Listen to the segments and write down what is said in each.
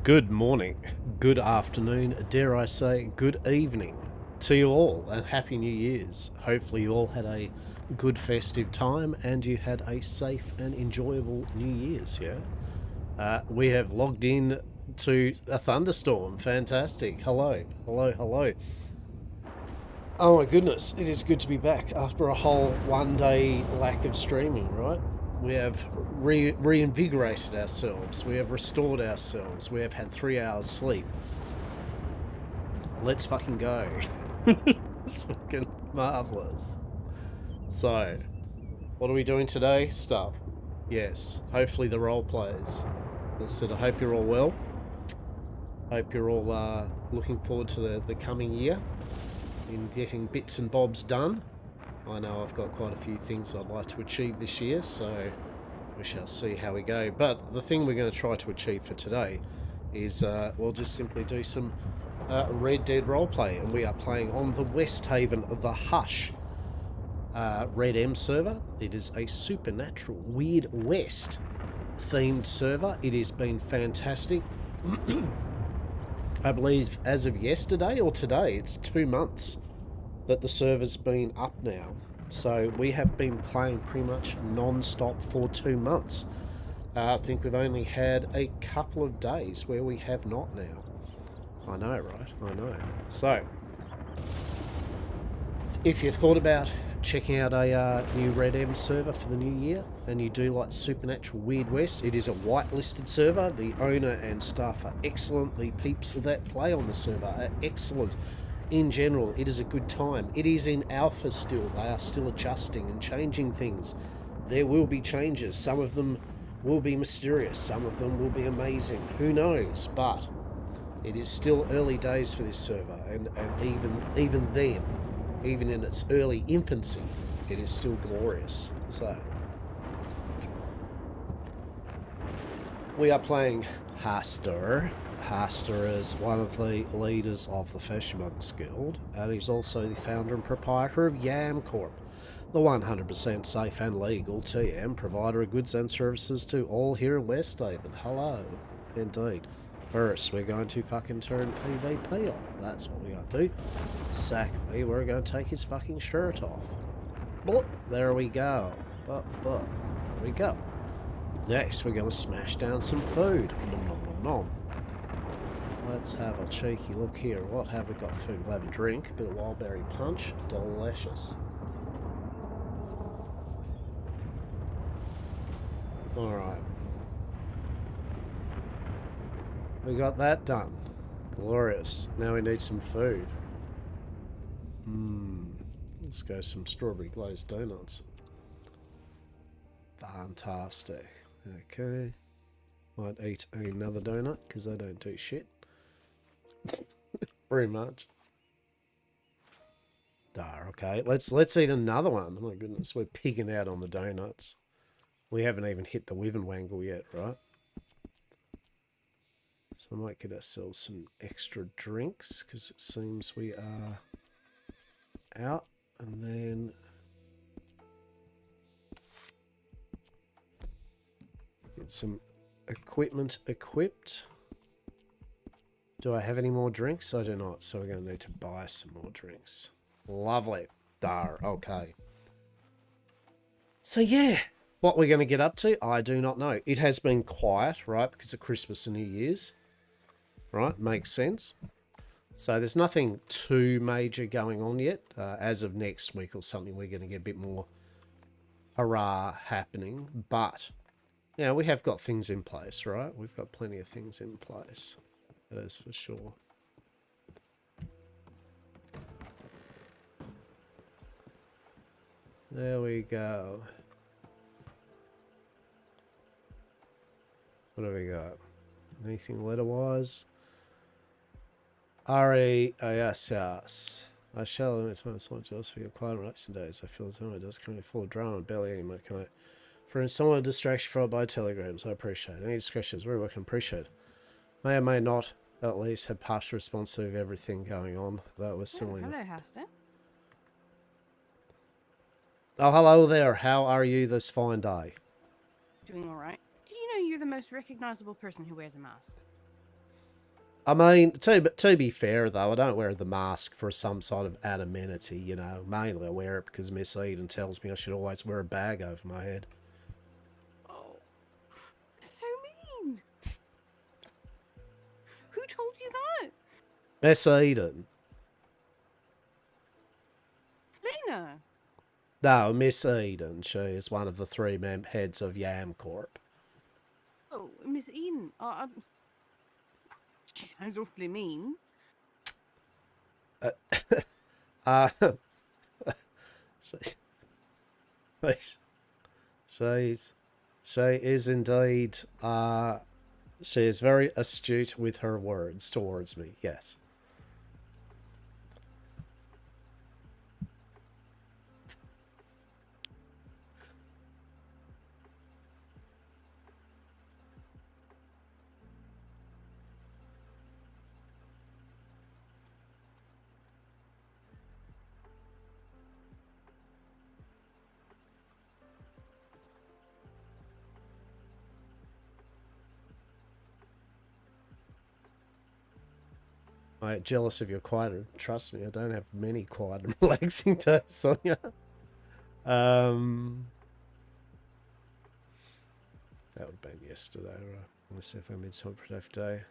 Good morning, good afternoon, dare I say, good evening to you all, and Happy New Year's. Hopefully you all had a good festive time and you had a safe and enjoyable New Year's, yeah? We have logged in to a thunderstorm. Fantastic. Hello, hello, hello. Oh my goodness, it is good to be back after a whole 1 day lack of streaming, right? We have reinvigorated ourselves, we have restored ourselves, we have had 3 hours sleep. Let's fucking go. It's fucking marvellous. So, what are we doing today? Stuff. Yes, hopefully the role plays. As I said, I hope you're all well. Hope you're all looking forward to the coming year in getting bits and bobs done. I know I've got quite a few things I'd like to achieve this year, so we shall see how we go. But the thing we're going to try to achieve for today is we'll just simply do some Red Dead roleplay, and we are playing on the Westhaven, the Hush Red M server. It is a supernatural Weird West themed server. It has been fantastic. I believe as of yesterday or today, it's 2 months that the server's been up now. So we have been playing pretty much non-stop for 2 months. I think we've only had a couple of days where we have not now. I know, right? I know. So, if you thought about checking out a new Red M server for the new year, and you do like Supernatural Weird West, it is a whitelisted server. The owner and staff are excellent. The peeps that play on the server are excellent. In general, it is a good time. It is in alpha still. They are still adjusting and changing things. There will be changes. Some of them will be mysterious. Some of them will be amazing. Who knows? But it is still early days for this server, and even then, even in its early infancy, it is still glorious. So, we are playing Hastur. Hastur is one of the leaders of the Fisherman's Guild, and he's also the founder and proprietor of Yam Corp, the 100% safe and legal TM provider of goods and services to all here in Westhaven. Hello, indeed. First, we're going to fucking turn PvP off. That's what we're going to do. Secondly, we're going to take his fucking shirt off. But there we go. But there we go. Next, we're going to smash down some food. Nom nom nom nom. Let's have a cheeky look here. What have we got food? We'll have a drink. A bit of wild berry punch. Delicious. Alright. We got that done. Glorious. Now we need some food. Let's go some strawberry glazed donuts. Fantastic. Okay. Might eat another donut because they don't do shit. Very much. Okay. Let's eat another one. Oh my goodness, we're pigging out on the donuts. We haven't even hit the Wiven Wangle yet, right? So I might get ourselves some extra drinks because it seems we are out. And then get some equipment equipped. Do I have any more drinks? I do not, so we're going to need to buy some more drinks. Lovely. Okay. So yeah, what we're going to get up to, I do not know. It has been quiet, right, because of Christmas and New Year's. Right, makes sense. So there's nothing too major going on yet. As of next week or something, we're going to get a bit more hurrah happening. But, yeah, we have got things in place, right? We've got plenty of things in place. That is for sure. There we go. What have we got? Anything letter-wise? R-E-A-S-S. I shall limit time so just for your quiet relaxing days. I feel as though it does currently full of drama and barely any more kind. For somewhat distraction followed by telegrams, I appreciate it. Any discretion is very welcome, appreciate it. May or may not at least have partial response to everything going on. That was similar. Hello, Hastur. Oh, hello there. How are you this fine day? Doing all right. Do you know you're the most recognizable person who wears a mask? I mean, to be fair, though, I don't wear the mask for some sort of anonymity, you know. Mainly I wear it because Miss Eden tells me I should always wear a bag over my head. Oh, so mean. Who told you that? Miss Eden. Lena. No, Miss Eden. She is one of the three heads of Yam Corp. Oh, Miss Eden. She sounds awfully mean. Uh, she is indeed, she is very astute with her words towards me, yes. I'm jealous of your quiet. Trust me, I don't have many quiet and relaxing days, Sonia. That would have been yesterday, right? Let's see if I'm in some productive day.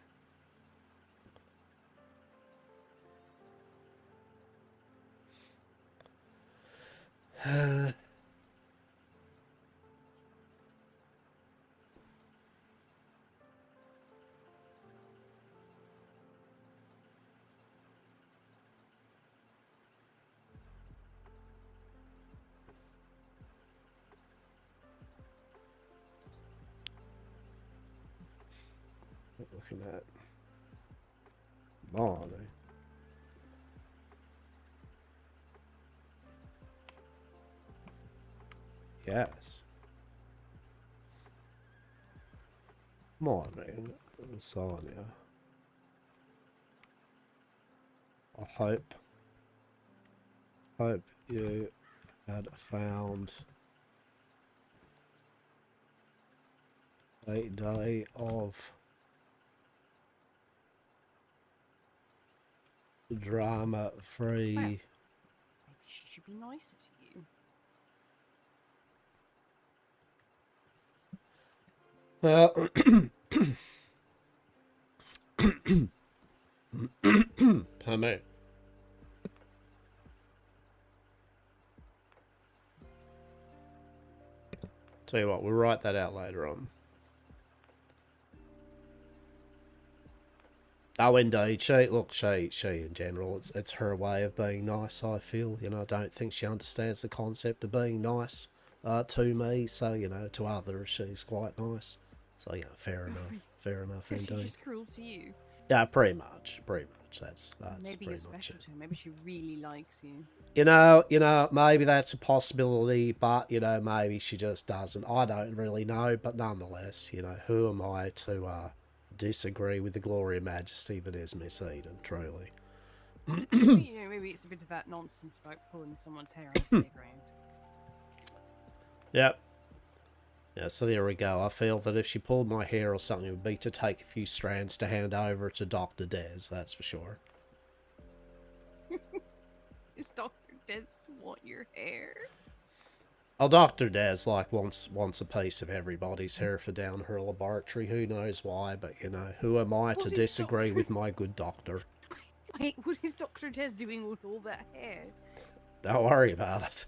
Looking at morning. Yes. Morning, Sonia. I hope you had found a day of drama-free. Well, maybe she should be nicer to you. Permit. Tell you what, we'll write that out later on. Oh, indeed. She in general, it's her way of being nice, I feel. You know, I don't think she understands the concept of being nice to me. So, you know, to others, she's quite nice. So, yeah, fair enough, indeed. She's just cruel to you. Yeah, pretty much. That's maybe pretty you're much special it. to her. Maybe she really likes you. You know, maybe that's a possibility, but, you know, maybe she just doesn't. I don't really know, but nonetheless, you know, who am I to disagree with the glory and majesty that is Miss Eden, truly. You know, maybe it's a bit of that nonsense about pulling someone's hair on the playground. Yep. Yeah, so there we go. I feel that if she pulled my hair or something, it would be to take a few strands to hand over to Dr. Des, that's for sure. Is Dr. Des want your hair? Oh, Dr. Des, like, wants a piece of everybody's hair for down her laboratory. Who knows why, but, you know, who am I to disagree with my good doctor? Wait, what is Dr. Des doing with all that hair? Don't worry about it.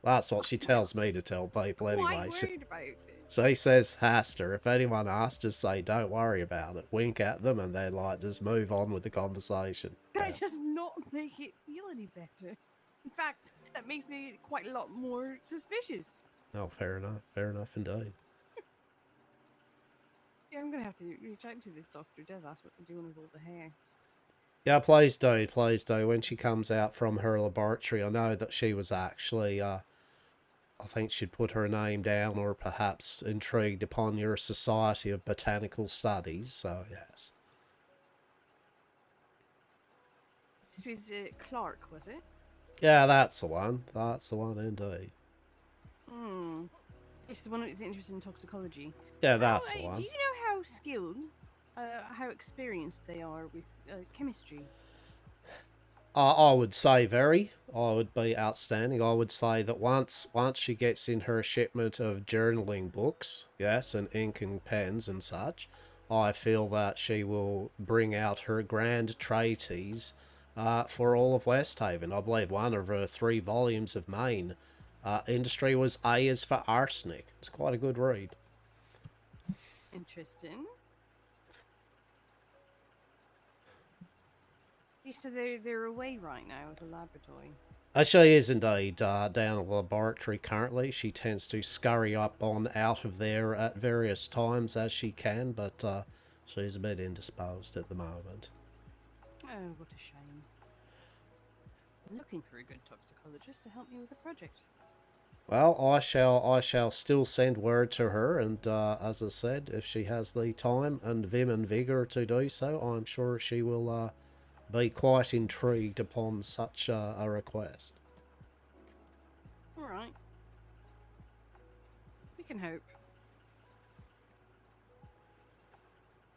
That's what she tells me to tell people anyway. Why worried about it? She says, Hastur, if anyone asks, just say, don't worry about it. Wink at them and then, like, just move on with the conversation. That does not make it feel any better. In fact, that makes it quite a lot more suspicious. Oh, fair enough indeed. Yeah, I'm going to have to reach out to this Dr. Des, ask what they're doing with all the hair. Yeah, please do. When she comes out from her laboratory, I know that she was actually, I think she'd put her name down, or perhaps intrigued upon your Society of Botanical Studies, so yes. This was Clark, was it? Yeah, that's the one. That's the one indeed. It's the one that's interested in toxicology. Yeah, that's the one. Do you know how skilled how experienced they are with chemistry. I would say very. I would be outstanding. I would say that once she gets in her shipment of journaling books, yes, and ink and pens and such, I feel that she will bring out her grand treatise for all of Westhaven. I believe one of her 3 volumes of main industry was A is for arsenic. It's quite a good read. Interesting. You said they're away right now at the laboratory. She is indeed down in the laboratory currently. She tends to scurry up on out of there at various times as she can, but she's a bit indisposed at the moment. Oh, what a shame. I'm looking for a good toxicologist to help me with the project. Well, I shall still send word to her, and as I said, if she has the time and vim and vigour to do so, I'm sure she will be quite intrigued upon such a request. All right. We can hope.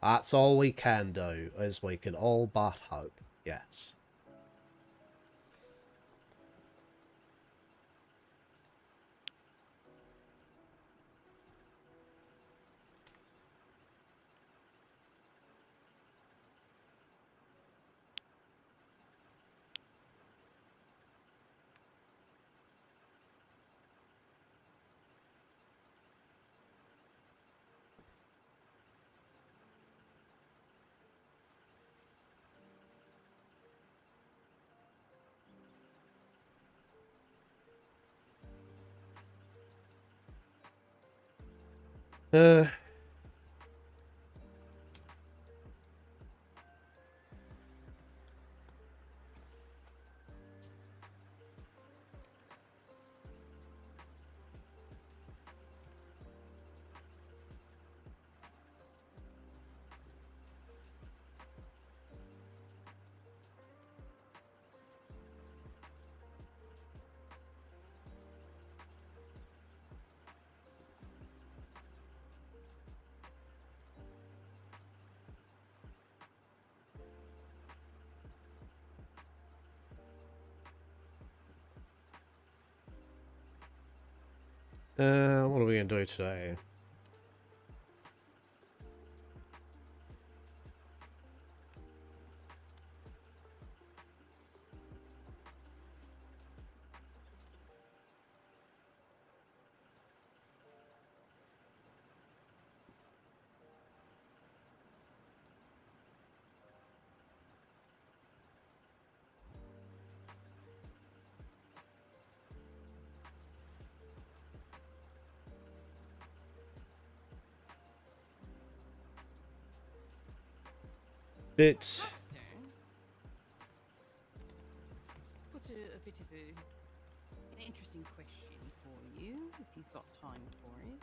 That's all we can do, is we can all but hope. Yes. Uh, what are we going to do today? It's... Hastur, got a bit of an interesting question for you, if you've got time for it.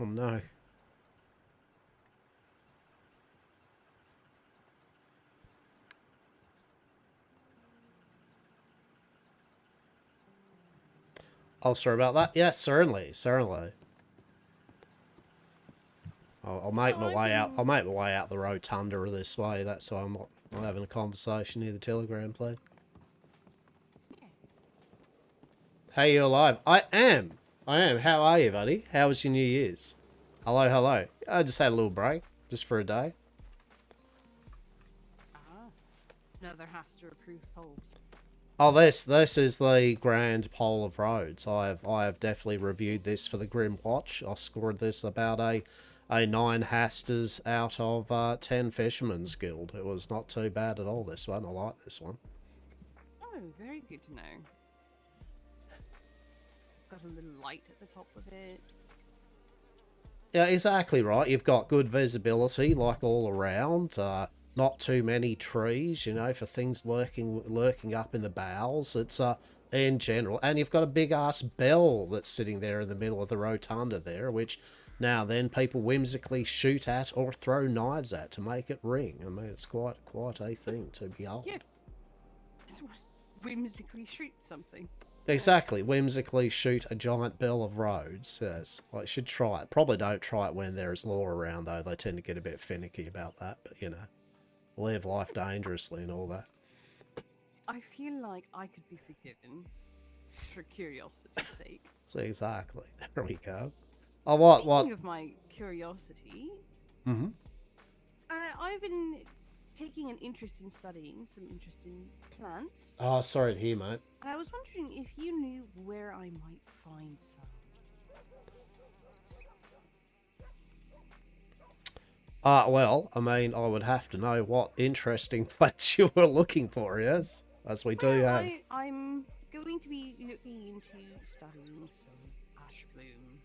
Oh no. Oh, sorry about that. Yes, certainly, certainly. I'll make So my I've way out. I'll been make my way out the rotunda this way. That's so I'm not having a conversation near the telegram play. yeah. Hey, you alive? I am. I am. How are you, buddy? How was your New Year's? Hello, hello. I just had a little break, just for a day. Another Hastur approved poll. Oh, this is the Grand Pole of Roads. I have definitely reviewed this for the Grim Watch. I scored this about a 9 Hasters out of 10 Fisherman's Guild. It was not too bad at all, this one. I like this one. Oh, very good to know. Got a little light at the top of it. Yeah, exactly right. You've got good visibility, like all around. not too many trees, you know, for things lurking up in the bowels. It's in general, and you've got a big ass bell that's sitting there in the middle of the rotunda there, which now then people whimsically shoot at or throw knives at to make it ring. I mean, it's quite a thing to behold. Yeah. It's what whimsically shoots something. Exactly, whimsically shoot a giant bell of Rhodes. Yes, I should try it. Probably don't try it when there's law around, though. They tend to get a bit finicky about that, but you know, live life dangerously and all that. I feel like I could be forgiven for curiosity's sake. So exactly, there we go. Oh, what? Speaking of my curiosity, Mm-hmm. I've been taking an interest in studying some interesting plants. Oh, sorry to hear, mate. And I was wondering if you knew where I might find some. Well, I mean, I would have to know what interesting plants you were looking for, yes? As we do have. I'm going to be looking into studying some ash bloom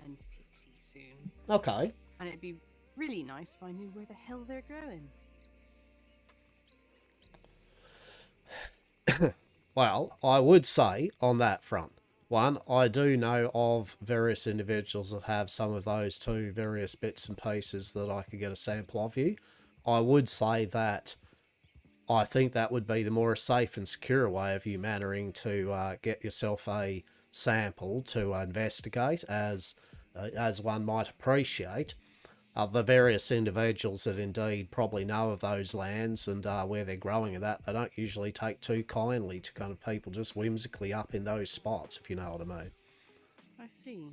and pixie soon. Okay. And it'd be really nice if I knew where the hell they're growing. Well, I would say on that front, one, I do know of various individuals that have some of those two various bits and pieces that I could get a sample of you. I would say that I think that would be the more safe and secure way of you managing to get yourself a sample to investigate, as one might appreciate. The various individuals that indeed probably know of those lands and where they're growing and that, they don't usually take too kindly to kind of people just whimsically up in those spots, if you know what I mean. I see.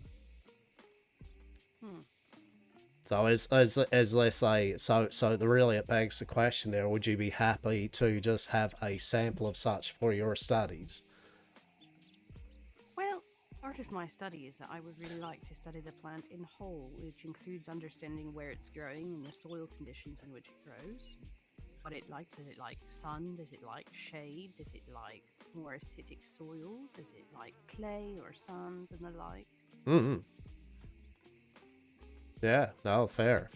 So as let's say, so really it begs the question there, would you be happy to just have a sample of such for your studies? Well, part of my study is that I would really like to study the plant in whole, which includes understanding where it's growing and the soil conditions in which it grows. What it likes, does it like sun? Does it like shade? Does it like more acidic soil? Does it like clay or sand and the like? Mm-hmm. Yeah, no, fair.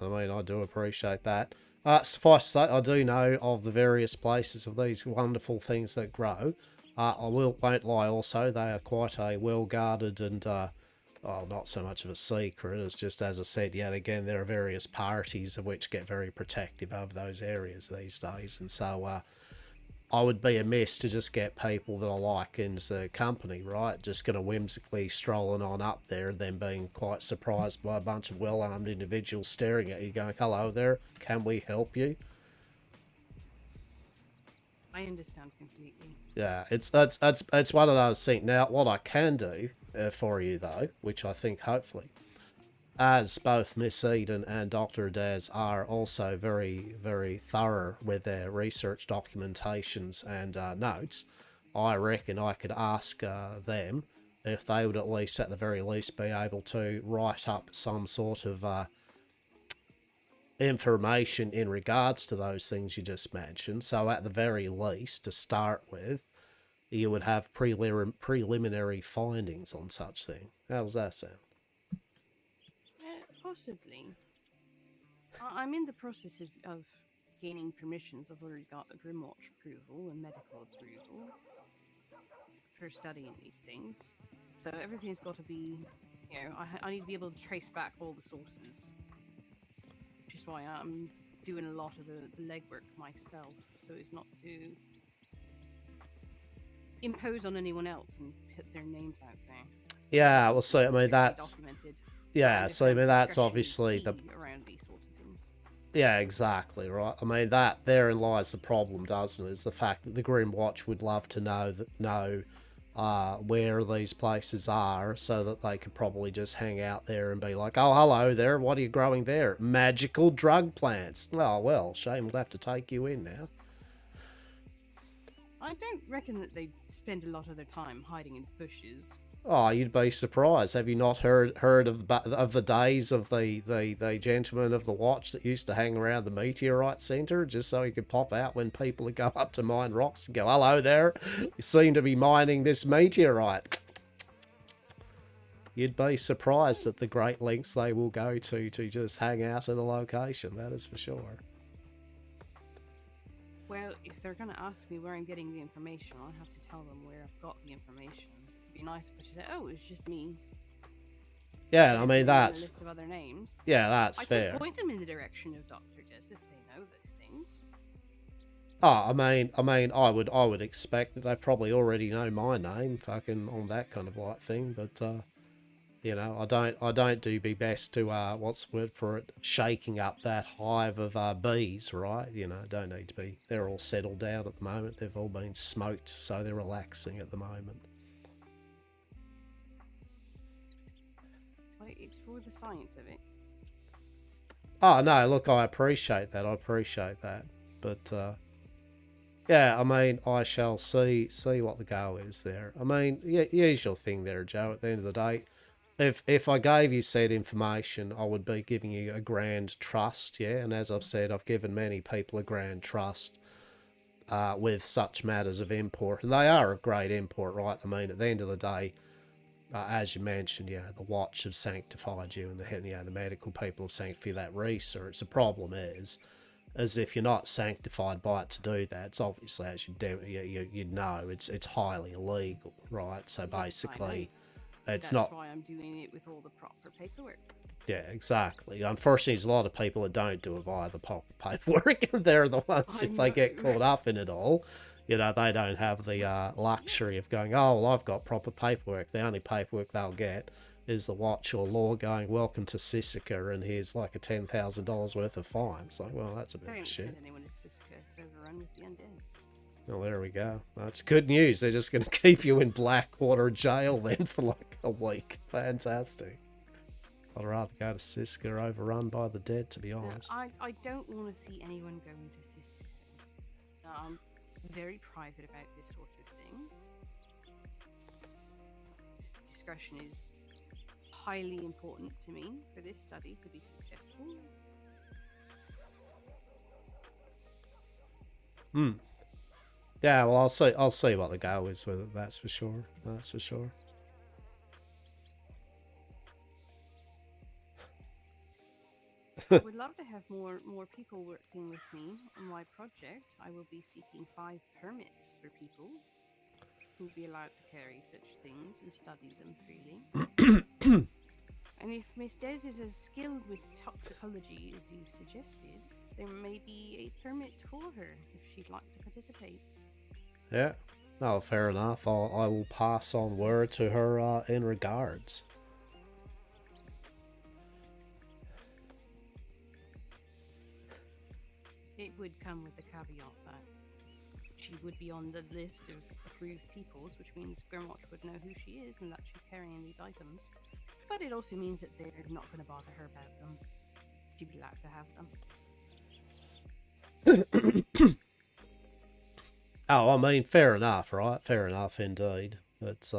I mean, I do appreciate that. Suffice to say, I do know of the various places of these wonderful things that grow. Won't lie also, they are quite a well-guarded and, not so much of a secret, as just as I said, yet again, there are various parties of which get very protective of those areas these days, and so, I would be amiss to just get people that I like into the company, right? Just going to whimsically strolling on up there and then being quite surprised by a bunch of well-armed individuals staring at you going, hello there, can we help you? I understand completely. Yeah, it's one of those things. Now, what I can do for you, though, which I think hopefully, as both Miss Eden and Dr. Daz are also very, very thorough with their research documentations and notes, I reckon I could ask them if they would at least, at the very least, be able to write up some sort of information in regards to those things you just mentioned. So at the very least, to start with, you would have preliminary findings on such thing. How does that sound? Possibly. I'm in the process of gaining permissions. I've already got a Grimwatch approval and medical approval for studying these things. So everything's got to be, I need to be able to trace back all the sources. Which is why I'm doing a lot of the legwork myself, so it's not to impose on anyone else and put their names out there. Yeah, well, so I mean that's documented. yeah, so I mean that's obviously the around these sorts of things. yeah, exactly right. I mean that therein lies the problem, doesn't it? Is the fact that the Grim Watch would love to know where these places are, so that they could probably just hang out there and be like, oh, hello there, what are you growing there? Magical drug plants. Oh well, shame we'll have to take you in now. I don't reckon that they spend a lot of their time hiding in bushes. Oh, you'd be surprised. Have you not heard of the days of the gentleman of the watch that used to hang around the meteorite centre just so he could pop out when people would go up to mine rocks and go, hello there, you seem to be mining this meteorite. You'd be surprised at the great lengths they will go to just hang out in a location, that is for sure. they're going to ask me where I'm getting the information, I'll have to tell them where I've got the information. It'd be nice if I should say, "Oh, it's just me." Yeah, Instead I of mean, giving them a that's, list of other names. yeah, that's I fair. can point them in the direction of Dr. Des if they know those things. Oh, I would expect that they probably already know my name, fucking on that kind of like thing. But you know, I don't do my best to what's the word for it, shaking up that hive of bees, right? You know, don't need to be. They're all settled down at the moment. They've all been smoked, so they're relaxing at the moment. But it's for the science of it. Oh no, look, I appreciate that. But yeah, I mean, I shall see what the go is there. I mean, yeah, usual thing there, Joe. At the end of the day, if I gave you said information, I would be giving you a grand trust, yeah. And as I've said, I've given many people a grand trust with such matters of import, and they are of great import, right? I mean, at the end of the day, as you mentioned, you know, the watch have sanctified you, and the medical people have sanctified that research. The problem is, as if you're not sanctified by it to do that, it's obviously, as you know, it's highly illegal, right? So basically, it's That's not. why I'm doing it with all the proper paperwork. Yeah, exactly. Unfortunately, there's a lot of people that don't do it via the proper paperwork, and they're the ones, if they get caught up in it all, you know, they don't have the luxury of going, oh, well, I've got proper paperwork. The only paperwork they'll get is the watch or law going, welcome to Sisika, and here's like a $10,000 worth of fine. It's like, well, that's a bit of shit. Said anyone is Sisika. It's overrun with the undead. Well, there we go. That's good news. They're just going to keep you in Blackwater jail then for like a week. Fantastic. I'd rather go to Siska overrun by the dead, to be honest. I don't want to see anyone going to Siska. I'm very private about this sort of thing. Discretion is highly important to me for this study to be successful. Yeah, well, I'll see what the go is with it, that's for sure. That's for sure. I would love to have more people working with me on my project. I will be seeking 5 permits for people who will be allowed to carry such things and study them freely. And if Miss Des is as skilled with toxicology as you suggested, there may be a permit for her if she'd like to participate. Yeah, no, fair enough. I will pass on word to her in regards. It would come with the caveat that she would be on the list of approved peoples, which means Grimwatch would know who she is and that she's carrying these items. But it also means that they're not going to bother her about them. She'd be allowed to have them. Oh, I mean, fair enough, right? Fair enough indeed. It's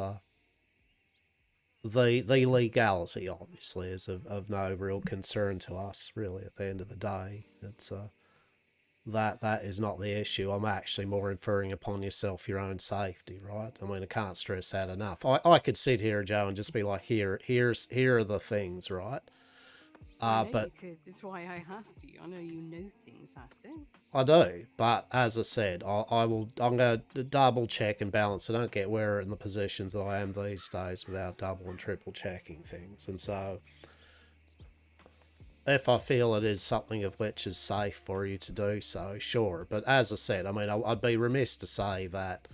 the legality obviously is of no real concern to us, really. At the end of the day, it's that is not the issue. I'm actually more inferring upon yourself, your own safety, right? I mean, I can't stress that enough. I could sit here, Joe, and just be like, here are the things, right? But you could. That's why I asked you. I know you know things, Hastur. I do, but as I said, I'm going to double check and balance. I don't get where in the positions that I am these days without double and triple checking things, and so if I feel it is something of which is safe for you to do so, sure. But as I said, I mean, I'd be remiss to say that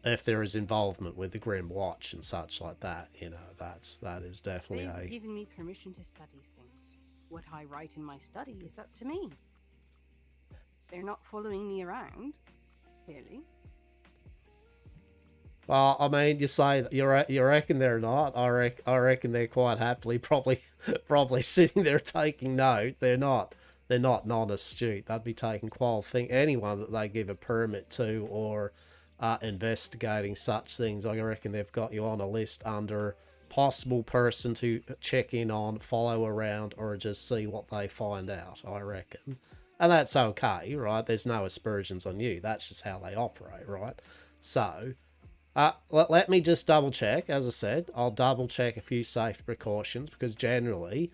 if there is involvement with the Grim Watch and such like that, you know, that is definitely They've given me permission to study things. What I write in my study is up to me. They're not following me around, clearly. Well, I mean, you say that you reckon they're not. I reckon they're quite happily probably sitting there taking note. They're not non-astute. They'd be taking qual think anyone that they give a permit to or investigating such things. I reckon they've got you on a list under possible person to check in on, follow around, or just see what they find out. I reckon, and that's okay, right? There's no aspersions on you. That's just how they operate, right? So. Let me just double check. As I said, I'll double check a few safety precautions because generally,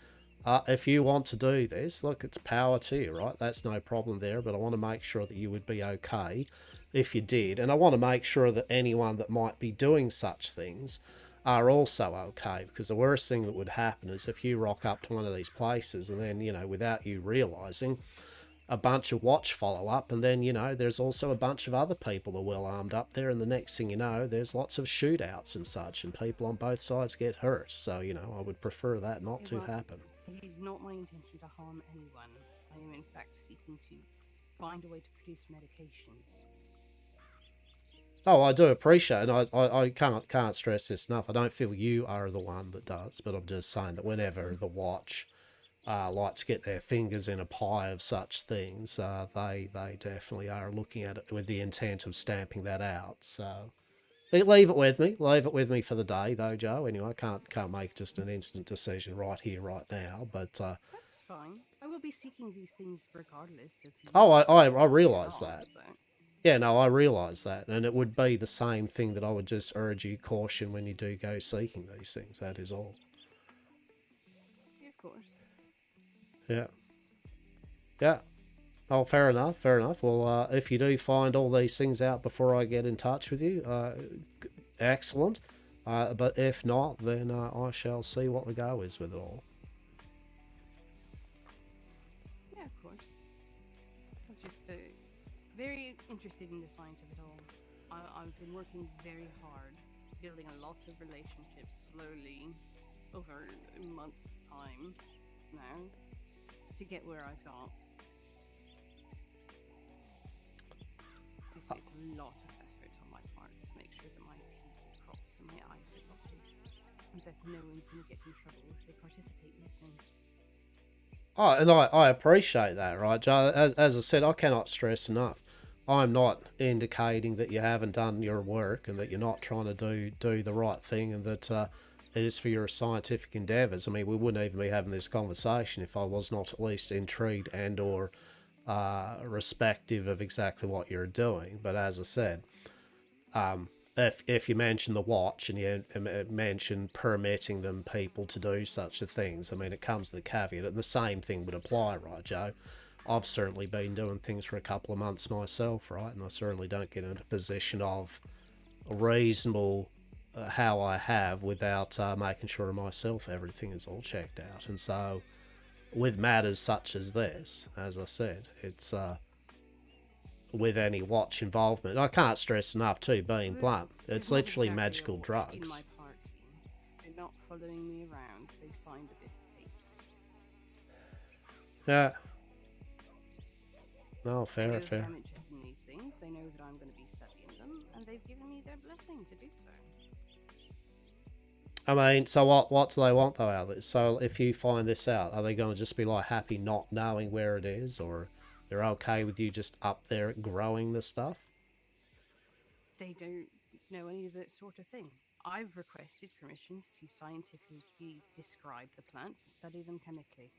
if you want to do this, look, it's power to you, right? That's no problem there, but I want to make sure that you would be okay if you did. And I want to make sure that anyone that might be doing such things are also okay, because the worst thing that would happen is if you rock up to one of these places and then, you know, without you realizing, a bunch of watch follow up, and then, you know, there's also a bunch of other people that are well armed up there, and the next thing you know, there's lots of shootouts and such, and people on both sides get hurt. So, you know, I would prefer that not to happen. It is not my intention to harm anyone. I am in fact seeking to find a way to produce medications. Oh, I do appreciate it. I can't stress this enough. I don't feel you are the one that does, but I'm just saying that whenever the watch like to get their fingers in a pie of such things, they definitely are looking at it with the intent of stamping that out. So leave it with me. Leave it with me for the day, though, Joe. Anyway, I can't make just an instant decision right here, right now. But that's fine. I will be seeking these things regardless of. Oh, I realise that. So. Yeah, no, I realise that, and it would be the same thing that I would just urge you caution when you do go seeking these things. That is all. Yeah, of course. Yeah. Yeah. Oh, fair enough, fair enough. Well, if you do find all these things out before I get in touch with you, excellent. But if not, then I shall see what the go is with it all. Yeah, of course. I'm just very interested in the science of it all. I've been working very hard, building a lot of relationships slowly over a month's time now to get where I've got. This is a lot of effort on my part to make sure that my T's are crossed and my I's are dotted, and that no one's going to get in trouble if they participate with me. Oh, and I appreciate that, right, Joe? As I said, I cannot stress enough. I'm not indicating that you haven't done your work and that you're not trying to do the right thing, and that it is for your scientific endeavours. I mean, we wouldn't even be having this conversation if I was not at least intrigued and or respective of exactly what you're doing. But as I said, if you mention the watch and you mention permitting them people to do such things, I mean, it comes to the caveat, and the same thing would apply, right, Joe? I've certainly been doing things for a couple of months myself, right? And I certainly don't get in a position of reasonable how I have without making sure myself everything is all checked out. And so with matters such as this, as I said, it's with any watch involvement, I can't stress enough too, being blunt, it's literally exactly magical drugs. In my party. They're not following me around. They've signed a bit of paper. Yeah. No, fair. I'm interested in these things. They know that I'm going to be studying them, and they've given me their blessing to do so. I mean, so what do they want though out of this? So if you find this out, are they going to just be like happy not knowing where it is, or they're okay with you just up there growing the stuff? They don't know any of that sort of thing. I've requested permissions to scientifically describe the plants and study them chemically.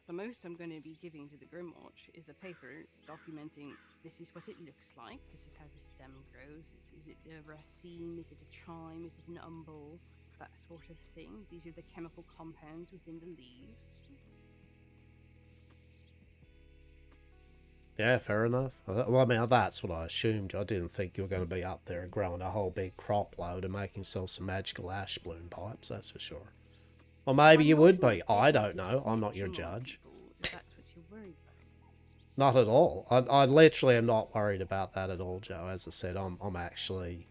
The most I'm going to be giving to the Grimwatch is a paper documenting this is what it looks like, this is how the stem grows, is it a raceme, is it a chime, is it an umbel, that sort of thing. These are the chemical compounds within the leaves. Yeah, fair enough. Well, I mean, that's what I assumed. I didn't think you were going to be up there growing a whole big crop load and making yourself some magical ash bloom pipes, that's for sure. Or maybe you would be. I don't know. I'm not your judge. If that's what you're worried about. Not at all. I literally am not worried about that at all, Joe. As I said, I'm actually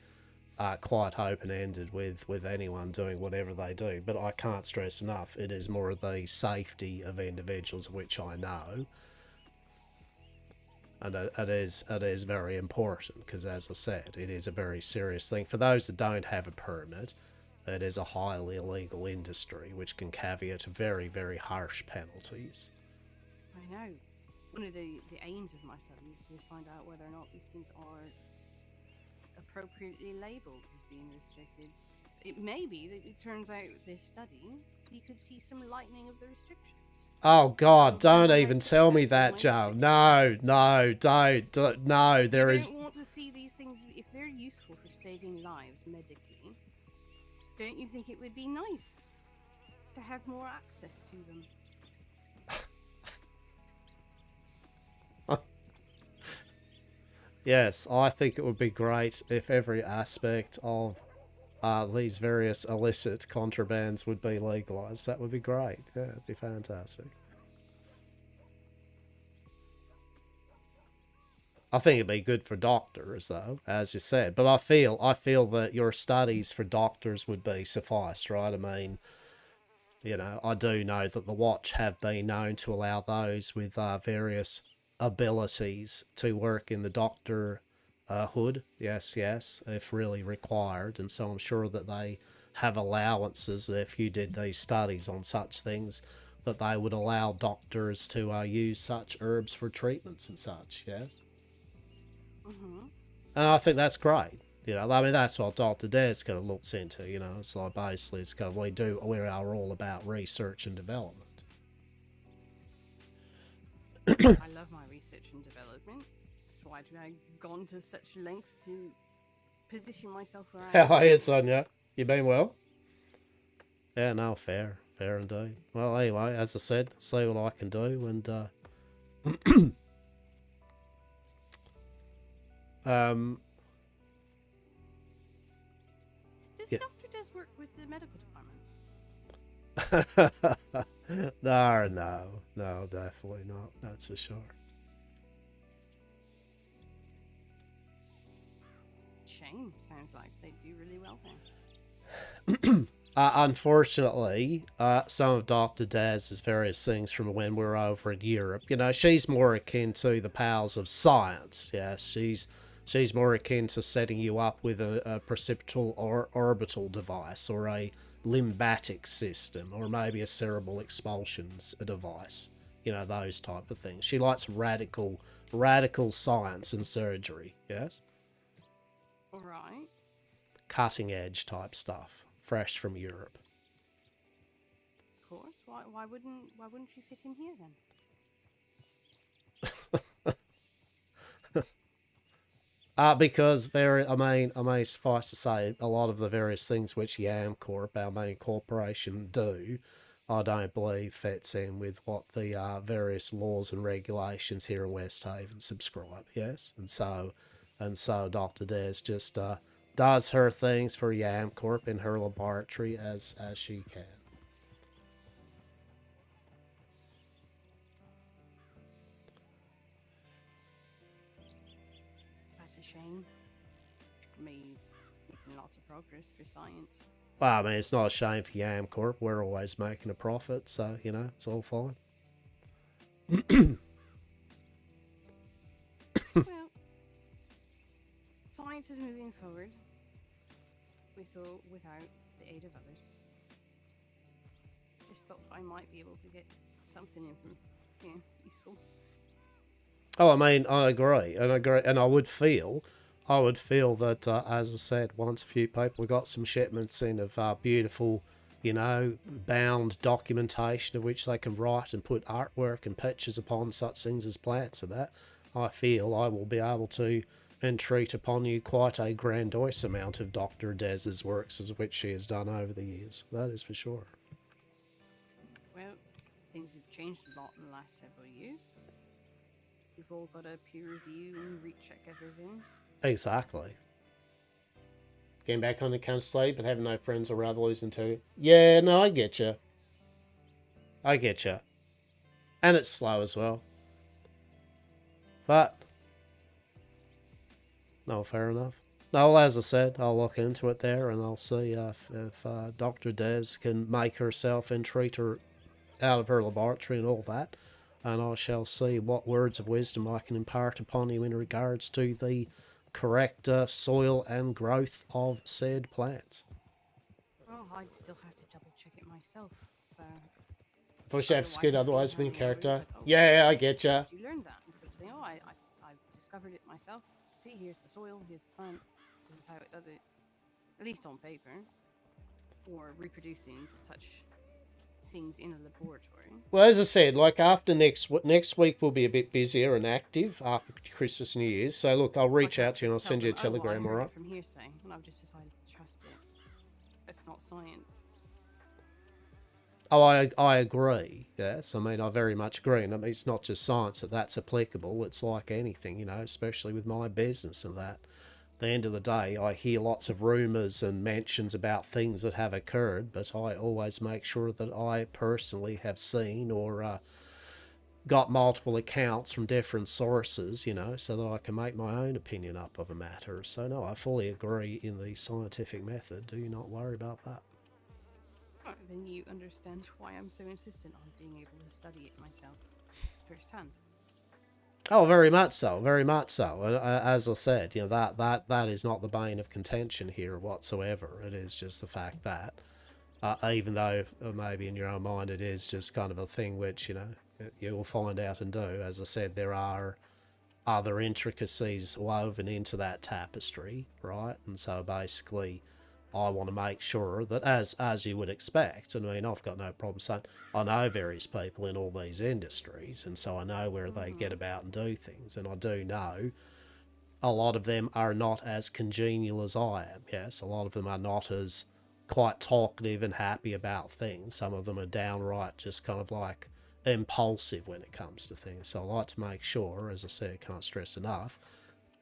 quite open-ended with anyone doing whatever they do. But I can't stress enough, it is more of the safety of individuals, which I know. And it is very important, because as I said, it is a very serious thing. For those that don't have a permit, it is a highly illegal industry, which can caveat very, very harsh penalties. I know. One of the aims of my study is to find out whether or not these things are appropriately labelled as being restricted. It may be that it turns out with this study, you could see some lightening of the restrictions. Oh God, don't even tell me that, Joe. No, don't. No, there is... I don't want to see these things, if they're useful for saving lives medically, Don't you think it would be nice to have more access to them? Yes, I think it would be great if every aspect of these various illicit contrabands would be legalized. That would be great. Yeah, it'd be fantastic. I think it'd be good for doctors, though, as you said. But I feel that your studies for doctors would be suffice, right? I mean, you know, I do know that the Watch have been known to allow those with various abilities to work in the doctor hood. Yes, yes, if really required. And so I'm sure that they have allowances that if you did these studies on such things, that they would allow doctors to use such herbs for treatments and such. Yes. Mm-hmm. And I think that's great. You know, I mean, that's what Dr. Des kind of looks into, you know. So basically, it's kind of, we are all about research and development. I love my research and development. That's why I've gone to such lengths to position myself where I How am are you, now. Sonia? You been well? Yeah, no, fair. Fair indeed. Well, anyway, as I said, see what I can do, and, um, Does yeah. Dr. Des work with the medical department? No, no, definitely not. That's for sure. Shame. Sounds like they do really well there. Unfortunately, some of Dr. Daz's various things from when we were over in Europe, you know, she's more akin to the powers of science. Yes, she's more akin to setting you up with a perceptual or orbital device, or a lymphatic system, or maybe a cerebral expulsions device. You know, those type of things. She likes radical science and surgery. Yes, All right. cutting edge type stuff, fresh from Europe. Of course. Why wouldn't you fit in here then? Because I mean, suffice to say, a lot of the various things which Yam Corp, our main corporation, do, I don't believe fits in with what the various laws and regulations here in Westhaven subscribe. Yes, and so Dr. Des just does her things for Yam Corp in her laboratory as she can. That's a shame. Me making lots of progress through science. Well, I mean, it's not a shame for Yam Corp. We're always making a profit, so you know it's all fine. Well, science is moving forward with or without the aid of others. Just thought I might be able to get something in from, useful. Oh, I mean, I agree, and I would feel that, as I said, once a few people got some shipments in of beautiful, you know, bound documentation of which they can write and put artwork and pictures upon such things as plants and that, I feel I will be able to entreat upon you quite a grandiose amount of Dr. Des's works as which she has done over the years. That is for sure. Well, things have changed a lot in the last several years. We've all got to peer review and recheck everything. Exactly. Getting back on the count sleep and having no friends or rather losing to. Yeah, no, I get you. I get you. And it's slow as well. But, no, fair enough. No, well, as I said, I'll look into it there and I'll see if Dr. Des can make herself entreat her out of her laboratory and all that. And I shall see what words of wisdom I can impart upon you in regards to the correct soil and growth of said plants. Well, I'd still have to double check it myself. So For chef's good, I'd be otherwise being hanging over you, character. it's like, oh, Yeah, I get ya. did you learn that? Instead of saying, oh, I've discovered it myself. See, here's the soil, here's the plant. This is how it does it. At least on paper. Or reproducing such things in a laboratory. Well, as I said, like after next week will be a bit busier and active after Christmas and New Year's. So look, I'll reach out to you and I'll send you a telegram, I heard alright? it from hearsay, and I've just decided to trust it. That's not science. Oh, I agree. Yes, I mean, I very much agree. And I mean, it's not just science that's applicable. It's like anything, you know, especially with my business and that. At the end of the day, I hear lots of rumours and mentions about things that have occurred, but I always make sure that I personally have seen or got multiple accounts from different sources, you know, so that I can make my own opinion up of a matter. So, no, I fully agree in the scientific method. Do you not worry about that? Oh, then you understand why I'm so insistent on being able to study it myself firsthand. Oh, very much so, very much so. As I said, you know, that is not the bane of contention here whatsoever. It is just the fact that, even though maybe in your own mind it is just kind of a thing which, you know, you'll find out and do. As I said, there are other intricacies woven into that tapestry, right? And so basically, I want to make sure that, as you would expect, and I mean, I've got no problem saying I know various people in all these industries, and so I know where they get about and do things, and I do know a lot of them are not as congenial as I am. Yes, a lot of them are not as quite talkative and happy about things. Some of them are downright just kind of like impulsive when it comes to things. So I like to make sure, as I said, can't stress enough,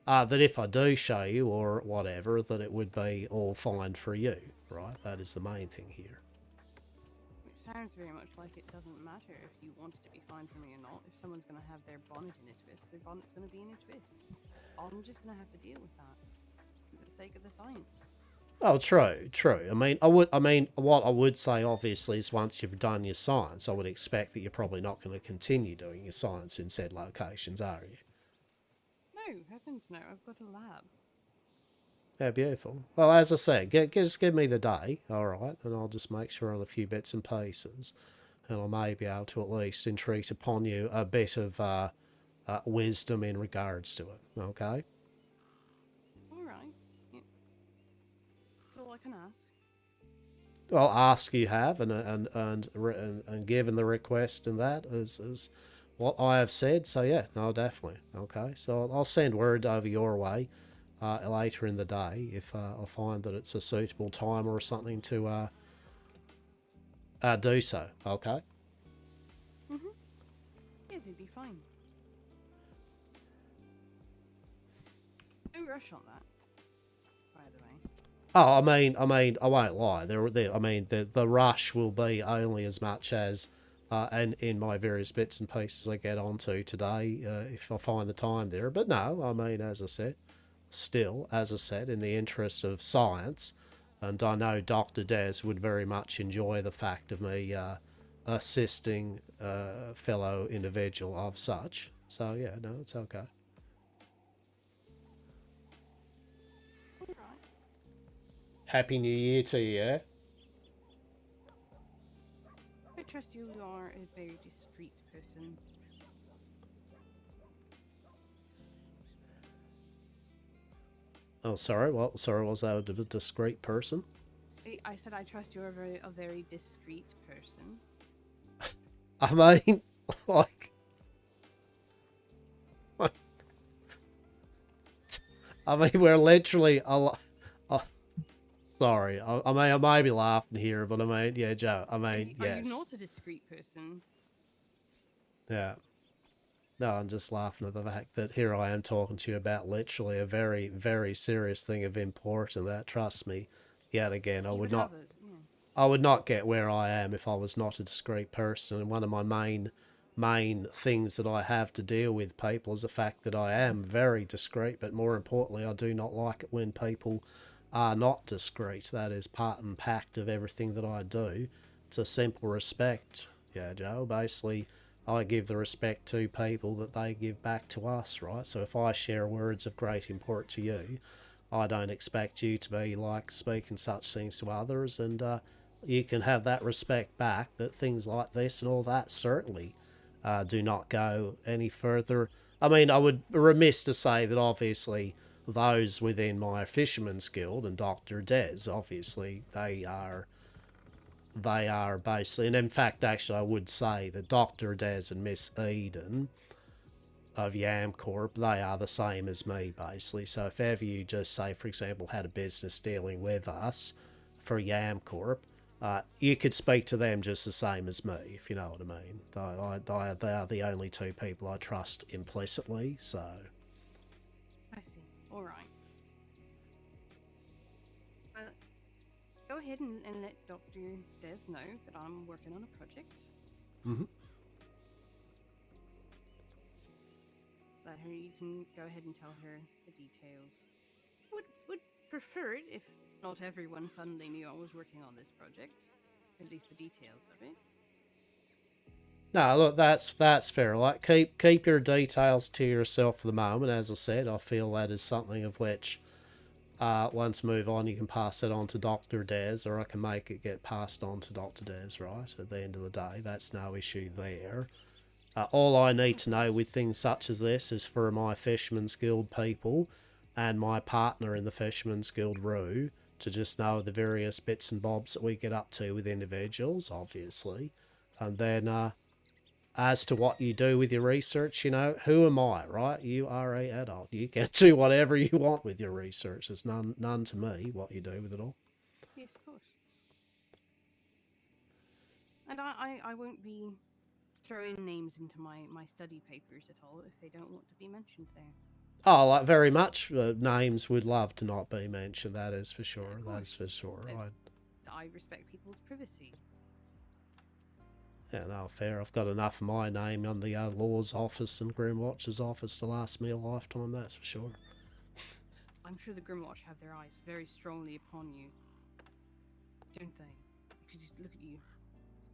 that if I do show you or whatever, that it would be all fine for you, right? That is the main thing here. It sounds very much like it doesn't matter if you want it to be fine for me or not. If someone's going to have their bonnet in a twist, their bonnet's going to be in a twist. I'm just going to have to deal with that for the sake of the science. Oh, true, true. I mean, what I would say, obviously, is once you've done your science, I would expect that you're probably not going to continue doing your science in said locations, are you? No, heavens no, I've got a lab. Yeah, beautiful. Well, as I said, just give me the day, all right, and I'll just make sure on a few bits and pieces, and I may be able to at least entreat upon you a bit of wisdom in regards to it. Okay. All right. Yeah. That's all I can ask. Well, ask you have, and given the request and that is what I have said. So yeah, no, definitely. Okay, so I'll send word over your way later in the day if I find that it's a suitable time or something to do so. Okay. Mm-hmm. Yeah, they'd be fine. No rush on that, by the way. Oh, I won't lie. I mean, the rush will be only as much as, and in my various bits and pieces I get onto today, if I find the time there. But no, I mean, as I said, still, as I said, in the interest of science, and I know Dr. Des would very much enjoy the fact of me assisting a fellow individual of such. So yeah, no, it's okay. All right. Happy New Year to you. Yeah? I trust you are a very discreet person. Oh, sorry. What? Sorry, was that a discreet person? I said I trust you're a very discreet person. I mean, like, I mean, we're literally sorry. I mean, I may be laughing here, but I mean, yeah, Joe. I mean, Are you yes, not a discreet person? yeah. No, I'm just laughing at the fact that here I am talking to you about literally a very, very serious thing of import, and that, trust me, yet again, You would have it, yeah. I would not get where I am if I was not a discreet person. And one of my main things that I have to deal with people is the fact that I am very discreet, but more importantly, I do not like it when people are not discreet. That is part and pact of everything that I do. It's a simple respect. Yeah, Joe. Basically, I give the respect to people that they give back to us, right? So if I share words of great import to you, I don't expect you to be like speaking such things to others, and you can have that respect back that things like this and all that certainly do not go any further. I mean, I would be remiss to say that obviously those within my fisherman's guild and Dr. Des, obviously they are basically, and in fact, actually, I would say that Dr. Des and Miss Eden of Yamcorp, they are the same as me, basically. So if ever you just say, for example, had a business dealing with us, for Yam Corp, you could speak to them just the same as me, if you know what I mean. They are the only two people I trust implicitly, so... I see. All right. Go ahead and let Dr. Des know that I'm working on a project. Mm-hmm. Let her, you can go ahead and tell her the details. Would prefer it if not everyone suddenly knew I was working on this project. At least the details of it. No, look, that's fair. Like, keep your details to yourself for the moment. As I said, I feel that is something of which, once move on, you can pass it on to Dr. Des, or I can make it get passed on to Dr. Des, right? At the end of the day, that's no issue there. All I need to know with things such as this is for my Fisherman's Guild people and my partner in the Fisherman's Guild, Rue, to just know the various bits and bobs that we get up to with individuals, obviously. And then, as to what you do with your research, you know, who am I, right? You are a adult. You can do whatever you want with your research. There's none to me what you do with it all. Yes, of course. And I won't be throwing names into my study papers at all if they don't want to be mentioned there. Oh, like, very much. Names would love to not be mentioned, that is for sure. Yeah, That's for sure. I respect people's privacy. Yeah, no, fair. I've got enough of my name on the Law's office and Grimwatch's office to last me a lifetime, that's for sure. I'm sure the Grimwatch have their eyes very strongly upon you, don't they? You could just look at you,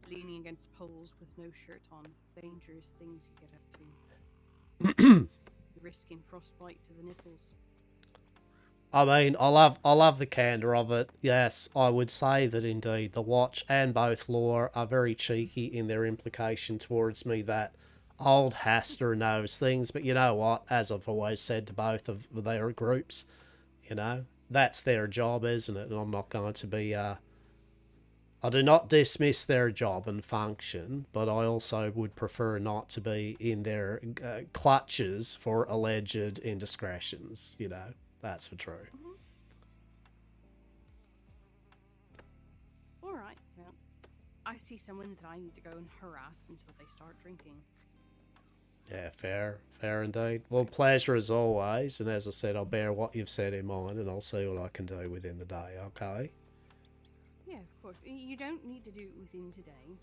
leaning against poles with no shirt on. Dangerous things you get up to. Risking frostbite to the nipples. I mean, I love the candour of it. Yes, I would say that indeed the Watch and both Law are very cheeky in their implication towards me that old Hastur knows things. But you know what? As I've always said to both of their groups, you know, that's their job, isn't it? And I'm not going to be... I do not dismiss their job and function, but I also would prefer not to be in their clutches for alleged indiscretions, you know. That's for true. Mm-hmm. All right, well, I see someone that I need to go and harass until they start drinking. Yeah, fair indeed. Well, pleasure as always, and as I said, I'll bear what you've said in mind, and I'll see what I can do within the day, okay? Yeah, of course. You don't need to do it within today.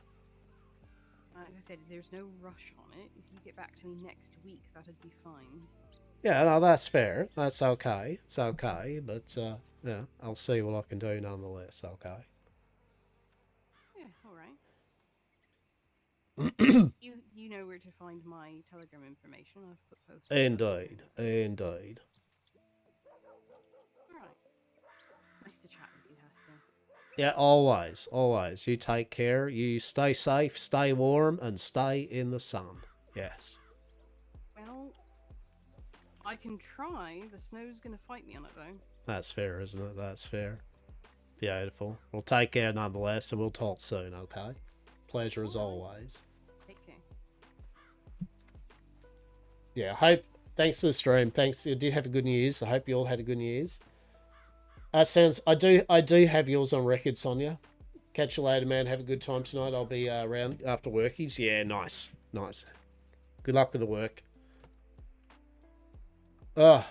Like I said, there's no rush on it. If you get back to me next week, that'd be fine. Yeah, no, that's fair. That's okay. It's okay, but, yeah, I'll see what I can do nonetheless, okay? Yeah, alright. you know where to find my Telegram information. I've put posts. Indeed. Alright. Nice to chat with you, Hastur. Yeah, always. You take care. You stay safe, stay warm, and stay in the sun. Yes. Well, I can try. The snow's gonna fight me on it, though. That's fair, isn't it? That's fair. Beautiful. Well, take care nonetheless, and we'll talk soon, okay? Pleasure as always. Take care. Yeah, thanks for the stream. Thanks. You did have a good New Year's. I hope you all had a good New Year's. I do have yours on record, Sonia. Catch you later, man. Have a good time tonight. I'll be around after workies. Yeah, nice. Good luck with the work. Ugh.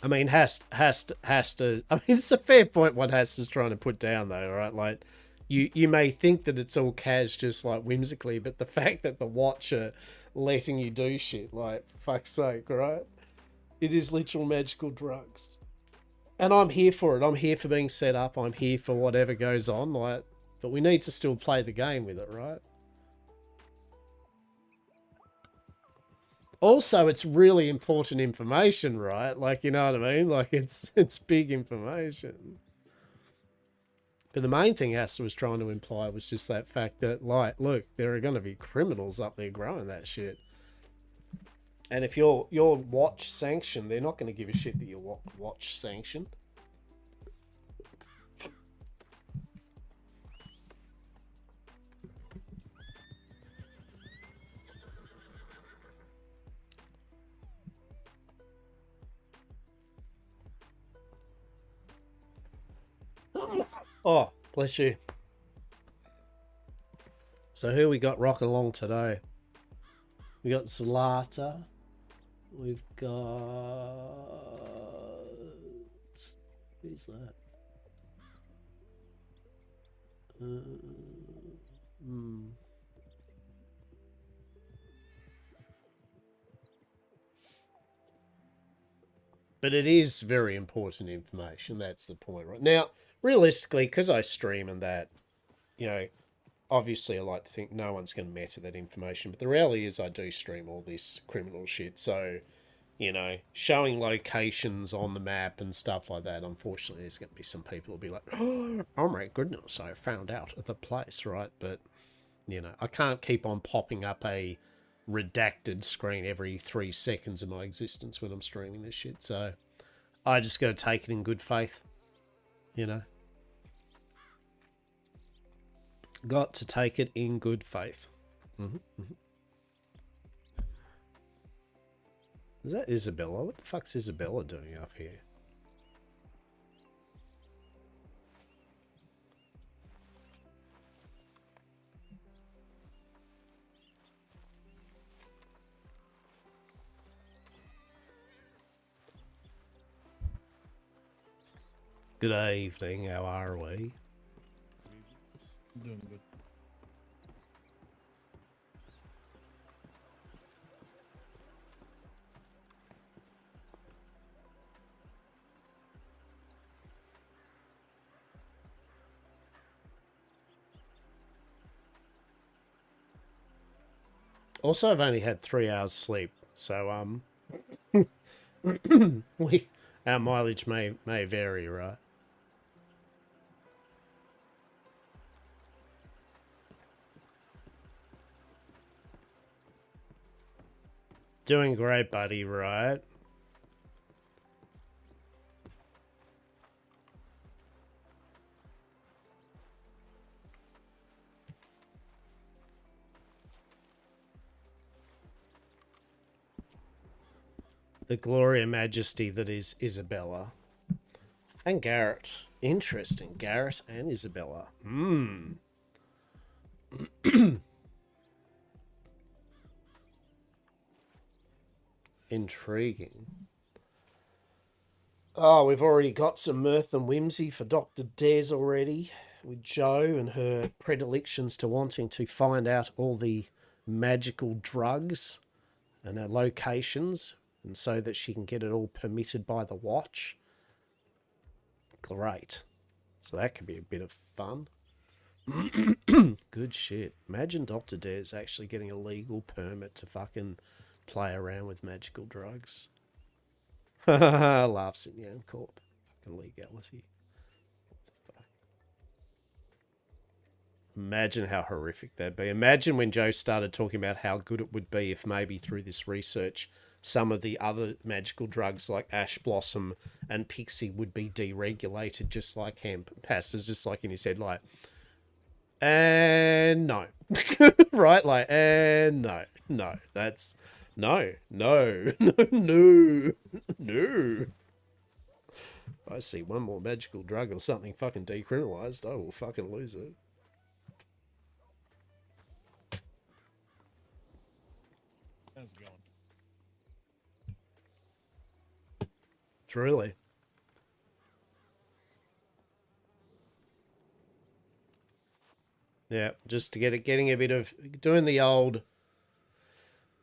I mean, has to. I mean, it's a fair point what Hastur's trying to put down, though, right? Like, you may think that it's all Kaz just like whimsically, but the fact that the Watch are letting you do shit, like, fuck's sake, right? It is literal magical drugs. And I'm here for it. I'm here for being set up. I'm here for whatever goes on, like, but we need to still play the game with it, right? Also, it's really important information, right? Like, you know what I mean? Like, it's big information. But the main thing Hastur was trying to imply was just that fact that, like, look, there are going to be criminals up there growing that shit. And if you're Watch sanctioned, they're not going to give a shit that you're Watch sanctioned. Oh, bless you. So who we got rocking along today? We got Zlata. We've got... Who's that? But it is very important information. That's the point, right? Now, realistically, because I stream and that, you know, obviously I like to think no one's going to matter that information. But the reality is I do stream all this criminal shit. So, you know, showing locations on the map and stuff like that, unfortunately, there's going to be some people who'll be like, oh my goodness, I found out the place, right? But, you know, I can't keep on popping up a redacted screen every 3 seconds of my existence when I'm streaming this shit. So I just got to take it in good faith, you know. Got to take it in good faith. Is that Isabella? What the fuck's Isabella doing up here? Good evening, how are we? Doing good. Also, I've only had 3 hours sleep, so our mileage may vary, right? Doing great, buddy, right? The glory and majesty that is Isabella. And Garrett. Interesting. Garrett and Isabella. Intriguing. Oh, we've already got some mirth and whimsy for Dr. Des already, with Jo and her predilections to wanting to find out all the magical drugs and their locations, and so that she can get it all permitted by the watch. Great. So that could be a bit of fun. Good shit. Imagine Dr. Des actually getting a legal permit to fucking play around with magical drugs. Laughs at Yam Corp. Fucking legality. What the fuck? Imagine how horrific that'd be. Imagine when Joe started talking about how good it would be if maybe through this research some of the other magical drugs like Ash Blossom and Pixie would be deregulated just like hemp. Pastor's just like in his head like, and no. Right? Like, and no. No. That's... No. No. No. No. If I see one more magical drug or something fucking decriminalized, I will fucking lose it. How's it going? Truly. Yeah, just to getting a bit of, doing the old,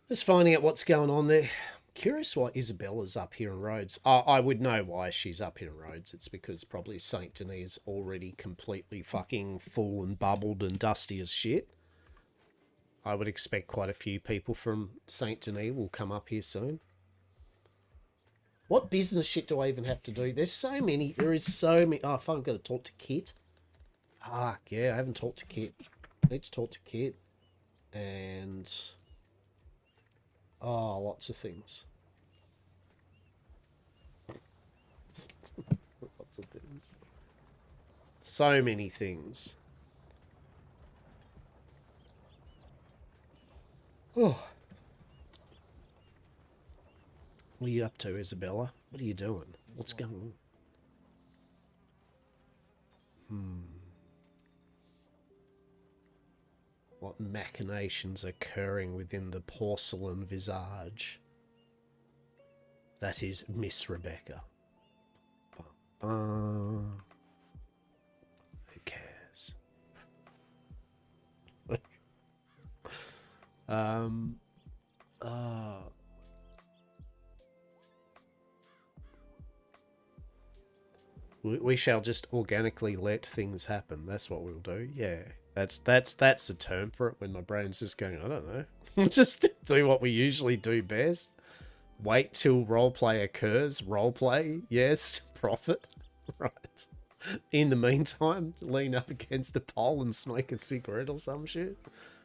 just finding out what's going on there. Curious why Isabella's up here in Rhodes. I would know why she's up here in Rhodes. It's because probably St. Denis is already completely fucking full and bubbled and dusty as shit. I would expect quite a few people from St. Denis will come up here soon. What business shit do I even have to do? There's so many. There is so many. Oh, fuck, I've got to talk to Kit. Fuck, yeah, I haven't talked to Kit. I need to talk to Kit. And... oh, lots of things. Lots of things. So many things. Oh. What are you up to, Isabella? What are you doing? What's going on? What machinations occurring within the porcelain visage? That is Miss Rebecca. Who cares? We shall just organically let things happen. That's what we'll do. Yeah, that's the term for it. When my brain's just going, I don't know, just do what we usually do best. Wait till roleplay occurs. Roleplay, yes. Profit, right. In the meantime, lean up against a pole and smoke a cigarette or some shit.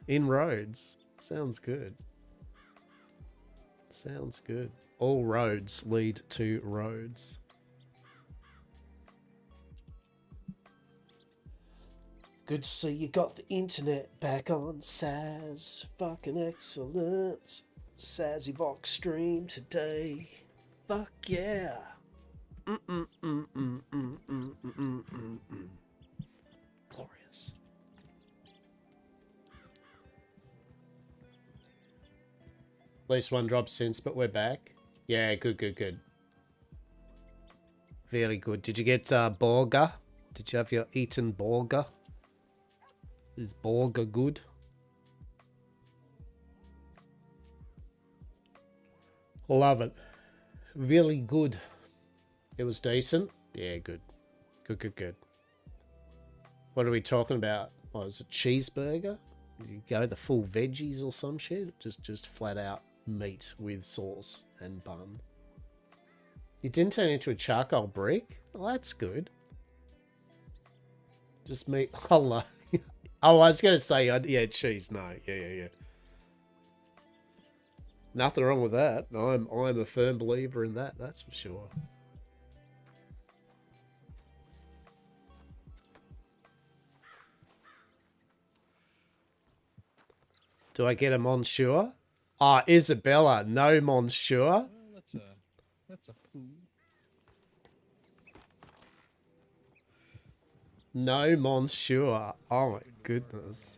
In Rhodes. Sounds good. Sounds good. All roads lead to Rhodes. Good to see you got the internet back on, Saz. Fucking excellent. Sazzy Vox stream today. Fuck yeah. Glorious. At least one drop since, but we're back. Yeah, good. Very good. Did you get burger? Did you have your eaten burger? Is burger good? Love it. Really good. It was decent? Yeah, good. Good. What are we talking about? Oh, is it cheeseburger? You go the full veggies or some shit? Just flat out meat with sauce and bun. It didn't turn into a charcoal brick? Well, that's good. Just meat. Hello. Oh, I was going to say, yeah, cheese. No, yeah. Nothing wrong with that. I'm a firm believer in that. That's for sure. Do I get a monsieur? Ah, Isabella, no monsieur. Well, that's a poo. No monsieur. Oh my goodness.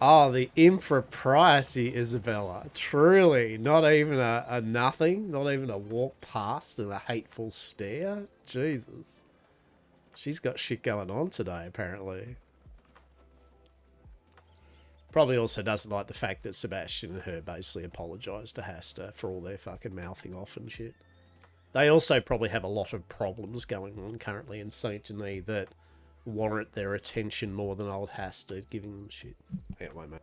Oh, the impropriety, Isabella. Truly, not even a nothing, not even a walk past and a hateful stare. Jesus. She's got shit going on today, apparently. Probably also doesn't like the fact that Sebastian and her basically apologised to Hastur for all their fucking mouthing off and shit. They also probably have a lot of problems going on currently in Saint Denis that warrant their attention more than old Hastur giving them shit. Anyway, mate.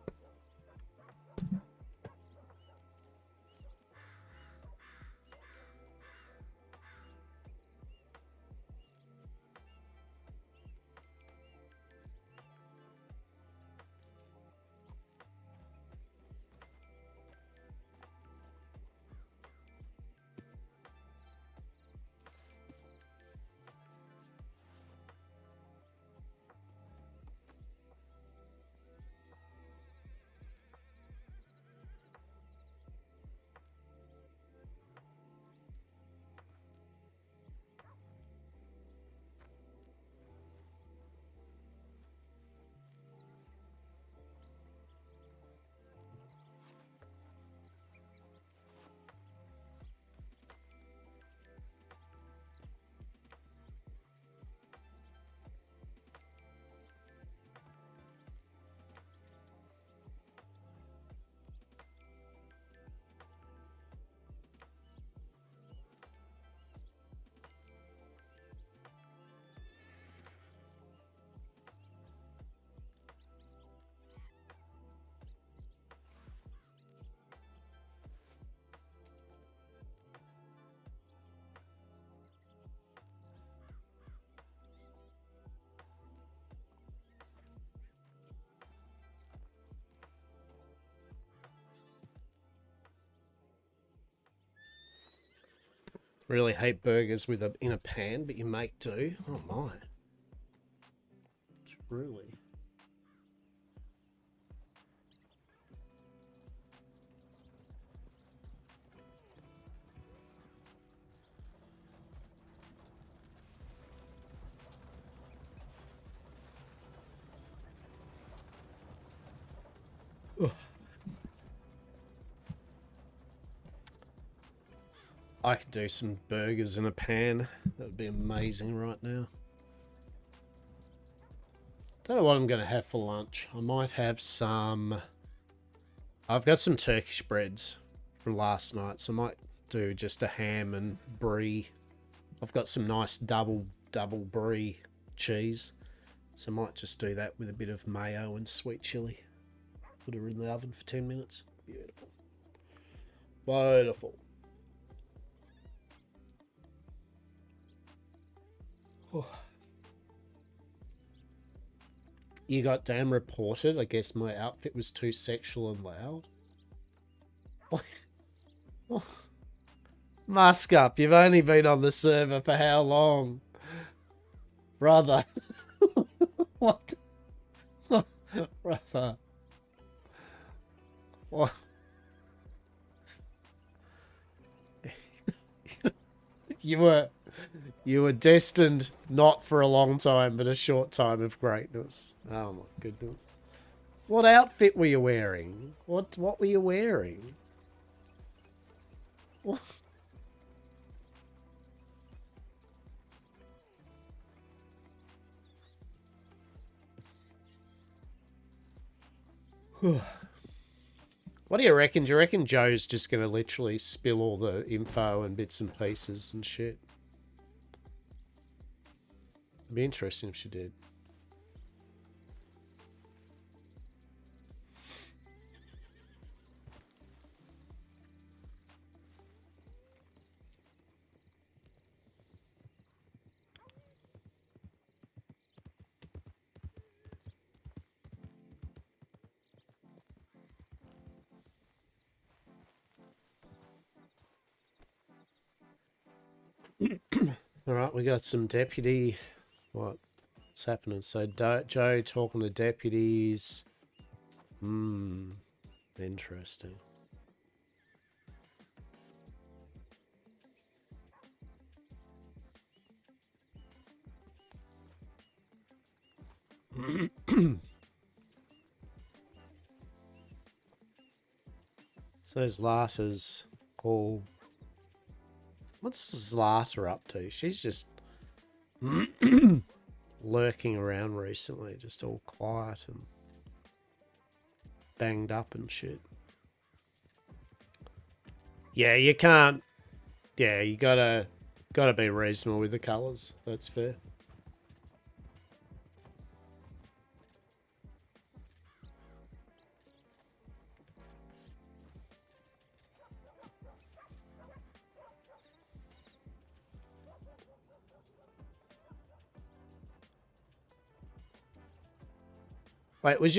Really hate burgers with in a pan, but you make do. Oh my. Truly. I could do some burgers in a pan. That would be amazing right now. Don't know what I'm going to have for lunch. I might have some... I've got some Turkish breads from last night, so I might do just a ham and brie. I've got some nice double brie cheese, so I might just do that with a bit of mayo and sweet chili. Put her in the oven for 10 minutes. Beautiful. Beautiful. Oh. You got damn reported. I guess my outfit was too sexual and loud. Oh. Mask up. You've only been on the server for how long? Brother. What? Brother. What? You were destined not for a long time, but a short time of greatness. Oh my goodness. What outfit were you wearing? What were you wearing? What? What do you reckon? Do you reckon Joe's just going to literally spill all the info and bits and pieces and shit? It'd be interesting if she did. All right, we got some deputy. What's happening? So Joe talking to deputies. Interesting. So Zlata's all... What's Zlata up to? She's just lurking around recently, just all quiet and banged up and shit. Yeah, you can't... Yeah, you gotta be reasonable with the colours. That's fair. Wait,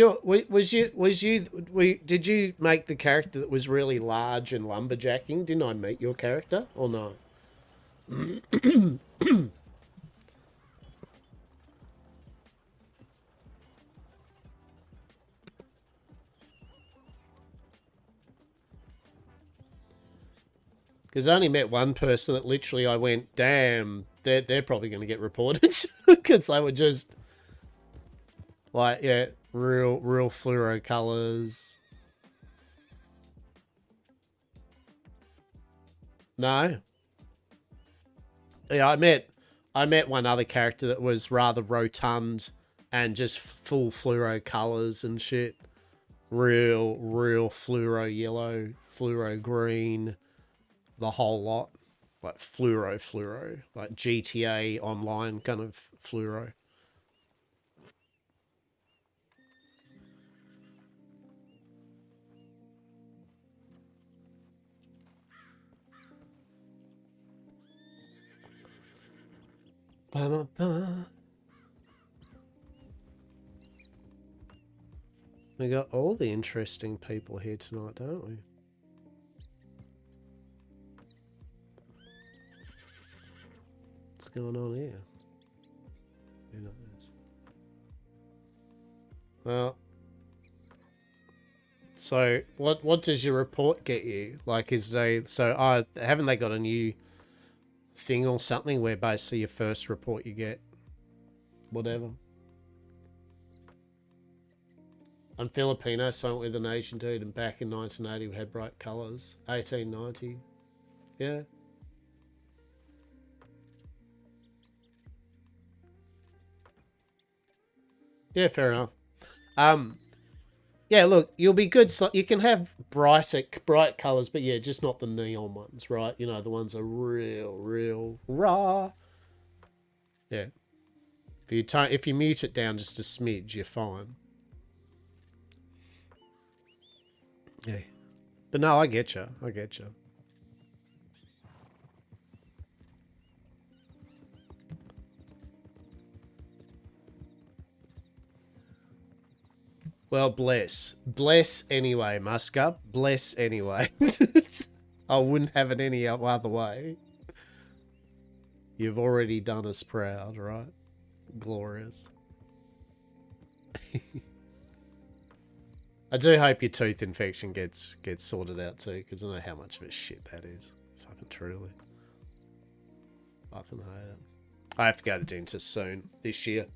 did you make the character that was really large and lumberjacking? Didn't I meet your character or no? Because I only met one person that literally I went, damn, they're probably going to get reported because they were just like, yeah, real fluoro colors. No. Yeah, I met one other character that was rather rotund and just full fluoro colors and shit. Real fluoro yellow, fluoro green, the whole lot. Like fluoro. Like GTA online kind of fluoro. We got all the interesting people here tonight, don't we? What's going on here? Who knows? Well, so what does your report get you? Like, haven't they got a new thing or something where basically your first report you get whatever? I'm Filipino, so I went with an Asian dude, and back in 1980 we had bright colours. 1890, yeah. Yeah, fair enough. Yeah, look, you'll be good. So you can have bright colours, but yeah, just not the neon ones, right? You know, the ones are real raw. Yeah. If you mute it down just a smidge, you're fine. Yeah. But no, I get you. I get you. Well, bless. Bless anyway, Muska. Bless anyway. I wouldn't have it any other way. You've already done us proud, right? Glorious. I do hope your tooth infection gets sorted out too, because I know how much of a shit that is. Fucking truly. Fucking hate it. I have to go to the dentist soon this year.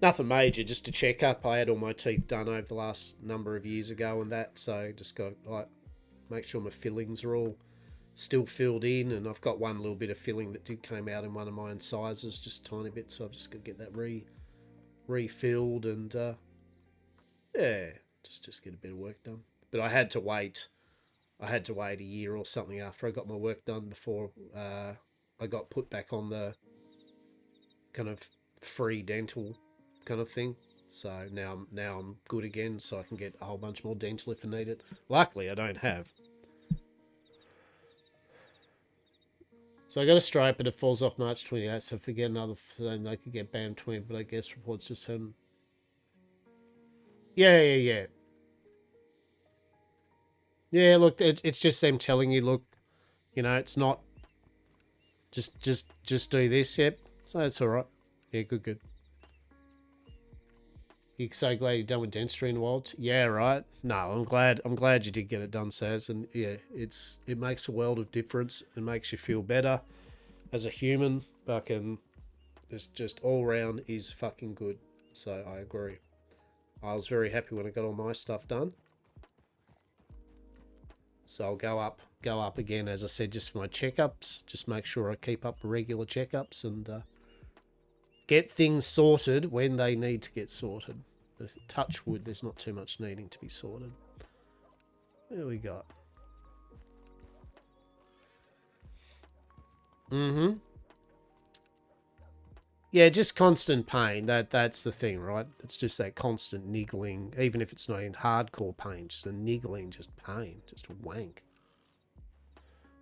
Nothing major, just a checkup. I had all my teeth done over the last number of years ago and that, so just got like make sure my fillings are all still filled in, and I've got one little bit of filling that did come out in one of my incisors, just a tiny bit, so I've just got to get that refilled and yeah, just get a bit of work done. But I had to wait a year or something after I got my work done before I got put back on the kind of free dental kind of thing. So now I'm good again, so I can get a whole bunch more dental if I need it. Luckily, I don't have. So I got a stripe, but it falls off March 28th. So if we get another, then they could get banned 20. But I guess reports just hadn't. Yeah. Yeah, look, it's just them telling you, look, you know, it's not. Just do this. Yep. So that's all right. Yeah, good. You're so glad you're done with dentistry in the world. Yeah, right. No, I'm glad you did get it done, Saz. And yeah, it makes a world of difference. It makes you feel better as a human. Fucking, it's just all round is fucking good. So I agree. I was very happy when I got all my stuff done. So I'll go up again, as I said, just for my checkups. Just make sure I keep up regular checkups and get things sorted when they need to get sorted. But touch wood, there's not too much needing to be sorted. There we go. Yeah, just constant pain. That's the thing, right? It's just that constant niggling, even if it's not in hardcore pain, just a niggling, just pain, just a wank.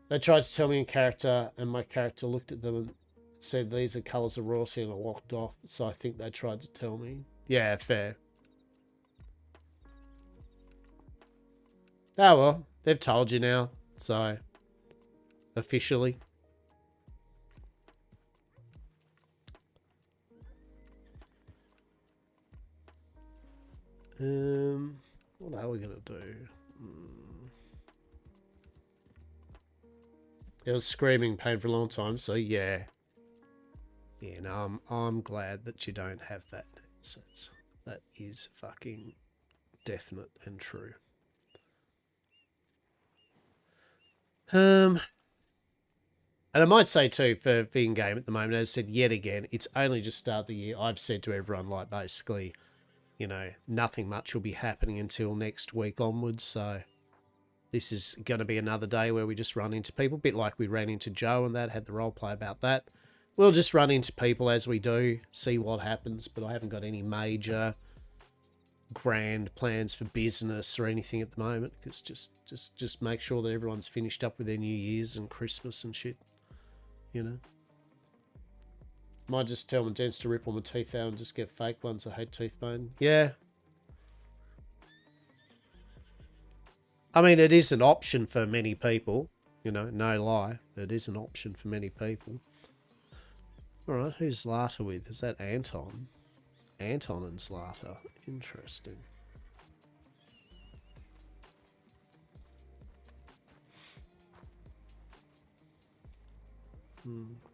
They tried to tell me in character, and my character looked at them and said, "These are colours of royalty," and I walked off. So I think they tried to tell me. Yeah, fair. Oh well, they've told you now, so officially. What are we gonna do? It was screaming pain for a long time, so yeah. Yeah, no, I'm glad that you don't have that. That is fucking definite and true. And I might say too, for in-game at the moment, as I said yet again, it's only just started the year. I've said to everyone, like, basically, you know, nothing much will be happening until next week onwards, so this is going to be another day where we just run into people, a bit like we ran into Joe and that, had the roleplay about that. We'll just run into people as we do, see what happens, but I haven't got any major grand plans for business or anything at the moment, because just make sure that everyone's finished up with their New Year's and Christmas and shit, you know. Might just tell my dents to rip all my teeth out and just get fake ones. I hate tooth bone. Yeah. I mean, it is an option for many people, you know, no lie. It is an option for many people. All right, who's Zlata with? Is that Anton? Anton and Zlata. Interesting.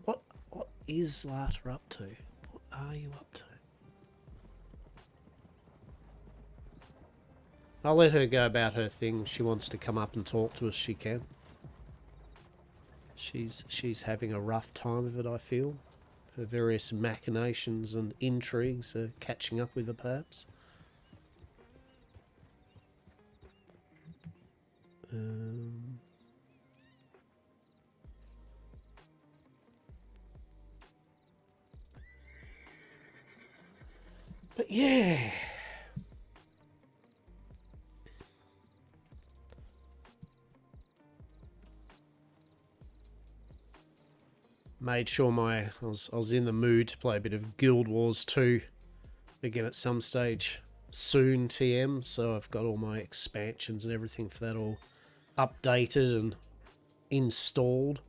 What is Zlata up to? What are you up to? I'll let her go about her thing. If she wants to come up and talk to us, she can. She's having a rough time of it, I feel. her various machinations and intrigues are catching up with her, perhaps. But yeah. Made sure I was in the mood to play a bit of Guild Wars 2 again at some stage soon, TM, so I've got all my expansions and everything for that all updated and installed.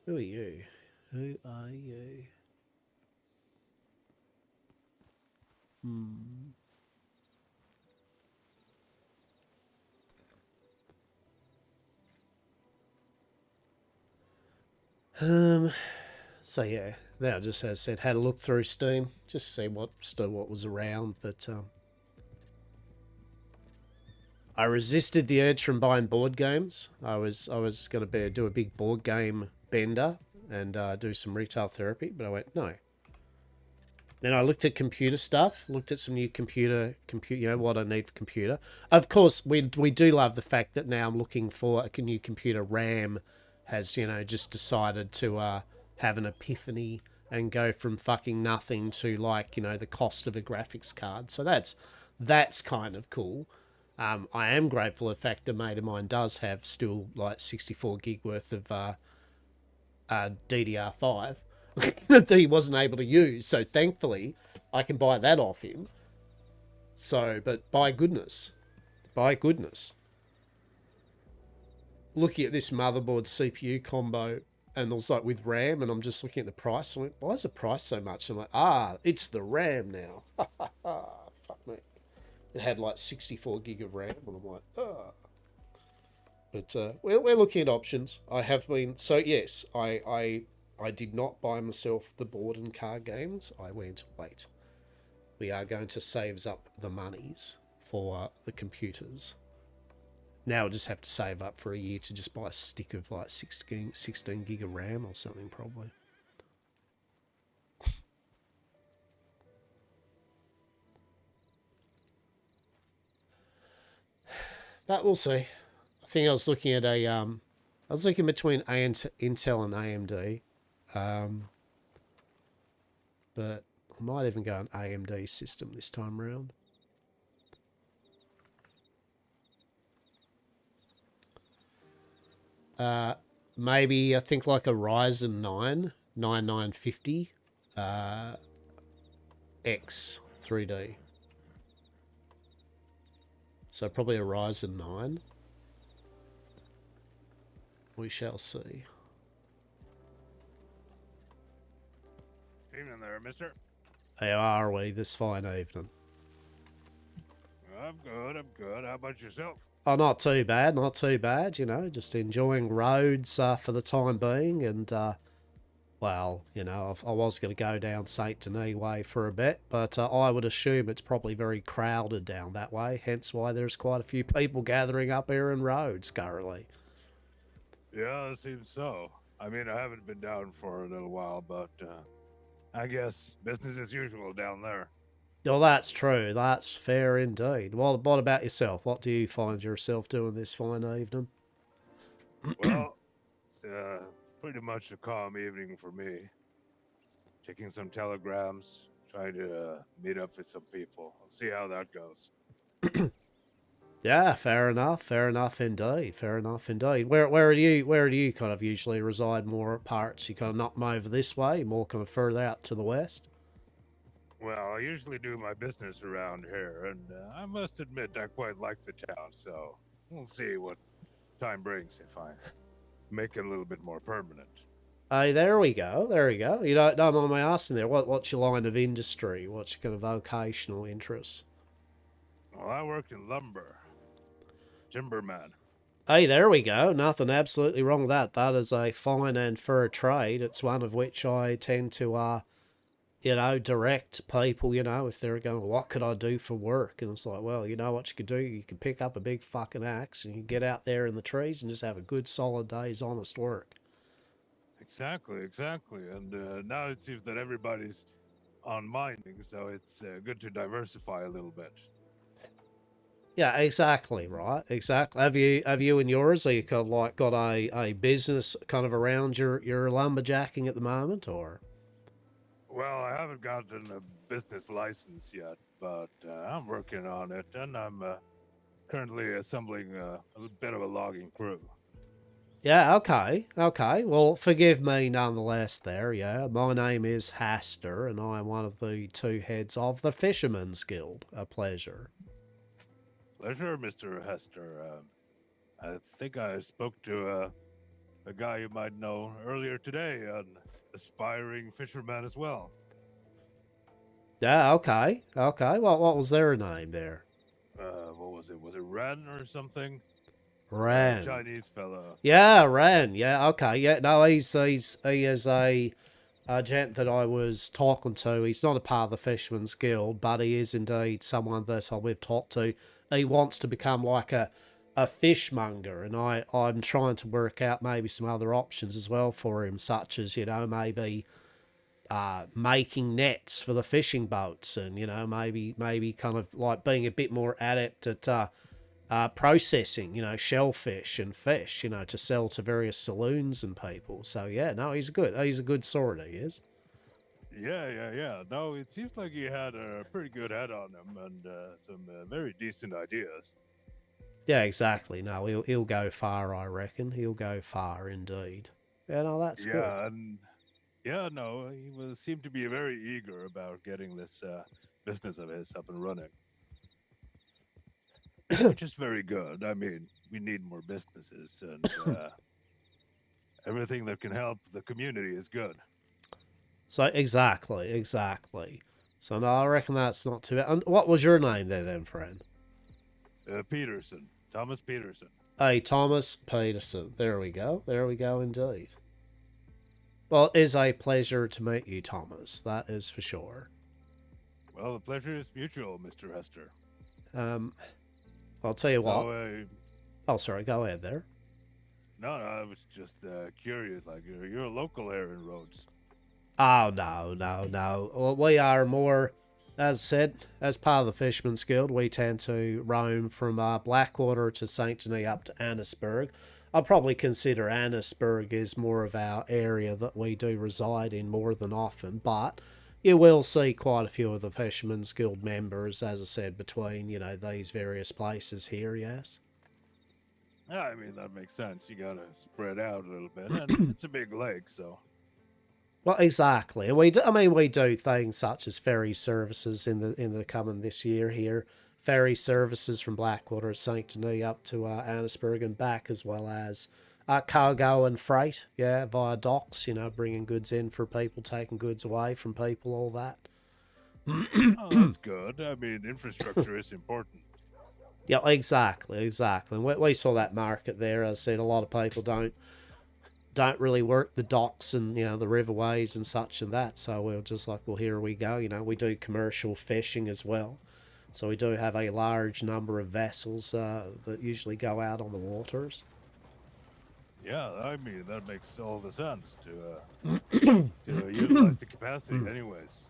Who are you? Who are you? So yeah, now just as I said, had a look through Steam just to see what was around, but I resisted the urge from buying board games. I was going to do a big board game bender and do some retail therapy, but I went no. Then I looked at computer stuff, looked at some new computer, what I need for computer. Of course, we do love the fact that now I'm looking for a new computer. RAM has, just decided to have an epiphany and go from fucking nothing to like, the cost of a graphics card. So that's kind of cool. I am grateful the fact a mate of mine does have still like 64 gig worth of DDR5 that he wasn't able to use. So thankfully, I can buy that off him. So, but by goodness, looking at this motherboard CPU combo, and it was like with RAM, and I'm just looking at the price. I went, why is the price so much? I'm like, it's the RAM now. Fuck me. It had like 64 gig of RAM, and I'm like, But we're looking at options. I have been, so yes, I did not buy myself the board and card games. I went, wait, we are going to save up the monies for the computers. Now I just have to save up for a year to just buy a stick of like 16 gig of RAM or something probably. But we'll see. I think I was looking at I was looking between Intel and AMD. But I might even go an AMD system this time around. Maybe I think like a Ryzen 9 9950 X 3D. So probably a Ryzen 9. We shall see. Evening there, mister. How are we this fine evening? I'm good. How about yourself? Oh, not too bad, just enjoying roads for the time being. And, well, I was going to go down St. Denis way for a bit, but I would assume it's probably very crowded down that way, hence why there's quite a few people gathering up here in roads currently. Yeah, it seems so. I mean, I haven't been down for a little while, but I guess business as usual down there. Well, that's true. That's fair indeed. What about yourself? What do you find yourself doing this fine evening? Well, it's pretty much a calm evening for me. Checking some telegrams, trying to meet up with some people. We'll see how that goes. Yeah, fair enough indeed. Where do you kind of usually reside? More at parts you kind of knock them over this way, more kind of further out to the west? Well, I usually do my business around here, and I must admit I quite like the town, so we'll see what time brings if I make it a little bit more permanent. Hey, there we go. You don't mind me asking there, what's your line of industry? What's your kind of vocational interest? Well, I work in lumber. Timberman. Hey, there we go. Nothing absolutely wrong with that. That is a fine and fair trade. It's one of which I tend to, direct people, if they're going, what could I do for work? And it's like, well, you know what you could do? You could pick up a big fucking axe and you can get out there in the trees and just have a good solid day's honest work. Exactly. And now it seems that everybody's on mining, so it's good to diversify a little bit. Yeah, exactly, right. Exactly. Have you and yours, are you got a business kind of around your lumberjacking at the moment, or? Well, I haven't gotten a business license yet, but I'm working on it, and I'm currently assembling a bit of a logging crew. Yeah, okay. Okay. Well, forgive me nonetheless there, yeah. My name is Hastur, and I am one of the two heads of the Fisherman's Guild. A pleasure. Pleasure, Mr. Hester. I think I spoke to a guy you might know earlier today, an aspiring fisherman as well. Yeah, okay. Okay. What was their name there? What was it? Was it Ren or something? Ran. Chinese fella. Yeah, Ran. Yeah, okay. Yeah, no, he is a gent that I was talking to. He's not a part of the Fisherman's Guild, but he is indeed someone that we've talked to. He wants to become like a fishmonger, and I'm trying to work out maybe some other options as well for him, such as, maybe making nets for the fishing boats, and, maybe kind of like being a bit more adept at processing, shellfish and fish, to sell to various saloons and people. So yeah, no, he's a good sort, he is. Yeah. No, it seems like he had a pretty good head on him and some very decent ideas. Yeah, exactly. No, he'll go far, I reckon. He'll go far indeed. Yeah, no, that's good. Yeah, and yeah, no, he was seemed to be very eager about getting this business of his up and running, which is very good. I mean, we need more businesses, and everything that can help the community is good. So exactly. So no, I reckon that's not too bad. And what was your name there then, friend? Peterson, Thomas Peterson. Hey, Thomas Peterson. There we go. There we go indeed. Well, it is a pleasure to meet you, Thomas. That is for sure. Well, the pleasure is mutual, Mr. Hester. Um, I'll tell you what. So, Oh, sorry. Go ahead there. no, I was just curious. Like, you're a local here in Rhodes. Oh, no. Well, we are more, as said, as part of the Fisherman's Guild, we tend to roam from Blackwater to St. Denis up to Annisburg. I'll probably consider Annisburg is more of our area that we do reside in more than often, but you will see quite a few of the Fisherman's Guild members, as I said, between, these various places here, yes. Yeah, I mean that makes sense. You gotta spread out a little bit, and it's a big lake, so. Well, exactly. And we do things such as ferry services in the coming this year here. Ferry services from Blackwater at St. Denis up to Annisburg and back, as well as cargo and freight, yeah, via docks, bringing goods in for people, taking goods away from people, all that. Oh, that's good. I mean, infrastructure is important. Yeah, exactly. And we saw that market there. As I said, a lot of people don't really work the docks and the riverways and such and that, so we're just like, well, here we go. We do commercial fishing as well, so we do have a large number of vessels that usually go out on the waters. Yeah, I mean that makes all the sense to utilize the capacity, anyways.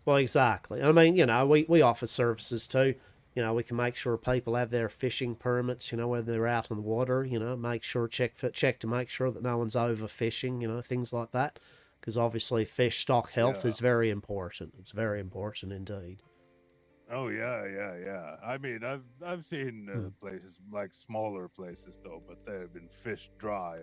Well, exactly. I mean, we offer services too. We can make sure people have their fishing permits, when they're out on the water, make sure, check to make sure that no one's overfishing, things like that. Because obviously fish stock health is very important. It's very important indeed. Oh yeah. I mean, I've seen places like smaller places though, but they've been fished dry.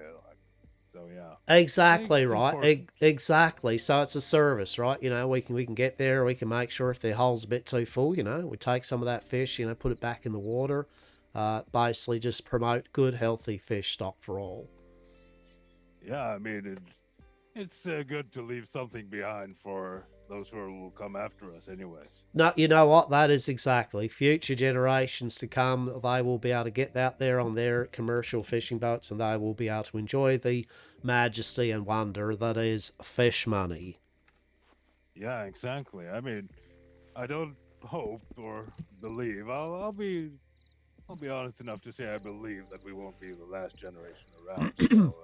So yeah. Exactly It's right. important. Exactly. So it's a service, right? We can get there. We can make sure if the hole's a bit too full, we take some of that fish, put it back in the water. Basically, just promote good, healthy fish stock for all. Yeah, I mean it's good to leave something behind for those who will come after us, anyways. No, you know what? That is exactly. Future generations to come, they will be able to get out there on their commercial fishing boats, and they will be able to enjoy the majesty and wonder that is fish money. Yeah, exactly. I mean, I don't hope or believe. I'll be honest enough to say I believe that we won't be the last generation around. So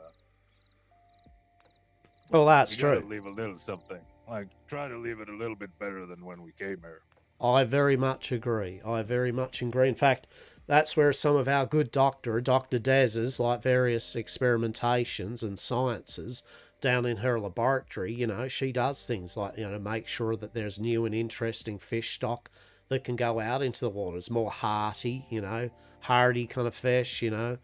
Well, that's We gotta true. leave a little something. Like, try to leave it a little bit better than when we came here. I very much agree. I very much agree. In fact, that's where some of our good Dr. Dez's, like various experimentations and sciences down in her laboratory, she does things like, make sure that there's new and interesting fish stock that can go out into the waters, more hardy kind of fish, a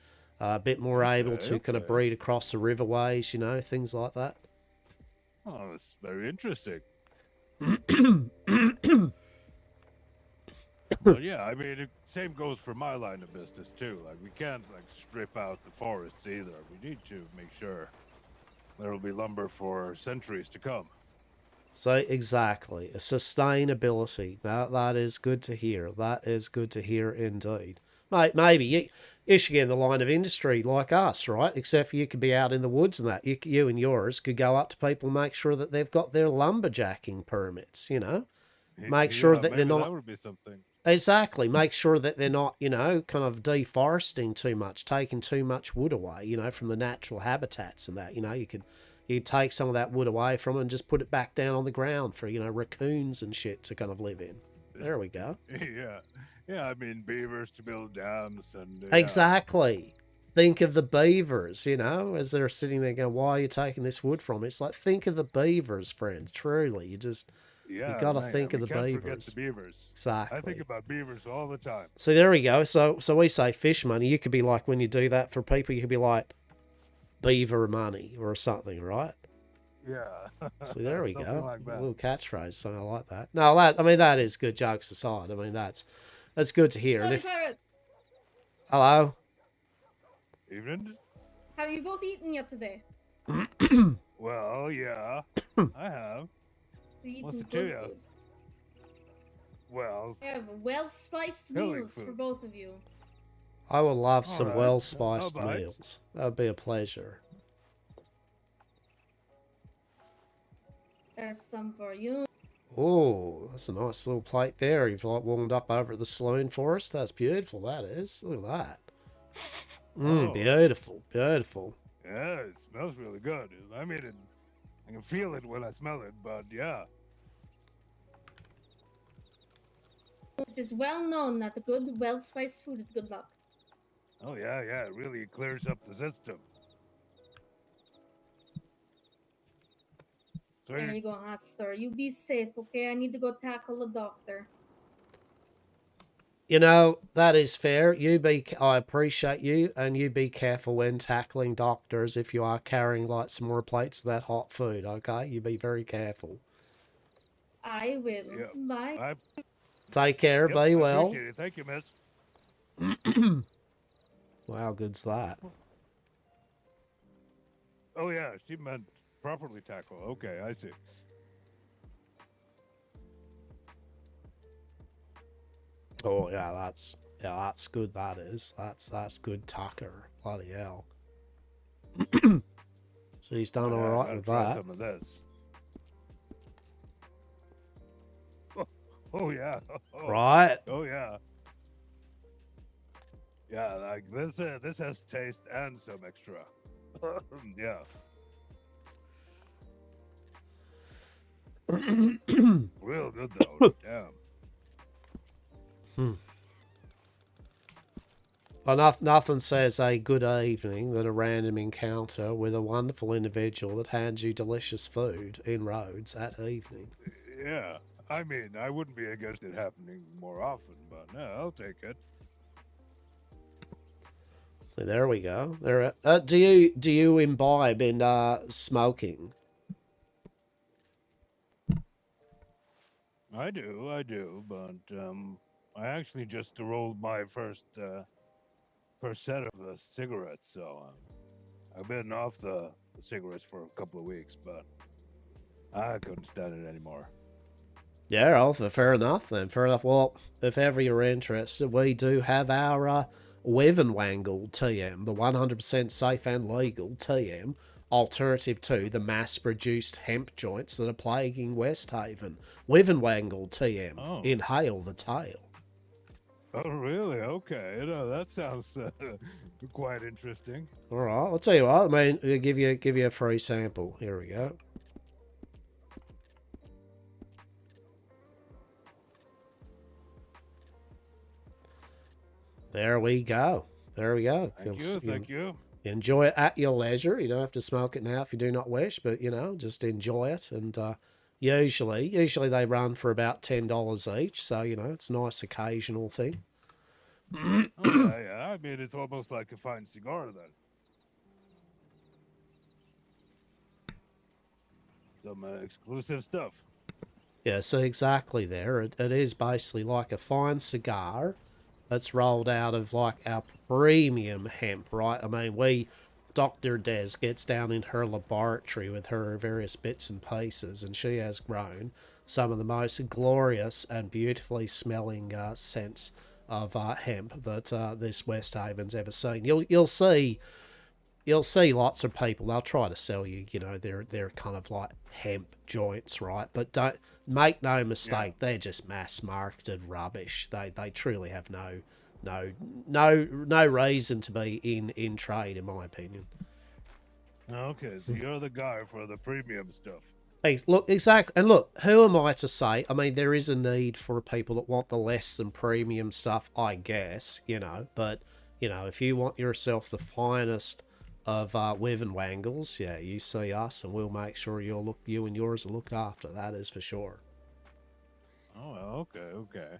bit more able to kind of Okay. breed across the riverways, things like that. Oh, that's very interesting. But yeah, I mean, same goes for my line of business too. Like, we can't like strip out the forests either. We need to make sure there will be lumber for centuries to come. So exactly, sustainability. That is good to hear. That is good to hear indeed. Mate, maybe you should get in the line of industry like us, right? Except for you could be out in the woods and that. You and yours could go up to people and make sure that they've got their lumberjacking permits, Make sure Yeah, that they're maybe that not... would be something. Exactly. Make sure that they're not, kind of deforesting too much, taking too much wood away, from the natural habitats and that. You take some of that wood away from it and just put it back down on the ground for, raccoons and shit to kind of live in. There we go. Yeah. I mean, beavers to build dams and Exactly. Think of the beavers, as they're sitting there going, why are you taking this wood from me? It's like, think of the beavers, friends. Truly, you got to think of the can't beavers. forget the beavers. Exactly. I think about beavers all the time. So there we go. So we say fish money. You could be like, when you do that for people, you could be like beaver money or something, right? Yeah. So there we Something go. like that. A little catchphrase, something like that. No, that is good. Jokes aside, that's good to hear. And Sorry, hello. Evening. have you both eaten yet today? Well, yeah, I have. You What's eaten it to good ya? food. Well, I have well-spiced Filling meals for food. both of you. I would love some right. well-spiced How about? meals. That would be a pleasure. There's some for you. Oh, that's a nice little plate there. You've like warmed up over at the saloon for us. That's beautiful. That is. Look at that. Oh. Beautiful, beautiful. yeah, it smells really good. I mean, I can feel it when I smell it, but yeah. It is well known that the good, well-spiced food is good luck. Oh yeah, it really clears up the system. So There you go, Hastur. You be safe, okay? I need to go tackle the doctor. That is fair. I appreciate you, and you be careful when tackling doctors if you are carrying like some more plates of that hot food, okay? You be very careful. I will. Yep. Bye. Take care, Yep, be I well. appreciate it. Thank you, miss. Wow, how good's that? Oh yeah, she meant properly tackle. Okay, I see. Oh yeah, that's good. That is. That's good, Tucker. Bloody hell. She's done all right Gotta with try that. some of this. Oh yeah. Oh, Right? Oh yeah. Yeah, like this has taste and some extra. Yeah. Real good though. Damn. Well, nothing says a good evening than a random encounter with a wonderful individual that hands you delicious food in Rhodes at evening. Yeah. I mean, I wouldn't be against it happening more often, but no, I'll take it. So there we go. Do you imbibe in smoking? I do, but I actually just rolled my first set of cigarettes, so I've been off the cigarettes for a couple of weeks, but I couldn't stand it anymore. Yeah, well, fair enough then. Fair enough. Well, if ever you're interested, we do have our Wevenwangle TM, the 100% safe and legal TM, alternative to the mass-produced hemp joints that are plaguing Westhaven. Wevenwangle TM. Oh. Inhale the tail. Oh, really? Okay. That sounds quite interesting. All right, I'll tell you what. I mean, I'll give you a free sample. Here we go. There we go. There we go. Thank you. Enjoy it at your leisure. You don't have to smoke it now if you do not wish, but just enjoy it. And usually they run for about $10 each, so it's a nice occasional thing. Oh, yeah. I mean, it's almost like a fine cigar then. Some exclusive stuff. Yeah, so exactly there. It is basically like a fine cigar that's rolled out of like our premium hemp, right? I mean, Dr. Des gets down in her laboratory with her various bits and pieces, and she has grown some of the most glorious and beautifully smelling scents of hemp that this Westhaven's ever seen. You'll see lots of people. They'll try to sell you, they're kind of like hemp joints, right? But don't make no mistake, they're just mass marketed rubbish. They truly have no reason to be in trade, in my opinion. Okay, so you're the guy for the premium stuff. Look, exactly. And look, who am I to say? I mean, there is a need for people that want the less than premium stuff, I guess, But, if you want yourself the finest of Wiv and Wangles, yeah, you see us, and we'll make sure you and yours are looked after. That is for sure. Oh, okay.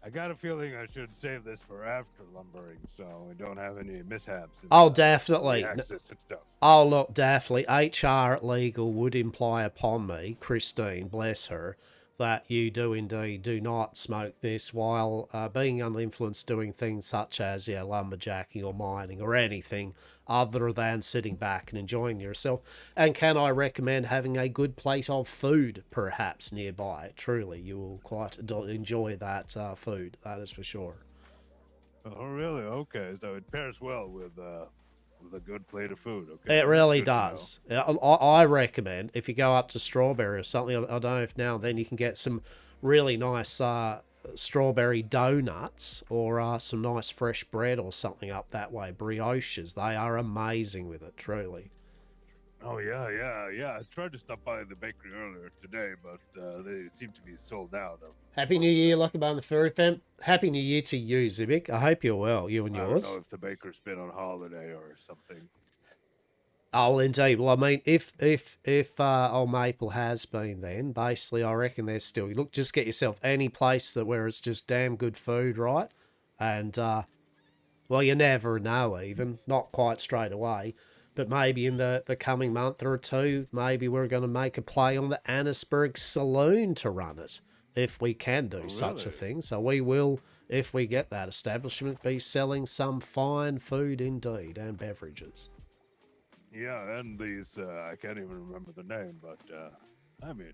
I got a feeling I should save this for after lumbering, so we don't have any mishaps. Oh, definitely. Access and stuff. Oh, look, definitely. HR at Legal would imply upon me, Christine, bless her, that you do indeed do not smoke this while being under influence doing things such as lumberjacking or mining or anything other than sitting back and enjoying yourself. And can I recommend having a good plate of food perhaps nearby? Truly, you will quite enjoy that food, that is for sure. Oh, really? Okay, so it pairs well with a good plate of food. Okay, It really does. I recommend if you go up to Strawberry or something, I don't know if now and then you can get some really nice strawberry donuts or some nice fresh bread or something up that way. Brioches, they are amazing with it, truly. Oh, yeah. I tried to stop by the bakery earlier today, but they seem to be sold out. Happy New Year, Lucky Bone the Furry Pimp. Happy New Year to you, Zibik. I hope you're well, you and yours. I don't know if the baker's been on holiday or something. Oh, indeed. Well, I mean, if Old Maple has been, then basically, I reckon there's still. Look, just get yourself any place where it's just damn good food, right? And well, you never know. Even not quite straight away, but maybe in the coming month or two, maybe we're going to make a play on the Annisburg Saloon to run it, if we can do such a thing. So we will, if we get that establishment, be selling some fine food indeed and beverages. Yeah, and these, I can't even remember the name, but, I mean,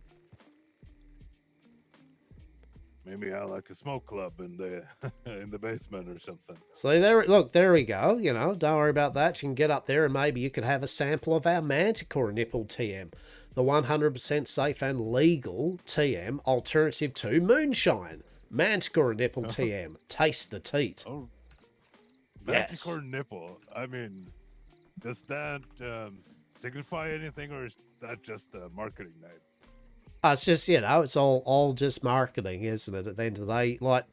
maybe I like a smoke club in the in the basement or something. So there we go. Don't worry about that. You can get up there and maybe you could have a sample of our Manticore nipple TM, the 100% safe and legal TM alternative to moonshine. Manticore nipple TM. Taste the teat. Oh, Manticore nipple. I mean, does that signify anything, or is that just a marketing name? It's just, it's all just marketing, isn't it? At the end of the day, like,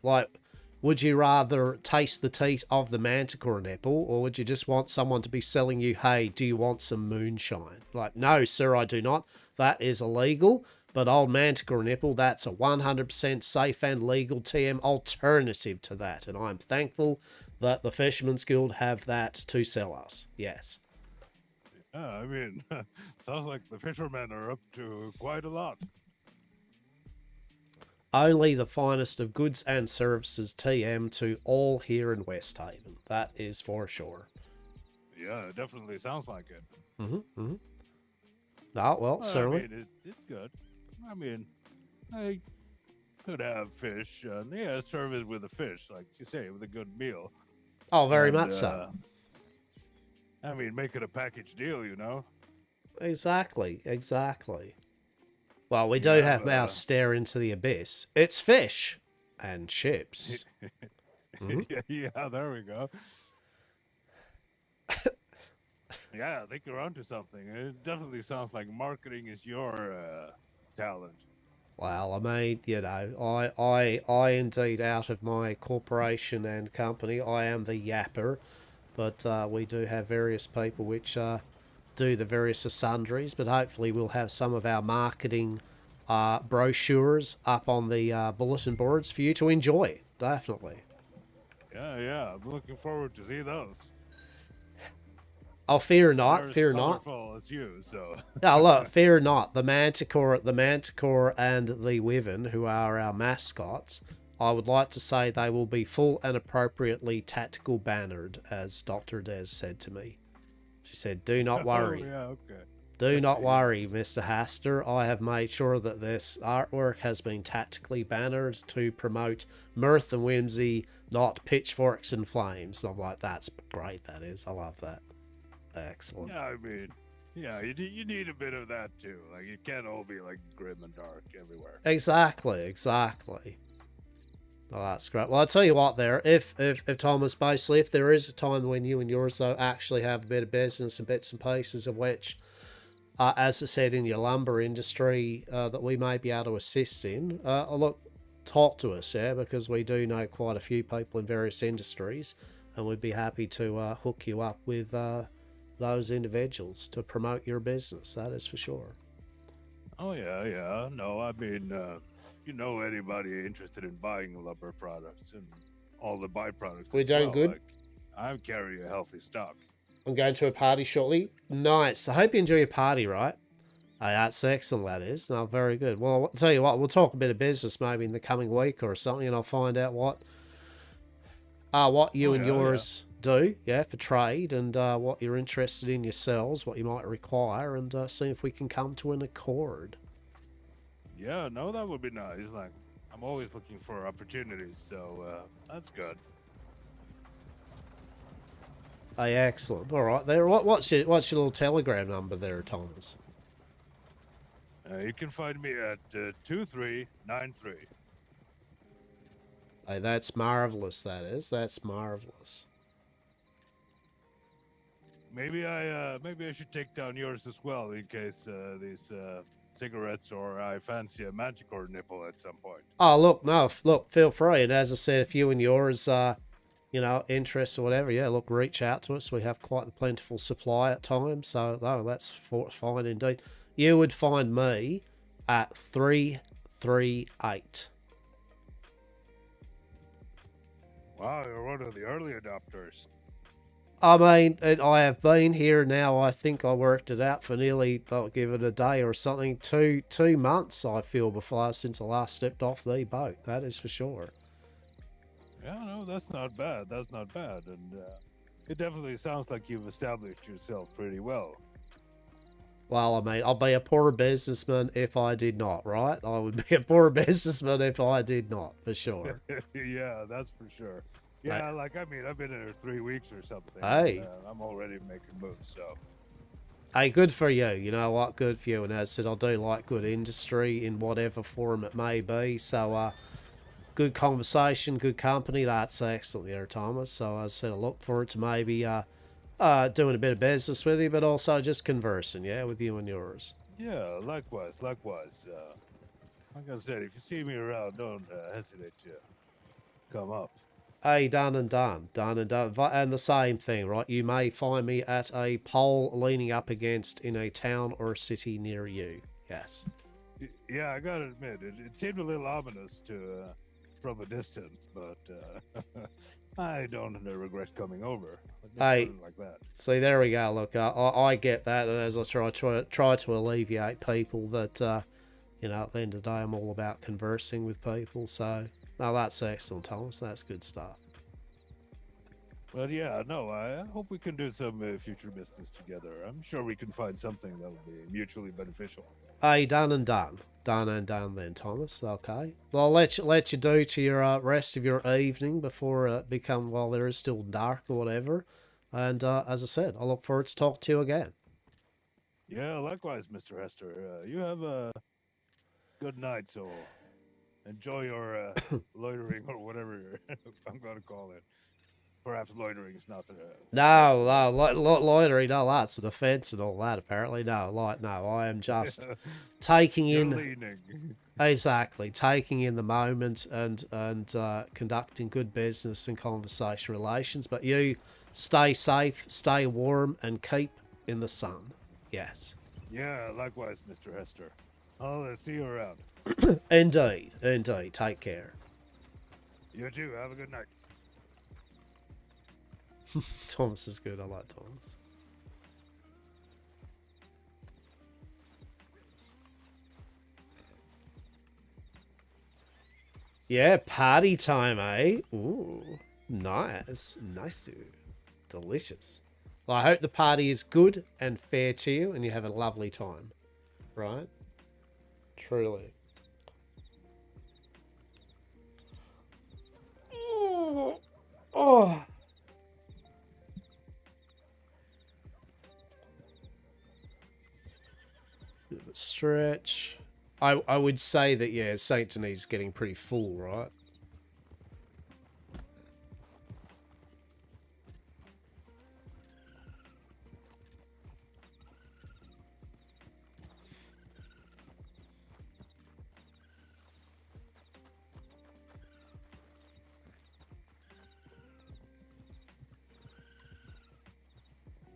would you rather taste the teat of the Manticore nipple, or would you just want someone to be selling you, hey, do you want some moonshine? Like, no, sir, I do not. That is illegal. But old Manticore nipple, that's a 100% safe and legal TM alternative to that. And I'm thankful that the Fisherman's Guild have that to sell us. Yes. Yeah, I mean, sounds like the fishermen are up to quite a lot. Only the finest of goods and services TM to all here in Westhaven. That is for sure. Yeah, it definitely sounds like it. No, well, certainly. I mean, it's good. I mean, I could have fish. Serve it with a fish, like you say, with a good meal. Oh, very much so. I mean, make it a package deal, Exactly. Well, we do have mouse stare into the abyss. It's fish. And chips. Mhm. Yeah, there we go. Yeah, I think you're onto something. It definitely sounds like marketing is your talent. Well, I mean, you know, I indeed, out of my corporation and company, I am the yapper, but we do have various people which do the various sundries, but hopefully we'll have some of our marketing brochures up on the bulletin boards for you to enjoy, definitely. Yeah, I'm looking forward to see those. Oh, fear not, They're as fear not. colorful as you, so. Now, look, fear not. The Manticore and the Wyvern, who are our mascots, I would like to say they will be full and appropriately tactical bannered, as Dr. Des said to me. She said, "Do not Oh, worry. yeah, okay. Do not Yeah. worry, Mr. Hastur. I have made sure that this artwork has been tactically bannered to promote mirth and whimsy, not pitchforks and flames." And I'm like, that's great, that is. I love that. Excellent. Yeah, I mean, yeah, you need a bit of that too. Like, you can't all be like grim and dark everywhere. Exactly. Oh, that's great. Well, I'll tell you what there, if Thomas, basically, if there is a time when you and yours, though, actually have a bit of business and bits and pieces of which, as I said, in your lumber industry, that we may be able to assist in, look, talk to us, yeah, because we do know quite a few people in various industries, and we'd be happy to hook you up with those individuals to promote your business, that is for sure. Oh, yeah. No, I mean, you know anybody interested in buying lumber products and all the byproducts We're as doing well, good. like, I carry a healthy stock. I'm going to a party shortly. Nice. I hope you enjoy your party, right? Oh, that's excellent, that is. No, very good. Well, I'll tell you what, we'll talk a bit of business maybe in the coming week or something, and I'll find out what you Oh, and yeah. yours do, yeah, for trade, and what you're interested in yourselves, what you might require, and see if we can come to an accord. Yeah, no, that would be nice. Like, I'm always looking for opportunities, so that's good. Hey, excellent. All right, there. What's your little telegram number there, Thomas? You can find me at 2393. Hey, that's marvelous. That is. That's marvelous. Maybe I should take down yours as well in case these cigarettes or I fancy a manticore nipple at some point. Oh, look, no, look, feel free. And as I said, if you and yours, you know, interests or whatever, yeah, look, reach out to us. We have quite the plentiful supply at times, so that's fine indeed. You would find me at 338. Wow, you're one of the early adopters. I mean, I have been here now. I think I worked it out for nearly, I'll give it a day or something, two months. I feel since I last stepped off the boat. That is for sure. Yeah, no, that's not bad. That's not bad, and it definitely sounds like you've established yourself pretty well. Well, I mean, I'll be a poor businessman if I did not, right? I would be a poor businessman if I did not, for sure. Yeah, that's for sure. Yeah, like, I mean, I've been here 3 weeks or something. Hey. And, I'm already making moves, so. Hey, good for you. You know what? Good for you. And as I said, I do like good industry in whatever form it may be. So, good conversation, good company. That's excellent there, Thomas. So, as I said, I look forward to maybe doing a bit of business with you, but also just conversing, yeah, with you and yours. Yeah, likewise. Like I said, if you see me around, don't hesitate to come up. Hey, done and done. And the same thing, right? You may find me at a pole leaning up against in a town or a city near you. Yes. Yeah, I gotta admit, it seemed a little ominous from a distance, but I don't regret coming over. Hey, like that. See, there we go. Look, I get that, and as I try to alleviate people that, you know, at the end of the day, I'm all about conversing with people. So, no, that's excellent, Thomas. That's good stuff. But yeah, no, I hope we can do some future business together. I'm sure we can find something that will be mutually beneficial. Hey, done and done. Done and done then, Thomas. Okay. Well, I'll let you do to your rest of your evening before it while there is still dark or whatever. And as I said, I look forward to talking to you again. Yeah, likewise, Mr. Hester. You have a good night, so enjoy your loitering or whatever I'm gonna call it. Perhaps loitering is not the No, loitering, no, that's an offence and all that, apparently. No, no, I am just taking You're in, leaning. exactly, taking in the moment and conducting good business and conversation relations. But you stay safe, stay warm, and keep in the sun. Yes. Yeah, likewise, Mr. Hester. I'll see you around. Indeed, indeed. Take care. You too. Have a good night. Thomas is good. I like Thomas. Yeah, party time, eh? Ooh, nice. Nice. Delicious. Well, I hope the party is good and fair to you and you have a lovely time. Right? Truly. Oh. Bit of a stretch. I would say that, yeah, Saint Denis is getting pretty full, right?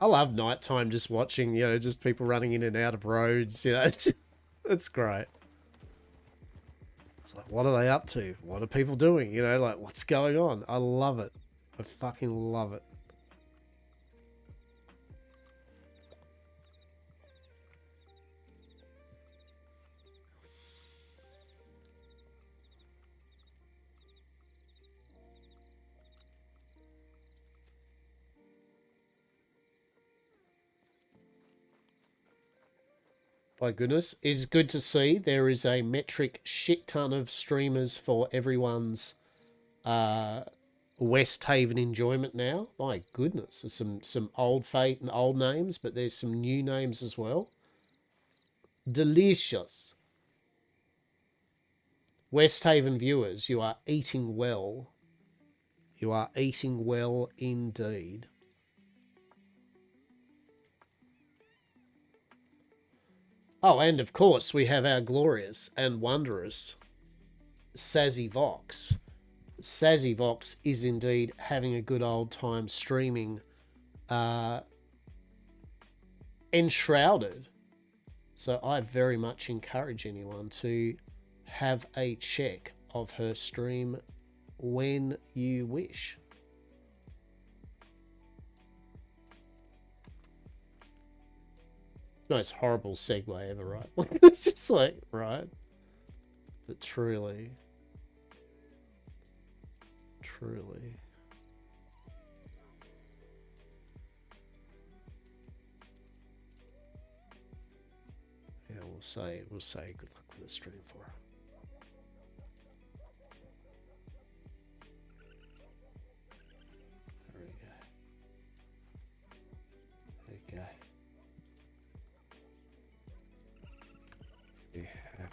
I love nighttime just watching, you know, just people running in and out of roads, you know, it's great. It's like, what are they up to? What are people doing? You know, like, what's going on? I love it. I fucking love it. My goodness, it's good to see there is a metric shit ton of streamers for everyone's Westhaven enjoyment now. My goodness, there's some old fate and old names, but there's some new names as well. Delicious. Westhaven viewers, you are eating well. You are eating well indeed. Oh, and of course, we have our glorious and wondrous Sazzy Vox. Sazzy Vox is indeed having a good old time streaming Enshrouded. So I very much encourage anyone to have a check of her stream when you wish. Most horrible segue ever, right? It's just like, right? But truly. Yeah, we'll say good luck with the stream for her. There we go. There you go. You have.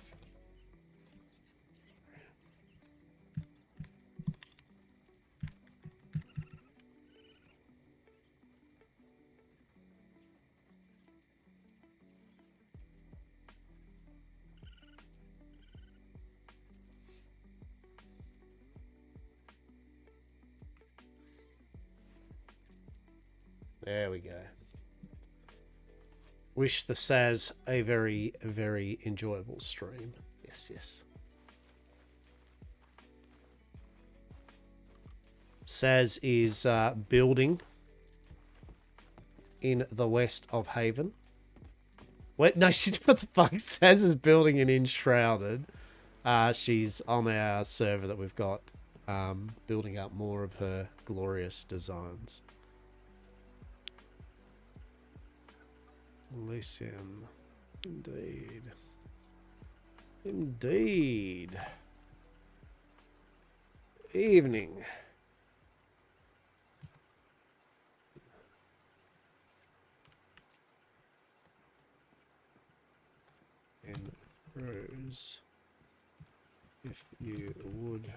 There we go. Wish the Saz a very, very enjoyable stream. Yes, yes. Saz is building in the west of Haven. Wait, no, what the fuck? Saz is building in Enshrouded. She's on our server that we've got, building up more of her glorious designs. Listen, indeed. Indeed. Evening. And Rose if you would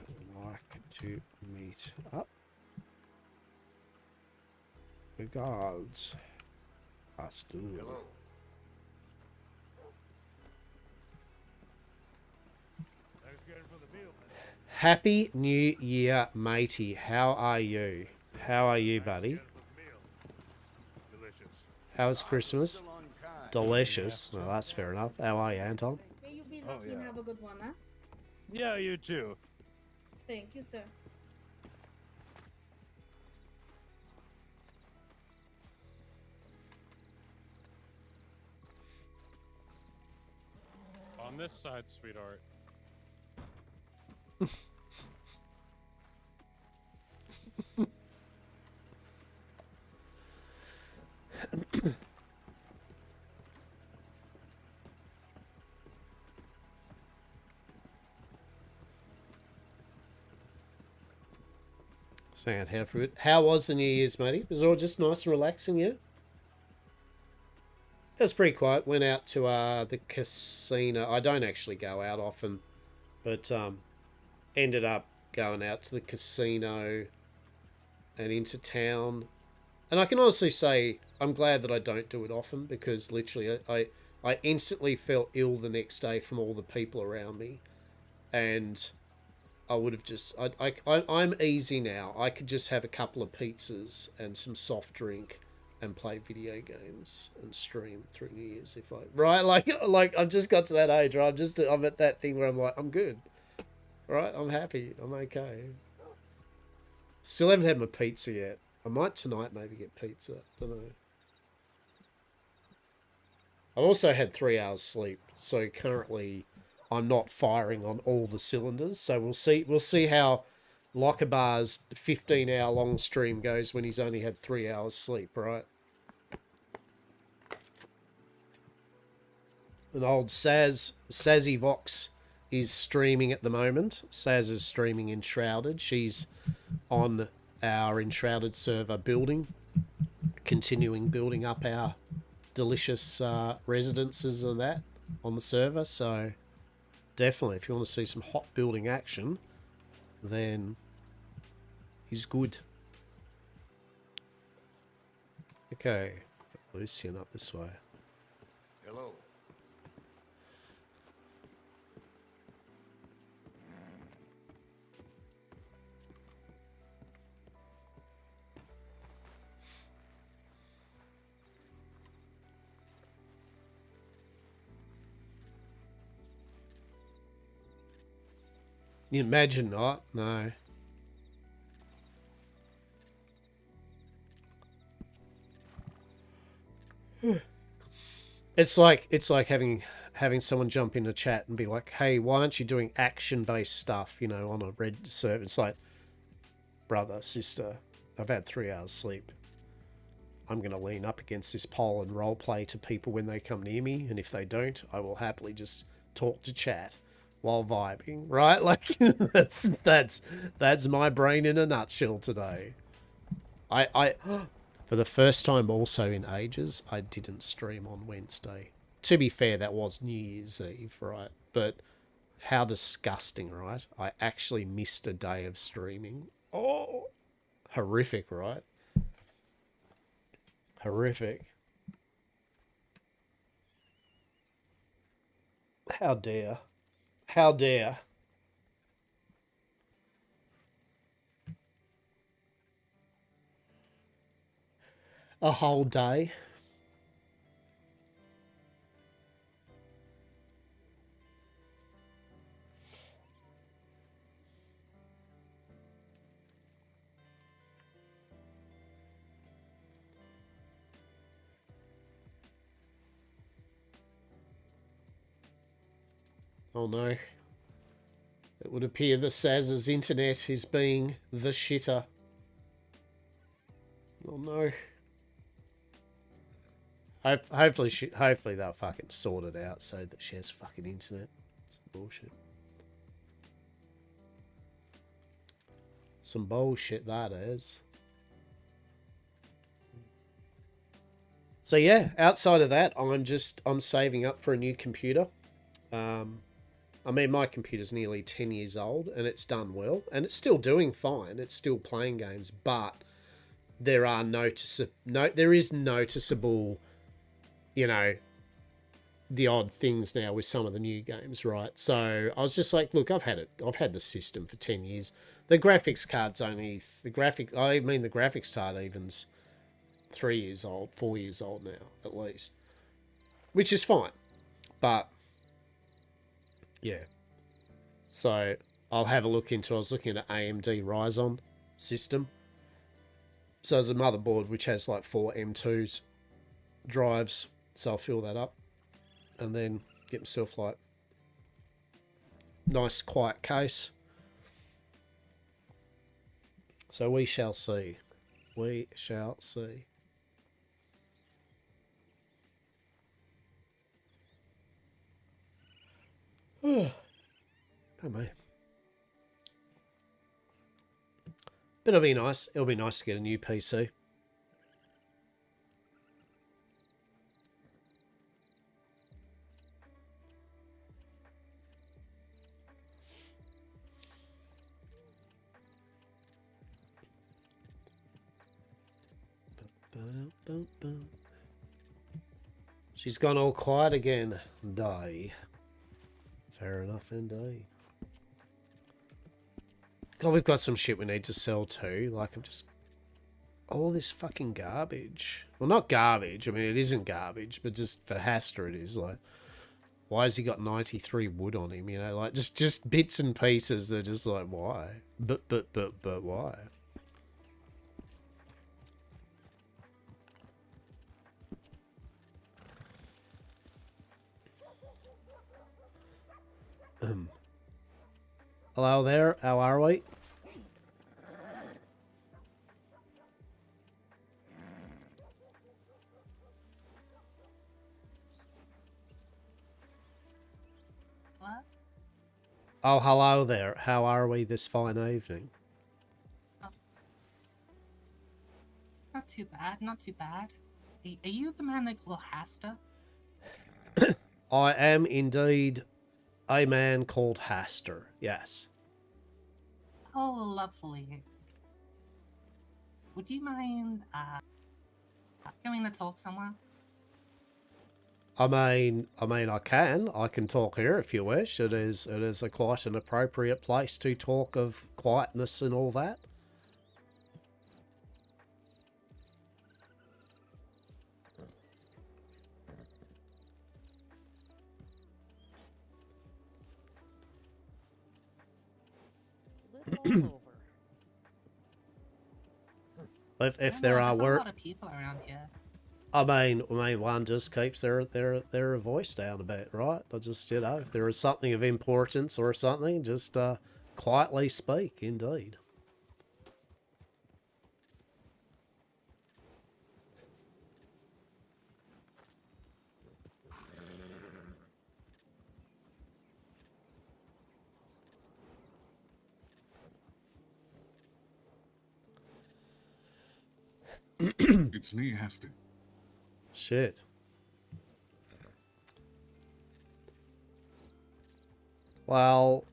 like to meet up. Regards, Hastur. Thanks again for the meal. Happy New Year, matey. How are you? How are you, buddy? Again for the meal. Delicious. How's Christmas? Delicious. Well, that's fair enough. How are you, Anton? May you be Oh, lucky and yeah. have a good one, huh? Yeah, you too. Thank you, sir. On this side, sweetheart. Sound how fruit. How was the New Year's, matey? Was it all just nice and relaxing, yeah? It was pretty quiet. Went out to the casino. I don't actually go out often, but ended up going out to the casino and into town. And I can honestly say I'm glad that I don't do it often, because literally I instantly felt ill the next day from all the people around me, and I would have just I'm easy now. I could just have a couple of pizzas and some soft drink and play video games and stream through New Year's if I like I've just got to that age where I'm at that thing where I'm like, I'm good. Right? I'm happy. I'm okay. Still haven't had my pizza yet. I might tonight maybe get pizza. Don't know. I've also had 3 hours sleep, so currently I'm not firing on all the cylinders. So we'll see how Lockerbar's 15-hour long stream goes when he's only had 3 hours sleep, right? An old Sazzy Vox is streaming at the moment. Saz is streaming Enshrouded. She's on our Enshrouded server building, continuing building up our delicious residences and that on the server. So definitely, if you want to see some hot building action, then he's good. Okay, Lucian up this way. Hello. You imagine not? No. It's like having someone jump in a chat and be like, "Hey, why aren't you doing action-based stuff? You know, on a red server." It's like, brother, sister, I've had 3 hours sleep. I'm gonna lean up against this pole and roleplay to people when they come near me, and if they don't, I will happily just talk to chat while vibing. Right? Like that's my brain in a nutshell today. I for the first time also in ages, I didn't stream on Wednesday. To be fair, that was New Year's Eve, right? But how disgusting, right? I actually missed a day of streaming. Oh, horrific, right? Horrific. How dare. How dare. A whole day. Oh no. It would appear that Saz's internet is being the shitter. Oh no. Hopefully they'll fucking sort it out so that she has fucking internet. It's bullshit. Some bullshit that is. So yeah, outside of that, I'm saving up for a new computer. I mean, my computer's nearly 10 years old and it's done well and it's still doing fine. It's still playing games, but there is noticeable, you know, the odd things now with some of the new games, right? So I was just like, look, I've had the system for 10 years. The graphics card's only the graphics card even's 3 years old, 4 years old now at least, which is fine. But yeah, so I'll have a look into. I was looking at AMD Ryzen system. So there's a motherboard which has like 4 M2s drives, so I'll fill that up and then get myself like nice quiet case. So we shall see. We shall see. Oh, man. But it'll be nice. It'll be nice to get a new PC. She's gone all quiet again. Die. Fair enough, indeed. God, we've got some shit we need to sell too. Like, I'm just... all this fucking garbage. Well, not garbage. I mean, it isn't garbage, but just for Hastur it is. Like, why has he got 93 wood on him? You know, like, just bits and pieces that are just like, why? But why? Hello there, how are we? Hello? Oh, hello there, how are we this fine evening? Not too bad, not too bad. Are you the man they call Hastur? I am indeed a man called Hastur, yes. Oh, lovely. Would you mind, going to talk somewhere? I mean, I can talk here if you wish. It is quite an appropriate place to talk of quietness and all that. If there are there's a lot of people around here. I mean, one just keeps their voice down a bit, right? I just, you know, if there is something of importance or something, just quietly speak, indeed. It's me, Hastur. Shit. Well,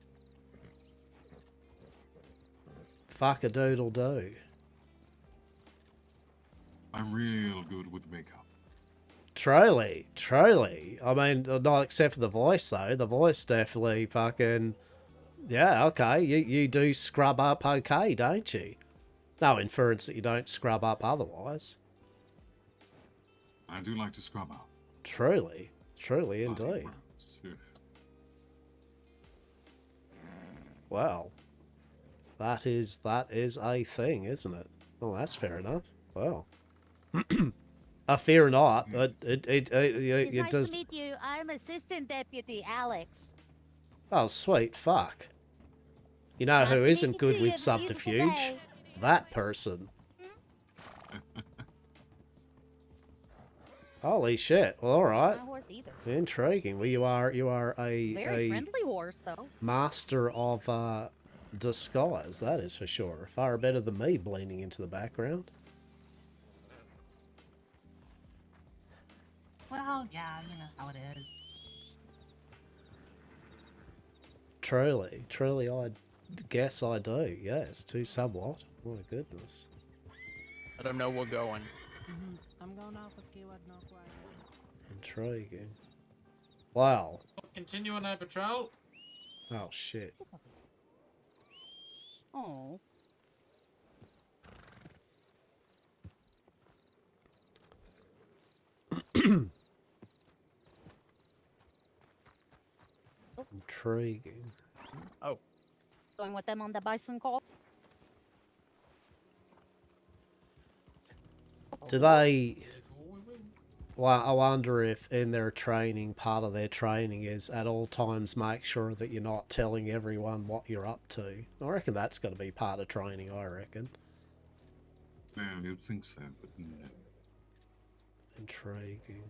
fuck-a-doodle-do. I'm real good with makeup. Truly. I mean, not except for the voice, though. The voice definitely fucking... yeah, okay. You do scrub up okay, don't you? No inference that you don't scrub up otherwise. I do like to scrub up. Truly Bloody indeed. worms. Ugh. Well, that is a thing, isn't it? Well, that's fair enough. Well, I fear not. It's It nice does. to meet you. I'm Assistant Deputy Alex. Oh, sweet fuck. You know Nice who to meet isn't you good too. with You have a beautiful subterfuge? day. That person. Holy shit! Well, all right. Not a horse either. Intriguing. Well, you are Very a friendly horse, though. master of disguise. That is for sure. Far better than me blending into the background. Well, yeah, you know how it is. truly, I guess I do. Yes, to somewhat. My goodness. I don't know we're going. I'm going off with keyword no quiet. Intriguing. Wow. Continue on our patrol. Oh shit. Oh. Intriguing. Oh, Going with them on the bison call. Do they... Well, I wonder if in their training, part of their training is at all times make sure that you're not telling everyone what you're up to. I reckon that's got to be part of training, I reckon. Well, you'd think so, but no. Intriguing.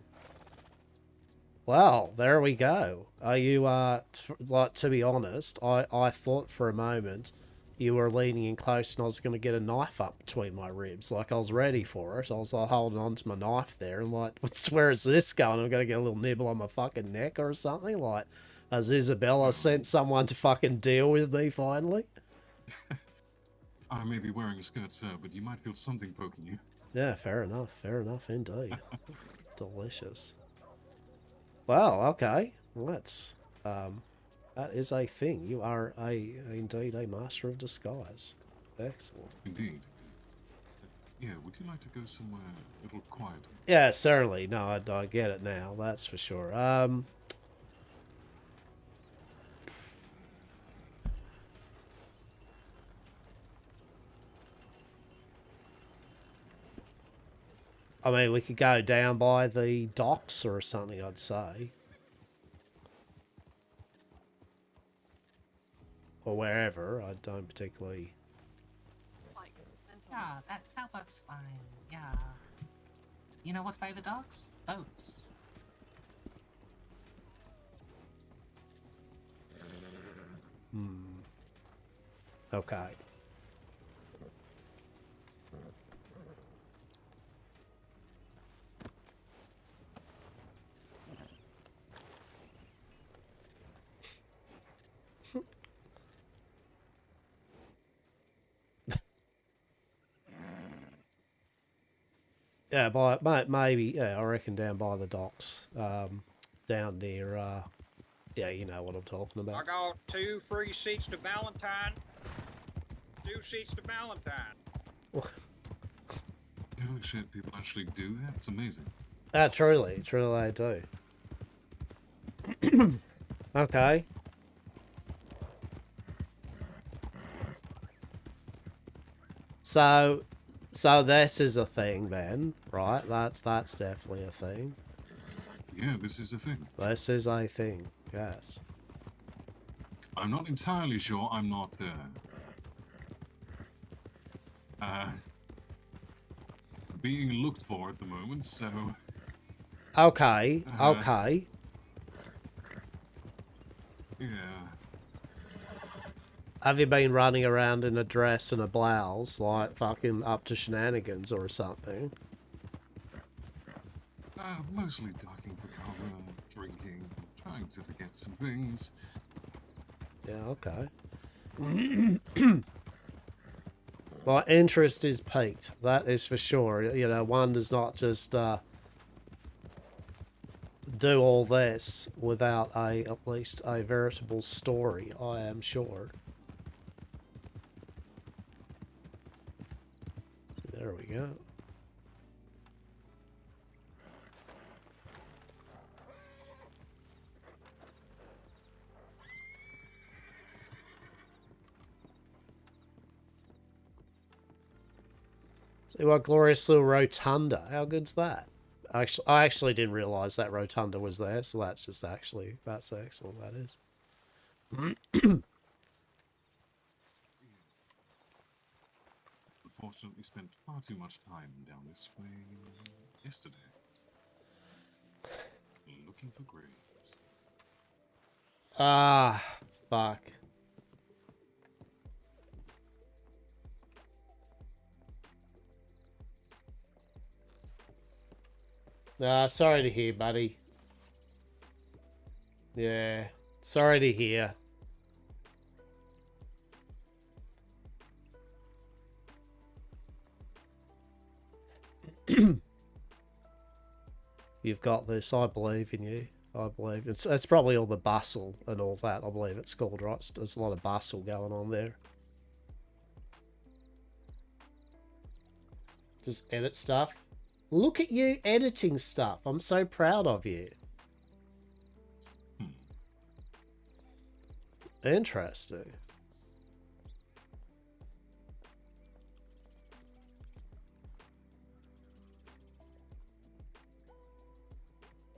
Well, there we go. Are you, like, to be honest, I thought for a moment you were leaning in close and I was going to get a knife up between my ribs. Like, I was ready for it. I was, like, holding on to my knife there and, like, where is this going? I'm going to get a little nibble on my fucking neck or something? Like, has Isabella sent someone to fucking deal with me finally? I may be wearing a skirt, sir, but you might feel something poking you. Yeah, fair enough indeed. Delicious. Well, okay. Well, that's, that is a thing. You are indeed a master of disguise. Excellent. Indeed. Yeah, would you like to go somewhere a little quieter? Yeah, certainly. No, I get it now. That's for sure. I mean, we could go down by the docks or something, I'd say. Or wherever. I don't particularly... Like, Yeah, that works fine. Yeah. You know what's by the docks? Boats. Okay. Yeah, maybe, yeah, I reckon down by the docks. Down near, yeah, you know what I'm talking I about. got 2 free seats to Valentine. 2 seats to Valentine. Holy shit, people actually do that? It's amazing. Truly I do. Okay. So this is a thing then, right? That's definitely a thing. Yeah, this is a thing. This is a thing, yes. I'm not entirely sure I'm not, being looked for at the moment, so... Okay, okay. Yeah. Have you been running around in a dress and a blouse, like fucking up to shenanigans or something? Mostly ducking for cover, drinking, trying to forget some things. Yeah, okay. My interest is piqued, that is for sure. You know, one does not just do all this without at least a veritable story, I am sure. So there we go. See what glorious little rotunda. How good's that? I actually didn't realise that rotunda was there, so that's just that's excellent, that is. Unfortunately, spent far too much time down this way yesterday. Looking for graves. Ah, fuck. Sorry to hear, buddy. Yeah, sorry to hear. You've got this. I believe in you. I believe it's probably all the bustle and all that. I believe it's called, right? There's a lot of bustle going on there. Just edit stuff. Look at you editing stuff. I'm so proud of you. Interesting.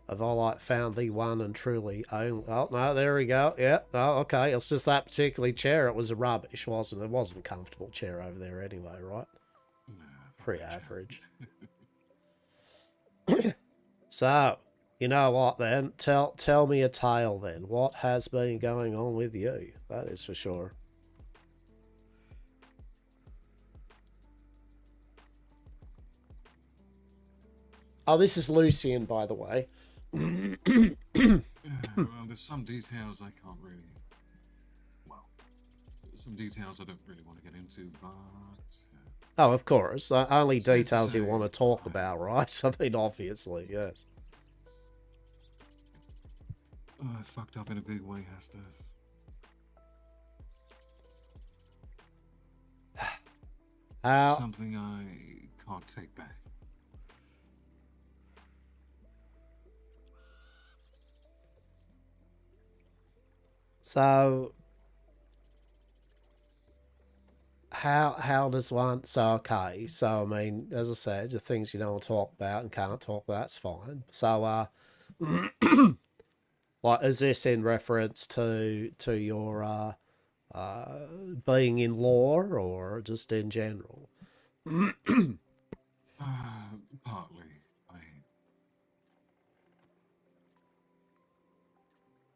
Have I like found the one and truly only? Oh no, there we go. Yeah. Oh, okay. It's just that particular chair. It was a rubbish, wasn't it? It wasn't a comfortable chair over there anyway, right? Pretty average. So, you know what then? Tell me a tale then. What has been going on with you? That is for sure. Oh, this is Lucian, by the way. Well, there's some details I can't really... Well, some details I don't really want to get into, but... Oh, of course. Only details you want to talk about, right? I mean, obviously, yes. I fucked up in a big way, Hastur. How? Something I can't take back. So, how does one? So okay. So I mean, as I said, the things you don't talk about and can't talk about, that's fine. So like, is this in reference to your being in law or just in general? Partly.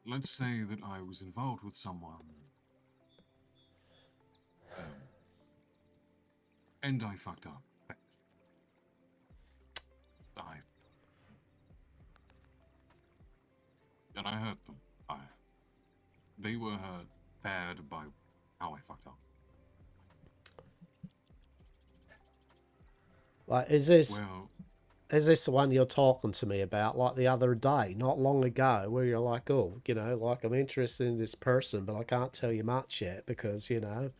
Let's say that I was involved with someone, and I fucked up. And I hurt them. They were hurt bad by how I fucked up. Like, is this Well, the one you're talking to me about, like the other day, not long ago, where you're like, oh, you know, like, I'm interested in this person, but I can't tell you much yet because, you know.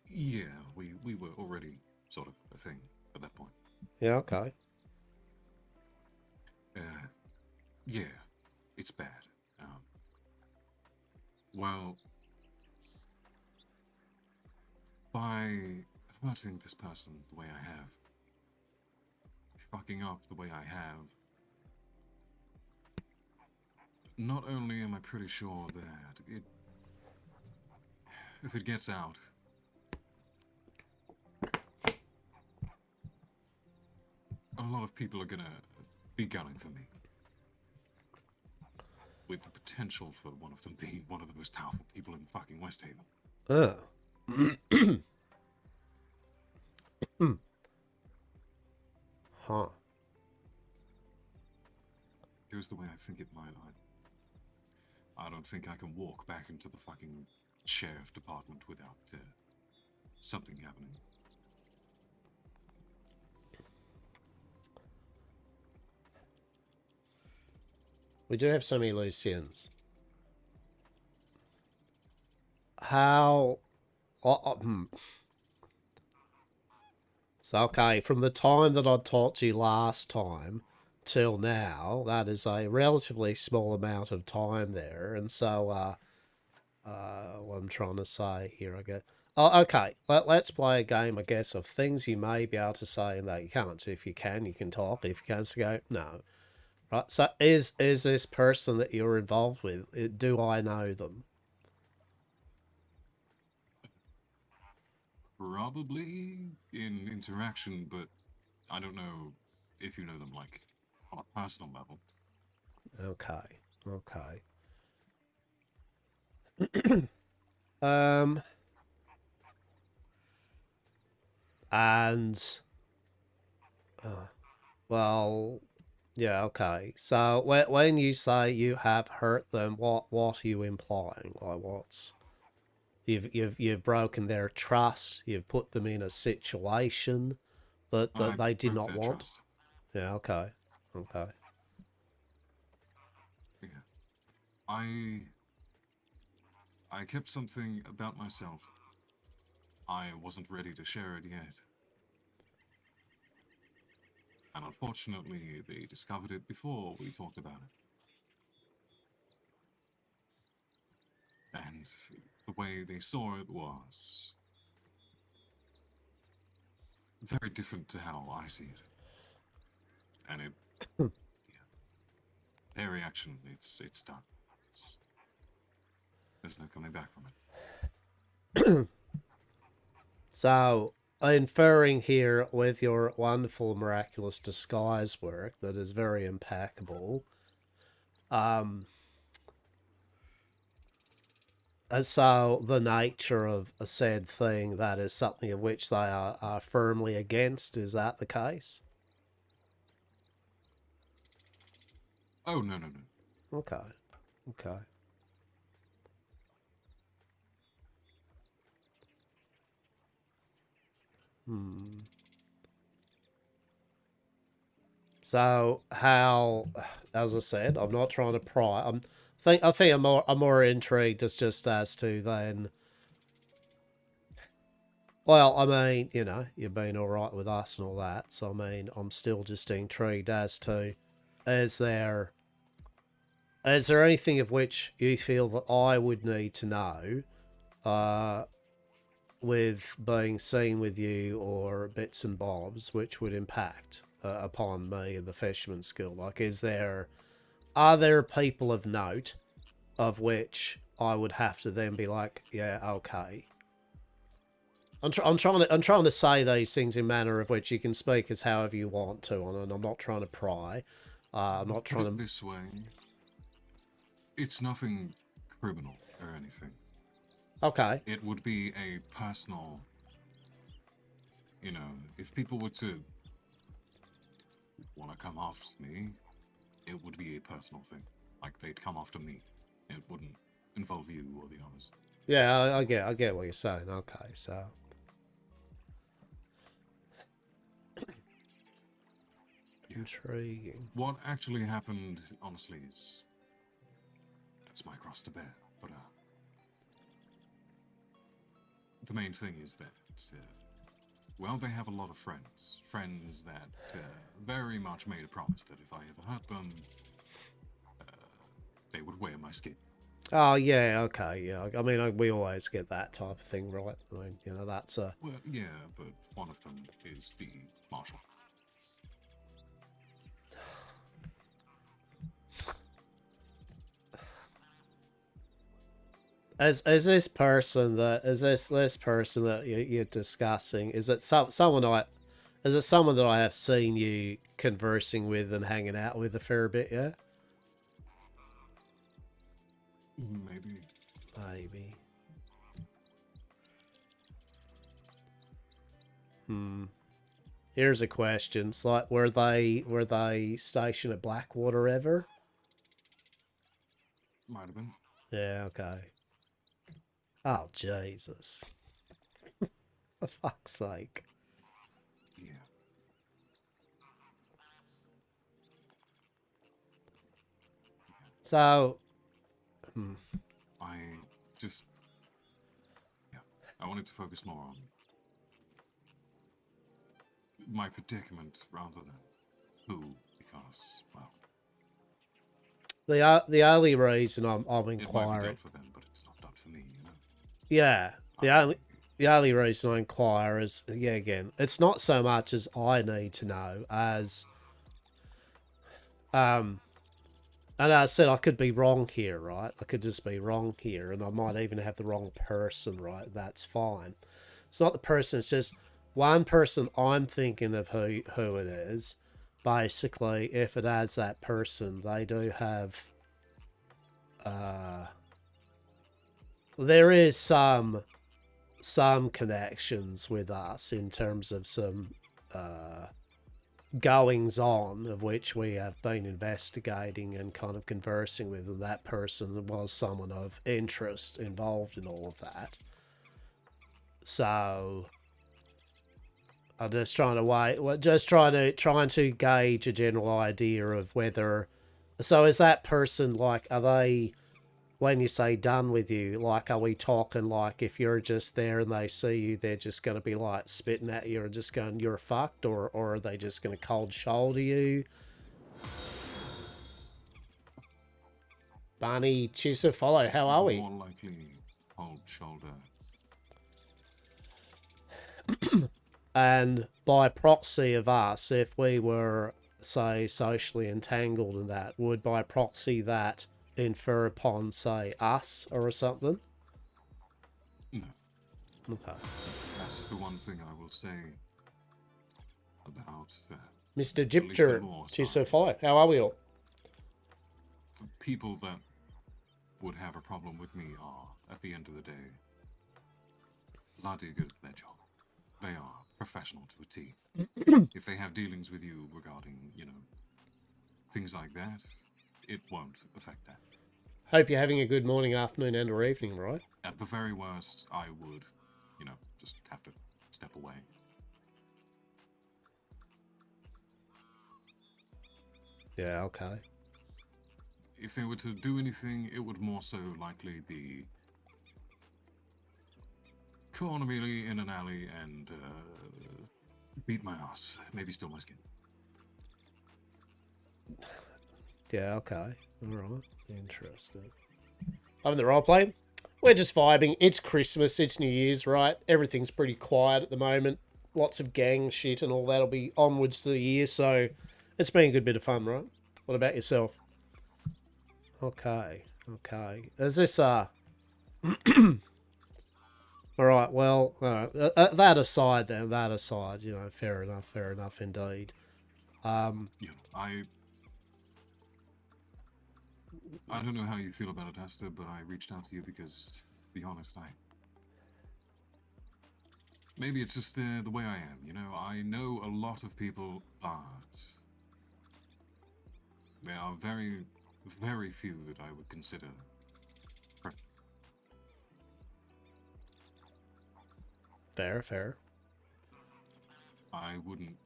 yeah, we were already sort of a thing at that point. Yeah, okay. Yeah, it's bad. Well, by hurting this person the way I have, fucking up the way I have, not only am I pretty sure that if it gets out, a lot of people are gonna be gunning for me. With the potential for one of them being one of the most powerful people in fucking Westhaven. Oh. Huh. Goes the way I think it might. I don't think I can walk back into the fucking sheriff department without something happening. We do have so many Lucians. How... So, okay, from the time that I talked to you last time till now, that is a relatively small amount of time there. And so, what I'm trying to say here, I guess. Oh, okay, let's play a game, I guess, of things you may be able to say and that you can't. If you can talk. If you can't, so go, no. Right, so is this person that you're involved with, do I know them? Probably in interaction, but I don't know if you know them, like, on a personal level. Okay. And... well... yeah, okay. So, when you say you have hurt them, what are you implying? Like, what's... You've broken their trust. You've put them in a situation that I they did broke not their want. trust. Yeah. Okay. Okay. Yeah. I kept something about myself. I wasn't ready to share it yet. And unfortunately, they discovered it before we talked about it. And the way they saw it was very different to how I see it. And it, yeah, their reaction, it's done. There's no coming back from it. So, inferring here with your wonderful, miraculous disguise work that is very impeccable, and so the nature of a said thing, that is something of which they are firmly against, is that the case? Oh, no. Okay. Okay. So how, as I said, I'm not trying to pry. I think I'm more intrigued just as to then. Well, I mean, you know, you've been all right with us and all that, so I mean, I'm still just intrigued as to, is there anything of which you feel that I would need to know, with being seen with you or bits and bobs, which would impact upon me and the fisherman school? Like, are there people of note of which I would have to then be like, yeah, okay. I'm trying to say these things in manner of which you can speak as however you want to, and I'm not trying to pry. I'm not trying to. Put it this way, it's nothing criminal or anything. Okay. It would be a personal, you know, if people were to want to come after me, it would be a personal thing. Like, they'd come after me. It wouldn't involve you or the others. Yeah, I get what you're saying. Okay, so. Intriguing. What actually happened, honestly, is that's my cross to bear. But the main thing is that, well, they have a lot of friends that very much made a promise that if I ever hurt them, they would wear my skin. Oh, yeah, okay, yeah. I mean, we always get that type of thing, right? I mean, you know, that's a... Well, yeah, but one of them is the marshal. Is this person that you're discussing, is it someone that I have seen you conversing with and hanging out with a fair bit, yeah? Maybe. Here's a question. It's like, were they stationed at Blackwater ever? Might have been. Yeah, okay. Oh, Jesus. For fuck's sake. Yeah. So... I just... Yeah. I wanted to focus more on my predicament rather than who, because, well... The only reason I'm It might be inquiring... done for them, but it's not done for me, you know? Yeah. The only reason I inquire is, yeah, again, it's not so much as I need to know as... And as I said, I could be wrong here, right? I could just be wrong here, and I might even have the wrong person, right? That's fine. It's not the person, it's just one person I'm thinking of who it is. Basically, if it has that person, they do have... there is some connections with us in terms of some goings on of which we have been investigating and kind of conversing with, and that person was someone of interest involved in all of that. So I'm just trying to just trying to gauge a general idea of whether. So is that person like, are they, when you say done with you, like, are we talking like if you're just there and they see you, they're just going to be like spitting at you and just going, you're fucked, or are they just going to cold shoulder you? Barney, Chisa, follow. How are we? More likely cold shoulder. And by proxy of us, if we were, say, socially entangled in that, would by proxy that infer upon, say, us or something? No. Okay. That's the one thing I will say about Mr. at least the Gypter, law Chiso, side. follow. How are we all? The people that would have a problem with me are, at the end of the day, bloody good at their job. They are professional to a T. If they have dealings with you regarding, you know, things like that, it won't affect that. Hope you're having a good morning, afternoon, and or evening, right? At the very worst, I would, you know, just have to step away. Yeah, okay. If they were to do anything, it would more so likely be corner me in an alley and beat my ass. Maybe steal my skin. Yeah, okay. Alright. Interesting. I'm in the role play. We're just vibing. It's Christmas, it's New Year's, right? Everything's pretty quiet at the moment. Lots of gang shit and all that'll be onwards to the year, so it's been a good bit of fun, right? What about yourself? Okay, okay. Is this, Alright, well, that aside then, you know, fair enough indeed. Yeah, I don't know how you feel about it, Hastur, but I reached out to you because, to be honest, maybe it's just the way I am, you know? I know a lot of people, but there are very, very few that I would consider. Fair. I wouldn't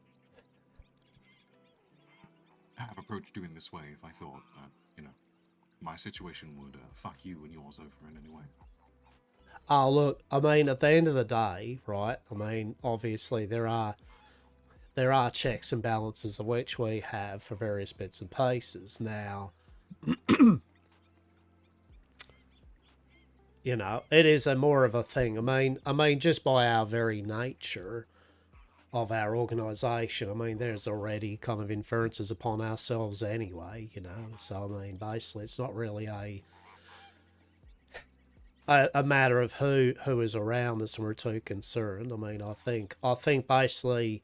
have approached you in this way if I thought that, you know, my situation would fuck you and yours over in any way. Oh, look, I mean, at the end of the day, right, I mean, obviously there are checks and balances of which we have for various bits and pieces. Now, you know, it is a more of a thing. I mean, just by our very nature of our organisation, I mean, there's already kind of inferences upon ourselves anyway, you know. So, I mean, basically, it's not really a matter of who is around us and we're too concerned. I mean, I think basically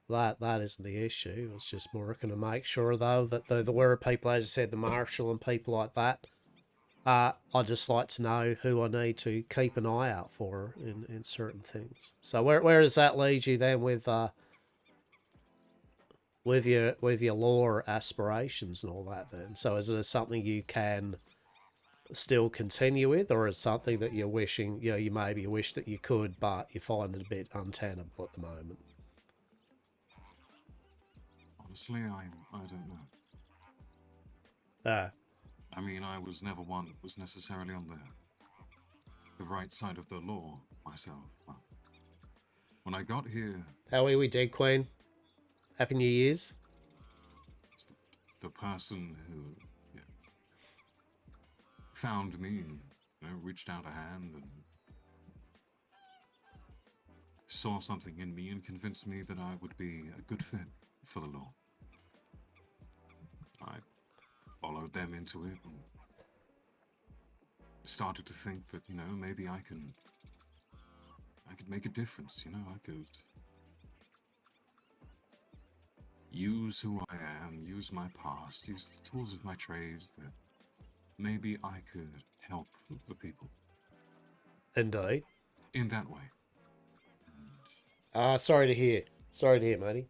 that isn't the issue. It's just more going to make sure though that there were people, as I said, the marshal and people like that. I'd just like to know who I need to keep an eye out for in certain things. So where does that lead you then with your lore aspirations and all that then? So is it something you can still continue with, or is it something that you're wishing, you know, you maybe wish that you could, but you find it a bit untenable at the moment? Honestly, I don't know. I mean, I was never one that was necessarily on the right side of the law myself. When I got here... How are we, Dead Queen? Happy New Year's. The person who found me, you know, reached out a hand and saw something in me and convinced me that I would be a good fit for the law. I followed them into it and started to think that, you know, maybe I could make a difference, you know, I could use who I am, use my past, use the tools of my trades that maybe I could help the people. Indeed. In that way. Sorry to hear, matey.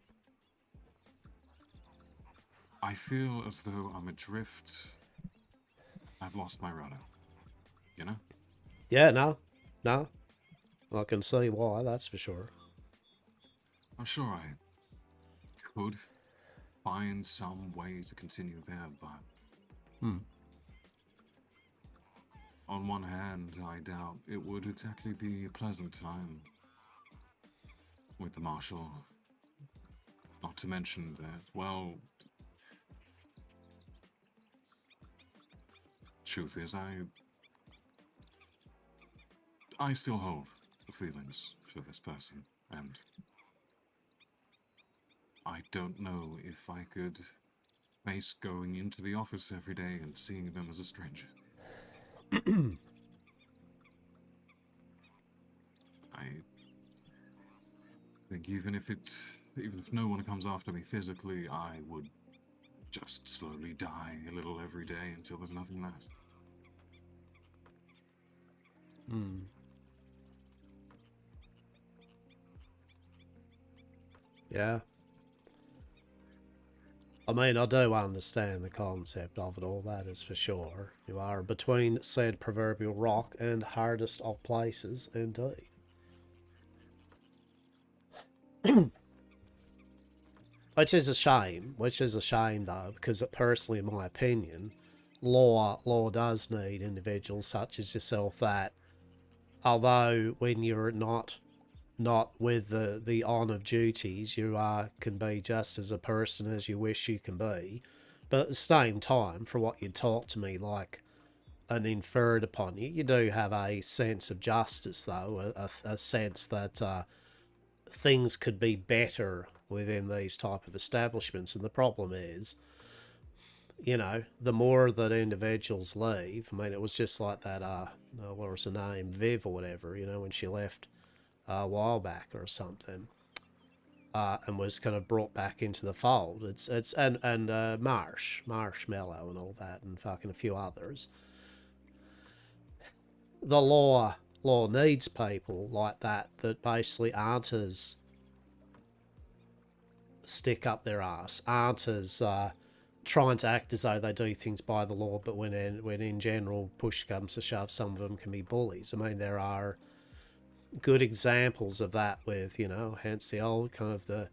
I feel as though I'm adrift. I've lost my rudder. You know? Yeah, no. I can see why, that's for sure. I'm sure I could find some way to continue there, but on one hand, I doubt it would exactly be a pleasant time with the marshal. Not to mention that, well, truth is, I still hold the feelings for this person, and I don't know if I could face going into the office every day and seeing them as a stranger. I think even if no one comes after me physically, I would just slowly die a little every day until there's nothing left. Yeah. I mean, I do understand the concept of it all, that is for sure. You are between said proverbial rock and hardest of places, indeed. Which is a shame, though, because personally, in my opinion, law does need individuals such as yourself that, although when you're not with the on of duties, you can be just as a person as you wish you can be. But at the same time, for what you talk to me like and inferred upon you, you do have a sense of justice, though, a sense that things could be better within these type of establishments. And the problem is, you know, the more that individuals leave, I mean, it was just like that, what was her name, Viv or whatever, you know, when she left a while back or something, and was kind of brought back into the fold. And Marshmallow and all that, and fucking a few others. The law needs people like that basically aren't as stick up their ass, aren't as trying to act as though they do things by the law, but when in general push comes to shove, some of them can be bullies. I mean, there are good examples of that with, you know, hence the old kind of the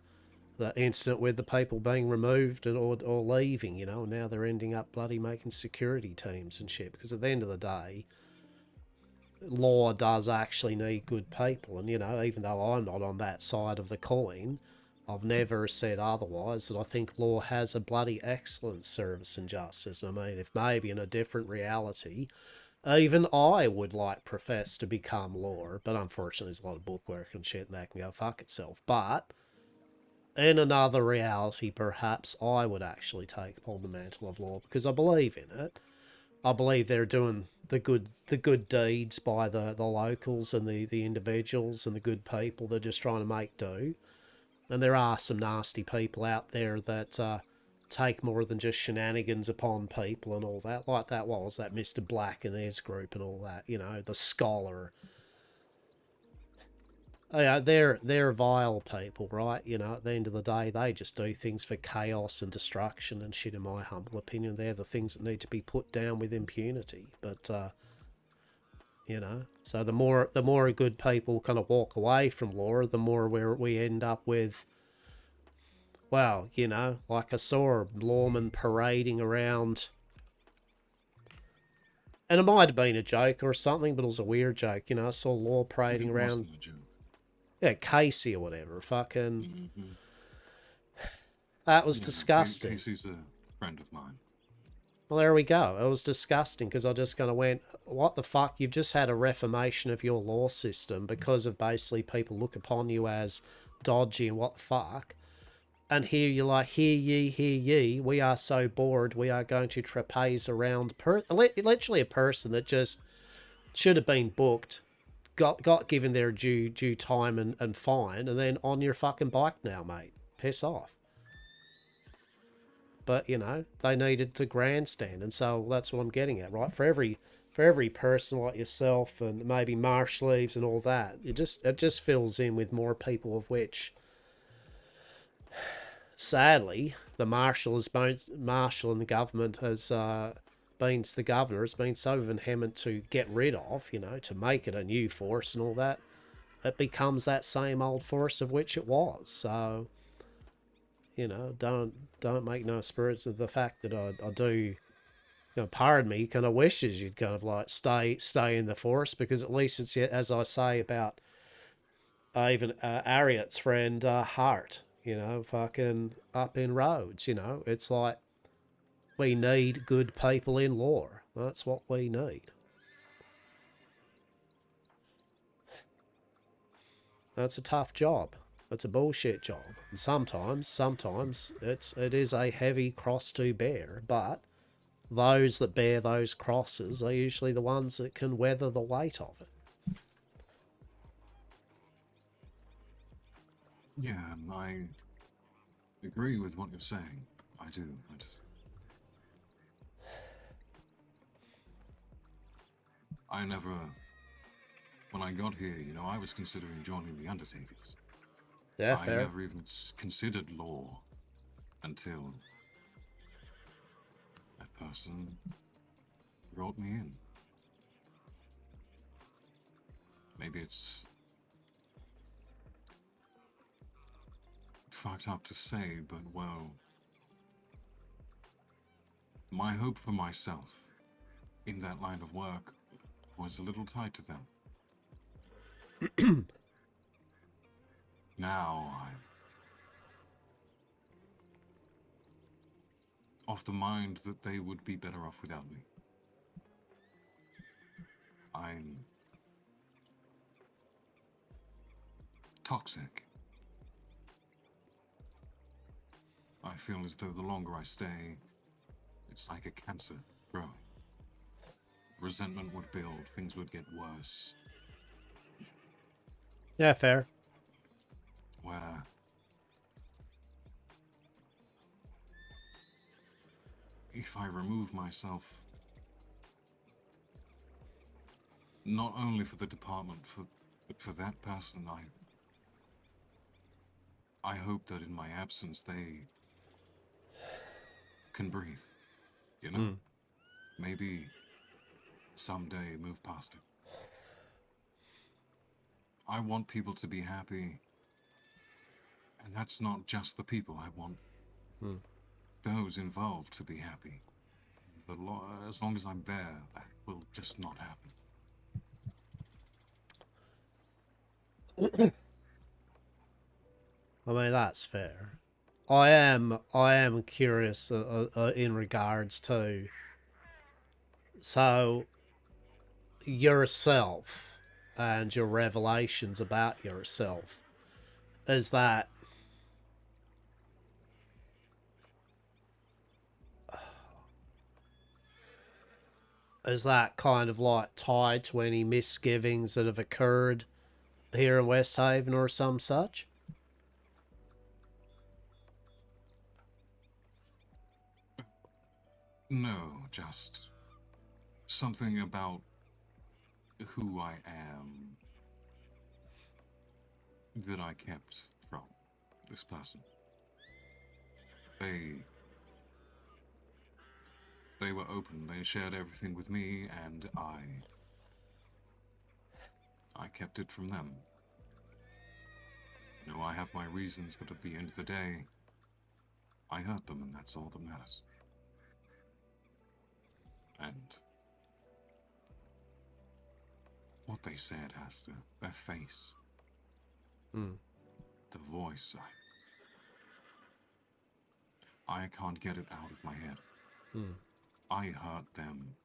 incident with the people being removed or leaving, you know, and now they're ending up bloody making security teams and shit, because at the end of the day, law does actually need good people. And, you know, even though I'm not on that side of the coin, I've never said otherwise, that I think law has a bloody excellent service and justice. I mean, if maybe in a different reality, even I would profess to become law, but unfortunately there's a lot of bookwork and shit and that can go fuck itself. But in another reality, perhaps I would actually take upon the mantle of law, because I believe in it. I believe they're doing the good deeds by the locals and the individuals and the good people. They're just trying to make do. And there are some nasty people out there that take more than just shenanigans upon people and all that. Like that, what was that, Mr. Black and his group and all that, you know, the scholar. Yeah, they're vile people, right? You know, at the end of the day, they just do things for chaos and destruction and shit, in my humble opinion. They're the things that need to be put down with impunity. But, you know, so the more good people kind of walk away from law, the more we end up with, well, you know, like I saw lawmen parading around. And it might have been a joke or something, but it was a weird joke. You know, I saw law parading around. It wasn't a joke. Yeah, Casey or whatever. Fucking. That was disgusting. Casey's a friend of mine. Well, there we go. It was disgusting because I just kind of went, what the fuck? You've just had a reformation of your law system because of basically people look upon you as dodgy and what the fuck. And here you're like, hear ye, we are so bored, we are going to trapeze around. Literally a person that just should have been booked, got given their due time and fine, and then on your fucking bike now, mate. Piss off. But, you know, they needed the grandstand, and so that's what I'm getting at, right? For every person like yourself and maybe Marsh leaves and all that, it just fills in with more people, of which, sadly, the marshal and the government has been to the governor has been so vehement to get rid of, you know, to make it a new force and all that, it becomes that same old force of which it was. So, you know, don't make no spirits of the fact that I do, you know, part of me kind of wishes you'd kind of like stay in the force, because at least it's, as I say about even Ariet's friend Hart, you know, fucking up in Rhodes, you know, it's like we need good people in law. That's what we need. That's a tough job. It's a bullshit job. And sometimes it is a heavy cross to bear, but those that bear those crosses are usually the ones that can weather the weight of it. Yeah, and I agree with what you're saying. I do. I never, when I got here, you know, I was considering joining the Undertakers. Yeah, I fair. never even considered law until that person brought me in. Maybe it's fucked up to say, but well, my hope for myself in that line of work was a little tied to them. Now I'm of the mind that they would be better off without me. I'm toxic. I feel as though the longer I stay, it's like a cancer growing. Resentment would build, things would get worse. Yeah, fair. Where if I remove myself, not only for the department, but for that person, I hope that in my absence they can breathe. You know? Maybe someday move past it. I want people to be happy. And that's not just the people. I want those involved to be happy. As long as I'm there, that will just not happen. I mean, that's fair. I am curious in regards to, so, yourself and your revelations about yourself. Is that kind of like tied to any misgivings that have occurred here in Westhaven or some such? No, just something about who I am that I kept from this person. They were open, they shared everything with me, and I kept it from them. You know, I have my reasons, but at the end of the day, I hurt them, and that's all that matters. And what they said, Hastur, their face, the voice, I can't get it out of my head. I hurt them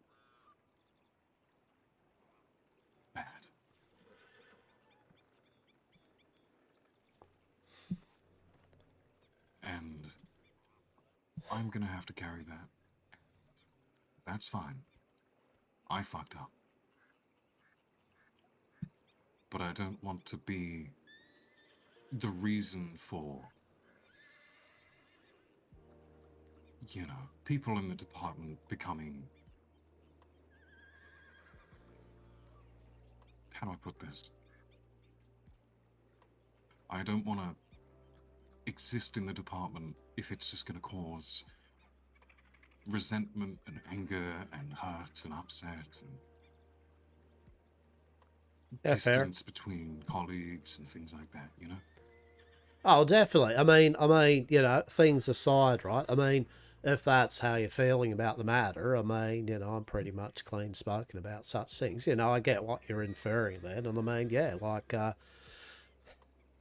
bad. And I'm gonna have to carry that. That's fine. I fucked up. But I don't want to be the reason for, you know, people in the department becoming... How do I put this? I don't want to exist in the department if it's just going to cause resentment and anger and hurt and upset and Yeah, fair. distance between colleagues and things like that, you know? Oh, definitely. I mean, you know, things aside, right? I mean, if that's how you're feeling about the matter, I mean, you know, I'm pretty much clean spoken about such things. You know, I get what you're inferring then, and I mean, yeah, like,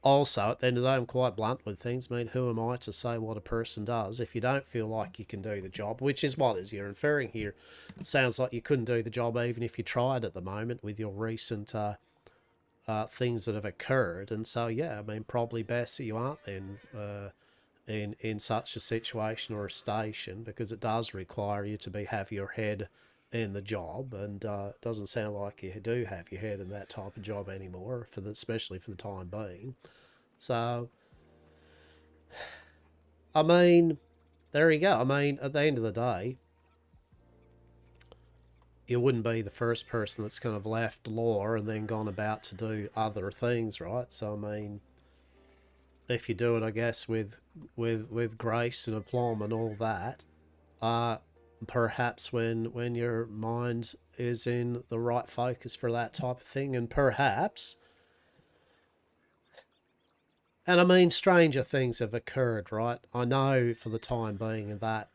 also, at the end of the day, I'm quite blunt with things. I mean, who am I to say what a person does if you don't feel like you can do the job, which is what is you're inferring here. It sounds like you couldn't do the job even if you tried at the moment with your recent things that have occurred. And so, yeah, I mean, probably best that you aren't then in such a situation or a station, because it does require you to have your head in the job, and it doesn't sound like you do have your head in that type of job anymore, especially for the time being. So, I mean, there you go. I mean, at the end of the day, you wouldn't be the first person that's kind of left law and then gone about to do other things, right? So, I mean, if you do it, I guess, with grace and aplomb and all that, perhaps when your mind is in the right focus for that type of thing, and perhaps, and I mean, stranger things have occurred, right? I know for the time being that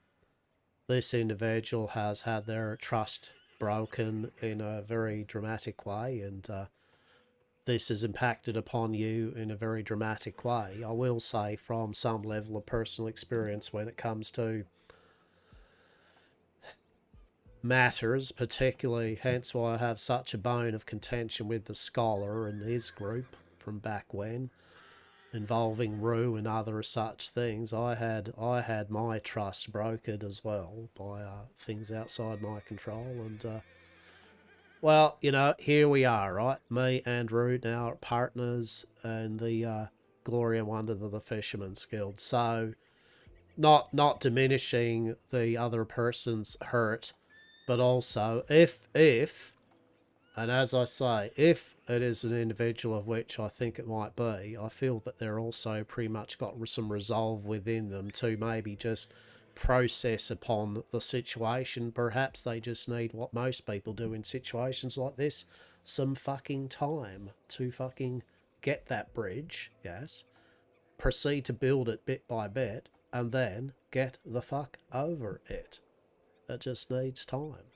this individual has had their trust broken in a very dramatic way, and this has impacted upon you in a very dramatic way. I will say, from some level of personal experience when it comes to matters, particularly, hence why I have such a bone of contention with the scholar and his group from back when, involving Rue and other such things. I had my trust brokered as well by things outside my control, and well, you know, here we are, right? Me and Rue now are partners in the Glory and Wonder of the Fisherman's Guild. So, not diminishing the other person's hurt, but also if, and as I say, if it is an individual of which I think it might be, I feel that they're also pretty much got some resolve within them to maybe just process upon the situation. Perhaps they just need what most people do in situations like this, some fucking time to fucking get that bridge, yes, proceed to build it bit by bit, and then get the fuck over it. It just needs time.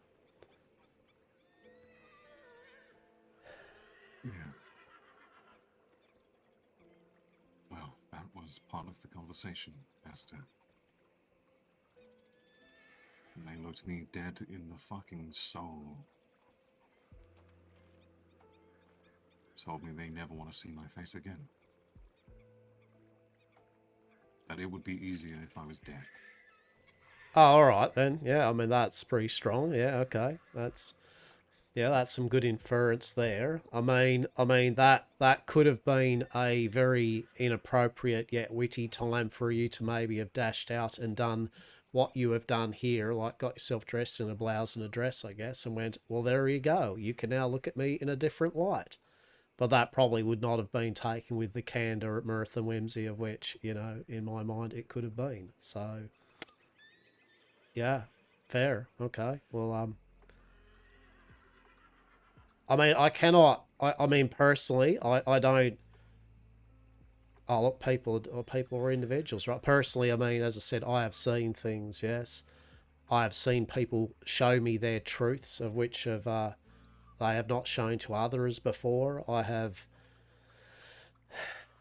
Yeah. Well, that was part of the conversation, Hastur. And they looked me dead in the fucking soul. Told me they never want to see my face again. That it would be easier if I was dead. Oh, alright then. Yeah, I mean, that's pretty strong. Yeah, okay. That's some good inference there. I mean that could have been a very inappropriate yet witty time for you to maybe have dashed out and done what you have done here, like got yourself dressed in a blouse and a dress, I guess, and went, well, there you go. You can now look at me in a different light. But that probably would not have been taken with the candour, mirth and whimsy of which, you know, in my mind it could have been. So, yeah, fair. Okay. Well, I mean, I cannot. I mean, personally, I don't. Oh, look, people are individuals, right? Personally, I mean, as I said, I have seen things. Yes, I have seen people show me their truths, of which they have not shown to others before. I have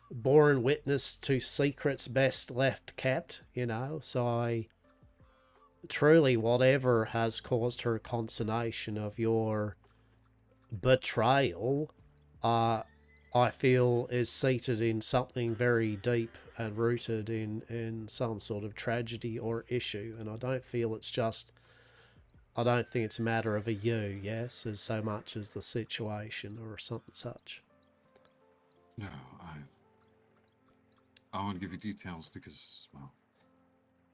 borne witness to secrets best left kept. You know, so I truly, whatever has caused her consternation of your betrayal, I feel is seated in something very deep and rooted in some sort of tragedy or issue. And I don't feel it's just, I don't think it's a matter of a you, yes, as so much as the situation or something such. No, I won't give you details because, well,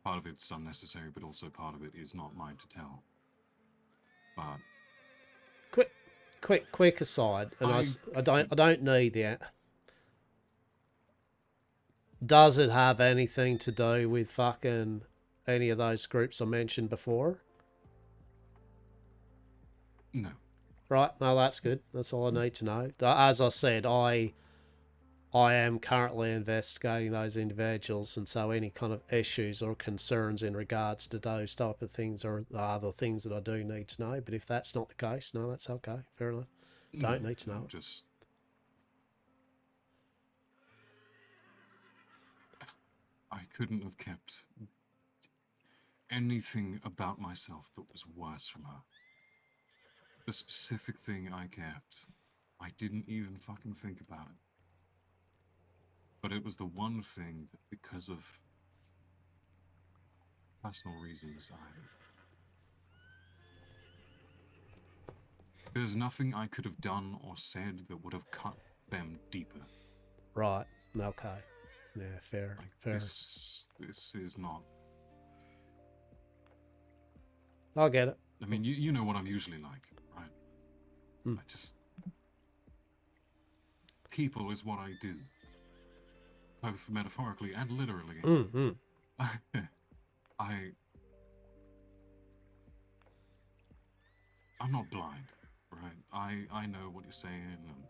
part of it's unnecessary, but also part of it is not mine to tell. But quick aside, and I don't need that. Does it have anything to do with fucking any of those groups I mentioned before? No. Right, no, that's good. That's all I need to know. As I said, I am currently investigating those individuals, and so any kind of issues or concerns in regards to those type of things are the other things that I do need to know. But if that's not the case, no, that's okay. Fair enough. Don't need to know it. Just... I couldn't have kept anything about myself that was worse from her. The specific thing I kept, I didn't even fucking think about it. But it was the one thing that, because of personal reasons, there's nothing I could have done or said that would have cut them deeper. Right. Okay. Yeah, fair. Like, fair. This is not... I'll get it. I mean, you know what I'm usually like, right? I just... People is what I do. Both metaphorically and literally. I'm not blind, right? I know what you're saying, and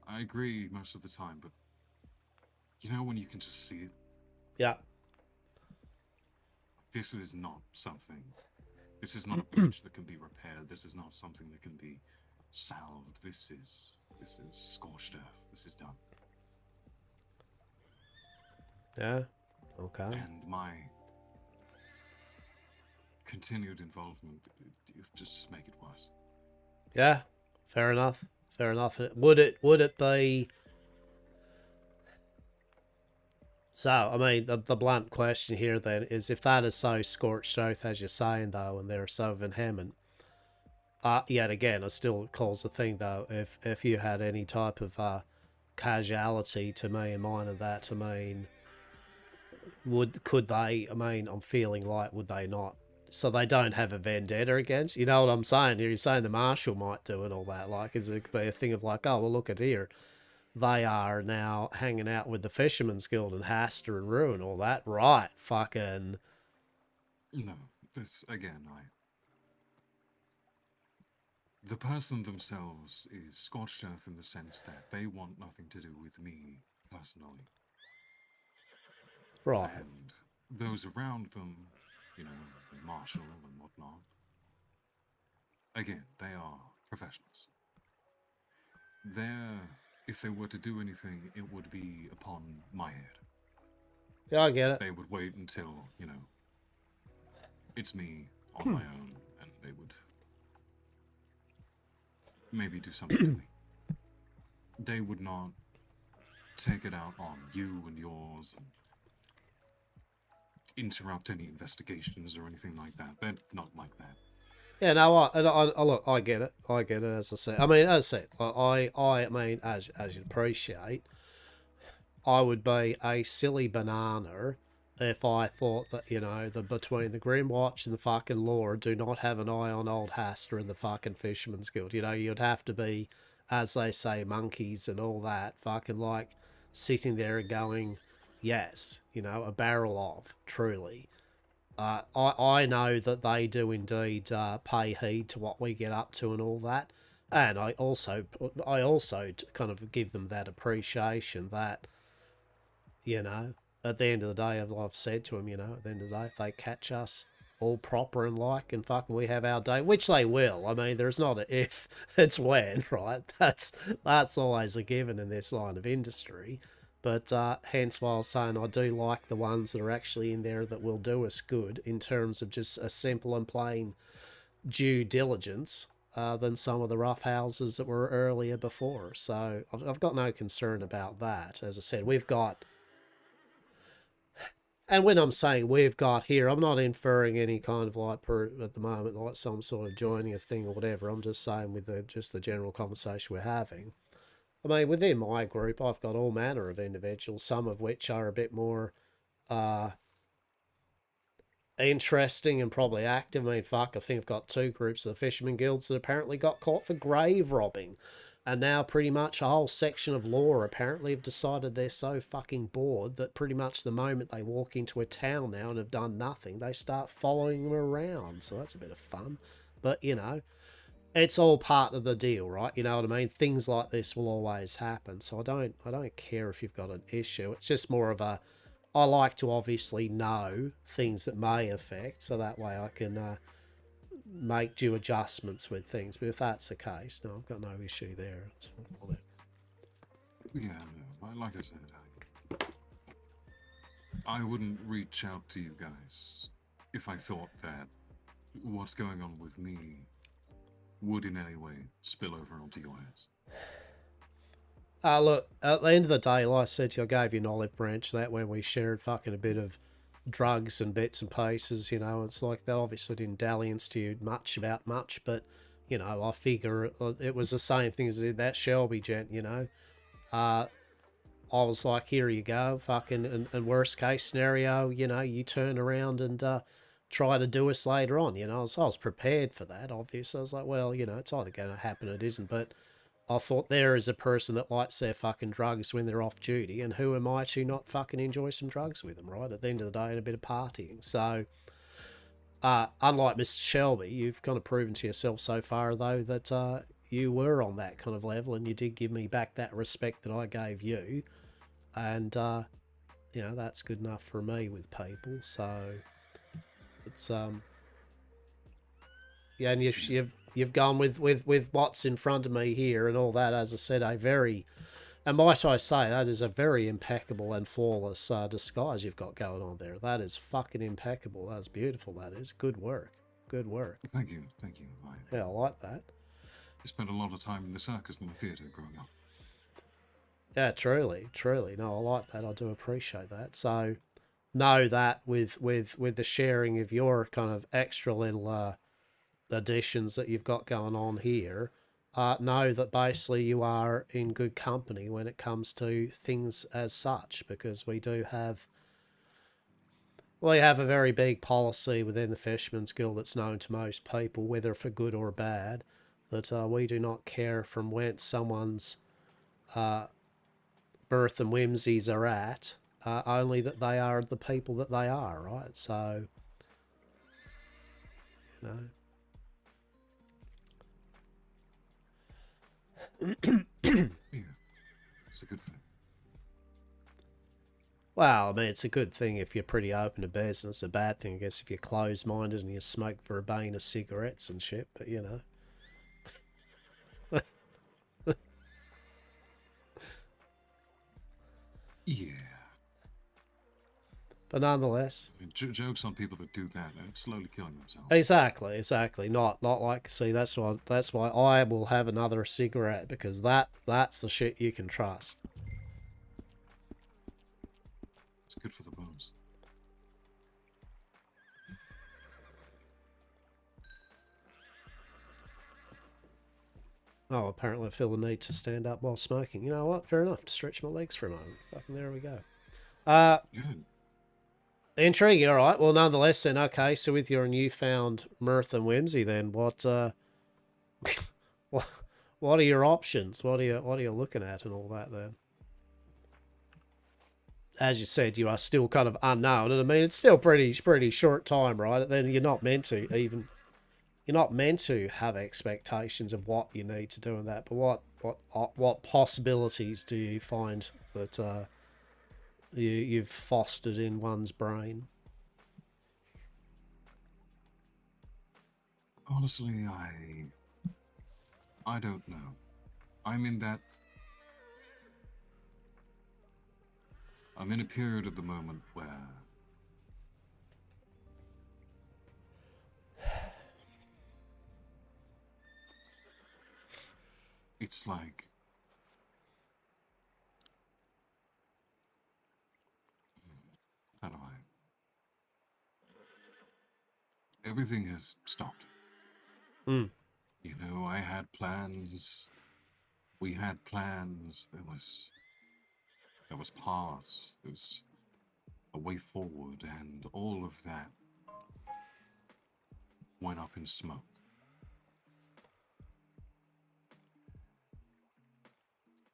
I agree most of the time, but you know when you can just see it? Yeah. This is not something. This is not a bridge that can be repaired. This is not something that can be salved. This is scorched earth. This is done. Yeah. Okay. And my continued involvement just make it worse. Yeah. Fair enough. Fair enough. Would it be... So, I mean, the blunt question here then is, if that is so scorched earth as you're saying, though, and they're so vehement, yet again, it still calls the thing, though, if you had any type of casualty to me and mine of that, I mean, could they, I mean, I'm feeling like, would they not? So they don't have a vendetta against, you know what I'm saying here? You're saying the marshal might do and all that, like, is it be a thing of like, oh, well, look at here. They are now hanging out with the Fisherman's Guild and Hastur and Ruin, all that. Right, fucking... No, this, again, the person themselves is scorched earth in the sense that they want nothing to do with me, personally. Right. And those around them, you know, the marshal and whatnot, again, they are professionals. If they were to do anything, it would be upon my head. Yeah, I get it. They would wait until, you know, it's me on my own, and they would maybe do something to me. They would not take it out on you and yours and interrupt any investigations or anything like that. They're not like that. Yeah, no, I look, I get it. I get it, as I said. I mean, as I said, I mean, as you'd appreciate, I would be a silly banana if I thought that, you know, between the Grimwatch and the fucking Law do not have an eye on old Hastur and the fucking Fisherman's Guild. You know, you'd have to be, as they say, monkeys and all that, fucking like sitting there and going, yes, you know, a barrel of, truly. I know that they do indeed pay heed to what we get up to and all that, and I also kind of give them that appreciation that, you know, at the end of the day, I've said to them, you know, at the end of the day, if they catch us all proper and like, and fucking we have our day, which they will. I mean, there's not a if, it's when, right? That's always a given in this line of industry. But hence why I was saying I do like the ones that are actually in there that will do us good in terms of just a simple and plain due diligence than some of the rough houses that were earlier before. So I've got no concern about that. As I said, we've got... And when I'm saying we've got here, I'm not inferring any kind of like, at the moment, like some sort of joining a thing or whatever. I'm just saying with just the general conversation we're having. I mean, within my group, I've got all manner of individuals, some of which are a bit more interesting and probably active. I mean, fuck, I think I've got two groups of the Fisherman Guilds that apparently got caught for grave robbing. And now pretty much a whole section of law apparently have decided they're so fucking bored that pretty much the moment they walk into a town now and have done nothing, they start following them around. So that's a bit of fun. But, you know, it's all part of the deal, right? You know what I mean? Things like this will always happen. So I don't care if you've got an issue. It's just more of a, I like to obviously know things that may affect, so that way I can make due adjustments with things. But if that's the case, no, I've got no issue there. It's all it. Yeah, no, like I said, I wouldn't reach out to you guys if I thought that what's going on with me would in any way spill over onto your heads. Look, at the end of the day, like I said to you, I gave you an olive branch. That when we shared fucking a bit of drugs and bits and pieces, you know, it's like that obviously didn't dalliance to you much about much, but, you know, I figure it was the same thing as that Shelby gent, you know. I was like, here you go, fucking, and worst case scenario, you know, you turn around and try to do us later on, you know. I was prepared for that, obviously. I was like, well, you know, it's either going to happen or it isn't, but I thought there is a person that likes their fucking drugs when they're off duty, and who am I to not fucking enjoy some drugs with them, right? At the end of the day, and a bit of partying. So, unlike Mr. Shelby, you've kind of proven to yourself so far, though, that you were on that kind of level, and you did give me back that respect that I gave you, and, you know, that's good enough for me with people, so it's, yeah, and you've gone with what's in front of me here and all that. As I said, a very, and might I say, that is a very impeccable and flawless disguise you've got going on there. That is fucking impeccable. That's beautiful. That is good work. Good work. Thank you. Yeah, I like that. I spent a lot of time in the circus and the theatre growing up. Yeah, truly. No, I like that. I do appreciate that. So, know that with the sharing of your kind of extra little additions that you've got going on here, know that basically you are in good company when it comes to things as such, because we have a very big policy within the Fisherman's Guild that's known to most people, whether for good or bad, that we do not care from whence someone's birth and whimsies are at, only that they are the people that they are, right? So, you know. Yeah, it's a good thing. Well, I mean, it's a good thing if you're pretty open to business. A bad thing, I guess, if you're closed-minded and you smoke verbena cigarettes and shit, but, you know. Yeah. But nonetheless. I mean, jokes on people that do that are slowly killing themselves. Exactly. Not like, see, that's why I will have another cigarette, because that's the shit you can trust. It's good for the bones. Oh, apparently I feel the need to stand up while smoking. You know what? Fair enough. To stretch my legs for a moment. Fucking there we go. Good. Intriguing. All right. Well, nonetheless, then, okay. So with your newfound mirth and whimsy, then what are your options? What are you looking at and all that then? As you said, you are still kind of unknown, and I mean it's still pretty short time, right? Then you're not meant to have expectations of what you need to do in that. But what possibilities do you find that you've fostered in one's brain? Honestly, I don't know. I'm in a period at the moment where it's like how do everything has stopped. Mm. You know, I had plans. We had plans. There was paths. There was a way forward, and all of that went up in smoke.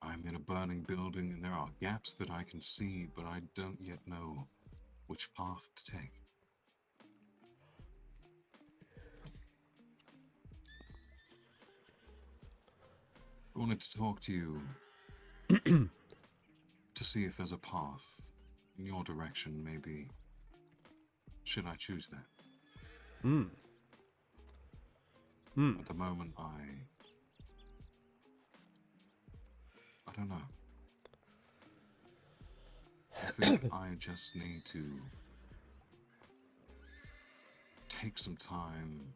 I'm in a burning building and there are gaps that I can see, but I don't yet know which path to take. I wanted to talk to you to see if there's a path in your direction, maybe. Should I choose that? At the moment, I don't know. I think I just need to take some time,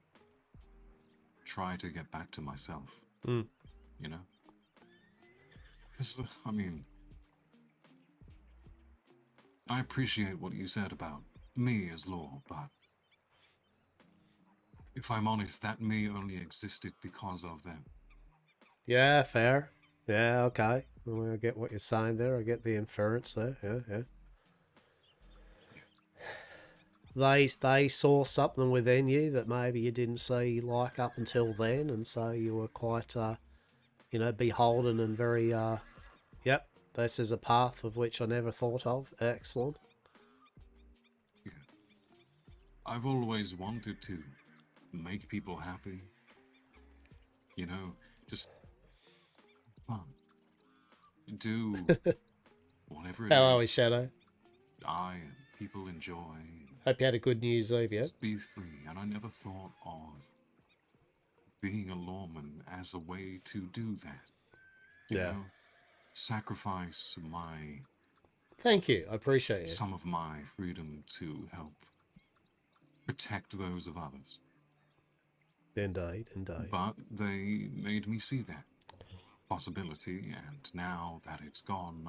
try to get back to myself. You know? Because, I mean, I appreciate what you said about me as law, but if I'm honest, that me only existed because of them. Yeah, fair. Yeah, okay. Well, I get what you're saying there. I get the inference there. Yeah. They saw something within you that maybe you didn't see like up until then, and so you were quite, beholden and very, yep, this is a path of which I never thought of. Excellent. Yeah. I've always wanted to make people happy. You know, just do whatever it Hello, is Shadow. I and people enjoy. Hope you had a good New Year's Eve, yeah? Just be free, and I never thought of being a lawman as a way to do that. You know, sacrifice my... Thank you, I appreciate it. some of my freedom to help protect those of others. Indeed. But they made me see that possibility, and now that it's gone,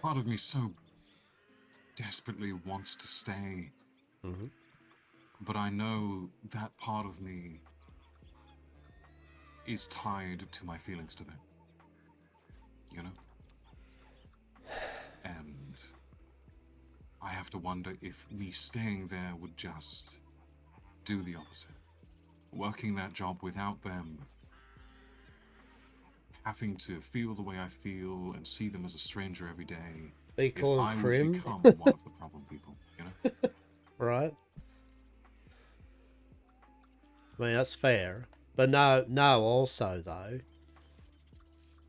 part of me so desperately wants to stay, but I know that part of me is tied to my feelings to them. You know? And I have to wonder if me staying there would just do the opposite. Working that job without them, having to feel the way I feel and see them as a stranger every day. Be called I Crim. would become one of the problem people, you know? Right. I mean, that's fair. But no, also, though,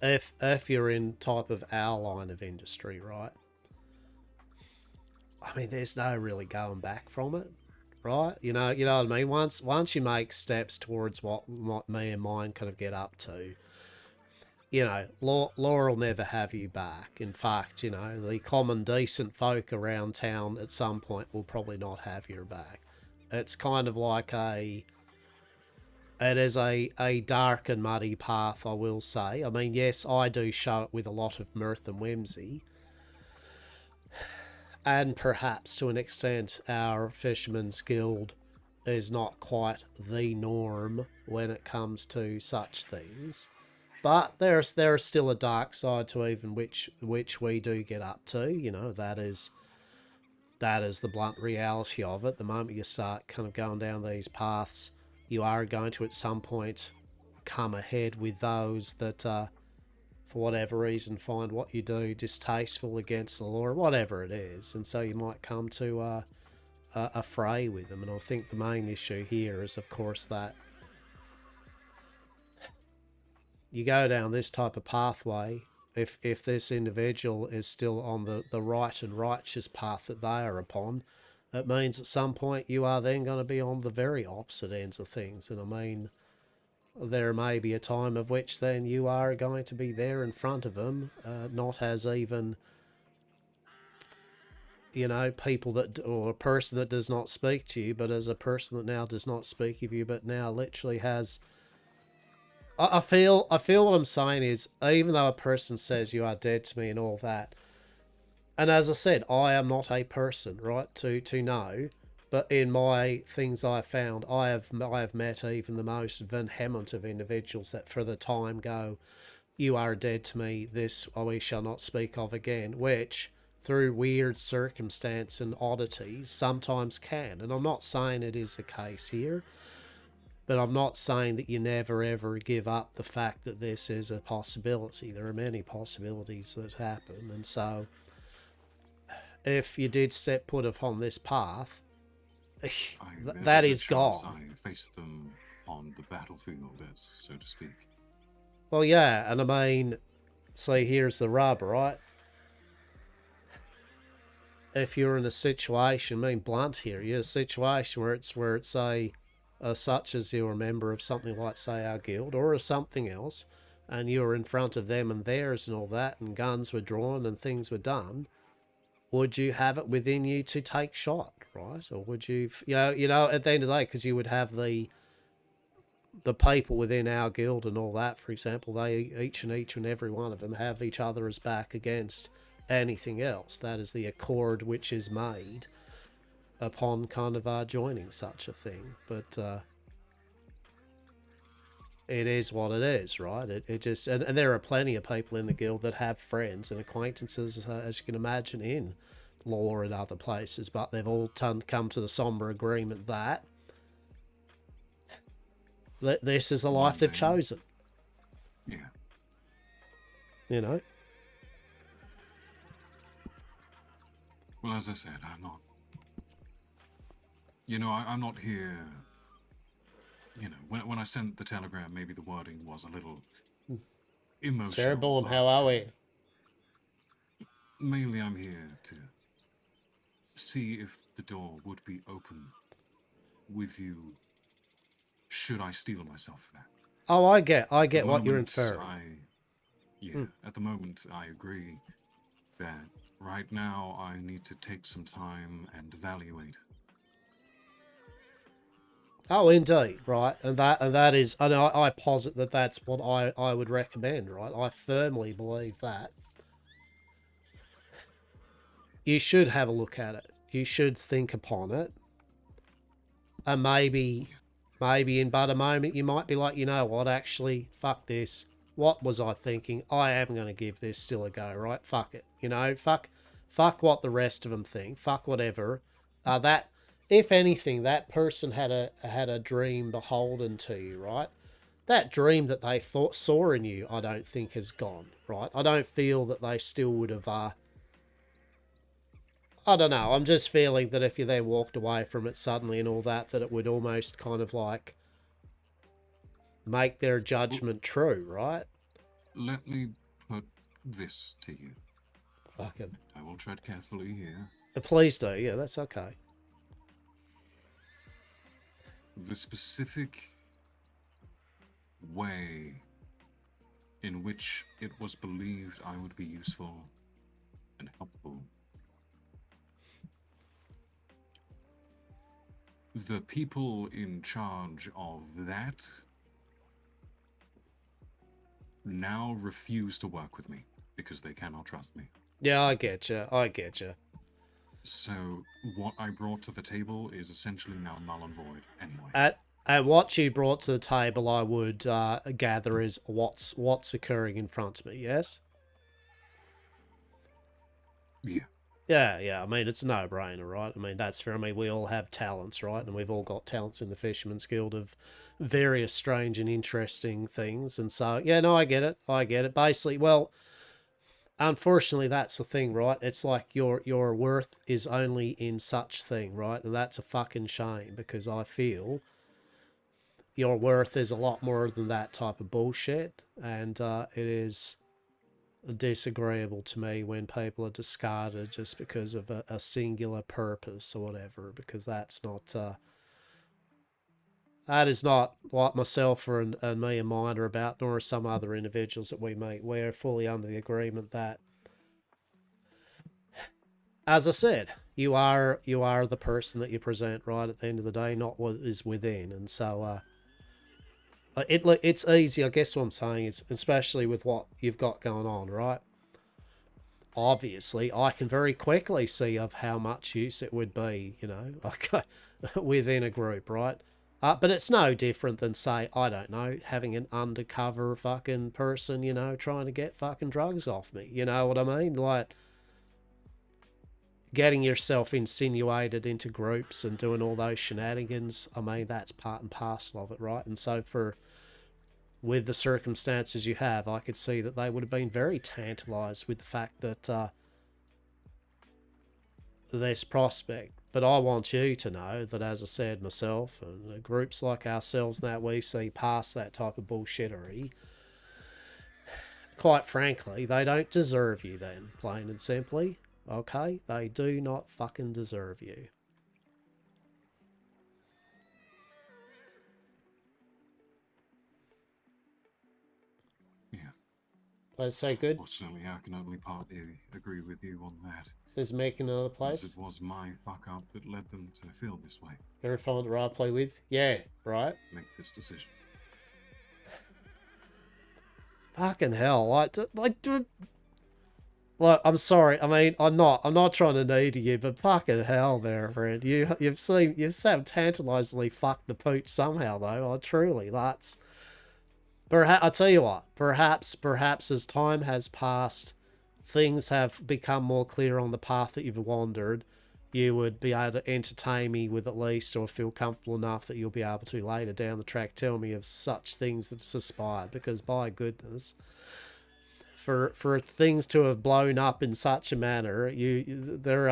if you're in type of our line of industry, right? I mean, there's no really going back from it, right? You know what I mean? Once you make steps towards what me and mine kind of get up to, law will never have you back. In fact, the common decent folk around town at some point will probably not have your back. It's kind of like it is a dark and muddy path, I will say. I mean, yes, I do show it with a lot of mirth and whimsy. And perhaps, to an extent, our Fisherman's Guild is not quite the norm when it comes to such things. But there is still a dark side to even which we do get up to. That is the blunt reality of it. The moment you start kind of going down these paths, you are going to at some point come ahead with those that, for whatever reason, find what you do distasteful against the law, or whatever it is. And so you might come to a fray with them. And I think the main issue here is, of course, that you go down this type of pathway, if this individual is still on the right and righteous path that they are upon, it means at some point you are then going to be on the very opposite ends of things. And I mean, there may be a time of which then you are going to be there in front of them, not as even, people that, or a person that does not speak to you, but as a person that now does not speak of you, but now literally has... I feel what I'm saying is, even though a person says you are dead to me and all that, and as I said, I am not a person, right, to know, but in my things I found, I have met even the most vehement of individuals that for the time go, you are dead to me, this we shall not speak of again, which, through weird circumstance and oddities, sometimes can. And I'm not saying it is the case here, But I'm not saying that you never ever give up the fact that this is a possibility. There are many possibilities that happen. And so, if you did step foot upon this path, that is gone. I face them on the battlefield, as so to speak. Well, yeah, and I mean, see, here's the rub, right? If you're in a situation, I mean, blunt here, you're in a situation where it's a such as you're a member of something like, say, our guild or something else, and you're in front of them and theirs and all that, and guns were drawn and things were done, would you have it within you to take shot, right? Or would you, you know, at the end of the day, because you would have the people within our guild and all that, for example, they each and every one of them have each other's back against anything else. That is the accord which is made upon kind of joining such a thing. But it is what it is, right? It just, and there are plenty of people in the guild that have friends and acquaintances, as you can imagine, in law and other places, but they've all come to the somber agreement that this is the life they've chosen. Yeah. You know? Well, as I said, I'm not... You know, I'm not here... You know, when I sent the telegram, maybe the wording was a little emotional. Terrible, how are we? Mainly I'm here to see if the door would be open with you should I steel myself for that. Oh, I get what you're inferring. At the moment, I agree that right now I need to take some time and evaluate. Oh, indeed, right, and that is, and I posit that that's what I would recommend, right? I firmly believe that you should have a look at it. You should think upon it, and maybe in but a moment you might be like, you know what, actually, fuck this. What was I thinking? I am going to give this still a go, right? Fuck it. You know, fuck what the rest of them think. Fuck whatever. That, if anything, that person had a dream beholden to you, right? That dream that they saw in you, I don't think has gone, right? I don't feel that they still would have, I don't know. I'm just feeling that if you then walked away from it suddenly and all that, that it would almost kind of like make their judgment true, right? Let me put this to you. Fucking. I will tread carefully here. Please do. Yeah, that's okay. The specific way in which it was believed I would be useful and helpful. The people in charge of that now refuse to work with me because they cannot trust me. Yeah, I get you. I get you. So what I brought to the table is essentially now null and void anyway. At what you brought to the table, I would gather is what's occurring in front of me. Yes. Yeah. Yeah. I mean, it's a no-brainer, right? I mean, that's fair. I mean, we all have talents, right? And we've all got talents in the Fisherman's Guild of various strange and interesting things. And so, yeah, no, I get it. Basically, well, unfortunately, that's the thing, right? It's like your worth is only in such thing, right? And that's a fucking shame, because I feel your worth is a lot more than that type of bullshit. And it is disagreeable to me when people are discarded just because of a singular purpose or whatever, because that's not that is not what myself and me and mine are about, nor are some other individuals that we meet. We're fully under the agreement that, as I said, you are the person that you present, right, at the end of the day, not what is within. And so it's easy, I guess what I'm saying is, especially with what you've got going on, right? Obviously, I can very quickly see of how much use it would be, you know, within a group, right? But it's no different than, say, I don't know, having an undercover fucking person, you know, trying to get fucking drugs off me. You know what I mean? Like, getting yourself insinuated into groups and doing all those shenanigans, I mean, that's part and parcel of it, right? And so with the circumstances you have, I could see that they would have been very tantalised with the fact that this prospect. But I want you to know that, as I said myself, and groups like ourselves that we see past that type of bullshittery, quite frankly, they don't deserve you then, plain and simply. Okay? They do not fucking deserve you. Yeah. Place so good. Fortunately, I can only partly agree with you on that. Says making another As place. it was my fuck up that led them to feel this way. Very fun to role play with. Yeah, right. Make this decision. Fucking hell! Look, I'm sorry. I mean, I'm not trying to needy you, but fucking hell, there, friend. You've so tantalizingly fucked the pooch somehow, though. Truly, that's. Perhaps I tell you what. Perhaps as time has passed, things have become more clear on the path that you've wandered. You would be able to entertain me with at least, or feel comfortable enough that you'll be able to later down the track tell me of such things that's aspired. Because by goodness, for things to have blown up in such a manner, there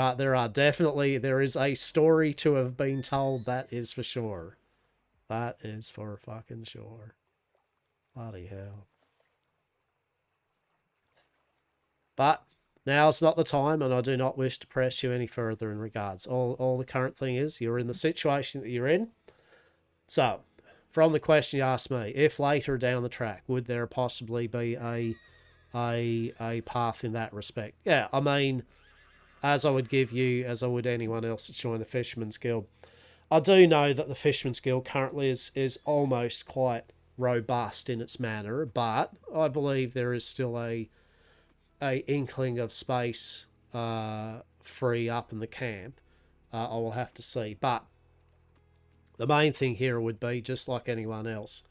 is a story to have been told. That is for sure. That is for fucking sure. Bloody hell. But now's not the time, and I do not wish to press you any further in regards. All the current thing is, you're in the situation that you're in. So, from the question you asked me, if later down the track, would there possibly be a path in that respect? Yeah, I mean, as I would give you, as I would anyone else that's joined the Fisherman's Guild, I do know that the Fisherman's Guild currently is almost quite robust in its manner, but I believe there is still a inkling of space free up in the camp. I will have to see, but the main thing here would be, just like anyone else,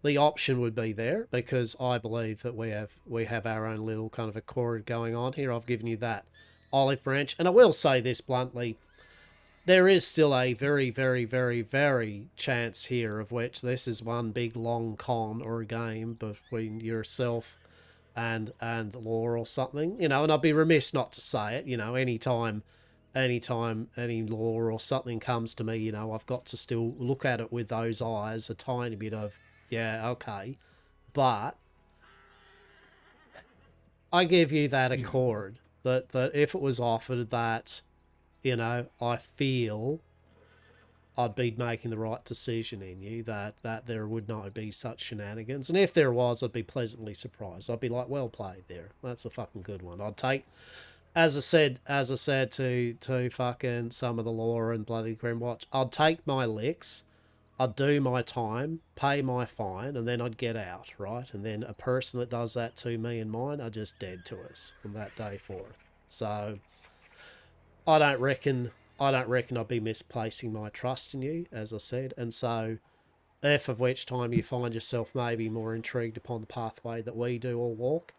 the option would be there, because I believe that we have our own little kind of accord going on here. I've given you that olive branch, and I will say this bluntly, there is still a very, very, very, very chance here of which this is one big long con or game between yourself and the law or something, and I'd be remiss not to say it. Anytime any law or something comes to me, I've got to still look at it with those eyes, a tiny bit of, yeah, okay, but I give you that accord that if it was offered, that I feel I'd be making the right decision in you, that there would not be such shenanigans. And if there was, I'd be pleasantly surprised. I'd be like, well played there. That's a fucking good one. I'd take, as I said to fucking some of the law and bloody Grimwatch, I'd take my licks, I'd do my time, pay my fine, and then I'd get out, right? And then a person that does that to me and mine are just dead to us from that day forth. So I don't reckon I'd be misplacing my trust in you, as I said. And so, if of which time you find yourself maybe more intrigued upon the pathway that we do all walk,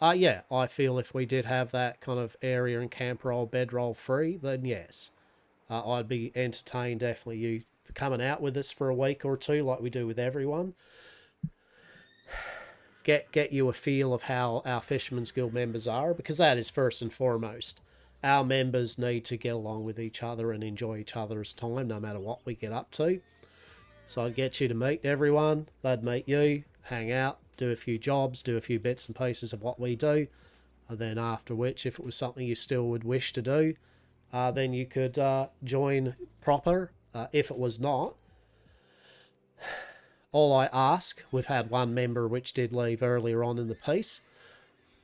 yeah, I feel if we did have that kind of area and camp roll, bedroll free, then yes, I'd be entertained, definitely, you coming out with us for a week or two, like we do with everyone. Get you a feel of how our Fisherman's Guild members are, because that is first and foremost. Our members need to get along with each other and enjoy each other's time, no matter what we get up to. So I'd get you to meet everyone, they'd meet you, hang out, do a few jobs, do a few bits and pieces of what we do, and then after which, if it was something you still would wish to do, then you could join proper. If it was not, all I ask, we've had one member which did leave earlier on in the piece,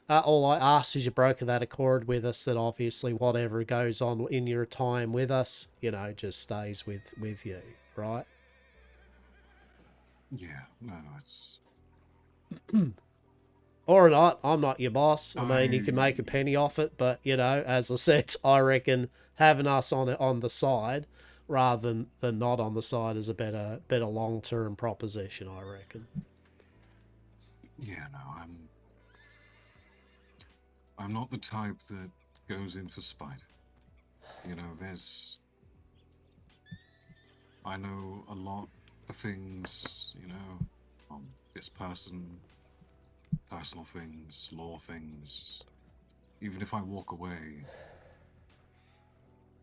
all I ask is you broker that accord with us, that obviously whatever goes on in your time with us, just stays with you, right? Yeah, no, it's... Or not, I'm not your boss. I mean, you can make a penny off it, but, as I said, I reckon having us on the side rather than not on the side is a better long-term proposition, I reckon. Yeah, no, I'm not the type that goes in for spite. You know, I know a lot of things, you know, this person, personal things, law things. Even if I walk away,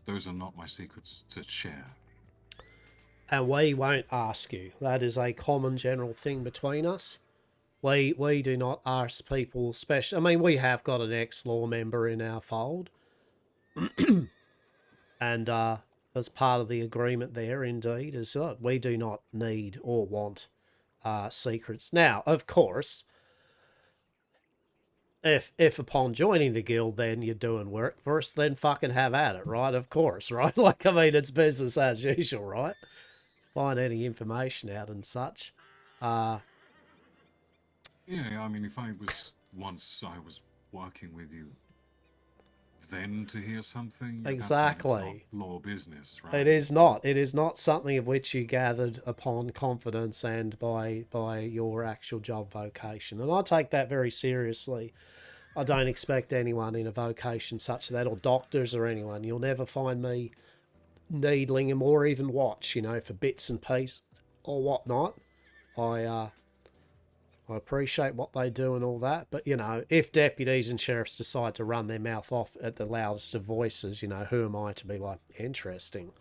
those are not my secrets to share. And we won't ask you. That is a common general thing between us. We do not ask people special. I mean, we have got an ex-law member in our fold. And as part of the agreement there, indeed, is that we do not need or want secrets. Now, of course, if upon joining the guild then you're doing work for us, then fucking have at it, right? Of course, right? Like, I mean, it's business as usual, right? Find any information out and such. Yeah, I mean, if I was working with you, then to hear something, exactly, it's not law business, right? It is not. It is not something of which you gathered upon confidence and by your actual job vocation. And I take that very seriously. I don't expect anyone in a vocation such as that, or doctors or anyone. You'll never find me needling them or even watch, you know, for bits and pieces or whatnot. I appreciate what they do and all that, but, you know, if deputies and sheriffs decide to run their mouth off at the loudest of voices, you know, who am I to be like, interesting.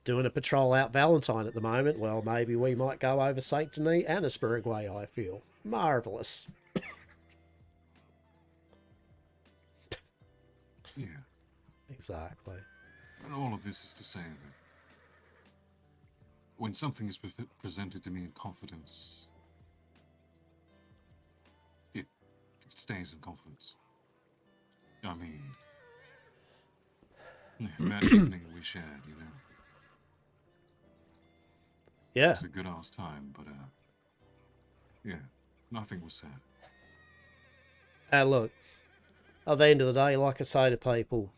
Doing a patrol out Valentine at the moment, well, maybe we might go over St. Denis, Annisburg way, I feel. Marvellous. Yeah. Exactly. And all of this is to say that when something is presented to me in confidence, it stays in confidence. I mean, that evening we shared, you know. Yeah. It was a good ass time, but yeah, nothing was said. Look, at the end of the day, like I say to people,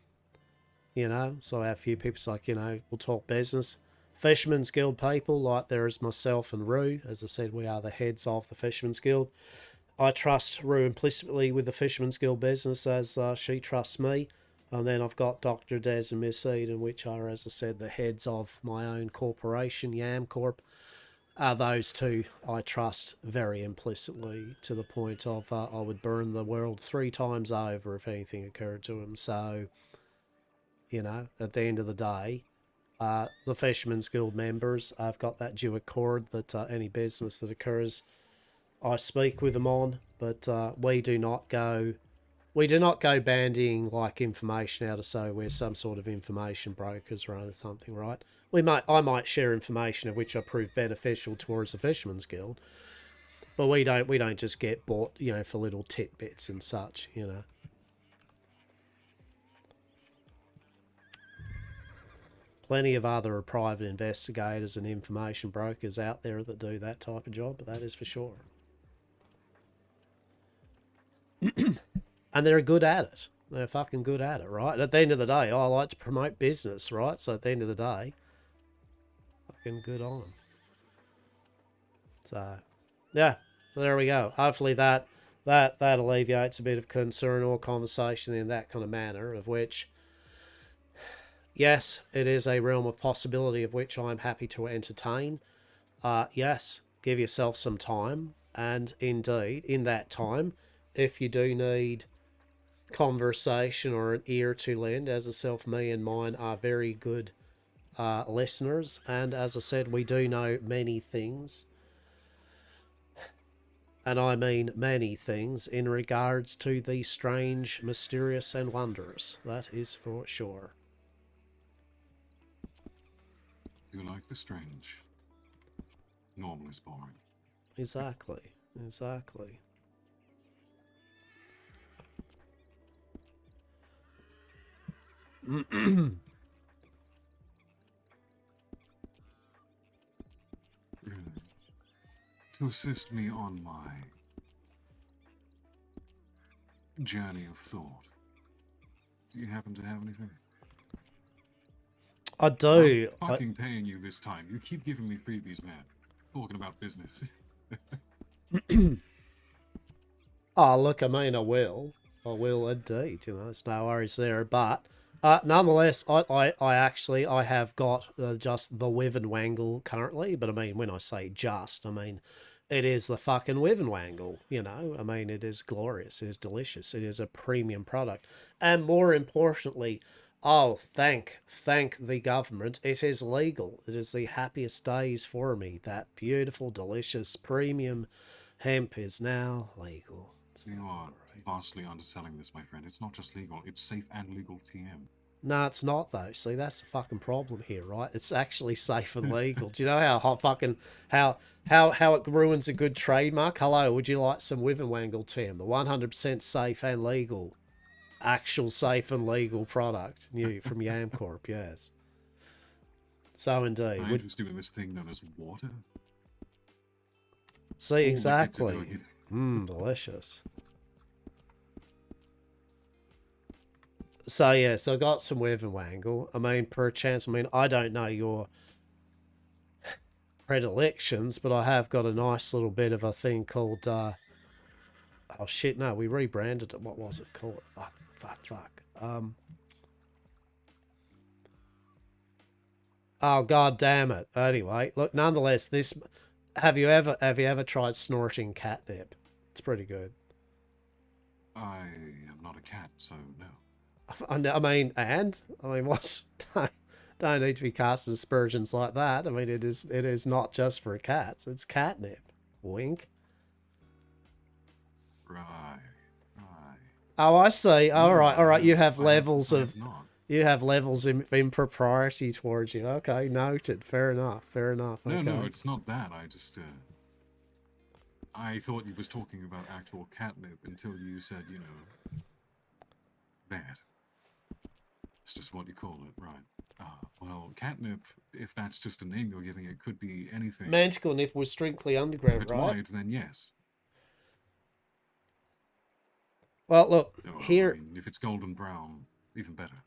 you know, so I have a few people like, you know, we'll talk business. Fisherman's Guild people, like there is myself and Rue. As I said, we are the heads of the Fisherman's Guild. I trust Rue implicitly with the Fisherman's Guild business as she trusts me. And then I've got Dr. Des and Miss Eden, which are, as I said, the heads of my own corporation, Yam Corp. Those two I trust very implicitly, to the point of I would burn the world 3 times over if anything occurred to them. So, you know, at the end of the day, the Fisherman's Guild members, I've got that due accord that any business that occurs, I speak with them on, but we do not go bandying like information out of, so we're some sort of information brokers or something, right? I might share information of which I prove beneficial towards the Fisherman's Guild, but we don't just get bought, you know, for little tidbits and such, you know. Plenty of other private investigators and information brokers out there that do that type of job, but that is for sure. And they're good at it. They're fucking good at it, right? At the end of the day, I like to promote business, right? So at the end of the day, fucking good on them. So, yeah. So there we go. Hopefully that alleviates a bit of concern or conversation in that kind of manner, of which, yes, it is a realm of possibility of which I'm happy to entertain. Yes, give yourself some time. And indeed, in that time, if you do need conversation or an ear to lend, as I self, me and mine are very good listeners. And as I said, we do know many things. And I mean many things in regards to the strange, mysterious, and wondrous. That is for sure. You like the strange. Normal is boring. Exactly. Exactly. To assist me on my journey of thought, do you happen to have anything? I do. I'm fucking paying you this time. You keep giving me freebies, man. Talking about business. Oh, look, I mean, I will. I will indeed. You know, there's no worries there. But nonetheless, I have got just the Wyvern Wangle currently. But I mean, when I say just, I mean it is the fucking Wyvern Wangle. You know, I mean it is glorious. It is delicious. It is a premium product, and more importantly, oh, thank the government, it is legal. It is the happiest days for me. That beautiful, delicious, premium hemp is now legal. You are vastly underselling this, my friend. It's not just legal, it's safe and legal TM. No, it's not though. See, that's the fucking problem here, right? It's actually safe and legal. Do you know how hot fucking how it ruins a good trademark? Hello, would you like some Wyvern Wangle, Tim? The 100% safe and legal, actual safe and legal product, new from Yam Corp. Yes. So indeed. I'm interested in this thing known as water. See, exactly. Delicious. So yeah, so I got some Wyvern Wangle. I mean, perchance, I mean, I don't know your predilections, but I have got a nice little bit of a thing called, oh shit, no, we rebranded it. What was it called? Fuck. Oh, god damn it. Anyway, look, nonetheless, this, have you ever tried snorting catnip? It's pretty good. I am not a cat, so no. I mean, what's don't need to be cast as aspersions like that. I mean, it is not just for cats. It's catnip. Wink. Right. Oh, I see. All No, right. You have I levels have of not. you have levels of impropriety towards you. Okay, noted. Fair enough. Okay. No, it's not that. I just I thought you was talking about actual catnip until you said, you know, that. It's just what you call it, right? Well, catnip, if that's just a name you're giving it, could be anything. Manticle nip was strictly underground, If it's right? white, then yes. Well, look, here... I mean, if it's golden brown, even better.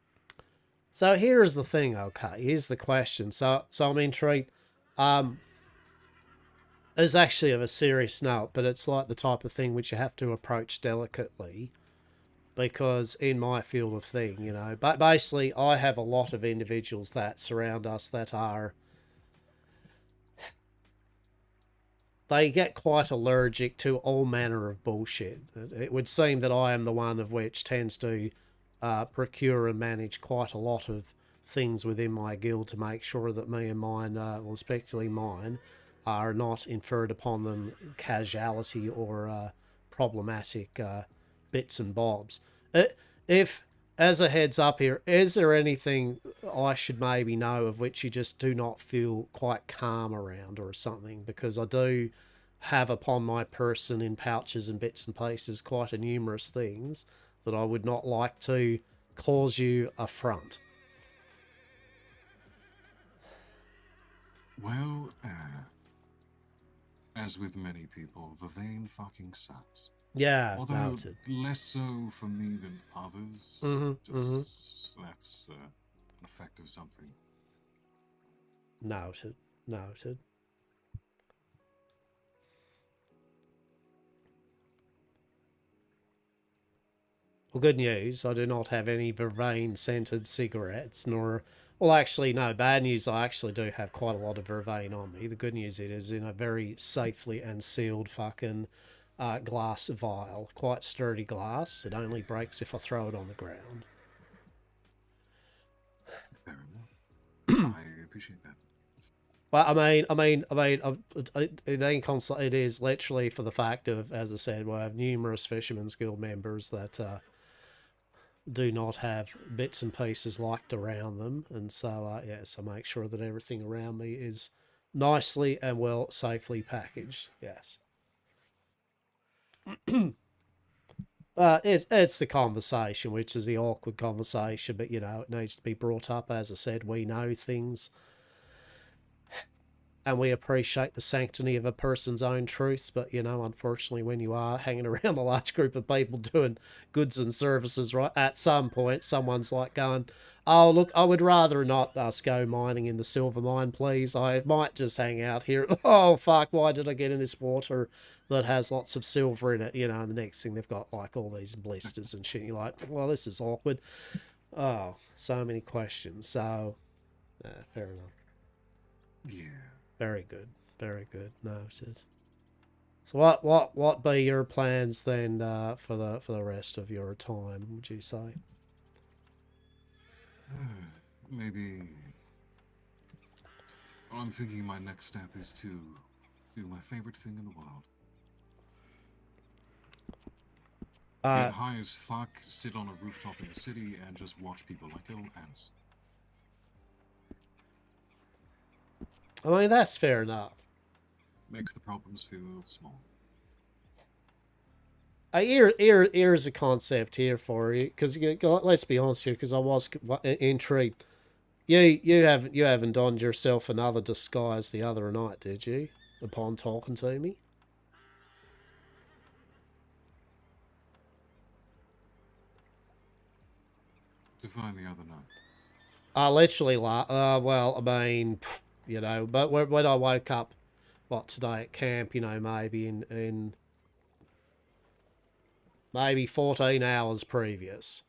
So here's the thing, okay? Here's the question. So I'm intrigued. It's actually of a serious note, but it's like the type of thing which you have to approach delicately. Because in my field of thing, you know, but basically I have a lot of individuals that surround us that are, they get quite allergic to all manner of bullshit. It would seem that I am the one of which tends to procure and manage quite a lot of things within my guild to make sure that me and mine, well, especially mine, are not inferred upon them casualty or problematic bits and bobs. If, as a heads up here, is there anything I should maybe know of which you just do not feel quite calm around or something? Because I do have upon my person in pouches and bits and pieces quite a numerous things that I would not like to cause you affront. Well, as with many people, the vein fucking sucks. Yeah, although noted. Less so for me than others. That's an effect of something. Noted. Well, good news. I do not have any vervain-scented cigarettes, nor... Well, actually, no. Bad news, I actually do have quite a lot of vervain on me. The good news, it is in a very safely and sealed fucking... glass vial. Quite sturdy glass. It only breaks if I throw it on the ground. Fair enough. I appreciate that. Well, it is literally for the fact of, as I said, we have numerous Fisherman's Guild members that do not have bits and pieces locked around them, and so yes, I make sure that everything around me is nicely and well safely packaged. Yes. It's the conversation, which is the awkward conversation, but you know, it needs to be brought up. As I said, we know things and we appreciate the sanctity of a person's own truths, but you know, unfortunately, when you are hanging around a large group of people doing goods and services, right, at some point someone's like going, oh look, I would rather not us go mining in the silver mine, please. I might just hang out here. Oh fuck, why did I get in this water? that has lots of silver in it, you know, and the next thing they've got like all these blisters and shit. You're like, well, this is awkward. Oh, so many questions. So, fair enough. Yeah. Very good. Very good. Noted. So what be your plans then for the rest of your time, would you say? Maybe. I'm thinking my next step is to do my favorite thing in the world. Get high as fuck, sit on a rooftop in the city, and just watch people like little ants. I mean, that's fair enough. Makes the problems feel small. Here's a concept here for you, because let's be honest here, because I was intrigued. You haven't donned yourself another disguise the other night, did you? Upon talking to me. Define the other night. Literally, well, I mean, you know, but when I woke up, what, today at camp, you know, maybe in maybe 14 hours previous.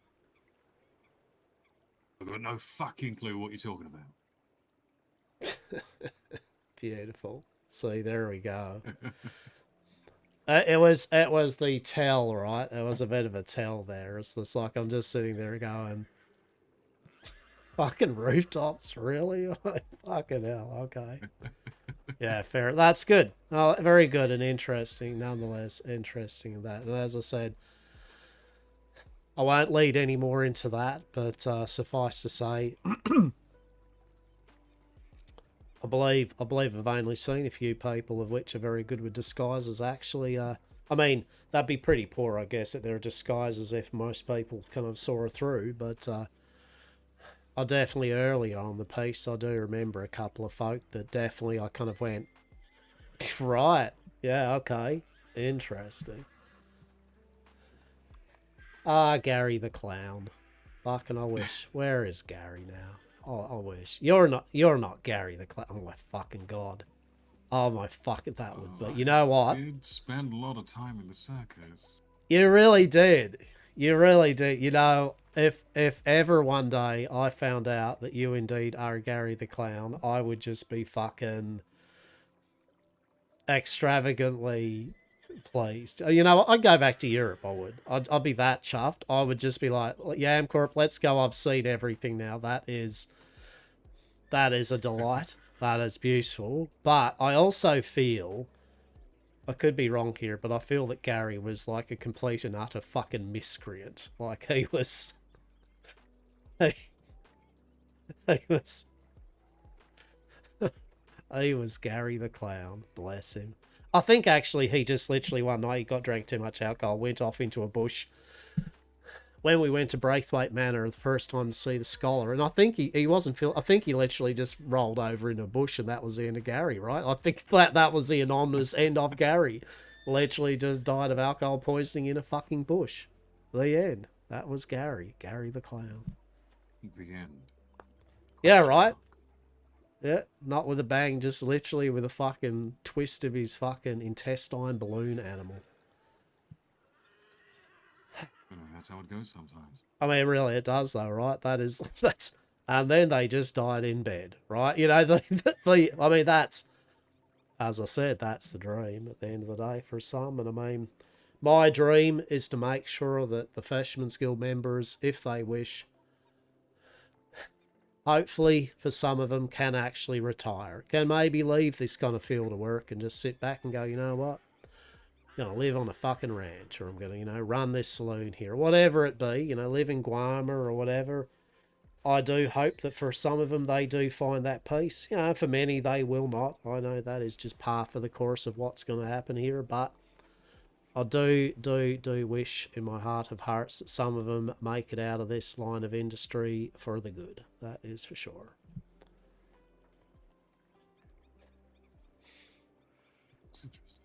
I've got no fucking clue what you're talking about. Beautiful. See, there we go. It was the tell, right? It was a bit of a tell there. It's just like I'm just sitting there going, fucking rooftops, really? Fucking hell, okay. Yeah, fair. That's good. Oh, very good and interesting, nonetheless. Interesting in that. And as I said, I won't lead any more into that, but suffice to say, I believe I've only seen a few people of which are very good with disguises. Actually, I mean, that'd be pretty poor, I guess, that they're disguises if most people kind of saw through. But I definitely earlier on the piece, I do remember a couple of folk that definitely I kind of went, right, yeah, okay, interesting. Gary the Clown. Fucking I wish. Where is Gary now? Oh, I wish. You're not Gary the Clown. Oh my fucking god. Oh my fucking that would. But you know what? I did spend a lot of time in the circus. You really did. You really did. You know, if ever one day I found out that you indeed are Gary the Clown, I would just be fucking extravagantly pleased. You know, I'd go back to Europe. I would. I'd be that chuffed. I would just be like, yeah, Corp, let's go. I've seen everything now. That is a delight. That is beautiful. But I also feel, I could be wrong here, but I feel that Gary was like a complete and utter fucking miscreant. Like he was he was Gary the Clown, bless him. I think actually he just literally one night he got drank too much alcohol, went off into a bush. When we went to Braithwaite Manor the first time to see the scholar, and I think he wasn't I think he literally just rolled over in a bush and that was the end of Gary, right? I think that was the anonymous end of Gary. Literally just died of alcohol poisoning in a fucking bush. The end. That was Gary. Gary the Clown. The end. Yeah, right? Yeah, not with a bang, just literally with a fucking twist of his fucking intestine balloon animal. That's how it goes sometimes. I mean, really, it does though, right? That's, and then they just died in bed, right? You know, I mean, that's, as I said, that's the dream at the end of the day for some. And I mean, my dream is to make sure that the Fisherman's Guild members, if they wish, hopefully for some of them, can actually retire. Can maybe leave this kind of field of work and just sit back and go, you know what? I'm going to live on a fucking ranch, or I'm going to, you know, run this saloon here, whatever it be, you know, live in Guarma or whatever. I do hope that for some of them, they do find that peace. You know, for many, they will not. I know that is just par for the course of what's going to happen here, but I do wish in my heart of hearts that some of them make it out of this line of industry for the good. That is for sure. It's interesting.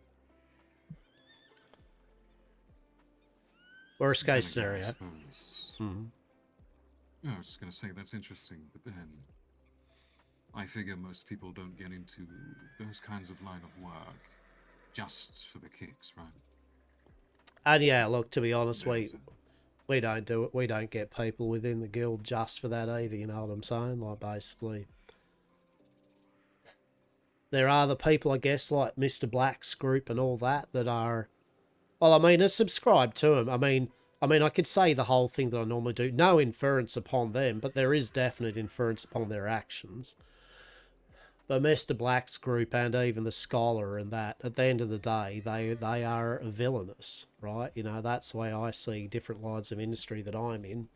Worst case Then scenario. again, I suppose. Yeah, I was just going to say that's interesting, but then I figure most people don't get into those kinds of line of work just for the kicks, right? And yeah, look, to be honest, There's we don't do it. We don't get people within the guild just for that either, you know what I'm saying? Like, basically, there are the people, I guess, like Mr. Black's group and all that, that are, well, I mean, are subscribed to him. I mean, I could say the whole thing that I normally do. No inference upon them, but there is definite inference upon their actions. But Mr. Black's group and even the scholar and that, at the end of the day, they are villainous, right? You know, that's the way I see different lines of industry that I'm in.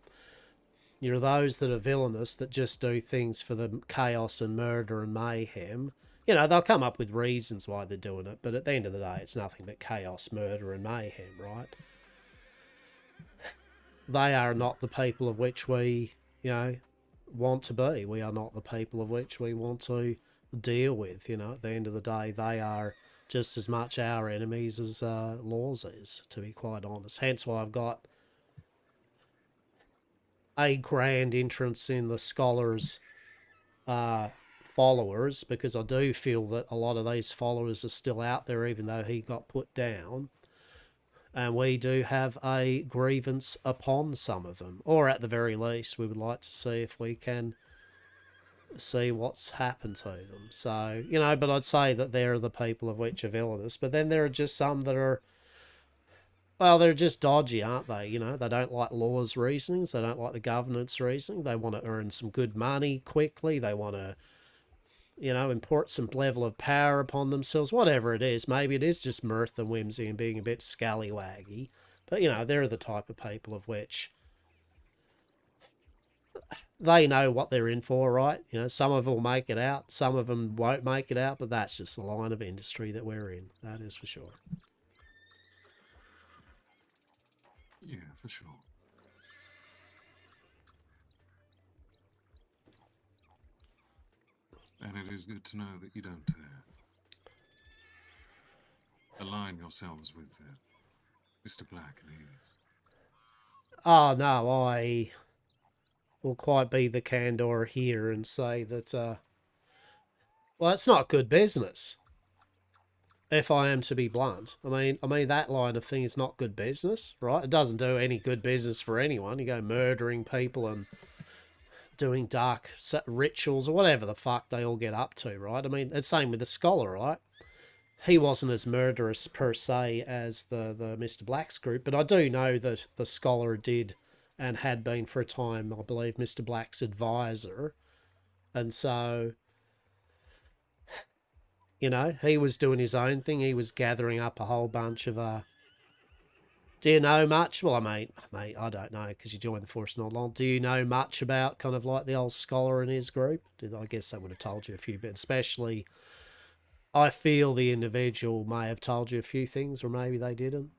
You're those that are villainous that just do things for the chaos and murder and mayhem. You know, they'll come up with reasons why they're doing it, but at the end of the day, it's nothing but chaos, murder and mayhem, right? They are not the people of which we, you know, want to be. We are not the people of which we want to deal with, you know. At the end of the day, they are just as much our enemies as Laws is, to be quite honest. Hence why I've got a grand entrance in the scholars' followers, because I do feel that a lot of these followers are still out there, even though he got put down. And we do have a grievance upon some of them. Or at the very least, we would like to see if we can see what's happened to them. So, you know, but I'd say that they're the people of which are villainous. But then there are just some that are, well, they're just dodgy, aren't they? You know, they don't like Law's reasonings. They don't like the governance reasoning. They want to earn some good money quickly. They want to, you know, import some level of power upon themselves, whatever it is. Maybe it is just mirth and whimsy and being a bit scallywaggy. But, you know, they're the type of people of which they know what they're in for, right? You know, some of them will make it out, some of them won't make it out, but that's just the line of industry that we're in. That is for sure. Yeah, for sure. And it is good to know that you don't align yourselves with Mr. Black and his. Oh, no, I will quite be the candor here and say that, well, it's not good business, if I am to be blunt. I mean, that line of thing is not good business, right? It doesn't do any good business for anyone. You go murdering people and doing dark rituals or whatever the fuck they all get up to, right? I mean, it's the same with the scholar, right? He wasn't as murderous per se as the Mr. Black's group, but I do know that the scholar did and had been for a time, I believe, Mr. Black's advisor. And so, you know, he was doing his own thing. He was gathering up a whole bunch of, do you know much? Well, mate, I don't know, because you joined the force not long. Do you know much about kind of like the old scholar and his group? I guess they would have told you a few bits, especially I feel the individual may have told you a few things, or maybe they didn't.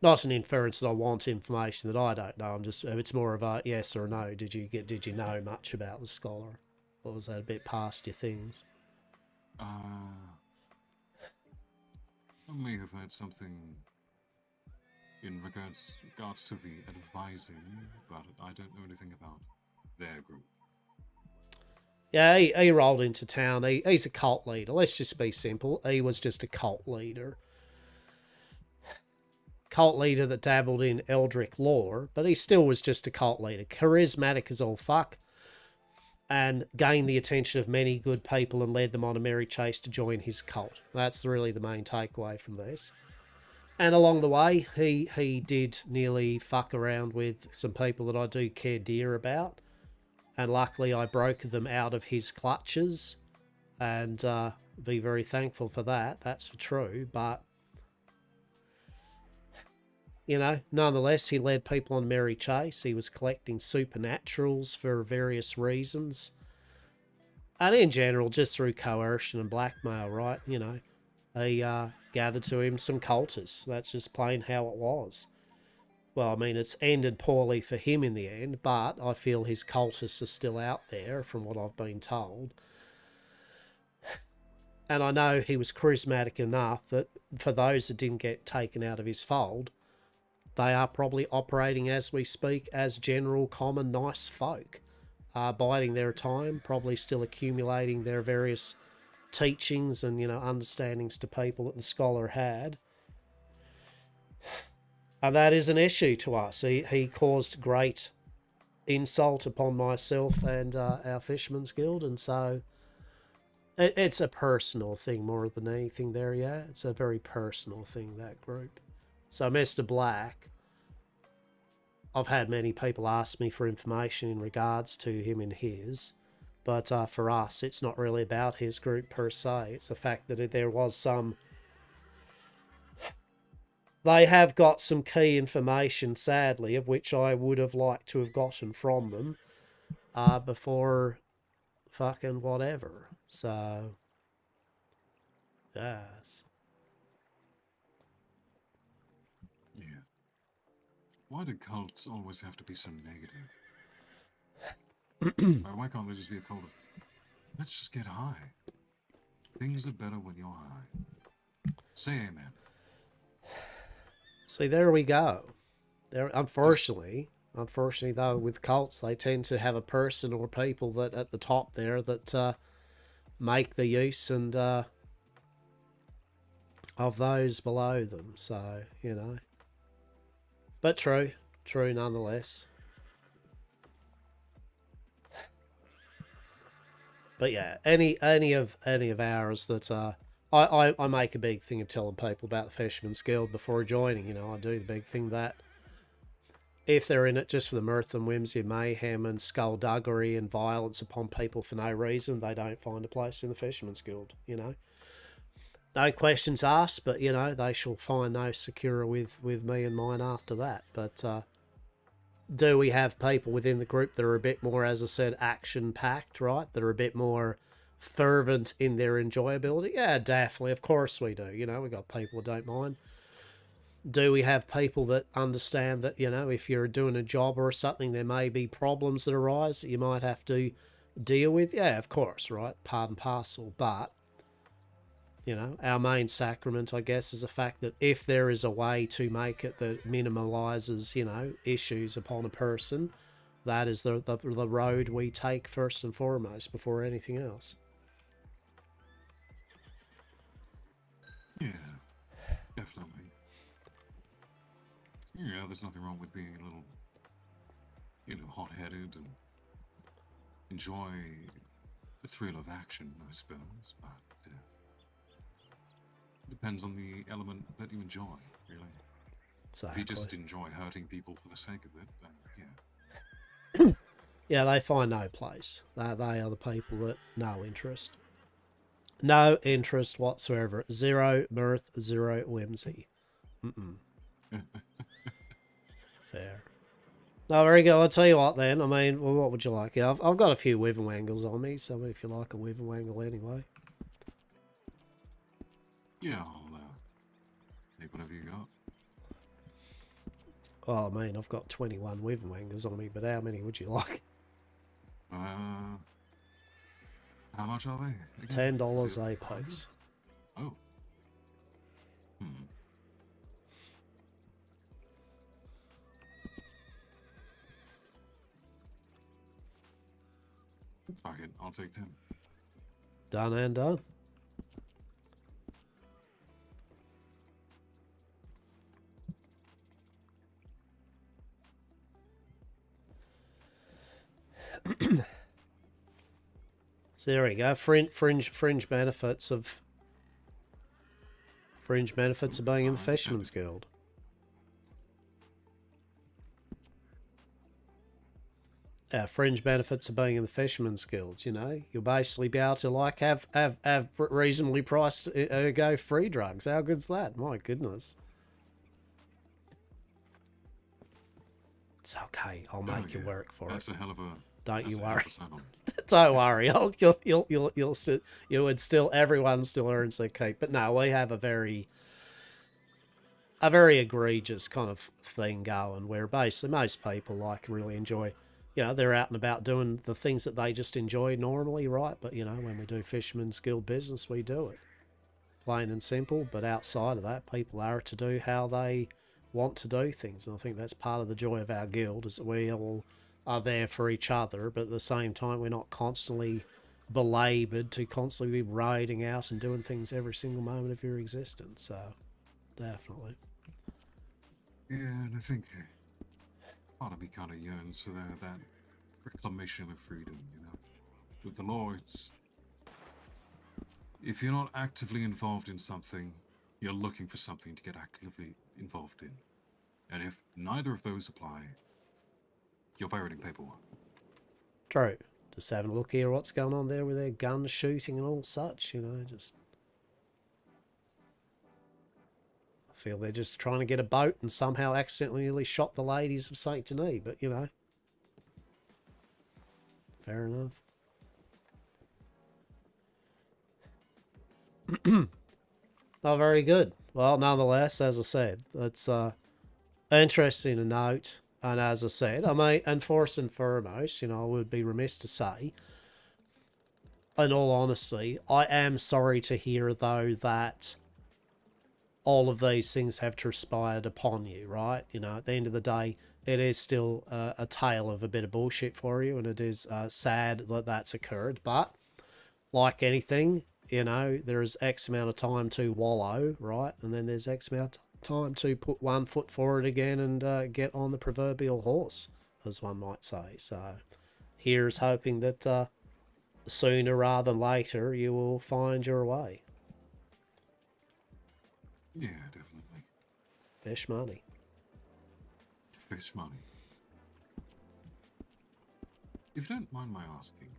Not an inference that I want information that I don't know. It's more of a yes or no. Did you know much about the scholar, or was that a bit past your things? I may have heard something in regards to the advising, but I don't know anything about their group. Yeah, he rolled into town. He's a cult leader. Let's just be simple. He was just a cult leader. Cult leader that dabbled in Eldritch lore, but he still was just a cult leader. Charismatic as all fuck. And gained the attention of many good people and led them on a merry chase to join his cult. That's really the main takeaway from this. And along the way, he did nearly fuck around with some people that I do care dear about. And luckily I broke them out of his clutches. And be very thankful for that. That's for true. But, you know, nonetheless, he led people on merry chase. He was collecting supernaturals for various reasons. And in general, just through coercion and blackmail, right? You know, he gathered to him some cultists. That's just plain how it was. Well, I mean, it's ended poorly for him in the end, but I feel his cultists are still out there, from what I've been told. And I know he was charismatic enough that for those that didn't get taken out of his fold, they are probably operating as we speak as general, common, nice folk. Biding their time, probably still accumulating their various teachings and, you know, understandings to people that the scholar had. And that is an issue to us. He caused great insult upon myself and our Fisherman's Guild, and so it's a personal thing more than anything there, yeah. It's a very personal thing, that group. So Mr. Black, I've had many people ask me for information in regards to him and his, but for us, it's not really about his group per se. It's the fact that there was some... They have got some key information, sadly, of which I would have liked to have gotten from them before fucking whatever. So, yes. Yeah. Why do cults always have to be so negative? Why can't they just be a cult of, let's just get high? Things are better when you're high. Say amen. See, there we go. There, unfortunately though, with cults, they tend to have a person or people that at the top there that make the use and of those below them. So, you know, but true nonetheless. But yeah, any of ours that I make a big thing of telling people about the Fisherman's Guild before joining. You know, I do the big thing that if they're in it just for the mirth and whimsy, mayhem and skullduggery and violence upon people for no reason, they don't find a place in the Fisherman's Guild, you know. No questions asked, but, you know, they shall find no secure with me and mine after that. But do we have people within the group that are a bit more, as I said, action-packed, right? That are a bit more fervent in their enjoyability? Yeah, definitely. Of course we do. You know, we got people that don't mind. Do we have people that understand that, you know, if you're doing a job or something, there may be problems that arise that you might have to deal with? Yeah, of course, right? Part and parcel. But, you know, our main sacrament, I guess, is the fact that if there is a way to make it that minimalizes, you know, issues upon a person, that is the road we take first and foremost before anything else. Yeah, definitely. Yeah, there's nothing wrong with being a little, you know, hot-headed and enjoy the thrill of action, I suppose, but depends on the element that you enjoy, really. Exactly. If you just enjoy hurting people for the sake of it, then yeah. Yeah, they find no place. They are the people that no interest. No interest whatsoever. Zero mirth, zero whimsy. Fair. No, very good. I'll tell you what then. I mean, well, what would you like? Yeah, I've got a few Wivenwangles on me, so if you like a Wivenwangle anyway. Yeah, I'll take whatever you got. Oh, I mean, I've got 21 Wivenwangles on me, but how many would you like? How much are they? Again? $10 a piece. Oh. Fuck it, I'll take 10. Done and done. So there we go. Fringe benefits of being in the Fisherman's Guild. Fringe benefits of being in the Fisherman's Guild. You know, you'll basically be able to like have reasonably priced go free drugs. How good's that? My goodness. It's okay. I'll make you work for That's it. a hell of a. Don't you a hell of worry. a sell-on. Don't worry. You'll still everyone still earns their keep. But no, we have a very egregious kind of thing going where basically most people like really enjoy. You know, they're out and about doing the things that they just enjoy normally, right? But, you know, when we do Fisherman's Guild business, we do it. Plain and simple. But outside of that, people are to do how they want to do things. And I think that's part of the joy of our guild, is that we all are there for each other. But at the same time, we're not constantly belaboured to constantly be raiding out and doing things every single moment of your existence. So, definitely. Yeah, and I think part of me kind of yearns for that reclamation of freedom, you know. With the law, it's... If you're not actively involved in something, you're looking for something to get actively involved in. And if neither of those apply, you're buried in paperwork. True. Just having a look here what's going on there with their gun shooting and all such, you know, just... I feel they're just trying to get a boat and somehow accidentally nearly shot the ladies of Saint Denis, but, you know. Fair enough. Oh, very good. Well, nonetheless, as I said, it's interesting to note. And as I said, I mean, and first and foremost, you know, I would be remiss to say, in all honesty, I am sorry to hear, though, that all of these things have transpired upon you, right? You know, at the end of the day, it is still a tale of a bit of bullshit for you, and it is sad that that's occurred. But, like anything, you know, there is X amount of time to wallow, right? And then there's X amount of time to put one foot forward again and get on the proverbial horse, as one might say. So, here's hoping that sooner rather than later you will find your way. Yeah, definitely. Fish money. Fish money. If you don't mind my asking,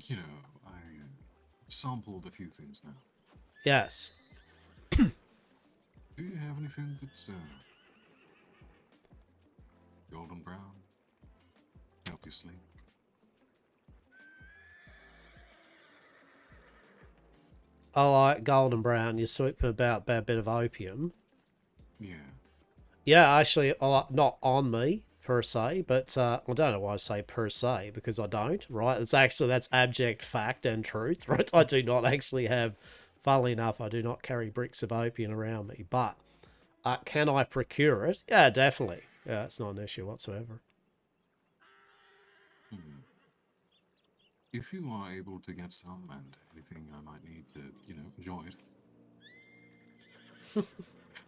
you know, I sampled a few things now. Yes. Do you have anything that's golden brown? Help you sleep? I like golden brown. You're speaking about a bit of opium. Yeah. Yeah, actually, not on me, per se, but I don't know why I say per se, because I don't, right? It's actually, that's abject fact and truth, right? I do not actually have, funnily enough, I do not carry bricks of opium around me, but can I procure it? Yeah, definitely. Yeah, it's not an issue whatsoever. If you are able to get some and anything I might need to, you know, enjoy it,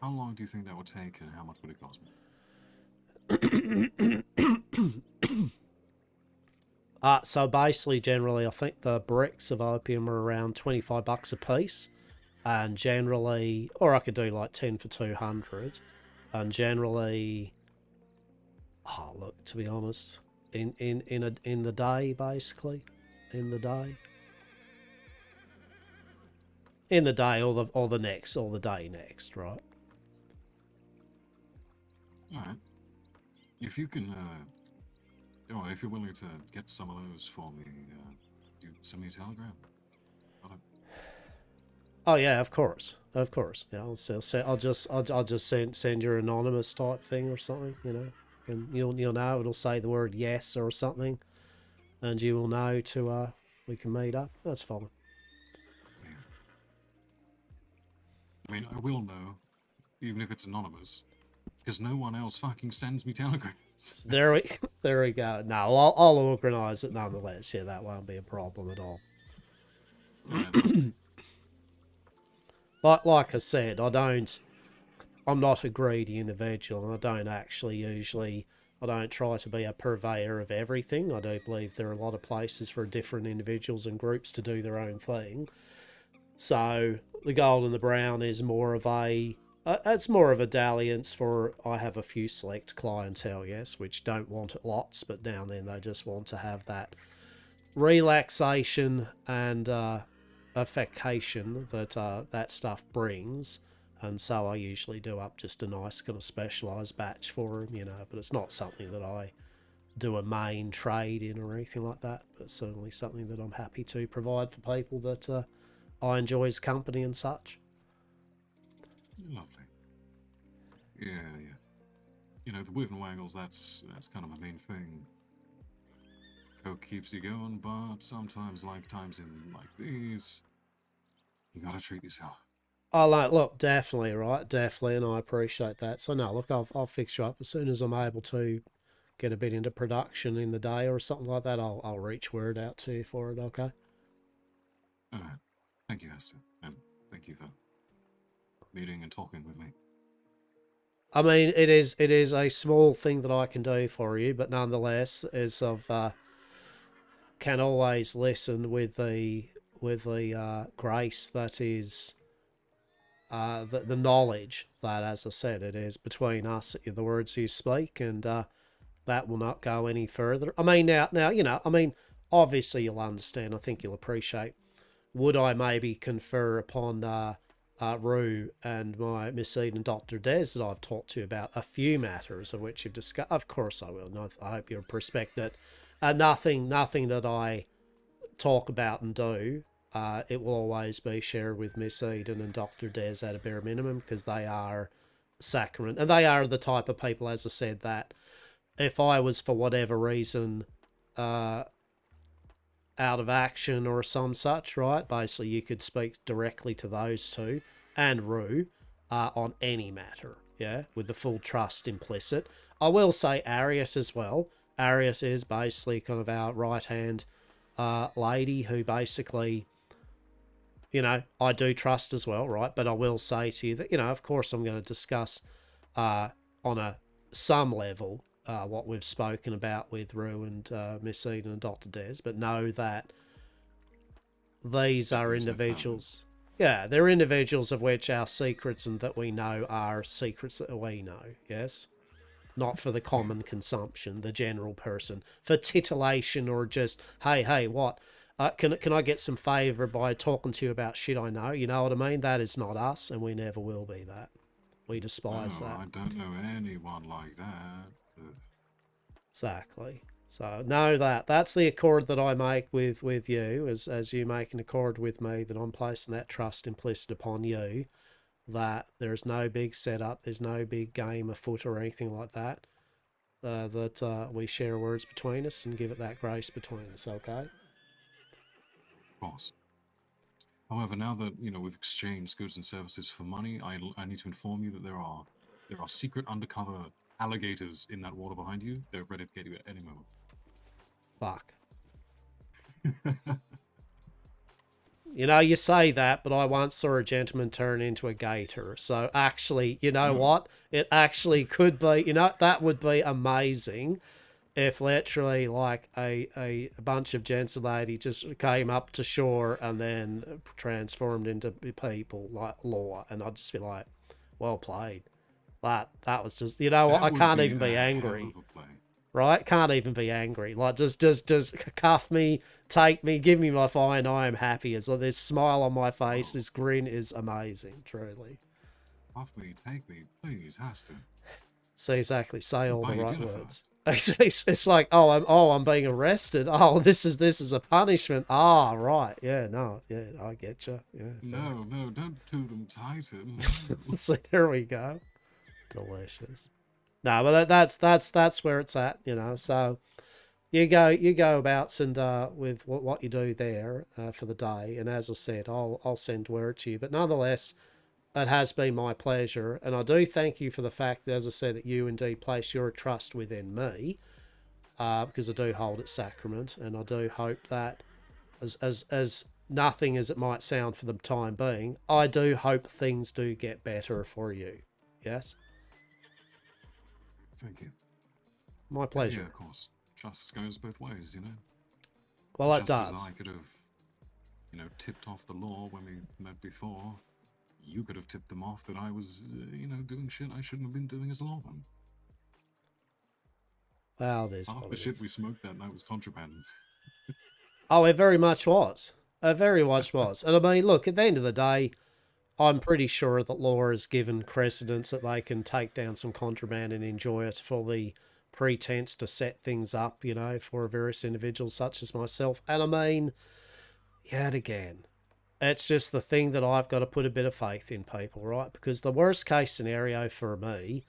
how long do you think that would take and how much would it cost me? So basically, generally, I think the bricks of opium are around $25 a piece, and generally, or I could do like 10 for 200, and generally, oh look, to be honest, in the day, basically, in the day, or the next, or the day next, right? All right. If you can, if you're willing to get some of those for me, you send me a telegram. Oh yeah, of course. Yeah, I'll just send your anonymous type thing or something, you know, and you'll know it'll say the word yes or something, and you will know to we can meet up. That's fine. Yeah. I mean, I will know, even if it's anonymous, because no one else fucking sends me telegrams. There we go. No, I'll organise it nonetheless. Yeah, that won't be a problem at all. Like I said, I'm not a greedy individual, and I don't try to be a purveyor of everything. I do believe there are a lot of places for different individuals and groups to do their own thing. So the gold and the brown is more of it's more of a dalliance for, I have a few select clientele, yes, which don't want it lots, but now and then they just want to have that relaxation and affectation that that stuff brings, and so I usually do up just a nice kind of specialised batch for them, you know, but it's not something that I do a main trade in or anything like that, but certainly something that I'm happy to provide for people that I enjoy his company and such. Lovely. Yeah. You know, the whip and waggles, that's kind of my main thing. Coke keeps you going, but sometimes, like times in like these, you gotta treat yourself. Oh, no, look, definitely, right? Definitely, and I appreciate that. So, no, look, I'll fix you up as soon as I'm able to get a bit into production in the day or something like that. I'll reach word out to you for it, okay? All right. Thank you, Hastur, and thank you for meeting and talking with me. I mean, it is a small thing that I can do for you, but nonetheless, as of can always listen with the grace that is the knowledge that, as I said, it is between us the words you speak, and that will not go any further. I mean, now you know. I mean, obviously you'll understand. I think you'll appreciate. Would I maybe confer upon Rue and my Miss Eden and Dr. Des that I've talked to you about a few matters of which you've discussed? Of course I will. No, I hope you'll respect that. Nothing that I talk about and do, it will always be shared with Miss Eden and Dr. Des at a bare minimum, because they are sacrament. And they are the type of people, as I said, that if I was for whatever reason out of action or some such, right? Basically, you could speak directly to those two and Rue on any matter, yeah, with the full trust implicit. I will say Ariat as well. Ariat is basically kind of our right-hand lady who basically, you know, I do trust as well, right? But I will say to you that, you know, of course I'm going to discuss on some level what we've spoken about with Rue and Miss Eden and Dr. Des, but know that these are individuals. Yeah, they're individuals of which our secrets and that we know are secrets that we know, yes? Not for the common consumption, the general person. For titillation or just, hey, what? Can I get some favour by talking to you about shit I know? You know what I mean? That is not us, and we never will be that. We despise that. I don't know anyone like that. Exactly. So know that. That's the accord that I make with you, as you make an accord with me, that I'm placing that trust implicit upon you, that there's no big setup, there's no big game afoot or anything like that, that we share words between us and give it that grace between us, okay? Of course. However, now that, you know, we've exchanged goods and services for money, I need to inform you that there are secret undercover alligators in that water behind you. They're ready to get you at any moment. Fuck. You know, you say that, but I once saw a gentleman turn into a gator. So actually, you know what? It actually could be, you know, that would be amazing if literally like a bunch of gents and ladies just came up to shore and then transformed into people like Law. And I'd just be like, well played. That was just, you know what? I can't even be angry. Right? Can't even be angry. Like, just cuff me, take me, give me my fine. I am happy. It's like this smile on my face. This grin is amazing, truly. Cuff me, take me, please, Hastur. See, exactly. Say all the right words. It's like, I'm being arrested. Oh, this is a punishment. Ah, right. Yeah, no, yeah, I get you. Yeah. No, don't do them tighter. So there we go. Delicious. No, but that's where it's at, you know. So you go about and with what you do there for the day, and as I said, I'll send word to you. But nonetheless, it has been my pleasure, and I do thank you for the fact that, as I said, that you indeed place your trust within me, because I do hold it sacrament, and I do hope that, as nothing as it might sound for the time being, I do hope things do get better for you. Yes. Thank you. My pleasure. Yeah, of course. Trust goes both ways, you know. Well, it Just does. as I could have, you know, tipped off the law when we met before, you could have tipped them off that I was, you know, doing shit I shouldn't have been doing as a lawman. Well, it is. Half the shit we smoked that night was contraband. Oh, it very much was. It very much was. And I mean, look, at the end of the day, I'm pretty sure that law has given precedence that they can take down some contraband and enjoy it for the pretense to set things up, you know, for various individuals such as myself. And I mean, yet again, it's just the thing that I've got to put a bit of faith in people, right? Because the worst case scenario for me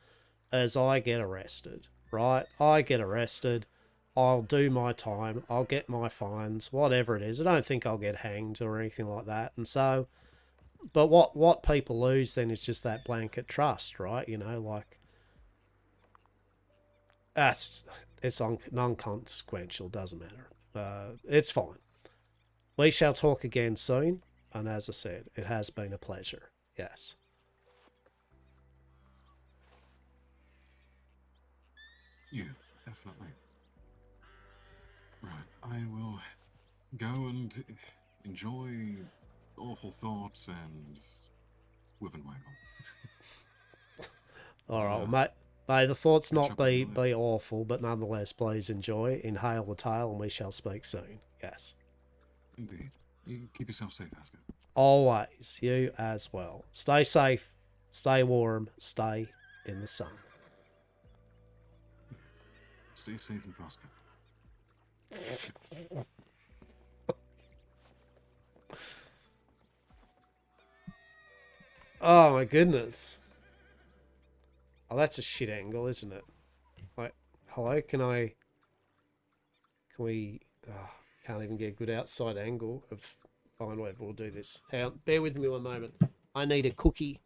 is I get arrested, right? I get arrested. I'll do my time. I'll get my fines, whatever it is. I don't think I'll get hanged or anything like that. And so but what people lose then is just that blanket trust, right? You know, like it's non-consequential, doesn't matter. It's fine. We shall talk again soon, and as I said, it has been a pleasure. Yes. Yeah, definitely. Right, I will go and enjoy awful thoughts and within my mum. All right, well, mate. May the thoughts catch not up with you be awful, but nonetheless, please enjoy. Inhale the tale, and we shall speak soon. Yes. Indeed. You keep yourself safe, Hastur. Always. You as well. Stay safe. Stay warm. Stay in the sun. Stay safe and prosper. Oh my goodness. Oh, that's a shit angle, isn't it? Like, hello, can we, can't even get a good outside angle of, fine, whatever, we'll do this. Hang on, bear with me one moment. I need a cookie.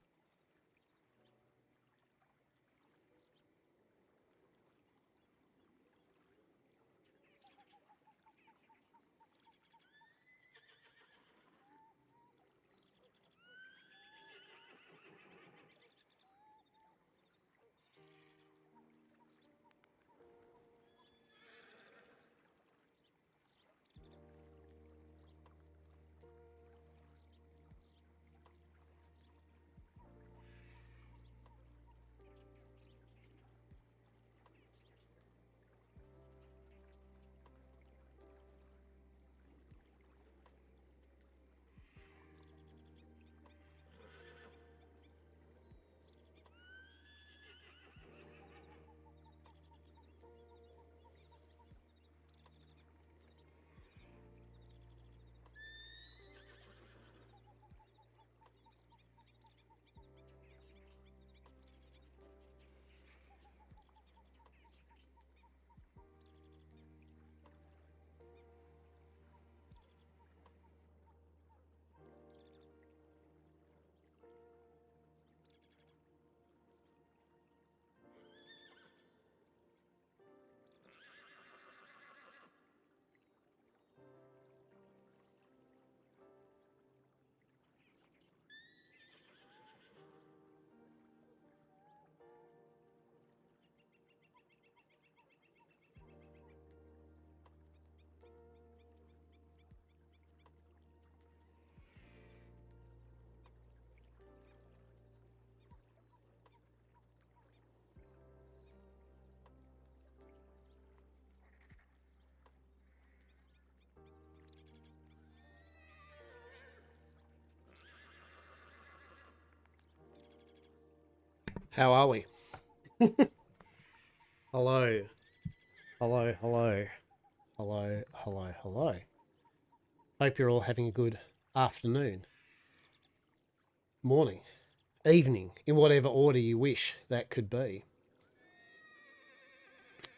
How are we? Hello. Hello, hello. Hello, hello, hello. Hope you're all having a good afternoon, morning, evening, in whatever order you wish that could be.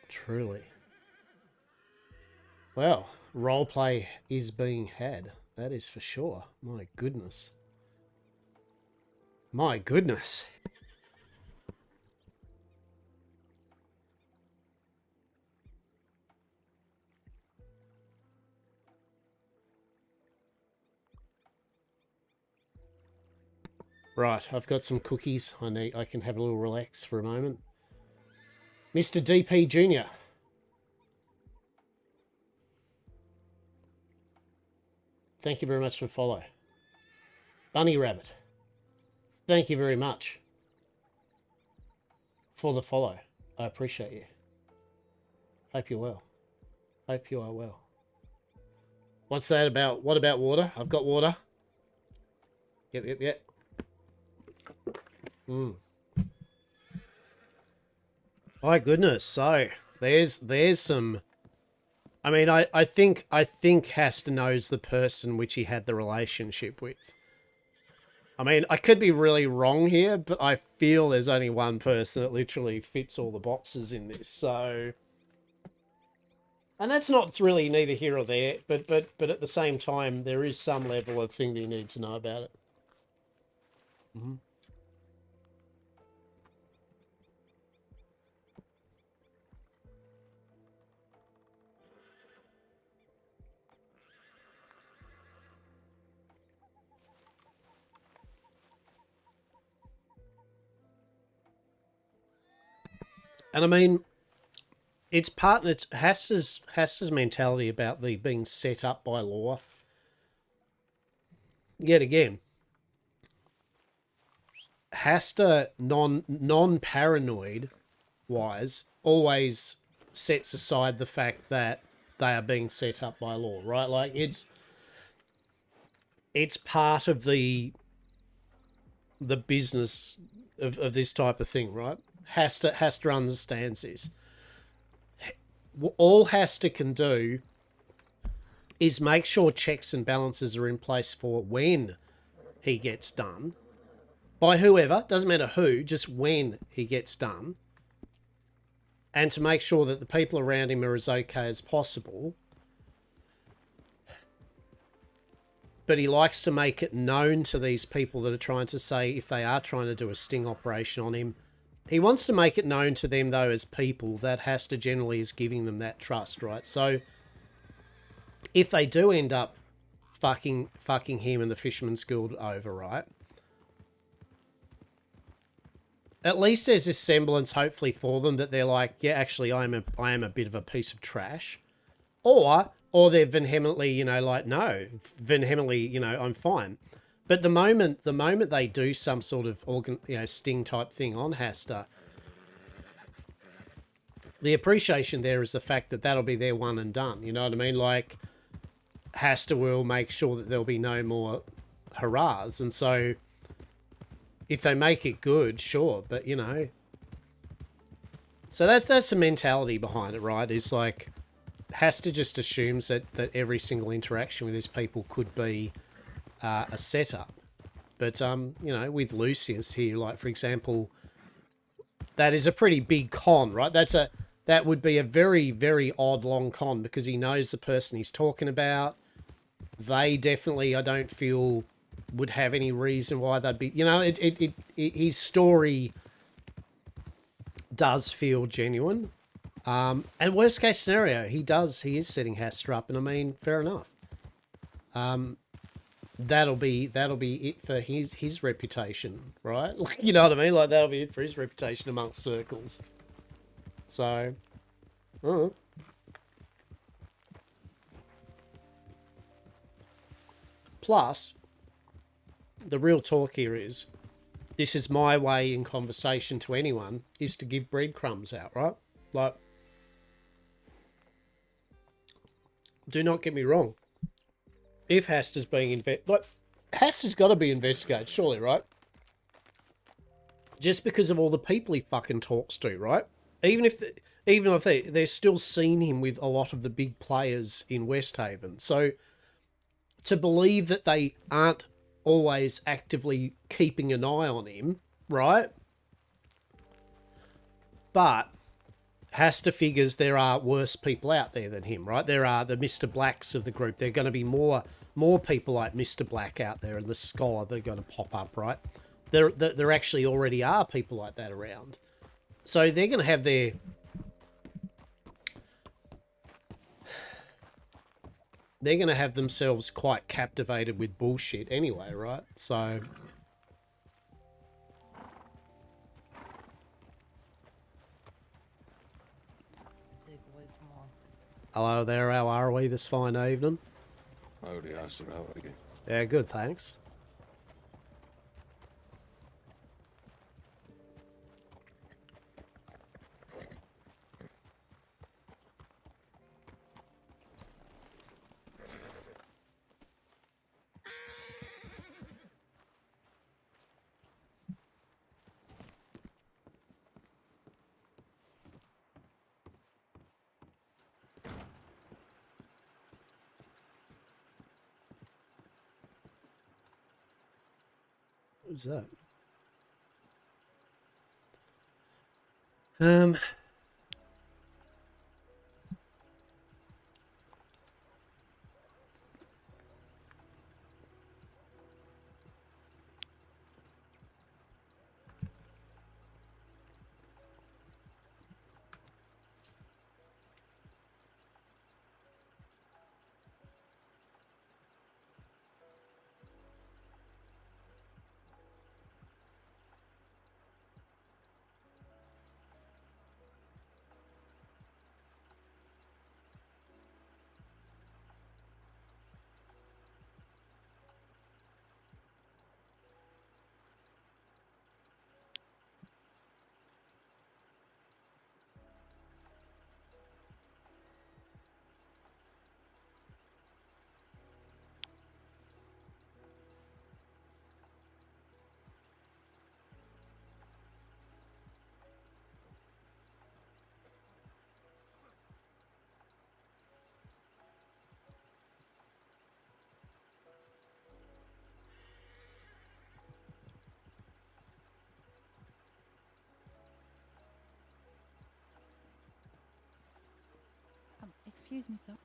Truly. Well, roleplay is being had. That is for sure. My goodness. My goodness. Right, I've got some cookies. I can have a little relax for a moment. Mr. DP Jr. Thank you very much for follow. Bunny Rabbit. Thank you very much for the follow. I appreciate you. Hope you're well. Hope you are well. What's that about? What about water? I've got water. Yep. My goodness. So there's some. I mean, I think Hastur knows the person which he had the relationship with. I mean, I could be really wrong here, but I feel there's only one person that literally fits all the boxes in this. So, and that's not really neither here or there, but at the same time, there is some level of thing that you need to know about it. Mm-hmm. And I mean, it's Hastur's mentality about the being set up by law. Yet again, Hastur non paranoid wise always sets aside the fact that they are being set up by law, right? Like it's part of the business of this type of thing, right? Hastur understands this. All Hastur can do is make sure checks and balances are in place for when he gets done. By whoever, doesn't matter who, just when he gets done. And to make sure that the people around him are as okay as possible. But he likes to make it known to these people that are trying to say, if they are trying to do a sting operation on him, he wants to make it known to them, though, as people that Hastur generally is giving them that trust, right? So if they do end up fucking him and the Fisherman's Guild over, right? At least there's this semblance, hopefully, for them that they're like, yeah, actually, I am a bit of a piece of trash. Or they're vehemently, you know, like, no, vehemently, you know, I'm fine. But the moment they do some sort of sting type thing on Hastur, the appreciation there is the fact that that'll be their one and done. You know what I mean? Like, Hastur will make sure that there'll be no more hurrahs. And so if they make it good, sure, but you know. So that's the mentality behind it, right? Is like Hastur just assumes that every single interaction with his people could be a setup. But you know, with Lucius here, like for example, that is a pretty big con, right? That would be a very, very odd long con because he knows the person he's talking about. They definitely, I don't feel, would have any reason why they'd be, you know, his story does feel genuine. And worst case scenario, he is setting Hastur up, and I mean, fair enough. That'll be it for his reputation, right? You know what I mean? Like that'll be it for his reputation amongst circles. So, plus, the real talk here is, this is my way in conversation to anyone, is to give breadcrumbs out, right? Like, do not get me wrong. If Hastur's being Hastur's got to be investigated, surely, right? Just because of all the people he fucking talks to, right? Even if they're still seeing him with a lot of the big players in Westhaven. So to believe that they aren't always actively keeping an eye on him, right? But Hastur figures there are worse people out there than him, right? There are the Mr. Blacks of the group. There are going to be more people like Mr. Black out there, and the Scholar that are going to pop up, right? There actually already are people like that around. So they're going to have their... They're going to have themselves quite captivated with bullshit anyway, right? So... Hello there, how are we this fine evening? Howdy, Hastur, how are you? Yeah, good, thanks. Who's that? excuse me, sir.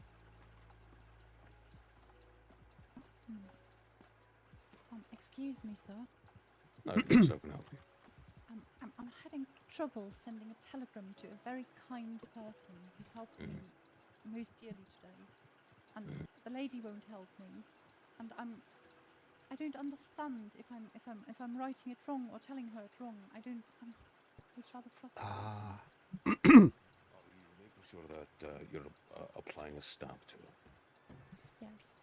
Excuse me, sir. Yes, I can help you. I'm having trouble sending a telegram to a very kind person who's helped me most dearly today, and the lady won't help me, and I don't understand if I'm writing it wrong or telling her it wrong. I don't. It's rather frustrating. Are you making sure that you're applying a stamp to it? Yes.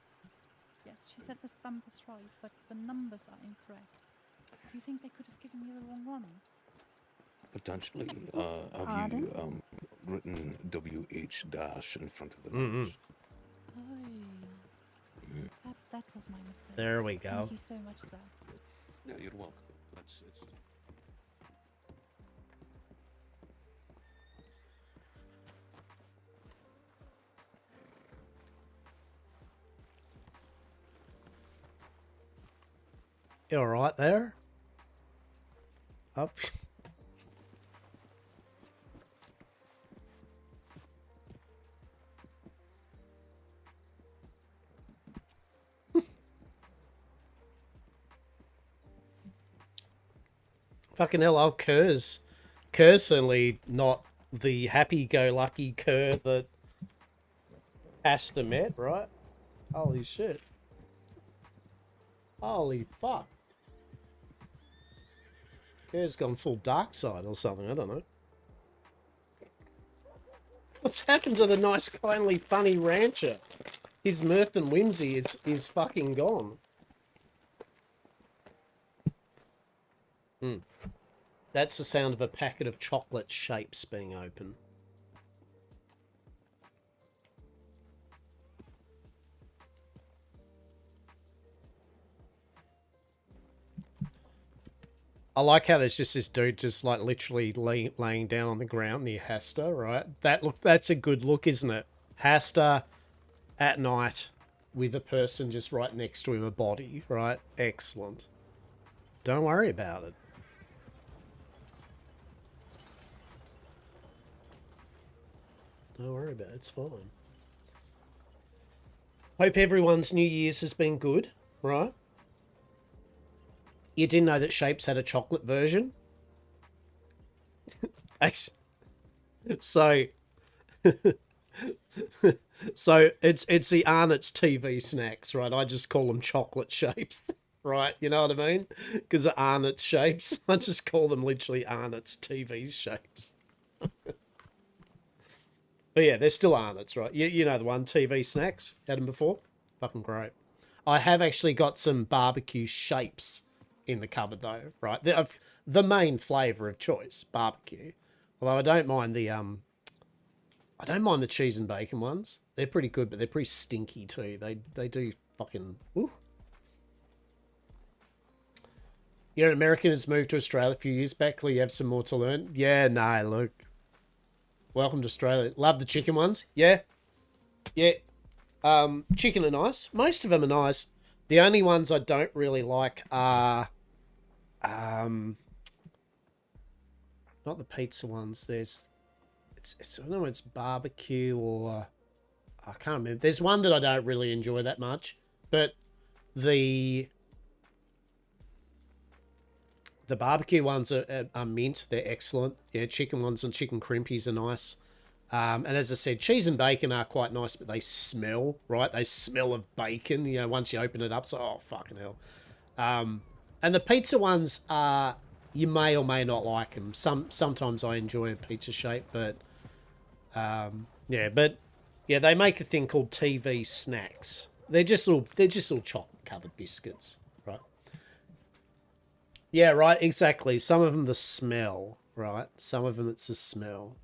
Yes, she said the stamp was right, but the numbers are incorrect. Do you think they could have given me the wrong ones? Potentially. Have you written WH dash in front of the numbers? Oh. Perhaps that was my mistake. There we go. Thank you so much, sir. Yeah, you're welcome. It's You all right there? Up. Fucking hell, oh, Kerr's certainly not the happy-go-lucky Kerr that Hastur met, right? Holy shit. Holy fuck. Kerr's gone full dark side or something, I don't know. What's happened to the nice, kindly, funny rancher? His mirth and whimsy is fucking gone. That's the sound of a packet of chocolate shapes being opened. I like how there's just this dude just like literally laying down on the ground near Hastur, right? That's a good look, isn't it? Hastur at night with a person just right next to him, a body, right? Excellent. Don't worry about it. Don't worry about it, it's fine. Hope everyone's New Year's has been good, right? You didn't know that Shapes had a chocolate version? So... so it's the Arnott's TV snacks, right? I just call them chocolate shapes, right? You know what I mean? Because of Arnott's shapes. I just call them literally Arnott's TV shapes. But yeah, they're still Arnott's, right? You know the one, TV snacks. Had them before? Fucking great. I have actually got some barbecue shapes in the cupboard though, right? The main flavour of choice, barbecue. Although I don't mind the cheese and bacon ones. They're pretty good, but they're pretty stinky too. They do fucking... Woo. You're an American who's moved to Australia a few years back. Clearly you have some more to learn. Yeah, no, look. Welcome to Australia. Love the chicken ones. Yeah. Yeah. Chicken are nice. Most of them are nice. The only ones I don't really like are... not the pizza ones. There's... It's I don't know, it's barbecue or... I can't remember. There's one that I don't really enjoy that much. But the barbecue ones are mint. They're excellent. Yeah, chicken ones and chicken crimpies are nice. And as I said, cheese and bacon are quite nice, but they smell, right? They smell of bacon, you know, once you open it up. So, oh, fucking hell. And the pizza ones are... You may or may not like them. Sometimes I enjoy a pizza shape, but... yeah, but... Yeah, they make a thing called TV snacks. They're just all chocolate-covered biscuits, right? Yeah, right, exactly. Some of them, the smell, right? Some of them, it's the smell.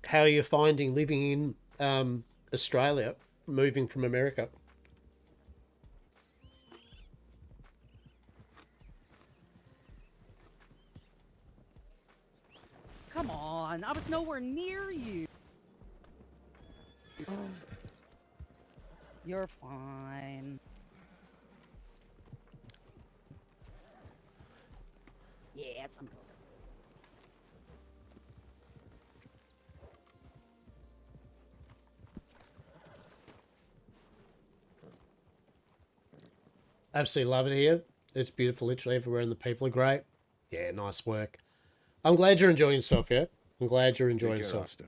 How are you finding living in Australia, moving from America? Come on, I was nowhere near you. You're fine. Yeah, some sort of. Absolutely love it here. It's beautiful literally everywhere and the people are great. Yeah, nice work. I'm glad you're enjoying yourself, yeah? I'm glad you're enjoying Take care, yourself. Hastur.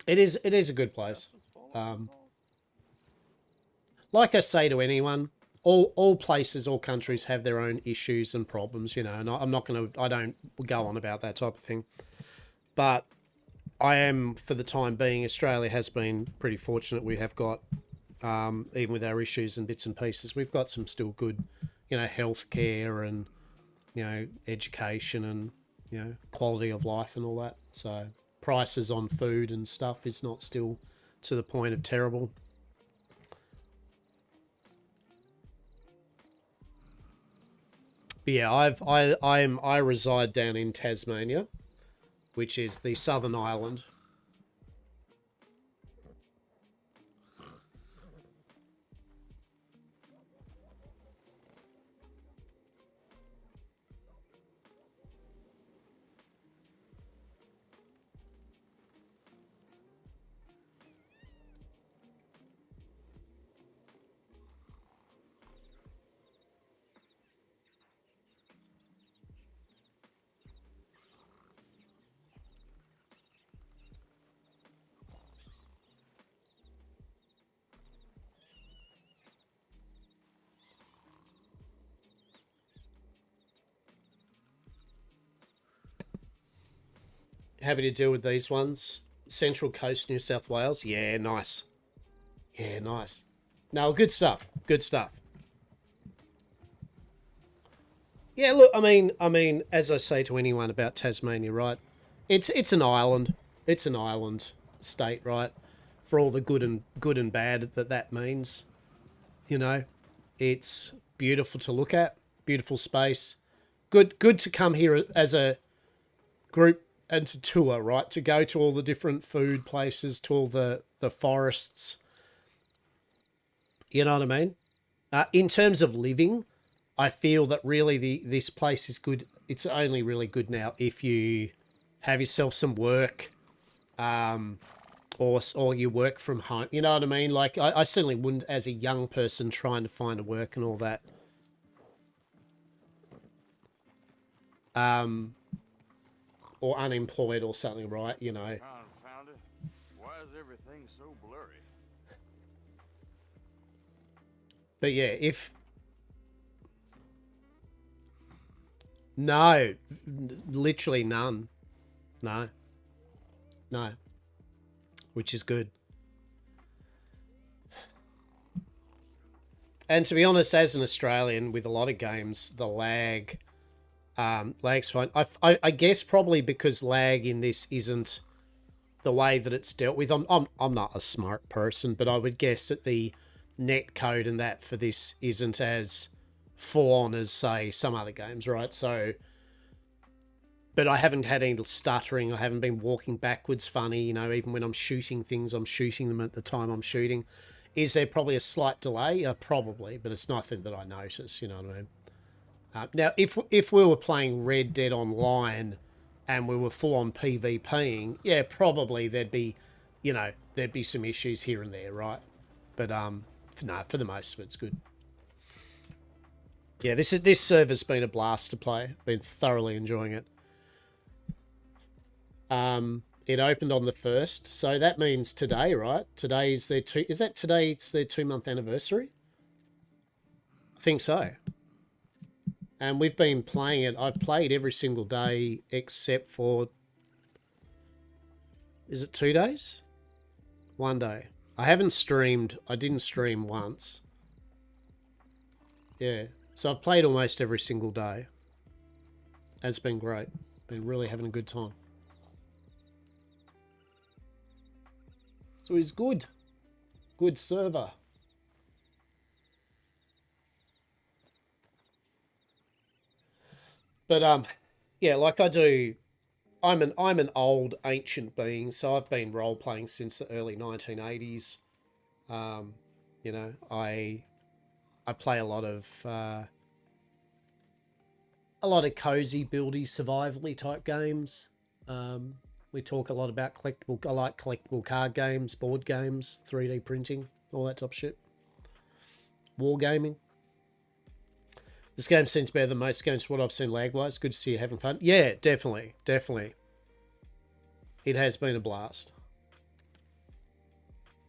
It is a good place. Like I say to anyone, all places, all countries have their own issues and problems, you know, and I'm not going to, I don't go on about that type of thing. But I am, for the time being, Australia has been pretty fortunate. We have got, even with our issues and bits and pieces, we've got some still good, you know, healthcare and, you know, education and, you know, quality of life and all that. So prices on food and stuff is not still to the point of terrible. But yeah, I reside down in Tasmania, which is the southern island. Happy to deal with these ones. Central Coast, New South Wales. Yeah, nice. Yeah, nice. No, good stuff. Good stuff. Yeah, look, I mean, as I say to anyone about Tasmania, right? It's an island. It's an island state, right? For all the good and bad that means, you know, it's beautiful to look at, beautiful space, good to come here as a group and to tour, right? To go to all the different food places, to all the forests. You know what I mean? In terms of living, I feel that really this place is good. It's only really good now if you have yourself some work, or you work from home. You know what I mean? Like I certainly wouldn't, as a young person trying to find a work and all that. Or unemployed or something, right? You know. Confound it. Why is everything so blurry? But yeah, if... No. Literally none. No. No. Which is good. And to be honest, as an Australian, with a lot of games, the lag... lag's fine. I guess probably because lag in this isn't the way that it's dealt with. I'm not a smart person, but I would guess that the net code and that for this isn't as full on as, say, some other games, right? So, but I haven't had any stuttering. I haven't been walking backwards funny. You know, even when I'm shooting things, I'm shooting them at the time I'm shooting. Is there probably a slight delay? Probably, but it's nothing that I notice. You know what I mean? Now, if we were playing Red Dead Online and we were full on PvPing, yeah, probably there'd be, you know, there'd be some issues here and there, right? But no, for the most of it, it's good. Yeah, this server's been a blast to play. Been thoroughly enjoying it. It opened on the 1st, so that means today, right? Today is their is that today? It's their 2-month anniversary. I think so. And we've been playing it. I've played every single day except for... Is it 2 days? 1 day. I haven't streamed. I didn't stream once. Yeah. So I've played almost every single day. And it's been great. Been really having a good time. So it's good. Good server. But yeah, like I do, I'm an old ancient being, so I've been role playing since the early 1980s. You know, I I play a lot of cozy, buildy, survivally type games. We talk a lot about collectible. I like collectible card games, board games, 3D printing, all that type of shit. Wargaming. This game seems better than most games. What I've seen lag-wise. Good to see you having fun. Yeah, definitely, definitely. It has been a blast.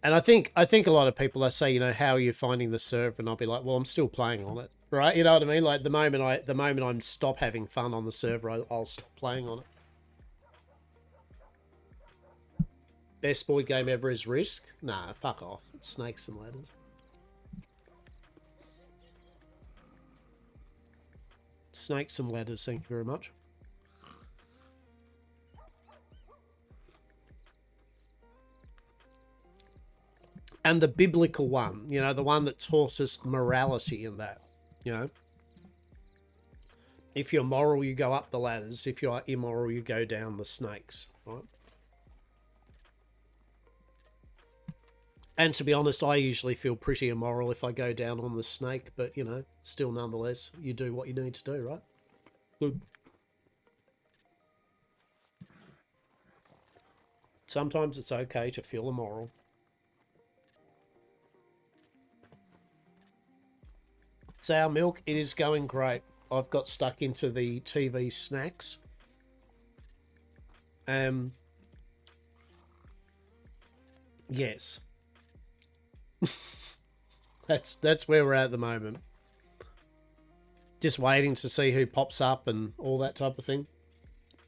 And I think a lot of people, they say, you know, how are you finding the server? And I'll be like, well, I'm still playing on it, right? You know what I mean? Like the moment I'm stop having fun on the server, I'll stop playing on it. Best board game ever is Risk? Nah, fuck off. It's Snakes and Ladders. Snakes and Ladders, thank you very much. And the biblical one, you know, the one that taught us morality in that, you know. If you're moral, you go up the ladders. If you're immoral, you go down the snakes, right? And to be honest, I usually feel pretty immoral if I go down on the snake, but, you know, still nonetheless, you do what you need to do, right? Good. Sometimes it's okay to feel immoral. Sour milk, it is going great. I've got stuck into the TV snacks. Yes. That's where we're at the moment. Just waiting to see who pops up and all that type of thing.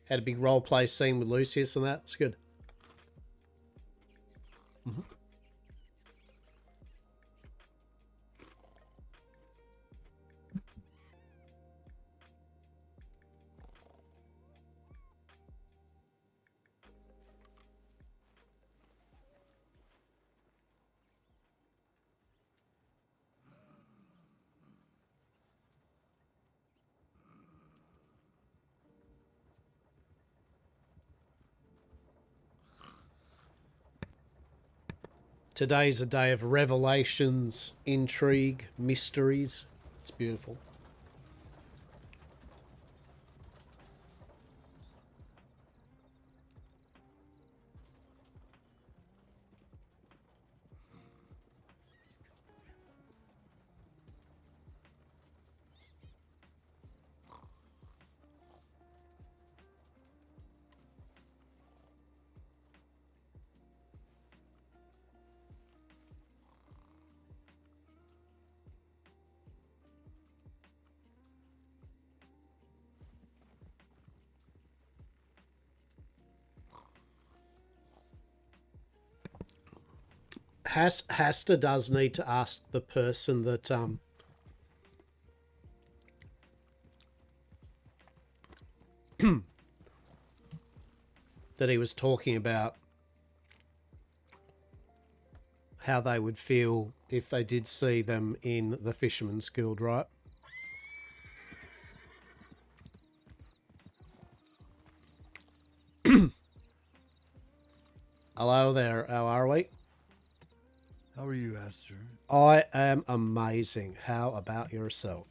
Had a big role play scene with Lucius and that. It's good. Mm-hmm. Today's a day of revelations, intrigue, mysteries. It's beautiful. Hastur does need to ask the person that that he was talking about, how they would feel if they did see them in the Fisherman's Guild, right? Hello there, how are we? How are you, Hastur? I am amazing. How about yourself?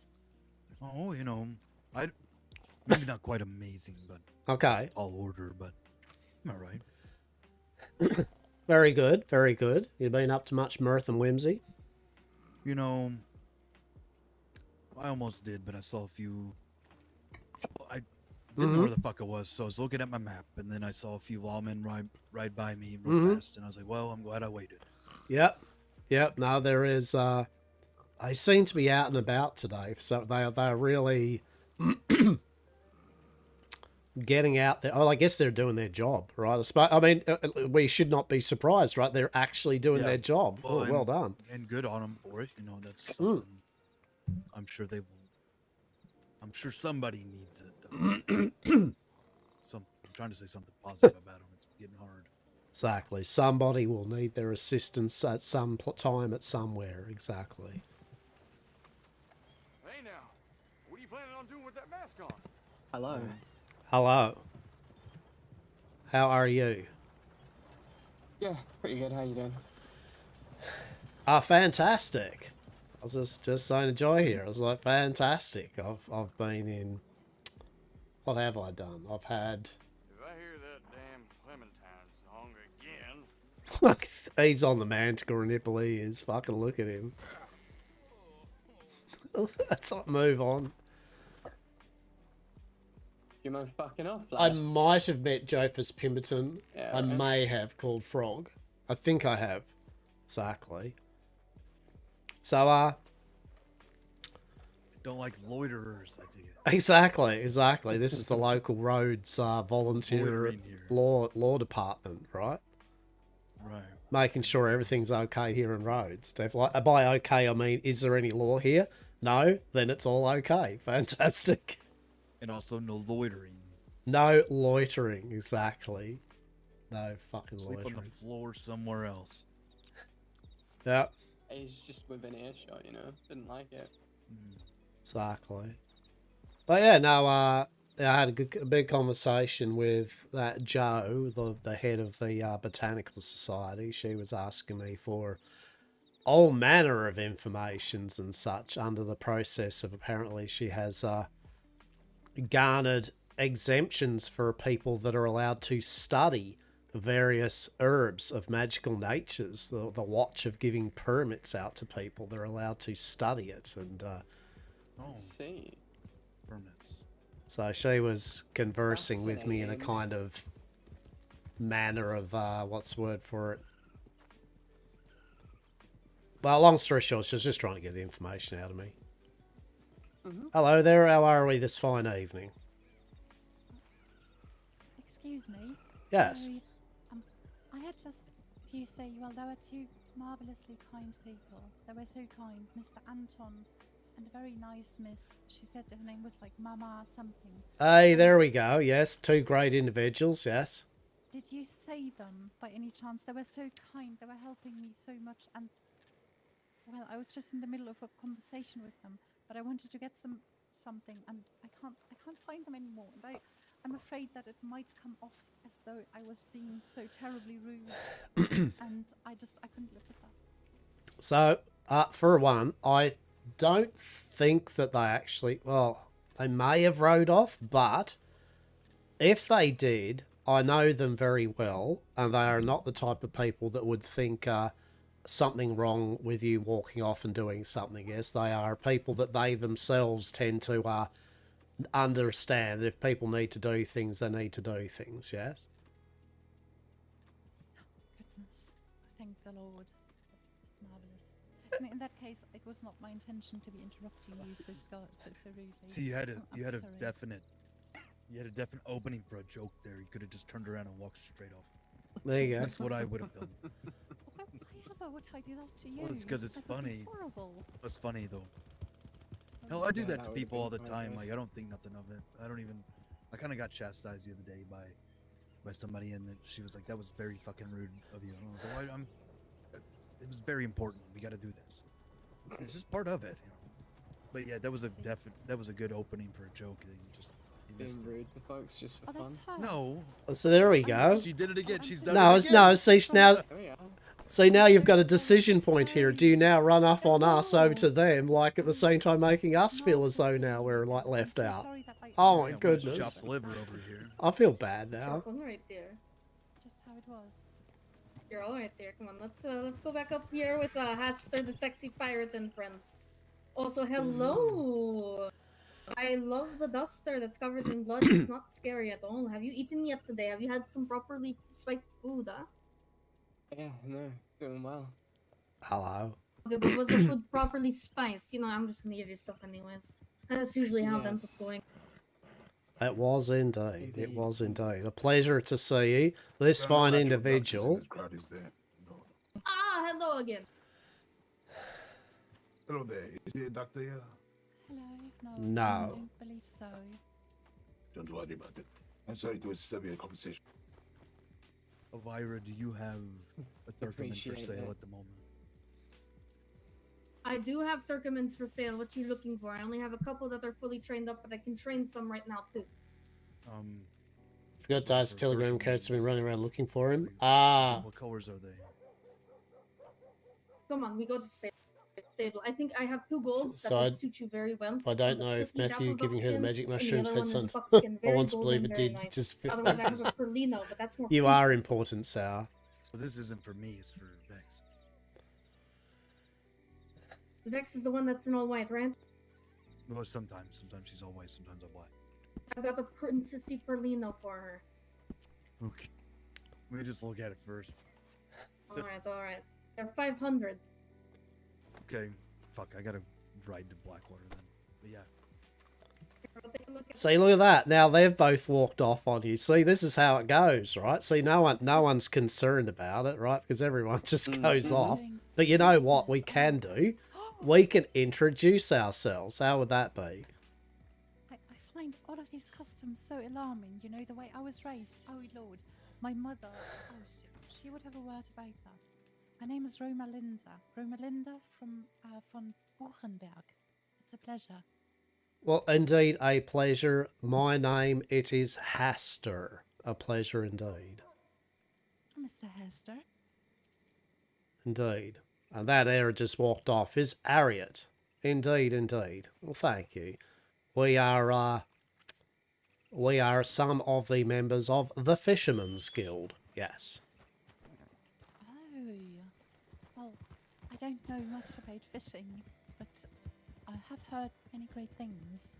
Oh, you know, maybe not quite amazing, but okay, all order, but I'm all right. Very good, very good. You been up to much mirth and whimsy? You know, I almost did, but I saw a few. I didn't know where the fuck it was, so I was looking at my map, and then I saw a few lawmen ride by me real fast, and I was like, well, I'm glad I waited. Yep. No, there is. They seem to be out and about today, so they're really getting out there. Oh, I guess they're doing their job, right? I mean, we should not be surprised, right? They're actually doing their job. Well done. And good on them for it. You know, that's something. I'm sure they will. I'm sure somebody needs it. I'm trying to say something positive about them. It's getting hard. Exactly. Somebody will need their assistance at some time at somewhere. Exactly. Hey now, what are you planning on doing with that mask on? Hello. Hello. How are you? Yeah, pretty good. How you doing? Fantastic. I was just saying joy here. I was like, fantastic. I've been in. What have I done? I've had. If I hear that damn Clementine song again. He's on the Manticore nipple. He is. Fucking look at him. Let's not move on. You mind fucking off? I Lad? might have met Jophus Pemberton. Yeah, I right. may have called Frog. I think I have. Exactly. So, Don't like loiterers, I take it. exactly. This is the local roads volunteer Loitering here. law department, right? Right. Making sure everything's okay here in roads. Like, by okay, I mean, is there any law here? No? Then it's all okay. Fantastic. And also no loitering. No loitering, exactly. No fucking Sleep loitering. on the floor somewhere else. Yeah, He's just within earshot, you know. Didn't like it. exactly. But yeah, no, I had a big conversation with that Joe, the head of the Botanical Society. She was asking me for all manner of informations and such under the process of apparently she has garnered exemptions for people that are allowed to study various herbs of magical natures. The watch of giving permits out to people, they're allowed to study it. And I see. Permits. so she was conversing with me in a kind of manner of what's the word for it? Well, long story short, she was just trying to get the information out of me. Hello there, how are we this fine evening? Excuse me. Yes. Sorry, I had just you say, well, there were two marvelously kind people. They were so kind, Mr. Anton and a very nice miss. She said her name was like Mama something. Hey, there we go. Yes, two great individuals, yes. Did you say them by any chance? They were so kind. They were helping me so much, and well, I was just in the middle of a conversation with them, but I wanted to get something, and I can't find them anymore. And I'm afraid that it might come off as though I was being so terribly rude, and I couldn't live with that. So, for one, I don't think that they actually, well, they may have rode off, but if they did, I know them very well, and they are not the type of people that would think something wrong with you walking off and doing something. Yes, they are people that they themselves tend to understand that if people need to do things, they need to do things, yes? Goodness, thank the Lord. That's marvelous. I mean, in that case, it was not my intention to be interrupting you so rudely. See, you had a I'm sorry. definite opening for a joke there. You could have just turned around and walked straight off. There you go. That's what I would have done. Why would I do that to you? Well, it's because it's That would be funny. horrible. It's funny though. Hell, I do Yeah, that that to would've people all the been time. hilarious. Like, I don't think nothing of it. I kind of got chastised the other day by somebody, and she was like, "That was very fucking rude of you." And I was like, well, it was very important. We got to do this. It's just part of it, you know. But yeah, that was a good opening for a joke. That you missed Being it. rude to folks just for fun. No. So there we go. She did it again. She's done No, it again. no, see, now, There we are. see, now you've got a decision point here. Do you now run off on us over to them, like at the same time making us feel as though now we're like left out? Oh my Yeah, we goodness. chopped liver over here. I feel bad now. Chop one right there. Just how it was. You're all right there. Come on, let's go back up here with Hastur, the sexy pirate, and friends. Also, hello. I love the duster that's covered in blood. It's not scary at all. Have you eaten yet today? Have you had some properly spiced food? Huh? Yeah, no, doing well. Hello. Okay, but was the food properly spiced? You know, I'm just gonna give you stuff anyways. That's usually how it ends up going. It was indeed. It was indeed. A pleasure to see you. This fine individual. Ah, hello again. Hello there. Is there a doctor here? Hello. No. I don't believe so. Don't worry about it. I'm sorry to disturb your conversation. Elvira, do you have a Turkmen for Appreciate sale it. at the moment? I do have Turkmens for sale. What you looking for? I only have a couple that are fully trained up, but I can train some right now too. Forgot to ask Telegram carrots have been running around looking for him. Ah. What colors are they? Come on, we go to sale. Table. I think I have 2 golds So that I- would suit you very well. I don't One's a know if silky Matthew dapple giving her the buckskin, magic and the mushroom other said one is a something. buckskin, I very want to believe golden, it very did. nice. Just Otherwise, I have a Perlino, but that's more. You are princessy. important, Sour. So this isn't for me, it's for Vex. The Vex is the one that's in all white, right? Well, sometimes she's all white, sometimes all black. I've got the princessy Perlino for her. Okay. Let me just look at it first. Alright, alright. They're 500. Okay. Fuck, I gotta ride to Blackwater then. But yeah. See, look at that. Now they've both walked off on you. See, this is how it goes, right? See, no one's concerned about it, right? Because everyone just goes off. But you know what we can do? We can introduce ourselves. How would that be? I find all of these customs so alarming. You know, the way I was raised. Oh, Lord. My mother, she would have a word about that. My name is Romalinda. Romalinda from von Buchenberg. It's a pleasure. Well, indeed, a pleasure. My name, it is Hastur. A pleasure indeed. Mr. Hester. Indeed. And that era just walked off is Harriet. Indeed, indeed. Well, thank you. We are some of the members of the Fisherman's Guild. Yes. Oh. Well, I don't know much about fishing, but I have heard many great things.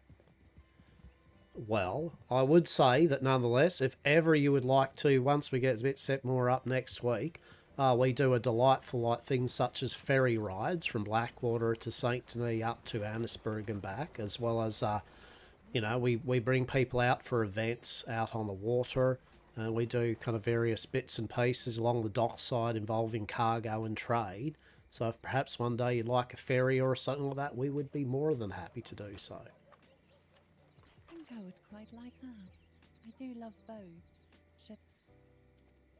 Well, I would say that nonetheless, if ever you would like to, once we get a bit set more up next week, we do a delightful like things such as ferry rides from Blackwater to St. Denis up to Annisburg and back, as well as, you know, we bring people out for events out on the water. We do kind of various bits and pieces along the dockside involving cargo and trade. So if perhaps one day you'd like a ferry or something like that, we would be more than happy to do so. I think I would quite like that. I do love boats, ships.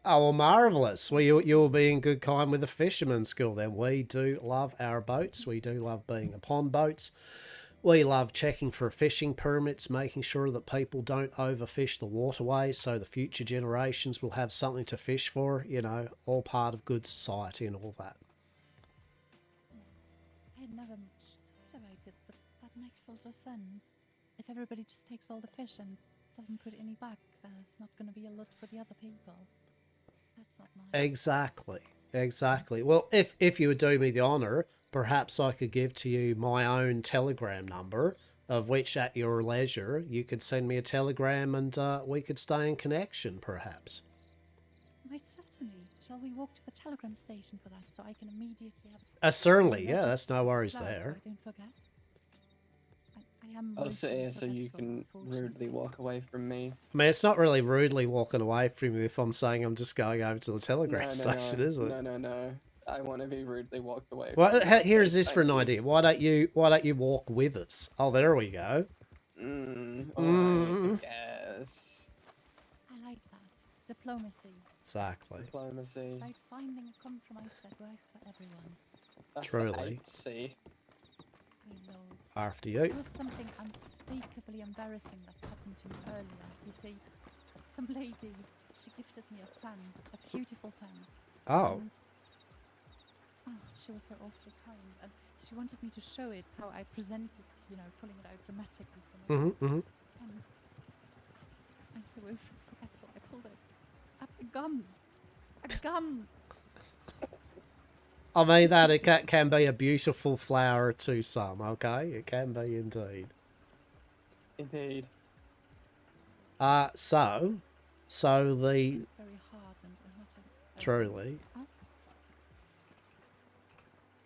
Oh, well, marvellous. Well, you'll be in good kind with the Fisherman's School then. We do love our boats. We do love being upon boats. We love checking for fishing permits, making sure that people don't overfish the waterways so the future generations will have something to fish for. You know, all part of good society and all that. I had never much thought about it, but that makes a lot of sense. If everybody just takes all the fish and doesn't put any back, there's not going to be a lot for the other people. That's not nice. Exactly. Well, if you would do me the honour, perhaps I could give to you my own telegram number, of which at your leisure you could send me a telegram and we could stay in connection, perhaps. Why, certainly. Shall we walk to the telegram station for that so I can immediately have... Certainly, yeah, that's no worries so there. I don't forget. I am... I'll say so you can rudely walk away from me. I mean, it's not really rudely walking away from you if I'm saying I'm just going over to the telegram station, is it? No. I want to be rudely walked away. Well, from here's this for an idea. Why don't you walk with us? Oh, there we go. Alright, yes. I like that. Diplomacy. Exactly. Diplomacy. It's about finding a compromise that works for everyone. That's Truly. See. Oh, Lord. After you. There was something unspeakably embarrassing that's happened to me earlier. You see, some lady, she gifted me a fan, a beautiful fan. Oh. And, she was so awfully kind, and she wanted me to show it how I presented, you know, pulling it out dramatically for me. And I'm so forgetful. I pulled out a gun. A gun. I mean, that it can be a beautiful flower to some, okay? It can be indeed. Indeed. So the... Very hard and not a... Truly.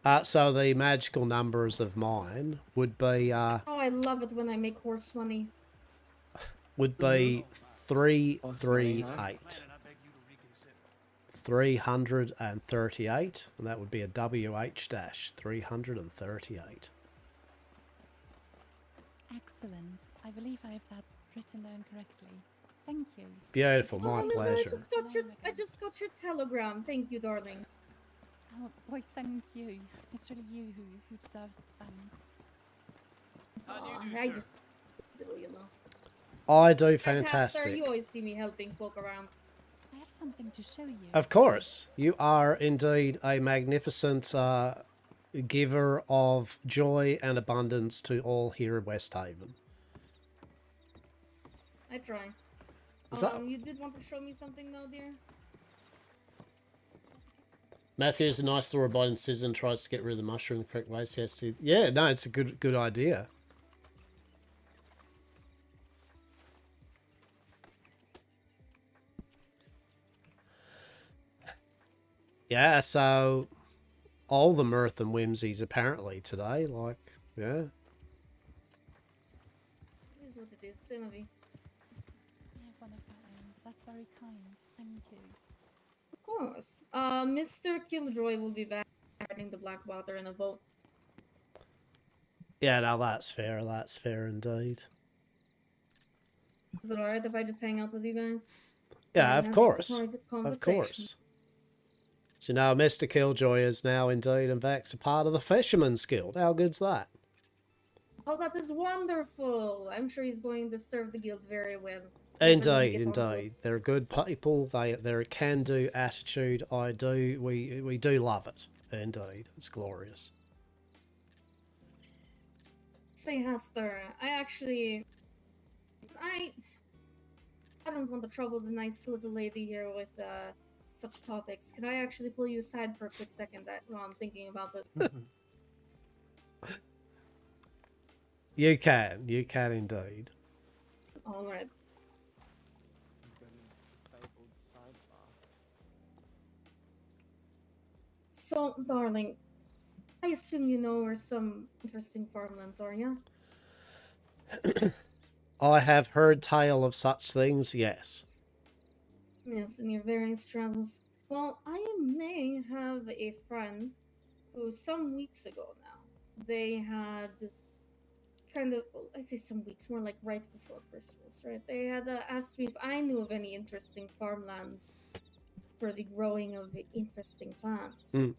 Oh? So the magical numbers of mine would be... Oh, I love it when I make horse money. Would be 338. 338, and that would be a WH-338. Excellent. I believe I have that written down correctly. Thank you. Beautiful, my Oh, pleasure. I just got your telegram. Thank you, darling. Oh, why, thank you. It's really you who deserves the thanks. I just do, you know. I do Pastor, fantastic. you always see me helping folk around. I have something to show you. Of course, you are indeed a magnificent giver of joy and abundance to all here in Westhaven. I try. Is that- You did want to show me something though, dear? Matthew's a nice little robotic citizen, tries to get rid of the mushroom the correct way. So he has to... Yeah, no, it's a good idea. Yeah, so all the mirth and whimsies apparently today, like, yeah. It is what it is, Sinovi. I have one of my own, but that's very kind. Thank you. Of course. Mr. Killjoy will be back riding the Black Water in a boat. Yeah, no, that's fair indeed. Is it alright if I just hang out with you guys? Yeah, of have a course. private Of conversation? course. So now Mr. Killjoy is now indeed, in fact, a part of the Fisherman's Guild. How good's that? Oh, that is wonderful! I'm sure he's going to serve the guild very well. Everyone Indeed, get on board. indeed. They're good people. They're a can-do attitude. We do love it. Indeed. It's glorious. Say, Hastur, I don't want to trouble the nice little lady here with such topics. Can I actually pull you aside for a quick second while I'm thinking about it? You can indeed. Alright. So, darling, I assume you know where some interesting farmlands are, yeah? I have heard tale of such things, yes. Yes, in your various travels. Well, I may have a friend who some weeks ago now, they had kind of, well, I say some weeks, more like right before Christmas, right? They had asked me if I knew of any interesting farmlands for the growing of interesting plants. Mm.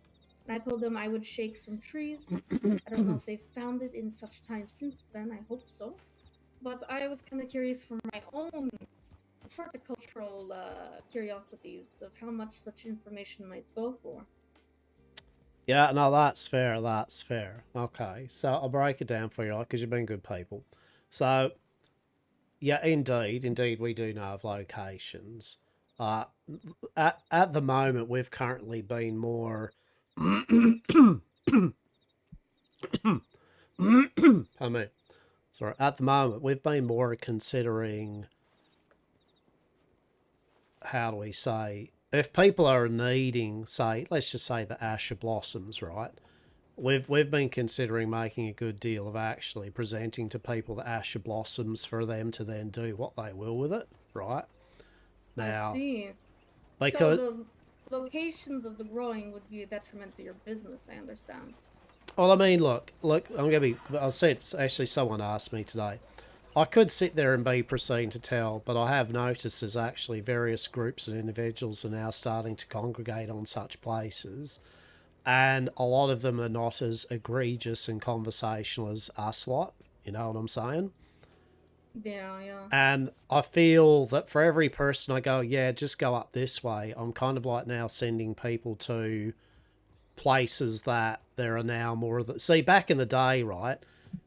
And I told them I would shake some trees. I don't know if they've found it in such time since then, I hope so. But I was kind of curious for my own horticultural curiosities of how much such information might go for. Yeah, no, that's fair. That's fair. Okay, so I'll break it down for you, because you've been good people. So, yeah, indeed, we do know of locations. At the moment, we've currently been more. Pardon me. Sorry. At the moment, we've been more considering. How do we say? If people are needing, say, let's just say the Asher Blossoms, right? We've been considering making a good deal of actually presenting to people the Asher Blossoms for them to then do what they will with it, right? Now, I see. because So the locations of the growing would be a detriment to your business, I understand. well, I mean, look, I'll say it's actually someone asked me today. I could sit there and be proceeding to tell, but I have noticed there's actually various groups and individuals are now starting to congregate on such places, and a lot of them are not as egregious and conversational as us lot, you know what I'm saying? Yeah. And I feel that for every person I go, yeah, just go up this way, I'm kind of like now sending people to places that there are now more of the... See, back in the day, right?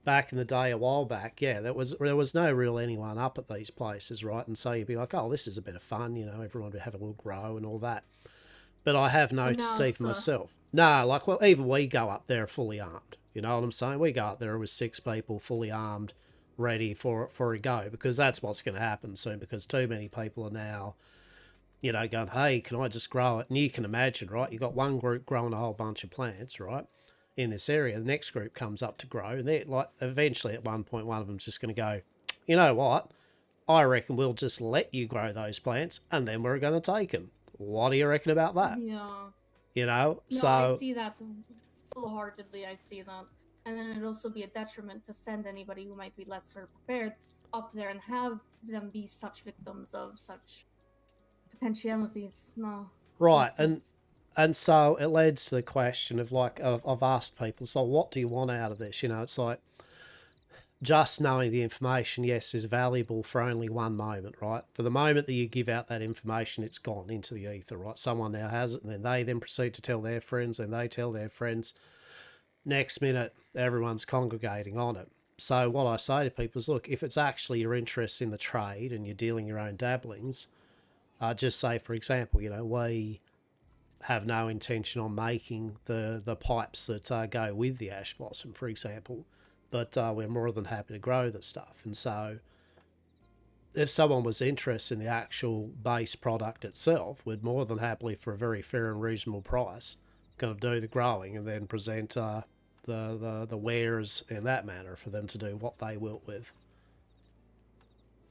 Back in the day, a while back, yeah, there was no real anyone up at these places, right? And so you'd be like, oh, this is a bit of fun, you know, everyone would have a little grow and all that. But I have noticed even myself. No, like, well, even we go up there fully armed. You know what I'm saying? We go up there with 6 people fully armed, ready for a go, because that's what's going to happen soon, because too many people are now, you know, going, hey, can I just grow it? And you can imagine, right? You've got one group growing a whole bunch of plants, right? In this area, the next group comes up to grow, and they're like, eventually at one point, one of them's just going to go, you know what? I reckon we'll just let you grow those plants, and then we're going to take them. What do you reckon about that? Yeah. You know, No, so I see that full-heartedly. I see that, and then it'd also be a detriment to send anybody who might be less prepared up there and have them be such victims of such potentialities. No. right, makes and sense. and so it leads to the question of like, I've asked people, so what do you want out of this? You know, it's like, just knowing the information, yes, is valuable for only one moment, right? For the moment that you give out that information, it's gone into the ether, right? Someone now has it, and then they then proceed to tell their friends, and they tell their friends. next minute everyone's congregating on it. So what I say to people is, look, if it's actually your interest in the trade and you're dealing your own dabblings, just say, for example, we have no intention on making the pipes that go with the ash blossom, for example, but we're more than happy to grow the stuff. And so if someone was interested in the actual base product itself, we'd more than happily, for a very fair and reasonable price, kind of do the growing and then present the wares in that manner for them to do what they will with.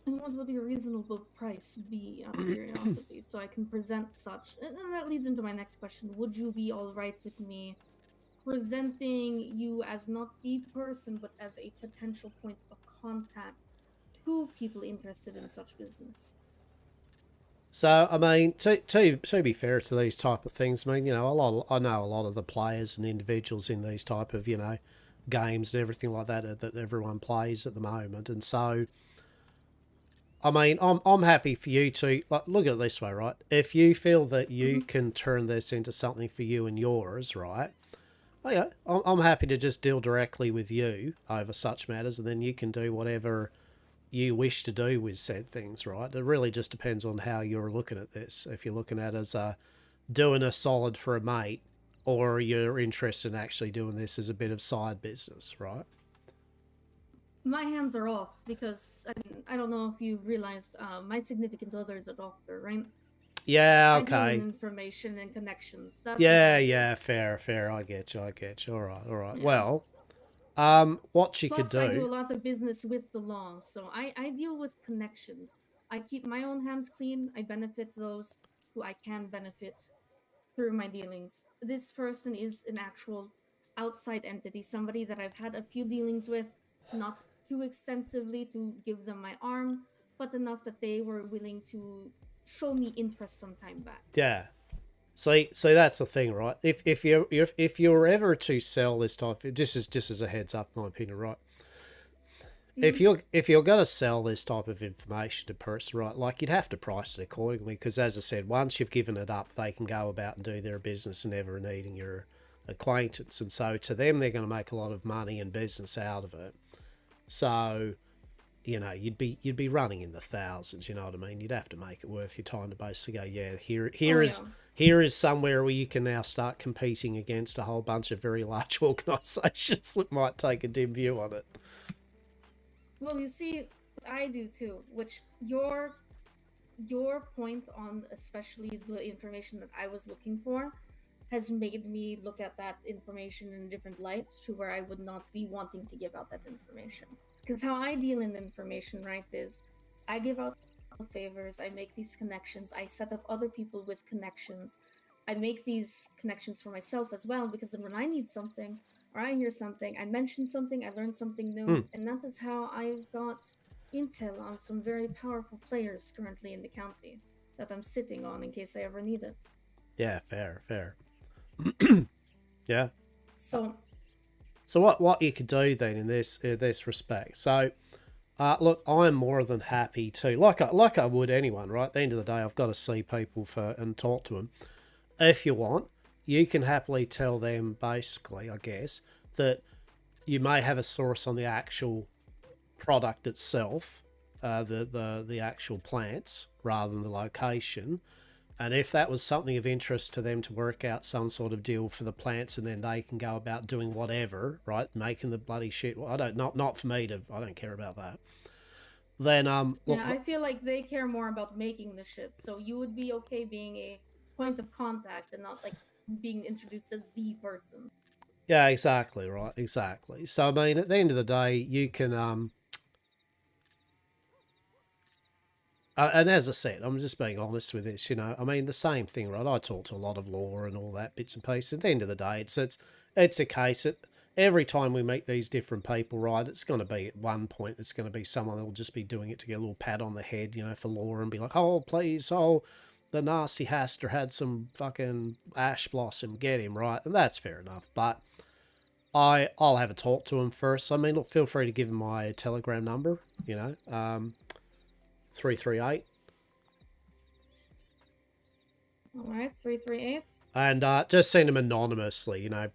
And what would your reasonable price be, out of curiosity, so I can present such? And that leads into my next question. Would you be alright with me presenting you as not the person, but as a potential point of contact to people interested in such business? So, I mean, to be fair to these type of things, I mean, I know a lot of the players and individuals in these type of, games and everything like that everyone plays at the moment. And so, I mean, I'm happy for you to, look at it this way, right? If you feel that you can turn this into something for you and yours, right? Oh yeah, I'm happy to just deal directly with you over such matters, and then you can do whatever you wish to do with said things, right? It really just depends on how you're looking at this. If you're looking at it as doing a solid for a mate, or you're interested in actually doing this as a bit of side business, right? My hands are off because I don't know if you realized my significant other is a doctor, right? Yeah, I deal okay. in information and connections. That's Yeah, fair. I get you. All right. Yeah. Well, what you Plus, could I do a do. lot of business with the law, so I deal with connections. I keep my own hands clean. I benefit those who I can benefit through my dealings. This person is an actual outside entity, somebody that I've had a few dealings with, not too extensively to give them my arm, but enough that they were willing to show me interest some time back. Yeah. So that's the thing, right? If you're ever to sell this type, this is just as a heads up, in my opinion, right? If you're going to sell this type of information to a person, right, like, you'd have to price it accordingly, because as I said, once you've given it up, they can go about and do their business, never needing your acquaintance, and so to them, they're going to make a lot of money and business out of it. So, you'd be running in the thousands. You know what I mean? You'd have to make it worth your time to basically go, yeah, here is somewhere where you can now start competing against a whole bunch of very large organisations that might take a dim view on it. Well, you see, I do too, which your point on especially the information that I was looking for has made me look at that information in a different light, to where I would not be wanting to give out that information. Because how I deal in information, right, is I give out favors, I make these connections, I set up other people with connections, I make these connections for myself as well, because then when I need something, or I hear something, I mention something, I learn something new, and that is how I've got intel on some very powerful players currently in the county that I'm sitting on in case I ever need it. Yeah, fair. Yeah. So what you could do then in this respect? So, look, I'm more than happy to, like I would anyone, right? At the end of the day, I've got to see people and talk to them. If you want, you can happily tell them, basically, I guess, that you may have a source on the actual product itself, the actual plants, rather than the location. And if that was something of interest to them, to work out some sort of deal for the plants, and then they can go about doing whatever, right, making the bloody shit. Well, not for me to. I don't care about that. Then look, I feel like they care more about making the shit. So you would be okay being a point of contact and not like being introduced as the person. Yeah, exactly, right, exactly. So I mean, at the end of the day, you can and as I said, I'm just being honest with this, I mean, the same thing, right? I talk to a lot of law and all that bits and pieces. At the end of the day, it's a case that every time we meet these different people, right, it's going to be at one point, it's going to be someone that will just be doing it to get a little pat on the head, for law, and be like, oh, please, the nasty Hastur had some fucking ash blossom, get him, right? And that's fair enough, but I'll have a talk to him first. I mean, look, feel free to give him my Telegram number, 338. All right, 338. And just send them anonymously, you know.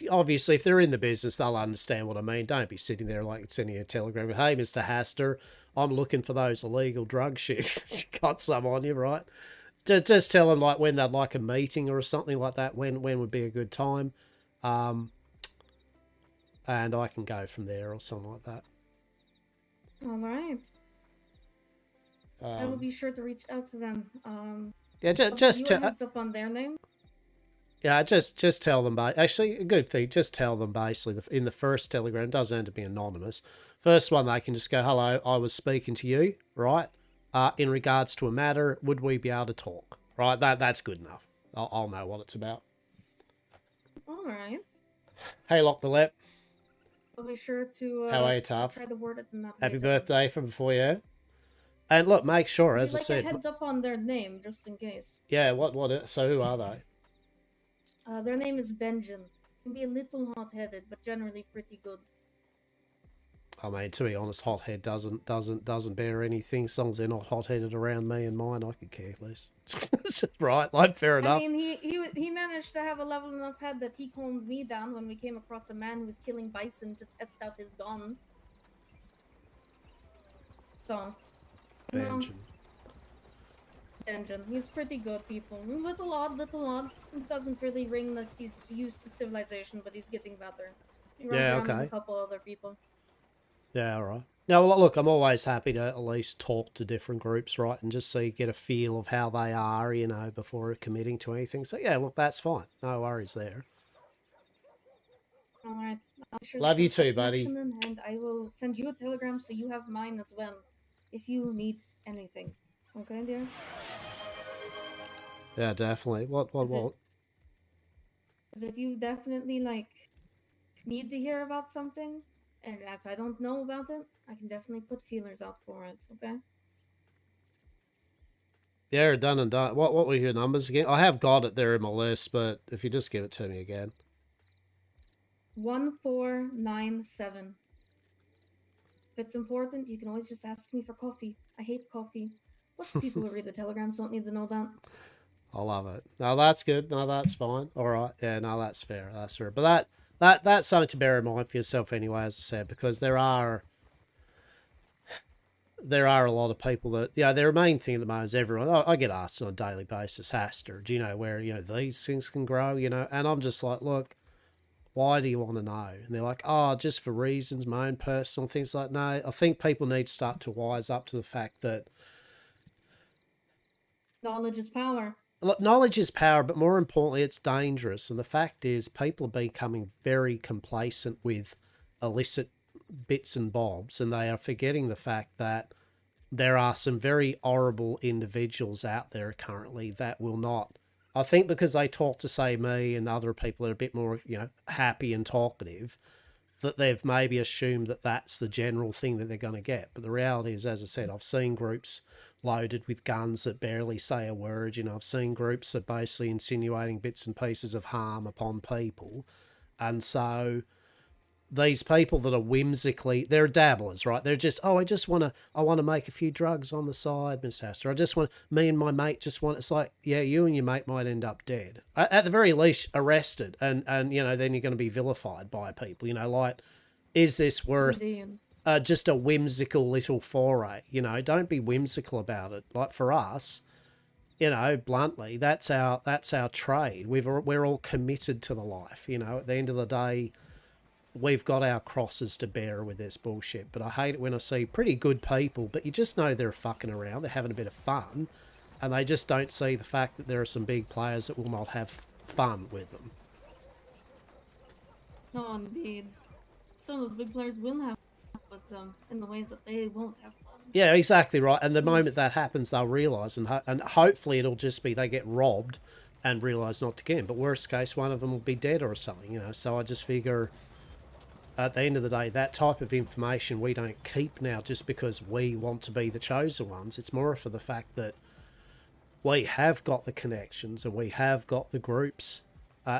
Obviously, if they're in the business, they'll understand what I mean. Don't be sitting there like sending a telegram. Hey, Mr. Hastur, I'm looking for those illegal drug shit. You got some on you, right? Just tell them like when they'd like a meeting or something like that. When would be a good time, and I can go from there or something like that. All right. I will be sure to reach out to them. Yeah, I'll just give you a heads up on their name. Yeah, just tell them. Actually, a good thing. Just tell them basically in the first telegram. It doesn't have to be anonymous. First one, they can just go, "Hello, I was speaking to you, right? In regards to a matter, would we be able to talk?" Right. That's good enough. I'll know what it's about. All right. Hey, Lock the Lep. I'll be sure to How are you, Tav? try to word it in that Happy way. birthday from before you. And look, make sure, Would as you I like said. a heads up on their name, just in case? Yeah. So who are they? Their name is Benjamin. Can be a little hot-headed, but generally pretty good. I mean, to be honest, hothead doesn't bear anything. As long as they're not hot-headed around me and mine, I could care less. Right, like fair enough. I mean, he managed to have a level enough head that he calmed me down when we came across a man who was killing bison to test out his gun. So, Benjamin. Benjamin, he's pretty good, people. Little odd. It doesn't really ring that he's used to civilization, but he's getting better. He runs Yeah, around with okay. a couple other people. Yeah, all right. Now, look, I'm always happy to at least talk to different groups, right, and just get a feel of how they are, you know, before committing to anything. So, yeah, look, that's fine. No worries there. All right. I'll sure Love to you send too, some buddy. connection in, and I will send you a telegram so you have mine as well, if you need anything. Okay, dear? Yeah, definitely. What? Because if you definitely, need to hear about something, and if I don't know about it, I can definitely put feelers out for it, okay? Yeah, done and done. What were your numbers again? I have got it there in my list, but if you just give it to me again. 1497. If it's important, you can always just ask me for coffee. I hate coffee. But people who read the telegrams don't need to know that. I love it. No, that's good. No, that's fine. All right. Yeah, no, that's fair. That's fair. But that's something to bear in mind for yourself anyway, as I said, because there are a lot of people that, their main thing at the moment is everyone, I get asked on a daily basis, Hastur, do you know where, these things can grow, and I'm just like, look, why do you want to know? And they're like, oh, just for reasons, my own personal things. Like, no, I think people need to start to wise up to the fact that knowledge is power. Look, knowledge is power, but more importantly, it's dangerous. And the fact is, people are becoming very complacent with illicit bits and bobs, and they are forgetting the fact that there are some very horrible individuals out there currently that will not. I think because they talk to, say, me and other people that are a bit more, happy and talkative, that they've maybe assumed that that's the general thing that they're going to get. But the reality is, as I said, I've seen groups loaded with guns that barely say a word. I've seen groups that basically insinuating bits and pieces of harm upon people. And so these people that are whimsically, they're dabblers, right? They're just, I want to make a few drugs on the side, Miss Hastur. Me and my mate just want, it's like, yeah, you and your mate might end up dead. At the very least, arrested. And then you're going to be vilified by people, is this worth just a whimsical little foray? Don't be whimsical about it. Like for us, bluntly, that's our trade. We're all committed to the life, at the end of the day, we've got our crosses to bear with this bullshit. But I hate it when I see pretty good people, but you just know they're fucking around, they're having a bit of fun, and they just don't see the fact that there are some big players that will not have fun with them. No, indeed. Some of those big players will have fun with them in the ways that they won't have fun. Yeah, exactly right. And the moment that happens, they'll realise, and hopefully it'll just be they get robbed and realise not to get in. But worst case, one of them will be dead or something, So I just figure, at the end of the day, that type of information we don't keep now just because we want to be the chosen ones. It's more for the fact that we have got the connections and we have got the groups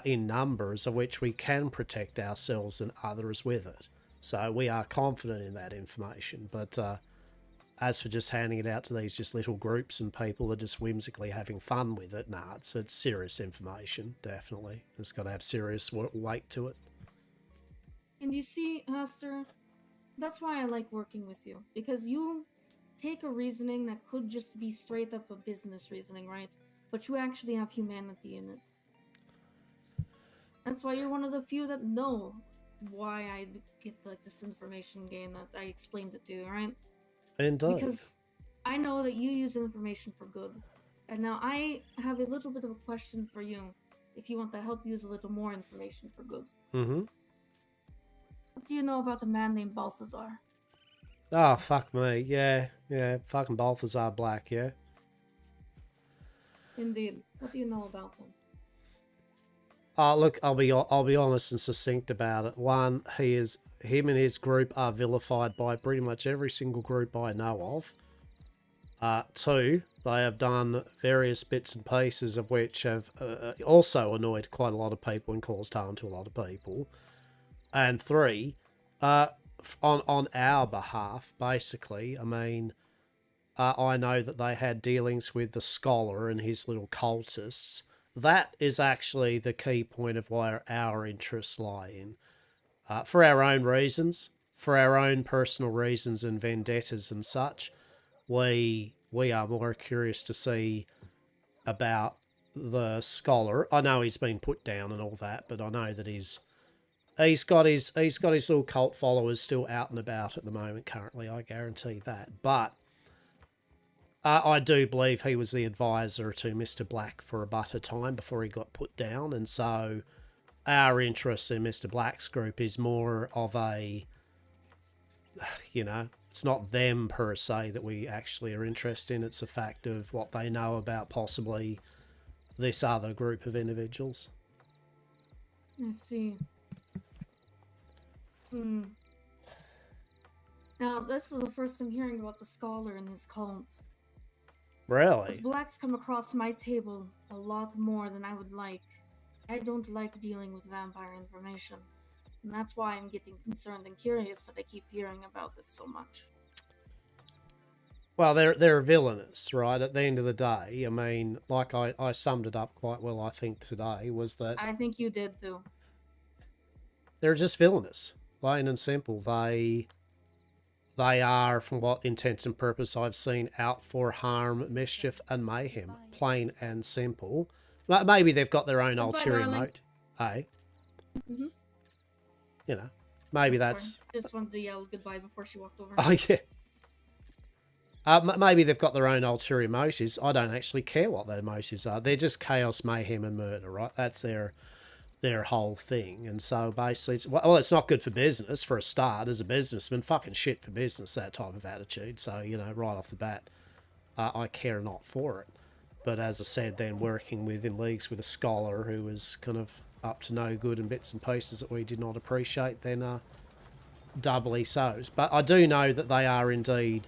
in numbers of which we can protect ourselves and others with it. So we are confident in that information. But as for just handing it out to these just little groups and people that are just whimsically having fun with it, nah, it's serious information, definitely. It's got to have serious weight to it. And you see, Hastur, that's why I like working with you. Because you take a reasoning that could just be straight up a business reasoning, right? But you actually have humanity in it. That's why you're one of the few that know why I get like this information gain that I explained it to you, right? Indeed. Because I know that you use information for good. And now I have a little bit of a question for you, if you want to help use a little more information for good. Mm-hmm. What do you know about a man named Balthazar? Oh, fuck me. Yeah, fucking Balthazar Black, yeah. Indeed. What do you know about him? Look, I'll be honest and succinct about it. One, him and his group are vilified by pretty much every single group I know of. Two, they have done various bits and pieces of which have also annoyed quite a lot of people and caused harm to a lot of people. And three, on our behalf, basically, I mean, I know that they had dealings with the scholar and his little cultists. That is actually the key point of where our interests lie in. For our own reasons, for our own personal reasons and vendettas and such, we are more curious to see about the scholar. I know he's been put down and all that, but I know that he's got his little cult followers still out and about at the moment currently, I guarantee that. But I do believe he was the advisor to Mr. Black for about a time before he got put down, and so our interest in Mr. Black's group is more of a, it's not them per se that we actually are interested in, it's the fact of what they know about possibly this other group of individuals. I see. Now, this is the first I'm hearing about the scholar and his cult. Really? But Black's come across my table a lot more than I would like. I don't like dealing with vampire information. And that's why I'm getting concerned and curious that I keep hearing about it so much. Well, they're villainous, right? At the end of the day, I mean, like I summed it up quite well, I think, today, was that I think you did too. they're just villainous. Plain and simple. They are, from what intents and purpose I've seen, out for harm, mischief, and mayhem. Plain and simple. Maybe they've got their own ulterior motive. Hey? Mm-hmm. Maybe Sorry. that's... Just wanted to yell goodbye before she walked over. Oh, yeah. Maybe they've got their own ulterior motives. I don't actually care what their motives are. They're just chaos, mayhem, and murder, right? That's their whole thing. And so basically, it's not good for business for a start. As a businessman, fucking shit for business, that type of attitude. So, right off the bat, I care not for it. But as I said, then working in leagues with a scholar who was kind of up to no good and bits and pieces that we did not appreciate, then doubly so. But I do know that they are indeed,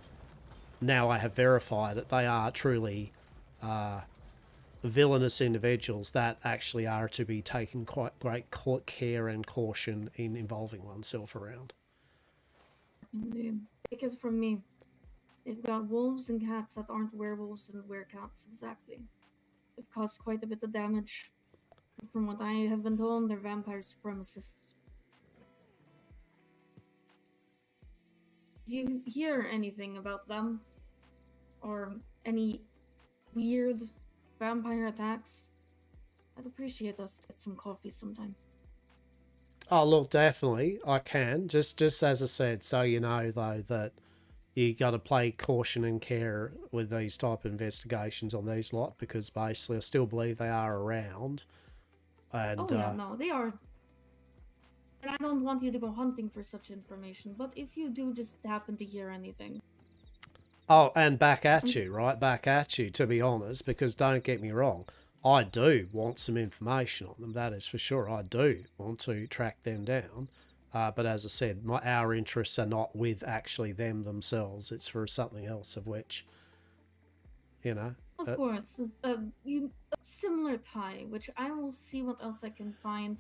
now I have verified it, they are truly villainous individuals that actually are to be taken quite great care and caution in involving oneself around. Indeed. Take it from me. They've got wolves and cats that aren't werewolves and werecats exactly. They've caused quite a bit of damage. From what I have been told, they're vampire supremacists. Do you hear anything about them? Or any weird vampire attacks? I'd appreciate us to get some coffee sometime. Oh, look, definitely, I can. Just as I said, so you know, though, that you got to play caution and care with these type of investigations on these lot, because basically I still believe they are around. And, oh yeah, no, they are. And I don't want you to go hunting for such information, but if you do just happen to hear anything... Oh, and back at you, right? Back at you, to be honest, because don't get me wrong, I do want some information on them, that is for sure. I do want to track them down. But as I said, our interests are not with actually them themselves. It's for something else of which, Of course. A similar tie, which I will see what else I can find.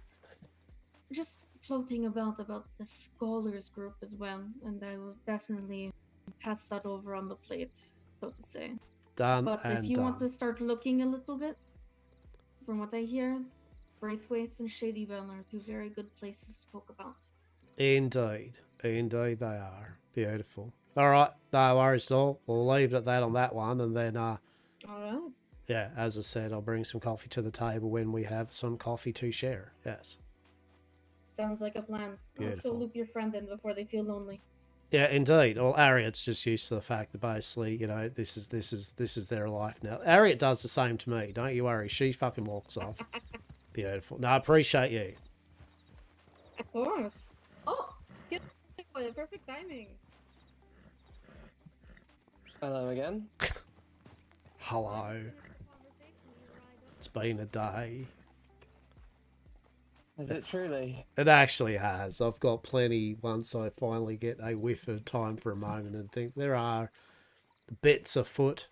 Just floating about the scholars group as well, and I will definitely pass that over on the plate, so to say. Done But and if you want done. to start looking a little bit, from what I hear, Braithwaite and Shady Bell are two very good places to poke about. Indeed. Indeed they are. Beautiful. Alright, no worries at all. We'll leave it at that on that one, and then, Alright. yeah, as I said, I'll bring some coffee to the table when we have some coffee to share. Yes. Sounds like a plan. Let's go Beautiful. loop your friend in before they feel lonely. Yeah, indeed. Well, Harriet's just used to the fact that basically, you know, this is their life now. Harriet does the same to me. Don't you worry. She fucking walks off. Beautiful. No, I appreciate you. Of course. Oh, perfect timing. Hello again. Hello. It's been a day. Is it truly? It actually has. I've got plenty once I finally get a whiff of time for a moment and think there are bits afoot.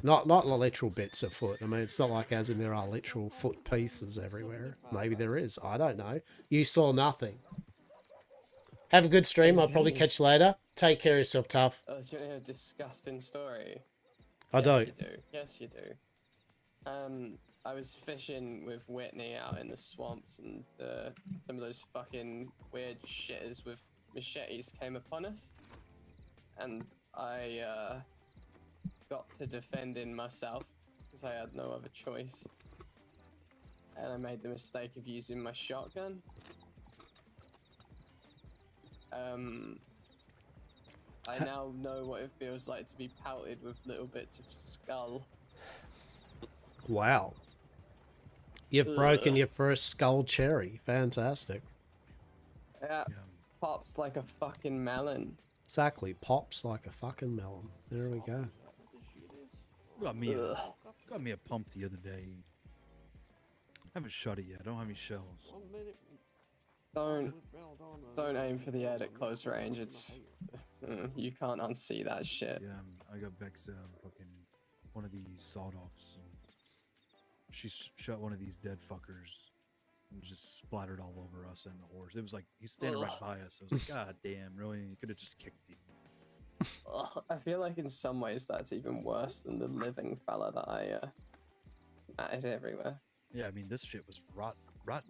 Not literal bits afoot. I mean, it's not like as in there are literal foot pieces everywhere. Maybe there is. I don't know. You saw nothing. Have a good stream. I'll probably catch you later. Take care of yourself, tough. Oh, do you want to hear a disgusting story? I do. Yes, you do. Yes, you do. I was fishing with Whitney out in the swamps, and some of those fucking weird shitters with machetes came upon us, and I got to defending myself because I had no other choice, and I made the mistake of using my shotgun. I now know what it feels like to be pelted with little bits of skull. Wow. You've broken your first skull cherry. Fantastic. Yeah, pops like a fucking melon. Exactly. Pops like a fucking melon. There we go. Got me a pump the other day. Haven't shot it yet. I don't have any shells. Don't aim for the head at close range. It's you can't unsee that shit. Yeah, I got Bex fucking one of these sawed-offs. She shot one of these dead fuckers and just splattered all over us and the horse. It was like he's standing right by us. I was like, God damn, really? You could have just kicked him. I feel like in some ways that's even worse than the living fella that I matted everywhere. Yeah, I mean this shit was rotten. Right.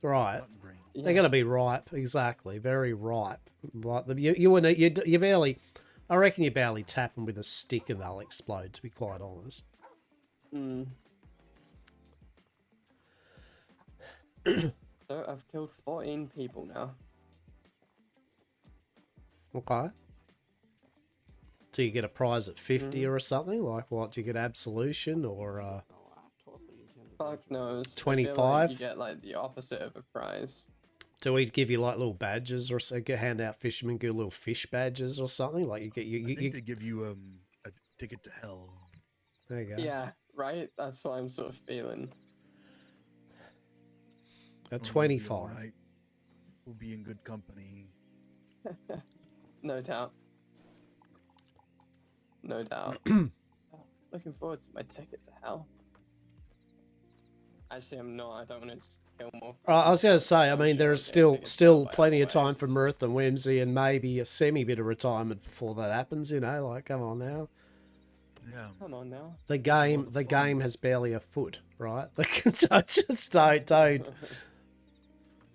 Rotten brain. They're going to be ripe. Exactly. Very ripe. Like you barely, I reckon you barely tap them with a stick and they'll explode, to be quite honest. So I've killed 14 people now. Okay. Do you get a prize at 50 or something? Like what? Do you get absolution or Fuck knows. 25? You get like the opposite of a prize. do we give you like little badges or so? Hand out fishermen good little fish badges or something? Like you get I think they give you a ticket to hell. There you go. Yeah, right? That's what I'm sort of feeling. At 25. Right. We'll be in good company. No doubt. No doubt. Looking forward to my ticket to hell. Actually, I'm not. I don't want to just kill more. I was going to say, I mean, there's still plenty of time for mirth and whimsy and maybe a semi bit of retirement before that happens. You know, like come on now. Yeah. Come on now. The game has barely a foot, right? Just don't.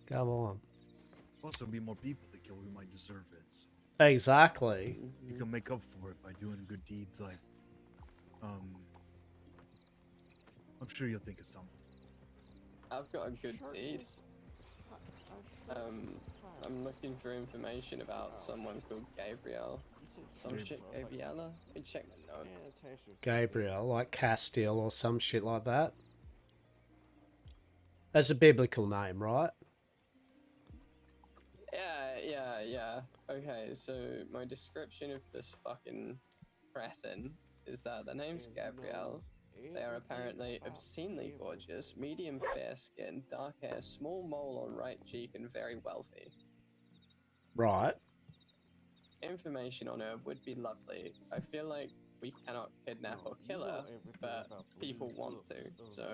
Come on. Also, be more people to kill who might deserve it. Exactly. You can make up for it by doing good deeds like, I'm sure you'll think of something. I've got a good deed. I'm looking for information about someone called Gabriel. Some shit, Gabriella? Let me check my note. Gabriel, like Castiel or some shit like that. That's a biblical name, right? Yeah. Okay, so my description of this fucking cretin is that the name's Gabrielle. They are apparently obscenely gorgeous, medium fair skin, dark hair, small mole on right cheek, and very wealthy. Right. Information on her would be lovely. I feel like we cannot kidnap or kill her, but people want to, so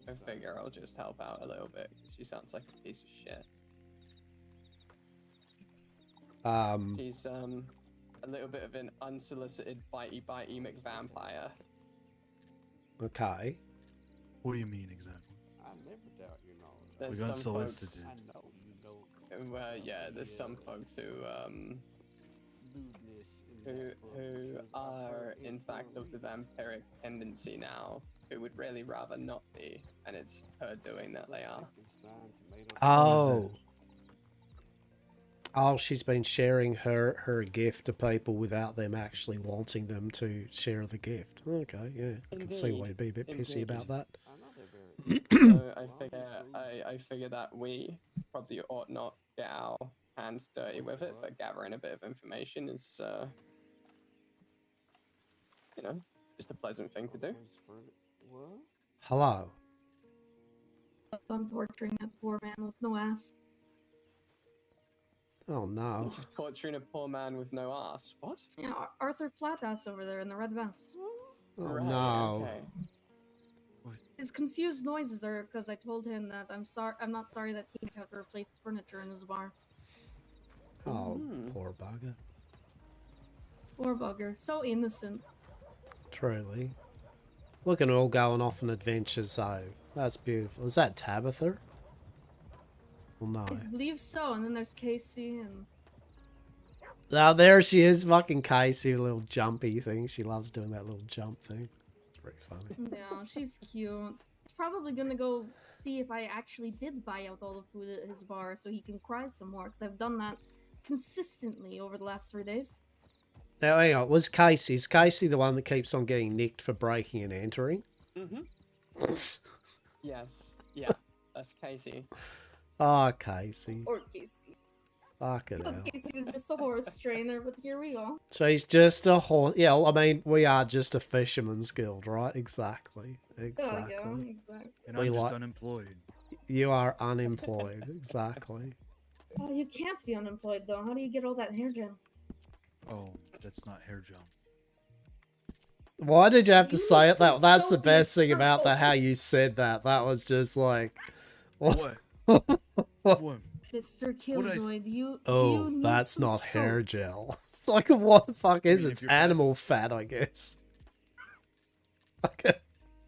I figure I'll just help out a little bit. She sounds like a piece of shit. She's a little bit of an unsolicited bitey McVampire. Okay. What do you mean exactly? I never doubt your knowledge. There's Like some folks. unsolicited. I know you know. Well, yeah, there's some folks who Lewdness in that book, who because I've are heard in fact of the vampiric tendency now, who would really rather not be, and it's her doing that they are. Oh. Oh, she's been sharing her gift to people without them actually wanting them to share the gift. Okay, yeah. I can see why you'd be a bit pissy about that. So I figure that we probably ought not get our hands dirty with it, but gathering a bit of information is, you know, just a pleasant thing to do. Hello. I'm torturing a poor man with no ass. Oh no. Torturing a poor man with no ass. What? Yeah, Arthur Flatass over there in the red vest. Oh Right, no. okay. His confused noises are because I told him that I'm not sorry that he might have to replace furniture in his bar. Oh, poor bugger. Poor bugger, so innocent. Truly. Look at all going off on adventures though. That's beautiful. Is that Tabitha? Well, no. I believe so. And then there's Casey and Oh, there she is, fucking Casey, a little jumpy thing. She loves doing that little jump thing. It's pretty funny. yeah, she's cute. Probably gonna go see if I actually did buy out all the food at his bar so he can cry some more, because I've done that consistently over the last 3 days. Now, hang on. Is Casey the one that keeps on getting nicked for breaking and entering? Mm-hmm. Yes. Yeah, that's Casey. Oh, Casey. Or Casey. Fucking I thought hell. Casey was just a horse trainer, but here we go. So he's just a horse. Yeah, I mean, we are just a fisherman's guild, right? Exactly. Exactly. Oh, yeah, exactly. And We I'm just like- unemployed. You are unemployed. Exactly. Oh, you can't be unemployed though. How do you get all that hair gel? Oh, that's not hair gel. Why did you have to You say need it? some That's the soap best and thing about purple. how you said that. That was just like... What? What? Mr. What I s- Killjoy, do you Oh, need that's some not hair soap? gel. It's like, what the fuck is mean, it? if It's you're animal fat, I guess. Okay.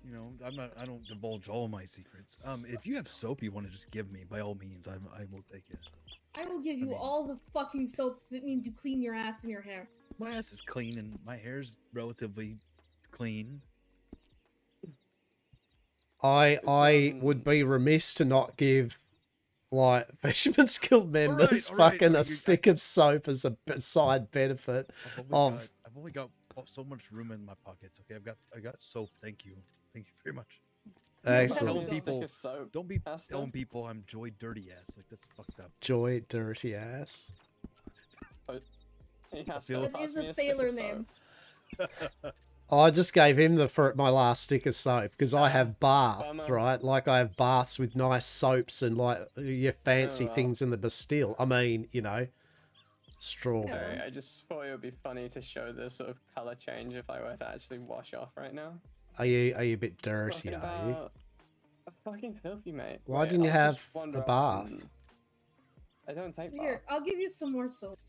You know, I don't divulge all my secrets. If you have soap you want to just give me, by all means, I will take it. I will give you all the fucking soap if it means you clean your ass and your hair. My ass is clean and my hair's relatively clean. I would be remiss to not give, like, Fisherman's Guild members fucking a stick of soap as a side benefit of... I've only got so much room in my pockets. Okay, I got soap. Thank you very much. Excellent. Don't be telling people I'm Joy Dirty Ass. Like, that's fucked up. Joy Dirty Ass. feel- It is a sailor name. I just gave him my last stick of soap because I have baths, right? Like I have baths with nice soaps and like your fancy things in the Bastille. I mean, you know, strawberry. I just thought it would be funny to show the sort of color change if I were to actually wash off right now. Are you a bit dirty? Talking Are you? about- I'm fucking filthy, mate. Why Wait, didn't you I'll just have wander a up bath? and- I don't take Here, baths. I'll give you some more soap.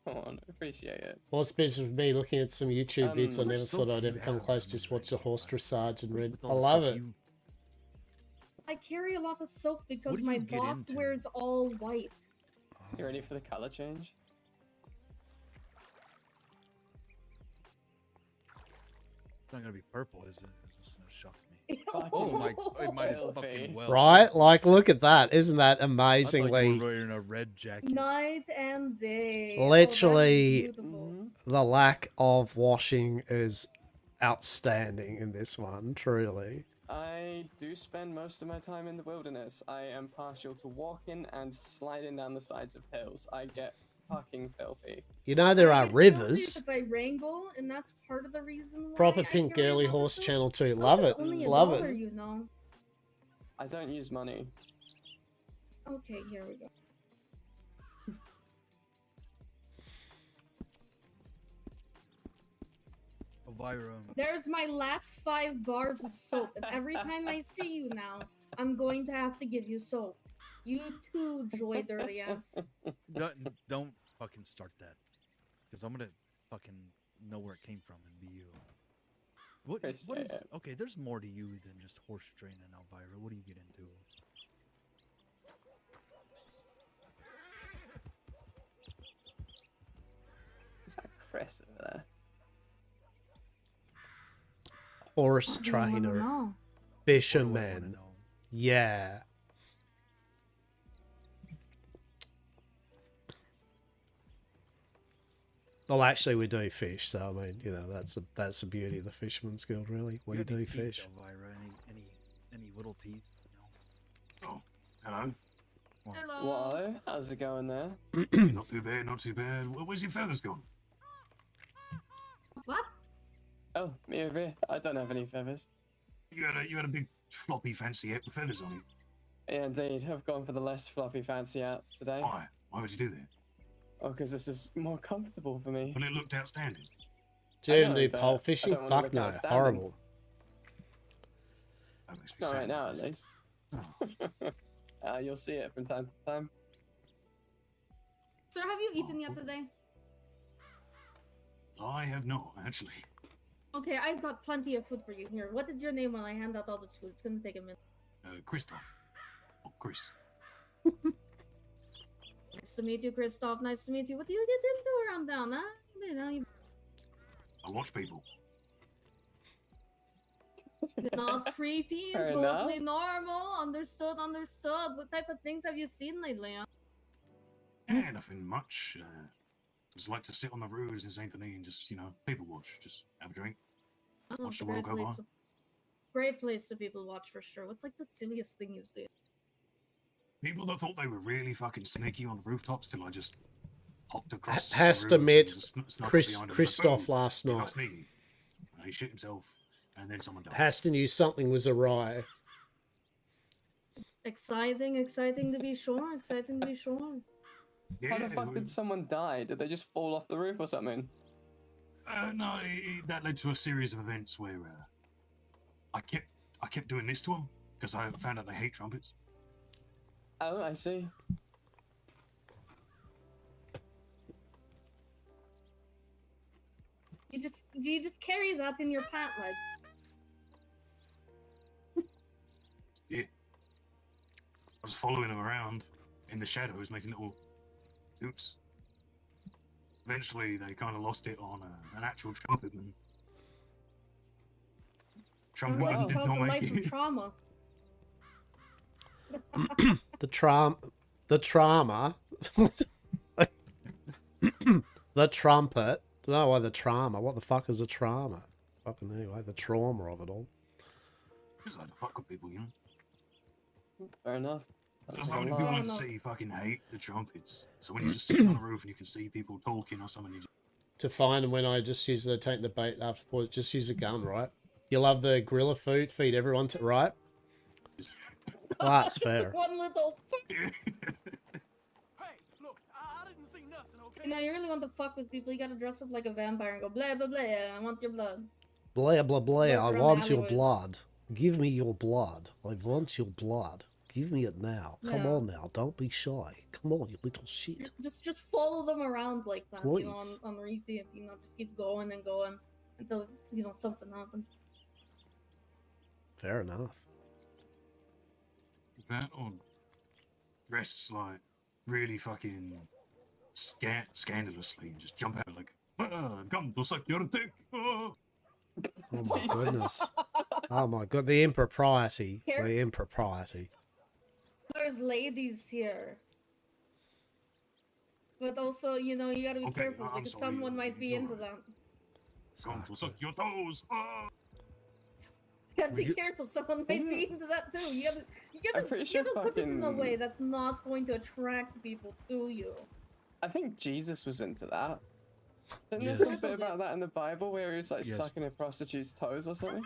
Come on, appreciate it. What's the business with me looking at some YouTube vids? I How never much thought soap I'd do ever you come have? close. Just watch the horse dressage and read. I all the love soap it. I carry a lot of soap because What do my you get boss into? wears all white. You ready for the color change? It's not gonna be purple, is it? It's just gonna shock me. Fucking Oh my! It might as filthy. fucking well. Right? Like, look at that. Isn't that I thought you amazingly? were wearing a red jacket. Night and day. Oh, that is Literally, beautiful. the lack of washing is outstanding in this one. Truly. I do spend most of my time in the wilderness. I am partial to walking and sliding down the sides of hills. I get fucking filthy. You know there I are get filthy rivers. because I wrangle, and that's part of the reason why Proper I pink carry a girly lot of horse soap. channel too. Soap Love is it. only Love $1, it. you know. I don't use money. Okay, here we go. Elvira. There's my last 5 bars of soap, and every time I see you now, I'm going to have to give you soap. You too, Joy dirty ass. Don't fucking start that, because I'm gonna fucking know where it came from and be you. What is Appreciate it. okay? There's more to you than just horse training, Elvira. What do you get into? Is that Chris over there? Horse What do you wanna trainer. know? Fisherman. Yeah. Well, actually, we do fish, so I mean, you know, that's the beauty of the Fisherman's Guild, really. We You got any do teeth, fish. Elvira? Any little teeth? Oh, hello. Hello, how's it going there? Not too bad, not too bad. Where's your feathers gone? What? Oh, me over here. I don't have any feathers. You had a big floppy fancy hat with feathers on it. Yeah, indeed. I've gone for the less floppy fancy out today. Why? Why would you do that? Oh, because this is more comfortable for me. Well, it looked outstanding. Jim, know, do but pole I fishing? don't wanna Fuck look no, outstanding. horrible. That makes me Not sad. right now, at least. You'll see it from time to time. Sir, have you eaten yet today? I have not, actually. Okay, I've got plenty of food for you here. What is your name while I hand out all this food? It's gonna take a minute. Christoph. Oh, Chris. Nice to meet you, Christoph. Nice to meet you. What do you get into around down, huh? You know, I watch people. not creepy, Fair totally enough. normal. Understood, understood. What type of things have you seen lately? Huh? Yeah, nothing much. Just like to sit on the roofs in Saint Denis and just, you know, people watch. Just have a drink. Oh, Watch the great world go by. place. Great place to people watch for sure. What's like the silliest thing you've seen? People that thought they were really fucking sneaky on the rooftops till I just hopped across. Has the to roofs admit, and just snuck up Chris, behind him. Christoph Boom. last He got night sneaky. He shit himself, and then someone died. Hastur knew something was awry. Exciting, exciting to be sure. Exciting to be sure. How the fuck did someone die? Did they just fall off the roof or something? No, that led to a series of events where I kept doing this to them because I found out they hate trumpets. Oh, I see. Do you just carry that in your pant leg? Yeah. I was following them around in the shadows, making little oops. Eventually, they kind of lost it on an actual trumpetman. Trumpetman did Cause not a make life of it. trauma. The trauma, the trumpet. Don't know why the trauma. What the fuck is a trauma? Fucking anyway, the trauma of it all. Just like to fuck with people, you know. Fair enough. There's so many people in the city fucking hate the trumpets. So when you're just sitting on the roof and you can see people talking or something, you just... To find them when I just use the take the bait after, just use a gun, right? You love the gorilla food, feed everyone to right. Well, that's fair. One little. You know, you really want to fuck with people, you gotta dress up like a vampire and go blah blah blah. I want your blood. Blah blah blah. Slurp I around want your alleyways. blood. Give me your blood. I want your blood. Give me it now. Come Yeah. on now. Don't be shy. Come on, you little shit. Just follow them around like that, you know, Please. on repeat. You know, just keep going and going until you know something happens. Fair enough. That or dress like really fucking scandalously and just jump out like, come to suck your dick. Oh my goodness. Oh my god. The impropriety. Here. The impropriety. There's ladies here. But also, you know, you gotta be Okay, careful I'm because sorry, someone might be you're into right. that. Come to suck your toes. You gotta be careful, someone might be into that too. You I'm pretty sure gotta put it in a fucking- way that's not going to attract people to you. I think Jesus was into that. Didn't Yes. there some bit about that in the Bible where he was like Yes. sucking a prostitute's toes or something?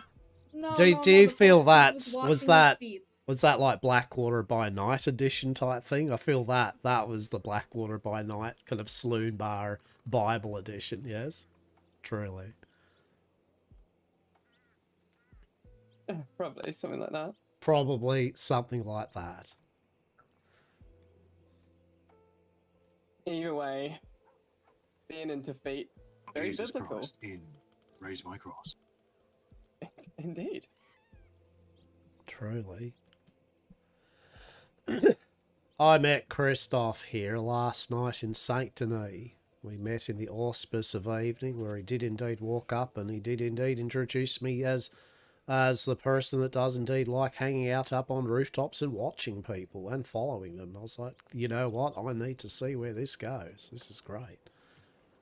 No, Do, no, do no, you the feel prostitute that was washing his feet. was that like Blackwater by Night edition type thing? I feel that was the Blackwater by Night kind of saloon bar Bible edition. Yes, truly. Probably something like that. Probably something like that. Either way, being in defeat, very Jesus biblical. Christ, in Raise My Cross. Indeed. Truly. I met Christoph here last night in Saint Denis. We met in the auspice of evening, where he did indeed walk up, and he did indeed introduce me as the person that does indeed like hanging out up on rooftops and watching people and following them. And I was like, you know what? I need to see where this goes. This is great.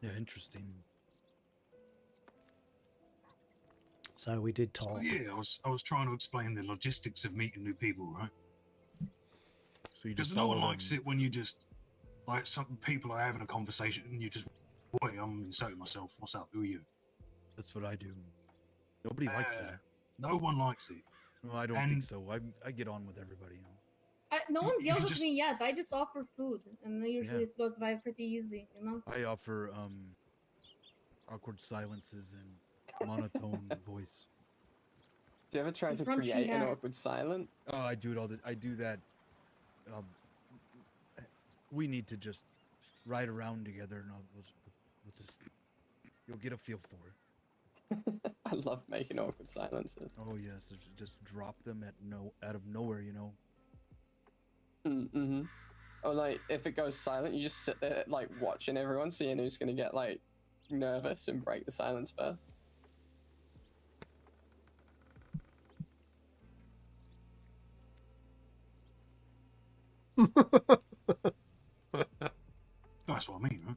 Yeah, interesting. So we did talk. So, yeah, I was trying to explain the logistics of meeting new people, right? So you Because just no one follow likes them. it when you just, like, some people are having a conversation and you just, boy, I'm inserting myself. What's up? Who are you? That's what I do. Nobody likes that. No one likes it. Well, I don't think so. I get on with everybody. You know? No one you yelled at just- me yet. I just offer food, and then usually Yeah. it goes by pretty easy, you know. I offer awkward silences and monotone voice. Do you ever try to Crunchy create an hair. awkward silence? Oh, I do it all the. I do that. We need to just ride around together, and we'll just. You'll get a feel for it. I love making awkward silences. Oh yes, just drop them out of nowhere, you know. Mm-hmm. Or like, if it goes silent, you just sit there like watching everyone, seeing who's gonna get like nervous and break the silence first. That's what I mean, right?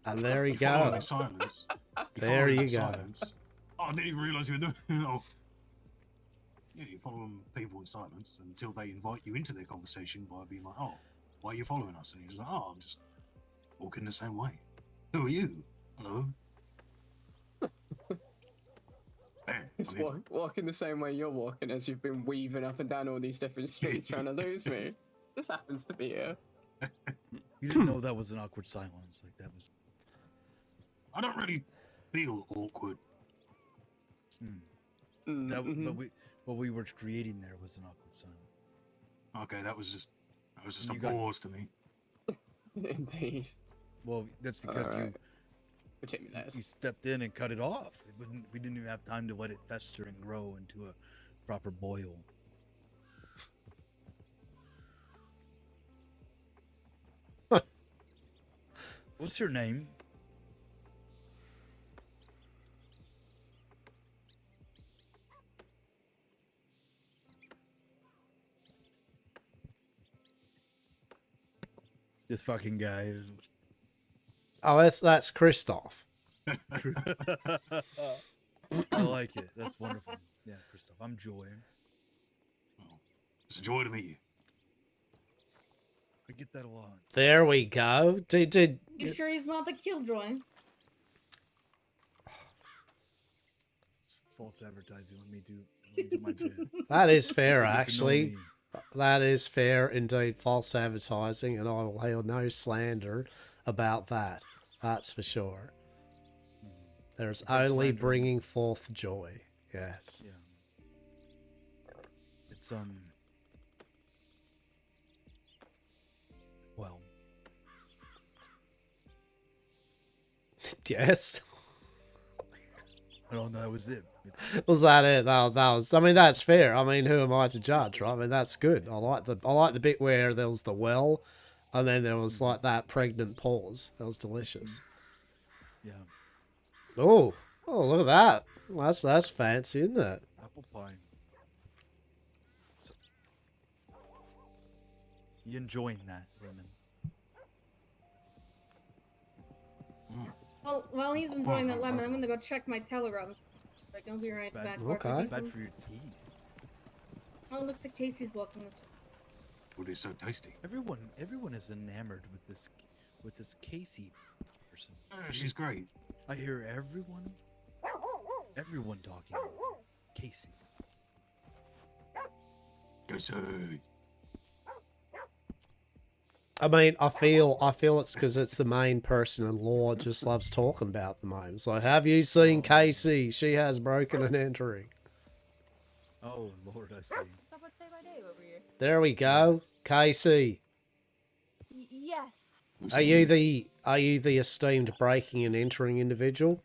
And there you follow go. in silence. There follow you in go. silence. Oh, I didn't even realise you were doing oh. Yeah, you follow people in silence until they invite you into their conversation by being like, oh, why are you following us? And you're just like, oh, I'm just walking the same way. Who are you? Hello? Man, Just walking the same way you're walking as you've been weaving up and down all these different streets trying to lose me. Just happens to be here. You didn't know that was an awkward silence. Like that was. I don't really feel awkward. That, Mm-hmm. but what we were creating there was an awkward silence. Okay, that was just You a got- pause to me. Indeed. Well, that's because Alright. We'll take me there. you stepped in and cut it off. We didn't even have time to let it fester and grow into a proper boil. What's your name? This fucking guy is. Oh, that's Christoph. I like it. That's wonderful. Yeah, Christoph. I'm Joy. It's a joy to meet you. I get that a lot. There we go. Did You sure he's not the killjoy? It's false advertising. Let me do my bit. that is So fair, you get to know actually. me. That is fair indeed. False advertising, and I will hail no slander about that. That's for sure. There's Without only slandering. bringing forth joy. Yes. Yeah. It's well, Yes. I don't know. That was it. Was that it? That was. I mean, that's fair. I mean, who am I to judge, right? I mean, that's good. I like the bit where there was the well, and then there was like that pregnant pause. That was delicious. Yeah. Oh, look at that. Well, that's fancy, isn't it? Apple pie. So, you enjoying that, Lemon? Well, while he's enjoying that lemon, I'm gonna go check my telegrams. Like, I'll be right back. Okay. It's bad for your teeth. Oh, it looks like Casey's walking this way. Food is so tasty. Everyone is enamored with this Casey person. She's great. I hear everyone talking about Casey. Casey. I mean, I feel it's because it's the main person, and Law just loves talking about the names. Like, have you seen Casey? She has broken and entering. Oh Lord, I see. Someone say my name over here. There we go, Casey. Yes. Are you the esteemed breaking and entering individual?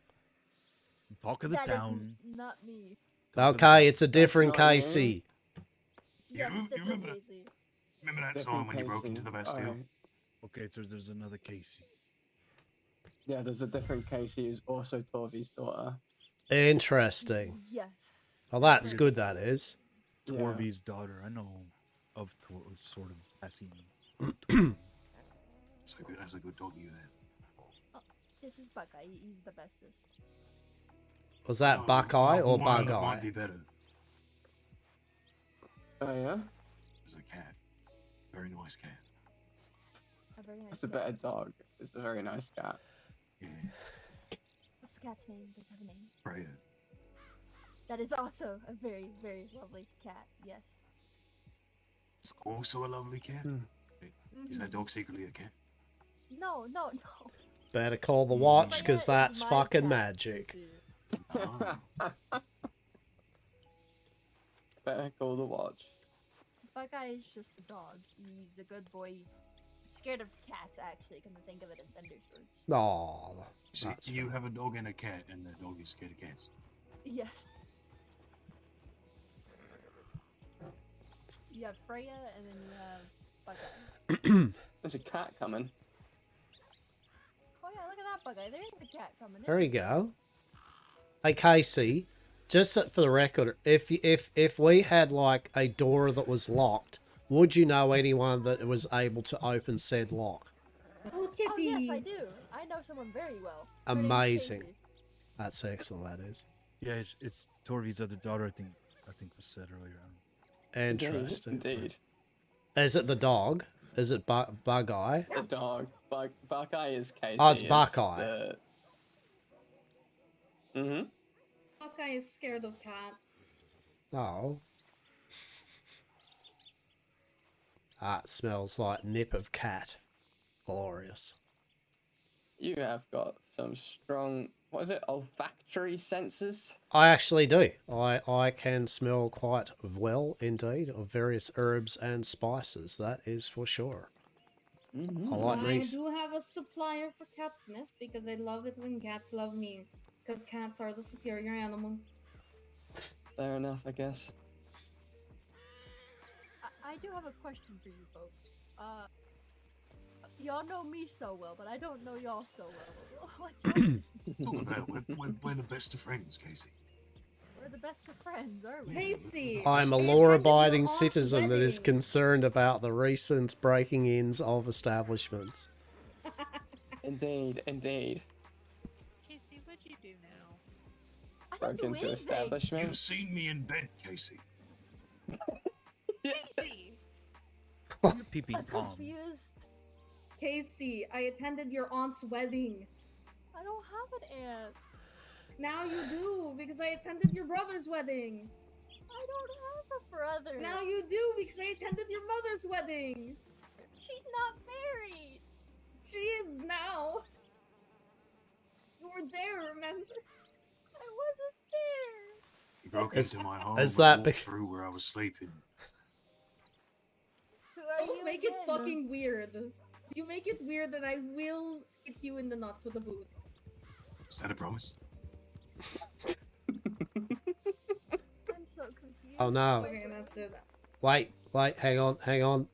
Talk of the That is town. not me. Okay, it's a different not you. Casey. Yes, you different remember that? Casey. Remember that Different time when you broke Casey. into the Bastille? Alright. Okay, so there's another Casey. Yeah, there's a different Casey who's also Torvy's daughter. Interesting. Yes. Well, that's different good, Casey. that is. Yeah. Torvy's daughter. I know of sort of passing. That's a good dog you there. Oh, this is Buckeye. He's the bestest. Was that Buckeye or Mine Bug might be Eye? better. Oh yeah? There's a cat. Very nice cat. A very nice That's a cat. better dog. It's a very nice cat. Yeah. What's the cat's name? Does it have a name? Freya. That is also a very, very lovely cat. Yes. It's also a lovely cat. Is that dog secretly a cat? No, no, no. Better call the watch, because Freya is that's my fucking cat, magic. Better call the watch. Buckeye is just a dog. He's a good boy. He's scared of cats, actually, come to think of it in Thunderswords. Aw, See, that's you have a dog and a cat, and the dog is scared of cats. Yes. You have Freya, and then you have Buckeye. There's a cat coming. Oh yeah, look at that Buckeye. There's the cat coming. There you go. Hey, Casey, just for the record, if we had like a door that was locked, would you know anyone that was able to open said lock? Oh, Oh yes, I do. I know someone very well. Her name's Amazing. Casey. That's excellent, that is. Yeah, it's Torvy's other daughter. I think was said earlier on. Interesting. Indeed. Is it the dog? Is it Bug Eye? The dog. Buckeye is Casey. Oh, it's is Buckeye. Mm-hmm. Buckeye is scared of cats. Oh. That smells like nip of cat. Glorious. You have got some strong, what is it, olfactory senses? I actually do. I can smell quite well indeed of various herbs and spices. That is for sure. I like I me. do have a supplier for catnip because I love it when cats love me. Because cats are the superior animal. Fair enough, I guess. I do have a question for you folks. Y'all know me so well, but I don't know y'all so well. What's your Talk about we're the best of friends, Casey. We're the best of friends, are we? Casey! I'm a law-abiding citizen that is concerned about the recent breaking-ins of establishments. Indeed, indeed. Casey, what'd you do now? Broke into You've establishments. seen me in bed, Casey. Casey! Pee-pee I'm Tom. confused. Casey, I attended your aunt's wedding. I don't have an aunt. Now you do, because I attended your brother's wedding. I don't have a brother. Now you do, because I attended your mother's wedding. She's not married. She is now. You were there, remember? I wasn't there. He broke into my home is and that walked be- through where I was sleeping. Who are Don't you make it again? fucking weird. You make it weird and I will hit you in the nuts with a boot. Is that a promise? I'm so confused. Oh no. Okay, that's it. Wait, hang on.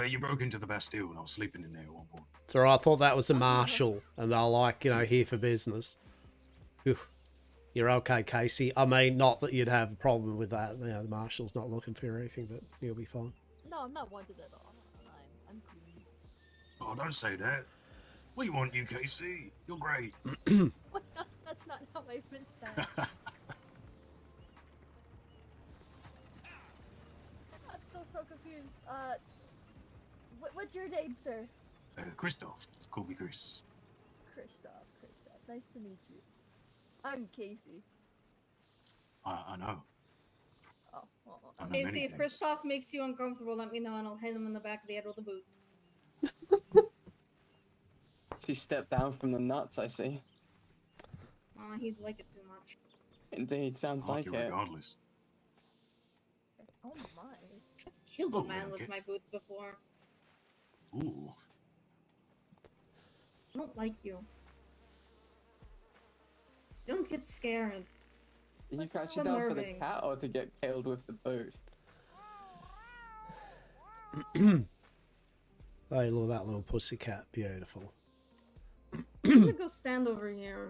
You broke into the Bastille and I was sleeping in there at one point. So I thought that was a marshal, and they're like, here for business. Phew. You're okay, Casey. I mean, not that you'd have a problem with that. The marshal's not looking for you or anything, but you'll be fine. No, I'm not wanted at all. I'm clean. Oh, don't say that. We want you, Casey. You're great. What? That's not how I meant that. I'm still so confused. What's your name, sir? Christoph. Call me Chris. Christoph. Nice to meet you. I'm Casey. I know. Oh. I know many Casey, if things. Christoph makes you uncomfortable, let me know and I'll hit him in the back of the head with a boot. She stepped down from the nuts, I see. Aw, he'd like it too much. Indeed, sounds like you it. regardless. Oh my. Killed a Oh, man with okay. my boots before. Ooh. I don't like you. Don't get scared. You catch It's it down for the unnerving. cat or to get killed with the boot? Hey, look at that little pussycat. Beautiful. I'm gonna go stand over here.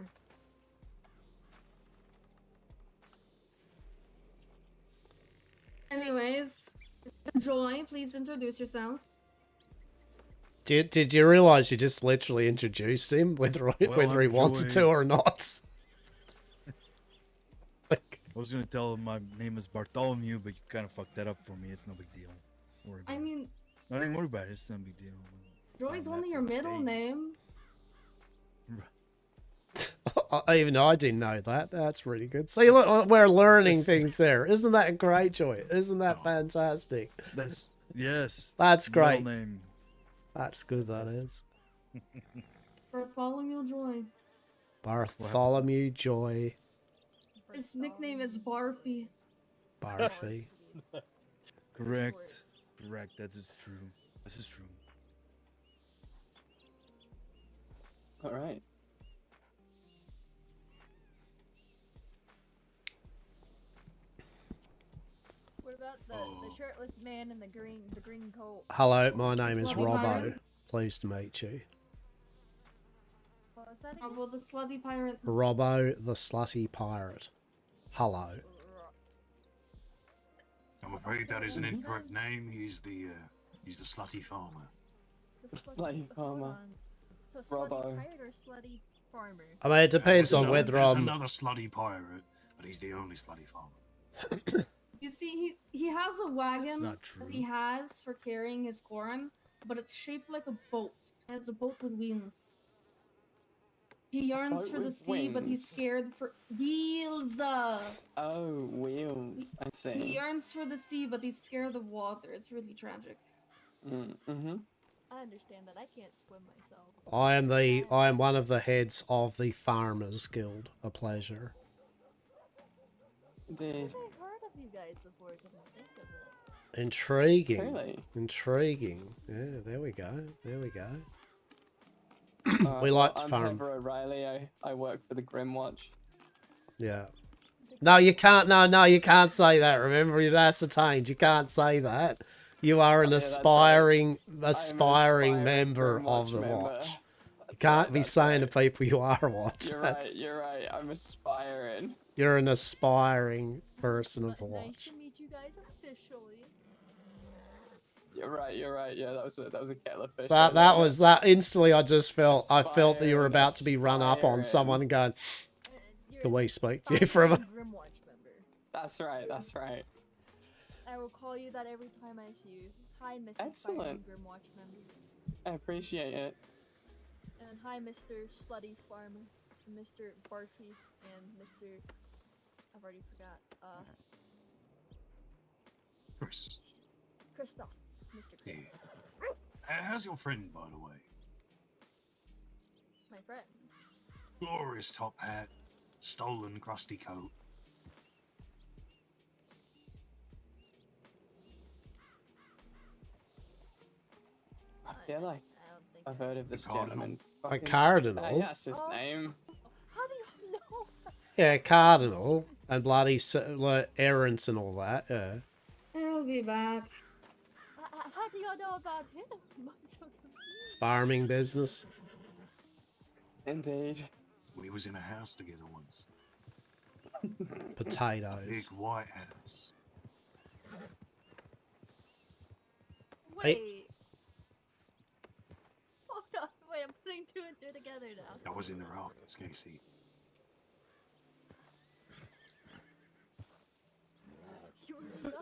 Anyways, Joy, please introduce yourself. Did you realize you just literally introduced him, whether whether he I'm wanted to Joy. or not? I was gonna tell him my name is Bartholomew, but you kind of fucked that up for me. It's no big deal. Don't worry about I it. mean, Not even worry about it. It's no big deal. Joy's Found that only for your middle days. name. Even I didn't know that. That's really good. See, look, we're learning things there. Isn't that a great, Joy? Isn't that fantastic? That's yes. That's middle great. name. That's good. That is. Bartholomew Joy. Bartholomew Joy His nickname is Barfy. Barfy. Correct. Correct. That is true. This is true. All right. What about the shirtless man in the green coat? Hello, my name is Slutty Robbo. pirate? Pleased to meet you. What was that again? Robbo the slutty pirate. Robbo the slutty pirate. Hello. I'm afraid that is an incorrect name. He's the slutty farmer. The Slutty farmer. So slutty Robbo. pirate or slutty farmer? I mean, it depends There's on another- whether there's I'm. another slutty pirate, but he's the only slutty farmer. You see, he has a wagon not that true. he has for carrying his corn, but it's shaped like a boat. It has a boat with wings. He yearns boat for the with sea, but he's wings? scared for wheels. Oh, wheels. I He see. yearns for the sea, but he's scared of water. It's really tragic. Mm-hmm. I understand that. I can't swim myself. I am one of the heads of the Farmers Guild. A pleasure. Indeed. I've heard of you guys before because I think of it. Intriguing. Really? Intriguing. Yeah, there we go. There we go. Well, We like to I'm farm. Heather O'Reilly. I work for the Grimwatch. Yeah. No, you can't. No, you can't say that. Remember, you're ascertained. You can't say that. You are an Oh, yeah, that's aspiring, right. aspiring I'm an member Grimwatch of the member. watch. You That's can't right, be that's saying right. to people you are watch. You're That's, right. You're right. I'm aspiring. You're an aspiring person of the Nice watch. to meet you guys officially. You're right. You're right. Yeah, that was a kettle of fish. That right there. was that instantly. I just felt. I felt that you were Aspiring, about to be run up on aspiring. someone and going. You're Can an we speak to you for a aspiring moment? Grimwatch member. That's right. That's right. I will call you that every time I see you. Hi, Mrs. Excellent. Fireman Grimwatch member. I appreciate it. And hi, Mr. Slutty Farmer, Mr. Barky, and Mr. I've already forgot. Chris, Kristoff. Mr. Chris. how's your friend, by the way? My friend. Glorious top hat, stolen crusty coat. I feel like I've heard of this Cardinal. gentleman. A Fucking- cardinal? That's his name. How do you know? Yeah, cardinal and bloody like, errands and all that. Yeah. He'll be back. How do y'all know about him? I'm so confused. Farming business. Indeed. We was in a house together once. Big Potatoes. white house. Wait. Hold on. Wait, I'm putting two and two together now. I was in the Rockets, Casey.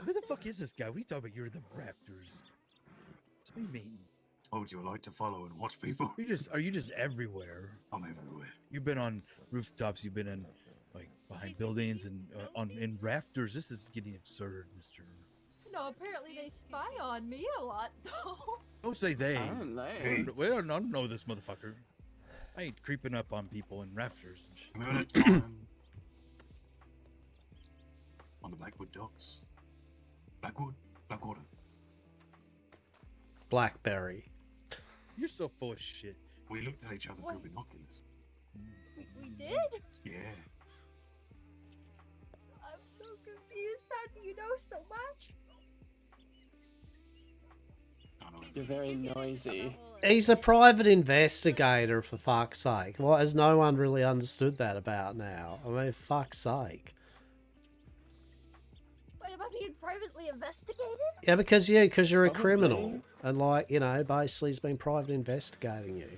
Who the fuck is this guy? What are you talking about? You're the Raptors. What do you mean? Told you I like to follow and watch people. Are you just everywhere? I'm everywhere. You've been on rooftops. You've been in like behind buildings and in rafters. This is getting absurd, Mister. No, apparently they spy on me a lot, though. Don't say they. I don't know. I don't know this motherfucker. I ain't creeping up on people in rafters. And shit. Remember that time on the Blackwood docks? Blackwater. Blackberry. You're so full of shit. We looked at each other through What? binoculars. We did? Yeah. I'm so confused. How do you know so much? You're very noisy. He's a private investigator, for fuck's sake. What has no one really understood that about now? I mean, fuck's sake. Wait, about being privately investigated? Yeah, because you're a Probably. criminal. And, like, you know, basically he's been private investigating you.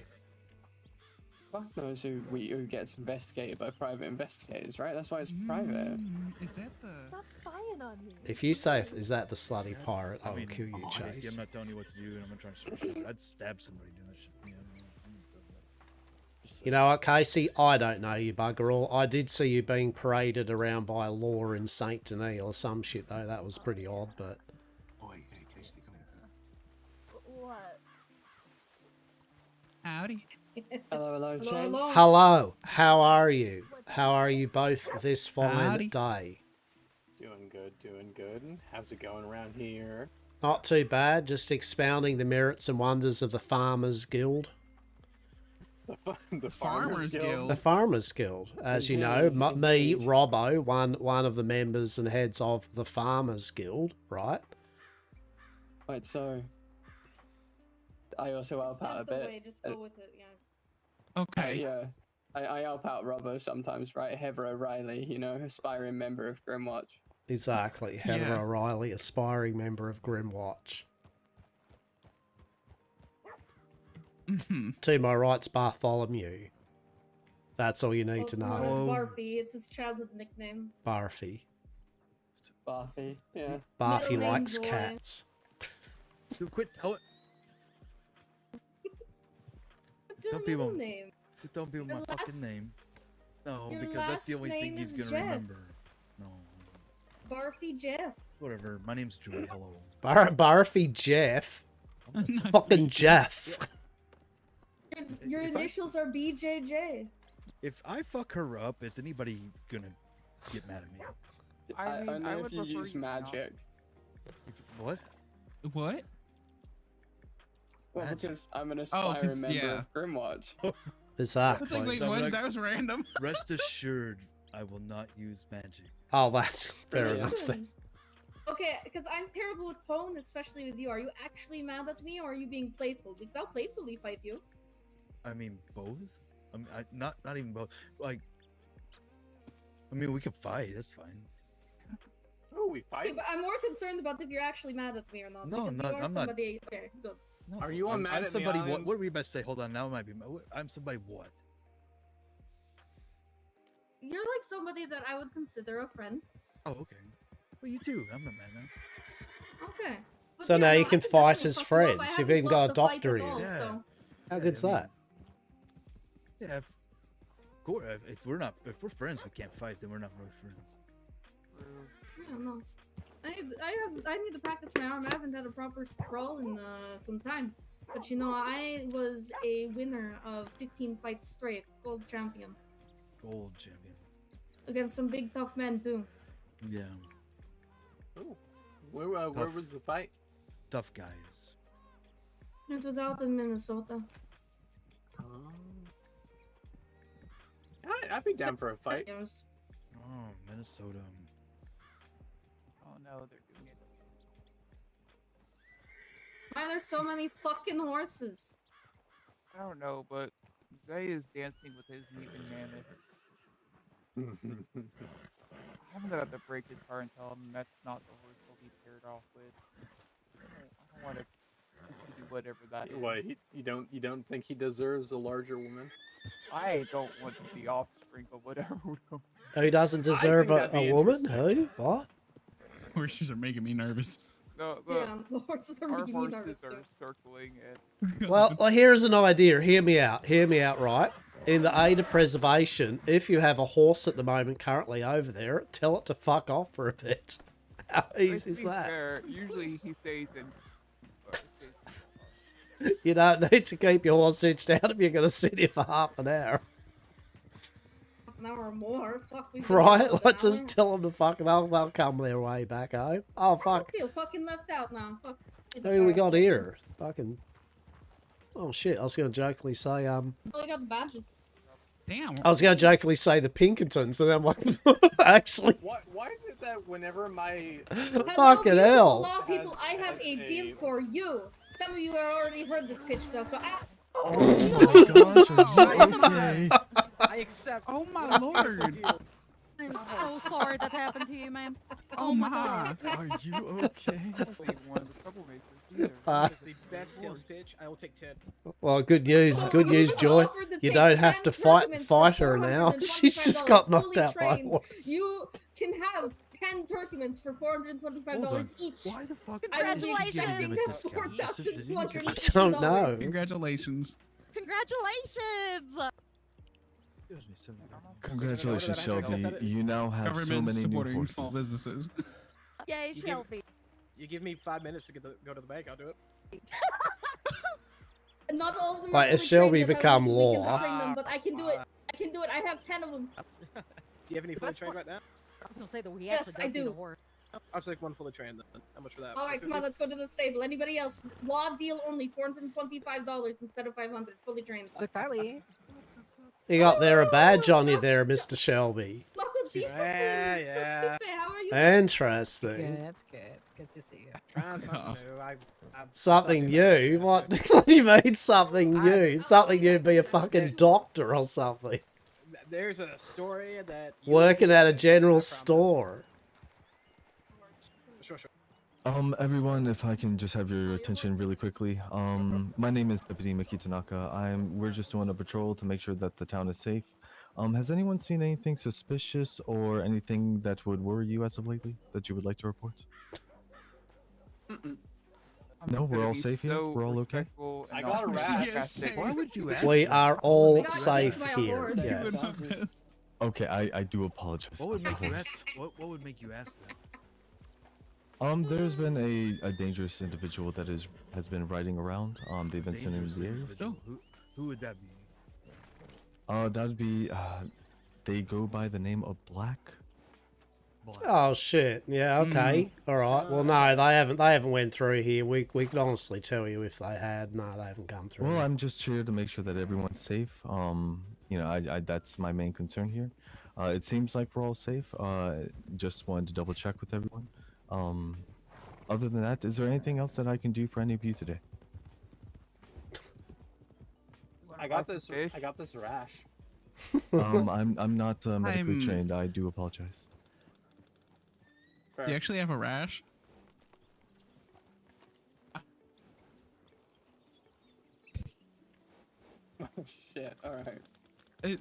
Fuck knows who gets investigated by private investigators, right? That's why it's private. Is that the... Stop spying on me. If you say, is that the slutty pirate, I will mean, kill you, obviously, Chase. I'm not telling you what to do, and I'm not trying to start shit. I'd stab somebody doing that shit. You know what, Casey? I don't know you, bugger all. I did see you being paraded around by law in Saint Denis or some shit, though. That was pretty odd, but... Oi, hey, Casey, come here. What? Howdy. Hello, Chase. Hello, how are you? How are you both this fine Howdy. day? Doing good, doing good. How's it going around here? Not too bad, just expounding the merits and wonders of the Farmers Guild. The Farmers Guild. The Farmers Guild. As you know, me, Robbo, one of the members and heads of the Farmers Guild, right? Right, so... I also help out a Step away, bit. just go with it, yeah. Okay. Yeah. I help out Robbo sometimes, right? Heather O'Reilly, you know, aspiring member of Grimwatch. Exactly. Heather Yeah. O'Reilly, aspiring member of Grimwatch. To my right's Bartholomew. That's all you need to Also known know. as Barfy, it's his childhood nickname. Barfy. Barfy, yeah. Barfy Middle name likes boy. cats. Dude, quit tell it. What's your Tell middle people. name? Tell people Your my last- fucking name. No, your because that's the last only thing name he's is gonna Jeff. remember. No. Barfy Jeff. Whatever. My name's Joey. Hello. Barfy Jeff. Fucking Jeff. Your If I- initials are BJJ. If I fuck her up, is anybody gonna get mad at me? I mean, only I if would you prefer use you not. magic. What? What? Well, Magic? because I'm an 'cause, aspiring member yeah. of Grimwatch. I was Exactly. like, wait, No, what? like- That was random. Rest assured, I will not use magic. Oh, that's fair Brilliant. enough then. Okay, because I'm terrible with tone, especially with you. Are you actually mad at me, or are you being playful? Because I'll playfully fight you. I mean, both. I mean, not even both. Like, I mean, we can fight. That's fine. Oh, we Okay, fight? but I'm more concerned about if you're actually mad at me or not. No, because not- you are I'm not. somebody... Okay, good. No, Are you all mad I'm at me, somebody? What Iams? were we about to say? Hold on. Now I might be. I'm somebody. What? You're like somebody that I would consider a friend. Oh, okay. Well, you too. I'm not mad now. Okay. But So yeah, now no, you I can could fight definitely as fuck you up. I friends. You've haven't even got a lost fight doctor at in. all, Yeah. so- How Yeah, good's I mean, that? Yeah. Of course. If we're friends, we can't fight. Then we're not really friends. Yeah, no. I need to practice my arm. I haven't had a proper sprawl in some time. But you know, I was a winner of 15 fights straight, gold champion. Gold champion. Against some big tough men too. Yeah. Ooh. Where Tough. was the fight? Tough guys. It was out in Minnesota. I'd be down for a fight. Years. Oh, Minnesota. Oh no, they're doing it. Why there's so many fucking horses? I don't know, but Zay is dancing with his mutant mammoth. I'm gonna have to break his heart and tell him that's not the horse he'll be paired off with. I don't want to do whatever that is. What? You don't think he deserves a larger woman? I don't want to be offspring of whatever. Who doesn't deserve that'd be a woman? interesting. Who? What? Horses are making me nervous. The Yeah, the horses are our making me nervous horses are too. circling it. Well, here's an idea. Hear me out. Hear me out, right? In the aid of preservation, if you have a horse at the moment currently over there, tell it to fuck off for a bit. How easy is To be that? fair, usually he stays in. You don't need to keep your horse hitched out if you're going to sit here for half an hour. Half an hour or more. Fuck, we've been Right? here for Like, an just hour. tell them to fuck. They'll come their way back home. Oh, fuck. I feel fucking left out now. Fuck. Who we got here? Fucking Oh shit! I was going to jokingly say Oh, we got the badges. Damn. I was going to jokingly say the Pinkertons, and then I'm like, actually, Why is it that whenever my Hello, Fucking beautiful hell. law people, I have a deal for you. Some of you have already heard this pitch though, so I accept. Oh my lord. I'm so sorry that happened to you, man. Oh my. Are you okay? One of the troublemakers either. That's the best sales pitch. I will take 10. well, good news, Joy. You don't have to fight her now. She's just got knocked out by a horse. You can have 10 Turkments for $425 each. Why the fuck? I would be Congratulations! expecting that I don't know. Congratulations. Congratulations! Congratulations, Shelby. You now have so Government many new supporting horses. small businesses. Yay, You Shelby. You give me 5 minutes to go to the bank. I'll do it. Not all of them. Like, are has fully Shelby trained yet, become I will law? train them, but I can do it. I can do it. I have 10 of them. Do you have any fully trained right now? I was gonna say that we Yes, actually I does need do. a horse. I'll take one fully trained then. How much for that? All right, come on, let's go to the stable. Anybody else? Law deal only, $425 instead of 500. Fully trained. You got there a badge on you there, Mr. Shelby. Loco Chief, Yeah, so yeah. stupid. How are you? Interesting. Yeah, that's good. It's good to see you. Trying something new. Something new? What? What do you mean something new? Something new be a fucking doctor or something. There's a story that. Working at a general store. Sure. Everyone, if I can just have your attention really quickly. My name is Deputy Miki Tanaka. We're just doing a patrol to make sure that the town is safe. Has anyone seen anything suspicious or anything that would worry you as of lately that you would like to report? No, we're all safe here. We're all okay. I got a rat. Why would you ask? We that? are all got safe raised by a here. horse. Yes. Okay, I do apologize. What would make you Of ask? What would make you ask that? There's been a dangerous individual that has been riding around. They've been sending Dangerous the areas. individual. Who would that be? That'd be they go by the name of Black. Oh shit. Yeah. Okay. All right. Well, no, they haven't went through here. We could honestly tell you if they had. No, they haven't come through. Well, I'm just here to make sure that everyone's safe. I that's my main concern here. It seems like we're all safe. Just wanted to double check with everyone. Other than that, is there anything else that I can do for any of you today? I got this rash. I'm not medically I'm- trained. I do apologize. You actually have a rash? Oh shit! All right. It-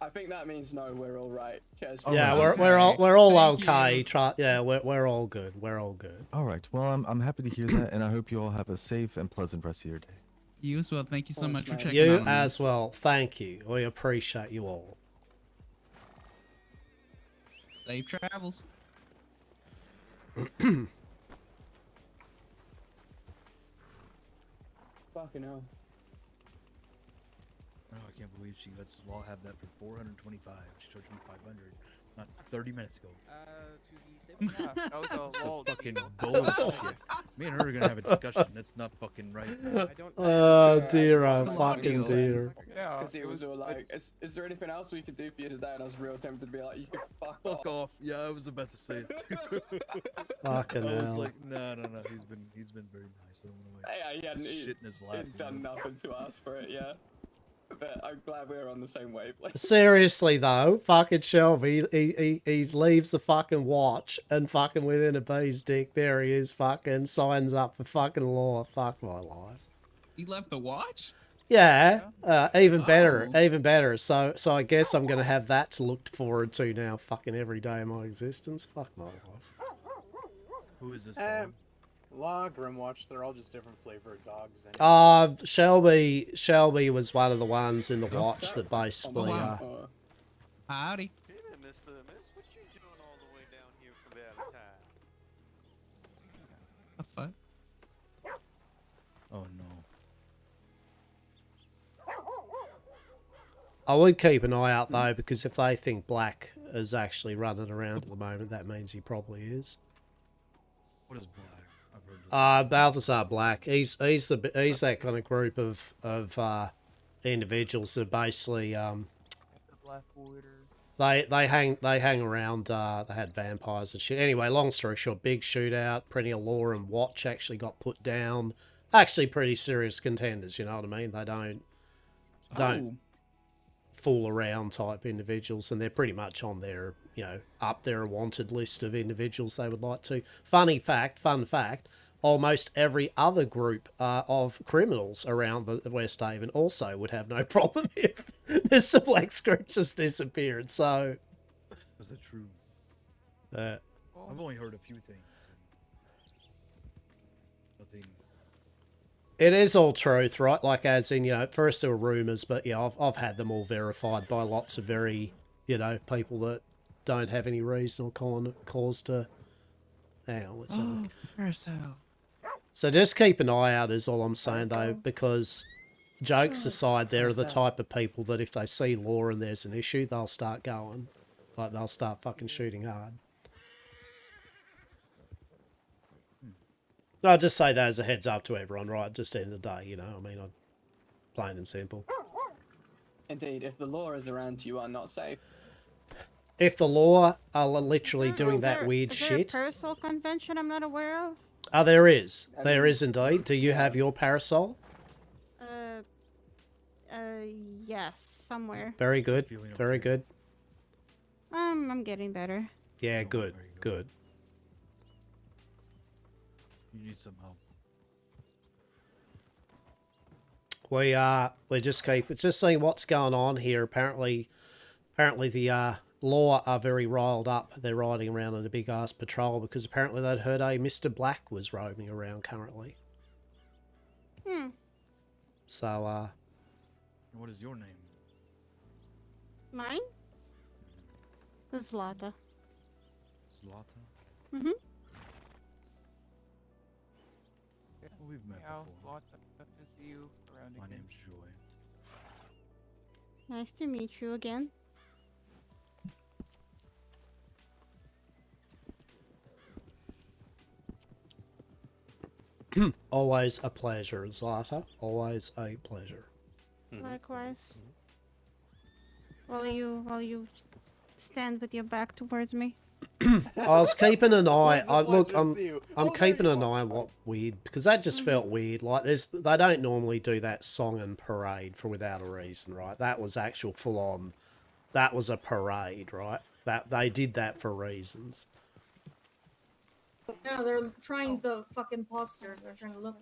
I think that means no. We're all right. Cheers. Yeah, Alright. we're all Thank okay. you. Yeah, we're all good. We're all good. All right. Well, I'm happy to hear that, and I hope you all have a safe and pleasant rest of your day. You as well. Thank you so Thanks, much for mate. checking You on as us. well. Thank you. We appreciate you all. Safe travels. Fucking hell. Oh, I can't believe she lets Law have that for 425. She charged me 500 not 30 minutes ago. To the stable. Yeah, that was a lull. Fucking bullshit. Me and her are gonna have a discussion. That's not fucking right. I don't. Oh dear, I oh don't fucking know. dear. Yeah, Because he was all like, is there anything else we could do for you today? And I was real tempted to be like, you can fuck Fuck off. off. Yeah, I was about to say it too. Fucking I was hell. like, no. He's been very nice. I don't want to Hey, he hadn't shit in his lap. he'd done nothing to ask for it, yeah. But I'm glad we're on the same wavelength. Seriously though, fucking Shelby, he leaves the fucking watch and fucking within a bee's dick, there he is, fucking signs up for fucking law. Fuck my life. You left the watch? Yeah, even better. So I guess I'm gonna have that to look forward to now, fucking every day of my existence. Fuck my life. Who is this? dog? Law, Grimwatch, they're all just different flavored dogs. Shelby was one of the ones in the watch that basically. Howdy. Hey there, Mister. What you doing all the way down here for Valentine? That's fine. Oh no. I would keep an eye out though, because if they think Black is actually running around at the moment, that means he probably is. What is black? I've heard Balthazar Black. He's that kind of group of individuals that basically The Black Order. they hang around. They had vampires and shit. Anyway, long story short, big shootout. Plenty of law and watch actually got put down. Actually, pretty serious contenders. You know what I mean? They don't Oh. fool around type individuals, and they're pretty much on their, you know, up their wanted list of individuals they would like to. Fun fact, almost every other group of criminals around the Westhaven also would have no problem if Mr. Black's group just disappeared. So, is that true? I've only heard a few things. Nothing. it is all truth, right? Like, as in, you know, at first there were rumours, but yeah, I've had them all verified by lots of very, you know, people that don't have any reason or cause to. Hang on, let's have a look. Carousel. So just keep an eye out is all I'm saying, though, because jokes aside, they're the type of people that if they see law and there's an issue, they'll start going. Like, they'll start fucking shooting hard. I'll just say that as a heads up to everyone, right? Just at the end of the day, you know, I mean, plain and simple. Indeed, if the law is around, you are not safe. If the law are literally doing that weird is there shit... a parasol convention I'm not aware of? Oh, there is. There is indeed. Do you have your parasol? Yes, somewhere. Very good. Very good. I'm getting better. Yeah, good. Good. You need some help. We just seeing what's going on here. Apparently the law are very riled up. They're riding around in a big ass patrol because apparently they'd heard a Mr. Black was roaming around currently. So what is your name? Mine? Zlata. Zlata? Mm-hmm. We've met Yeah, before. lots of stuff to see you around My again. name's Joy. Nice to meet you again. always a pleasure, Zlata. Always a pleasure. Likewise. While you stand with your back towards me. I was keeping an eye. Look, I'm I'm keeping an eye on what weird because that just felt weird. Like they don't normally do that song and parade for without a reason, right? That was actual full on. That was a parade, right? That they did that for reasons. Yeah, they're trying the fucking posters. They're trying to look.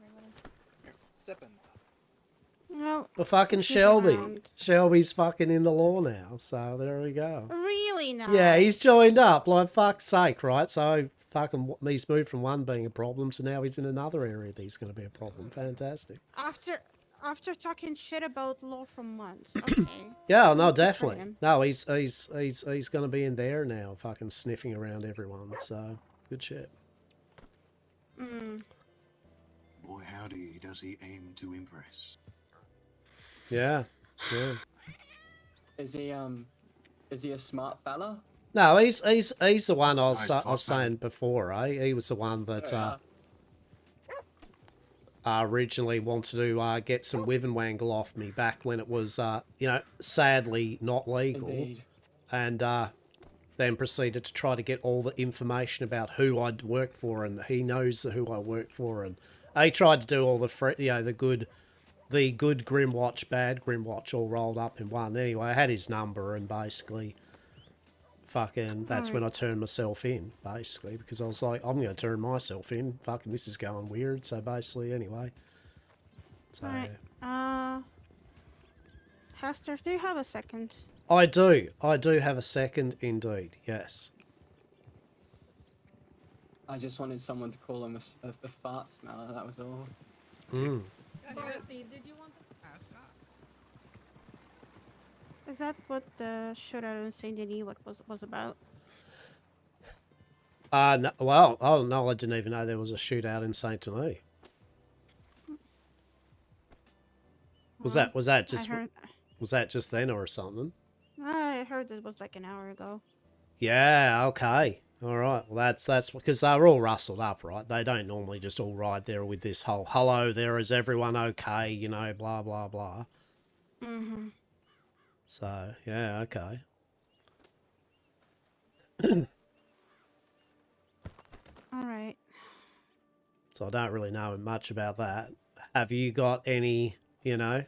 Step in. Well, The fucking he's Shelby. around. Shelby's fucking in the law now, so there we go. Really now? Yeah, he's joined up. Like fuck's sake, right? So fucking he's moved from one being a problem to now he's in another area that he's going to be a problem. Fantastic. After talking shit about law for months. Okay. Yeah, no, Good for definitely. him. No, he's going to be in there now, fucking sniffing around everyone. So good shit. Mm. Boy, howdy, does he aim to impress. Yeah, yeah. Is he a smart fella? No, he's the one I was Nice saying before, eh? He was the one that originally wanted to get some Wivenwangle off me back when it was, you know, sadly not legal. Indeed. And then proceeded to try to get all the information about who I'd worked for, and he knows who I worked for, and he tried to do all the the good Grimwatch, bad Grimwatch all rolled up in one. Anyway, I had his number and basically fucking that's when I turned myself in, basically, because I was like, I'm going to turn myself in. Fucking this is going weird. So basically, anyway. So, Alright. Hastur, do you have a second? I do have a second indeed, yes. I just wanted someone to call him a fart smeller, that was all. Mm. Dorothy, did you want to... Is that what the shootout in Saint Denis was about? No, well, oh no, I didn't even know there was a shootout in Saint Denis. Was that just then or something? I heard it was like an hour ago. Yeah, okay. All right. Well, that's because they're all rustled up, right? They don't normally just all ride there with this whole hello there, is everyone okay, you know, blah blah blah. Mm-hmm. So, yeah, okay. All right. So I don't really know much about that. Have you got any, you know,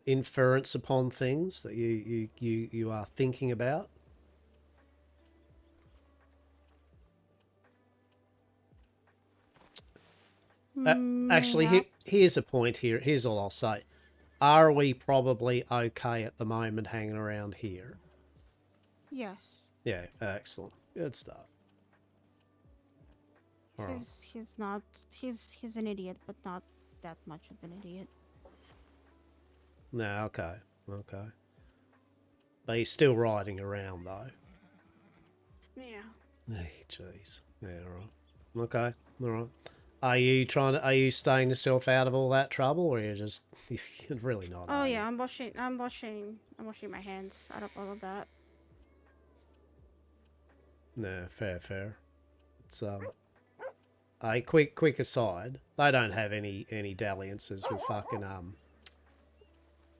inference upon things that you are thinking about? Actually, Mayhap. here's a point here. Here's all I'll say. Are we probably okay at the moment hanging around here? Yes. Yeah, excellent. Good stuff. All right. He's not. He's an idiot, but not that much of an idiot. No, okay. Okay. But he's still riding around, though. Yeah. Hey, jeez. Yeah, all right. Okay, all right. Are you staying yourself out of all that trouble, or you're just, you're really not? Oh yeah, I'm washing my hands out of all of that. No, fair. It's a quick aside. They don't have any dalliances with fucking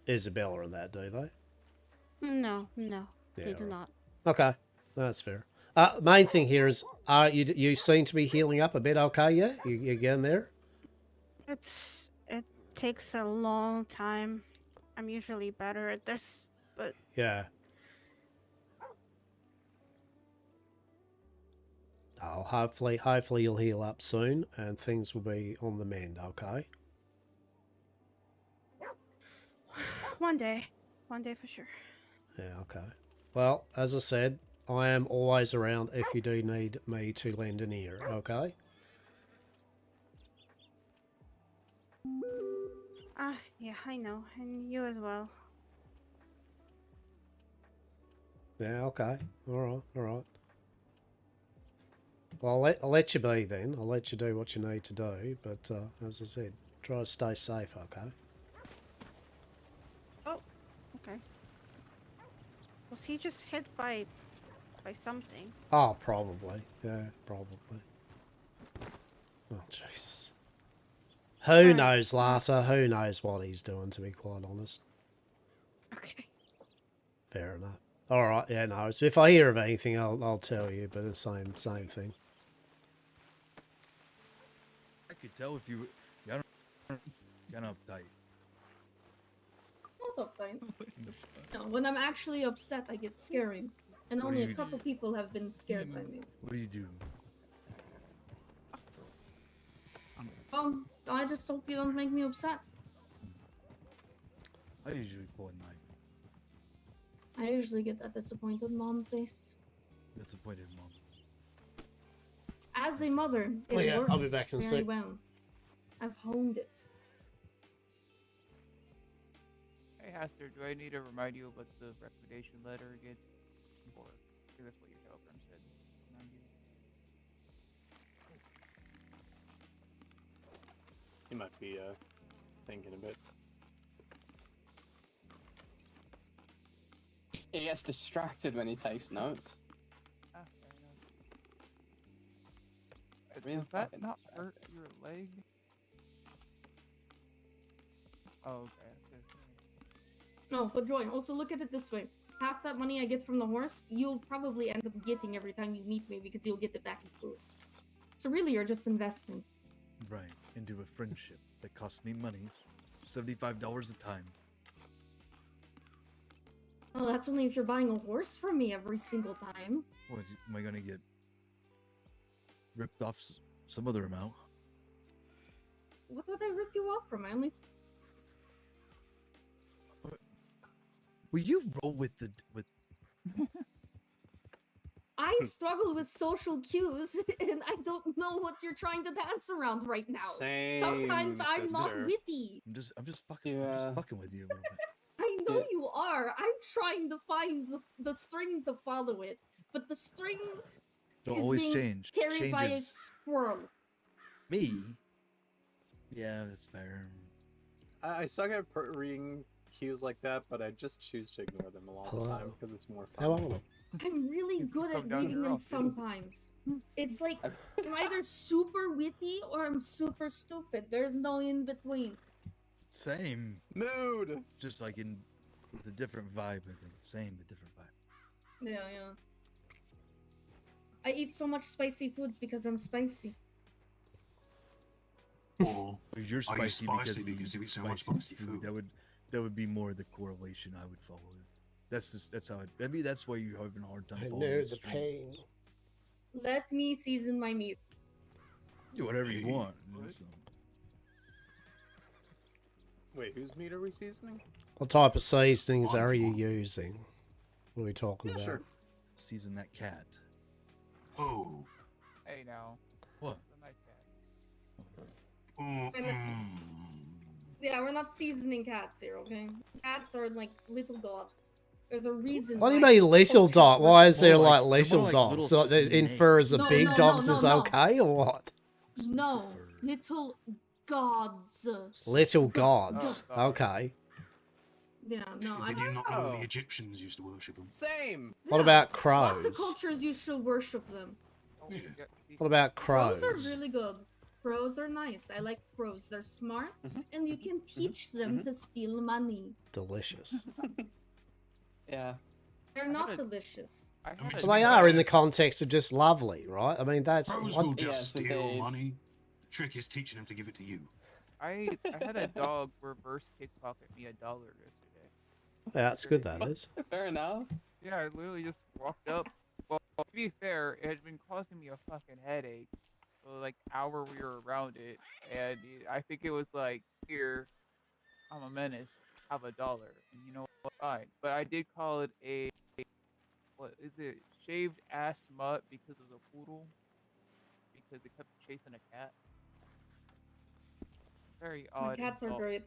Isabella and that, do they? No, Yeah, they do right. not. Okay, that's fair. Main thing here is, you seem to be healing up a bit. Okay, yeah, you getting there? It takes a long time. I'm usually better at this, but Yeah. Oh, hopefully you'll heal up soon and things will be on the mend. Okay. one day for sure. Yeah. Okay. Well, as I said, I am always around if you do need me to lend an ear. Okay. Yeah, I know, and you as well. Yeah. Okay. All right. Well, I'll let you be then. I'll let you do what you need to do. But as I said, try to stay safe. Okay. Oh, okay. Was he just hit by something? Oh, probably. Yeah, probably. Oh, Jesus. Who knows, Larsa? Who knows what he's doing, to be quite honest. Okay. Fair enough. All right, yeah, no. If I hear of anything, I'll tell you, but it's same thing. I could tell if you got uptight. Not uptight. No, when I'm actually upset, I get scary. And What only do a couple people have been scared by me. What do you do? Well, I just hope you don't make me upset. I usually pull a knife. I usually get that disappointed mom face. Disappointed mom. As a mother, it Oh, yeah, works I'll be back in a very sec. well. I've honed it. Hey, Hastur, do I need to remind you about the recommendation letter again? Or I think that's what your telegram said. Remind you. He might be thinking a bit. He gets distracted when he takes notes. Ah, fair enough. Does that not hurt your leg? Oh, okay. No, but Joy, also look at it this way. Half that money I get from the horse, you'll probably end up getting every time you meet me because you'll get it back in food. So really, you're just investing. Right, into a friendship that costs me money, $75 a time. Well, that's only if you're buying a horse from me every single time. What, am I gonna get ripped off some other amount? What would I rip you off from? I only... Will you roll with I struggle with social cues, and I don't know what you're trying to dance around right now. Sometimes I'm not sister. witty. I'm just fucking with you a little bit. I know you are. I'm trying to find the string to follow it, but the string Don't is always being change. carried by a Changes. squirrel. Me? Yeah, that's fair. I suck at reading cues like that, but I just choose to ignore them a lot of the time because it's more fun. Hello. I'm really good at Come down reading here, them I'll see 'em. sometimes. It's like I'm either super witty or I'm super stupid. There's no in between. Same. Mood. Just like in with a different vibe, I think. Same but different vibe. Yeah, yeah. I eat so much spicy foods because I'm spicy. Or You're are you spicy, spicy because because you you eat eat so much spicy food? That would be more the correlation I would follow. That's how maybe that's why you're having a hard time I following know this the stream. pain. Let me season my meat. Do whatever you want. So. Wait, whose meat are we seasoning? What type of seasonings are you using? What are we talking Yeah, about? sure. Season that cat. Oh. Hey now. What? It's a nice cat. Yeah, we're not seasoning cats here, okay? Cats are like little gods. There's a reason. What do you why mean little cultures dog? Why worship is there them. like little dogs? So it infers a No, big no, dogs no, is no. okay or what? No, little gods. Little gods. Okay. Yeah, no, I Did you not know Oh. the Egyptians used to worship them? Same. What about Lots of crows? cultures you should worship them. What about Crows crows? are really good. Crows are nice. I like crows. They're smart, and you can teach them to steal money. Delicious. Yeah. They're not delicious. Well, they are in the context of just lovely, right? I mean, that's Crows what- will just steal money. The trick is teaching them to give it to you. I had a dog reverse pickpocket me $1 yesterday. Yeah, that's good, that is. Fair enough. Yeah, I literally just walked up. Well, to be fair, it had been causing me a fucking headache for like hour we were around it, and I think it was like, here, I'm a menace, have $1, and you know what, fine. But I did call it a, what is it, shaved ass mutt because of the poodle, because it kept chasing a cat. Very My odd. cats are insult. great.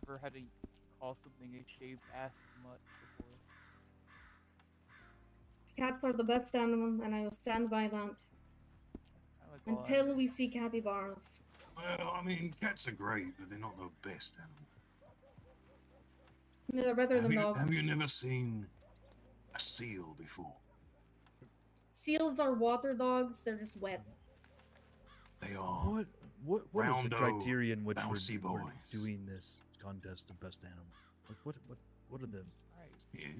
Never had to call something a shaved ass mutt before. Cats are the best animal, and I will stand by that. like all Until we see capybaras. Well, I mean, cats are great, but they're not the best animal. Yeah, they're better than dogs. Have you never seen a seal before? Seals are water dogs. They're just wet. They are. What is the Roundo, criteria in which bouncy we're boys. doing this contest of best animal? Like what are the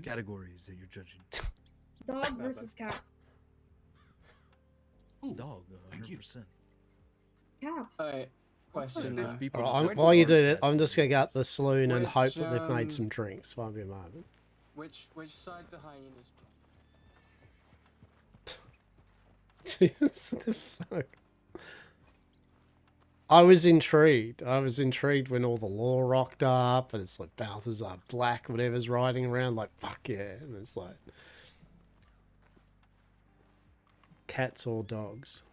categories that you're judging? Dog versus cat. Dog, 100%. Cat. Alright, question. Alright, while you do that, I'm just gonna go up the saloon and Which, hope that they've made some drinks. Won't be a moment. Which side the hyenas Jesus, the fuck. I was intrigued. I was intrigued when all the lore rocked up, and it's like Balthazar Black, whatever's riding around, like, fuck yeah. And it's like, cats or dogs.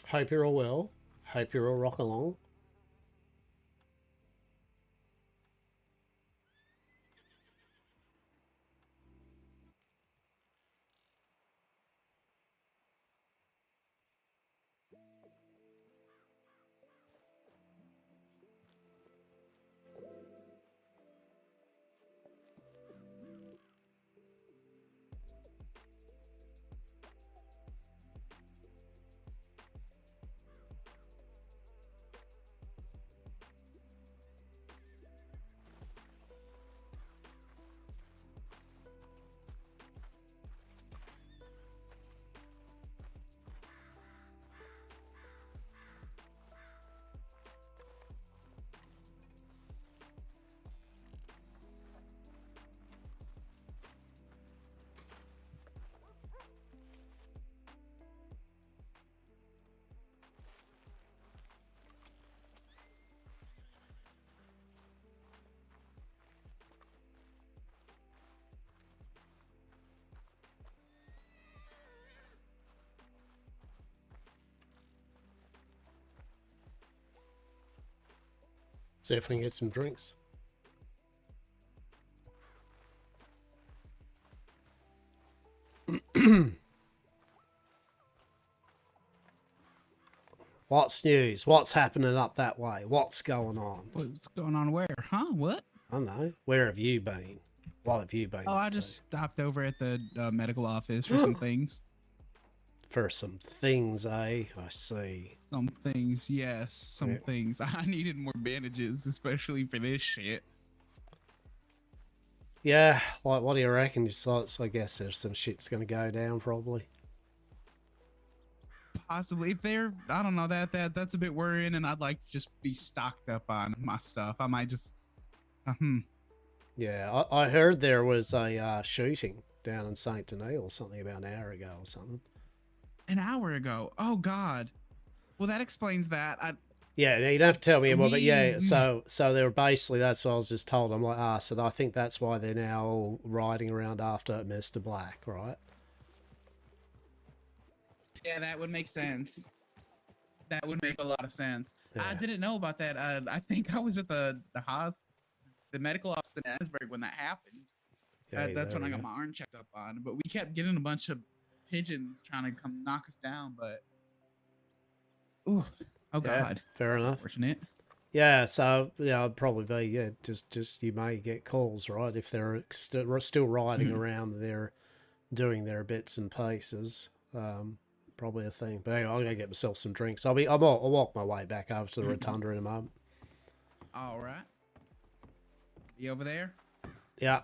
Hope you're all well. Hope you're all rock along. See if we can get some drinks. What's news? What's happening up that way? What's going on? What's going on where? Huh? What? I don't know. Where have you been? What have you been Oh, up I to? just stopped over at the medical office for some things. For some things, eh? I see. Some things, yes. Some Yeah. things. I needed more bandages, especially for this shit. Yeah, like, what do you reckon? So I guess there's some shit's gonna go down, probably. Possibly, if they're, I don't know, that's a bit worrying, and I'd like to just be stocked up on my stuff. I might just, Yeah, I heard there was a shooting down in Saint Denis or something about an hour ago or something. an hour ago. Oh God. Well, that explains that. Yeah, you don't have to tell me more, but yeah, We- so they were basically, that's what I was just told. I'm like, so I think that's why they're now all riding around after Mr. Black, right? Yeah, that would make sense. That would make a lot of sense. I Yeah. didn't know about that. I think I was at the medical office in Asbury when that happened. Yeah, That's there when I we got go. my arm checked up on. But we kept getting a bunch of pigeons trying to come knock us down. But oh Yeah, God, fair enough. unfortunate. Yeah, so yeah, I'd probably be just you may get calls, right, if they're still riding Mhm. around, they're doing their bits and pieces. Probably a thing. But anyway, I'm gonna get myself some drinks. I'll walk my way back over to the rotunda in a moment. All right. You over there? Yeah.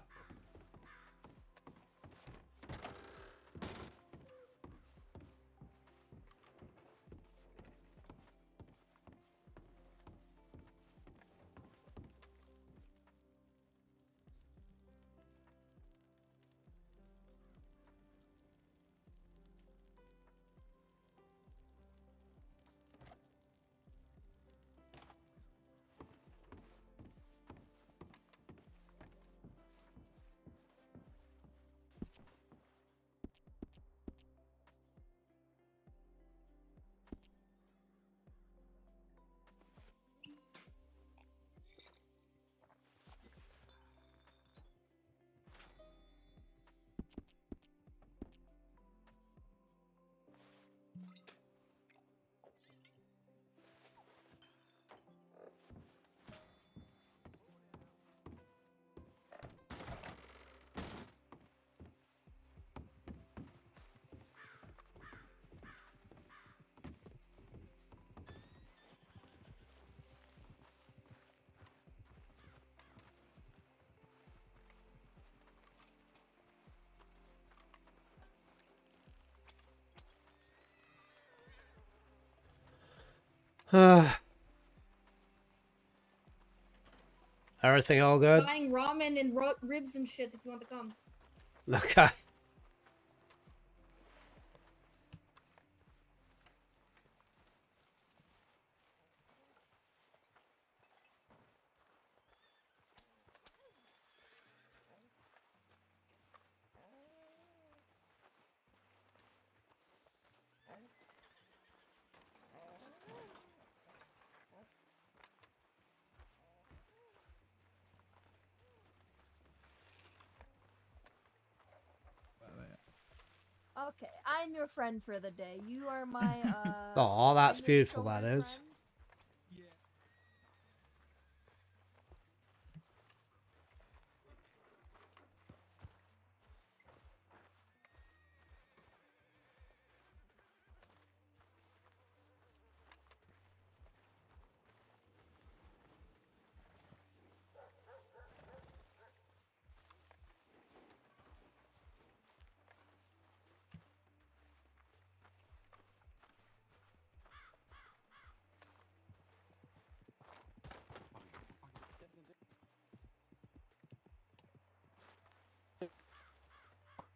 Everything all good? Buying ramen and ribs and shit if you want to come. Okay. Okay, I'm your friend for the day. You are my Oh, that's I'm your beautiful, that stoner is. friend.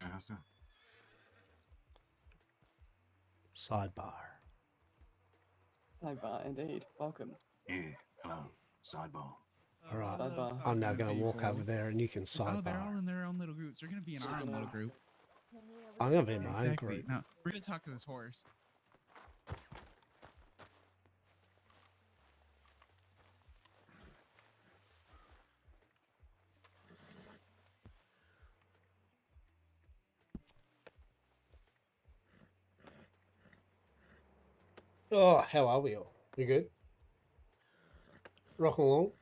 Hastur? Sidebar. Sidebar, indeed. Welcome. Yeah, hello. Sidebar. All right. Sidebar. I'm now going to walk people. over there and you can Oh, they're all sidebar. in their own little groups. They're gonna be in our own little group. I'm going to be in my own Exactly. group. No, we're gonna talk to this horse. Oh, how are we all? We good? Rock along.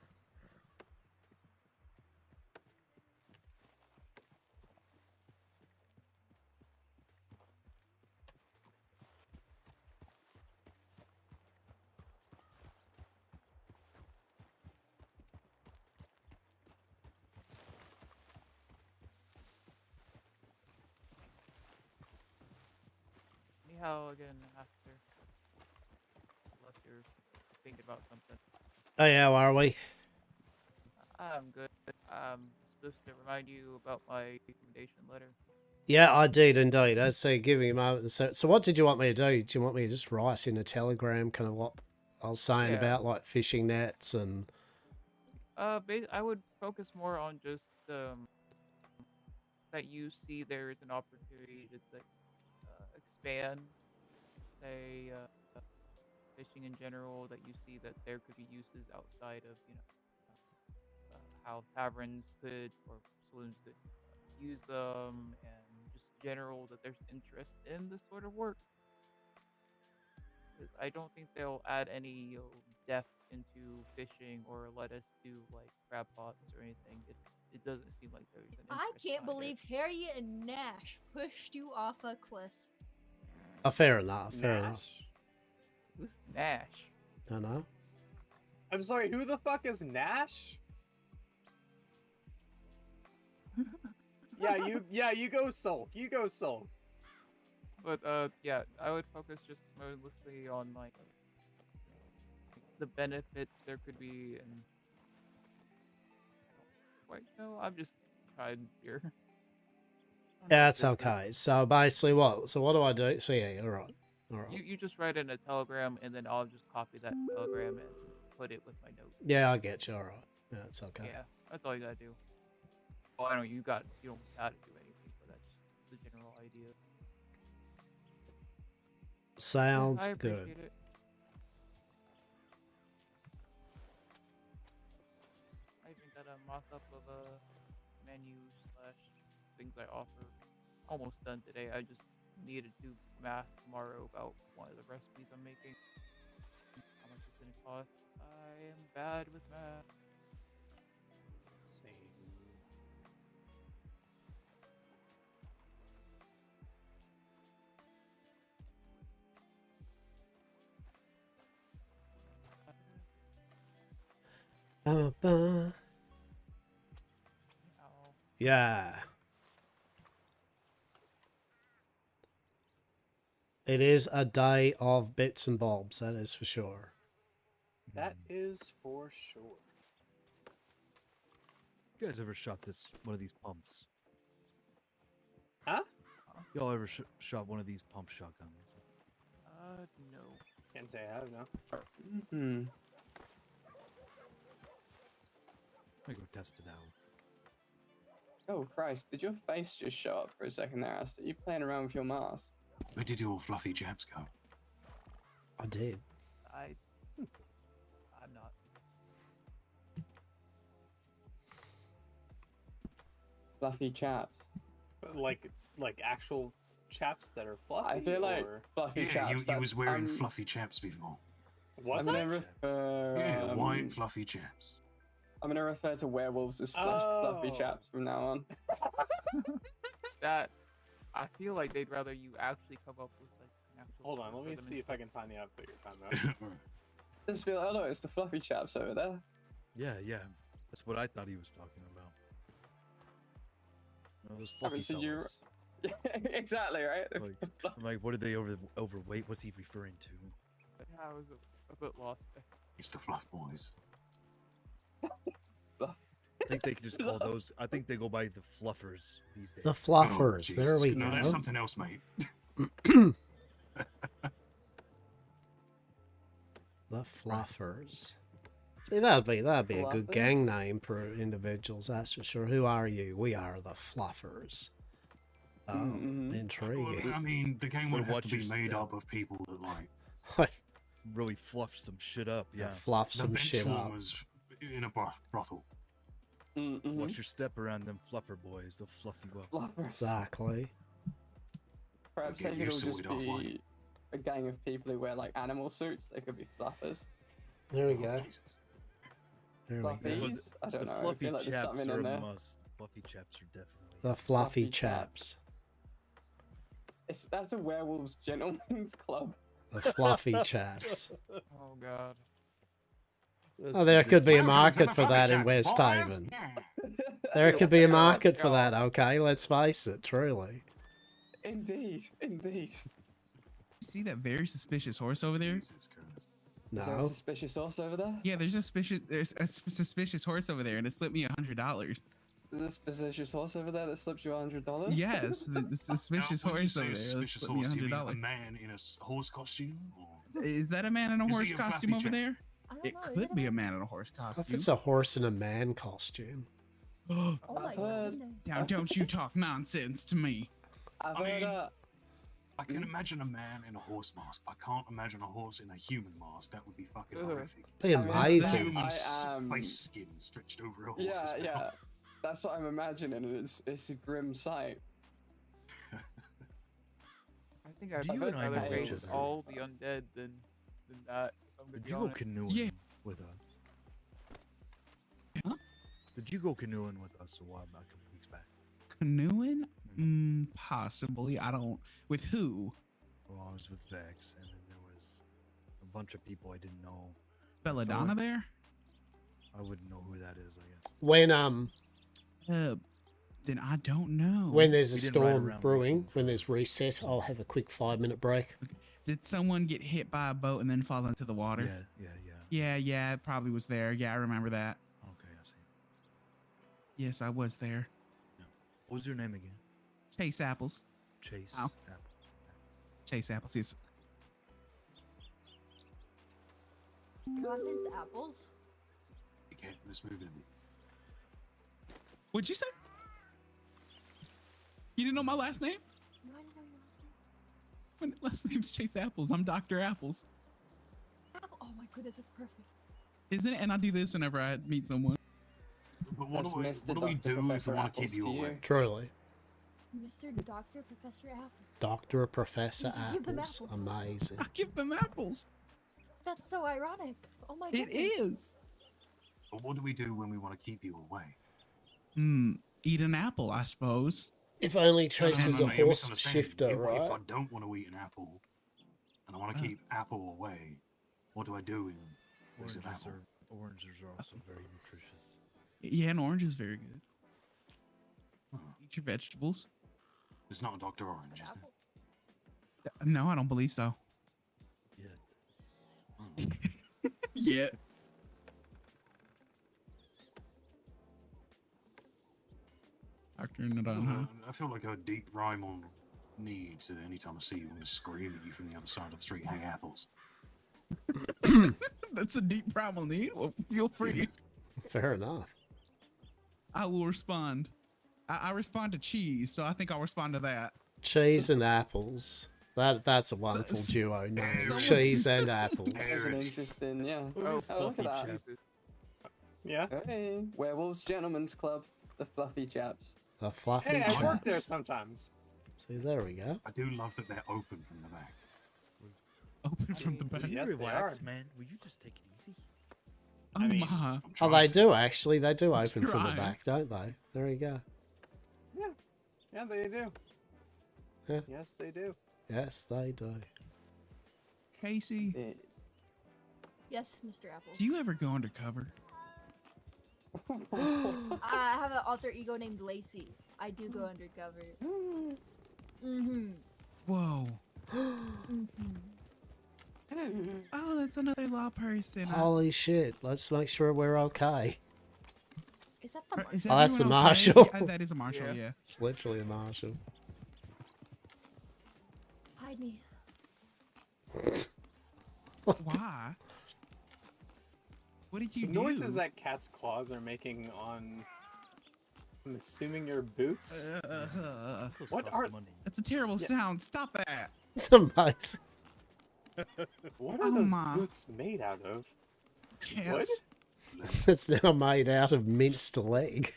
Anyhow, again, Hastur. Unless you're thinking about something. Hey, how are we? I'm good. I'm supposed to remind you about my recommendation letter. Yeah, I did indeed. I say, give me a moment. So what did you want me to do? Do you want me to just write in a telegram kind of what I was saying Yeah. about like fishing nets and... I would focus more on just that you see there is an opportunity to like expand, say, fishing in general. That you see that there could be uses outside of how taverns could or saloons could use them, and just general that there's interest in this sort of work. Because I don't think they'll add any depth into fishing or let us do like crab pots or anything. It doesn't seem like there's an I interest can't behind it. believe Harriet and Nash pushed you off a cliff. Oh, fair enough, fair enough. Nash? Who's Nash? I know. I'm sorry, who the fuck is Nash? Yeah, you go sulk. You go sulk. But yeah, I would focus just mostly on like the benefits there could be, and I don't quite know. I'm just trying here. Yeah, that's okay. So basically what? So what do I do? So yeah, all right. All right. You just write in a telegram, and then I'll just copy that telegram and put it with my notes. Yeah, I get you. All right. Yeah, that's okay. Yeah, that's all you gotta do. Well, I know you don't have to do anything, but that's just the general idea. Sounds I good. appreciate it. I even got a mock-up of a menu / things I offer. Almost done today. I just need to do math tomorrow about one of the recipes I'm making. How much it's gonna cost. I am bad with math. Same. Yeah. It is a day of bits and bobs, that is for sure. That is for sure. You guys ever shot one of these pumps? Huh? Y'all ever shot one of these pump shotguns? No. Can't say I have, no. Hmm. I'm gonna go test it out. Oh Christ! Did your face just show up for a second there, Astor? You playing around with your mask? Where did your fluffy chaps go? I did. I'm not. Fluffy chaps. Like actual chaps that are fluffy. I feel like or... fluffy Yeah, chaps. you was wearing fluffy chaps before. Was I'm I? gonna refer. Yeah, white fluffy chaps. I'm gonna refer to werewolves as fluffy chaps from now on. That I feel like they'd rather you actually come up with like an actual. Hold on, let me see if I can find the outfit you're talking about. Just feel like, oh no, it's the fluffy chaps over there. Yeah, that's what I thought he was talking about. No, those Haven't fluffy seen you- fellas. Exactly, right? I'm like, what are they overweight? What's he referring to? I was a bit lost there. It's the fluff boys. I think they can just call those. I think they go by the fluffers these days. The fluffers. Oh, there we Jesus. go. No, that's something else, mate. The fluffers. See, that'd be a good Fluffers? gang name for individuals, that's for sure. Who are you? We are the fluffers. Oh, intriguing. Well, I mean, the game Better would have watch to be your made step. up of people that like Really fluff some shit up. Yeah. Fluff the some shit up. benchwarmers in a brothel. Watch your step around them fluffer boys. They'll fluff you up. Fluffers. Exactly. Perhaps Get they you could all just sorted off, be. a gang of people who wear like animal suits. They could be fluffers. There we go. There we go. Fluffies? I don't the know. I fluffy feel like there's chaps something are in a there. must. Fluffy chaps are definitely. The fluffy chaps. That's a werewolves gentleman's club. The fluffy chaps. Oh god. Oh, there could be a market for that in Westhaven. There could be a market for that, okay? Let's face it, truly. Indeed, indeed. See that very suspicious horse over there? Is there a No. suspicious horse over there? Yeah, there's a suspicious horse over there, and it slipped me $100. There's a suspicious horse over there that slips you $100? Yes, the suspicious Now, when you horse say over a there. that suspicious slipped me horse, do you mean a $100. man in a horse costume? Or... Is that a man in a Is he horse a costume fluffy over chap? there? It could be a man in a horse If costume. it's a horse in a man costume. Oh my I've heard. goodness. Now, don't you talk nonsense to me. I've I heard. mean, I can imagine a man in a horse mask. I can't imagine a horse in a human mask. That would be fucking horrific. Be I mean, amazing. Human I am- face skin stretched over a horse's Yeah, yeah. mouth. That's what I'm imagining, and it's a grim sight. I think I'd Do you and I rather know face each other? all the undead than that. If I'm gonna Did be you go honest. canoeing Yeah. with us? Huh? Did you go canoeing with us a while back, a couple weeks back? Canoeing? Possibly. I don't. With who? Well, I was with Vex, and then there was a bunch of people I didn't know. Is Belladonna there? I wouldn't know who that is, I guess. Then I don't know. When there's a We didn't ride storm around brewing, when there's reset, I'll have a quick 5-minute break. Did someone get hit by a boat and then fall into the water? Yeah, it probably was there. Yeah, I remember that. Okay, I see. Yes, I was there. What was your name again? Chase Apples. Chase Ow. Apple. Chase Apples, yes. Your last name's Apples? Okay, let's move in. What'd you say? You didn't know my last name? No, I didn't know your last name. My last name's Chase Apples. I'm Dr. Apples. Apple. Oh my goodness, that's perfect. Isn't it? And I do this whenever I meet someone. But what That's do we, Mr. what do, we Dr. do if Professor we want to keep Apples you to you. away? Truly. Mr. Dr. Professor Apples. Dr. Professor You give them Apples. apples. Amazing. I give them apples. That's so ironic. Oh my It goodness. is. But what do we do when we want to keep you away? Eat an apple, I suppose. If only Chase was a you're horse misunderstanding. shifter, If I right? don't want to eat an apple, and I want to keep apple away, what do I do in place of apple? Oranges are also very nutritious. Yeah, an orange is very good. Eat your vegetables. It's not a Dr. Orange, is there? No, I don't believe so. Yeah. Dr. Nadon, I feel like a deep rhyme on need to anytime I see you, I'm going to scream at you from the other side of the street, hey, apples. huh? That's a deep primal need. Well, feel free. Fair enough. I will respond. I respond to cheese, so I think I'll respond to that. Cheese and apples. That's a wonderful duo name. Cheese and apples. That's an interesting, yeah. Oh, Oh, look at that. fluffy chap. Yeah. Hey, Werewolves Gentlemen's Club, the fluffy chaps. The fluffy Hey, I work there chaps. sometimes. See, there we go. I do love that they're open from the back. Open from the back. Yes, they Relax, are. man. Will you just take it easy? Oh I mean, my. Oh, they do actually. They do open from the trying. back, don't they? There you go. Yeah, they do. Yeah. Yes, they do. Yes, they do. Casey, Yes, Mr. Apples. do you ever go undercover? I have an alter ego named Lacey. I do go undercover. Mm-hmm. Whoa. Mm-hmm. Oh, that's another law person. Holy shit! Let's make sure we're okay. Is that the Is Oh, that's the everyone okay? marshal. Yeah, that is a marshal, yeah. It's literally a marshal. Hide me. Why? What did you The do? noises that cat's claws are making on, I'm assuming your boots. What are That's a terrible sound. Stop that. It's amazing. what Oh are those my. boots made out of? Cats. It's now made out of minced leg.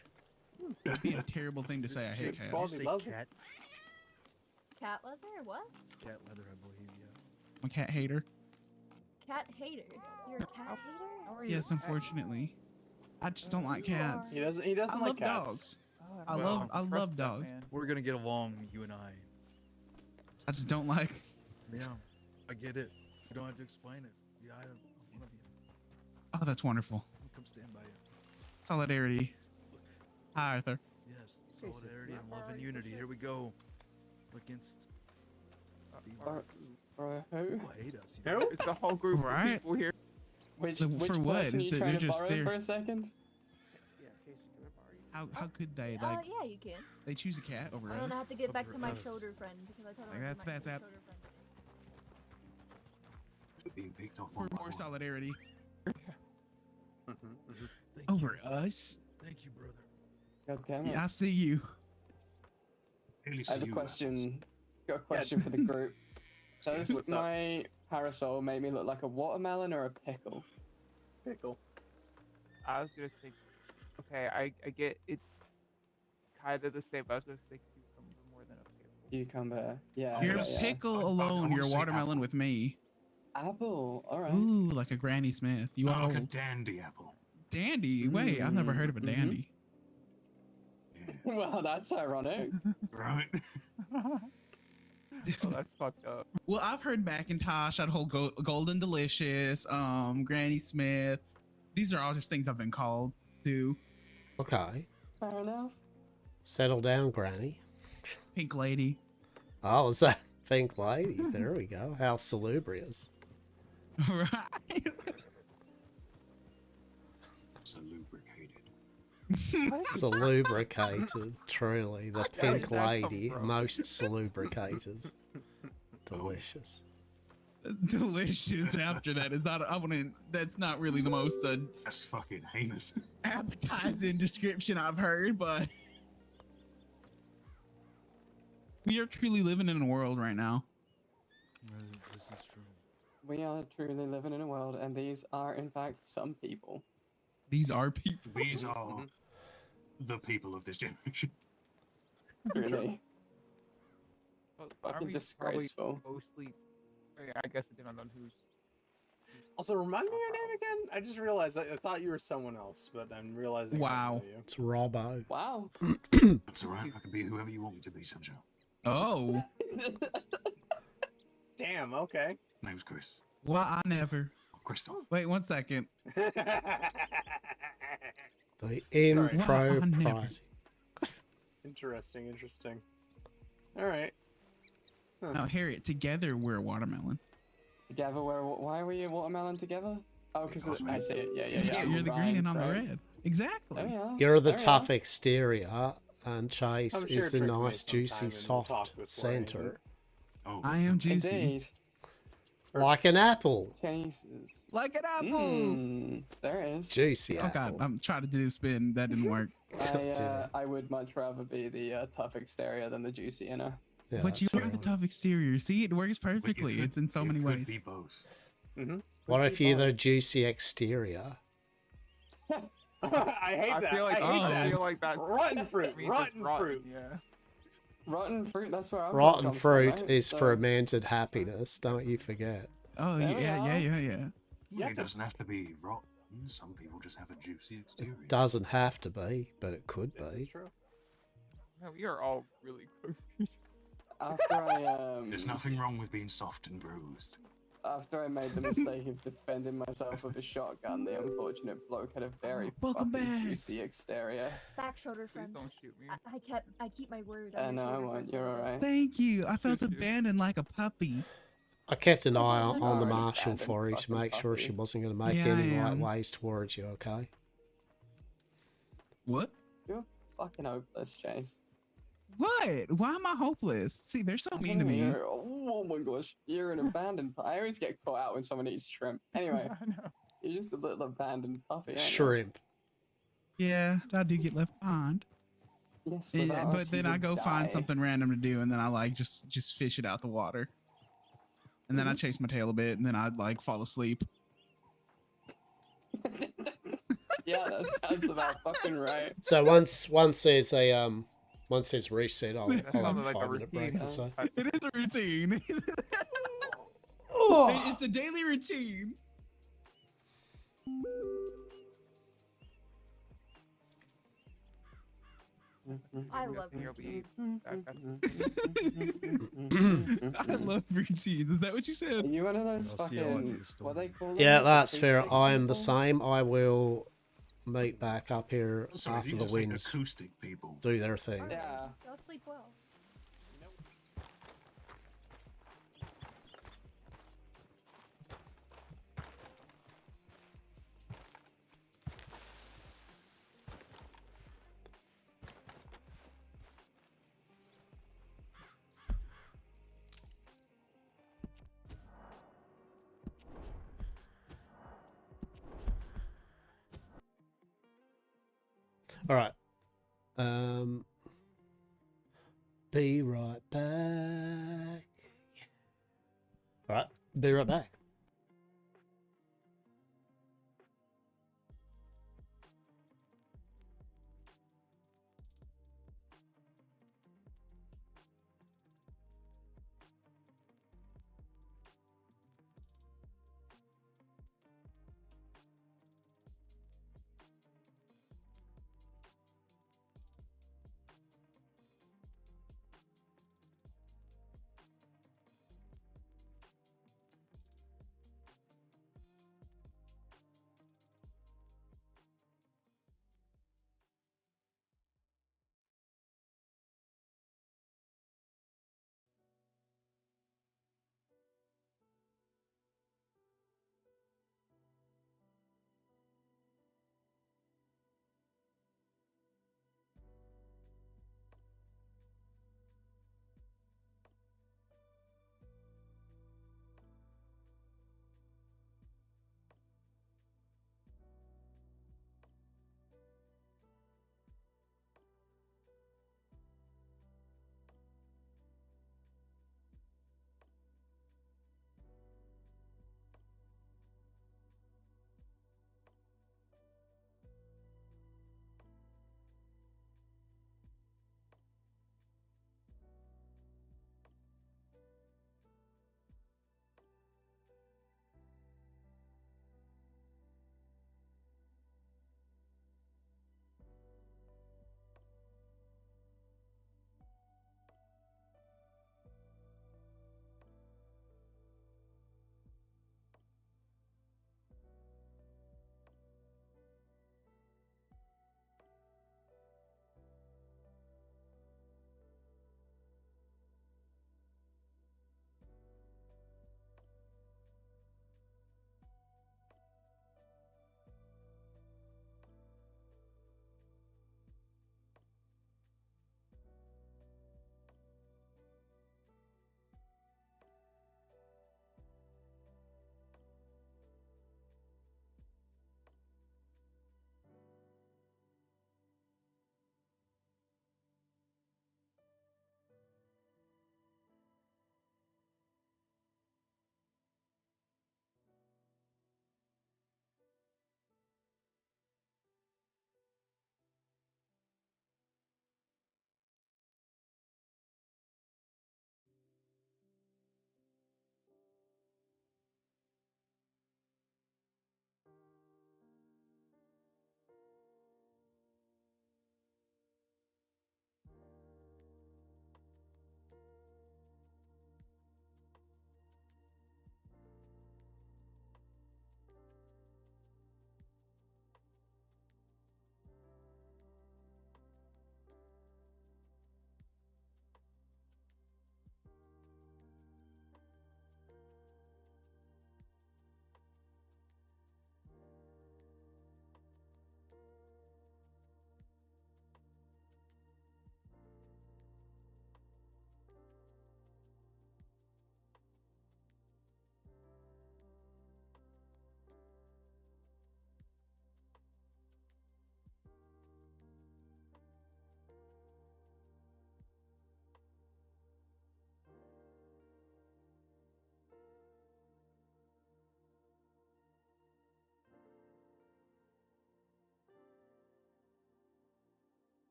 That'd be a terrible thing to say. I hate cats. Quality love. Cats. Cat leather or what? Cat leather, I believe, yeah. I'm a cat hater. Cat hater. You're a cat hater? Yes, unfortunately. I just don't like cats. He doesn't I like love cats. dogs. Oh, I well, love dogs. We're gonna get along, you and I. I just don't like. Yeah, I get it. You don't have to explain it. Yeah, I love you. Oh, that's wonderful. I'll come stand by you. Solidarity. Hi, Arthur. Yes, solidarity and love and unity. Here we go. Against. Who? People hate us. Who? It's the whole group of Right. people here. Which For what? person are you They're trying to just borrow there. for a second? How could they like? Yeah, you can. They choose a cat over And us. then I have to get back to my Over us. shoulder friend because I told Like, him that's my that's that. shoulder friend. Being picked off For more solidarity. Thank Over us. Thank you, brother. God damn it. Yeah, I see you. I have a question. Got a question for the group. Does What's up? my parasol make me look like a watermelon or a pickle? Pickle. I was gonna say, okay, I get it's kind of the same. But I was gonna say cucumber more than a pickle. Cucumber. Yeah. You're yeah, a yeah. pickle alone. You're a watermelon with me. Apple. All right. Ooh, like a Granny Smith. You are like a old. dandy apple. Dandy. Wait, I've never heard of a Mhm. dandy. Well, that's ironic. Right. Oh, that's fucked up. Well, I've heard Macintosh, that whole Golden Delicious, Granny Smith. These are all just things I've been called too. Okay. Fair enough. Settle down, Granny. Pink Lady. Oh, is that Pink Lady? There we go. How salubrious. Right. Salubricated. Salubricated, truly. The Where Pink did that come Lady, from? most salubricated. Delicious. Delicious after that is not, I wouldn't, that's not really the most That's fucking heinous. appetizing description I've heard, but we are truly living in a world right now. This is true. We are truly living in a world, and these are, in fact, some people. These are people. These are the people of this generation. Really. Well, Fucking aren't we disgraceful. probably Mostly, I guess it depends on who's. Also, remind me your name again. I just realized I thought you were someone else, but I'm realizing. I don't Wow. know you. It's Robbo. Wow. That's alright. I can be whoever you want me to be, Sunshine. Oh. Damn. Okay. Name's Chris. Well, I never. Christoph. Wait 1 second. The Sorry. impro Wow, never. party. Interesting. Interesting. All right. Huh. Now, Harriet, together we're a watermelon. Together, why were you watermelon together? Oh, because I see it. Yeah, yeah, Yeah, yeah. you're the green and I'm the Right. red. Exactly. Oh, yeah. You're the Oh, yeah. tough exterior, and Chase I'm sure is the Trick made nice, some time juicy, and we'll talk soft before center. Oh. I am juicy. Indeed. Like an apple. Jesus. Like an apple. There it is. Juicy Oh apple. god, I'm trying to do a spin. That didn't work. I would much rather be the tough exterior than the juicy inner. Yeah, But you that's are the right. tough exterior. See, it works perfectly. It's in so many Could ways. be both. What if you're the juicy exterior? I hate that. I I hate feel like that's rotten fruit. means it's Rotten fruit. Yeah. Rotten fruit. That's where I'm Rotten fruit is fermented happiness, don't you forget. Oh There we yeah. Well, it doesn't have to be rotten. Some people just have a juicy exterior. Doesn't have to be, but it could This be. is true. Man, we are all really close. After I There's nothing wrong with being soft and bruised. After I made the mistake of defending myself with a shotgun, the unfortunate bloke had a very Welcome fucking back. juicy exterior. Back shoulder Please friend. don't shoot me. I keep my word. I I'm know, your I shoulder won't. friend. You're alright. Thank you. I felt abandoned like a puppy. I kept an eye on the Already marshal abandoned for you to fucking make sure she puppy. wasn't going to make Yeah, any I right am. ways towards you, okay? What? You're fucking hopeless, Chase. What? Why am I hopeless? See, they're so mean to me. Oh my gosh, you're an abandoned. I always get caught out when someone eats shrimp. Anyway, I know. you're just a little abandoned puppy. aren't you? Shrimp. Yeah, I do get left behind. Yes, Yeah, without but us, then you I would go die. find something random to do, and then I like just fish it out the water. And then I chase my tail a bit, and then I'd like fall asleep. Yeah, that sounds about fucking right. So once there's a once there's reset, I'll have a sounded like a 5-minute break routine. or so. It is a routine. It's a daily routine. I love Your routines. I love routines. Is that what you said? Are you one of those I'll see you at fucking the store. what they call them? Yeah, that's fair. Acoustic I am the people? same. I will meet back up here Sorry, after you the just like winds acoustic people. do their thing. Yeah. Y'all sleep well. All right. Be right back. All right. Be right back.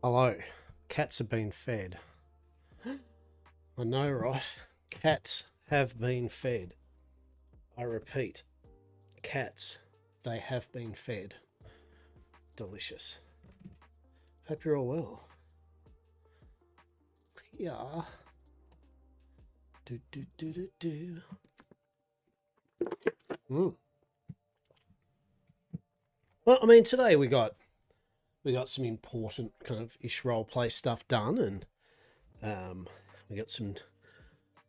Hello. Cats have been fed. I know, right? Cats have been fed. I repeat, cats, they have been fed. Delicious. Hope you're all well. Yeah. Do do do do do. Well, I mean, today we got some important kind of ish role play stuff done, and we got some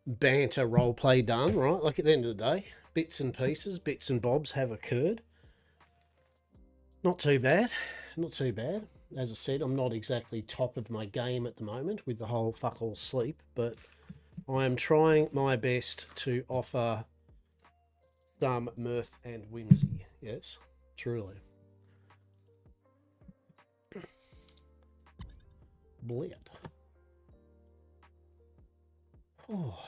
banter role play done, right? Like at the end of the day, bits and pieces, bits and bobs have occurred. Not too bad, not too bad. As I said, I'm not exactly top of my game at the moment with the whole fuck all sleep, but I am trying my best to offer some mirth and whimsy. Yes, truly. Bled. Oh.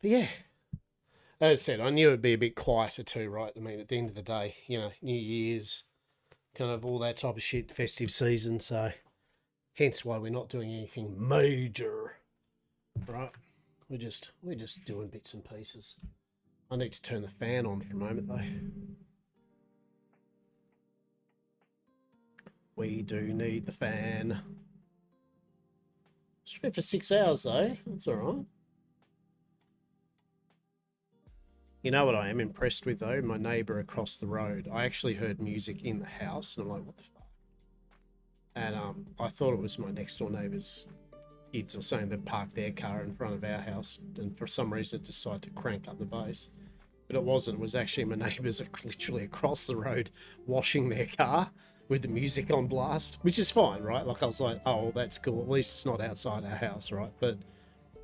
But yeah, as I said, I knew it'd be a bit quieter too, right? I mean, at the end of the day, you know, New Year's, kind of all that type of shit, festive season, so hence why we're not doing anything major, right? We're just doing bits and pieces. I need to turn the fan on for a moment though. We do need the fan. Straight for 6 hours though, that's alright. You know what I am impressed with though? My neighbour across the road. I actually heard music in the house and I'm like, what the fuck? And I thought it was my next door neighbour's kids or something that parked their car in front of our house and for some reason decided to crank up the bass. But it wasn't. It was actually my neighbours literally across the road washing their car with the music on blast, which is fine, right? Like I was like, oh, well, that's cool. At least it's not outside our house, right? But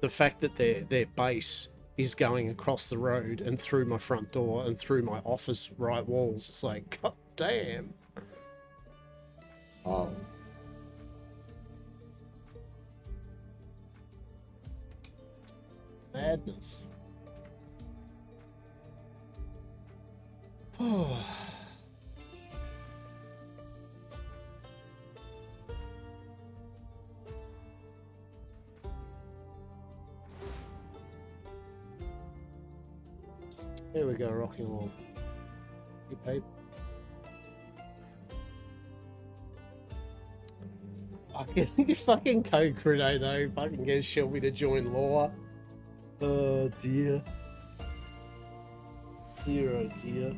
the fact that their bass is going across the road and through my front door and through my office right walls, it's like, god damn. Oh. Madness. Oh. Here we go, rocking along. You paid. Fucking code credo though. Fucking get Shelby to join law. Oh dear. Dear oh dear.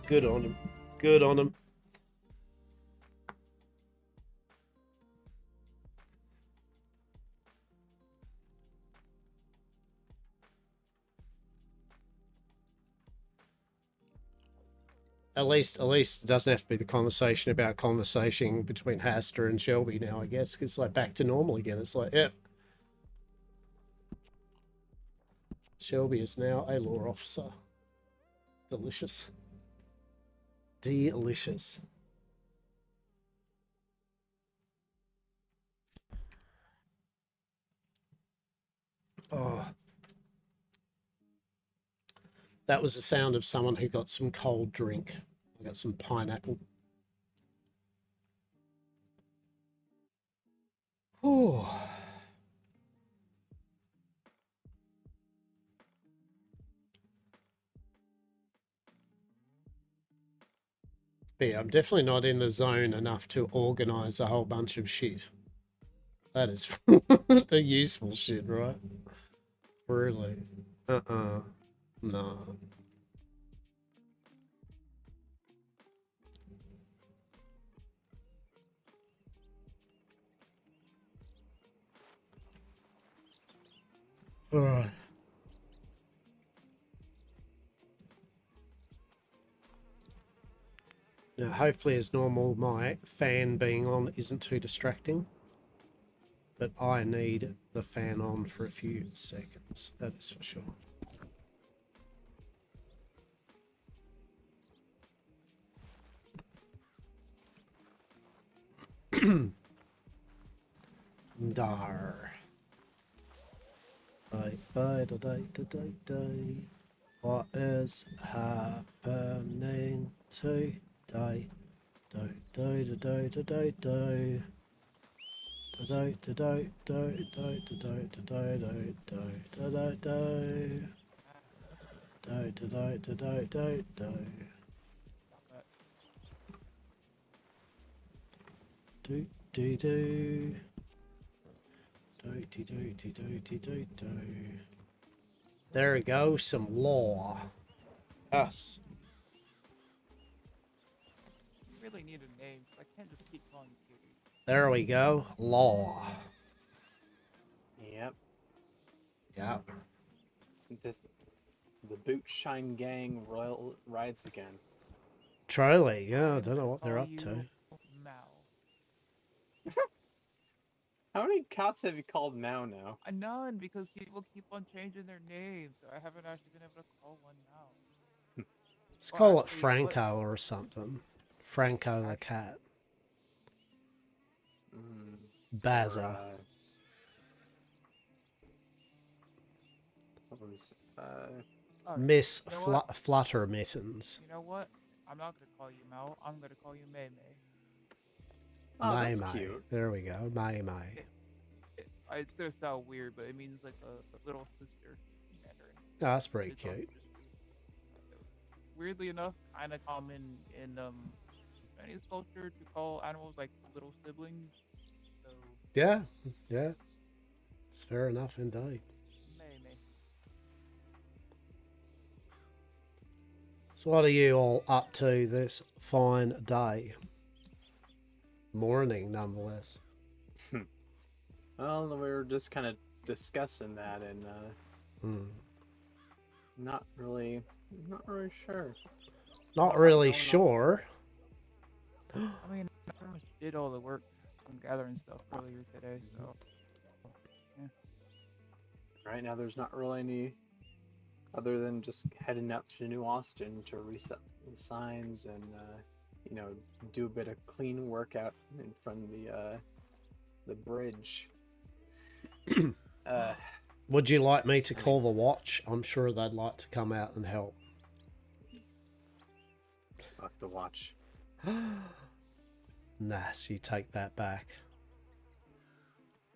Good on him. Good on him. At least it doesn't have to be the conversation about conversation between Hastur and Shelby now, I guess, because it's like back to normal again. It's like, yep. Shelby is now a law officer. Delicious. Delicious. Oh. That was the sound of someone who got some cold drink. I got some pineapple. Oh. But yeah, I'm definitely not in the zone enough to organize a whole bunch of shit. That is the useful shit, right? Really? No. Alright. Now, hopefully, as normal, my fan being on isn't too distracting. But I need the fan on for a few seconds, that is for sure. Dar. Day. What is happening today? There we go, some law. Yes. Really need a name, so I can't just keep calling you Katie. There we go, law. Yep. Yep. The Boot Shine Gang rides again. Truly, yeah, I don't know what they're up to. Mal. How many cats have you called Mao now? None, because people keep on changing their names, so I haven't actually been able to call one now. Let's Well, call it actually, Franco or something. Franco the cat. Bazza. What was Alright, Miss you know what? Flutter Mittens. You know what? I'm not gonna call you Mel. I'm gonna call you May May. Oh, May that's May. cute. There we go. May May. It's gonna sound weird, but it means like a little sister in Mandarin. Oh, that's pretty It's also cute. just weirdly enough, kind of common in Chinese culture to call animals like little siblings. So Yeah, yeah. It's fair enough indeed. May May. So what are you all up to this fine day? Morning, nonetheless. Well, we were just kind of discussing that, and not really sure. Not really sure. I mean, I pretty much did all the work on gathering stuff earlier today, so yeah. Right now, there's not really any other than just heading up to New Austin to reset the signs and do a bit of clean workout in front of the bridge. Would you like me to call the watch? I'm sure they'd like to come out and help. Fuck the watch. Nice, you take that back.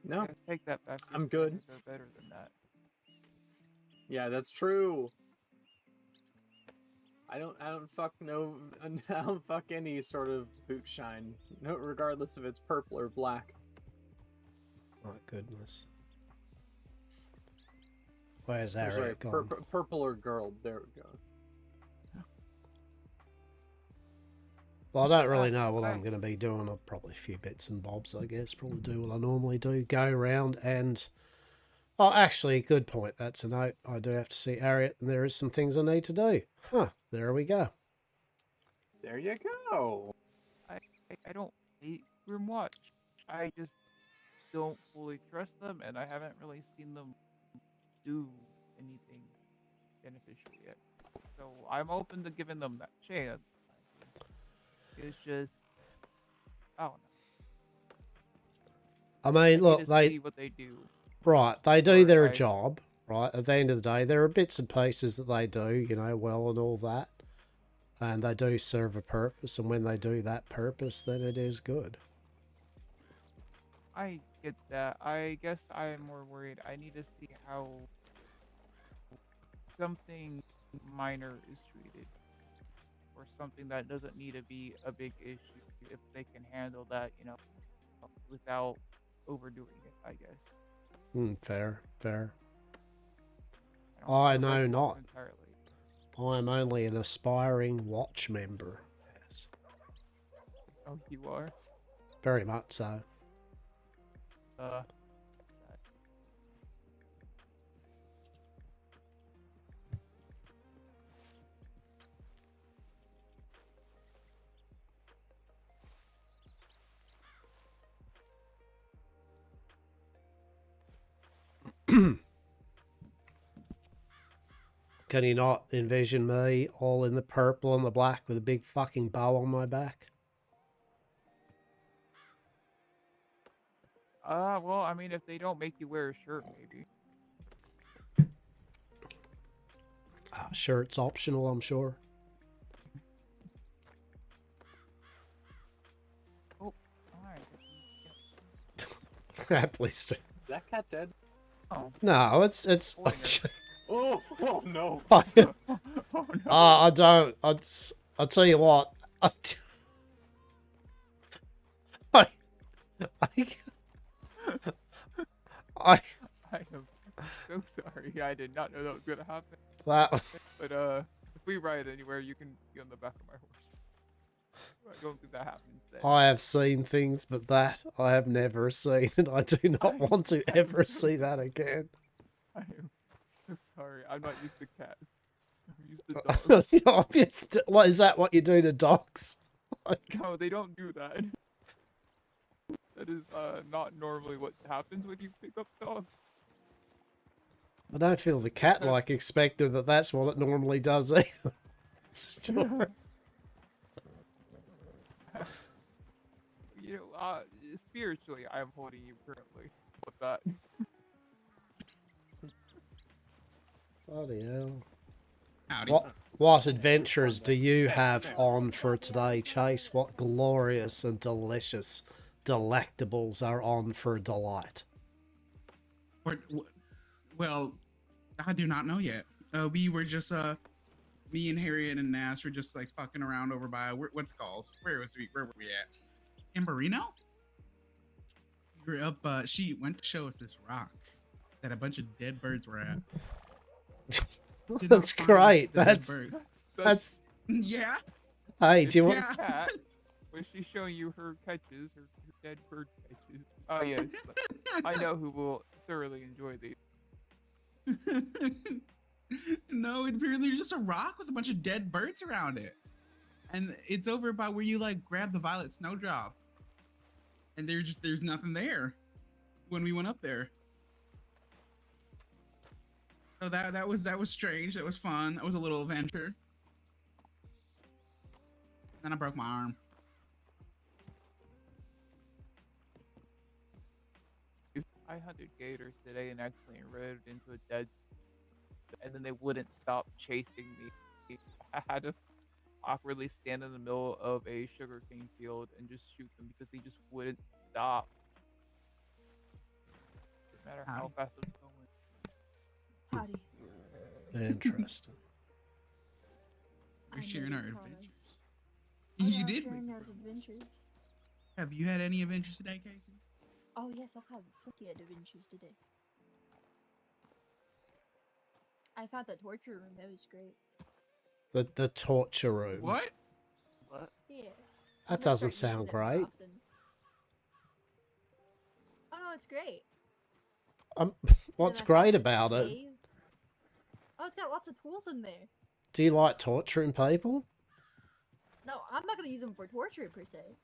No, yeah, take that back. I'm good. They're better than that. Yeah, that's true. I don't fuck no, I don't fuck any sort of boot shine, no, regardless if it's purple or black. My goodness. Where's Or sorry, Harriet gone? purple or girl. There we go. Well, I don't really know what I'm going to be doing. I'll probably a few bits and bobs, I guess. Probably do what I normally do. Go around and... Oh, actually, good point. That's a note. I do have to see Harriet, and there is some things I need to do. Huh, there we go. There you go. I don't hate Room Watch. I just don't fully trust them, and I haven't really seen them do anything beneficial yet. So I'm open to giving them that chance. It's just, I don't know. I mean, look, just they... see what they do. Right, they do their Right. job, right? At the end of the day, there are bits and pieces that they do, you know, well and all that. And they do serve a purpose, and when they do that purpose, then it is good. I get that. I guess I'm more worried. I need to see how something minor is treated. Or something that doesn't need to be a big issue. If they can handle that, without overdoing it, I guess. Fair, fair. I I don't know know not. entirely. I'm only an aspiring watch member. Yes. Oh, you are? Very much so. Can you not envision me all in the purple and the black with a big fucking bow on my back? Well, I mean, if they don't make you wear a shirt, maybe. Shirt's optional, I'm sure. Oh, alright. Please. Is that cat dead? Oh. No, it's. Oh no. I don't. I'll tell you what. I, I, I am so sorry. I did not know that was gonna happen. That- But if we ride anywhere, you can be on the back of my horse. I don't think that happens then. I have seen things, but that I have never seen, and I do not want to ever see that again. I am so sorry. I'm not used to cats. I'm used to dogs. What is that? What you do to dogs? No, they don't do that. That is not normally what happens when you pick up dogs. I don't feel the cat like expected that that's what it normally does either. Sure. You know, spiritually, I am holding you currently. With that. Bloody hell. Howdy. What adventures do you have on for today, Chase? What glorious and delicious delectables are on for delight? Well, I do not know yet. We were just me and Harriet and Nash were just like fucking around over by what's it called? Where were we at? Amberino? We were up. She went to show us this rock that a bunch of dead birds were at. Did not That's find great. the dead That's bird. that's. Yeah. Hey, do you want? Your cat, was she showing you her catches, her dead bird catches? Oh yes, I know who will thoroughly enjoy these. No, it apparently was just a rock with a bunch of dead birds around it. And it's over by where you like grab the violet snowdrop. And there's nothing there when we went up there. So that was strange. That was fun. That was a little adventure. Then I broke my arm. I hunted gators today and accidentally ran into a dead, and then they wouldn't stop chasing me. I had to awkwardly stand in the middle of a sugarcane field and just shoot them because they just wouldn't stop. No matter how fast I was going. Howdy. Interesting. We're sharing our adventures. Oh, You yeah, did. sharing those adventures. Have you had any adventures today, Casey? Oh yes, I've had plenty of adventures today. I found the torture room. That was great. The torture room. What? What? Yeah. That doesn't sound great. Oh no, it's great. What's I found great this about it? cave. Oh, it's got lots of tools in there. Do you like torturing people? No, I'm not gonna use them for torture per se.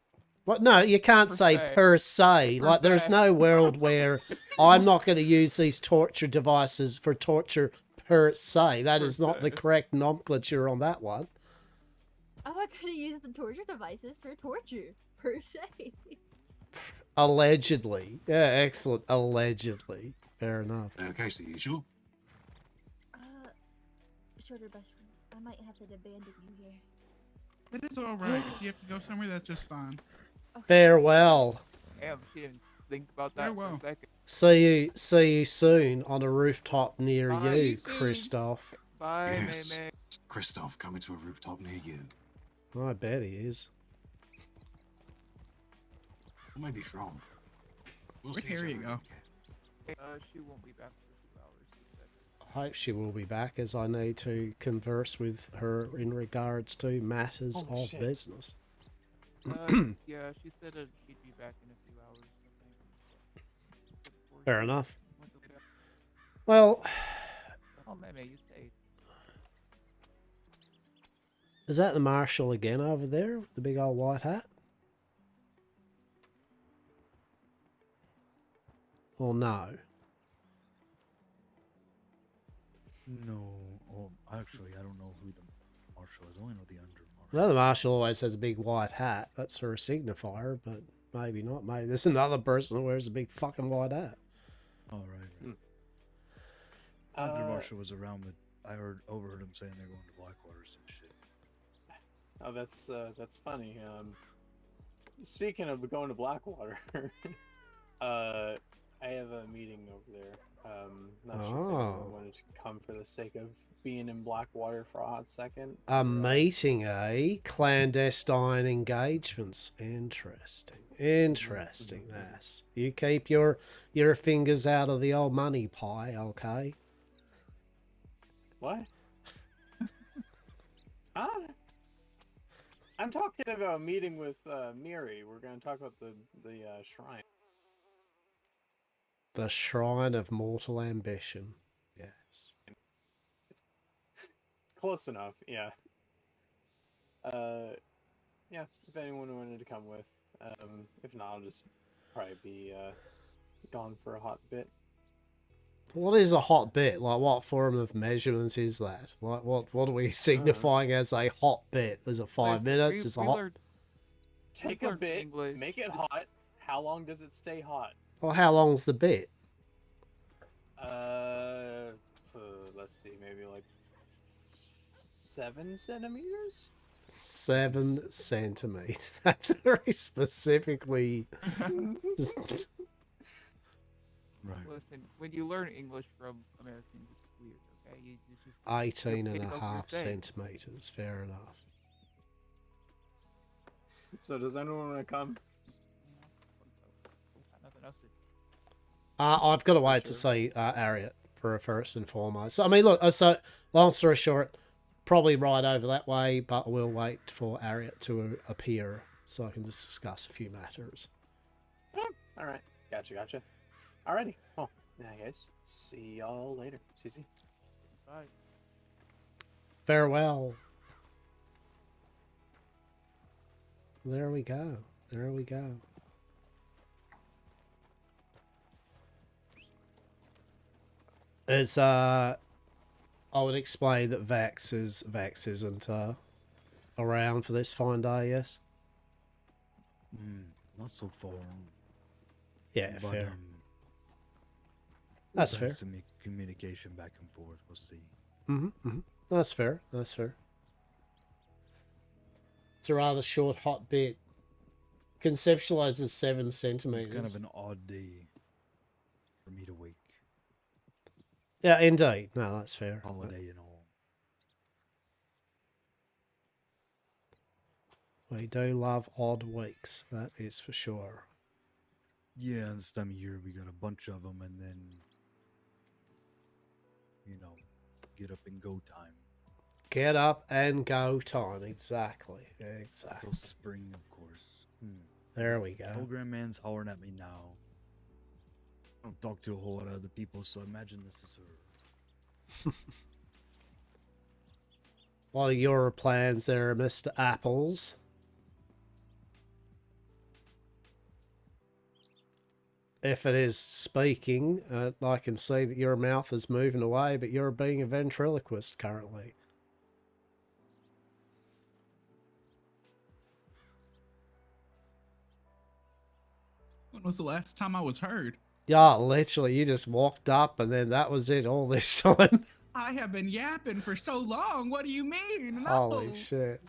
What? No, you can't say se. per se. Like, there's no world where I'm not going to use these torture devices for torture per se. That is not the correct nomenclature on that one. I'm not gonna use the torture devices for torture per se. Allegedly. Yeah, excellent. Allegedly. Fair enough. Casey, you sure? Shorter best friend. I might have to abandon you here. It is all right. If you have to go somewhere, that's just fine. Farewell. Damn, she didn't think about that for a second. See you soon on a rooftop near Bye. you, See you soon. Christoph. Bye, Yes. May. Christoph coming to a rooftop near you. I bet he is. Or maybe from. We'll Where'd see each Harriet other go? again. She won't be back for 2 hours. She said. I hope she will be back, as I need to converse with her in regards to matters Oh, of shit. business. Yeah, she said that she'd be back in a few hours. Fair enough. Well, Oh, May, you stayed. is that the marshal again over there with the big old white hat? Or no? No. Oh, actually, I don't know who the marshal is. I only know the under marshal. Well, the marshal always has a big white hat. That's her signifier, but maybe not. Maybe there's another person that wears a big fucking white hat. Oh, right. Andre Marshall was around, but I overheard him saying they're going to Blackwater or some shit. Oh, that's funny. Speaking of going to Blackwater, I have a meeting over there. Not sure if anyone wanted to come for the sake of being in Blackwater for a hot second. A meeting, eh? Clandestine engagements. Interesting. Interesting, Mass. You keep your fingers out of the old money pie, okay? What? Huh? I'm talking about a meeting with Miri. We're going to talk about the shrine. The shrine of mortal ambition. Yes. Close enough, yeah. Yeah, if anyone wanted to come with. If not, I'll just probably be gone for a hot bit. What is a hot bit? Like, what form of measurement is that? Like, what are we signifying as a hot bit? Is it 5 minutes? Is a hot... Take a bit, make it hot. How long does it stay hot? Well, how long's the bit? Let's see, maybe like 7 centimeters? 7 centimeters. That's very specifically... Right. Listen, when you learn English from Americans, it's weird, okay? You just 18 you and pick a up your half thing. centimeters. Fair enough. So does anyone want to come? Nothing else to I've got to wait to see Ariat for first and foremost. So, I mean, look, so long story short, probably right over that way, but we'll wait for Ariat to appear so I can just discuss a few matters. All right, gotcha. Alrighty, well, yeah, guys, see y'all later. See. Bye. Farewell. There we go. There we go. As I would explain that Vex isn't around for this fine day, yes? Not so far. Yeah, But, fair. we'll That's have fair. some communication back and forth. We'll see. That's fair. That's fair. It's a rather short, hot bit. Conceptualized as 7 centimeters. It's kind of an odd day for me to wake. Yeah, indeed. No, that's fair. Holiday and all. We do love odd weeks. That is for sure. Yeah, this time of year we got a bunch of them, and then, get up and go time. Get up and go time. Exactly. Till spring, of course. There we go. Program man's hollering at me now. I don't talk to a whole lot of other people, so I imagine this is her. What are your plans there, Mr. Apples? If it is speaking, I can see that your mouth is moving away, but you're being a ventriloquist currently. When was the last time I was heard? Yeah, literally, you just walked up and then that was it all this time. I have been yapping for so long. What do you mean? No. Holy shit.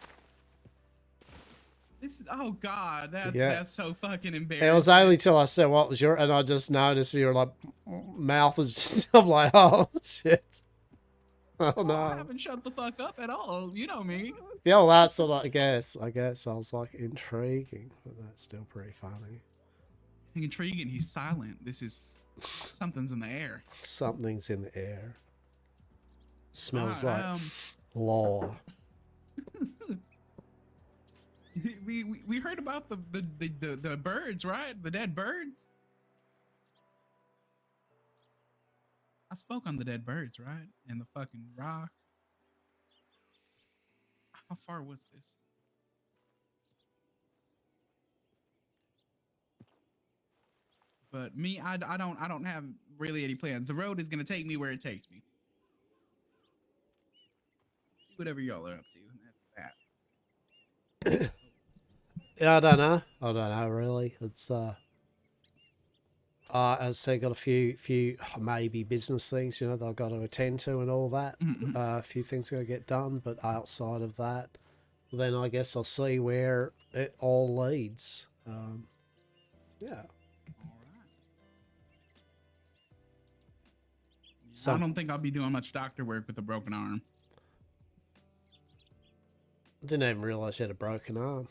Oh god, Yeah. that's so fucking embarrassing. It was only till I said what was your, and I just noticed your like mouth is just, I'm like, oh shit. Oh I no. haven't shut the fuck up at all. You know me. Yeah, well that's what I guess I was like intriguing, but that's still pretty funny. Intriguing. He's silent. This is something's in the air. Something's in the air. Smells Ah, like law. We heard about the birds, right? The dead birds. I spoke on the dead birds, right? And the fucking rock. How far was this? But me, I don't have really any plans. The road is gonna take me where it takes me. Whatever y'all are up to, that's that. Yeah, I don't know. I don't know really. It's as I say, got a few maybe business things, you know, that I've got to attend to and all that. A few things got to get done, but outside of that, then I guess I'll see where it all leads. Yeah. I don't think I'll be doing much doctor work with a broken arm. Didn't even realize you had a broken arm.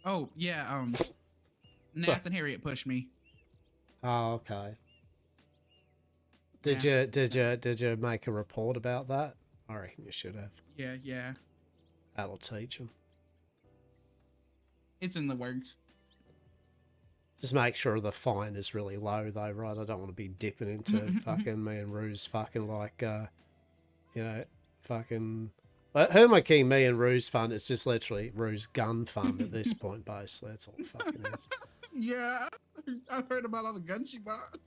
Oh yeah, Nas and Harriet pushed me. Oh, okay. Yeah. Did you make a report about that? I reckon you should have. Yeah. That'll teach them. It's in the works. Just make sure the fine is really low, though, right? I don't want to be dipping into fucking me and Ruse fucking like, you know, fucking. Who am I kidding? Me and Ruse fund? It's just literally Ruse gun fund at this point, basically. That's all it fucking is. Yeah, I've heard about all the guns she bought.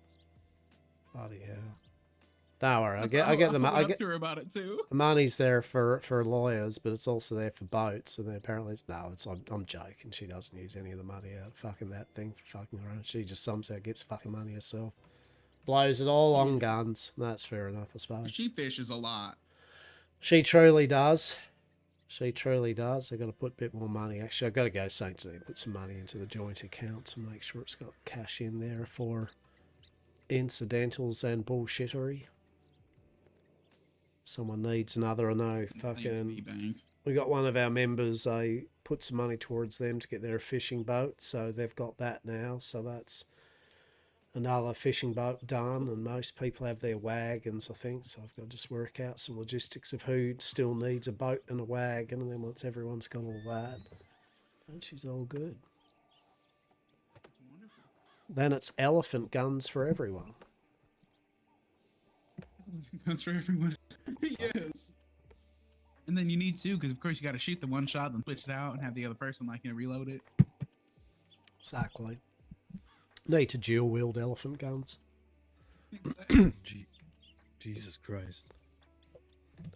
Bloody hell. Don't worry, I get the I get to her about it too. the money's there for lawyers, but it's also there for boats. And then apparently I'm joking. She doesn't use any of the money out of fucking that thing for fucking her own. She just somehow gets fucking money herself. Blows it all on guns. That's fair enough, I suppose. She fishes a lot. She truly does. She truly does. I've got to put a bit more money. Actually, I've got to go Saint today and put some money into the joint account to make sure it's got cash in there for incidentals and bullshittery. Someone needs another, I know, fucking... We got one of our members, I put some money towards them to get their fishing boat, so they've got that now, so that's another fishing boat done, and most people have their wagons, I think, so I've got to just work out some logistics of who still needs a boat and a wagon, and then once everyone's got all that, and she's all good. Then it's elephant guns for everyone. Guns for everyone. Yes. And then you need two, because of course you got to shoot the one shot, then switch it out, and have the other person reload it. Exactly. Need to dual wield elephant guns. Jesus Christ.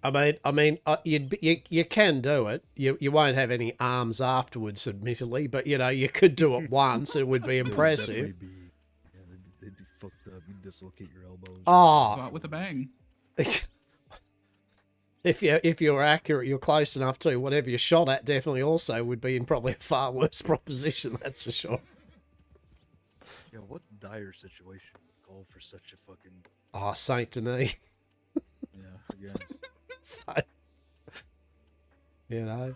I mean, you can do it. You won't have any arms afterwards, admittedly, but you know you could do it once. It would be impressive. They'd be fucked up. You dislocate your elbows. Oh, with a bang. If you're accurate, you're close enough to whatever you're shot at. Definitely, also would be in probably a far worse proposition. That's for sure. Yeah, what dire situation would call for such a fucking... Oh, Saint Denis. Yeah, I guess. So, you know,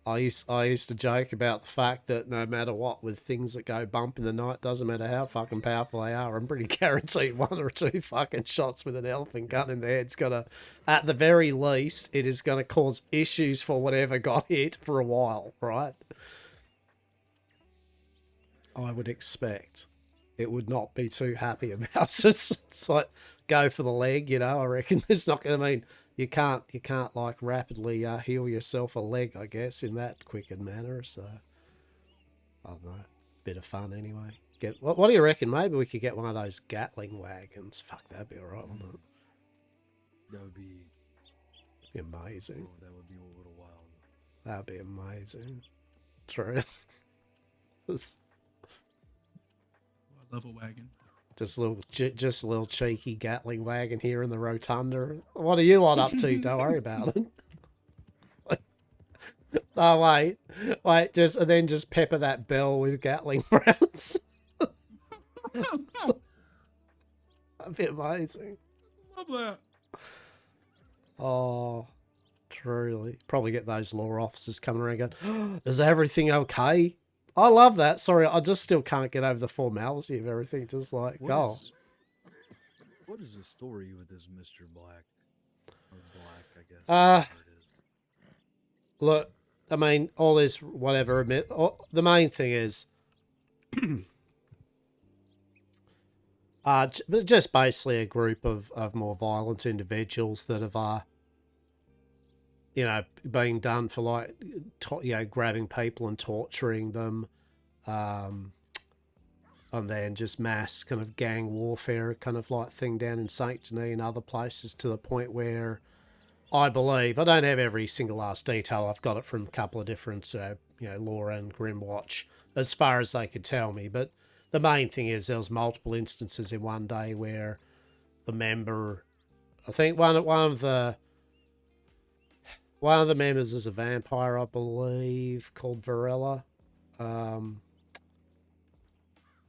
I used to joke about the fact that no matter what, with things that go bump in the night, doesn't matter how fucking powerful they are, I'm pretty guaranteed one or two fucking shots with an elephant gun in the head's gonna, at the very least, it is gonna cause issues for whatever got hit for a while, right? I would expect it would not be too happy about it. It's like, go for the leg, you know. I reckon there's not gonna mean you can't like rapidly heal yourself a leg, I guess, in that quick manner. So I don't know, bit of fun anyway. What do you reckon? Maybe we could get one of those Gatling wagons. Fuck, that'd be alright, wouldn't it? That would be amazing. Oh, that would be a little wild. That'd be amazing. True. Level wagon. Just a little cheeky Gatling wagon here in the rotunda. What are you lot up to? Don't worry about it. Oh wait, and then just pepper that bell with Gatling rounds. That'd be amazing. Love that. Oh, truly. Probably get those law officers coming around going, oh, is everything okay? I love that. Sorry, I just still can't get over the formality of everything. Just like, What is the story with this Mr. Black? Or Black, I guess. Look, I mean, all this, whatever, the main thing is, just basically a group of more violent individuals that have, you know, being done for like, you know, grabbing people and torturing them, and then just mass kind of gang warfare kind of like thing down in Saint Denis and other places, to the point where I believe, I don't have every single last detail, I've got it from a couple of different, you Law and Grimwatch, as far as they could tell me. But the main thing is there was multiple instances in one day where the member, I think one of the members is a vampire, I believe, called Varela.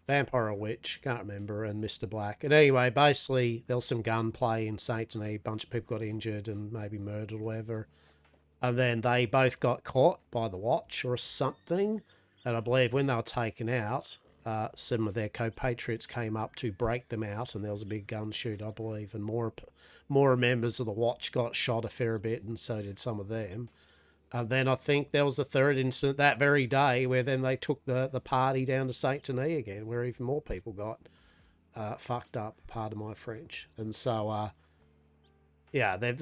Vampire or witch, can't remember, and Mr. Black. And anyway, basically, there was some gunplay in St. Denis. A bunch of people got injured and maybe murdered or whatever. And then they both got caught by the watch or something. And I believe when they were taken out, some of their compatriots came up to break them out, and there was a big gun shoot, I believe. And more members of the watch got shot a fair bit, and so did some of them. And then I think there was a third incident that very day where then they took the party down to St. Denis again, where even more people got fucked up, pardon my French. And so, yeah, they're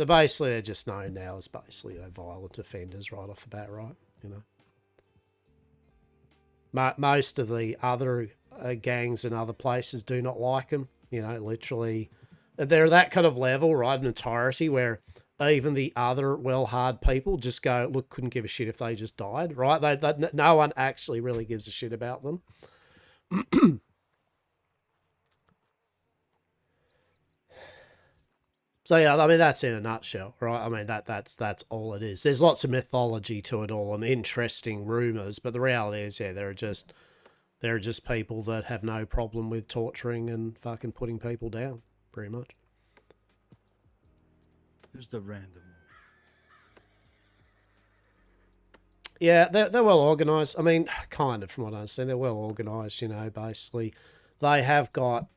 just known now as basically violent offenders right off the bat, right? Most of the other gangs in other places do not like them, literally. They're that kind of level, right, in entirety, where even the other well-hard people just go, look, couldn't give a shit if they just died, right? No one actually really gives a shit about them. So yeah, I mean, that's in a nutshell, right? I mean, that's all it is. There's lots of mythology to it all and interesting rumors, but the reality is, yeah, there are just people that have no problem with torturing and fucking putting people down, pretty much. Just a random. Yeah, they're well organised. I mean, kind of, from what I understand, they're well organised, basically. They have got...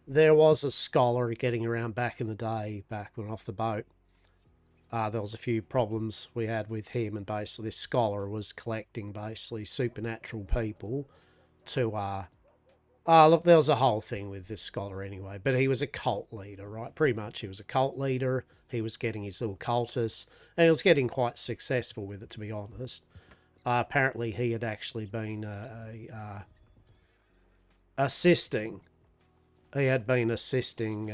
There was a scholar getting around back in the day, back when off the boat. There was a few problems we had with him, and basically this scholar was collecting, basically, supernatural people to... look, there was a whole thing with this scholar anyway, but he was a cult leader, right? Pretty much he was a cult leader. He was getting his little cultists, and he was getting quite successful with it, to be honest. Apparently he had actually been assisting. He had been assisting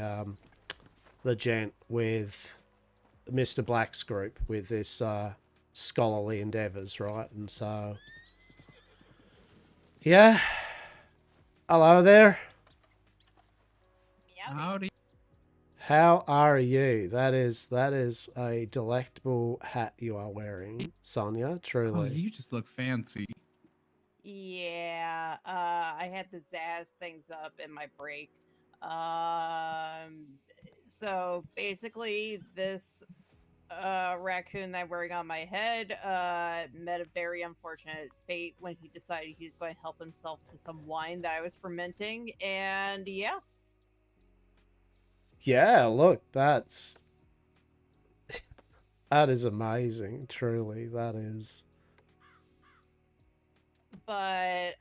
the gent with Mr. Black's group with this scholarly endeavours, right? And so, yeah. Hello there. Howdy. How are you? That is a delectable hat you are wearing, Sonia, truly. Oh, you just look fancy. Yeah, I had to zazz things up in my break. So basically, this raccoon that I'm wearing on my head met a very unfortunate fate when he decided he was going to help himself to some wine that I was fermenting, and yeah. Yeah, look, that is amazing, truly, that is. But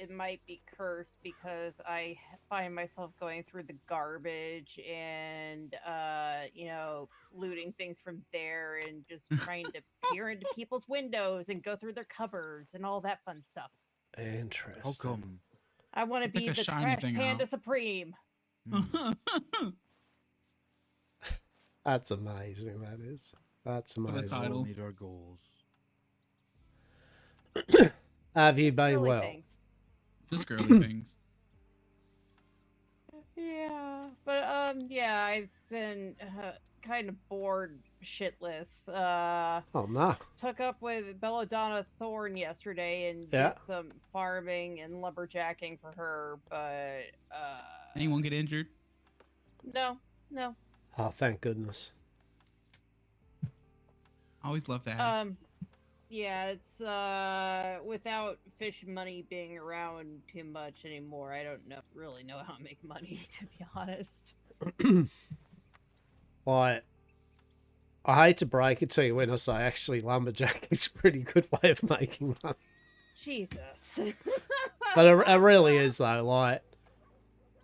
it might be cursed because I find myself going through the garbage and looting things from there and just trying to peer into people's windows and go through their cupboards and all that fun stuff. Interesting. How come? I want to be the trash panda supreme. That's amazing, that is. That's amazing. We all meet our goals. Have you been well? Things. Just girly things. Yeah, but yeah, I've been kind of bored shitless. Oh no. Took up with Belladonna Thorne yesterday and Yeah. did some farming and lumberjacking for her, but Anyone get injured? no. Oh, thank goodness. Always love to ask. Yeah, it's without fish money being around too much anymore, I don't really know how to make money, to be honest. Like, I hate to break it to you when I say actually lumberjack is a pretty good way of making money. Jesus. But it really is though, like,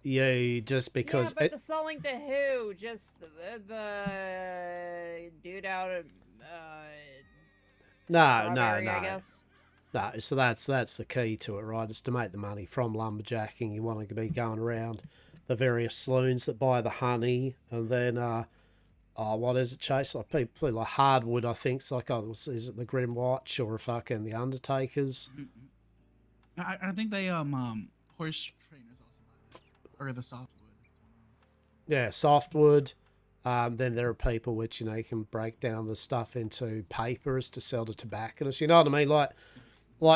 you just because yeah, but the selling to who? Just the dude out of Strawberry, I guess. No, so that's the key to it, right? It's to make the money from lumberjacking. You want to be going around the various saloons that buy the honey, and then Oh, what is it, Chase? Like people like Hardwood, I think. It's like, oh, is it the Grim Watch or fucking the Undertakers? I think they horse trainers also buy that, or the softwood. Yeah, softwood. Then there are people which, you know, you can break down the stuff into papers to sell to tobacconists. You know what I mean? Like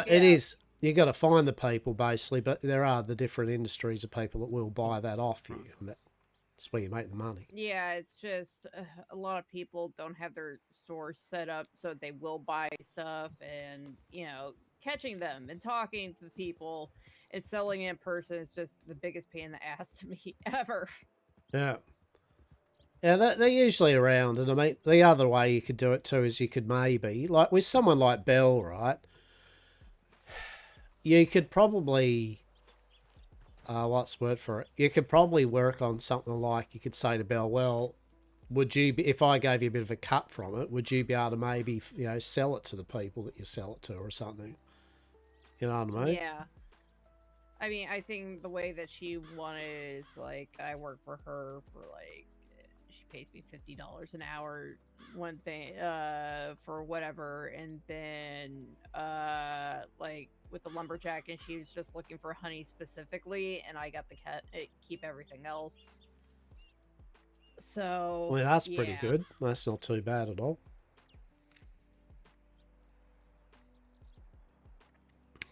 it is, you got to find the people basically, but there are the different industries of people that will buy that off you. And that's where you make the money. Yeah, it's just a lot of people don't have their stores set up so they will buy stuff, and you know, catching them and talking to the people and selling in person is just the biggest pain in the ass to me ever. Yeah. Yeah, they're usually around. And I mean, the other way you could do it too is you could maybe, like with someone like Bell, right? You could probably, what's the word for it? You could probably work on something like, you could say to Bell, well, would you be, if I gave you a bit of a cut from it, would you be able to maybe, you know, sell it to the people that you sell it to or something? You know what I mean? Yeah. I mean, I think the way that she wanted is like, I work for her for like, she pays me $50 an hour, one thing, for whatever, and then, like with the lumberjack, and she's just looking for honey specifically, and I got the keep everything else. So, Well, that's pretty yeah. good. That's not too bad at all.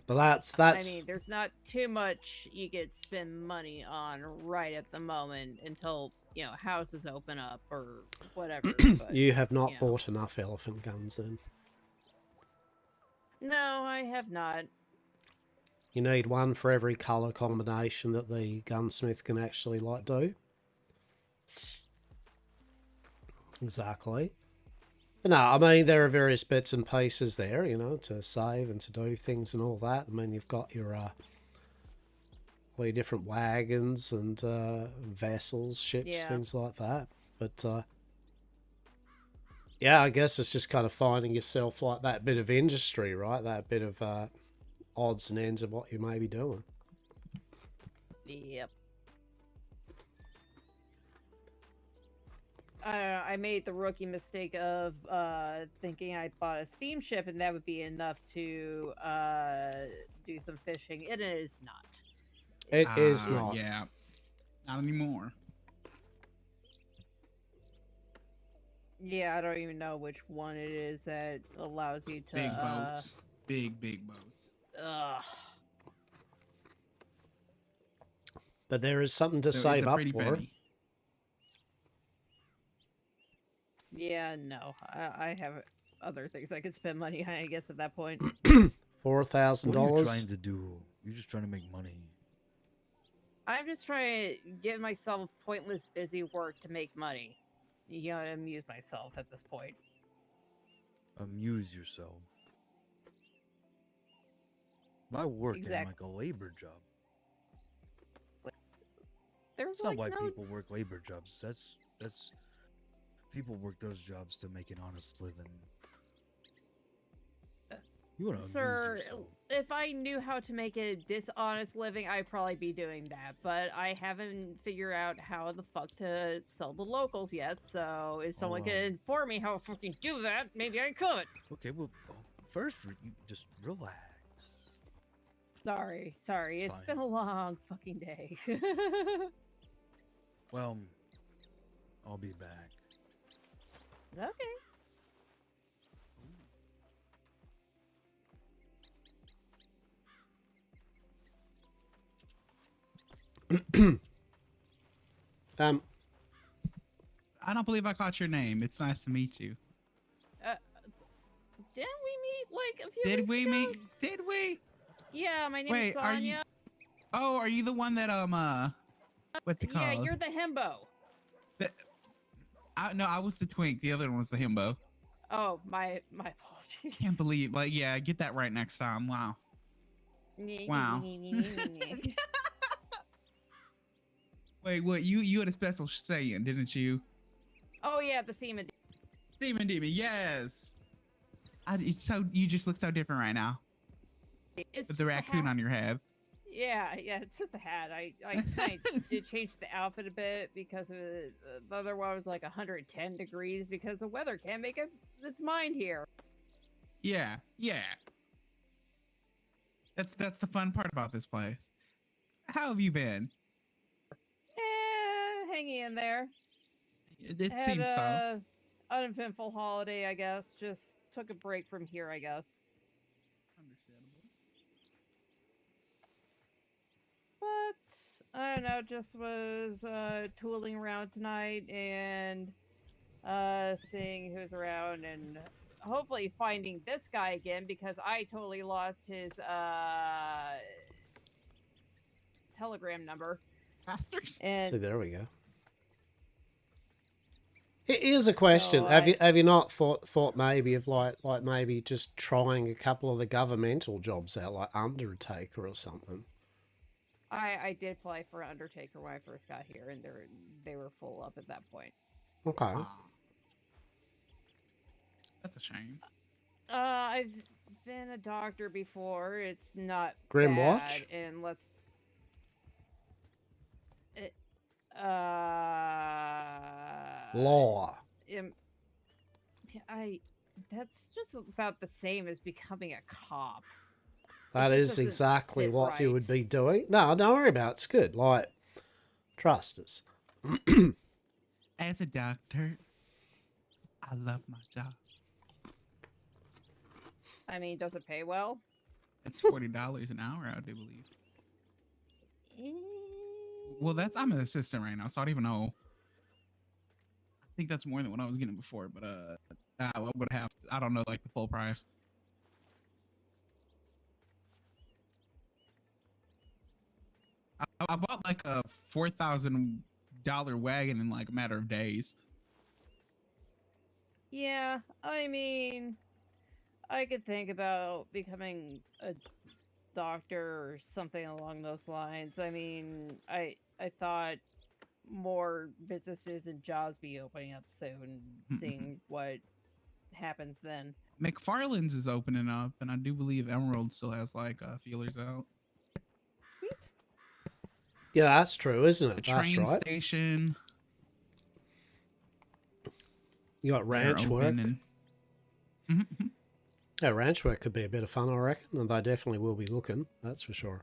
But that's. I mean, there's not too much you could spend money on right at the moment until, you know, houses open up or whatever. But, you have not you know. bought enough elephant guns then. No, I have not. You need one for every colour combination that the gunsmith can actually, like, do. Exactly. No, I mean, there are various bits and pieces there, you know, to save and to do things and all that. I mean, you've got your, all your different wagons and vessels, ships, things like that. But, yeah, I guess it's just kind of finding yourself like that bit of industry, right? That bit of odds and ends of what you may be doing. Yep. I don't know, I made the rookie mistake of thinking I bought a steamship and that would be enough to do some fishing. It is not. It is not. Yeah, not anymore. Yeah, I don't even know which one it is that allows you to big boats. Big boats. Ugh. But there is something to So save it's a up pretty for. penny. Yeah, no. I have other things I could spend money on, I guess, at that point. $4,000. What are you trying to do? You're just trying to make money. I'm just trying to give myself pointless busy work to make money. You know, to amuse myself at this point. Amuse yourself. I work in like a labor job. There's That's not like why no... people work labor jobs. That's people work those jobs to make an honest living. You want to Sir, amuse yourself. if I knew how to make a dishonest living, I'd probably be doing that. But I haven't figured out how the fuck to sell the locals yet. So if someone could inform me how to fucking do that, maybe I could. Okay, well, first you just relax. Sorry. It's It's fine. been a long fucking day. Well, I'll be back. Okay. I don't believe I caught your name. It's nice to meet you. Didn't we meet like a few Did weeks we ago? meet? Did we? Yeah, my name is Wait, Sonia. are you? Oh, are you the one that what's it called? Yeah, you're the himbo. No, I was the twink. The other one was the himbo. Oh, my apologies. Can't believe, like, yeah, get that right next time. Wow. Wow. Wait, what? You had a special saying, didn't you? Oh yeah, the semen. Demon, yes. It's so, you just look so different right now. It's With the raccoon on your head. Yeah, it's just the hat. I kind of did change the outfit a bit because the other one was like 110 degrees because the weather can't make up its mind here. Yeah. That's the fun part about this place. How have you been? Hanging in there. It Had seems so. a uneventful holiday, I guess. Just took a break from here, I guess. Understandable. But I don't know, just was tooling around tonight and seeing who's around and hopefully finding this guy again because I totally lost his telegram number. And So there we go. Here's a question: So, Have you not thought maybe of like maybe just trying a couple of the governmental jobs out, like undertaker or something? I did apply for Undertaker when I first got here, and they were full up at that point. Okay. That's a shame. I've been a doctor before. It's not Grimwatch? bad, and let's. Law. That's just about the same as becoming a cop. That It just is doesn't exactly sit what you right. would be doing. No, don't worry about it. It's good. Like, trust us. As a doctor, I love my job. I mean, does it pay well? It's $40 an hour, I do believe. Well, I'm an assistant right now, so I don't even know. I think that's more than what I was getting before, but I would have to, I don't know like the full price. I bought like a $4,000 wagon in like a matter of days. Yeah, I mean, I could think about becoming a doctor or something along those lines. I mean, I thought more businesses and jobs be opening up soon, seeing what happens then. McFarland's is opening up, and I do believe Emerald still has like feelers out. Sweet. Yeah, that's true, isn't it? The That's train right. station. You got ranch They're work. open Yeah, ranch work could be a bit of fun, I reckon, and they definitely will be looking. That's for sure.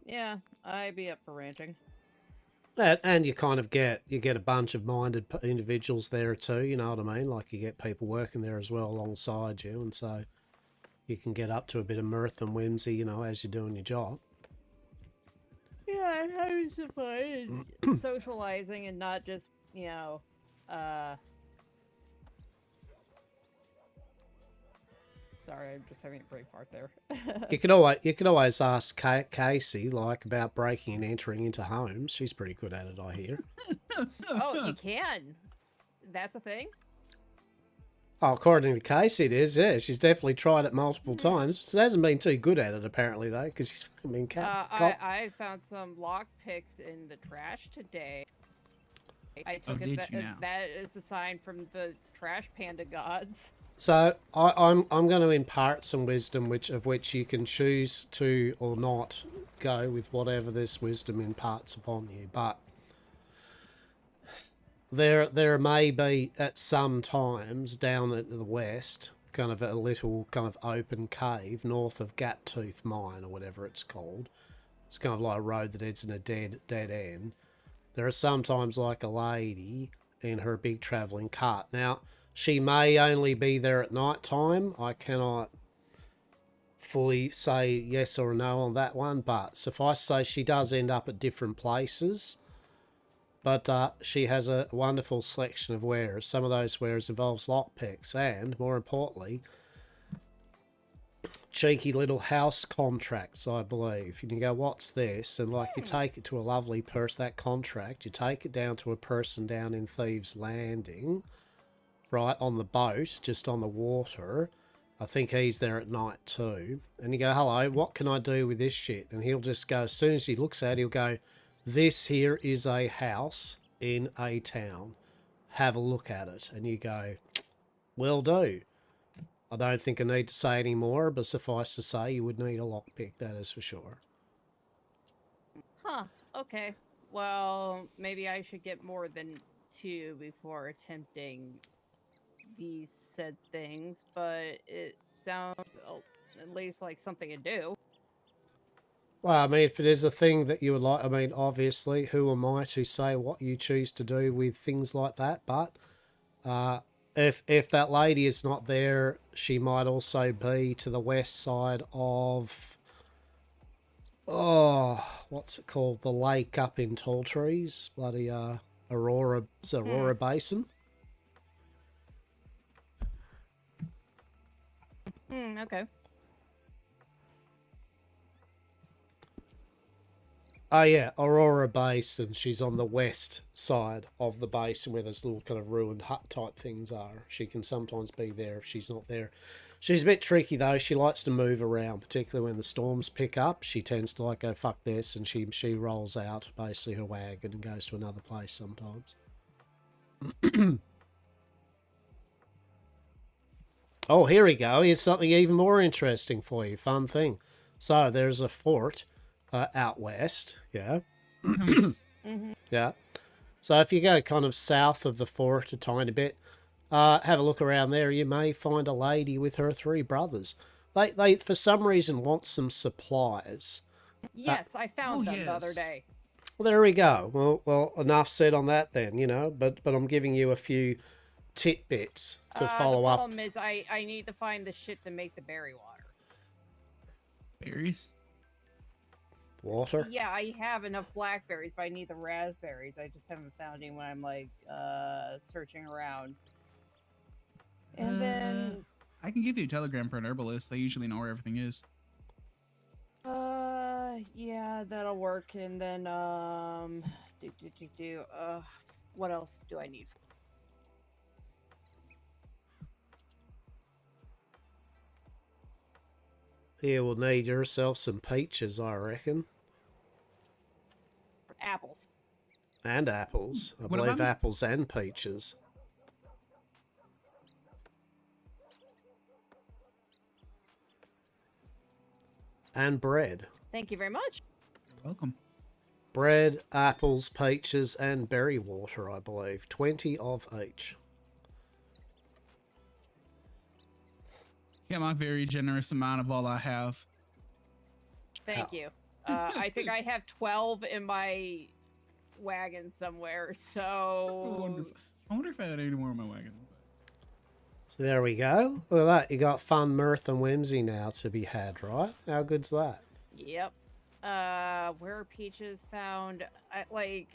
Yeah, I'd be up for ranching. And you kind of get a bunch of minded individuals there too. You know what I mean? Like you get people working there as well alongside you, and so you can get up to a bit of mirth and whimsy, you know, as you're doing your job. Yeah, and having some fun and socializing and not just, sorry, I'm just having a brain fart there. You could always ask Casey like about breaking and entering into homes. She's pretty good at it, I hear. Oh, you can. That's a thing? Oh, according to Casey, it is. Yeah, she's definitely tried it multiple times. She hasn't been too good at it apparently though, because she's fucking been I found some lock picks in the trash today. I took it that is a sign from the trash panda gods. So I'm going to impart some wisdom, which you can choose to or not go with whatever this wisdom imparts upon you. But there may be at some times down at the west, kind of a little kind of open cave north of Gattooth Mine or whatever it's called. It's kind of like a road that ends in a dead end. There are sometimes like a lady in her big travelling cart. Now, she may only be there at night time. I cannot fully say yes or no on that one, but suffice to say she does end up at different places. But she has a wonderful selection of wares. Some of those wares involves lockpicks and, more importantly, cheeky little house contracts, I believe. And you go, what's this? And like you take it to a lovely person, that contract, you take it down to a person down in Thieves Landing, right, on the boat, just on the water. I think he's there at night too. And you go, hello, what can I do with this shit? And he'll just go, as soon as he looks at it, he'll go, this here is a house in a town. Have a look at it. And you go, will do. I don't think I need to say any more, but suffice to say, you would need a lockpick, that is for sure. Huh. Okay. Well, maybe I should get more than 2 before attempting these said things, but it sounds at least like something to do. Well, I mean, if it is a thing that you would like, I mean, obviously, who am I to say what you choose to do with things like that? But if that lady is not there, she might also be to the west side of what's it called? The lake up in Tall Trees, bloody Aurora Basin. Okay. Oh yeah, Aurora Basin. She's on the west side of the basin where those little kind of ruined hut type things are. She can sometimes be there if she's not there. She's a bit tricky though. She likes to move around, particularly when the storms pick up. She tends to like go fuck this, and she rolls out basically her wagon and goes to another place sometimes. Oh, here we go. Here's something even more interesting for you. Fun thing. So there's a fort out west. Yeah. Yeah. So if you go kind of south of the fort a tiny bit, have a look around there. You may find a lady with her 3 brothers. They for some reason want some supplies. Yes, I found them the other day. Well, there we go. Well, enough said on that then. You know, but I'm giving you a few tidbits to follow the up. problem is I need to find the shit to make the berry water. Berries? Water? Yeah, I have enough blackberries, but I need the raspberries. I just haven't found any when I'm like searching around. And then I can give you a telegram for an herbalist. They usually know where everything is. yeah, that'll work. And then what else do I need? You will need yourself some peaches, I reckon. Apples. And apples. I What believe about 'em? apples and peaches. And bread. Thank you very much. Welcome. Bread, apples, peaches, and berry water, I believe. 20 of each. Yeah, my very generous amount of all I have. Thank you. I think I have 12 in my wagon somewhere, so... Wonderful. I wonder if I had any more in my wagon. So there we go. Look at that. You got fun, mirth, and whimsy now to be had, right? How good's that? Yep. Where are peaches found? I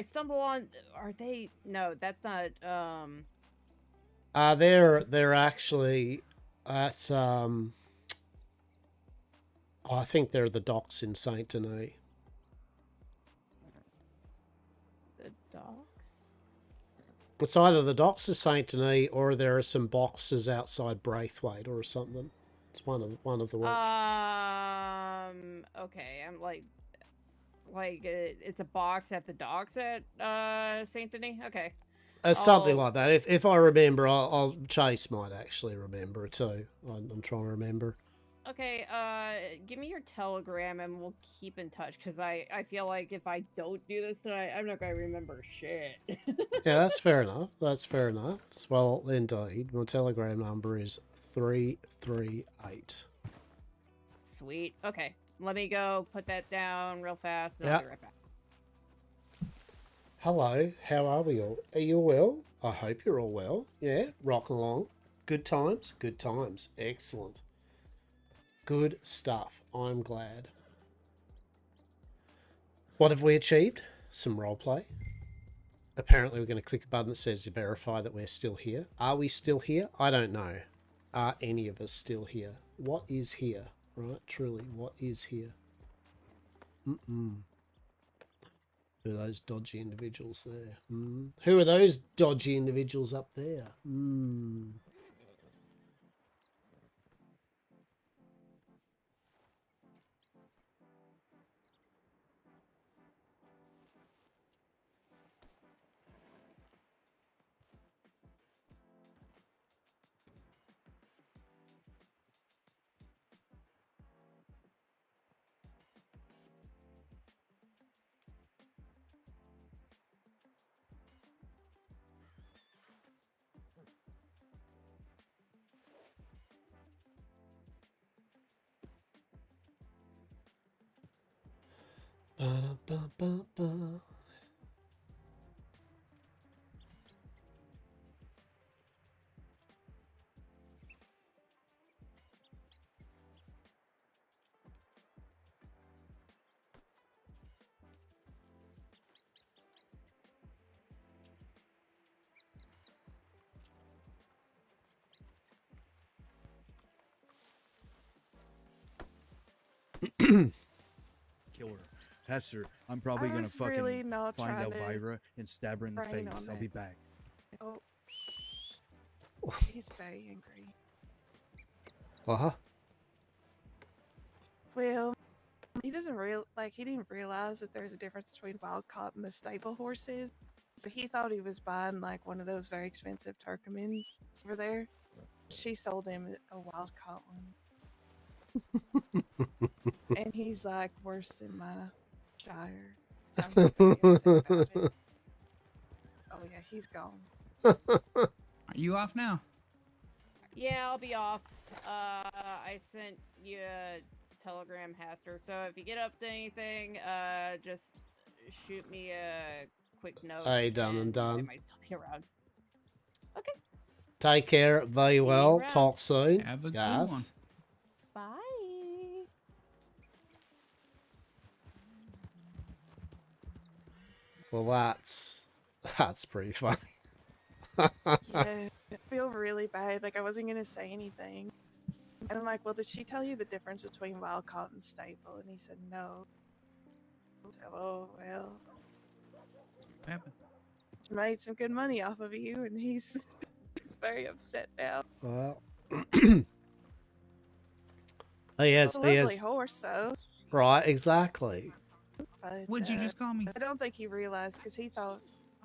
stumble on... Are they... No, that's not... They're actually at I think they're the docks in Saint Denis. The docks? It's either the docks of Saint Denis or there are some boxes outside Braithwaite or something. It's one of the which. Okay, I'm like it's a box at the docks at Saint Denis. Okay. Something like that. If I remember, I'll Chase might actually remember it too. I'm trying to remember. Okay, give me your telegram and we'll keep in touch, because I feel like if I don't do this tonight, I'm not going to remember shit. Yeah, that's fair enough. That's fair enough. Well, indeed. My telegram number is 338. Sweet. Okay, let me go put that down real fast and I'll be right back. Hello, how are we all? Are you well? I hope you're all well. Yeah, rocking along. Good times? Good times. Excellent. Good stuff. I'm glad. What have we achieved? Some roleplay. Apparently we're going to click a button that says verify that we're still here. Are we still here? I don't know. Are any of us still here? What is here? Right? Truly, what is here? Who are those dodgy individuals there? Who are those dodgy individuals up there? Ba-da-ba-ba-ba. Kill her. Hastur, I'm probably I gonna was fucking really not find trying to Elvira and stab her in the rain face. on I'll be it. back. Oh, he's very angry. Uh-huh. Well, he didn't realize that there's a difference between wild caught and the stable horses. So he thought he was buying like one of those very expensive Turkmens over there. She sold him a wild caught one. And he's like worse than my Shire. I'm just very upset about it. Oh yeah, he's gone. Are you off now? Yeah, I'll be off. I sent you a telegram, Hastur. So if you get up to anything, just shoot me a quick note. Hey, done and I done. might still be around. Okay. Take care. Be well. around. Talk soon. Have a good yes. one. Bye. Well, that's pretty funny. Yeah, I feel really bad. Like I wasn't gonna say anything. And I'm like, well, did she tell you the difference between wild caught and stable? And he said no. Oh well. What happened? She made some good money off of you, and he's very upset now. Well, It's a lovely horse, though. Right, exactly. But, What'd you just call me? I don't think he realized because he thought.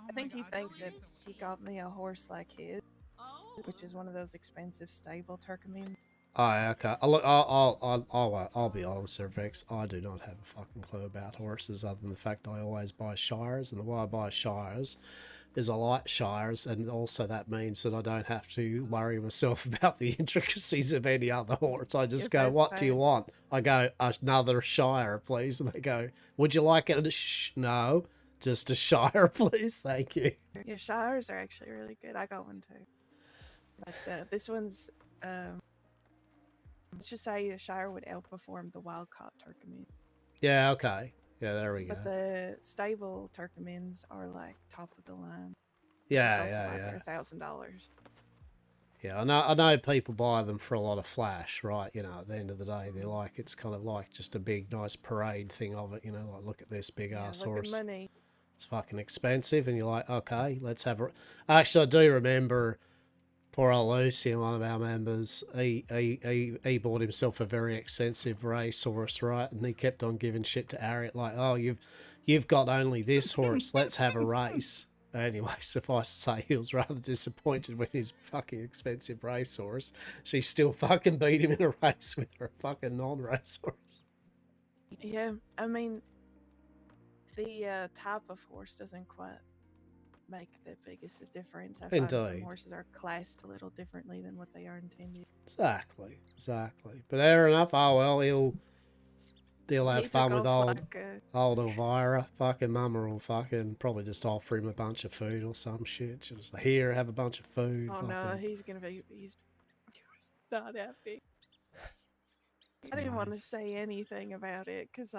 I think he thinks that he got me a horse like his, which is one of those expensive stable Turkmen. Oh, okay. Look, I'll be honest there, Vex. I do not have a fucking clue about horses other than the fact I always buy Shires, and the way I buy Shires is I like Shires, and also that means that I don't have to worry myself about the intricacies of any other horse. I just go, what do you want? I go, another Shire, please. And they go, would you like it? No, just a Shire, please. Thank you. Yeah, Shires are actually really good. I got one too. But this one's, let's just say a Shire would outperform the wild caught Turkmen. Yeah, okay. Yeah, there we go. But the stable Turkmens are like top of the line. Yeah, it's also yeah, like yeah. $1,000. Yeah, I know people buy them for a lot of flash, right? You know, at the end of the day, they're like, it's kind of like just a big, nice parade thing of it, you know, like, look at this big ass look at horse. money. It's fucking expensive, and you're like, okay, let's have a... Actually, I do remember poor old Lucy, one of our members, he bought himself a very expensive racehorse, right? And he kept on giving shit to Harriet, like, oh, you've got only this horse, let's have a race. Anyway, suffice to say, he was rather disappointed with his fucking expensive racehorse. She still fucking beat him in a race with her fucking non-racehorse. Yeah, I mean, the type of horse doesn't quite make the biggest of difference. I find some Indeed. horses are classed a little differently than what they are intended. Exactly. But fair enough. Oh, well, he'll have He fun took with off old, like old Elvira. Fucking mama will fucking probably just offer him a bunch of food or some shit. She'll just, here, have a bunch of food. oh no, fucking- he's not happy. I didn't want to say anything about it because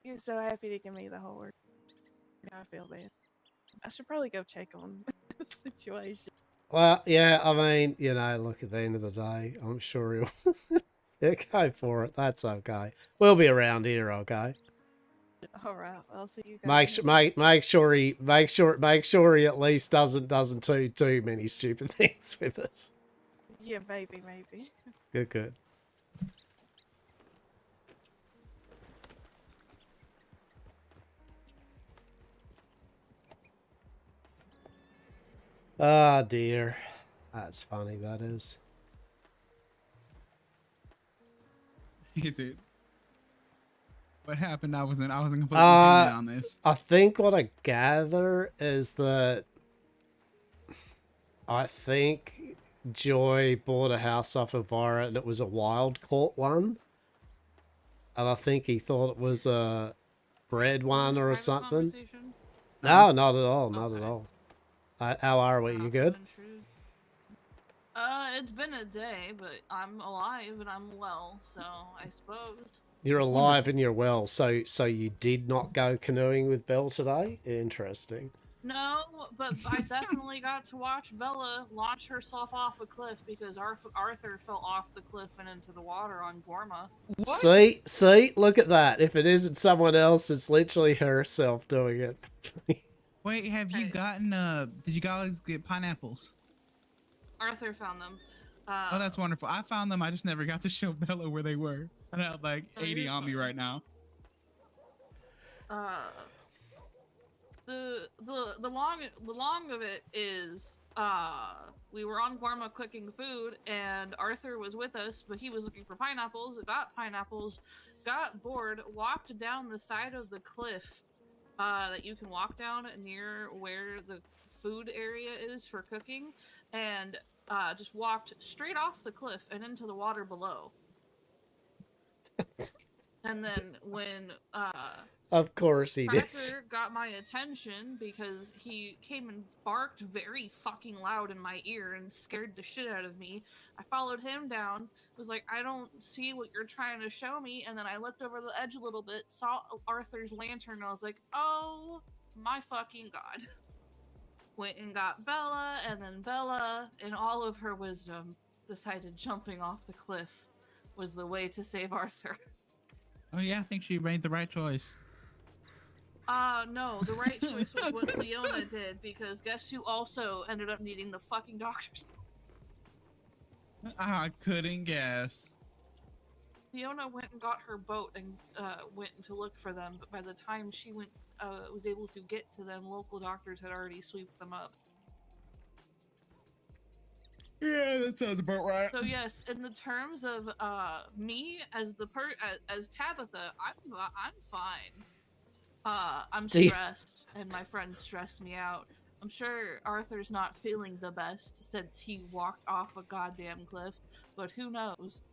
he was so happy to give me the horse. Now I feel bad. I should probably go check on the situation. Well, yeah, I mean, you know, look, at the end of the day, I'm sure he'll... yeah, go for it. That's okay. We'll be around here, okay? All right, I'll see you guys. Make sure he at least doesn't do too many stupid things with us. Yeah, maybe. Good. Ah, dear. That's funny, that is. Is it? What happened? I wasn't completely tuned in on this. I think what I gather is that I think Joy bought a house off of Vara and it was a wild caught one. and I think he thought it was a bread one or something. Conversation? No, not at all, not at all. How are we? You Not to good? intrude. It's been a day, but I'm alive and I'm well, so I suppose. You're alive and you're well. So you did not go canoeing with Belle today? Interesting. No, but I definitely got to watch Bella launch herself off a cliff because Arthur fell off the cliff and into the water on Gorma. See, look at that. If it isn't someone else, it's literally herself doing it. Wait, have you gotten did you guys get pineapples? Arthur found them. Oh, that's wonderful. I found them. I just never got to show Bella where they were. I have like 80 on me right now. The long of it is we were on Gorma cooking food and Arthur was with us, but he was looking for pineapples, got bored, walked down the side of the cliff that you can walk down near where the food area is for cooking, and just walked straight off the cliff and into the water below. And then when Of course he did. Arthur got my attention because he came and barked very fucking loud in my ear and scared the shit out of me. I followed him down, was like, I don't see what you're trying to show me, and then I looked over the edge a little bit, saw Arthur's lantern, and I was like, oh my fucking god. Went and got Bella, and then Bella, in all of her wisdom, decided jumping off the cliff was the way to save Arthur. Oh yeah, I think she made the right choice. No, the right choice was what Leona did, because guess who also ended up needing the fucking doctor's? I couldn't guess. Leona went and got her boat and went to look for them, but by the time she went, was able to get to them, local doctors had already swept them up. Yeah, that sounds about right. So yes, in the terms of me as as Tabitha, I'm fine. I'm stressed, and my friends stress me out. I'm sure Arthur's not feeling the best since he walked off a goddamn cliff, but who knows?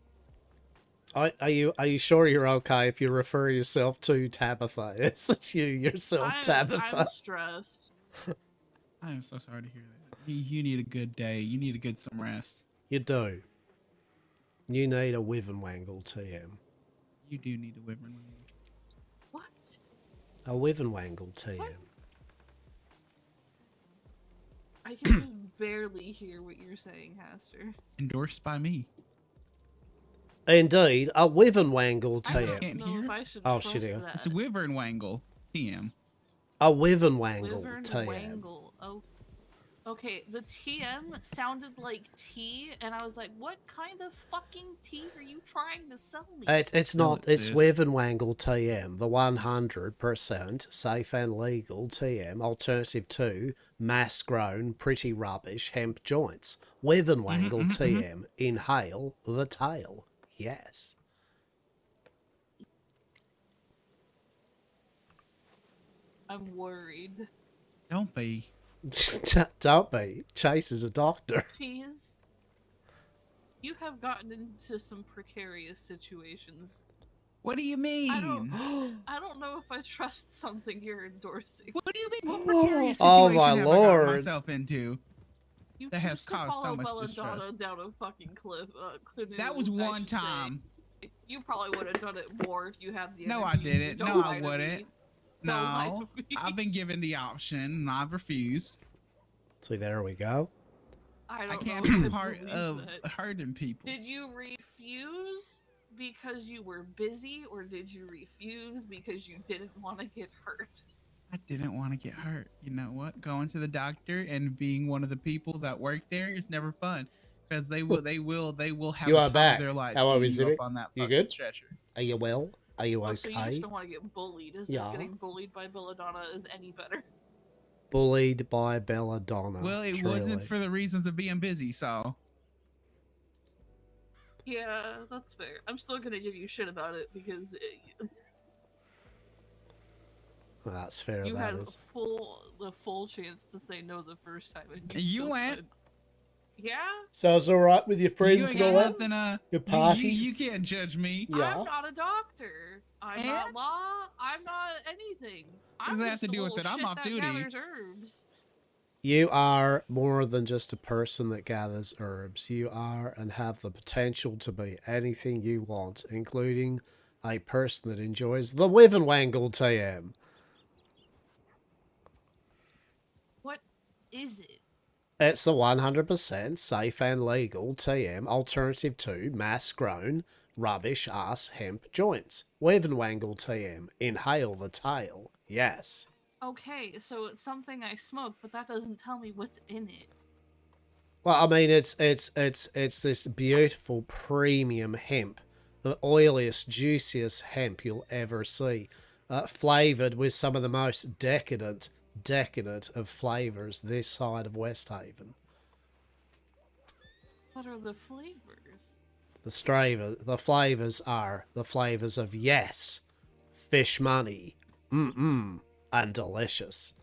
Are you sure you're okay if you refer yourself to Tabitha? It's you yourself, Tabitha. I'm stressed. I am so sorry to hear that. You need a good day. You need to get some rest. You do. You need a Wivenwangle TM. You do need a Wivenwangle. What? A Wivenwangle TM. What? I can just barely hear what you're saying, Hastur. Endorsed by me. Indeed, a Wivenwangle I TM. don't know if I should Oh, trust shit, yeah. that. It's a Wyvernwangle TM. A Wivenwangle TM. Wivenwangle. Oh. Okay, the TM sounded like tea, and I was like, what kind of fucking tea are you trying to sell me? It's not. It's Wivenwangle TM, the 100% safe and legal TM alternative to mass-grown, pretty rubbish hemp joints. Wivenwangle TM. Inhale the tail. Yes. I'm worried. Don't be. Don't be. Chase is a doctor. Cheese, you have gotten into some precarious situations. What do you mean? I don't know if I trust something you're endorsing. What do you mean? What precarious Oh, situation my have I Lord. got myself into You that has choose to caused so follow much Belladonna distress? down a fucking cliff. That was one time. You probably would have done it more if you had the. No, I energy. didn't. Don't No, lie I to wouldn't. me. Don't lie No, to me. I've been given the option and I've refused. See, there we go. I can't know be if I part believe of that. hurting people. Did you refuse because you were busy, or did you refuse because you didn't want to get hurt? I didn't want to get hurt. You know what? Going to the doctor and being one of the people that work there is never fun because they will have You a are time back. of their life How are we, seeing you Zibby? up on that You fucking good? stretcher. Are you well? Are you Oh, so you just okay? don't want to get bullied, as Yeah. if getting bullied by Belladonna is any better. Bullied by Belladonna. Well, it truly. wasn't for the reasons of being busy, so. Yeah, that's fair. I'm still gonna give you shit about it because Well, that's fair. you That had is. the full chance to say no the first time. And You still went. could. Yeah. So it's all right with your You friends ain't and got all that? nothing. Your You, party? you can't judge me. Yeah. I'm not a doctor. I'm not law. I'm not anything. What I'm does that have just to a do with little it? I'm shit off that duty. gathers herbs. You are more than just a person that gathers herbs. You are and have the potential to be anything you want, including a person that enjoys the Wivenwangle TM. What is it? It's the 100% safe and legal TM alternative to mass-grown rubbish-ass hemp joints. Wivenwangle TM. Inhale the tail. Yes. Okay, so it's something I smoke, but that doesn't tell me what's in it. Well, I mean, it's this beautiful premium hemp, the oiliest, juiciest hemp you'll ever see, flavored with some of the most decadent of flavors this side of Westhaven. What are the flavors? The flavors are the flavors of yes, fish money, and delicious.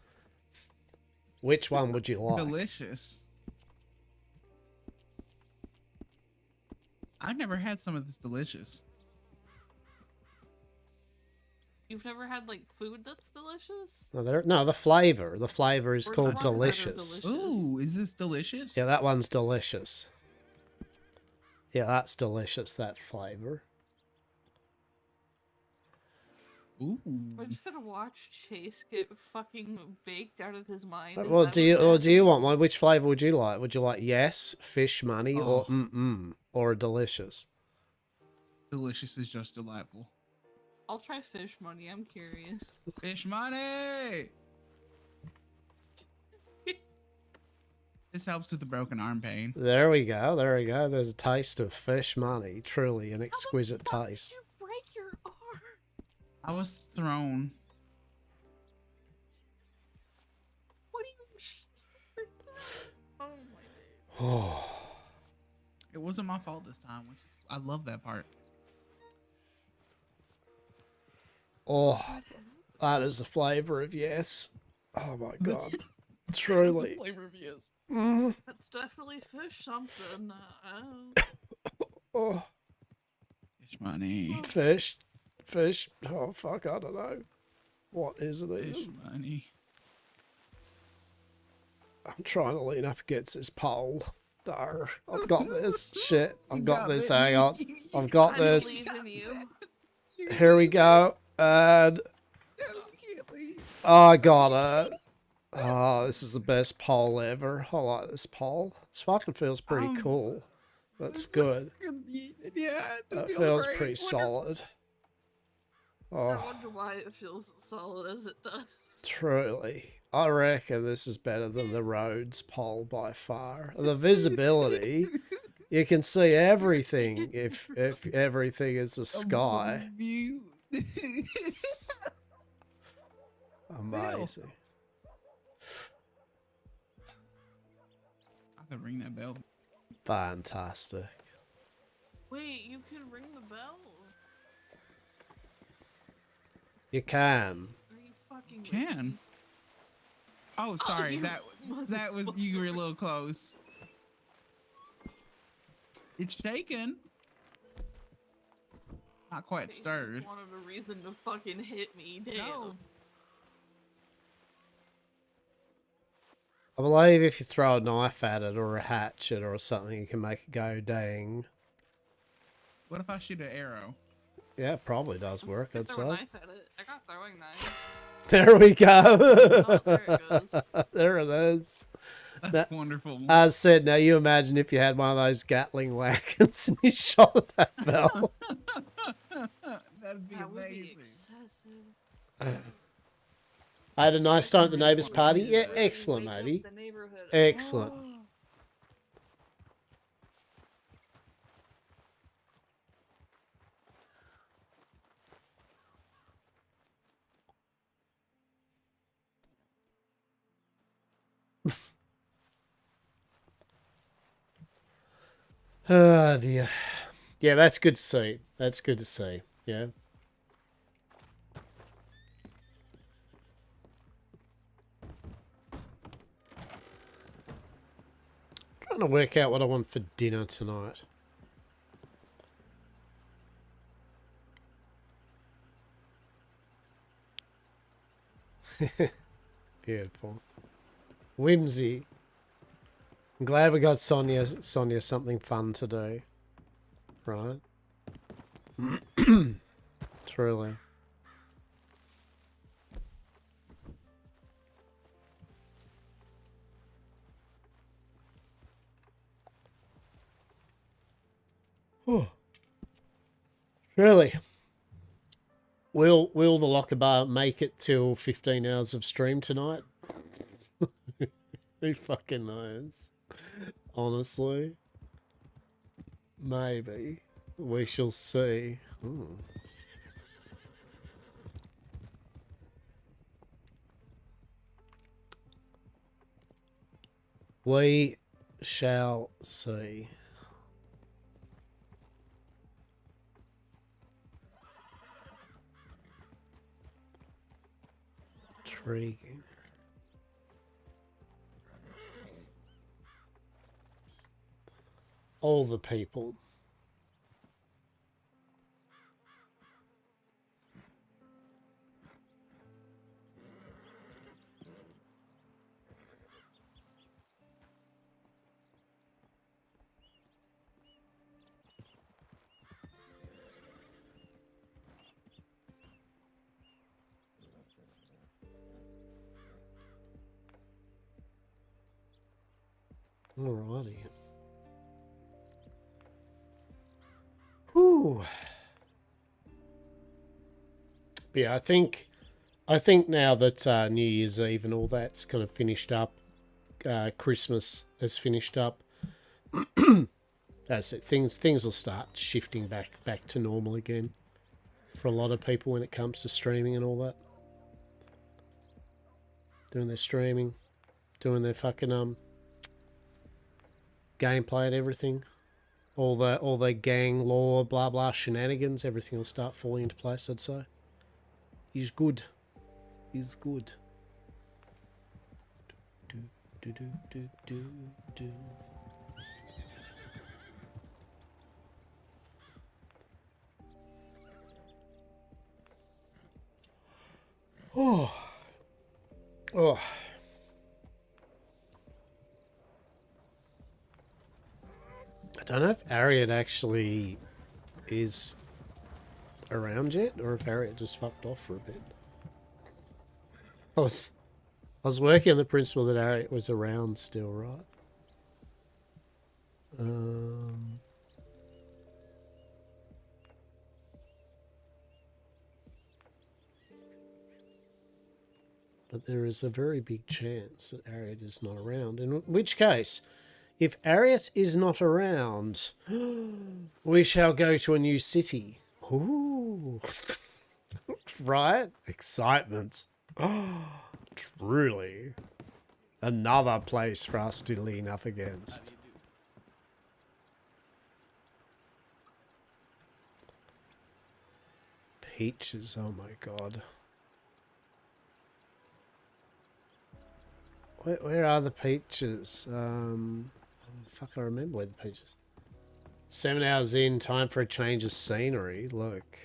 Which one would you like? Delicious. I've never had some of this delicious. You've never had like food that's delicious? No, the flavor. The flavor is Or called ones that are delicious. delicious. Ooh, is this delicious? Yeah, that one's delicious. Yeah, that's delicious, that flavor. Ooh. We're just gonna watch Chase get fucking baked out of his mind. Is Well, that do you what's want one? Which flavor would you like? Would you like yes, fish money, or or delicious? Delicious is just delightful. I'll try fish money. I'm curious. Fish money. This helps with the broken arm pain. There we go. There we go. There's a taste of fish money. Truly an exquisite taste. Break your arm. I was thrown. What do you mean? Oh my god. Oh. It wasn't my fault this time, which is I love that part. Oh, that is the flavor of yes. Oh my god. Truly. Flavor of yes. That's definitely fish something. Oh. Fish money. Fish. Oh fuck, I don't know. What is it Fish even? money. I'm trying to lean up against this pole. Dar. I've got this. Shit. I've got this. Hang on. I've got this. believe in you. Here we go. And oh, I got it. Oh, this is the best pole ever. I like this pole. This fucking feels pretty cool. That's good. Yeah, That it feels great. pretty solid. I Oh, wonder why it feels as solid as it does. truly. I reckon this is better than the Rhodes pole by far. The visibility, you can see everything if everything is the sky. View. Amazing. I could ring that bell. Fantastic. Wait, you can ring the bell? You can. Are you fucking Can. Oh, sorry. you that was you were a little close. It's shaking. Not quite Chase stirred. just wanted a reason to fucking hit me. Damn. No. I believe if you throw a knife at it or a hatchet or something, you can make it go dang. What if I shoot an arrow? Yeah, it probably does work, I'd Throw a say. knife at it. I got throwing knives. There we go. Oh, there it goes. There it is. That's wonderful. As said, now you imagine if you had one of those Gatling wagons and you shot at that bell. That'd be That would be amazing. excessive. I had a nice time at the neighbour's party. Yeah, excellent, Wake up matey. the neighborhood. Excellent. Oh. Oh dear. Yeah, that's good to see. That's good to see. Yeah. Trying trying to work out what I want for dinner tonight. Beautiful. Whimsy. I'm glad we got Sonia something fun to do. Right? Truly. Oh. Really? Will the locker bar make it till 15 hours of stream tonight? Who fucking knows? Honestly. Maybe. We shall see. Ooh. We shall see. Intriguing. All the people. Alrighty. Whew. Yeah, I think now that New Year's Eve and all that's kind of finished up, Christmas has finished up. That's it. Things will start shifting back to normal again for a lot of people when it comes to streaming and all that. Doing their streaming, doing their fucking gameplay and everything. All the gang lore, blah blah shenanigans, everything will start falling into place, I'd say. Is good. Is good. Do, do, do, do, do, do. Oh. Oh. I don't know if Ariad actually is around yet, or if Ariad just fucked off for a bit. I was working on the principle that Ariad was around still, right? But there is a very big chance that Ariad is not around. In which case, if Ariad is not around, we shall go to a new city. Ooh. Right? Excitement. Truly. Another place for us to lean up against. Peaches, oh my god. Where are the peaches? Fuck, I remember where the peaches. 7 hours in, time for a change of scenery. Look,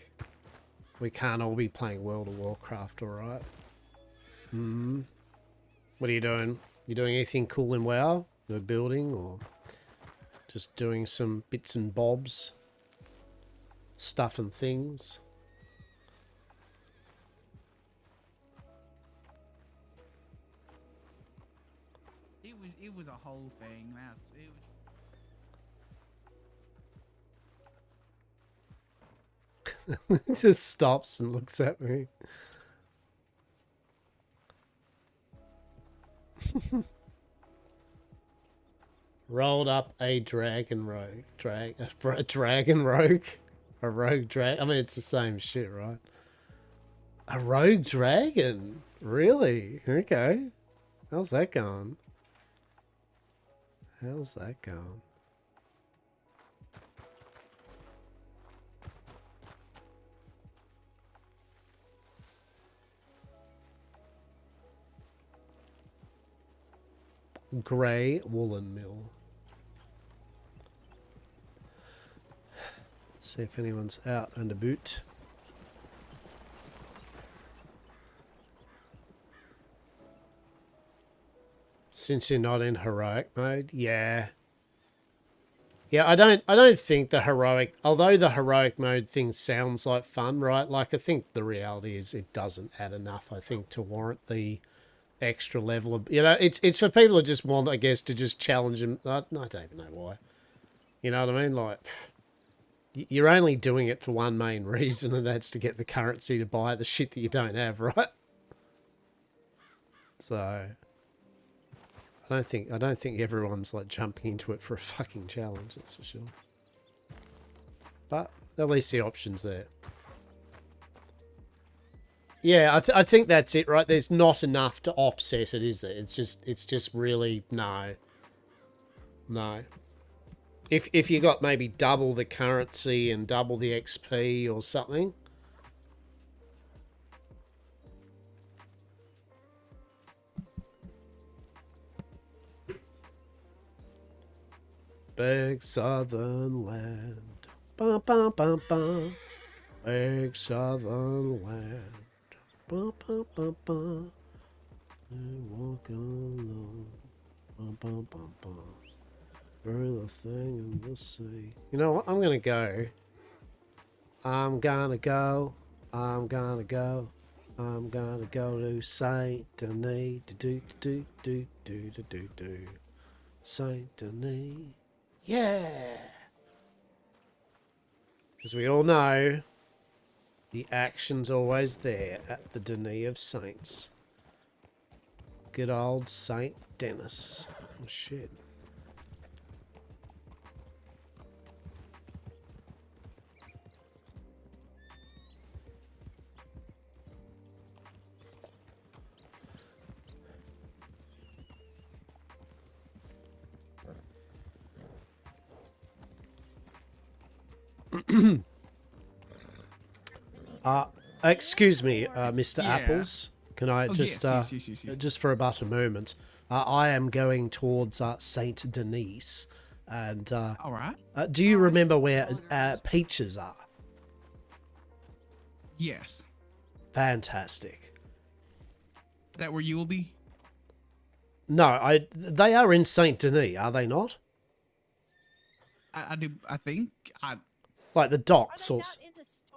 we can't all be playing World of Warcraft, alright? What are you doing? You doing anything cool in WoW? No building, or just doing some bits and bobs? Stuff and things? It was a whole thing. That's it. Just stops and looks at me. Rolled up a dragon rogue. A dragon rogue? A rogue drag. I mean, it's the same shit, right? A rogue dragon? Really? Okay. How's that going? How's that going? Grey woolen mill. See if anyone's out and about. Since you're not in heroic mode, yeah. Yeah, I don't think the heroic, although the heroic mode thing sounds like fun, right? Like, I think the reality is it doesn't add enough, I think, to warrant the extra level of, you know, it's for people who just want, I guess, to just challenge them. I don't even know why. You know what I mean? Like, you're only doing it for one main reason, and that's to get the currency to buy the shit that you don't have, right? So I don't think everyone's like jumping into it for a fucking challenge, that's for sure. But at least the option's there. Yeah, I think that's it, right? There's not enough to offset it, is there? It's just really no. If you got maybe double the currency and double the XP or something. Big southern land. Bum, bum, bum, bum. Big southern land. Bum, bum, bum, bum. And walk alone. Bum, bum, bum, bum. Bury the thing in the sea. You know what? I'm gonna go. I'm gonna go to Saint Denis. Do. Saint Denis. Yeah. As we all know, the action's always there at the Denis of Saints. Good old Saint Denis. Oh shit. Excuse me, Mr. Yeah. Apples. Can I just, yes. just for about a moment, I am going towards Saint Denis, and All right. do you remember where Peaches are? Yes. Fantastic. That where you will be? No, they are in Saint Denis, are they not? I do. I think. Like the docks, or In the store?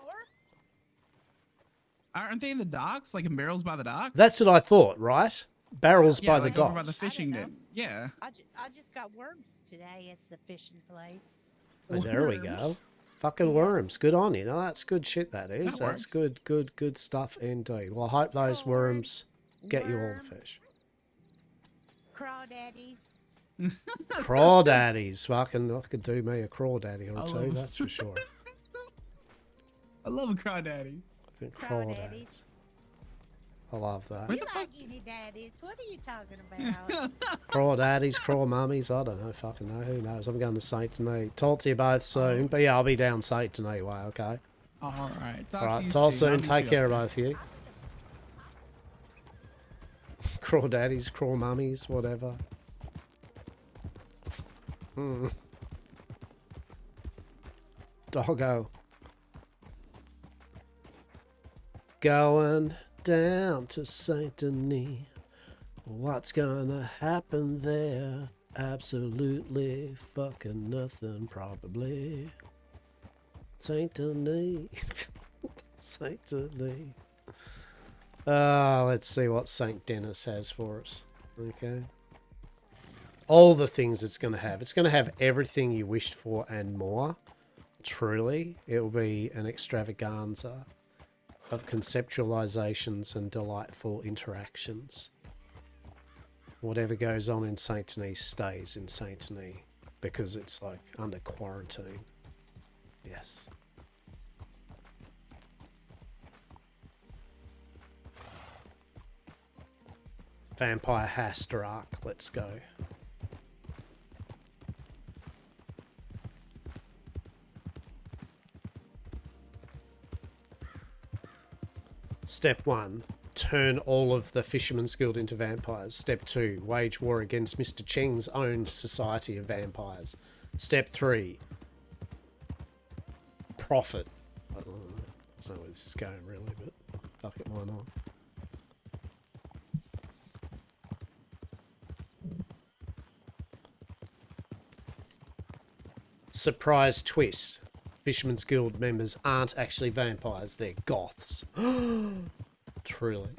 Aren't they in the docks? Like in barrels by the docks? that's what I thought, right? Barrels yeah, by like the over by the docks. fishing den. Yeah. I just got worms today at the fishing place. Oh, there we go. Fucking worms. Good on you. No, that's good shit, that is. That That's good stuff indeed. Well, I hope those worms get you all the fish. Crawdaddies. Crawdaddies. Fucking, I could do me a crawdaddy or I two, love- that's for sure. I love a crawdaddy. Fucking crawdaddy. I love that. You like any daddies? What are you talking about? Crawdaddies, craw mummies, I don't know, fucking know, who knows. I'm going to Saint Denis. Talk to you both soon, but yeah, I'll be down Saint Denis way, okay? All right. Alright, talk soon, take care of both of you. Crawdaddies, craw mummies, whatever. Doggo. Going down to Saint Denis. What's gonna happen there? Absolutely fucking nothing, probably. Saint Denis. Saint Denis. Let's see what Saint Denis has for us. Okay. All the things it's going to have. It's going to have everything you wished for and more. Truly. It will be an extravaganza of conceptualizations and delightful interactions. Whatever goes on in Saint Denis stays in Saint Denis because it's like under quarantine. Yes. Vampire Hastur arc. Let's go. Step 1. Turn all of the Fisherman's Guild into vampires. Step 2. Wage war against Mr. Cheng's own society of vampires. Step 3. profit. I don't know where this is going really, but fuck it, why not? Surprise twist. Fisherman's Guild members aren't actually vampires, they're goths. Truly.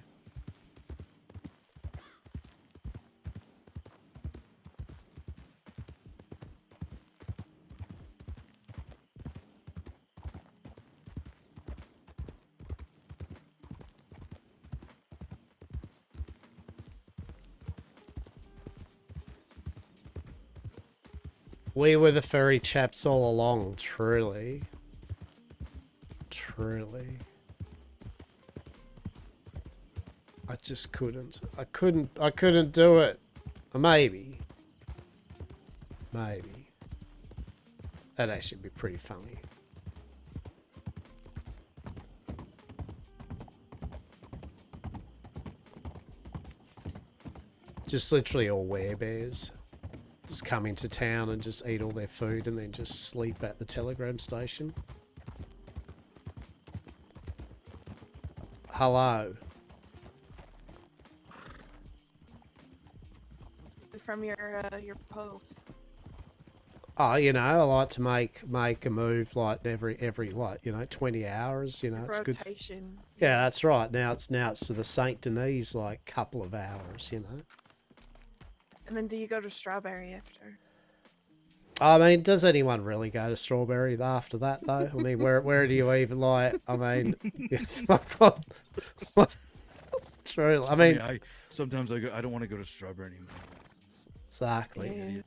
We were the furry chaps all along, truly. Truly. I just couldn't. I couldn't do it. Maybe. Maybe. That'd actually be pretty funny. Just literally all werebears. Just come into town and just eat all their food and then just sleep at the telegram station. Hello. From your post. Oh, you know, I like to make a move like every like, you know, 20 hours, you know, it's good. Rotation. Yeah, that's right. Now it's to the Saint Denis like couple of hours, you know. And then do you go to Strawberry after? I mean, does anyone really go to Strawberry after that though? I mean, where do you even like? I mean, it's my God. True. I mean, sometimes I don't want to go to Strawberry anymore. Exactly. Yeah.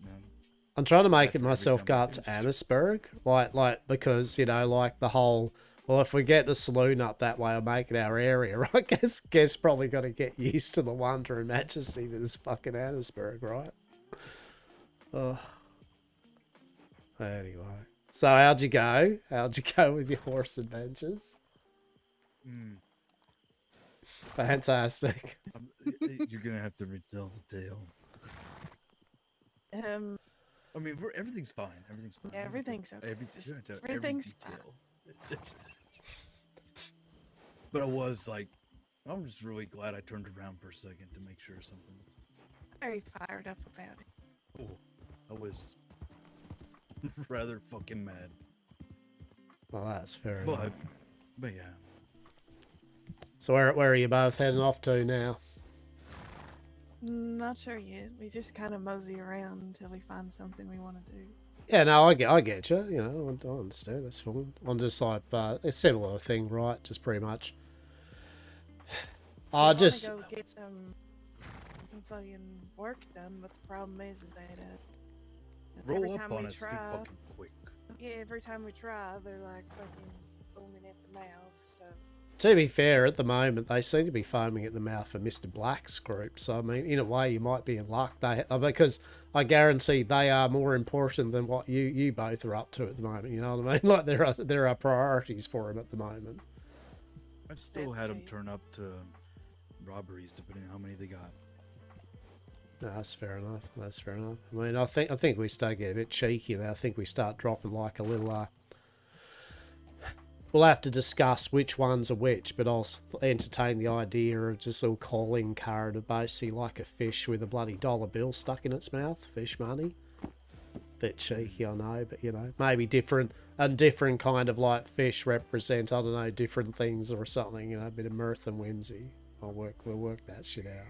I'm trying to make it myself go up to Annisburg, like because you know, like the whole. Well, if we get the saloon up that way, I'll make it our area, right? Guess probably got to get used to the wonder and majesty that is fucking Annisburg, right? Oh. Anyway, so how'd you go? How'd you go with your horse adventures? Fantastic. You're gonna have to retell the tale. I mean, everything's fine. Everything's fine. Yeah, everything's okay. Everything's fine. But I was like, I'm just really glad I turned around for a second to make sure something. Very fired up about it. Oh, I was rather fucking mad. Well, that's fair enough. But yeah. So where are you both heading off to now? Not sure yet. We just kind of mosey around until we find something we want to do. Yeah, no, I get you. You know, I understand. That's fine. I'm just like a similar thing, right? Just pretty much. I just go get some fucking work done, but the problem is that roll up on us too fucking quick. Yeah, every time we try, they're like fucking foaming at the mouth. So. To be fair, at the moment they seem to be foaming at the mouth for Mr. Black's group. So I mean, in a way, you might be in luck. Because I guarantee they are more important than what you both are up to at the moment. You know what I mean? Like there are priorities for him at the moment. I've still had them turn up to robberies, depending on how many they got. No, that's fair enough. That's fair enough. I mean, I think we start getting a bit cheeky there. I think we start dropping like a little. We'll have to discuss which ones are which, but I'll entertain the idea of just a little calling card of basically like a fish with a bloody dollar bill stuck in its mouth. Fish money. Bit cheeky, I know, but you know, maybe different kind of like fish represent, I don't know, different things or something. You know, a bit of mirth and whimsy. We'll work that shit out.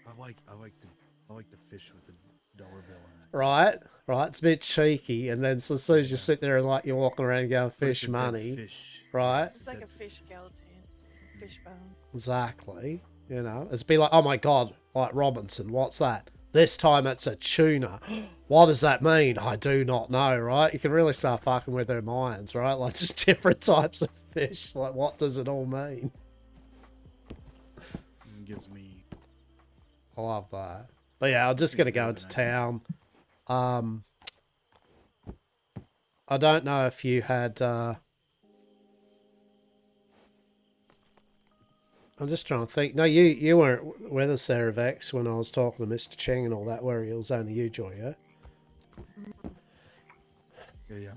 I like the fish with the dollar bill in it. Right. It's a bit cheeky, and then so as soon as you sit there and like you're walking around going fish money, right? It's like a fish skeleton, fish bone. Exactly. You know, it's be like, oh my god, like Robinson, what's that? This time it's a tuna. What does that mean? I do not know, right? You can really start fucking with their minds, right? Like just different types of fish. Like what does it all mean? It gives me. I love that. But yeah, I'm just gonna go into town. I don't know if you had. I'm just trying to think. No, you weren't with us there, Vex, when I was talking to Mr. Cheng and all that. Where it was only you, Joy, yeah? Yeah.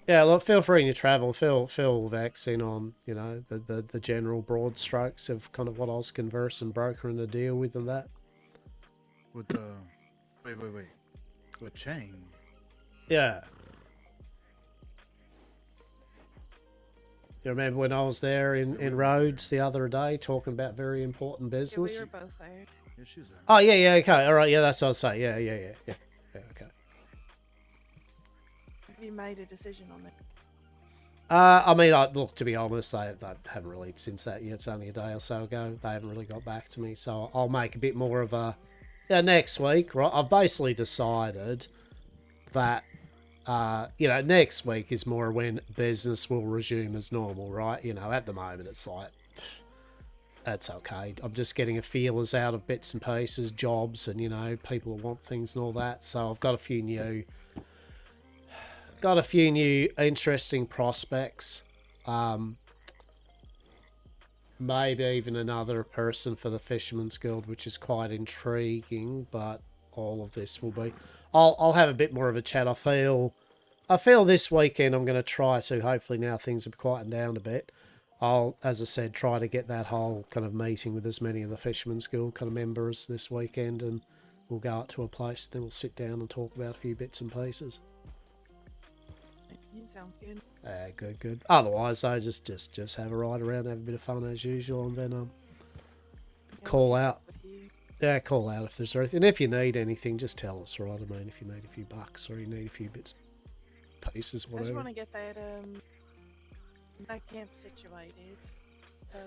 Yeah, look, feel free in your travel. Feel vexing on, you know, the general broad strokes of kind of what I was conversing, brokering a deal with and that. With wait. With Chang. Yeah. You remember when I was there in Rhodes the other day talking about very important Yeah, we business? were both there. Yeah, she was there. Oh, yeah, okay. All right, yeah, that's what I was saying. Yeah, okay. Have you made a decision on it? I mean, look, to be honest, I haven't really, since that, it's only a day or so ago, they haven't really got back to me, so I'll make a bit more of a, next week, right? I've basically decided that, you know, next week is more when business will resume as normal, right? You know, at the moment, it's like, that's okay. I'm just getting a feelers out of bits and pieces, jobs, and, you know, people who want things and all that, so I've got a few new interesting prospects. Maybe even another person for the Fisherman's Guild, which is quite intriguing, but all of this will be... I'll have a bit more of a chat. I feel this weekend I'm going to try to, hopefully now things have quietened down a bit, I'll, as I said, try to get that whole kind of meeting with as many of the Fisherman's Guild kind of members this weekend, and we'll go out to a place, then we'll sit down and talk about a few bits and pieces. Sounds good. Good. Otherwise, though, just have a ride around, have a bit of fun as usual, and then call out. Yeah, call out if there's anything. And if you need anything, just tell us, right? I mean, if you need a few bucks or you need a few bits, pieces, I whatever. just want to get that camp situated. So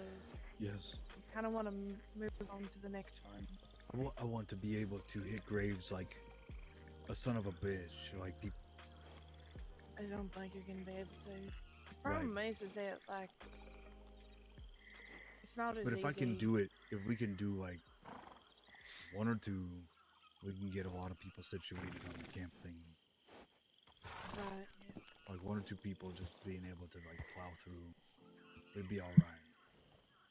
Yes. I kind of want to move on to the next one. I want to be able to hit graves like a son of a bitch, like people. I don't think you're gonna be able to. The problem is that like it's not as But if easy. I can do it, if we can do like one or two, we can get a lot of people situated on the camp thing. Right. Yeah. Like one or two people just being able to like plow through, it'd be all right.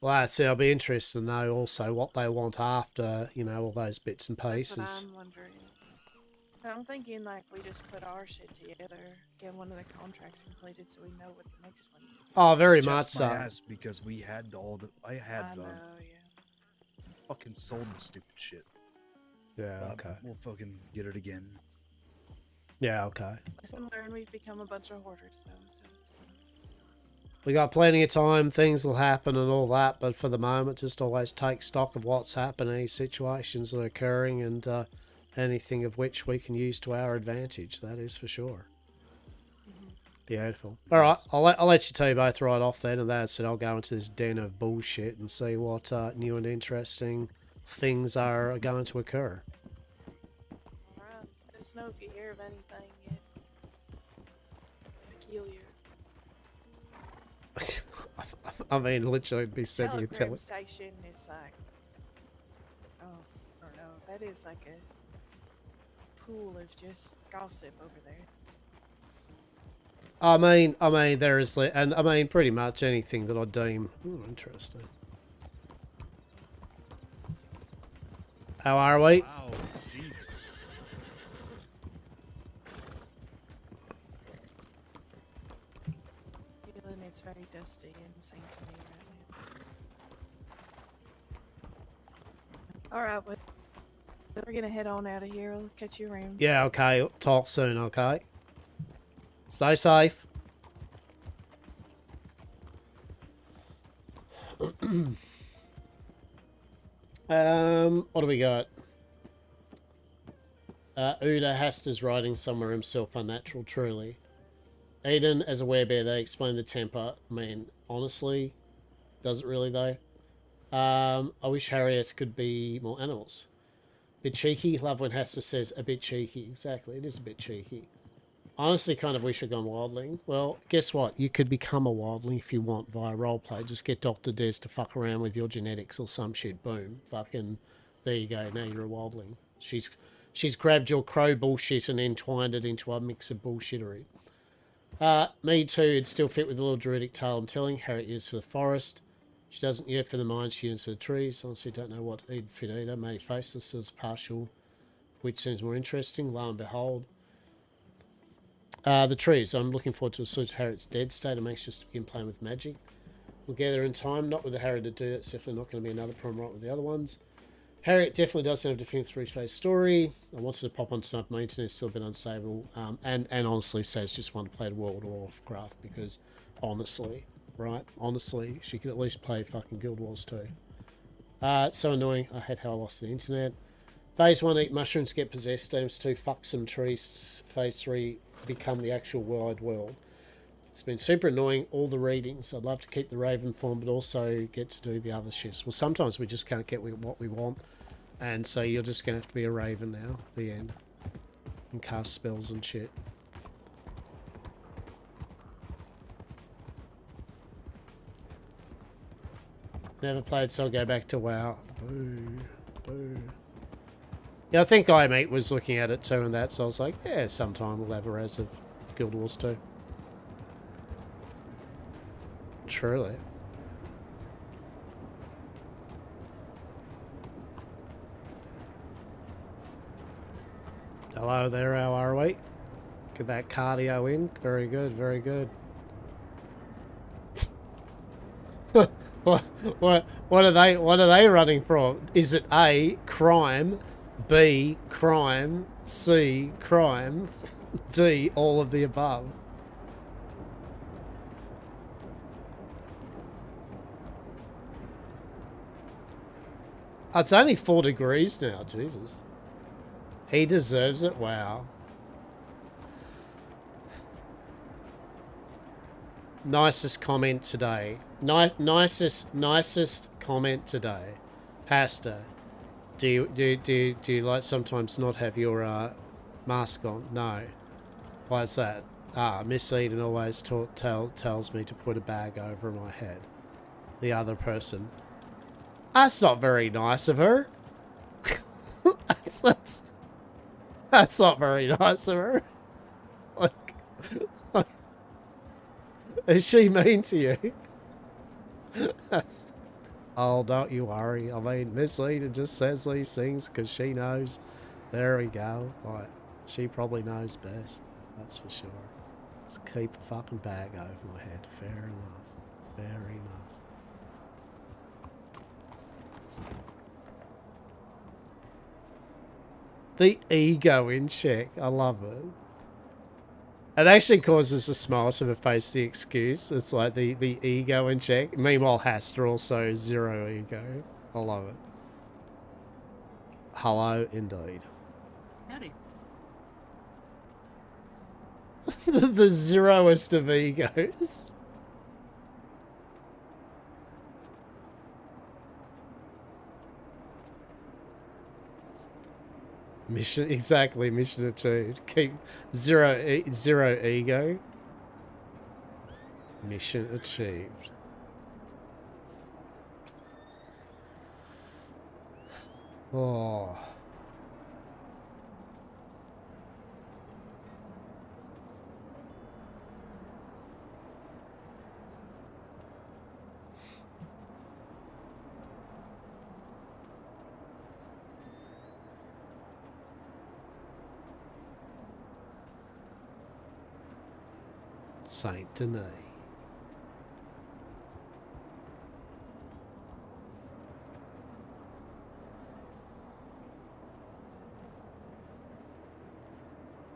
Well, that's it. I'll be interested to know also what they want after, you know, all those bits and That's pieces. what I'm wondering. I'm thinking like we just put our shit together, get one of the contracts completed, so we know what the next one is. Oh, very Chaps much so. my ass because we had I know, fucking sold the stupid shit. Yeah, okay. We'll fucking get it again. Yeah, okay. Lesson learned, we've become a bunch of hoarders though, so it's fine. We got plenty of time, things will happen and all that, but for the moment, just always take stock of what's happening, situations that are occurring, and anything of which we can use to our advantage, that is for sure. Beautiful. All right, I'll let you two both right off then, and that's it. I'll go into this den of bullshit and see what new and interesting things are going to occur. Alright, let us know if you hear of anything peculiar. I mean, literally, it'd be sending a Telegram station is like, oh, I don't know, that is like a pool of just gossip over there. I mean, there is, and I mean, pretty much anything that I deem interesting. How are we? Wow, Jesus. Feeling it's very dusty and St. to me right now. Alright, well, we're gonna head on out of here. I'll catch you around. Yeah, okay. Talk soon, okay? Stay safe. What do we got? Uda Hastur's writing somewhere himself unnatural, truly. Eden, as a werebear, they explain the temper. Man, honestly, does it really though? I wish Harriet could be more animals. Bit cheeky. Love when Hastur says a bit cheeky. Exactly, it is a bit cheeky. Honestly, kind of wish I'd gone wildling. Well, guess what? You could become a wildling if you want via roleplay. Just get Dr. Des to fuck around with your genetics or some shit. Boom. Fucking, there you go. Now you're a wildling. She's grabbed your crow bullshit and entwined it into a mix of bullshittery. Me too. It'd still fit with the little druidic tale I'm telling. Harriet used for the forest. She doesn't yet for the mine. She used for the trees. Honestly, don't know what he'd fit either. Maybe faceless as partial, which seems more interesting. Lo and behold. The trees. I'm looking forward to a switch to Harriet's dead state. I'm anxious to begin playing with magic. We'll get there in time. Not with the Harriet to do that. It's definitely not going to be another problem right with the other ones. Harriet definitely does have a definitive three-phase story. I wanted to pop on tonight, but my internet's still a bit unstable. And honestly, says just want to play World of Warcraft because, honestly, right? Honestly, she could at least play fucking Guild Wars 2. It's so annoying. I hate how I lost the internet. Phase 1, eat mushrooms, get possessed. Phase 2, fuck some trees. Phase 3, become the actual wide world. It's been super annoying, all the readings. I'd love to keep the Raven form, but also get to do the other shifts. Well, sometimes we just can't get what we want. And so you're just going to have to be a Raven now, the end. And cast spells and shit. Never played, so I'll go back to WoW. Boo. Boo. Yeah, I think iMate was looking at it too and that, so I was like, yeah, sometime we'll have a res of Guild Wars 2. Truly. Hello there, how are we? Get that cardio in. Very good, very good. What are they running from? Is it A, crime, B, crime, C, crime, D, all of the above? Oh, it's only 4 degrees now, Jesus. He deserves it, wow. Nicest comment today. Nicest comment today. Hastur. Do you like sometimes not have your mask on? No. Why is that? Miss Eden always tells me to put a bag over my head. The other person. That's not very nice of her. That's not very nice of her. Like, is she mean to you? Oh, don't you worry. I mean, Miss Eden just says these things because she knows. There we go. Right. She probably knows best. That's for sure. Just keep a fucking bag over my head. Fair enough. Fair enough. The ego in check. I love it. It actually causes a smile to the face, the excuse. It's like the ego in check. Meanwhile, Hastur also zero ego. I love it. Hello, indeed. Howdy. The zeroest of egos. Mission, exactly, mission achieved. Keep zero ego. Mission achieved. Oh. Saint Denis.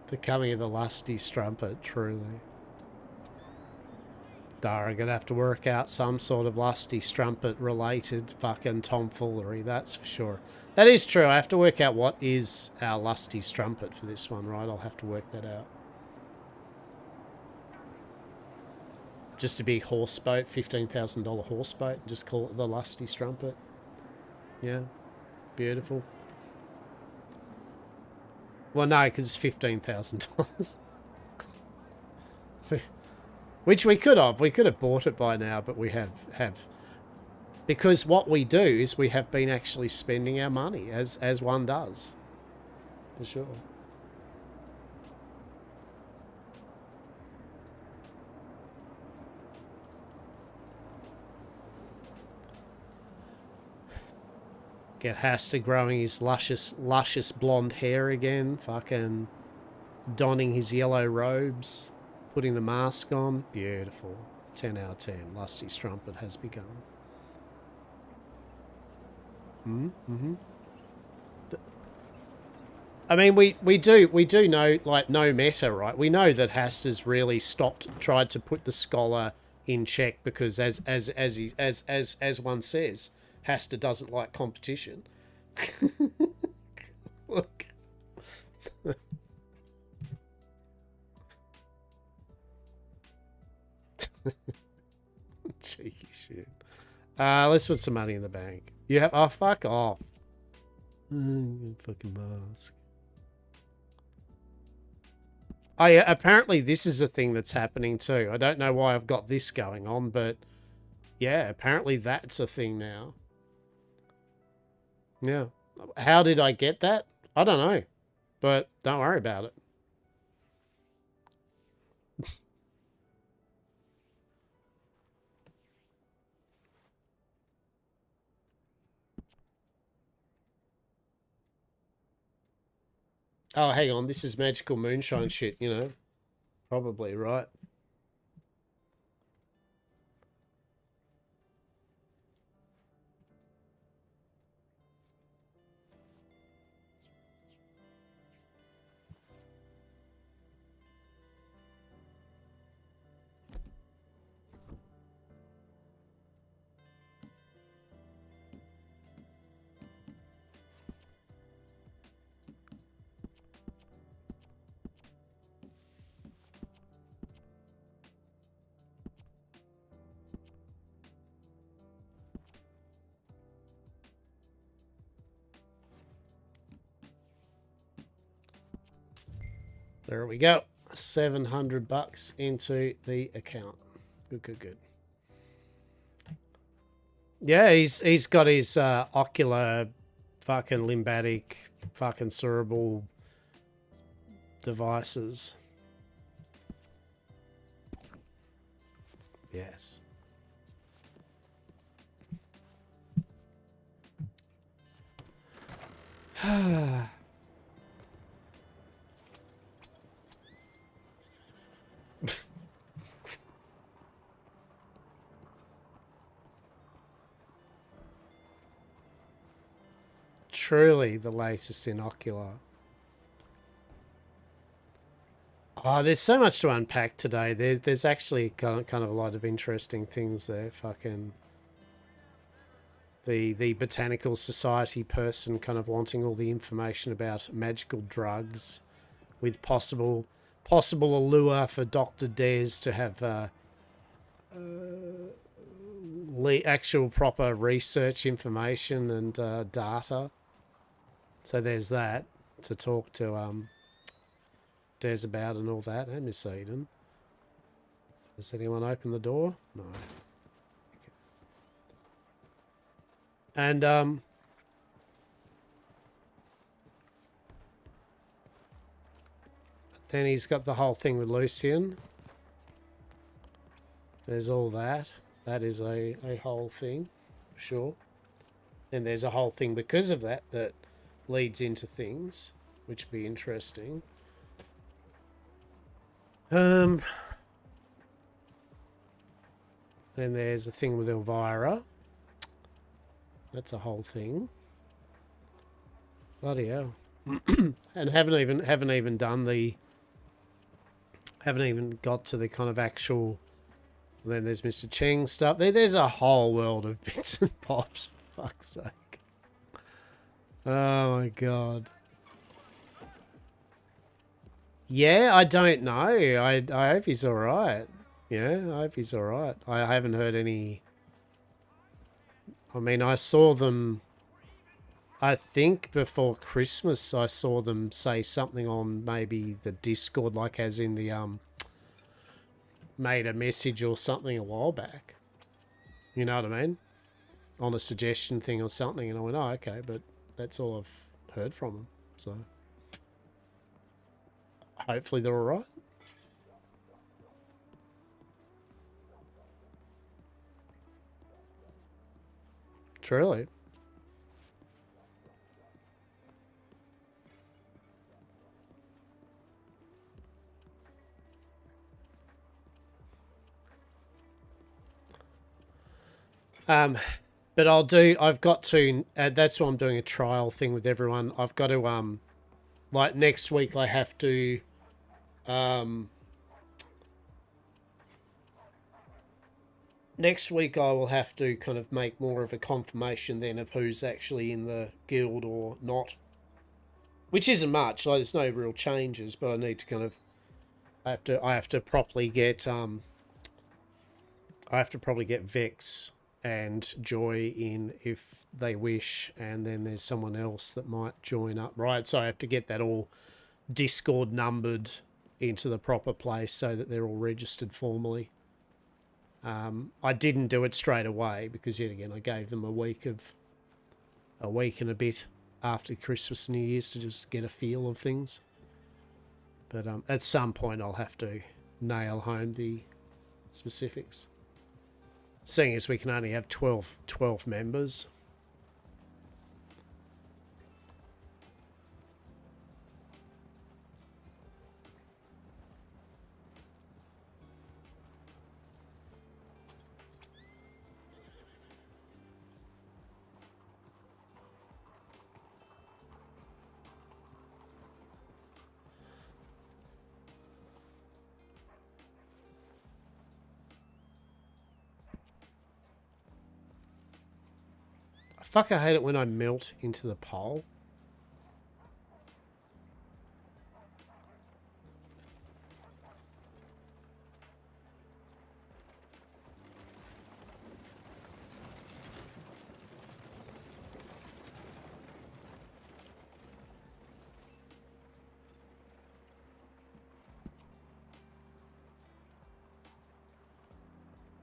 The coming of the lusty strumpet, truly. Dara, gonna have to work out some sort of lusty strumpet related fucking tomfoolery, that's for sure. That is true, I have to work out what is our lusty strumpet for this one, right? I'll have to work that out. Just a big horse boat, $15,000 horse boat, just call it the lusty strumpet. Yeah, beautiful. Well, no, because it's $15,000. Which we could have. We could have bought it by now, but we have. Because what we do is we have been actually spending our money, as one does. For sure. Get Hastur growing his luscious blonde hair again. Fucking donning his yellow robes, putting the mask on. Beautiful. 10 out of 10. Lusty Strumpet has begun. Mm-hmm. I mean, we do know, like, no meta, right? We know that Hastur's really tried to put the scholar in check because, as one says, Hastur doesn't like competition. Look. Cheeky shit. Let's put some money in the bank. You have... Oh, fuck off. Fucking mask. Oh, yeah, apparently this is a thing that's happening too. I don't know why I've got this going on, but yeah, apparently that's a thing now. Yeah. How did I get that? I don't know, but don't worry about it. Oh, hang on. This is magical moonshine shit, you know. Probably, right? There we go. $700 into the account. Good, good, good. Yeah, he's got his ocular, fucking limbatic, fucking cerebral devices. Yes. Truly the latest in ocular. Oh, there's so much to unpack today. There's actually kind of a lot of interesting things there. Fucking the Botanical Society person kind of wanting all the information about magical drugs, with possible allure for Dr. Des to have actual proper research information and data. So there's that to talk to Des about and all that. Hey, Miss Eden. Has anyone opened the door? No. Okay. And then he's got the whole thing with Lucian. There's all that. That is a whole thing, for sure. And there's a whole thing because of that that leads into things, which would be interesting. Then there's the thing with Elvira. That's a whole thing. Bloody hell. And haven't even got to the kind of actual. Then there's Mr. Cheng stuff. There's a whole world of bits and bobs, for fuck's sake. Oh my god. Yeah, I don't know. I hope he's alright. Yeah, I hope he's alright. I haven't heard any... I mean, I saw them... I think before Christmas I saw them say something on maybe the Discord, like as in the... made a message or something a while back. You know what I mean? On a suggestion thing or something, and I went, oh, okay, but that's all I've heard from them, so... Hopefully they're alright. Truly. But I've got to, that's why I'm doing a trial thing with everyone. I've got to, like next week I have to, next week I will have to kind of make more of a confirmation then of who's actually in the guild or not. Which isn't much, like there's no real changes, but I need to kind of, I have to properly get, I have to probably get Vex and Joy in if they wish, and then there's someone else that might join up, right? So I have to get that all Discord numbered into the proper place so that they're all registered formally. I didn't do it straight away because yet again I gave them a week and a bit after Christmas and New Year's to just get a feel of things. But at some point I'll have to nail home the specifics. Seeing as we can only have 12 members. Fuck, I hate it when I melt into the pole.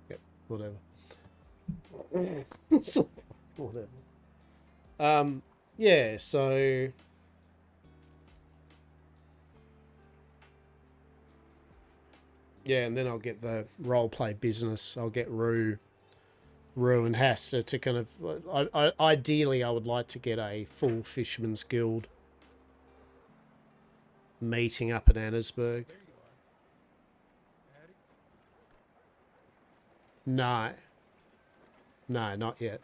Yep, whatever. Whatever. Yeah, so yeah, and then I'll get the roleplay business. I'll get Rue and Hastur to kind of ideally I would like to get a full Fisherman's Guild meeting up at Annesburg. No. No, not yet.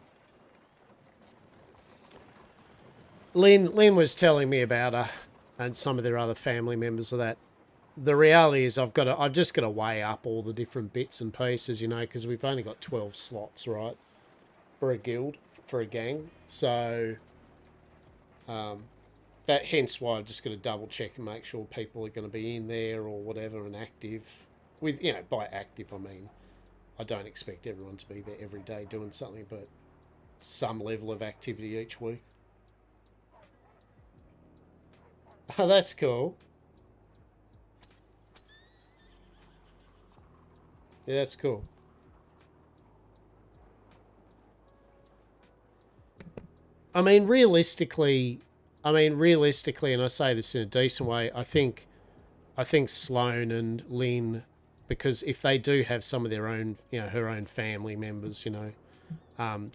Lynn was telling me about her and some of their other family members of that. The reality is I've just got to weigh up all the different bits and pieces, you know, because we've only got 12 slots, right, for a guild, for a gang. So that hence why I've just got to double check and make sure people are going to be in there or whatever and active. With, you know, by active I mean I don't expect everyone to be there every day doing something, but some level of activity each week. Oh, that's cool. Yeah, that's cool. I mean, realistically, and I say this in a decent way, I think Sloane and Lynn, because if they do have some of their own, you know, her own family members, you know,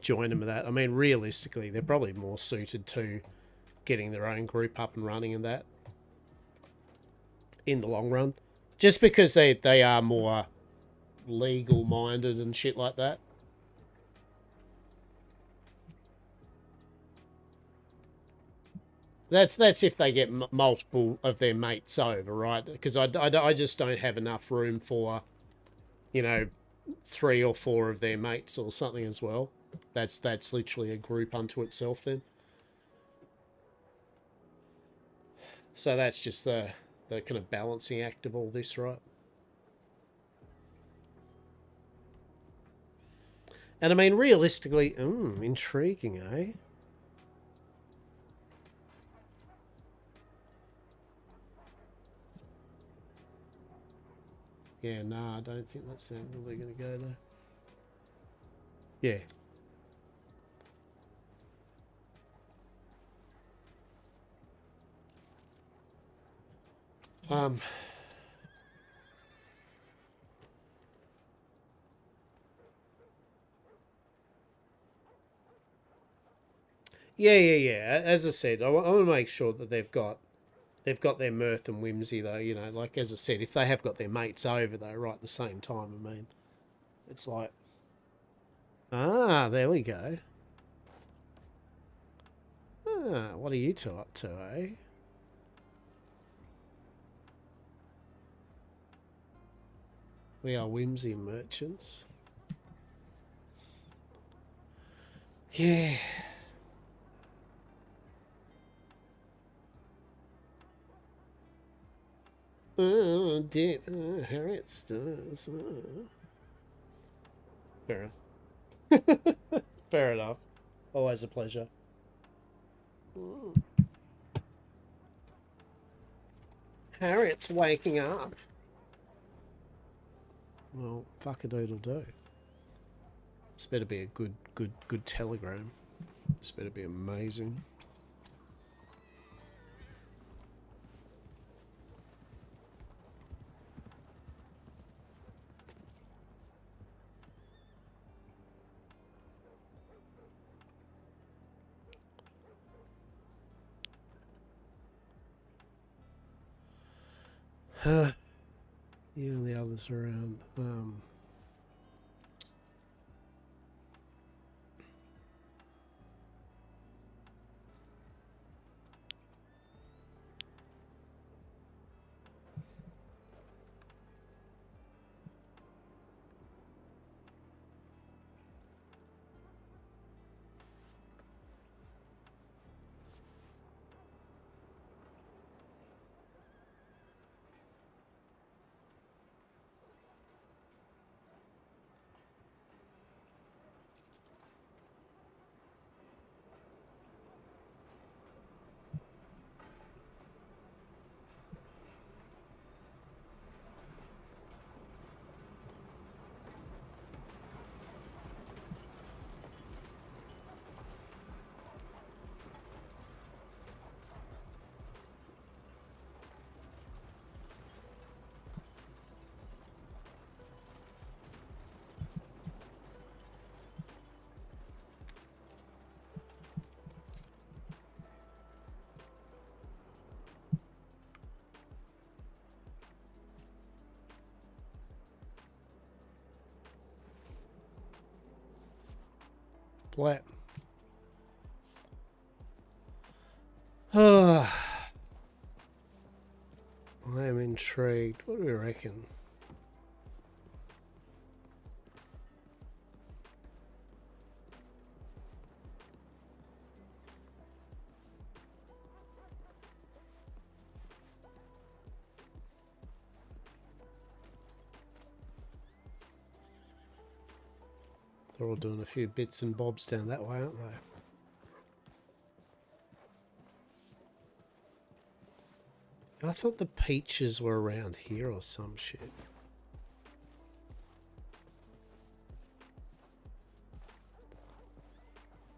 join them with that. I mean, realistically, they're probably more suited to getting their own group up and running and that in the long run. Just because they are more legal minded and shit like that. That's if they get multiple of their mates over, right? Because I just don't have enough room for, you know, 3 or 4 of their mates or something as well. That's literally a group unto itself then. So that's just the kind of balancing act of all this, right? And I mean, realistically, intriguing, eh? Yeah, nah, I don't think that's the angle they're going to go there. Yeah. Yeah. As I said, I want to make sure that they've got their mirth and whimsy, though. You know, like as I said, if they have got their mates over, though, right at the same time, I mean, it's like Ah, there we go. Ah, what are you two up to, eh? We are whimsy merchants. Yeah. Oh, dear. Harriet stars. Fair enough. Fair enough. Always a pleasure. Harriet's waking up. Well, fuck-a-doodle-do. This better be a good telegram. This better be amazing. You and the others around. Flat. I am intrigued. What do we reckon? They're all doing a few bits and bobs down that way, aren't they? I thought the peaches were around here or some shit.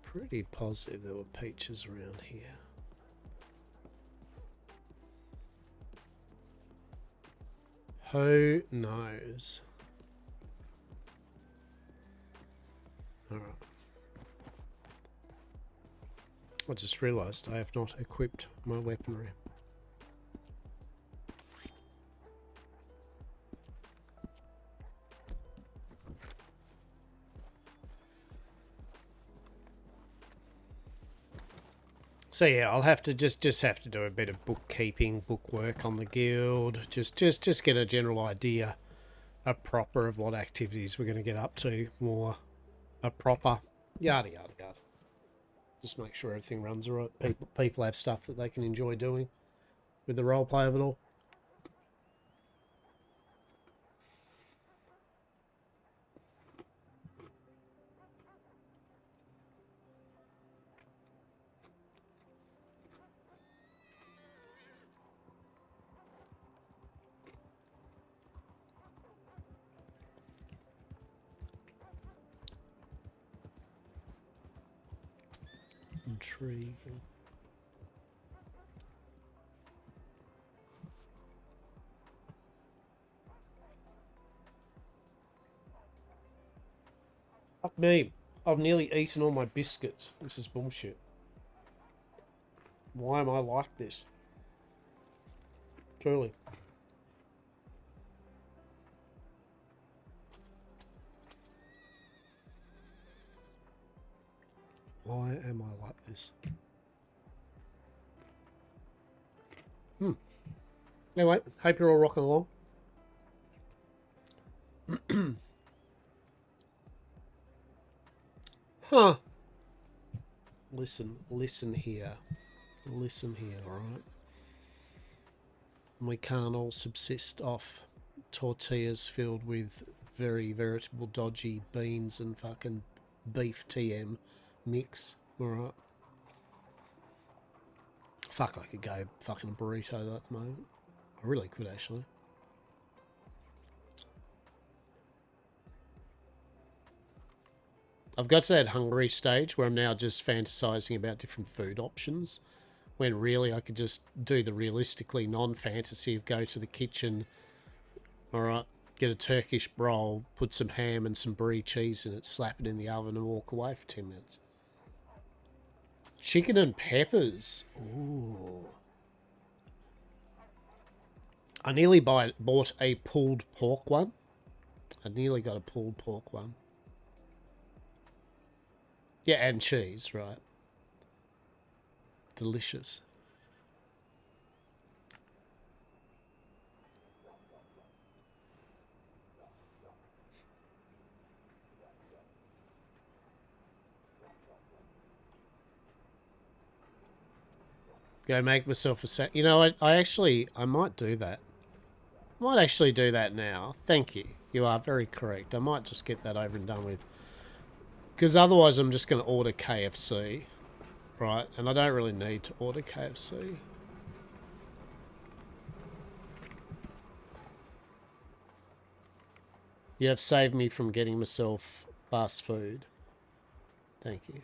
Pretty positive there were peaches around here. Who knows? Alright. I just realised I have not equipped my weaponry. So yeah, I'll have to just have to do a bit of bookkeeping, bookwork on the guild, just get a general idea, a proper of what activities we're going to get up to, more a proper yada yada yada. Just make sure everything runs right. People have stuff that they can enjoy doing with the roleplay of it all. Intriguing. Fuck me. I've nearly eaten all my biscuits. This is bullshit. Why am I like this? Truly. Why am I like this? Anyway, hope you're all rocking along. Huh. Listen here. Listen here, alright? We can't all subsist off tortillas filled with very veritable dodgy beans and fucking beef TM mix, alright? Fuck, I could go fucking a burrito though at the moment. I really could actually. I've got to that hungry stage where I'm now just fantasizing about different food options, when really I could just do the realistically non-fantasy of go to the kitchen, alright, get a Turkish roll, put some ham and some brie cheese in it, slap it in the oven and walk away for 10 minutes. Chicken and peppers. Ooh. I nearly bought a pulled pork one. I nearly got a pulled pork one. Yeah, and cheese, right. Delicious. Go make myself a set. You know, I might do that. I might actually do that now. Thank you. You are very correct. I might just get that over and done with. Because otherwise I'm just going to order KFC. Right? And I don't really need to order KFC. You have saved me from getting myself fast food. Thank you.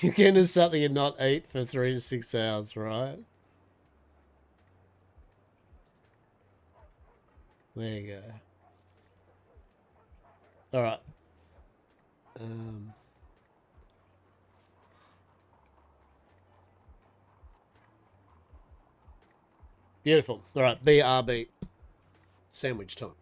You're getting something and not eat for 3 to 6 hours, right? There you go. Alright. Beautiful. Alright, BRB. Sandwich time.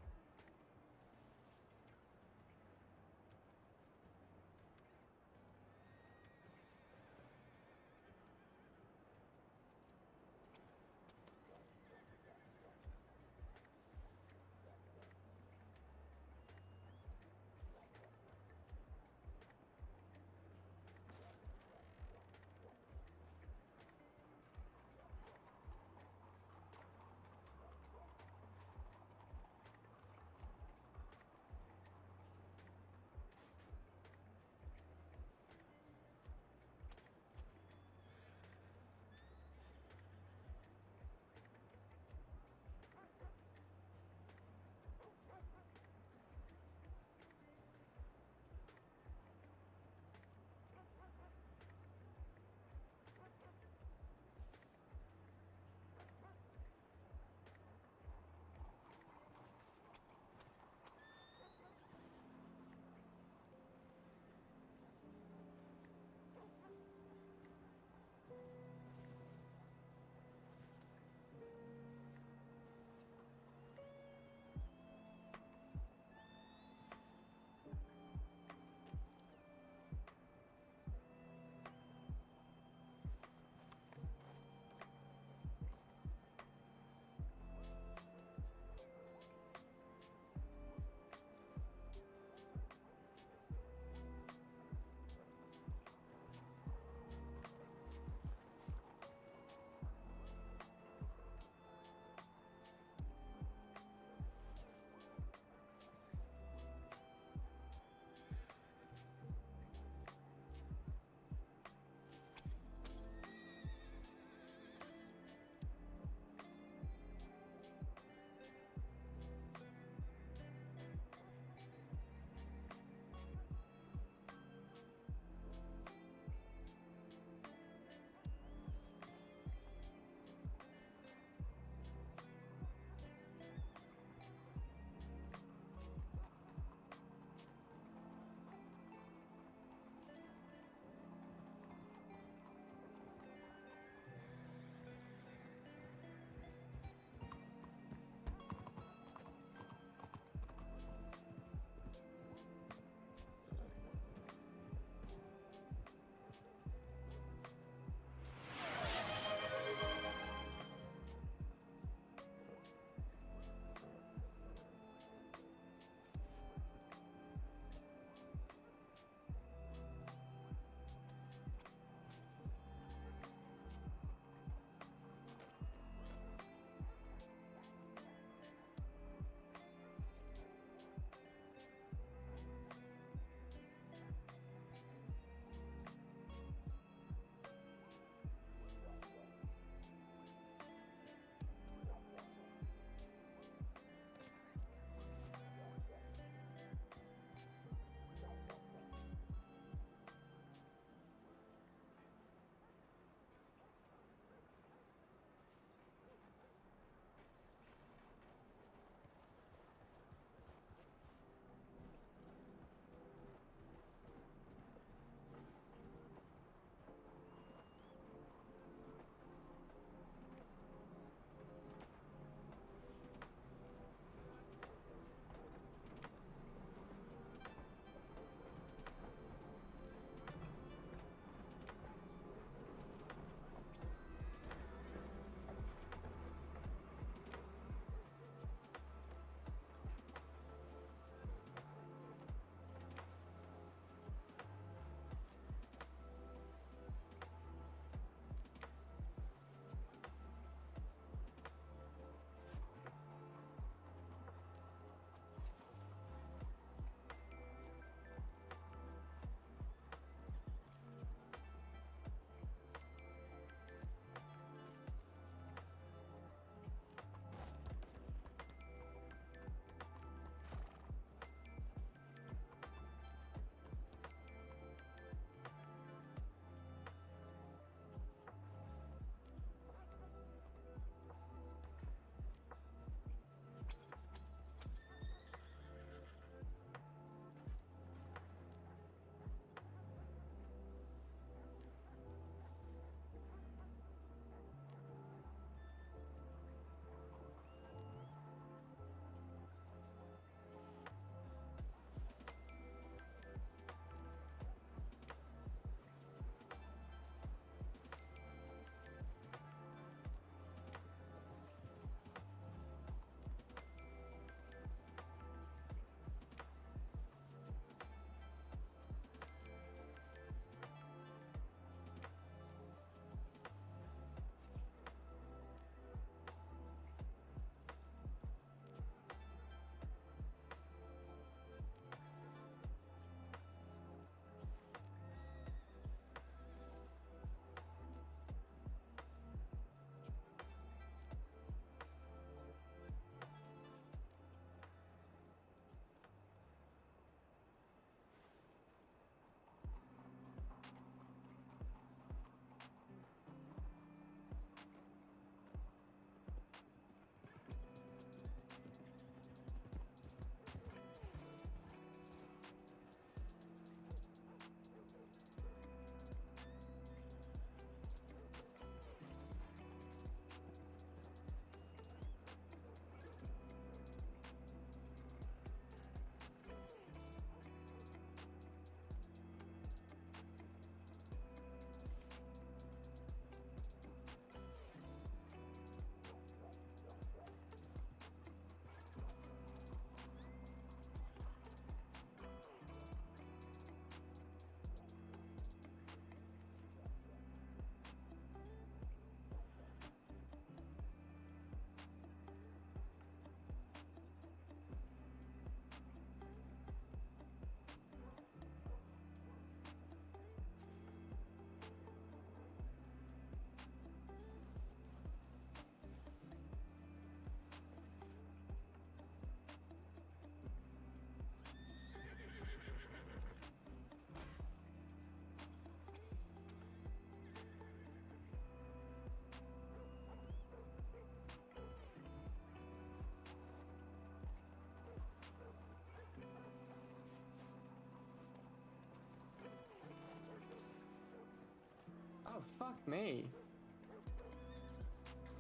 fuck me.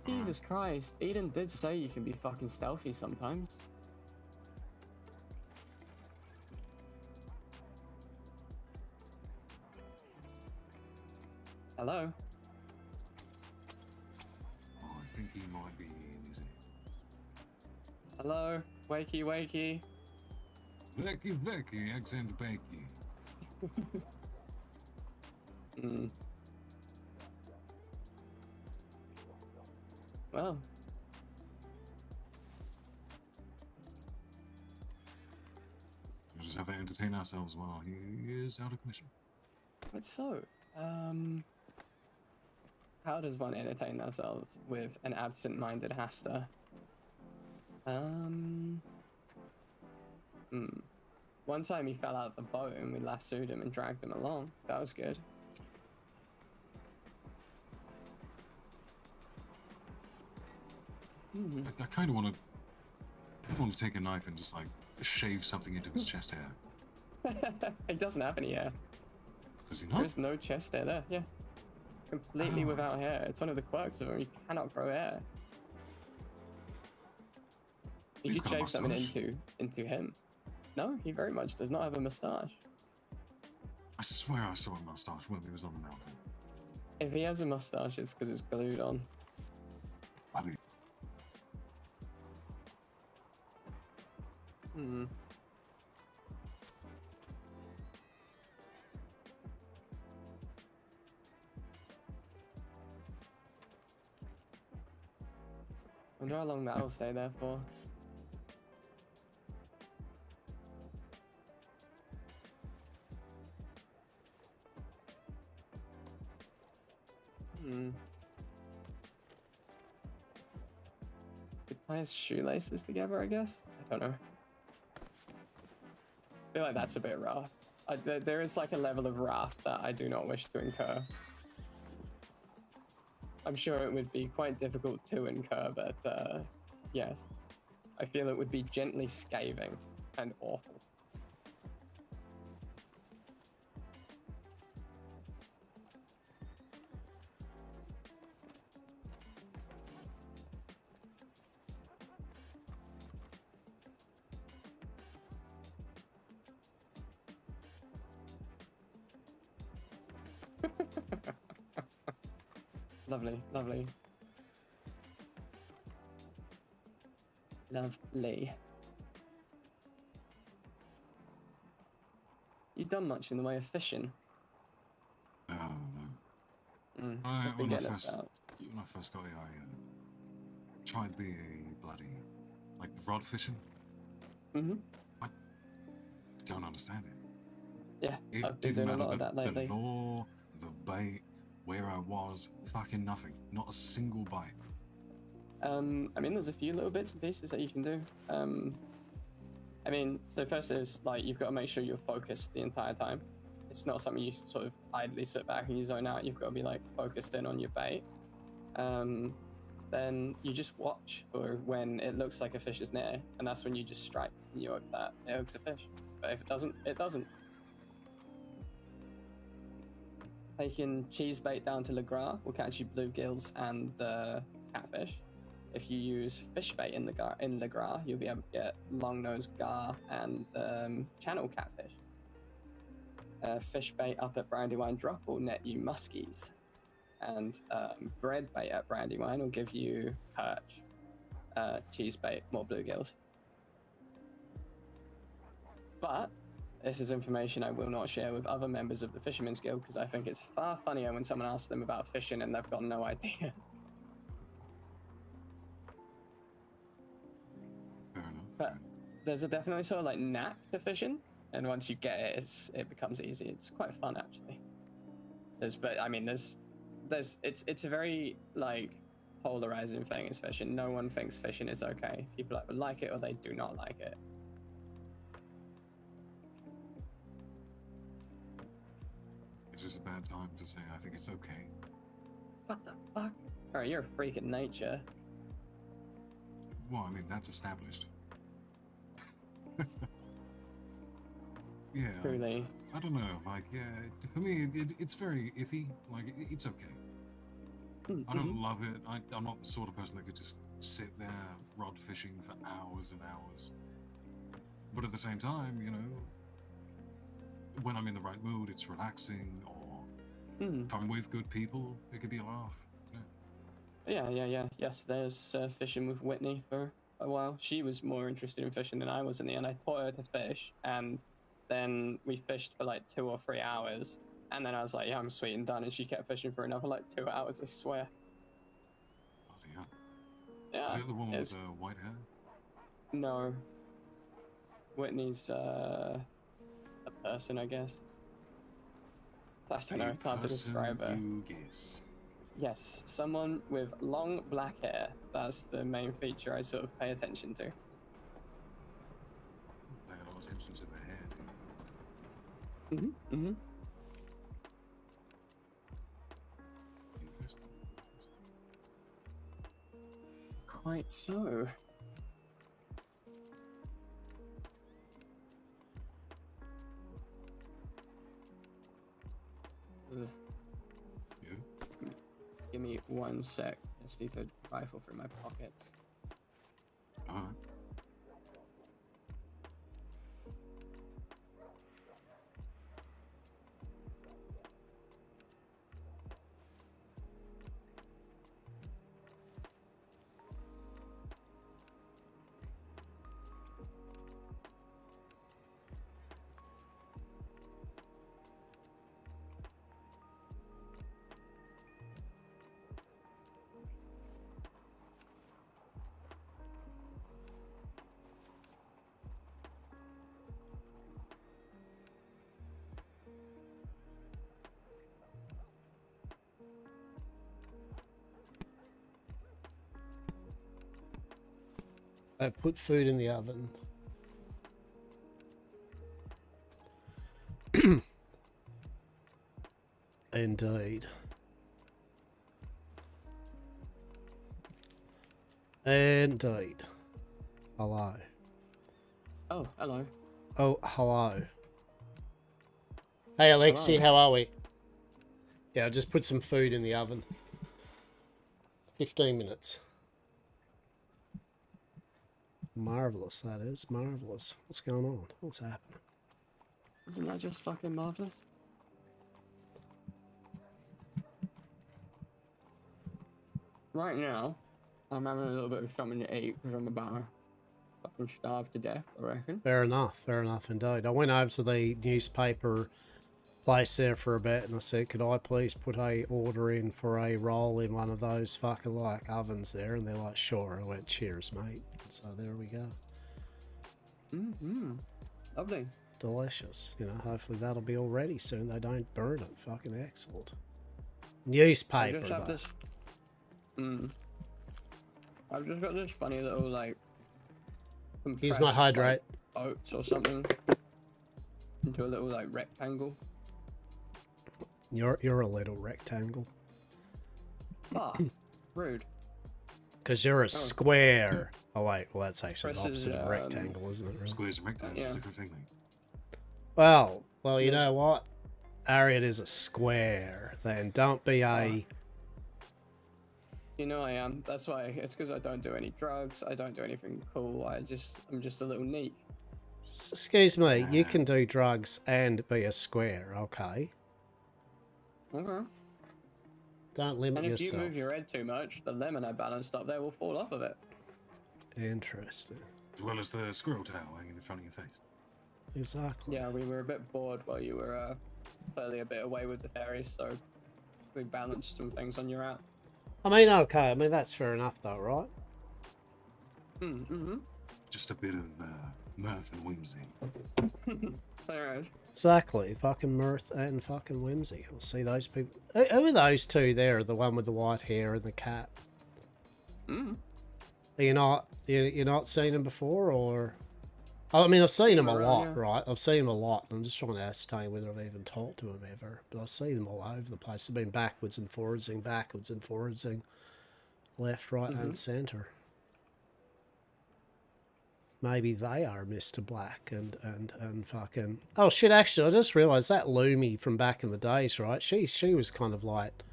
Jesus Christ, Eden did say you can be fucking stealthy sometimes. Hello? Oh, I think he might be in, is he? Hello? Wakey, wakey. Becky, accent Becky. Hmm. Well. We just have to entertain ourselves while he is out of commission. But so, how does one entertain themselves with an absent-minded Hastur? One time he fell out of the boat and we lassoed him and dragged him along. That was good. I kind of want to take a knife and just like shave something into his chest hair. He doesn't have any hair. Does he not? There's no chest hair there, yeah. Completely without hair. It's one of the quirks of him. You cannot grow hair. You He's could got a shave something mustache. into him. No, he very much does not have a moustache. I swear I saw a mustache when he was on the mountain. If he has a moustache, it's because it's glued on. Buddy. Hmm. Wonder how long that'll stay there for. Could tie his shoelaces together, I guess? I don't know. I feel like that's a bit rough. There is like a level of wrath that I do not wish to incur. I'm sure it would be quite difficult to incur, but yes. I feel it would be gently scathing and awful. Lovely, lovely. Lovely. You done much in the way of fishing? No. What When we I getting first about? got here, I tried the bloody like rod fishing. I don't understand it. Yeah, It I've been didn't doing a matter lot of that lately. the lure, the bait, where I was, fucking nothing. Not a single bite. I mean, there's a few little bits and pieces that you can do. I mean, so first is like you've got to make sure you're focused the entire time. It's not something you sort of idly sit back and you zone out. You've got to be like focused in on your bait. Then you just watch for when it looks like a fish is near, and that's when you just strike and you hope that it hooks a fish. But if it doesn't, it doesn't. Taking cheese bait down to Le Gras will catch you bluegills and catfish. If you use fish bait in Le Gras, you'll be able to get long-nosed gar and channel catfish. Fish bait up at Brandywine Drop will net you muskies, and bread bait at Brandywine will give you perch. Cheese bait, more bluegills. But this is information I will not share with other members of the Fisherman's Guild because I think it's far funnier when someone asks them about fishing and they've got no idea. Fair enough. But there's a definitely sort of like knack to fishing, and once you get it, it becomes easy. It's quite fun actually. It's a very like polarizing thing is fishing. No one thinks fishing is okay. People either like it or they do not like it. It's just a bad time to say I think it's okay. What the fuck? Alright, you're a freak of nature. Well, I mean, that's established. Yeah. Truly. I don't know. Like, yeah, for me, it's very iffy. Like, it's okay. I don't love it. I'm not the sort of person that could just sit there rod fishing for hours and hours. But at the same time, you know, when I'm in the right mood, it's relaxing, or if I'm with good people, it could be a laugh. Yeah. Yes, there's fishing with Whitney for a while. She was more interested in fishing than I was in the end. I taught her to fish, and then we fished for like 2 or 3 hours. And then I was like, yeah, I'm sweet and done. And she kept fishing for another like 2 hours, I swear. Bloody hell. Yeah. Is it the one with the white hair? No. Whitney's a person, I guess. I don't know, it's hard to describe her. You guess. Yes, someone with long black hair. That's the main feature I sort of pay attention to. Pay a lot of attention to the hair, do you? Interesting. Quite so. Ugh. Give me 1 sec. Just need to rifle through my pockets. Alright. I put food in the oven. Indeed. Indeed. Hello. Oh, hello. Oh, hello. Hey, Alexi, Hello. how are we? Yeah, I just put some food in the oven. 15 minutes. Marvelous, that is. Marvelous. What's going on? What's happening? Isn't that just fucking marvelous? Right now, I'm having a little bit of something to eat because I'm about to fucking starve to death, I reckon. Fair enough indeed. I went over to the newspaper place there for a bit and I said, could I please put a order in for a roll in one of those fucking like ovens there? And they're like, sure. I went, cheers, mate. So there we go. Lovely. Delicious. You know, hopefully that'll be all ready soon. They don't burn it. Fucking excellent. Newspaper, I just have though. this. I've just got this funny little like. Here's my compressed, hydrate. like, oats or something into a little like rectangle. You're a little rectangle. Ah, rude. Because you're a square. Oh wait, well that's actually the Versus, opposite of rectangle, isn't it? Really? Squares and rectangles is a different thing, mate. Well, you know what? Harriet is a square. Then don't be a. You know I am. That's why. It's because I don't do any drugs. I don't do anything cool. I'm just a little neat. Excuse me. You can do drugs and be a square. Okay. Okay. Don't limit And if yourself. you move your head too much, the lemon I balanced up there will fall off of it. Interesting. As well as the squirrel tail hanging in front of your face. Exactly. Yeah, we were a bit bored while you were clearly a bit away with the fairies, so we balanced some things on your route. I mean, okay. I mean, that's fair enough, though, right? Just a bit of mirth and whimsy. Alright. Exactly. Fucking mirth and fucking whimsy. We'll see those people. Who are those two there? The one with the white hair and the cat. You're not seen them before, or? I mean, I've seen them a lot, right? I've seen them a lot. I'm just trying to ascertain whether I've even talked to them ever. But I see them all over the place. They've been backwards and forwardsing, left, right, and centre. maybe they are Mr. Black and fucking... Oh, shit, actually, I just realised that Lumi from back in the days, right? She was kind of like...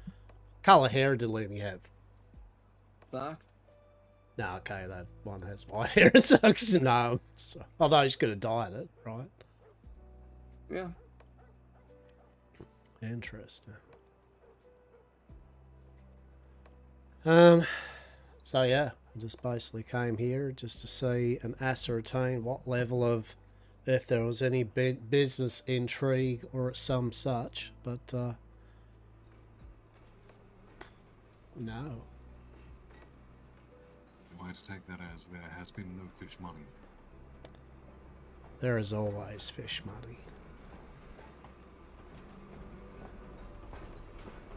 Colour hair did Lumi have? Black? No, okay, that one has white hair, so no. So, although he's going to dyed it, right? Yeah. Interesting. So yeah, I just basically came here just to see and ascertain what level of, if there was any business intrigue or some such, but no. Am I to take that as there has been no fish money? There is always fish money.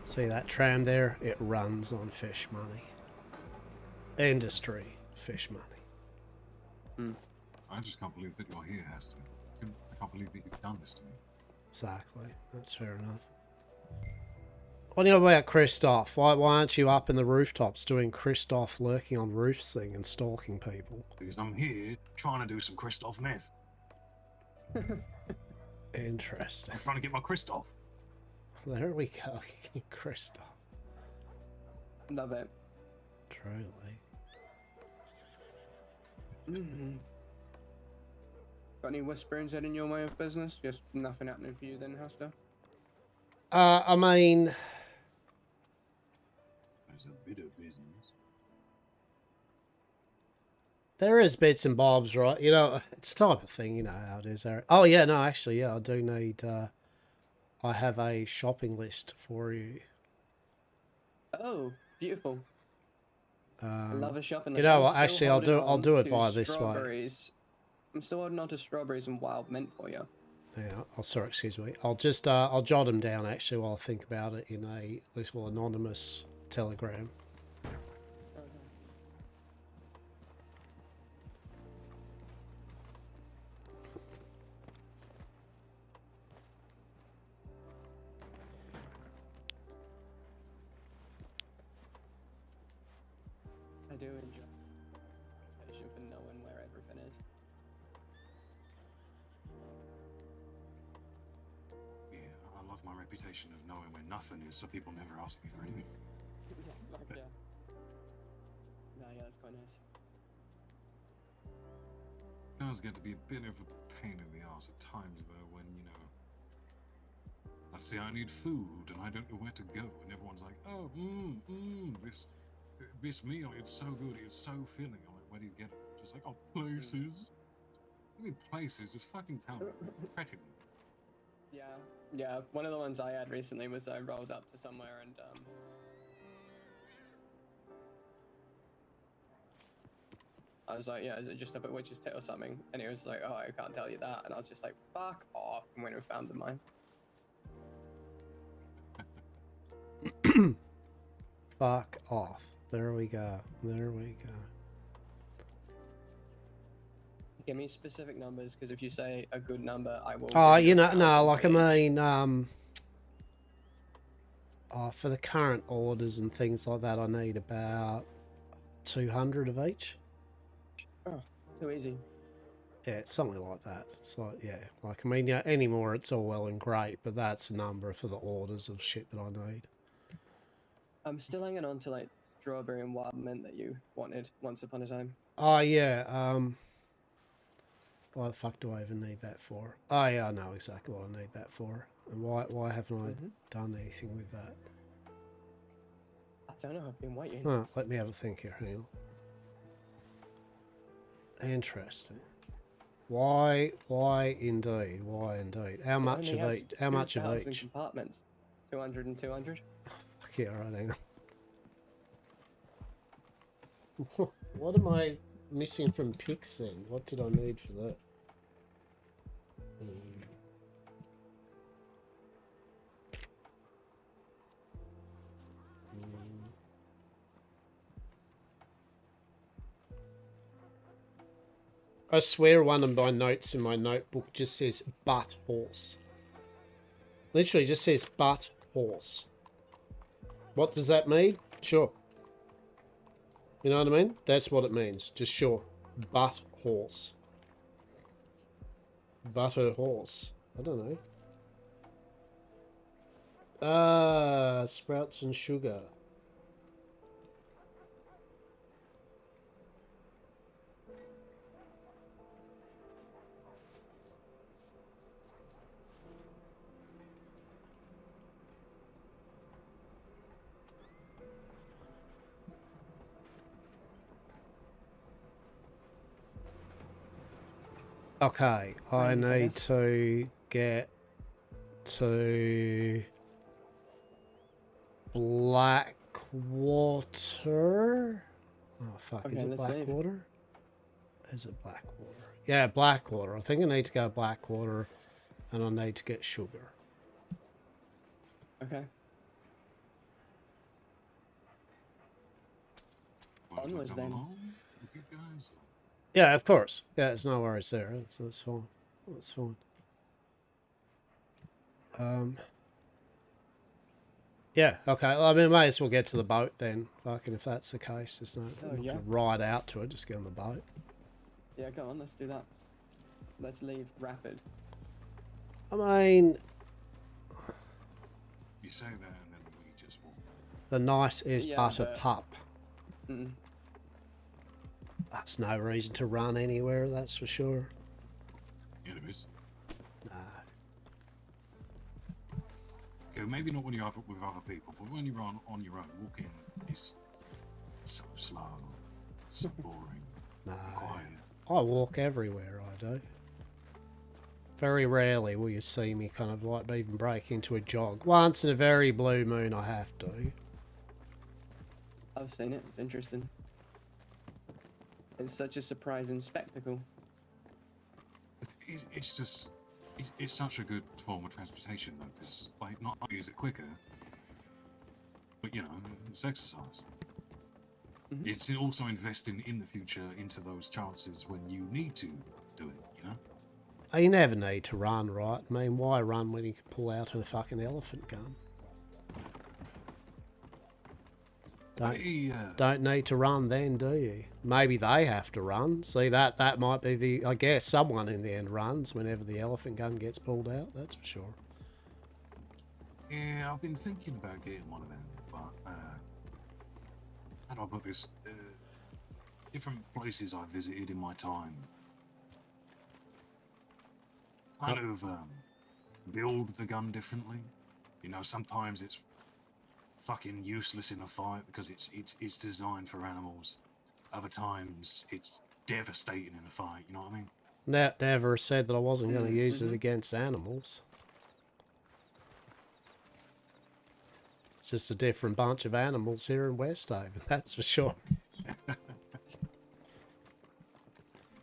See that tram there? It runs on fish money. Industry fish money. I just can't believe that you're here, Hastur. I can't believe that you've done this to me. Exactly. That's fair enough. What do you know about Christoph? Why aren't you up in the rooftops doing Christoph lurking on roofs thing and stalking people? Because I'm here trying to do some Christoph meth. Interesting. I'm trying to get my Christoph. There we go. Christoph. Love it. Truly. Got any whisperings heading your way of business? Just nothing happening for you then, Hastur? I mean... There's a bit of business. There is bits and bobs, right? You know, it's the type of thing, you know how it is, Eric. Oh, yeah, no, actually, yeah, I do need... I have a shopping list for you. Oh, beautiful. I love a shopping You list. know I'm what? still Actually, I'll holding do on it to via this way. strawberries. I'm still holding on to strawberries and wild mint for you. Yeah. Oh, sorry. Excuse me. I'll just I'll jot them down actually while I think about it in a little anonymous telegram. I do enjoy patient for knowing where everything is. Yeah, I love my reputation of knowing where nothing is, so people never ask me for anything. Yeah. No, yeah, that's quite nice. It does get to be a bit of a pain in the ass at times, though, when, you know, I'd say I need food and I don't know where to go, and everyone's like, oh, this meal, it's so good, it's so filling. I'm like, where do you get it? Just like, oh, places. I mean, places, just fucking tell me. Petting. Yeah. One of the ones I had recently was I rolled up to somewhere and I was like, yeah, is it just up at Witch's Tit or something? And he was like, oh, I can't tell you that. And I was just like, fuck off. And went and found the mine. Fuck off. There we go. There we go. Give me specific numbers, because if you say a good number, I will. Oh, give you a know, no, 1,000 like I for each. mean, for the current orders and things like that, I need about 200 of each. Oh, too easy. Yeah, it's something like that. It's like, yeah, like, I mean, yeah, anymore it's all well and great, but that's the number for the orders of shit that I need. I'm still hanging on to like strawberry and wild mint that you wanted once upon a time. Oh, yeah, why the fuck do I even need that for? Oh, yeah, I know exactly what I need that for. And why haven't I done anything with that? I don't know, I've been waiting. Oh, let me have a think here, hang on. Interesting. Why indeed? Why indeed? How much of each? How much of 2,000 each? compartments. 200 and 200. Fuck yeah, right, hang on. What am I missing from Pix then? What did I need for that? I swear one of my notes in my notebook just says butt horse. Literally just says butt horse. What does that mean? Sure. You know what I mean? That's what it means. Just sure. Butt horse. Butter horse. I don't know. Sprouts and sugar. Okay, I Brains, I need guess. to get to Blackwater. Oh fuck, Okay, is it let's leave. Blackwater? Is it Blackwater? Yeah, Blackwater. I think I need to go Blackwater, and I need to get sugar. Okay. Onwards Come then. along with you guys? Or... Yeah, of course. Yeah, it's no worries there. That's fine. That's fine. Yeah, okay. Well, I mean, may as well get to the boat then. Fucking, if that's the case, there's no Oh, I'm not yeah. gonna ride out to it. Just get on the boat. Yeah, go on, let's do that. Let's leave rapid. I mean, You say that and then we just walk. the night is Yeah, but a but- pup. Mm. That's no reason to run anywhere. That's for sure. Enemies. Nah. Okay, maybe not when you're with other people, but when you're on your own, walking is so slow, so boring, No. quiet. I walk everywhere. I do. Very rarely will you see me kind of like even break into a jog. Once in a very blue moon, I have to. I've seen it, it's interesting. It's such a surprising spectacle. It's just, it's such a good form of transportation though, because like not only is it quicker, but you know, it's exercise. Mhm. It's also investing in the future into those chances when you need to do it, you know? You never need to run, right? I mean, why run when you can pull out a fucking elephant gun? Don't need to run then, do you? Maybe they have to run. See, that might be the... I guess someone in the end runs whenever the elephant gun gets pulled out, that's for sure. Yeah, I've been thinking about getting one of them, but how do I put this? Different places I visited in my time kind of build the gun differently. You know, sometimes it's fucking useless in a fight because it's designed for animals. Other times it's devastating in a fight. You know what I mean? Never said that I wasn't going to use it against animals. It's just a different bunch of animals here in Westhaven, that's for sure.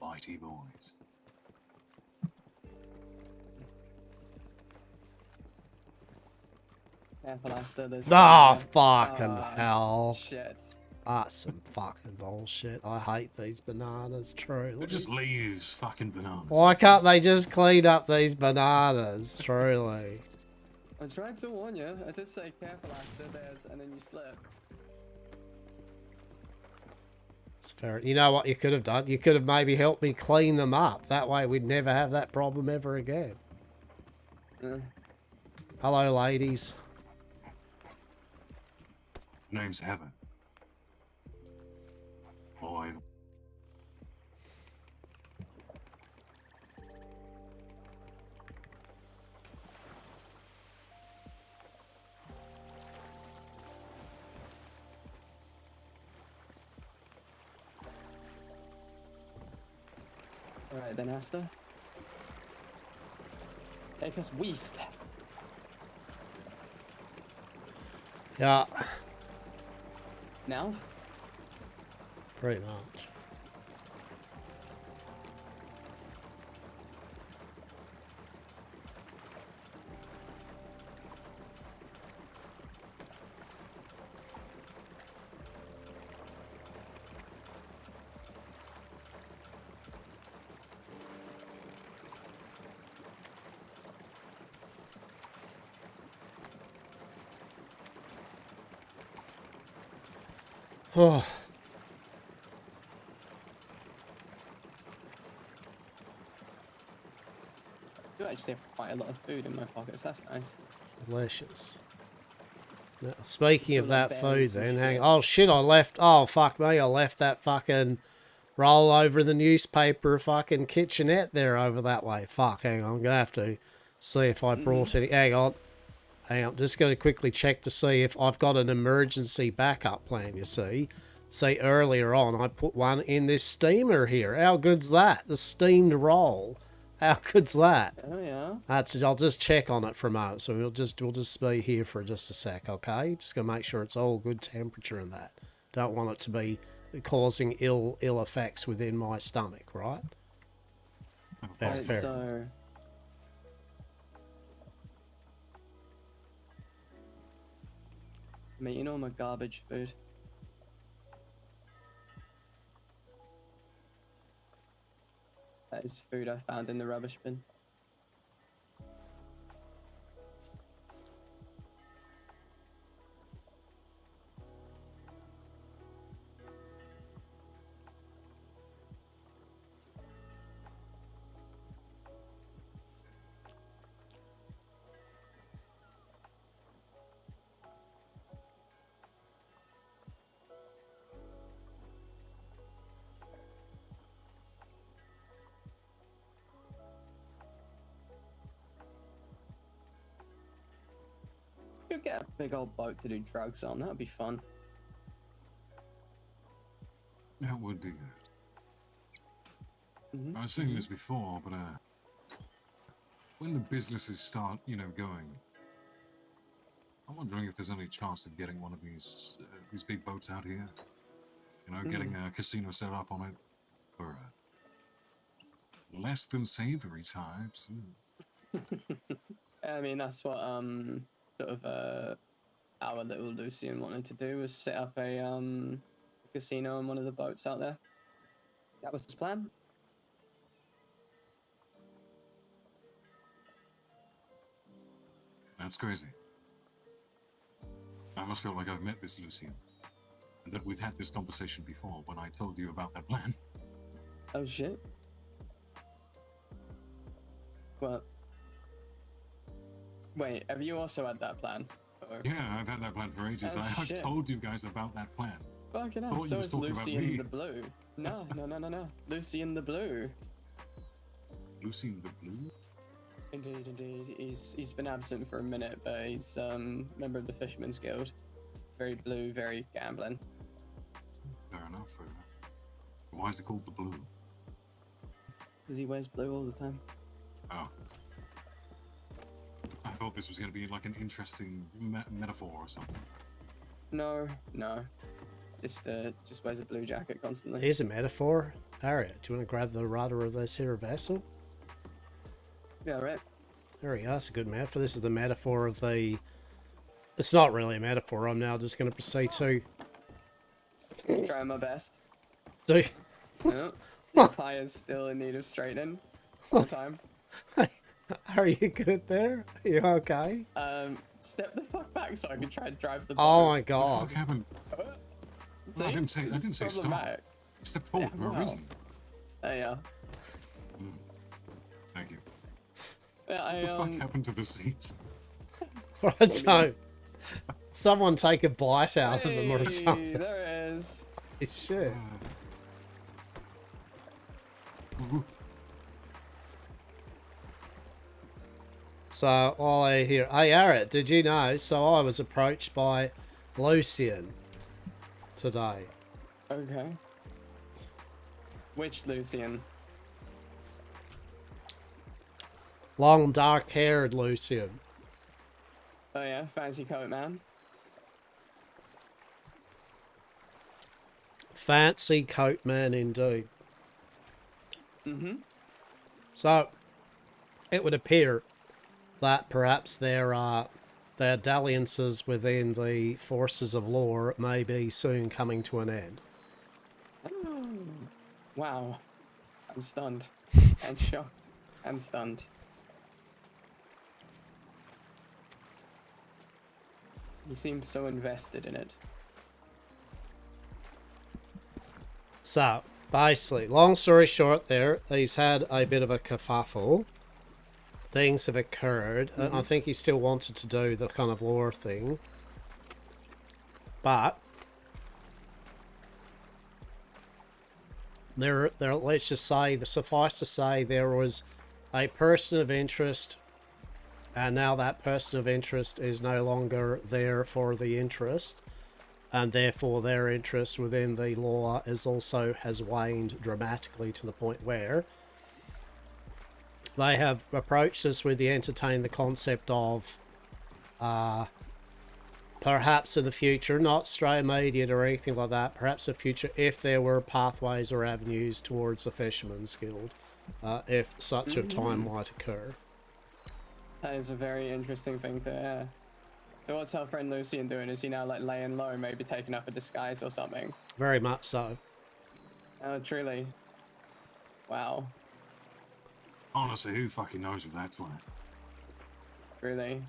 Mighty boys. Careful, Hastur, there's... Oh, fucking Oh, hell. shit. That's some fucking bullshit. I hate these bananas, truly. They're just leaves, fucking bananas. Why can't they just clean up these bananas, truly? I tried to warn you. I did say careful, Hastur, there's... and then you slipped. It's fair. You know what you could have done? You could have maybe helped me clean them up. That way we'd never have that problem ever again. Hello, ladies. Name's Heather. Boy. Alright then, Hastur. Take us west. Yeah, Now? pretty much. Oh. actually have quite a lot of food in my pockets. That's nice. Delicious. Now, speaking of Feel like that food, berries and then hang. shit. Oh shit! I left. Oh fuck me! I left that fucking roll over the newspaper fucking kitchenette there over that way. Fuck. Hang on. I'm gonna have to see if I brought any. Hang on. Hang on. I'm just gonna quickly check to see if I've got an emergency backup plan. You see. See, earlier on, I put one in this steamer here. How good's that? The steamed roll. How good's that? Oh yeah. That's. I'll just check on it for a moment. So we'll just be here for just a sec, okay? Just gonna make sure it's all good temperature and that. Don't want it to be causing ill effects within my stomach, right? Fair, Right, fair. so I'm eating all my garbage food. That is food I found in the rubbish bin. Could get a big old boat to do drugs on. That'd be fun. That would be good. I was saying this before, but when the businesses start, going, I'm wondering if there's any chance of getting one of these big boats out here. Getting a casino set up on it for less than savory types. I mean, that's what sort of our little Lucian wanted to do, was set up a casino on one of the boats out there. That was his plan. That's crazy. I must feel like I've met this Lucian, and that we've had this conversation before when I told you about that plan. Oh shit. Well, wait, have you also had that plan? Or... Yeah, I've had that plan for ages. Oh, I've shit. told you guys about that plan. Fucking I hell, thought you so was is talking about Lucian me. the Blue. No. Lucian the Blue. Lucian the Blue? Indeed. He's been absent for a minute, but he's member of the Fisherman's Guild. Very blue, very gambling. Fair enough. Why is it called the Blue? Because he wears blue all the time. Oh. I thought this was going to be like an interesting metaphor or something. No. Just wears a blue jacket constantly. Here's a metaphor. Harriet, do you want to grab the rudder of this here vessel? Yeah, right. There we go. That's a good metaphor. This is the metaphor of the... It's not really a metaphor. I'm now just going to proceed to... Trying my best. Do... No, the tie is still in need of straightening. Full time. Are you good there? Are you okay? Step the fuck back so I can try and drive the boat. Oh my god. What the fuck happened? See? I didn't say It's stop. problematic. Step forward for a wow. reason. There you are. Thank you. Yeah, What the fuck happened to the seats? I don't. Someone take a bite out of them or Hey, something. there it is. Holy shit. So while I hear, hey Arrett, did you know? So I was approached by Lucian today. Okay. Which Lucian? Long dark-haired Lucian. Oh yeah, fancy coat man. Fancy coat man indeed. Mm-hmm. So it would appear that perhaps their dalliances within the forces of law may be soon coming to an end. Oh, wow. I'm stunned. And shocked. And stunned. He seems so invested in it. So, basically, long story short there, he's had a bit of a kerfuffle things have occurred. I think he still wanted to do the kind of lore thing. But there, let's just say, suffice to say, there was a person of interest, and now that person of interest is no longer there for the interest, and therefore their interest within the law has waned dramatically to the point where they have approached us with the concept of perhaps in the future, not straight immediate or anything like that, perhaps in the future, if there were pathways or avenues towards the Fisherman's Guild, if such a time might occur. That is a very interesting thing to hear. So what's our friend Lucian doing? Is he now like laying low, maybe taking up a disguise or something? Very much so. Oh, truly. Wow. Honestly, who fucking knows with that one? Really?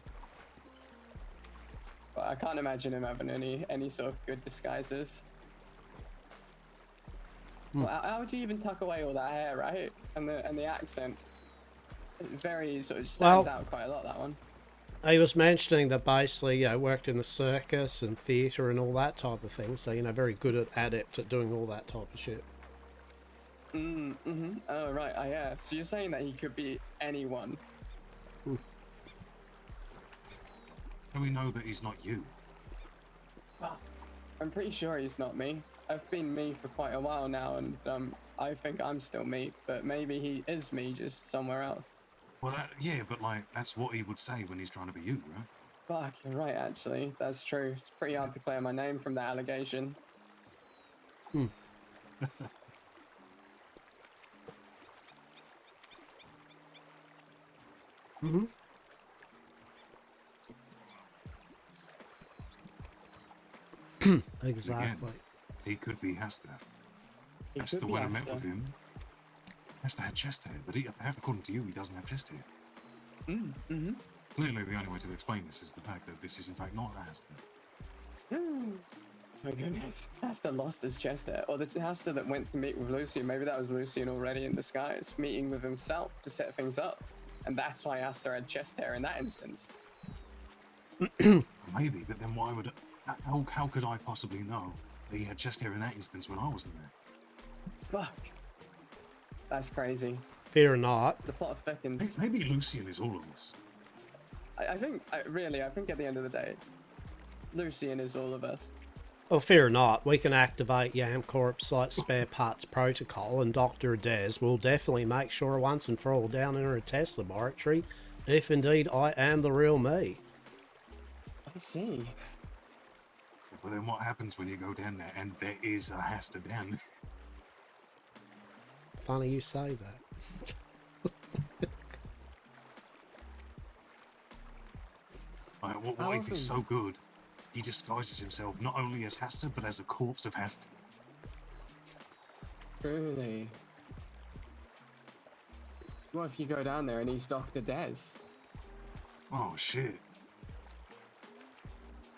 But I can't imagine him having any sort of good disguises. Well, how would you even tuck away all that hair, right? And the accent. It very sort of stands out quite a lot, that one. He was mentioning that basically, worked in the circus and theatre and all that type of thing, so, very good adept at doing all that type of shit. Oh, right, yeah. So you're saying that he could be anyone? Do we know that he's not you? Well, I'm pretty sure he's not me. I've been me for quite a while now, and I think I'm still me, but maybe he is me, just somewhere else. Well, yeah, but like, that's what he would say when he's trying to be you, right? Fuck, you're right, actually. That's true. It's pretty hard to clear my name from that allegation. Exactly. Again, he could be Hastur. He Hastur, could be when I met Hastur. with him, Hastur had chest hair, but according to you, he doesn't have chest hair. Clearly, the only way to explain this is the fact that this is in fact not Hastur. My goodness. Hastur lost his chest hair. Or the Hastur that went to meet with Lucian, maybe that was Lucian already in disguise, meeting with himself to set things up. And that's why Hastur had chest hair in that instance. Maybe, but then why would... How could I possibly know that he had chest hair in that instance when I wasn't there? Fuck. That's crazy. Fear not. The plot thickens. Maybe Lucian is all of us. I think at the end of the day, Lucian is all of us. Well, fear not. We can activate Yamcorp's spare parts protocol, and Dr. Dez will definitely make sure once and for all down in her test laboratory if indeed I am the real me. I see. Well, then what happens when you go down there and there is a Hastur down there? Funny you say that. What if he's so good, he disguises himself not only as Hastur, but as a corpse of Hastur? Truly. What if you go down there and he's Dr. Dez? Oh, shit.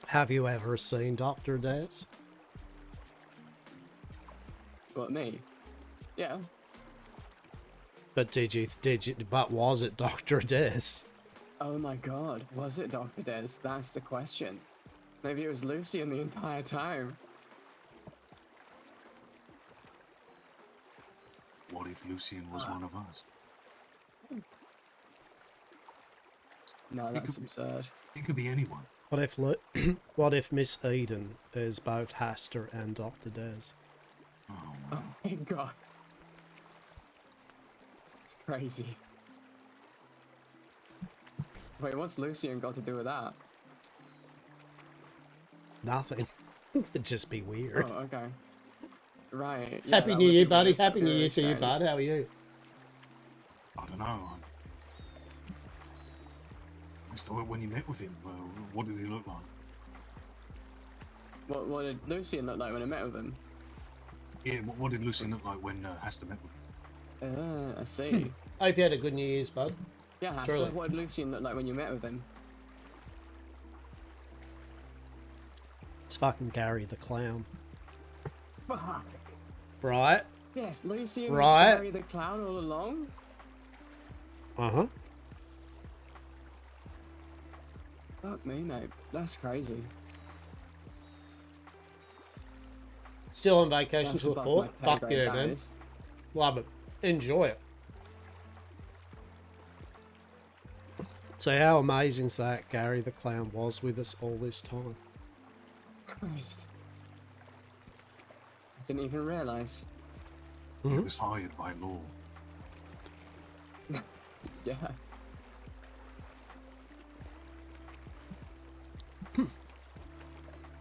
Have you ever seen Dr. Dez? What, me? Yeah. But but was it Dr. Dez? Oh my god, was it Dr. Dez? That's the question. Maybe it was Lucian the entire time. What if Lucian was one of us? No, that's absurd. It could be anyone. What if what if Miss Eden is both Hastur and Dr. Dez? Oh my god. It's crazy. Wait, what's Lucian got to do with that? Nothing. It'd just be weird. Oh, okay. Right. Yeah, Happy that New would Year, be buddy. weird. Happy New Very Year to you, strange. bud. How are you? I don't know. When you met with him, what did he look like? What did Lucian look like when I met with him? Yeah, what did Lucian look like when Hastur met with him? I see. Hope you had a good New Year's, bud. Yeah, Hastur, Truly. what did Lucian look like when you met with him? It's fucking Gary the Clown. Fuck. Right? Yes, Lucian Right. was Gary the Clown all along? Uh-huh. Fuck me, mate. That's crazy. Still on vacation That's to the above 4th? my pay Fuck grade, yeah, that man. is. Love it. Enjoy it. So how amazing is that Gary the Clown was with us all this time? Christ. I didn't even realise. He was hired by law. Yeah.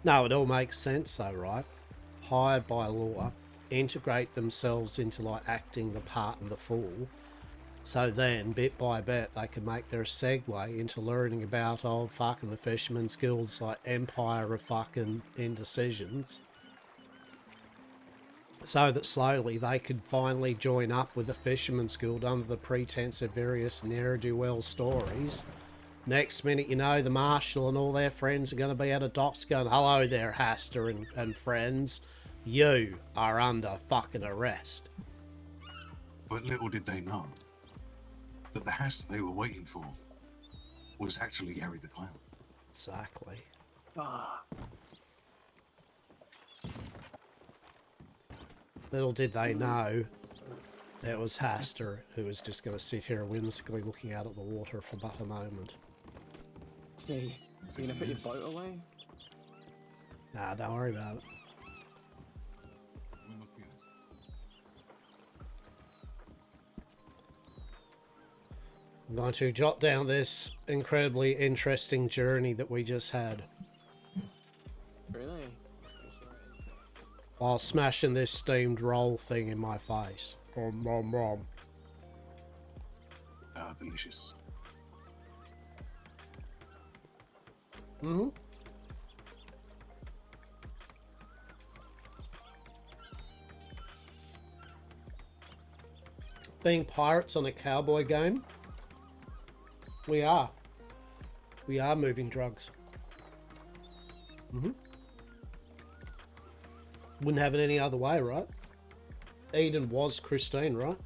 No, it all makes sense though, right? Hired by law, integrate themselves into like acting the part and the fool. So then, bit by bit, they can make their segue into learning about old fucking the Fisherman's Guild's like empire of fucking indecisions. So that slowly they could finally join up with the Fisherman's Guild under the pretense of various ne'er-do-well stories. Next minute, you know, the Marshal and all their friends are going to be at a docks going, hello there, Hastur and friends. You are under fucking arrest. But little did they know that the Hastur they were waiting for was actually Gary the Clown. Exactly. Little did they know it was Hastur who was just going to sit here whimsically looking out at the water for but a moment. See, so you gonna put your boat away? Nah, don't worry about it. We must be honest. I'm going to jot down this incredibly interesting journey that we just had Really? while smashing this steamed roll thing in my face. Rom, rom, rom. Delicious. Mm-hmm. Being pirates on a cowboy game, we are moving drugs. Mm-hmm. Wouldn't have it any other way, right? Eden was Christine, right?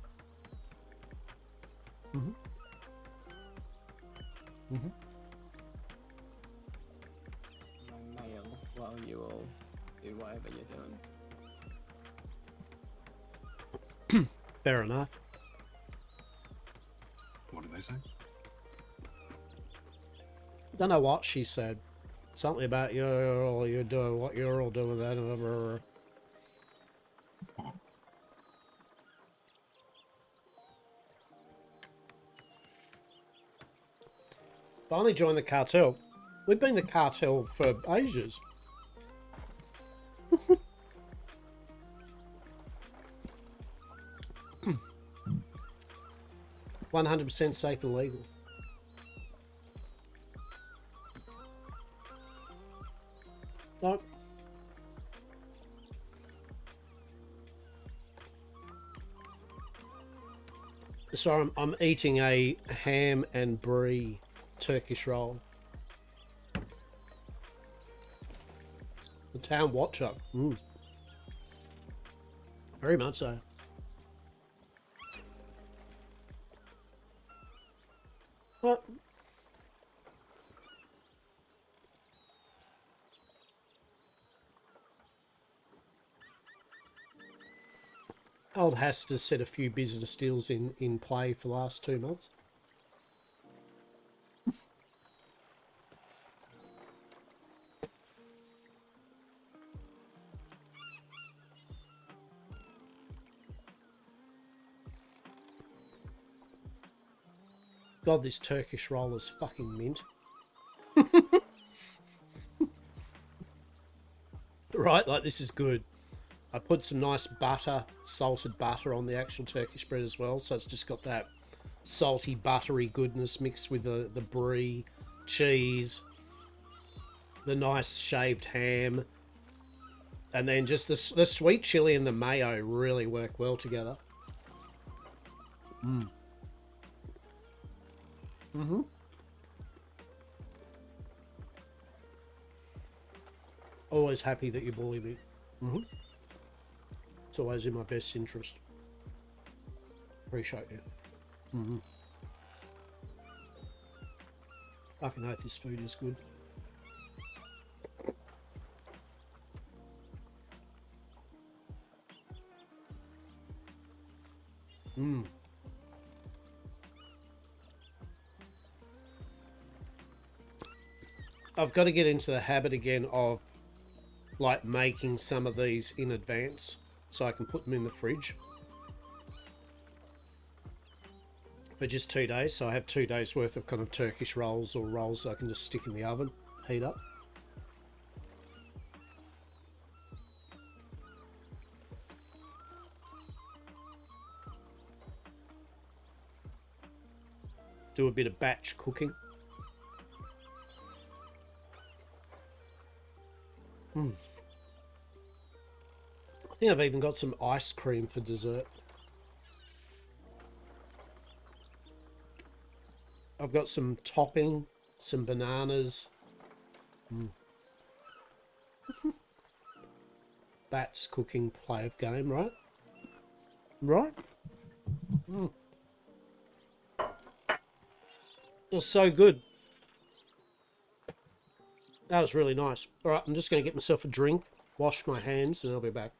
Mm-hmm. Mm-hmm. My mail while you all do whatever you're doing. Fair enough. What did they say? Don't know what she said. Something about you're doing what you're all doing that. Finally joined the cartel. We've been the cartel for ages. 100% safe and legal. No. So I'm eating a ham and brie Turkish roll. The town watcher. Very much so. What? Old Hastur set a few business deals in play for the last 2 months. God, this Turkish roll is fucking mint. Right, like this is good. I put some nice butter, salted butter on the actual Turkish bread as well, so it's just got that salty, buttery goodness mixed with the brie, cheese, the nice shaved ham, and then just the sweet chili and the mayo really work well together. Mm-hmm. Always happy that you bully me. Mm-hmm. It's always in my best interest. Appreciate you. Mm-hmm. Fucking oath, this food is good. Mmm. I've got to get into the habit again of like making some of these in advance so I can put them in the fridge for just 2 days. So I have 2 days worth of kind of Turkish rolls or rolls I can just stick in the oven, heat up. Do a bit of batch cooking. I think I've even got some ice cream for dessert. I've got some topping, some bananas. Bats cooking play of game, right? Right? It was so good. That was really nice. All right, I'm just going to get myself a drink, wash my hands, and I'll be back.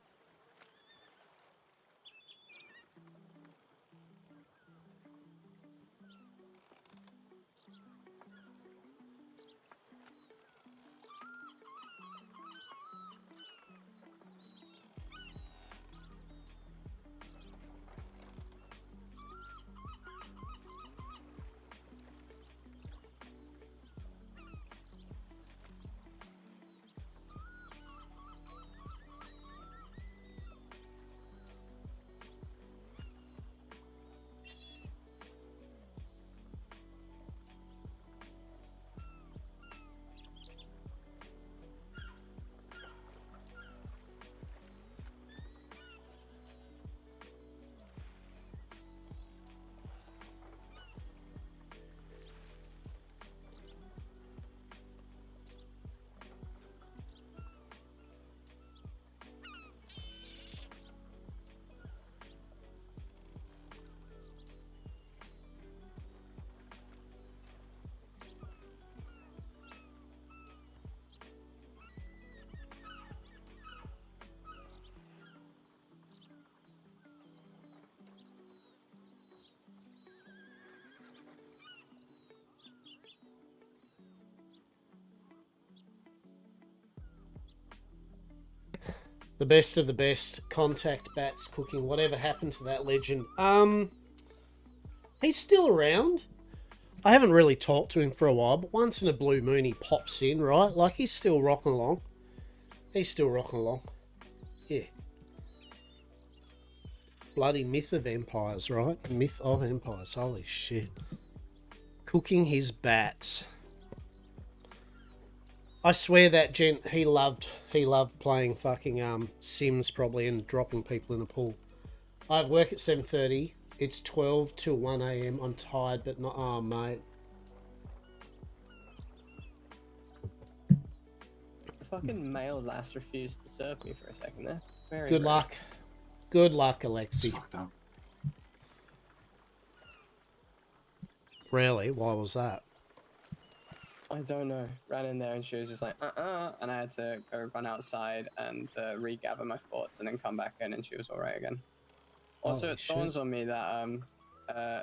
The best of the best. Contact Bats cooking. Whatever happened to that legend? He's still around. I haven't really talked to him for a while, but once in a blue moon he pops in, right? Like, he's still rocking along. He's still rocking along. Yeah. Bloody myth of empires, right? Myth of empires. Holy shit. Cooking his bats. I swear that gent, he loved playing fucking Sims probably and dropping people in a pool. I have work at 7:30. It's 12 till 1 a.m. I'm tired, but not... Oh, mate. The fucking male lass refused to serve me for a second there. Very Good rude. luck. Good luck, Alexi. Fucked up. Really? Why was that? I don't know. Ran in there and she was just like, and I had to go run outside and regather my thoughts and then come back in and she was alright again. Also, Holy it dawns shit. on me that,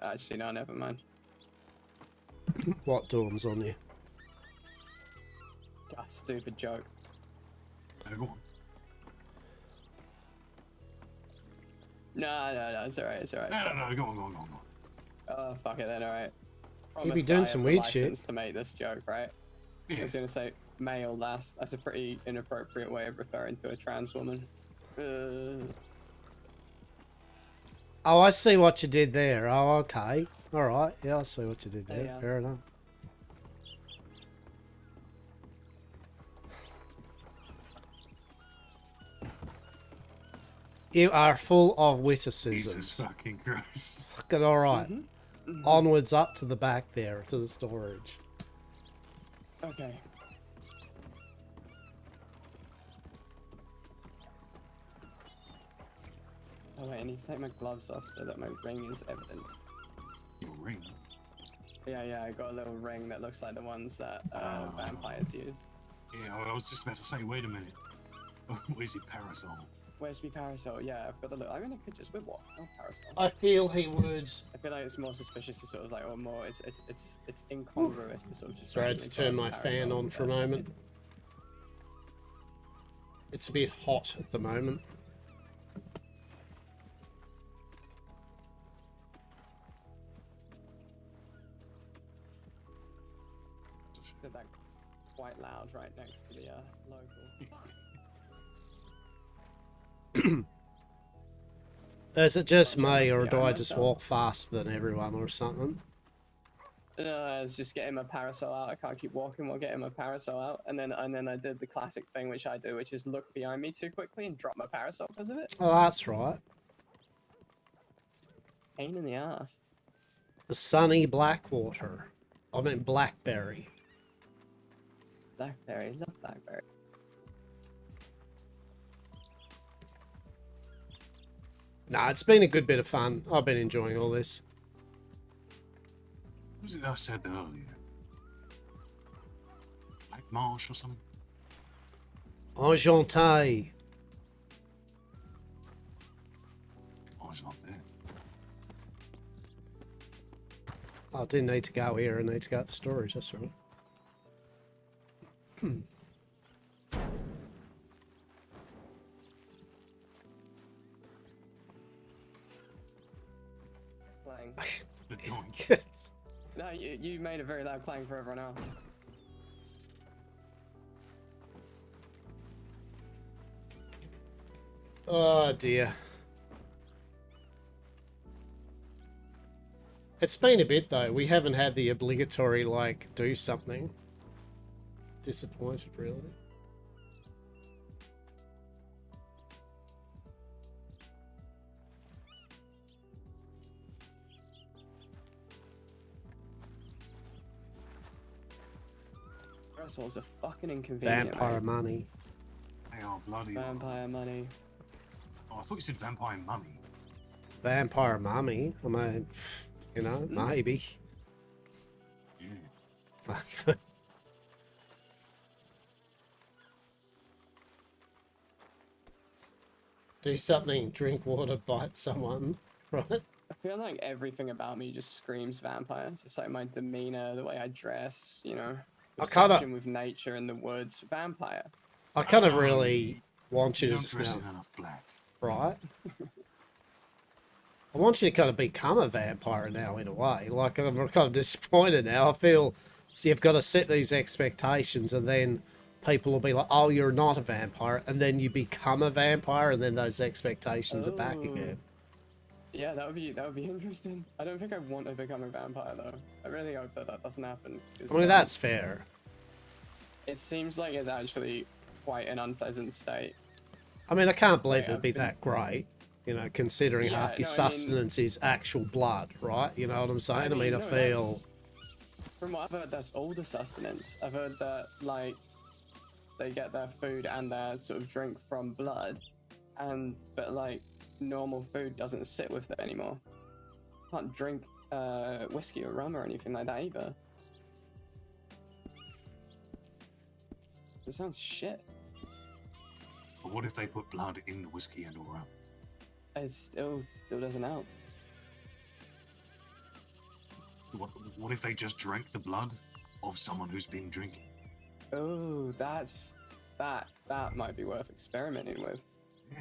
actually, no, never mind. What dawns on you? Ah, stupid joke. Go on. No, it's alright, it's alright. No, go on. Oh, fuck it then, alright. You be doing some weird shit. To make this joke, right? Yeah. I was gonna say male lass. That's a pretty inappropriate way of referring to a trans woman. Oh, I see what you did there. Oh, okay. Alright. Yeah, I see what you did there. Yeah. Fair enough. You are full of witticisms. Jesus fucking Christ. Fucking alright. Mm-hmm. Onwards up to the back there, to the storage. Okay. Oh wait, I need to take my gloves off so that my ring is evident. Your ring? Yeah, I got a little ring that looks like the ones that vampires use. Yeah, I was just about to say, wait a minute. Where's your parasol? Where's my parasol? Yeah, I've got the look. I mean, I could just whip what? No parasol. I feel he would. I feel like it's more suspicious to sort of like, or more, it's incongruous to sort of just. Sorry, I had to turn my fan on for a moment. It's a bit hot at the moment. Did that quite loud right next to the local. Is it just me, or do I just walk faster than everyone or something? No, I was just getting my parasol out. I can't keep walking while getting my parasol out, and then I did the classic thing which I do, which is look behind me too quickly and drop my parasol because of it. Oh, that's right. Pain in the ass. The sunny Blackwater. I mean Blackberry. Blackberry, love Blackberry. Nah, it's been a good bit of fun. I've been enjoying all this. What was it I said earlier? Black Marsh or something? Enchanté. Enchanté. I didn't need to go here, I need to go to storage, that's right. Clang. No, you made a very loud clang for everyone else. Oh dear. It's been a bit though. We haven't had the obligatory, like, do something. Disappointed, really. Parasols are fucking inconvenient. Vampire mate. money. They are bloody. Vampire money. Oh, I thought you said vampire mummy. Vampire mummy? I mean, you know, maybe. Yeah. Do something, drink water, bite someone, right? I feel like everything about me just screams vampire. Just like my demeanor, the way I dress, you know, obsession with nature and the woods. Vampire. I kind of really want you to don't just dress know, in enough black. right? I want you to kind of become a vampire now, in a way. Like, I'm kind of disappointed now. I feel, so you've got to set these expectations, and then people will be like, oh, you're not a vampire, and then you become a vampire, and then those expectations are back again. Yeah, that would be interesting. I don't think I want to become a vampire though. I really hope that that doesn't happen. I mean, that's fair. It seems like it's actually quite an unpleasant state. I mean, I can't believe Like, it'd be that great, you know, considering Yeah, half your no, I mean- sustenance is actual blood, right? You know what I'm saying? I mean, I no, feel... that's- From what I've heard, that's all the sustenance. I've heard that, like, they get their food and their sort of drink from blood, but like, normal food doesn't sit with it anymore. Can't drink whiskey or rum or anything like that either. It sounds shit. But what if they put blood in the whiskey and or rum? It still doesn't help. What if they just drank the blood of someone who's been drinking? Oh, that might be worth experimenting with. Yeah.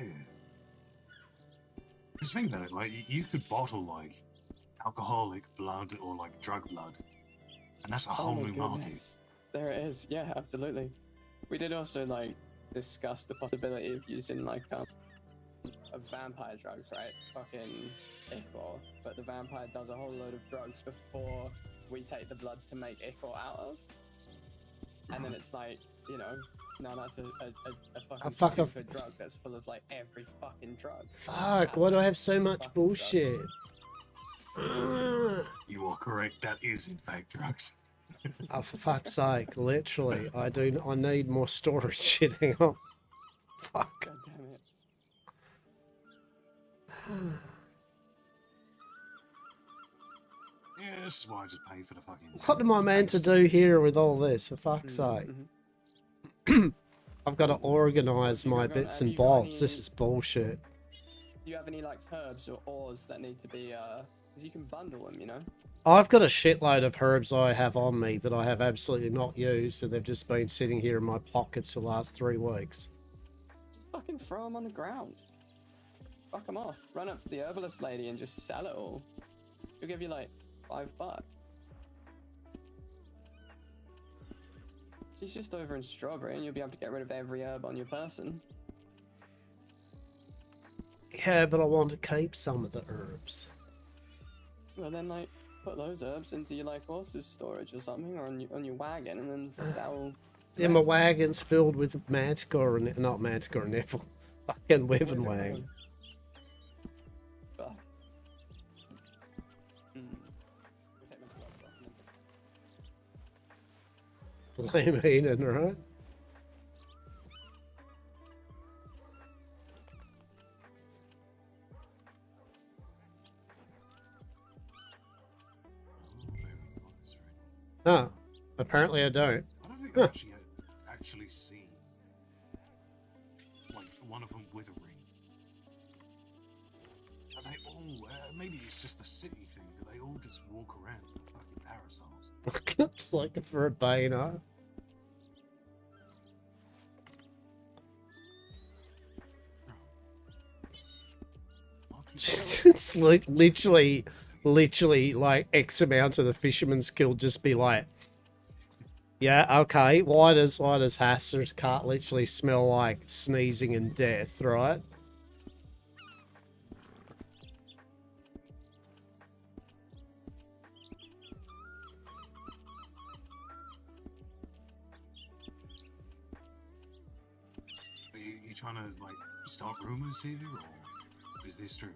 Just think about it, like, you could bottle, like, alcoholic blood or, like, drug blood. And that's a whole my new market. goodness. There it is. Yeah, absolutely. We did also, like, discuss the possibility of using, like, vampire drugs, right? Fucking ichor. But the vampire does a whole load of drugs before we take the blood to make ichor out of. And then it's like, you know, no, that's a fucking super drug that's full of, like, every fucking drug. Fuck, why do I have so much bullshit? You are correct, that is in fact drugs. Oh, for fuck's sake, literally. I need more storage shit, hang on. Fuck. God damn it. Yeah, this is why I just pay for the fucking. What am I meant to do here with all this, for fuck's sake? I've got to organise my bits and bobs. This is bullshit. Do you have any like herbs or ores that need to be because you can bundle them, you know? I've got a shitload of herbs I have on me that I have absolutely not used, and they've just been sitting here in my pockets for the last 3 weeks. Just fucking throw them on the ground. Fuck them off. Run up to the herbalist lady and just sell it all. She'll give you like $5. She's just over in Strawberry, and you'll be able to get rid of every herb on your person. Yeah, but I want to keep some of the herbs. Well, then like put those herbs into your like horse's storage or something, or on your wagon, and then sell. Yeah, my wagon's filled with Manticore and not Manticore, Neville. Fucking Wyvern wagon. Fuck. Blame Eden, right? Oh, apparently I don't. I don't think Huh. I've actually seen like one of them with a ring. Are they all? Maybe it's just the city thing. Do they all just walk around with fucking parasols? Just looking for a Bana. It's like literally like X amount of the Fisherman's Guild just be like, yeah, okay, why does Hastur's cart literally smell like sneezing and death, right? Are you trying to like start rumors here, or is this true?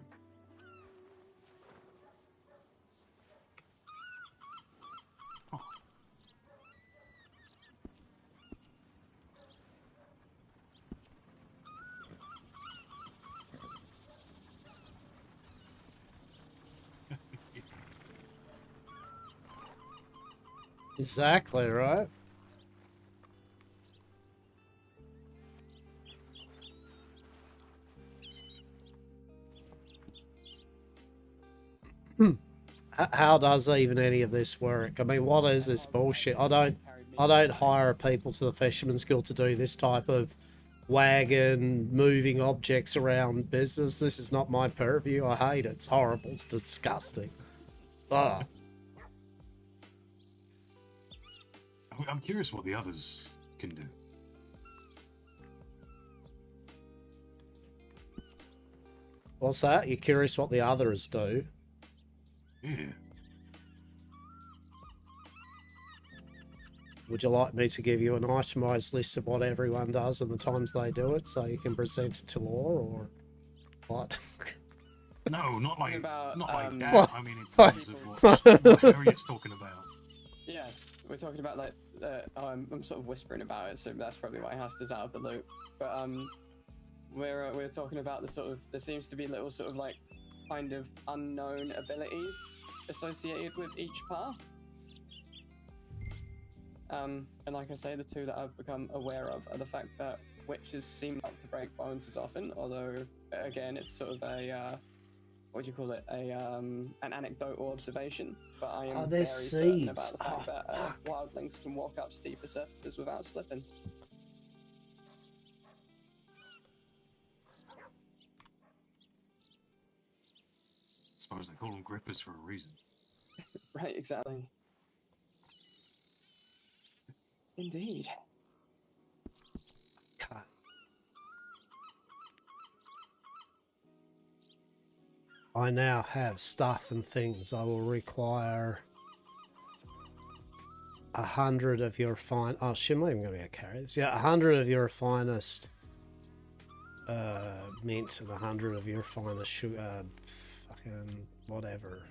Exactly, right? How does even any of this work? I mean, what is this bullshit? I don't hire people to the Fisherman's Guild to do this type of wagon moving objects around business. This is not my purview. I hate it. It's horrible. It's disgusting. Ugh. I'm curious what the others can do. What's that? You're curious what the others do? Yeah. Would you like me to give you an itemized list of what everyone does and the times they do it so you can present it to law, or what? No, not like About, that. What? I mean, in terms of what Harriet's talking about. Yes, we're talking about like I'm sort of whispering about it, so that's probably why Hastur's out of the loop. But we're talking about the sort of, there seems to be little sort of like kind of unknown abilities associated with each path. And like I say, the two that I've become aware of are the fact that witches seem not to break bones as often, although again it's sort of a what do you call it? An anecdotal observation. But I am very certain about the fact that wildlings can walk up steeper surfaces without slipping. Suppose they call them grippers for a reason. Right, exactly. Indeed. God. I now have stuff and things. I will require 100 of your fine. Oh shit, I'm not even gonna be able to carry this. Yeah, 100 of your finest mint and 100 of your finest sugar, fucking whatever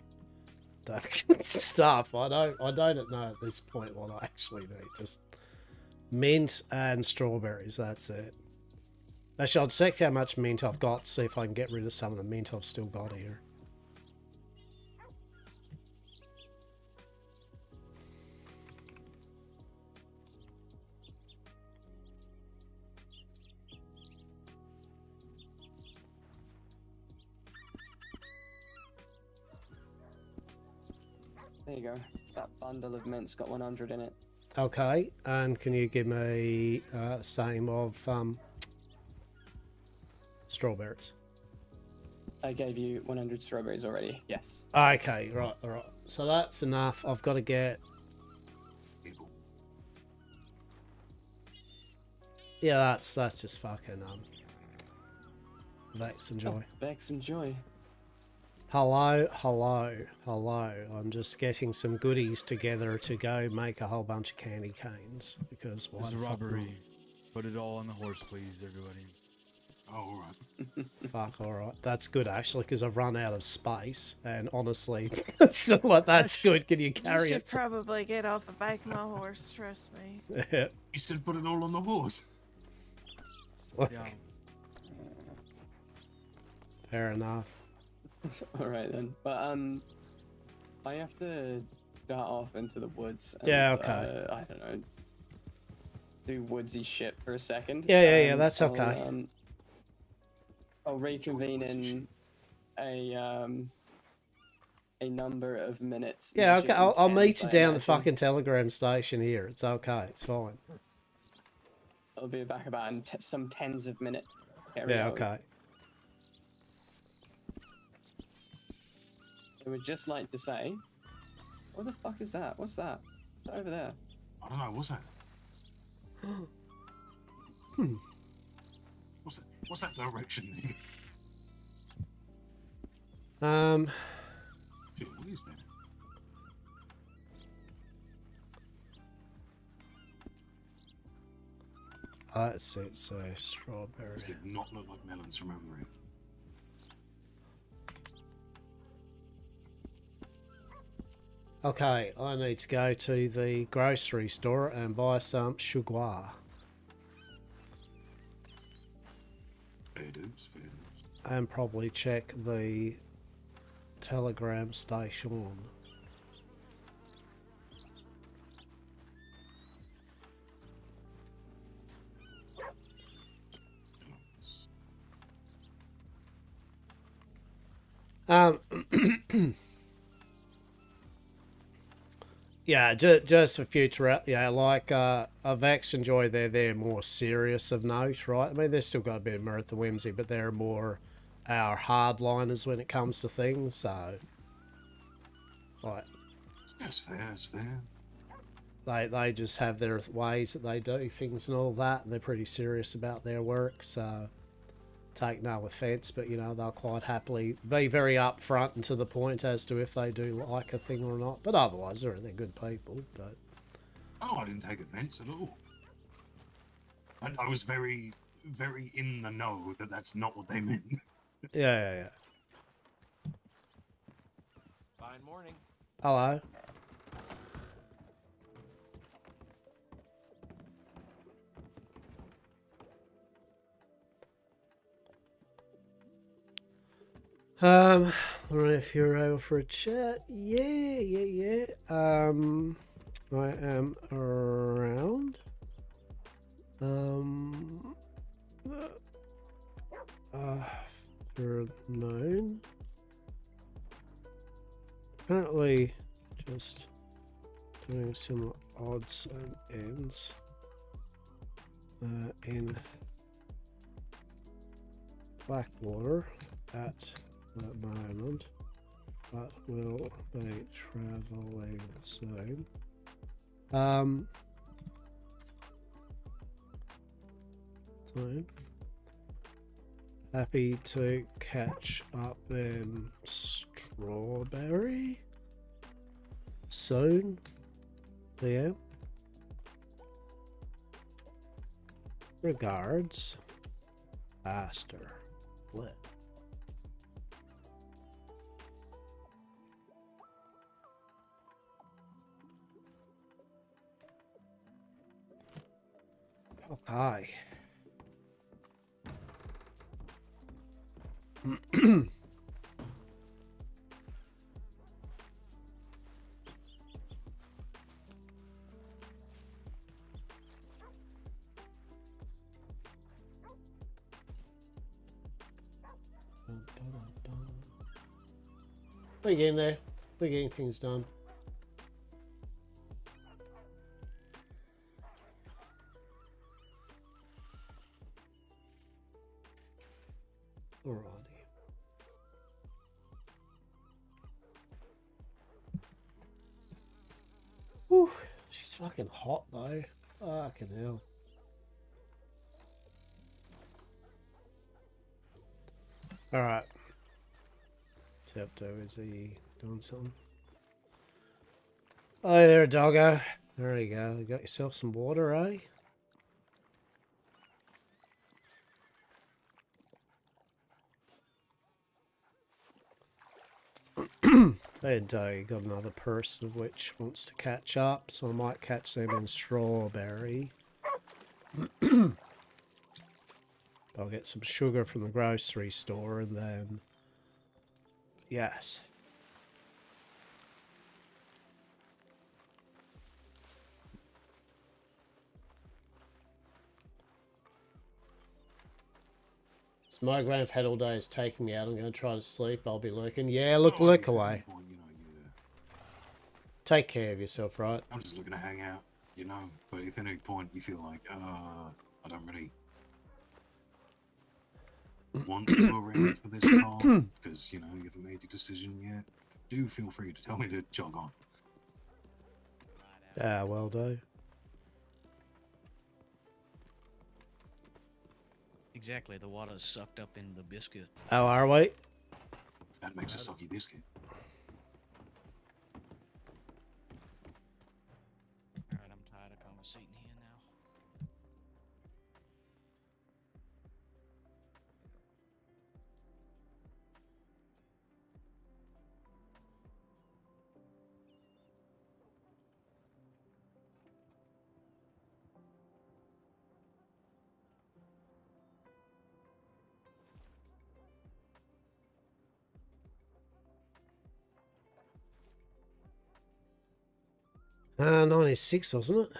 stuff. I don't know at this point what I actually need. Just mint and strawberries. That's it. Actually, I'll check how much mint I've got, see if I can get rid of some of the mint I've still got here. There you go. That bundle of mint's got 100 in it. Okay, and can you give me same of strawberries? I gave you 100 strawberries already. Yes. Okay, right, all right. So that's enough. I've got to get. Yeah, that's just fucking Vex and Joy. Oh, Vex and Joy. Hello, hello, hello. I'm just getting some goodies together to go make a whole bunch of candy canes because why This is the a fuck robbery. not? Put it all on the horse, please, everybody. Oh, all right. Fuck, all right. That's good actually because I've run out of space and honestly, like that's good. Can you You carry should it? probably get off the back of my horse. Trust me. Yeah. You should put it all on the horse. Yeah. Fair enough. All right then. But I have to dart off into the woods. And, Yeah, okay. I don't know. Do woodsy shit for a second. Yeah, that's okay. I'll reconvene in a number of minutes. Yeah, okay. measured in I'll meet tens, you I down the imagine. fucking telegram station here. It's okay. It's fine. I'll be back about in some tens of minutes. Carry Yeah, on. okay. I would just like to say, what the fuck is that? What's that? What's that over there? I don't know. What's that? Hmm. What's that direction? Shit, what is that? Let's see. It's a strawberry. Does it not look like melons from over here? Okay, I need to go to the grocery store and buy some sugar. Fair dues, fair dues. And probably check the telegram station. Yeah, just for future, yeah, like Vex and Joy, they're more serious of note, right? I mean, they've still got a bit of mirth and whimsy, but they're more our hardliners when it comes to things. So, like, That's fair. That's fair. they just have their ways that they do things and all that, and they're pretty serious about their work. So, take no offence, but you know they'll quite happily be very upfront and to the point as to if they do like a thing or not. But otherwise, they're good people. But Oh, I didn't take offence at all. I was very, very in the know that that's not what they meant. yeah. Fine morning. Hello. I don't know if you're over for a chat. Yeah. I am around. You're known. Apparently, just doing some odds and ends in Blackwater at the moment, but will be travelling soon. Fine. Happy to catch up in Strawberry soon. Yeah. Regards, Hastur. Lit. Okay. We're getting there. We're getting things done. Alrighty. Whew, she's fucking hot though. Fucking hell. Alright. Tepto, is he doing something? Oh, there, doggo. There you go. You got yourself some water, eh? And you got another person of which wants to catch up, so I might catch them in Strawberry. I'll get some sugar from the grocery store and then... Yes. So my grand had all day is taking me out. I'm going to try to sleep. I'll be lurking. Yeah, look away. Take care of yourself, right? I'm just looking to hang out, you know. But if at any point you feel like, I don't really want to go around for this call, because, you know, you haven't made your decision yet, do feel free to tell me to jog on. Ah, well do. Exactly, the water's sucked up in the biscuit. Oh, are we? That makes a soggy biscuit. Alright, I'm tired of conversating here now. Uh, 96, wasn't it?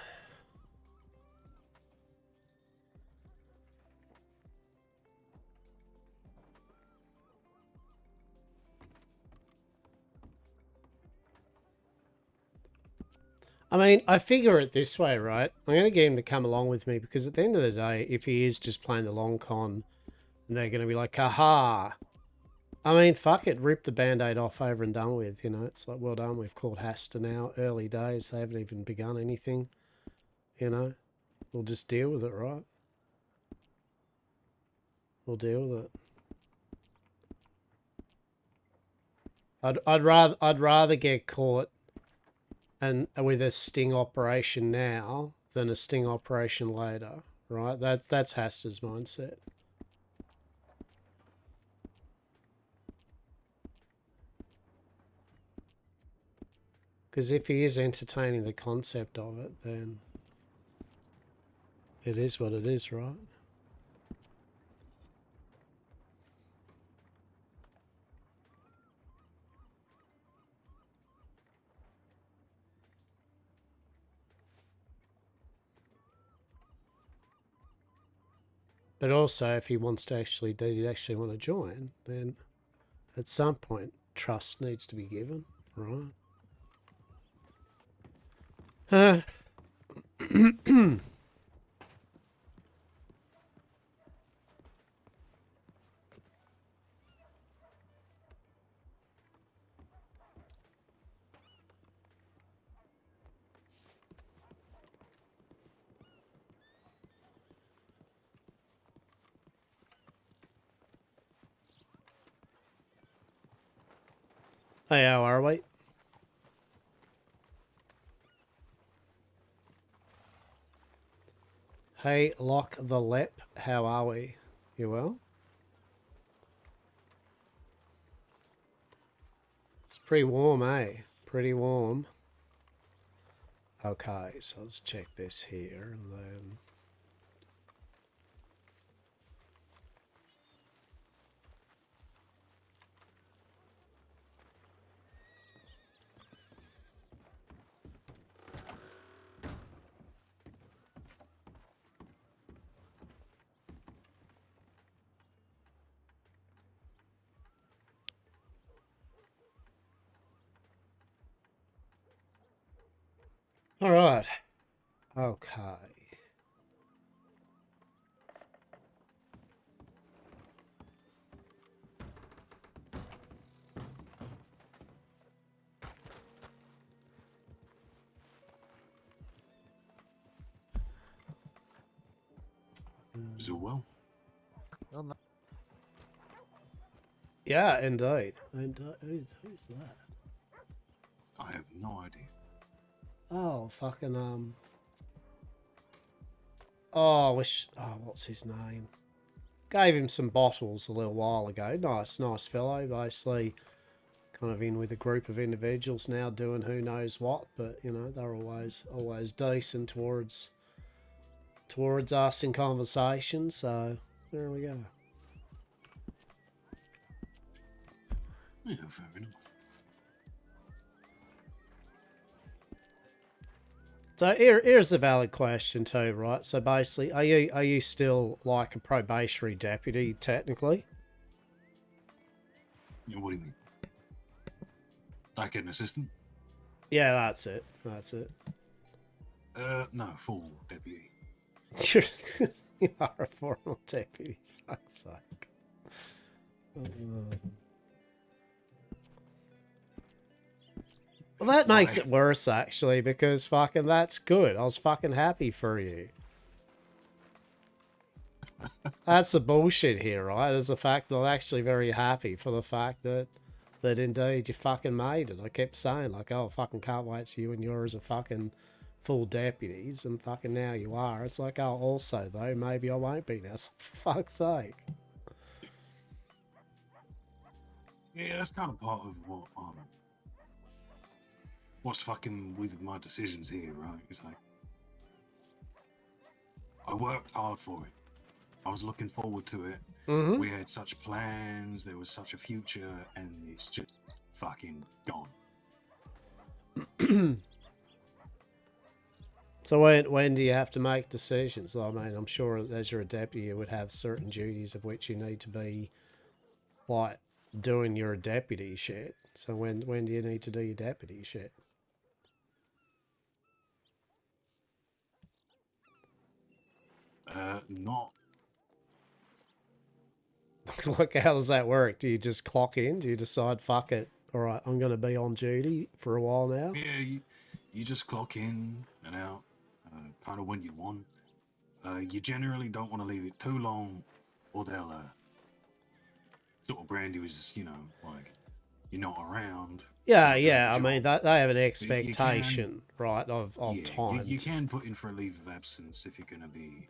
I mean, I figure it this way, right? I'm going to get him to come along with me because at the end of the day, if he is just playing the long con, and they're going to be like, haha. I mean, fuck it, rip the band-aid off, over and done with, you know? It's like, well done, we've called Hastur now. Early days, they haven't even begun anything, you know? We'll just deal with it, right? We'll deal with it. I'd rather get caught and with a sting operation now than a sting operation later, right? That's Hastur's mindset. Because if he is entertaining the concept of it, then it is what it is, right? But also, if he wants to actually, did he actually want to join, then at some point, trust needs to be given, right? Hey, how are we? Hey, Lock the Lep, how are we? You well? It's pretty warm, eh? Pretty warm. Okay, so let's check this here and then... All right. Okay. Is all well? Well, no. Yeah, indeed. Who's that? I have no idea. Oh, fucking, oh, what's his name? Gave him some bottles a little while ago. Nice fellow, basically kind of in with a group of individuals now doing who knows what, but, you know, they're always decent towards us in conversation, so there we go. Yeah, fair enough. So here's a valid question too, right? So basically, are you still like a probationary deputy technically? Yeah, what do you mean? Like an assistant? Yeah, that's it. No, full deputy. You are a formal deputy. Fuck's sake. Well, that makes it worse, actually, because fucking that's good. I was fucking happy for you. That's the bullshit here, right? Is the fact that I'm actually very happy for the fact that indeed you fucking made it. I kept saying, like, oh, fucking can't wait to you and yours are fucking full deputies, and fucking now you are. It's like, oh, also, though, maybe I won't be now, so for fuck's sake. Yeah, that's kind of part of what's fucking with my decisions here, right? It's like, I worked hard for it. I was looking forward to it. Mm-hmm. We had such plans, there was such a future, and it's just fucking gone. So when do you have to make decisions? I mean, I'm sure as you're a deputy, you would have certain duties of which you need to be, like, doing your deputy shit. So when do you need to do your deputy shit? Not. Like, how does that work? Do you just clock in? Do you decide, fuck it, all right, I'm going to be on duty for a while now? Yeah, you just clock in and out, kind of when you want. You generally don't want to leave it too long, or they'll sort of brand you as, you know, like, you're not around. Yeah. I mean, they have an expectation, right, of time. You can put in for a leave of absence if you're going to be,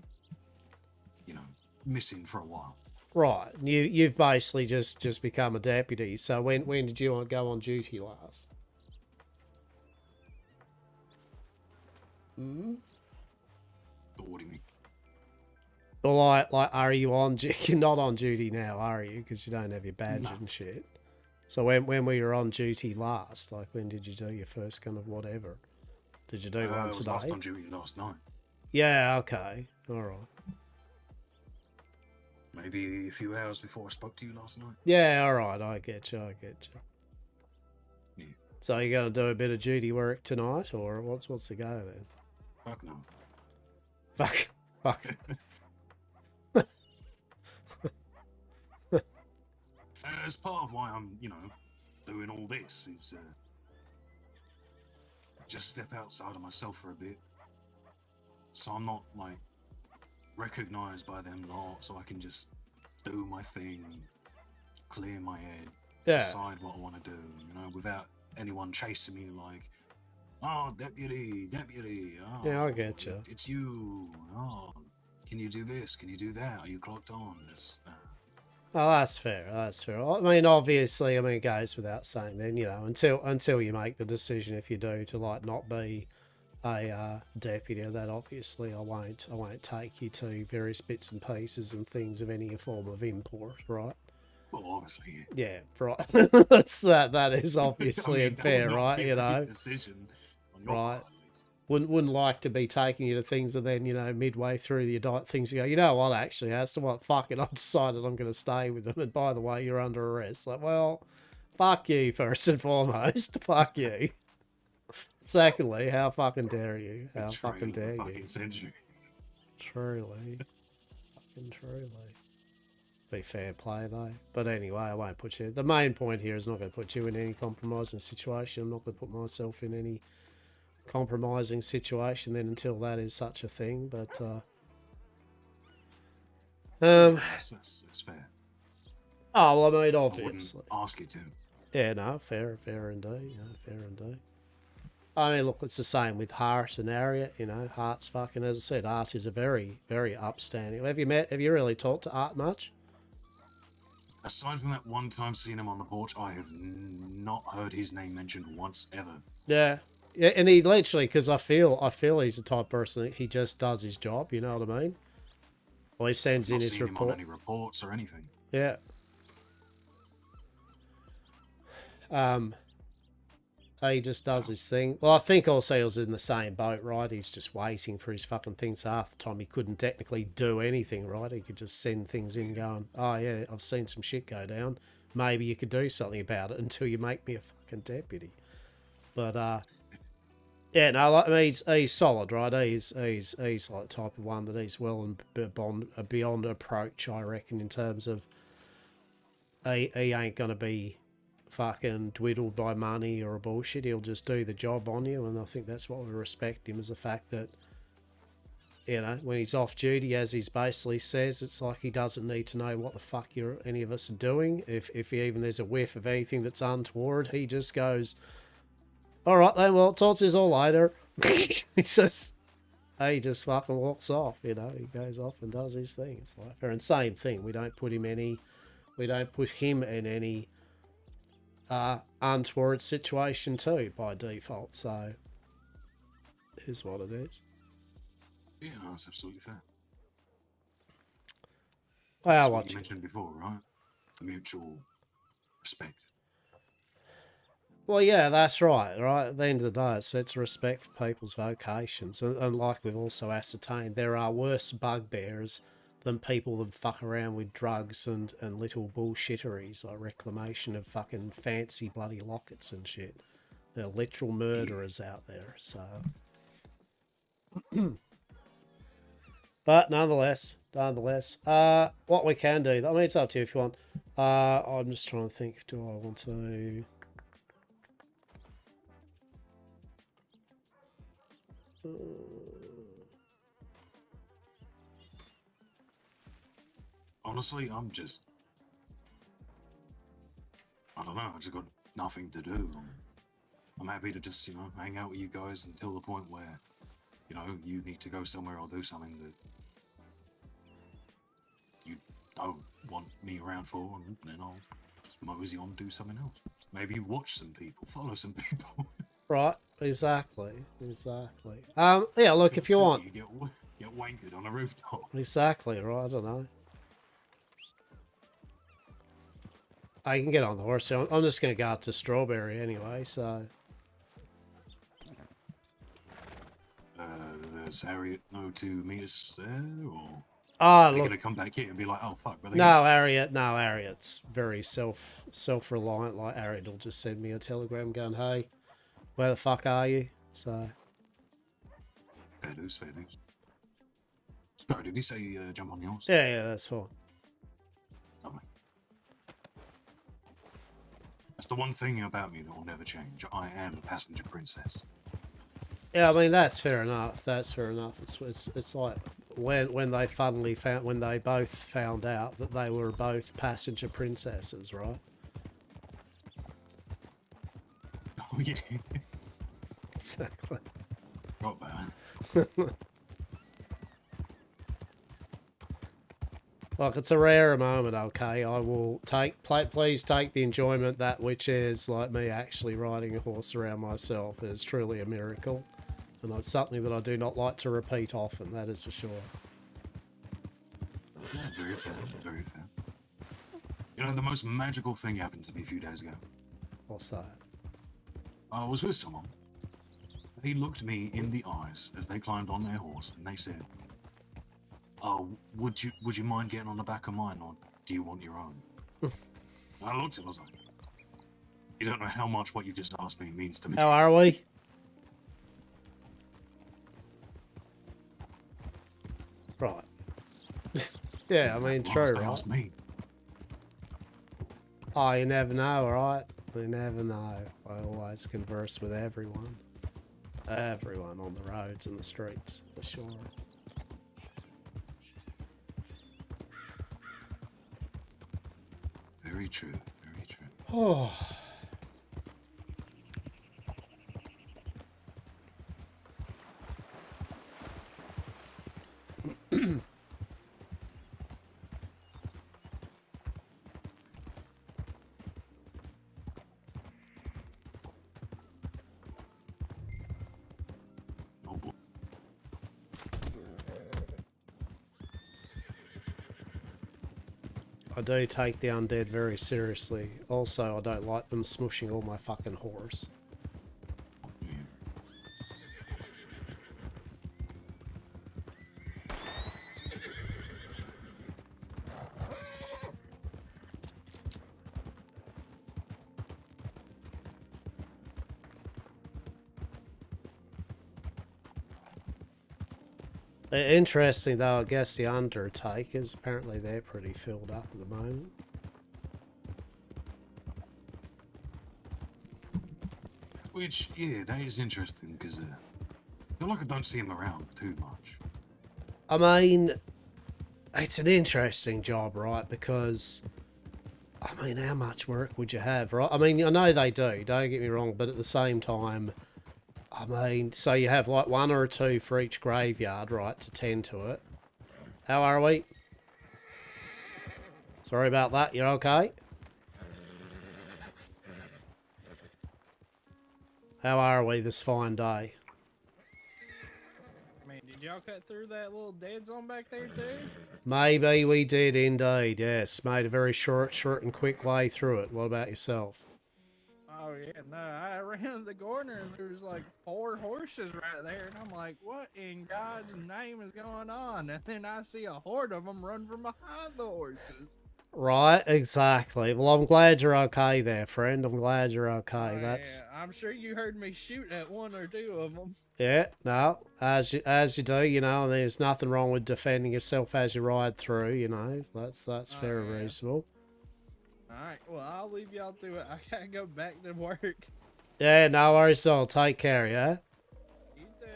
you know, missing for a while. Right. You've basically just become a deputy. So when did you go on duty last? Hmm? What do you mean? Well, like, are you on? You're not on duty now, are you? Because you don't have your badge and shit. So when were you on duty last? Like, when did you do your first kind of whatever? Did you do one I was today? last on duty last night. Yeah. Okay. All right. Maybe a few hours before I spoke to you last night. Yeah. All right. I get you. Yeah. So you going to do a bit of duty work tonight, or what's the go then? Fuck no. Fuck. As part of why I'm, you know, doing all this is just step outside of myself for a bit, so I'm not like recognized by them lot, so I can just do my thing, clear my head, decide what I want to do, you know, without anyone chasing me like, oh, deputy, oh, Yeah, I get you. It's you. Oh, can you do this? Can you do that? Are you clocked on? Just, Oh, that's fair. I mean, obviously, it goes without saying then, you know, until you make the decision, if you do, to like not be a deputy, that obviously I won't take you to various bits and pieces and things of any form of import, right? Well, obviously, yeah, right. That's that is obviously unfair, right? You know, decision on your right? part. Wouldn't like to be taking you to things and then, you know, midway through the adult things you go, you know what, actually, as to what, fuck it, I've decided I'm going to stay with them, and by the way, you're under arrest. Like, well, fuck you, first and foremost. Fuck you. Secondly, how fucking dare you? How fucking dare you? Century. Truly. Fucking truly. Be fair play, though. But anyway, I won't put you... The main point here is not going to put you in any compromising situation. I'm not going to put myself in any compromising situation then until that is such a thing, but That's fair. Oh, well, I mean, I obviously. wouldn't ask you to. Yeah, no, fair indeed. Yeah, fair indeed. I mean, look, it's the same with Hart and Harriet. You know, Hart's fucking, as I said, Art is a very, very upstanding. Have you really talked to Art much? Aside from that one time seeing him on the porch, I have not heard his name mentioned once ever. Yeah. Yeah, and he literally, because I feel he's the type of person that he just does his job, you know what I mean? Or he sends I've in not his seen him on report. any reports or anything. Yeah. He just does his thing. Well, I think also he was in the same boat, right? He's just waiting for his fucking things. Half the time he couldn't technically do anything, right? He could just send things in going, oh yeah, I've seen some shit go down. Maybe you could do something about it until you make me a fucking deputy. But, yeah, no, like, I mean, he's solid, right? He's like the type of one that he's well and beyond approach, I reckon, in terms of he ain't going to be fucking dwindled by money or bullshit. He'll just do the job on you, and I think that's what we respect him, is the fact that, you know, when he's off duty, as he basically says, it's like he doesn't need to know what the fuck any of us are doing. If even there's a whiff of anything that's untoward, he just goes, all right then, well, talk to us all later. He just fucking walks off, you know. He goes off and does his thing. It's like, and same thing, we don't put him in any untoward situation too by default, so it is what it is. Yeah, no, that's absolutely fair. Well, that's what you mentioned before, right? The mutual respect. Well, yeah, that's right. Right, at the end of the day, it's respect for people's vocations, and like we've also ascertained, there are worse bugbears than people that fuck around with drugs and little bullshitteries like reclamation of fucking fancy bloody lockets and shit. There are literal murderers out there, so. But nonetheless, what we can do, I mean, it's up to you if you want. I'm just trying to think, do I want to... Honestly, I don't know, I just got nothing to do. I'm happy to just, hang out with you guys until the point where, you need to go somewhere or do something that you don't want me around for, and then I'll just mosey on, do something else. Maybe watch some people, follow some people. Right, exactly. Yeah, look, if you want. You get wankered on a rooftop. Exactly, right, I don't know. I can get on the horse. I'm just going to go out to Strawberry anyway, so... Does Harriet know to meet us there, or... Are they gonna come back here and be like, oh fuck, but No, Harriet's very self-reliant. Like, Harriet will just send me a telegram going, hey, where the fuck are you? So... Fair news. Sorry, did he say jump on yours? Yeah, that's fine. Lovely. That's the one thing about me that will never change. I am a passenger princess. Yeah, I mean, that's fair enough. It's like when they both found out that they were both passenger princesses, right? Oh yeah. Exactly. Not bad. Look, it's a rare moment, okay? I will please take the enjoyment that which is like me actually riding a horse around myself is truly a miracle. And it's something that I do not like to repeat often, that is for sure. Yeah, very fair, very fair. The most magical thing happened to me a few days ago. What's that? I was with someone. He looked me in the eyes as they climbed on their horse, and they said, "Oh, would you mind getting on the back of mine, or do you want your own?" I looked at him, I was like, "You don't know how much what you just asked me means to me." How are we? Right. Yeah, I mean, true, They right? asked me. Oh, you never know, right? You never know. I always converse with everyone. Everyone on the roads and the streets, for sure. Very true. Very true. Oh. I do take the undead very seriously. Also, I don't like them smushing all my fucking horse. Interesting though, I guess the Undertakers, apparently they're pretty filled up at the moment. Which, yeah, that is interesting because I feel like I don't see him around too much. I mean, it's an interesting job, right? Because, I mean, how much work would you have, right? I mean, I know they do, don't get me wrong, but at the same time, I mean, so you have like 1 or 2 for each graveyard, right, to tend to it. How are we? Sorry about that, you're okay? How are we this fine day? I mean, did y'all cut through that little dead zone back there too? Maybe we did indeed, yes. Made a very short and quick way through it. What about yourself? Oh yeah, no, I ran the corner and there was like 4 horses right there, and I'm like, what in God's name is going on? And then I see a horde of them run from behind the horses. Right, exactly. Well, I'm glad you're okay there, friend. I'm glad you're okay. Oh, That's... yeah, I'm sure you heard me shoot at 1 or 2 of them. Yeah, no, as you do, you know, and there's nothing wrong with defending yourself as you ride through, you know. That's very reasonable. Alright, well, I'll leave y'all to it. I gotta go back to work. Yeah, no worries at all. Take care, yeah? You too.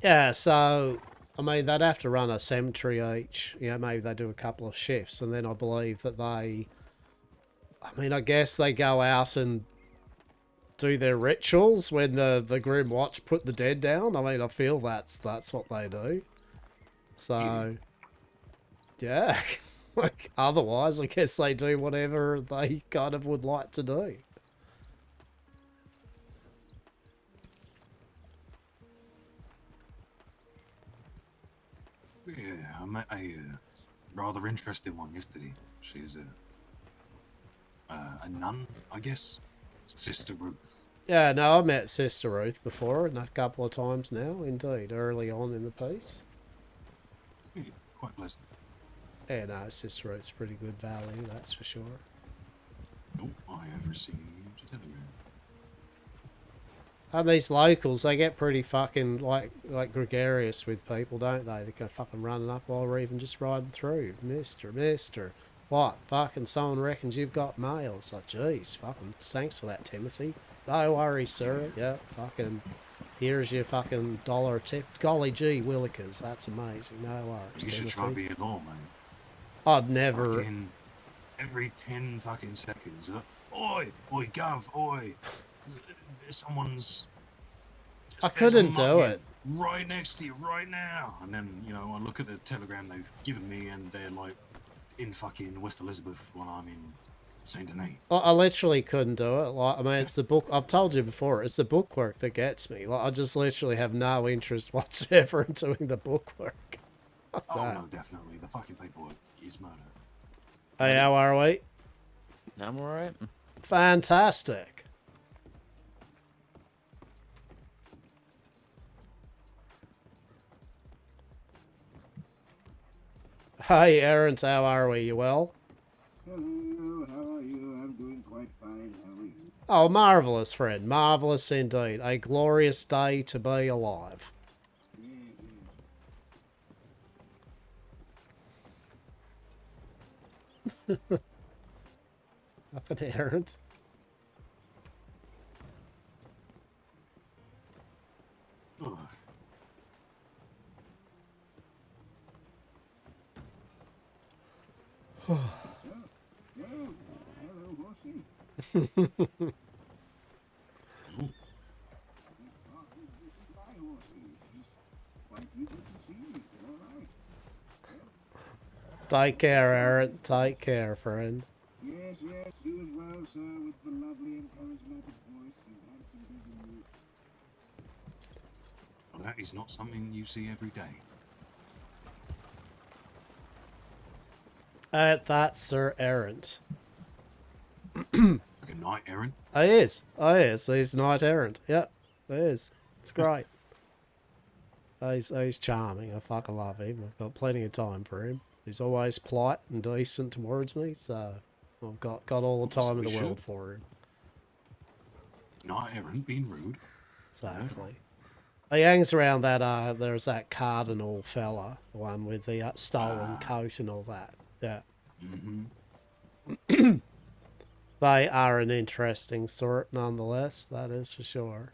Yeah, so, I mean, they'd have to run a cemetery each. You know, maybe they do a couple of shifts, and then I believe that they... I mean, I guess they go out and do their rituals when the Grim Watch put the dead down. I mean, I feel that's what they do. So, yeah. Like, otherwise, I guess they do whatever they kind of would like to do. Yeah, I met a rather interesting one yesterday. She's a nun, I guess. Sister Ruth. Yeah, no, I met Sister Ruth before, and a couple of times now, indeed, early on in the piece. Yeah, quite pleasant. Yeah, no, Sister Ruth's pretty good value, that's for sure. Oh, I have received a telegram. And these locals, they get pretty fucking, like gregarious with people, don't they? They go fucking running up while we're even just riding through. Mister. What? Fucking someone reckons you've got mail. It's like, geez, fucking thanks for that, Timothy. No worries, sir. Yeah, fucking, here's your fucking $1 tip. Golly gee, Willikers, that's amazing. No worries, You should Timothy. try being all, man. I'd never... Fucking every 10 fucking seconds. Oi, Gov, oi. Someone's... I couldn't do mugging it. right next to you right now. And then, you know, I look at the telegram they've given me and they're like in fucking West Elizabeth while I'm in Saint Denis. I literally couldn't do it. Like, I mean, it's the book. I've told you before. It's the bookwork that gets me. Like, I just literally have no interest whatsoever in doing the bookwork. Fuck Oh that. no, definitely. The fucking paperwork is murder. Hey, how are we? I'm alright. Fantastic. Hey, Aaron, how are we? You well? Hello, how are you? I'm doing quite fine. How are you? Oh, marvellous, friend. Marvellous indeed. A glorious day to be alive. Nothing, Aaron. Oh, hello, horsey. This is my horsey. It's quite eager to see me. All right. Take care, Aaron. Take care, friend. Yes, yes, you as well, sir, with the lovely and charismatic voice and handsome big you. Well, that is not something you see every day. That's Sir Errant. Like a knight errant. He is. Oh, yes. He's knight errant. Yep, he is. It's great. He's charming. I fucking love him. I've got plenty of time for him. He's always polite and decent towards me, so I've got all the time in the world for him. Knight errant being rude. Exactly. He hangs around that, there's that cardinal fella, the one with the stolen coat and all that. Yeah. Mm-hmm. They are an interesting sort, nonetheless, that is for sure.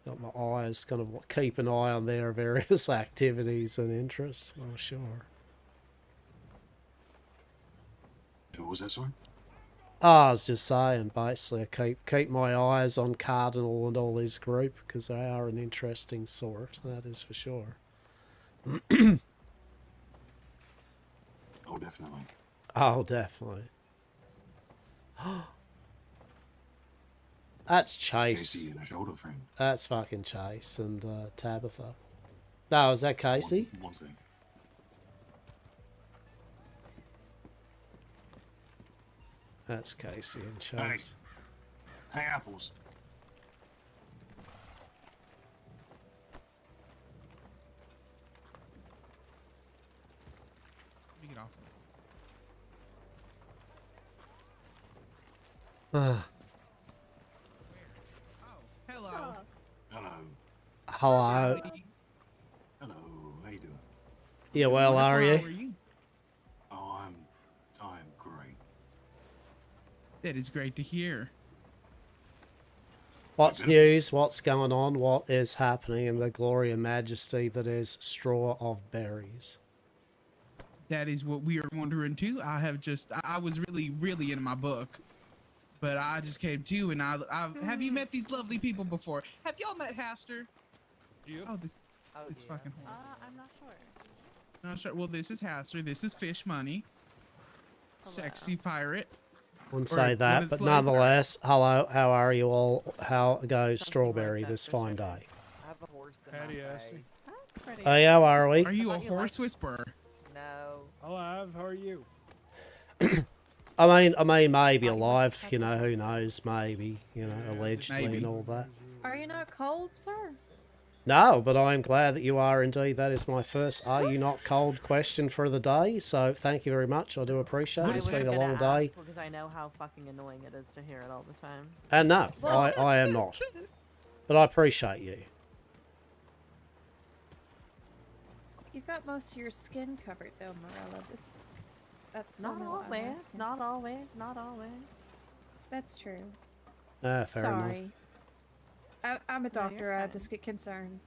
Got my eyes, kind of keep an eye on their various activities and interests, for sure. What was that, sorry? I was just saying, basically, I keep my eyes on Cardinal and all his group, because they are an interesting sort, that is for sure. Oh, definitely. Oh, definitely. That's Chase. Casey and a shoulder friend. That's fucking Chase and Tabitha. No, is that Casey? One thing. That's Casey and Chase. Hey, apples. Let me get off. Hello. Hello. Hello. Hello. How you doing? Yeah, well, are you? How are you? Oh, I'm great. That is great to hear. What's news? What's going on? What is happening in the glory and majesty that is Straw of Berries? That is what we are wondering too. I was really into my book, but I just came to, and I have you met these lovely people before? Have y'all met Hastur? Yep. Oh, this fucking horse. I'm not sure. Not sure. Well, this is Hastur. This is Fish Money. Sexy pirate. Wouldn't say that, but nonetheless, hello, how are you all? How goes Strawberry this fine day? I have a horse in my face. That's pretty. Hey, how are we? Are you a horse whisperer? No. Alive, how are you? I mean, maybe alive, you know, who knows, maybe, you know, allegedly maybe. and all that. Are you not cold, sir? No, but I'm glad that you are indeed. That is my first "are you not cold" question for the day, so thank you very much. I do appreciate it. It's been a long day. Because I know how fucking annoying it is to hear it all the time. And no, I am not. But I appreciate you. You've got most of your skin covered though, Morella. That's Not normal, I'm always, asking. not always, not always. That's true. Fair Sorry. enough. I'm a doctor. I fine. just get concerned.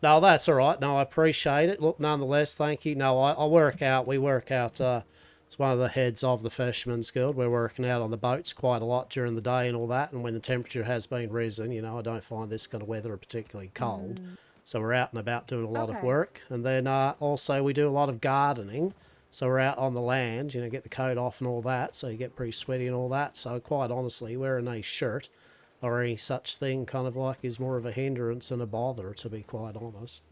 No, that's all right. No, I appreciate it. Look, nonetheless, thank you. No, I work out. We work out. It's one of the heads of the Fishermen's Guild. We're working out on the boats quite a lot during the day and all that. And when the temperature has been risen, you know, I don't find this kind of weather particularly cold. So we're out and about doing a lot of Okay. work. And then also we do a lot of gardening. So we're out on the land, you know, get the coat off and all that. So you get pretty sweaty and all that. So quite honestly, wearing a shirt or any such thing kind of like is more of a hindrance and a bother, to be quite honest.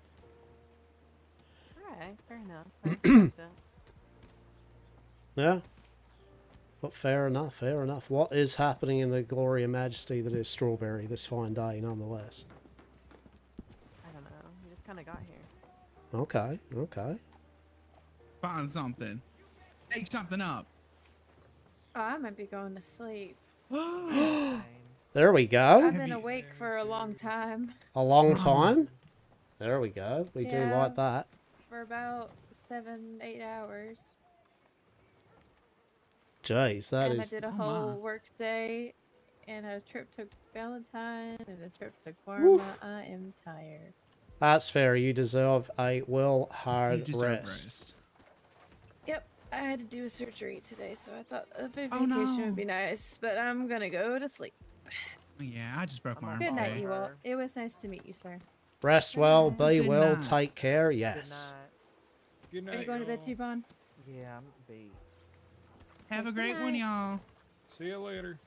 Alright, fair enough. I respect it. Yeah. But fair enough, fair enough. What is happening in the glory and majesty that is Strawberry this fine day, nonetheless? I don't know. We just kind of got here. Okay, okay. Find something. Make something up. Oh, I might be going to sleep. There we go. I've been awake for a long time. A long time? There we go. We do Yeah. like that. For about 7-8 hours. Jeez, that and is... I did a oh whole my. work day and a trip to Valentine and a trip to Woof. Guarma. I am tired. That's fair. You deserve a well You hard deserve rest. I had to do a surgery today, so I thought a big Oh, vacation no. would be nice. But I'm gonna go to sleep. Yeah, I just broke my arm Good night, today. you all. It was nice to meet you, sir. Rest well, Bye. be Good well, night. take care. Yes. Good night. Are you going to bed too, Bon? Yeah, I'm beat. Have a Good great one, night. y'all. See you later.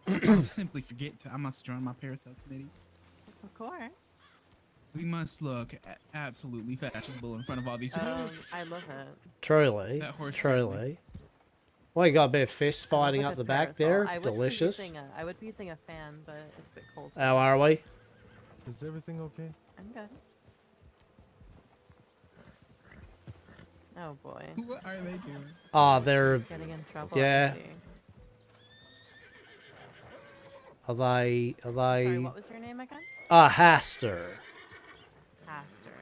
I simply forget I must join my parasite committee. Of course. We must look absolutely fashionable in front of all these people. I love it. Truly. That horse Truly. Well, you got a bit of fist I love fighting a up good the back parasol. there. I would Delicious. I would be using a fan, but it's a bit cold. How are we? Is everything okay? I'm good. Oh boy. What are they doing? Ah, they're... Getting in trouble. Yeah. I see. Are they... Sorry, what was your name again? Hastur. Hastur,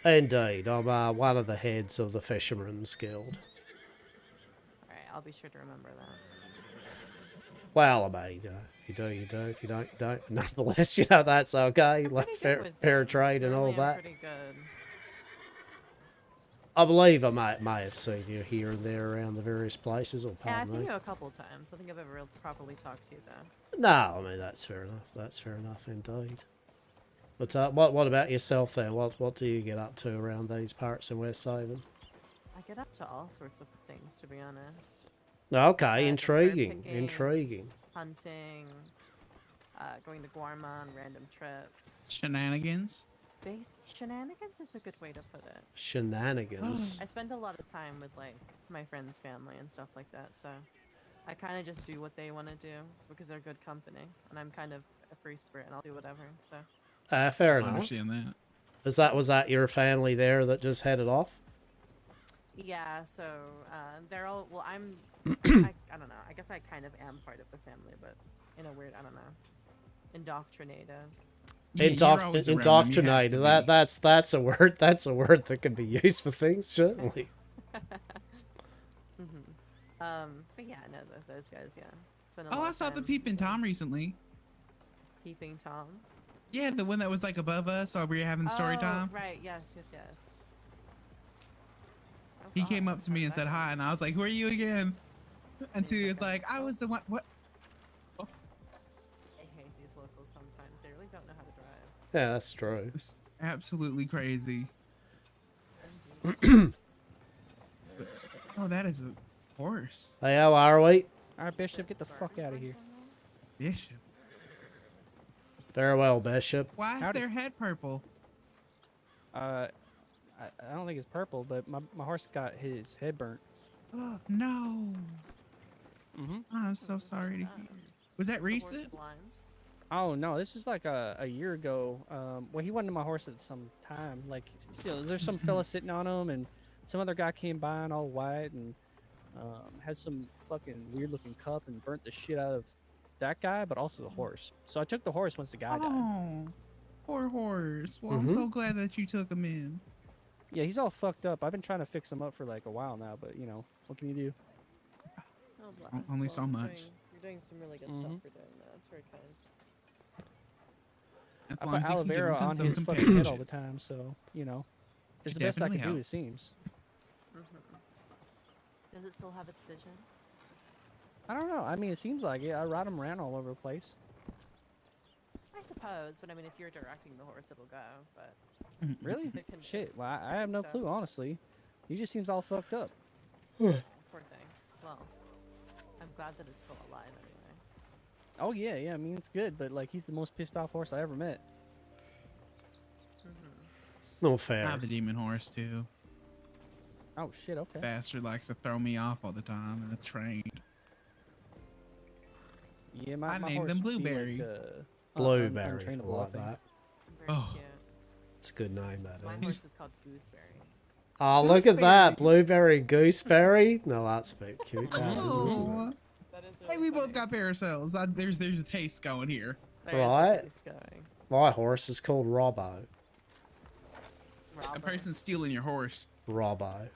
okay. Indeed, I'm one of the heads of the Fisherman's Guild. Alright, I'll be sure to remember that. Well, I mean, if you do, you do. If you don't, you don't. But nonetheless, that's okay. Like fair trade and all that. Pretty good. I believe I may have seen you here and there around the various places. Or Yeah, I've pardon seen me. you a couple times. I think I've ever properly talked to you though. No, I mean that's fair enough. That's fair enough indeed. But what about yourself then? What do you get up to around these parts in Westhaven? I get up to all sorts of things, to be honest. Okay, Bird intriguing, picking, intriguing. Hunting, going to Guarma on random trips. Shenanigans? Shenanigans is a good way to put it. Shenanigans. I spend a lot of time with like my friends' family and stuff like that, so I kind of just do what they want to do because they're good company, and I'm kind of a free spirit, and I'll do whatever. So. Fair I enough. understand that. Was that your family there that just headed off? Yeah, so they're all. Well, I'm. I don't know. I guess I kind of am part of the family, but in a weird, I don't know, indoctrinated. Indoctrinated. That's a word. That's a word that can be used for things, certainly. But yeah, no, those guys, yeah. Spend a Oh, lot I of saw the time Peeping Tom recently. Peeping Tom. Yeah, the one that was like above us while we were having story time. Right. Yes. He came up to me and said hi, and I was like, "Who are you again?" And he was like, "I was the one." What? I hate these locals sometimes. They really don't know how to drive. Yeah, that's true. It's absolutely crazy. Oh, that is a horse. Hey, how are we? Alright, Bishop, get the fuck out of here. Bishop. Very well, Bishop. Why is their head purple? I don't think it's purple, but my horse got his head burnt. Oh, no. Mm-hmm. I'm so sorry to hear. Was that recent? Oh no, this was like a year ago. Well, he wasn't my horse at some time. Like, there's some fella sitting on him, and some other guy came by in all white and had some fucking weird looking cup and burnt the shit out of that guy, but also the horse. So I took the horse once the guy died. Oh, poor horse. Well, I'm so glad that you took him in. Yeah, he's all fucked up. I've been trying to fix him up for like a while now, but you know, what can you do? Oh, bless. Only so much. You're doing some really good stuff for doing that. That's very kind. As I long put as you can give aloe vera him on some his fucking head all companionship. the time, so you know, it's Should the best I definitely can do. help. It seems. Does it still have its vision? I don't know. I mean, it seems like it. I ride him around all over the place. I suppose, but I mean, if you're directing the horse, it'll go. But Really? it can Shit. Well, I have no so. clue, honestly. He just seems all fucked up. Poor thing. Well, I'm glad that it's still alive anyway. Oh yeah, yeah. I mean, it's good, but like, he's the most pissed off horse I ever met. No fair. I have a demon horse too. Oh shit. Okay. Bastard likes to throw me off all the time in a train. Yeah, my I my named horse them would be, Blueberry. Blueberry. I untrainable, I like think. that. Oh, It's a good name, that My is. horse is called Gooseberry. Oh, look at that. Blueberry gooseberry. No, that's a bit cute. That is, isn't Aw. it? Hey, we both got parasols. There's a taste going here. Right. My horse is called Robbo. A person stealing your horse. Robbo.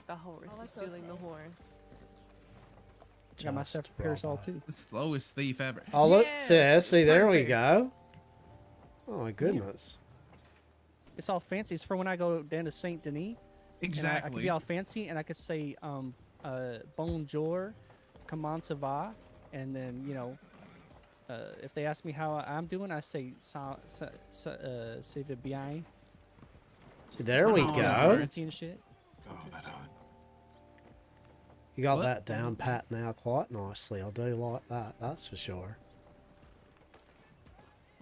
The horse is stealing the horse. Got myself a parasol too. The slowest thief ever. Oh, look. Yes, See, there we perfect. go. Oh, my goodness. It's all fancy. It's for when I go down to Saint Denis. And I could Exactly. be all fancy, and I could say bonjour, comment ça va, and then if they ask me how I'm doing, I say ça va bien. There we All that's go. fancy and shit. Oh, that hard. You got What? that down pat now quite nicely. I do like that, that's for sure.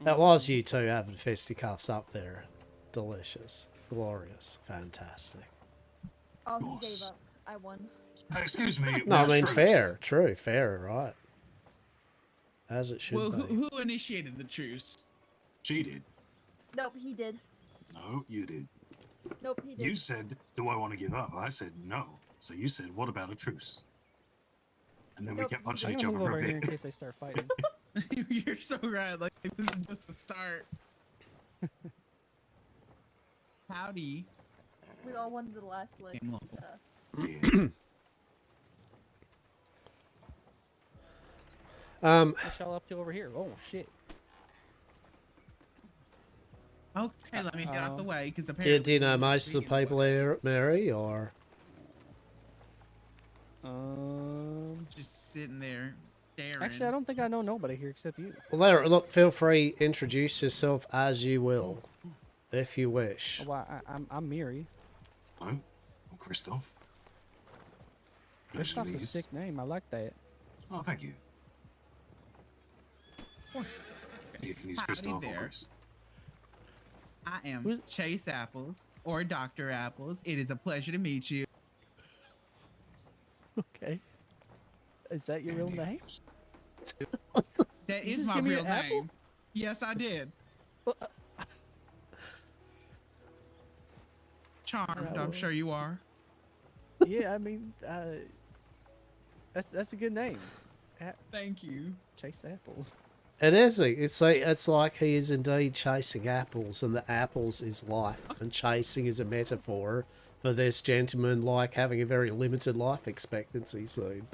That was you two having fisticuffs up there. Delicious. Glorious. Fantastic. Oh, he gave up. I won. Excuse me. No, I where's mean Truce? fair. True, fair, right. As it should Well, be. who initiated the truce? She did. Nope, he did. No, you did. Nope, he did. You said, do I want to give up? I said, no. So you said, what about a truce? And then we Nope, kept you punching I'm each gonna other move for over a here in bit. case they start fighting. You're so right. Like this is just the start. Howdy. We all won the last lick. Game local. What y'all up to over here? Oh shit. Okay, let me get out the way because Do apparently. you know most of the people here, Mary, or? Just sitting there staring. Actually, I don't think I know nobody here except you. Well, there, look, feel free, introduce yourself as you will, if you wish. Oh, I'm Miri. Hello, I'm Christoph. Christoph's a Please. sick name. I like that. Oh, thank you. You can use Howdy Christoph or there. Chris. I am Chase Apples or Dr. Apples. It is a pleasure to meet you. Okay. Is that your real name? That You is just my give me real an apple? name. Yes, I did. Charmed, Alright, I'm well. sure you are. Yeah, I mean, that's a good name. Thank you. Chase Apples. It is. It's like he is indeed chasing apples, and the apples is life, and chasing is a metaphor for this gentleman like having a very limited life expectancy soon.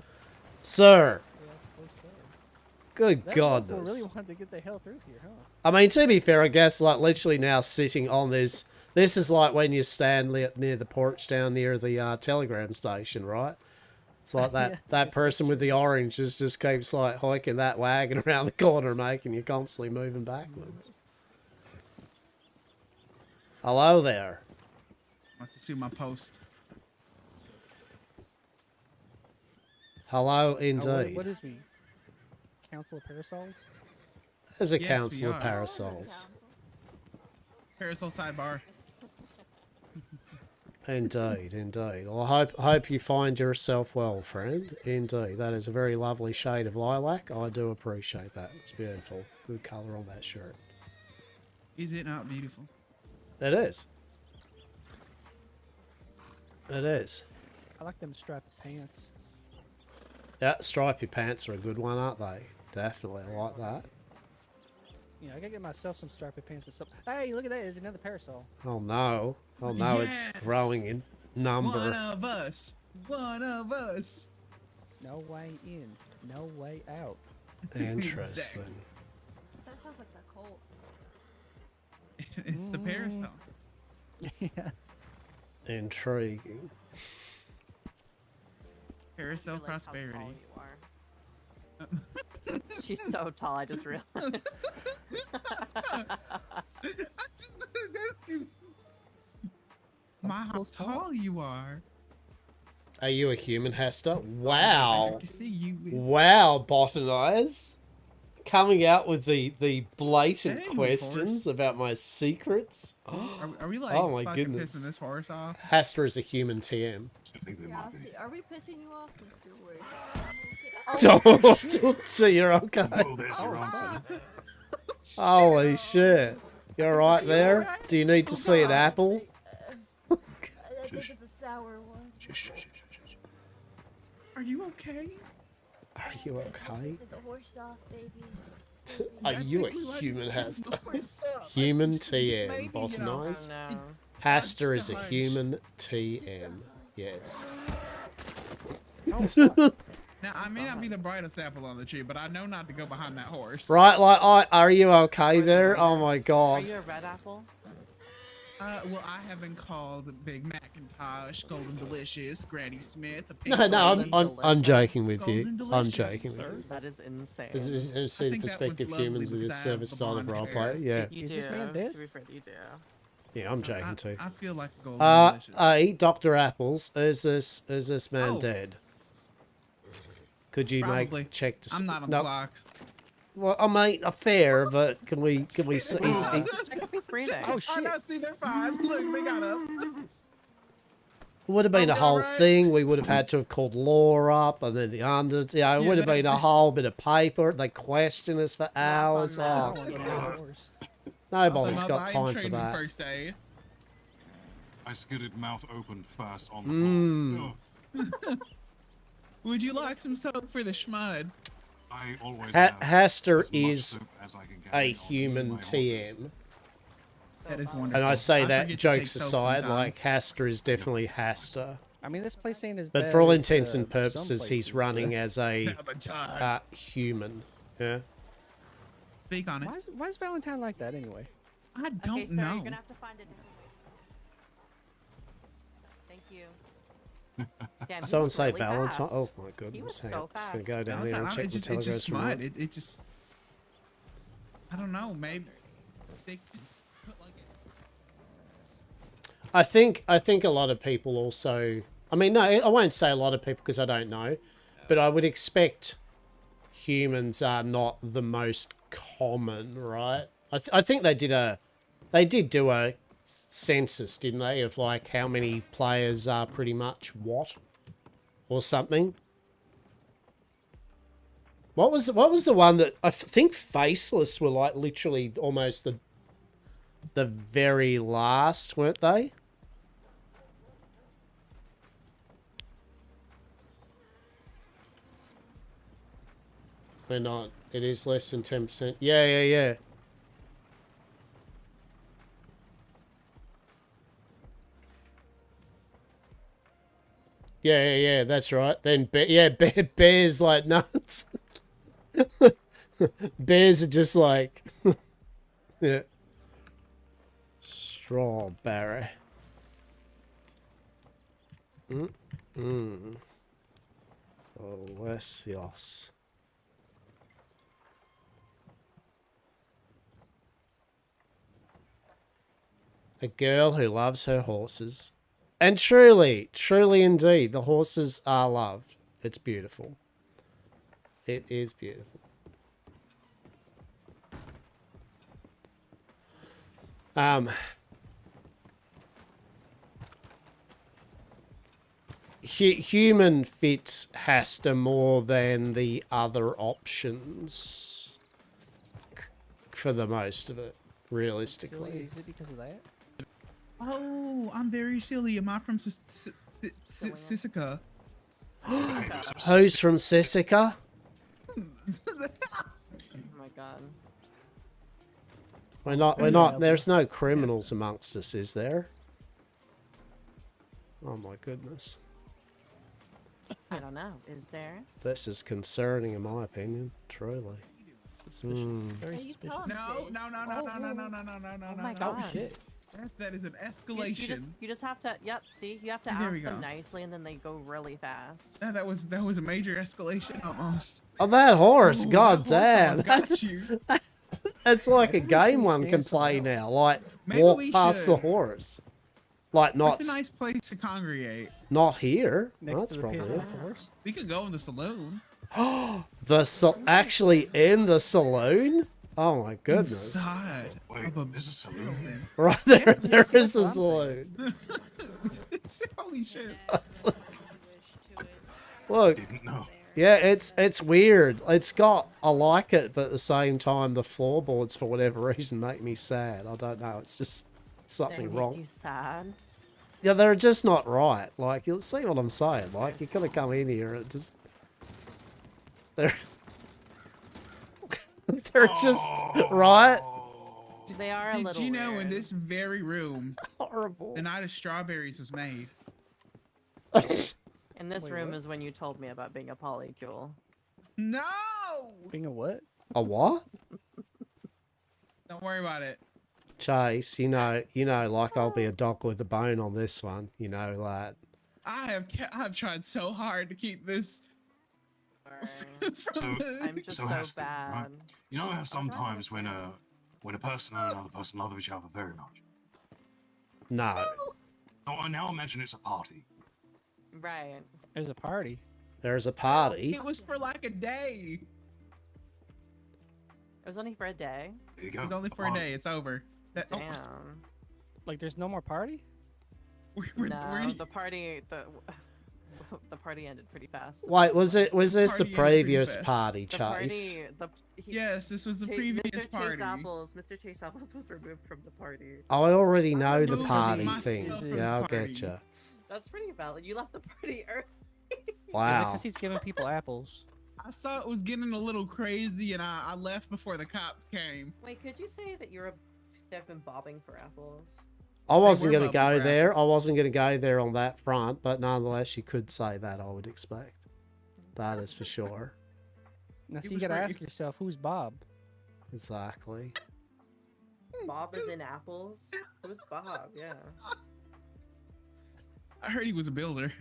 Sir, Yeah, I suppose so. good That local goodness. really wanted to get the hell through here, huh? I mean, to be fair, I guess like literally now sitting on this. This is like when you stand near the porch down near the telegram station, right? It's like that Yeah, that person with the orange just keeps like hiking that wagon around the corner, making you constantly moving backwards. Hello there. Wants to see my post. Hello What indeed. is we? Council of Parasols? There's a Yes, council we of are. parasols. Parasol sidebar. Indeed, indeed. Well, I hope you find yourself well, friend. Indeed, that is a very lovely shade of lilac. I do appreciate that. It's beautiful. Good colour on that shirt. Is it not beautiful? It is. It is. I like them striped pants. Yeah, stripy pants are a good one, aren't they? Definitely, I like that. You know, I gotta get myself some striped pants or something. Hey, look at that! There's another parasol. Oh no. Oh no, it's Yes. growing in number. One of us. One of us. No way in, no way out. Interesting. That sounds like a cult. It's the parasol. Yeah. Intriguing. Parasol prosperity. She's so tall, I just realized. My, how tall you are. Are you a human, Hester? Wow. To see you. Wow, Botanize. Coming out with the blatant Hey, questions about my secrets. Are we like oh my fucking goodness. pissing this horse off? Hastur is a human TM. I think they Yeah, might be. see, are we pissing you off, Mr. Word? Oh, so you're okay. Oh, there's your answer. Holy shit. You're right there? Do you need to see an apple? I think it's a sour one. Are you okay? Are you okay? Pissing the horse off, baby. Are you a human, Hastur? Human TM, Botanize. No. Hastur is a human TM. Yes. Now, I may not be the brightest apple on the tree, but I know not to go behind that horse. Right, like, are you okay there? Oh my Are god. you a red apple? Well, I have been called Big Macintosh, Golden Delicious, Granny Smith. A No, pink no, Golden I'm joking with you. Golden I'm Delicious. joking with you. That is insane. This is to I see the think that one's perspective lovely humans in because this I have service the style of blonde roleplay. hair. Yeah. You Is do. this man dead? To be fair, you do. Yeah, I'm joking too. I feel like Golden Delicious. Hey, Dr. Apples, is this man Oh. dead? Could you Probably. check to I'm not on the clock. Well, I mean, fair, but can we see? He's breathing. Oh shit! Oh no, see, they're fine. Look, they got up. It would have been a whole thing. We would have had to have called Law up, and then the under. Yeah, it would have been a whole bit of paper. They question us for hours. Oh, God. Nobody's got time for that. First aid. I skidded mouth open first on the floor. Would you like some soap for the schmud? I always Hastur is a human TM. That is wonderful. And I say that forget to take jokes soap aside, sometimes. like Hastur is definitely Hastur. I mean, this place ain't as But bad for all as, intents and some purposes, he's places, running but- as a human. Yeah. Speak on it. Why is Valentine like that anyway? I don't Okay, sir, know. you're gonna have to find a different way. Thank you. Damn, he Someone was say really Valentine. fast. Oh my He goodness! was Hang so on. Just gonna fast. go down there and Valentine, check it's the just, it's just telegrams smut. remote. It just. I don't know. Maybe they just put like. I think a lot of people also. I mean, no, I won't say a lot of people because I don't know, but I would expect humans are not the most common, right? I think they did do a census, didn't they, of like how many players are pretty much what or something. What was the one that I think Faceless were like literally almost the very last, weren't they? They're not. It is less than 10%. Yeah. Yeah, that's right. Then, Bear's like nuts. Bears are just like... yeah. Strawberry. Delicious. A girl who loves her horses. And truly indeed, the horses are loved. It's beautiful. It is beautiful. Human fits Hastur more than the other options for the most of it, realistically. Is it because of that? Oh, I'm very silly. Am I from Sisica? Who's from Sisica? Oh my god. We're not, there's no criminals amongst us, is there? Oh my goodness. I don't know. Is there? This is concerning in my opinion, truly. Suspicious. Very suspicious. No. Oh my god. Oh shit. That is an escalation. You just have to. Yep. See, you have to There ask we them go. nicely, and then they go really fast. Yeah, that was a major escalation almost. Oh, that horse, Ooh, god that horse damn. almost got you. It's like a game one can play now. Like, Maybe walk we past the should. horse. Like, not It's a nice place to congregate. not here. Next That's to the probably pissed it. off horse. We could go in the saloon. Actually in the saloon? Oh my goodness. Inside. Wait, there's a saloon. Right there, there is a saloon. Holy shit. Look, Didn't know. yeah, it's weird. It's got, I like it, but at the same time, the floorboards, for whatever reason, make me sad. I don't know. It's just something They make wrong. you sad. Yeah, they're just not right. Like, you'll see what I'm saying. Like, you gotta come in here and just... They're... they're just... Right? They are a Did little you know in weird. this very room, horrible, the night of strawberries was made? In this Wait, room what? is when you told me about being a polycule. No! Being a what? A what? Don't worry about it. Chase, like I'll be a dog with a bone on this one. You know that. I've tried so hard to keep this. So, I'm just so Hastur, bad. right? You know how sometimes when a person and another person love each other very much. No. Oh, now imagine it's a party. Right. There's a party. There's a party. It was for like a day. It was only for a day. There you go. It was only for a day. It's over. Damn. Like, there's no more party? No, the party the party ended pretty fast. Wait, was this the party ended previous pretty fast. party, The Chase? Yes, this was the previous party. Mr. Chase Apples was removed from the party. I already know the removed party myself thing. from the Yeah, I'll party. get you. That's pretty valid. You left the party early. Wow. Because he's giving people apples. I saw it was getting a little crazy, and I left before the cops came. Wait, could you say that they've been bobbing for apples? I wasn't were going to bubble go there. wraps. I wasn't going to go there on that front, but nonetheless, you could say that, I would expect. That is for sure. Now, so It you was gotta for- ask yourself, who's Bob? Exactly. Bob is in apples? Who's Bob? Yeah. I heard he was a builder,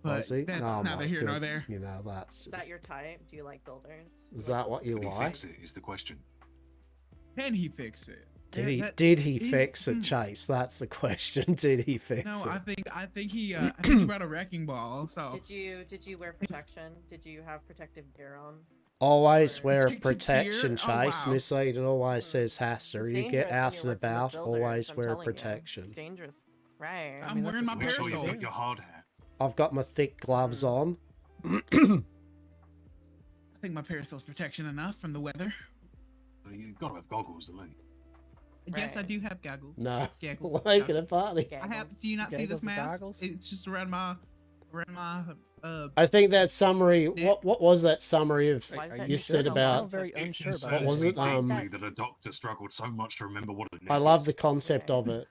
but Was he? that's Oh, neither my here nor good- there. You know, that's Is just... that your type? Do you like builders? Is that what you Can he like? fix it? Is the question. Can he fix it? Did he he's- fix it, Chase? That's the question. Did he fix No, it? I think he he brought a wrecking ball. So Did you wear protection? Did you have protective gear on? Always wear Protective protection, gear? Oh, Chase. wow. Miss Eden always says, Hastur, It's you get dangerous when out you're and working with about, builders, always I'm wear telling you. protection. It's dangerous. Right. I'm wearing my Make sure you parasol. put your hard hat. I've got my thick gloves on. I think my parasol's protection enough from the weather. You've got to have goggles, at least. Yes, I do have goggles. No, Goggles. making a party. I have. Do you not see this Goggles and mask? goggles? It's just around my I think that summary. What was that summary of Are you said sure? about? I'm very unsure about What was it? That a doctor struggled so much to remember what a I love the concept of it.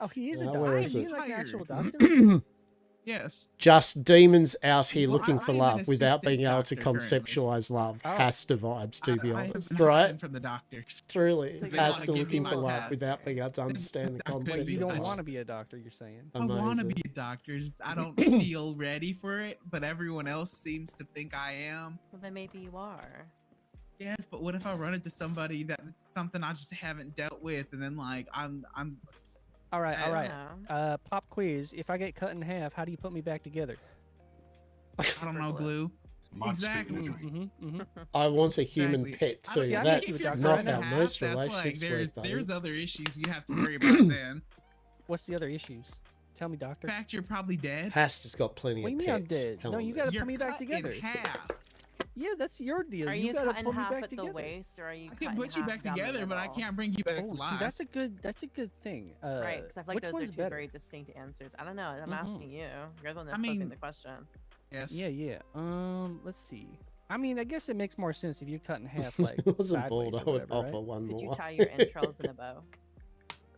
Oh, he is a Yeah, doctor. where Is is he it? like an actual doctor? Yes. Just demons out here Well, looking for I am an love without assistant being able to doctor currently. conceptualize love. Oh. Hastur vibes, to be I have honest, been right? hiding from the doctors. Truly, So they wanna Hastur give me looking my for love pass. without being able to understand the But concept. But you of don't love. want to be a doctor, you're saying? I want to Amazing. be a doctor. Just I don't feel ready for it, but everyone else seems to think I am. Well, then maybe you are. Yes, but what if I run into somebody that something I just haven't dealt with, and then like I'm All right, all I right. don't Pop quiz. If I get cut in half, how do you put me back together? I don't know, glue. Mud spit in Exactly. the drain. Mm-hmm. I want a human Exactly. pet I too. don't- See, I That's think you would not doctor how in most That's like relationships there's work, though. there's other issues you have to worry about then. What's the other issues? Tell me, doctor. In fact, you're probably dead. Hastur's got plenty What do of you pets. mean I'm dead? Hell No, of you it. gotta You're put me back cut together. in half. Yeah, that's your deal. Are you you gotta cut in put me half back at the together. waist, or are you I cut can in put you half back down the together, but I middle? can't bring you back Oh, to see, life. that's a good thing. Right, because I feel like which those are one's two better? very distinct answers. I don't know. I'm Mhm. asking you. You're the one I that's posing mean- the question. Yes. Yeah. Let's see. I mean, I guess it makes more sense if you cut in half, like If I wasn't sideways bold, or I would whatever, offer right? one Could you more. tie your entrails in a bow?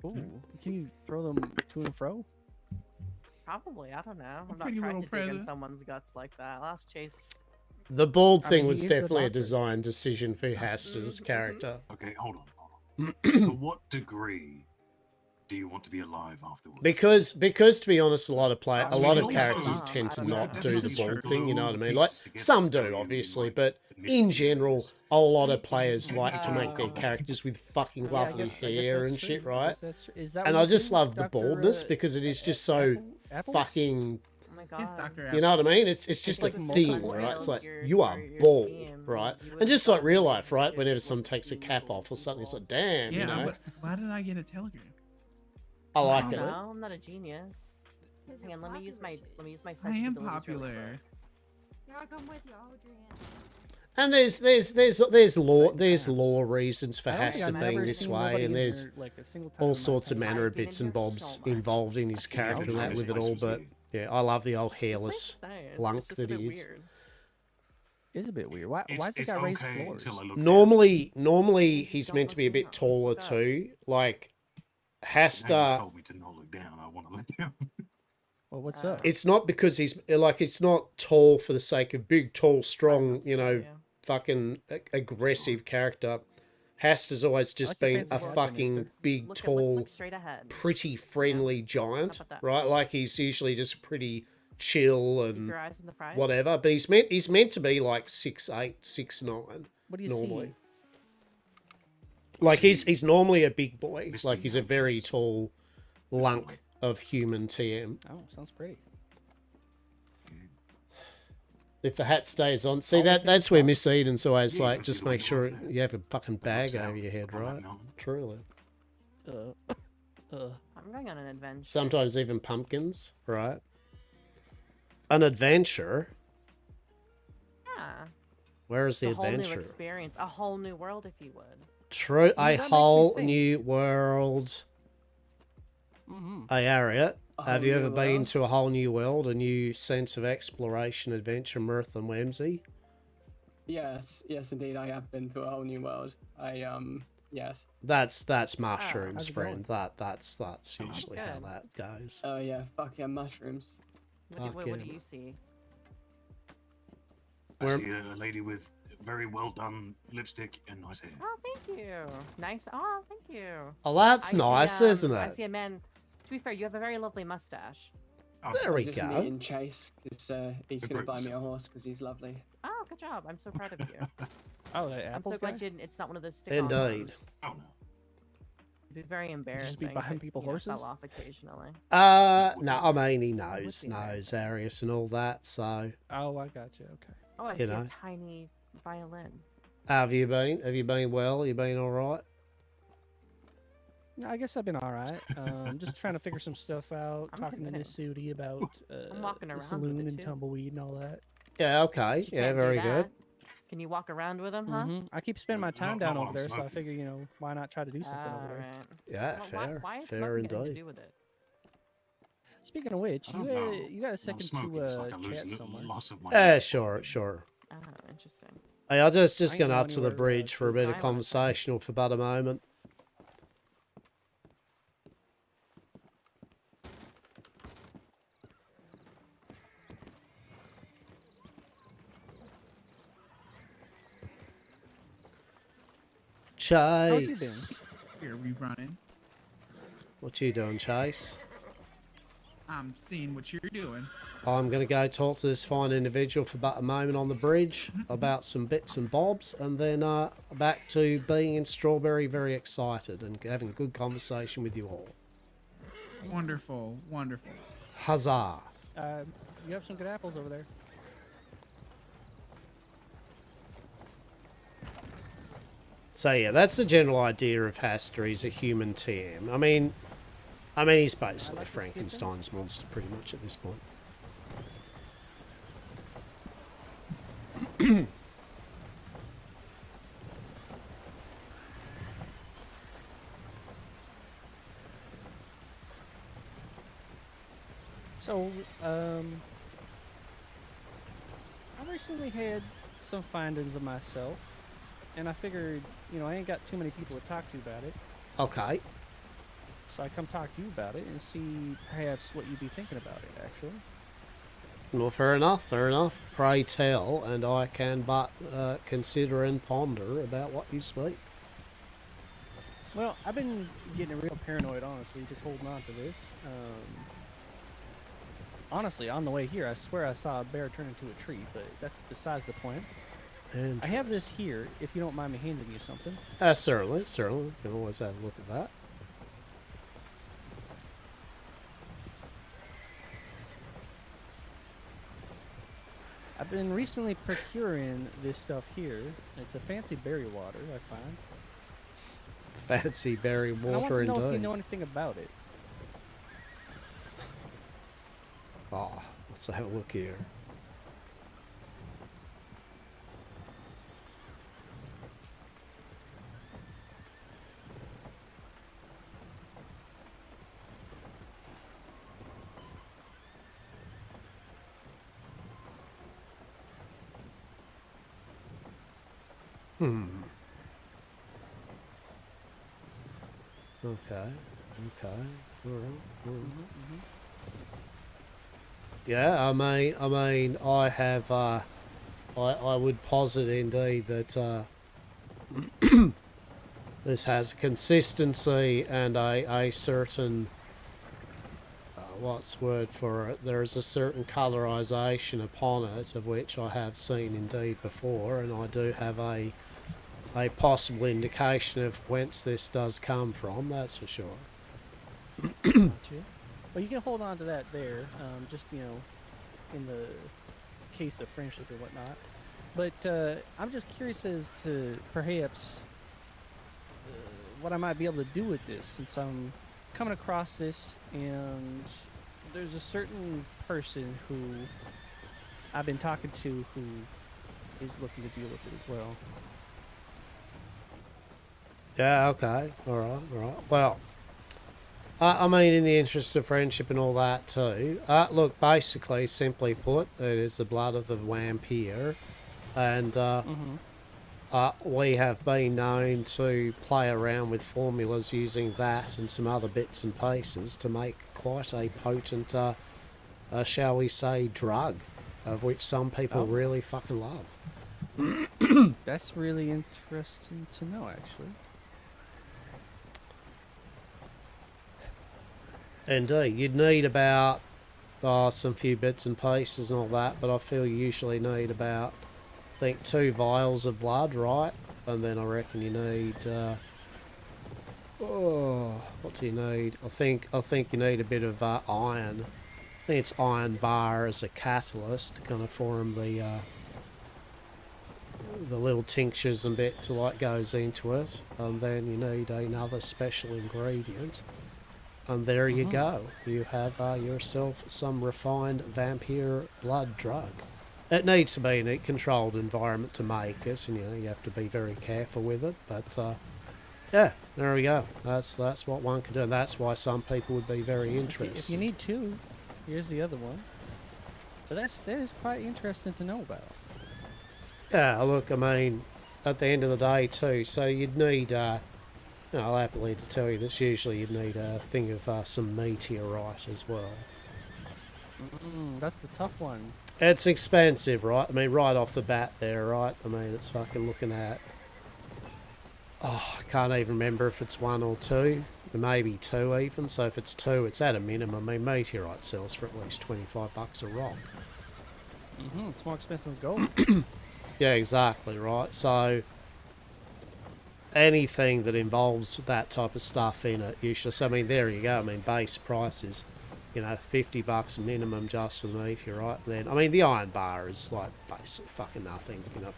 Ooh, can you throw them to and fro? Probably. I don't know. I'm not pretty trying little to dig in present. someones guts like that. I'll ask Chase. The bald I thing mean, was he is the definitely a doctor. design decision for Hastur's character. Okay, hold on. To what degree do you want to be alive afterwards? Because to be honest, a lot of So of we can also- characters tend I to don't know. not do the Definitely bald glue thing. You know all what I the mean? Like pieces together some to do, really obviously, like but the in mystery general, is. a lot of players like to make their Oh. characters with fucking Yeah, I lovely guess hair that's and true. shit, I right? guess that's true. Is that And what I you just do, love the Dr. baldness because it is just so Apples? fucking. Oh my god. Yes, Dr. You know what I mean? It's just like a multiple thing, right? angles, It's like your- you are your bald, scheme, right? you And just like wouldn't real thought life, right? it Whenever would someone takes a be cap off or something, it's like, damn, Yeah, you know. but why did I get a telegram? I I like don't it. know. I'm not a genius. Hang on. Let me use my I am psychic abilities really popular. quick. Here, I'll come with you. I'll hold your hand. And there's law reasons for I don't think Hastur I've being ever this seen way, nobody and in there's here, like, a single time all in my sorts of time. manner of I've been bits in and here bobs so much. involved in his character and that This with it place all. was But here. yeah, I love the old This hairless place is nice. lunk It's just a that bit he is. weird. It's a bit weird. Why is the It's guy raised okay floors? until I look down. Normally he's Don't meant to be a look bit down. taller Look up. too. Like Now you've Hastur, told me to not look down. I want to look down. Well, what's up? it's not because he's like it's not tall for the sake of big, tall, strong, Right, you know, yeah. fucking aggressive character. Hastur's always just your been fancy a hat there, fucking mister. big, Look, tall, look straight ahead. pretty friendly giant, How about that? right? Like he's usually just pretty chill Keep and your eyes on the prize. whatever. But he's meant to be like 6'8", 6'9". What do you normally. see? Like he's normally a big boy. Misty Like he's a very mountains. tall lunk of human TM. Oh, sounds pretty. If the hat stays on, see Oh, that's where Miss Eden's always Yeah, you like, can see just the make window sure over there. you have a fucking bag Looks over out your head, on that right? mountain. Truly. I'm going on an adventure. Sometimes even pumpkins, right? An adventure. Yeah. Where is the It's a whole new adventure? experience, a whole new world, if you would. True, a that makes me whole think. new world. Mm-hmm. Hey, Harriet, A have whole you new ever been world? to a whole new world, a new sense of exploration, adventure, mirth, and whimsy? Yes, yes, indeed, I have been to a whole new world. Yes. That's how's mushrooms, it friend. going? That's usually how good. that goes. Oh yeah, fuck yeah, mushrooms. What do Fucking- you see? I Where- see a lady with very well done lipstick and nice hair. Oh, thank you. Nice. Oh, thank you. Oh, that's I nice, see, isn't I it? see a man. To be fair, you have a very lovely mustache. There we I'm just go. meeting Chase because he's Good gonna buy work, me a yourself. horse because he's lovely. Oh, good job. I'm so proud of you. Oh, the I'm apples so guy? glad you didn't, it's not one of those stick-on Indeed. ones. Oh no. It'd be very embarrassing. be buying if, people you know, horses? fell off occasionally. No, I mean he would knows be nice. Arius and all that. So, Oh, I got you. Okay. Oh, I You see know. a tiny violin. how have you been? Have you been well? You been all right? No, I guess I've been all right. Just trying to figure some stuff out. I'm talking to committed. Miss Sudi about I'm walking the around with saloon it, and too. tumbleweed and all that. Yeah. Okay. But you Yeah. can't do Very that. good. Can you walk around with him, huh? I keep spending my Not- time not down while over I'm there, so I smoking. figure, why not try to do something over there? Alright. Yeah. Well, fair. why is Fair smoking got anything to indeed. do with it? Speaking of which, I don't know. you got a Well, second smoking to is like a chat somewhere? loss of my. Sure. Sure. Oh, interesting. Hey, I just I ain't going going up to the anywhere, bridge for a bit of I wanna say. conversational for about a moment. How's you Chase. Here we running. What you doing, Chase? I'm seeing what you're doing. I'm going to go talk to this fine individual for about a moment on the bridge about some bits and bobs, and then back to being in Strawberry, very excited and having a good conversation with you all. Wonderful, wonderful. Huzzah! You have some good apples over there. So yeah, that's the general idea of Hastur. He's a human TM. I mean, he's basically Frankenstein's monster pretty much at this point. So, I recently had some findings of myself, and I figured, I ain't got too many people to talk to about it. Okay. So I come talk to you about it and see perhaps what you'd be thinking about it, actually. Well, fair enough, fair enough. Pray tell, and I can but consider and ponder about what you speak. Well, I've been getting real paranoid, honestly, just holding on to this. Honestly, on the way here, I swear I saw a bear turn into a tree, but that's besides the point. I have this here, if you don't mind me handing you something. Certainly. You can always have a look at that. I've been recently procuring this stuff here. It's a fancy berry water, I find. Fancy berry And I want water to know if you indeed. know anything about it. Oh, let's have a look here. Okay. All right. Yeah, I mean, I have, I would posit indeed that, this has a consistency and a certain, what's the word for it? There is a certain colorization upon it, of which I have seen indeed before, and I do have a possible indication of whence this does come from, that's for sure. Gotcha. Well, you can hold on to that there, just, you know, in the case of friendship and whatnot. But I'm just curious as to perhaps what I might be able to do with this, since I'm coming across this and there's a certain person who I've been talking to who is looking to deal with it as well. Yeah, okay. Alright. Well, I mean, in the interest of friendship and all that too, look, basically, simply put, it is the blood of the vampire, and we have been known to play around with formulas using that and some other bits and pieces to make quite a potent, shall we say, drug, of which some people really fucking love. That's really interesting to know, actually. Indeed, you'd need about some few bits and pieces and all that, but I feel you usually need about, I think, 2 vials of blood, right? And then I reckon you need, what do you need? I think you need a bit of iron. I think it's iron bar as a catalyst to kind of form the little tinctures and bit to like goes into it, and then you need another special ingredient. And there you go. You have yourself some refined vampire blood drug. It needs to be in a controlled environment to make it, and you have to be very careful with it. But yeah, there we go. That's what one can do, and that's why some people would be very interested. If you need 2, here's the other one. So that is quite interesting to know about. Yeah, look, I mean, at the end of the day too, so you'd need. I'll happily to tell you this. Usually, you'd need a thing of some meteorite as well. That's the tough one. It's expensive, right? I mean, right off the bat there, right? I mean, it's fucking looking at... I can't even remember if it's 1 or 2. Maybe 2 even. So if it's 2, it's at a minimum. I mean, meteorite sells for at least $25 a rock. It's more expensive than gold. Yeah, exactly, right? So... anything that involves that type of stuff in it usually, so I mean, there you go. I mean, base price is, you know, $50 minimum just for the meteorite. Then I mean, the iron bar is like basically fucking nothing, you know.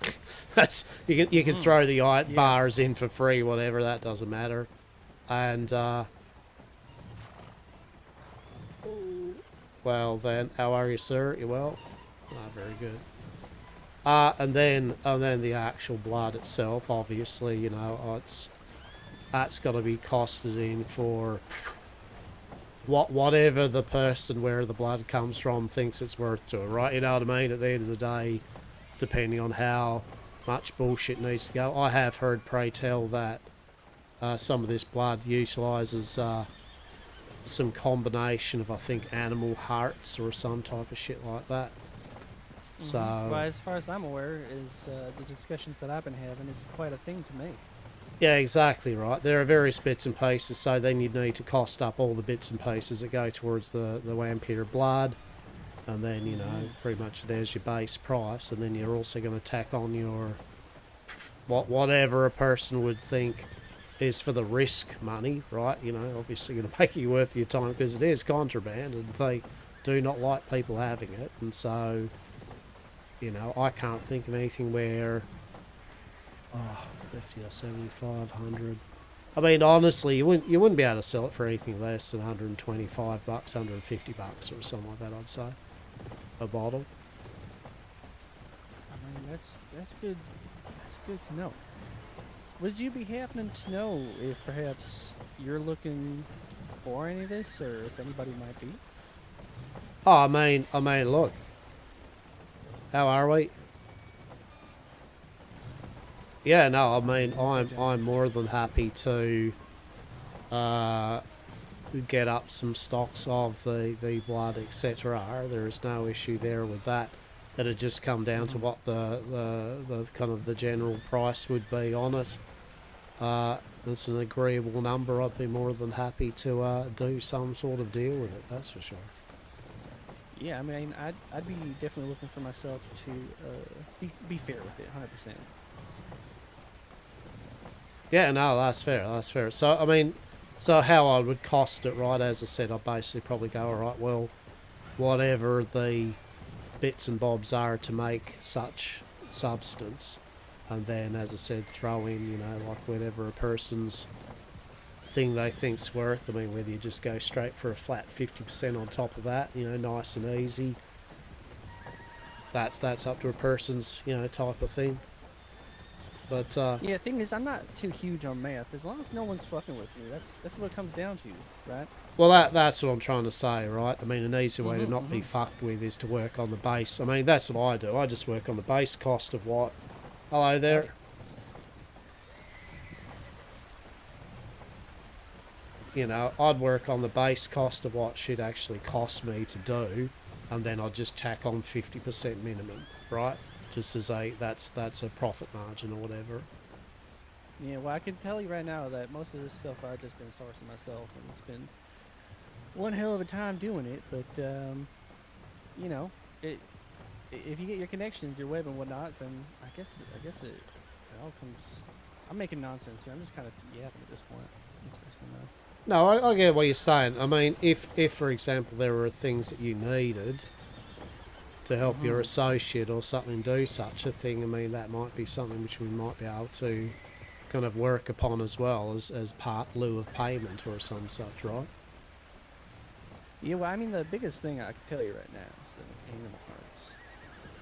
That's you can throw the iron bars in for free, whatever, that doesn't matter. And well then, how are you, sir? You well? Very good. And then the actual blood itself, obviously, you know, that's got to be costed in for whatever the person where the blood comes from thinks it's worth to it, right? You know what I mean? At the end of the day, depending on how much bullshit needs to go. I have heard, pray tell, that some of this blood utilises some combination of, I think, animal hearts or some type of shit like that. So, well, as far as I'm aware, is the discussions that I've been having, it's quite a thing to make. Yeah, exactly right. There are various bits and pieces, so then you'd need to cost up all the bits and pieces that go towards the vampire blood, and then, you know, pretty much there's your base price, and then you're also going to tack on your whatever a person would think is for the risk money, right? You know, obviously going to make you worth your time because it is contraband, and they do not like people having it, and so... you know, I can't think of anything where, 50 or 75, 100. I mean, honestly, you wouldn't be able to sell it for anything less than $125, $150 or something like that, I'd say, a bottle. I mean, that's good. That's good to know. Would you be happening to know if perhaps you're looking for any of this, or if anybody might be? Oh, I mean, look. How are we? Yeah, no, I mean, I'm more than happy to get up some stocks of the blood, etc. There is no issue there with that. It'd just come down to what the kind of the general price would be on it. it's an agreeable number, I'd be more than happy to do some sort of deal with it, that's for sure. Yeah, I mean, I'd be definitely looking for myself to be fair with it, 100%. Yeah, no, that's fair, that's fair. So, I mean, so how I would cost it, right, as I said, I'd basically probably go, alright, well, whatever the bits and bobs are to make such substance, and then, as I said, throw in, you know, like whatever a person's thing they think's worth. I mean, whether you just go straight for a flat 50% on top of that, you know, nice and easy. That's up to a person's, you know, type of thing. But yeah, thing is, I'm not too huge on math. As long as no one's fucking with me, that's what it comes down to, right? well, that's what I'm trying to say, right? I mean, an easy way to not be fucked with is to work on the base. I mean, that's what I do. I just work on the base cost of what. Hello there. You know, I'd work on the base cost of what shit actually cost me to do, and then I'd just tack on 50% minimum, right? Just as that's a profit margin or whatever. Yeah, well, I can tell you right now that most of this stuff I've just been sourcing myself, and it's been one hell of a time doing it. But you know, if you get your connections, your web and whatnot, then I guess it all comes. I'm making nonsense here. I'm just kind of yapping at this point. Interesting though. No, I get what you're saying. I mean, if for example there were things that you needed to help your associate or something do such a thing, I mean, that might be something which we might be able to kind of work upon as well as part lieu of payment or some such, right? Yeah, well, I mean, the biggest thing I can tell you right now is the animal parts.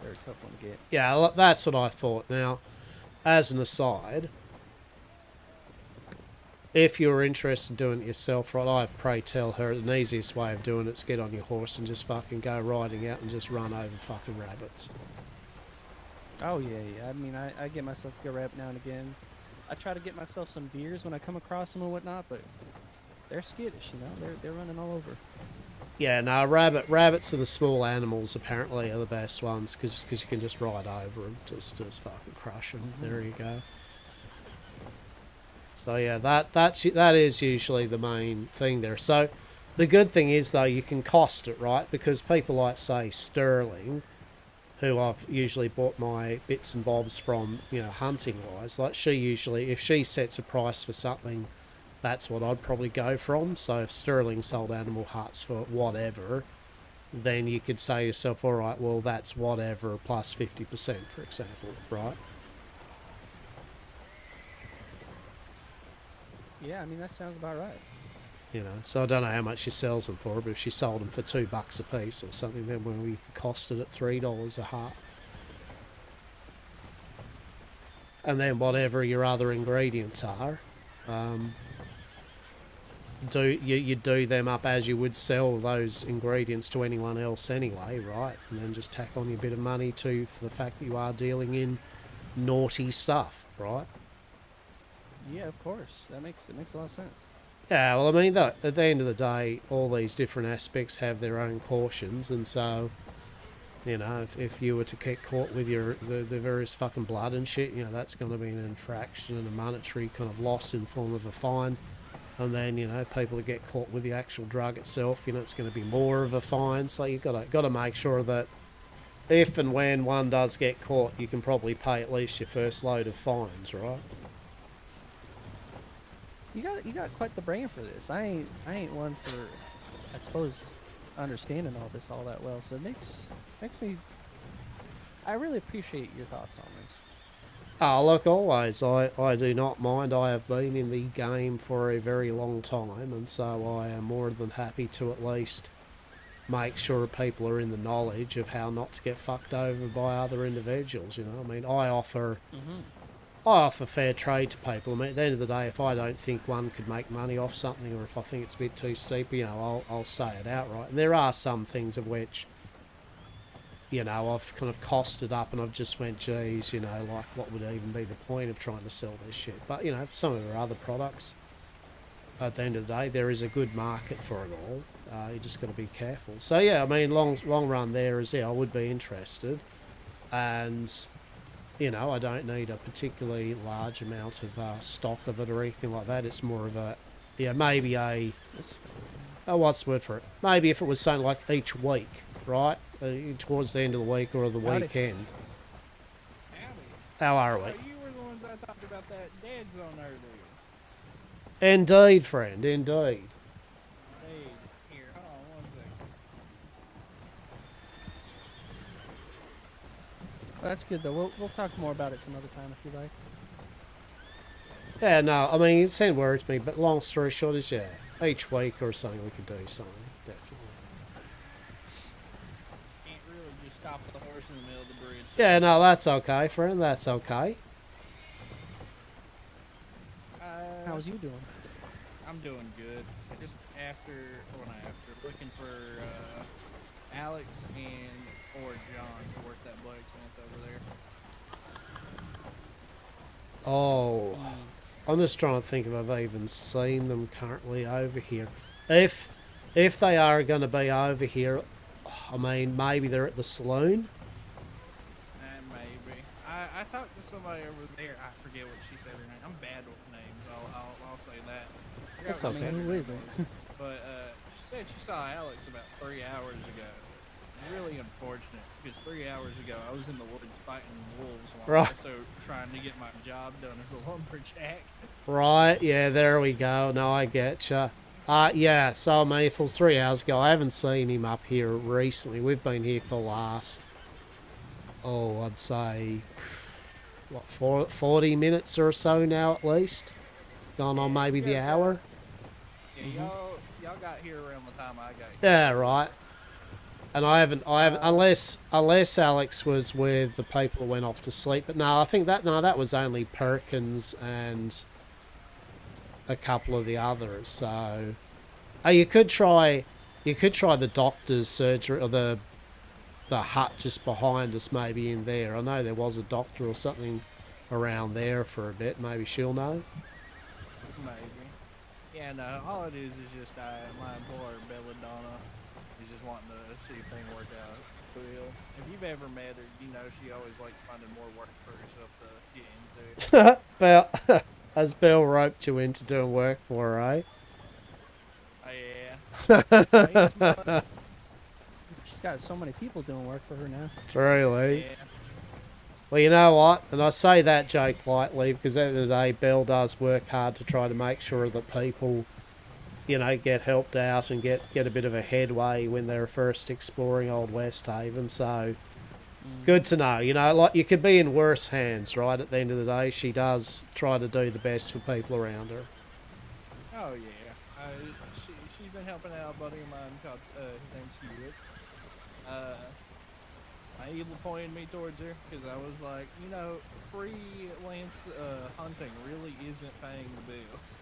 They're a tough one to get. Yeah, that's what I thought. Now, as an aside, if you're interested in doing it yourself, right, I've pray tell her the easiest way of doing it is get on your horse and just fucking go riding out and just run over fucking rabbits. Oh, yeah. I mean, I get myself a good rabbit now and again. I try to get myself some deers when I come across them and whatnot, but they're skittish, you know? They're running all over. Yeah, no, rabbits are the small animals, apparently, are the best ones, because you can just ride over them, just fucking crush them. There you go. So yeah, that is usually the main thing there. So the good thing is, though, you can cost it, right? Because people like, say, Sterling, who I've usually bought my bits and bobs from, you know, hunting-wise, like she usually, if she sets a price for something, that's what I'd probably go from. So if Sterling sold animal huts for whatever, then you could say to yourself, all right, well, that's whatever plus 50%, for example, right? Yeah, I mean, that sounds about right. You know, so I don't know how much she sells them for, but if she sold them for $2 a piece or something, then we could cost it at $3 a heart. And then whatever your other ingredients are, you do them up as you would sell those ingredients to anyone else anyway, right? And then just tack on your bit of money too for the fact that you are dealing in naughty stuff, right? Yeah, of course. It makes a lot of sense. Yeah, well, I mean, at the end of the day, all these different aspects have their own cautions, and so, you know, if you were to get caught with the various fucking blood and shit, you know, that's going to be an infraction and a monetary kind of loss in form of a fine. And then, you know, people that get caught with the actual drug itself, you know, it's going to be more of a fine. So you've got to make sure that if and when one does get caught, you can probably pay at least your first load of fines, right? You got quite the brain for this. I ain't one for, I suppose, understanding all this all that well. So it makes me. I really appreciate your thoughts on this. Oh, look, always. I do not mind. I have been in the game for a very long time, and so I am more than happy to at least make sure people are in the knowledge of how not to get fucked over by other individuals, you know. I mean, I offer fair trade to people. I mean, at the end of the day, if I don't think one could make money off something, or if I think it's a bit too steep, you know, I'll say it outright. And there are some things of which, you know, I've kind of costed up and I've just went, geez, you know, like what would even be the point of trying to sell this shit? But, you know, for some of our other products, at the end of the day, there is a good market for it all. You just got to be careful. So, yeah, I mean, long run there is, yeah, I would be interested. And you know, I don't need a particularly large amount of stock of it or anything like that. It's more of a, yeah, maybe a, oh, what's the word for it? Maybe if it was something like each week, right? Towards the end of the week or the Howdy. weekend. Howdy. How are we? Oh, you were the ones I talked about that dead zone earlier. Indeed, friend, indeed. Hey, here, hold on one second. Well, that's good though. We'll talk more about it some other time if you like. Yeah, no, I mean, send word to me, but long story short is, yeah, each week or something we could do something, definitely. Can't really just stop the horse in the middle of the bridge. Yeah, no, that's okay, friend, that's okay. How's you doing? I'm doing good. Just looking for Alex or John to work that blacksmith over there. Oh, I'm just trying to think if I've even seen them currently over here. If they are going to be over here, I mean, maybe they're at the saloon. Maybe. I talked to somebody over there. I forget what she said her name. I'm bad with names. I'll say that. That's I forgot what okay. her Who is name it? was. But she said she saw Alex about 3 hours ago. Really unfortunate because 3 hours ago I was in the woods fighting wolves while Right. also trying to get my job done as a lumberjack. Right, yeah, there we go. No, I getcha. Yeah, so I mean, if it was 3 hours ago, I haven't seen him up here recently. We've been here for the last, oh, I'd say, what, 40 minutes or so now at least? Gone on maybe the hour? Yeah, y'all got here around the time I got here. Yeah, right. And I haven't, unless Alex was with the people who went off to sleep. But no, I think that was only Perkins and a couple of the others. So, you could try the doctor's surgery or the hut just behind us, maybe in there. I know there was a doctor or something around there for a bit. Maybe she'll know. Maybe. Yeah, no, all it is just my employer, Belladonna, is just wanting to see if things work out. Well, if you've ever met her, you know she always likes finding more work for herself to get into. Bell, has Bell roped you into doing work for her, eh? Yeah. She's got so many people doing work for her now. Really? Yeah. Well, you know what? And I say that joke lightly because at the end of the day, Bell does work hard to try to make sure that people, you know, get helped out and get a bit of a headway when they're first exploring old Westhaven. So, good to know. You know, like, you could be in worse hands, right? At the end of the day, she does try to do the best for people around her. Oh yeah. She's been helping out a buddy of mine called his name's Hewitt. He pointed me towards her because I was like, you know, freelance hunting really isn't paying the bills.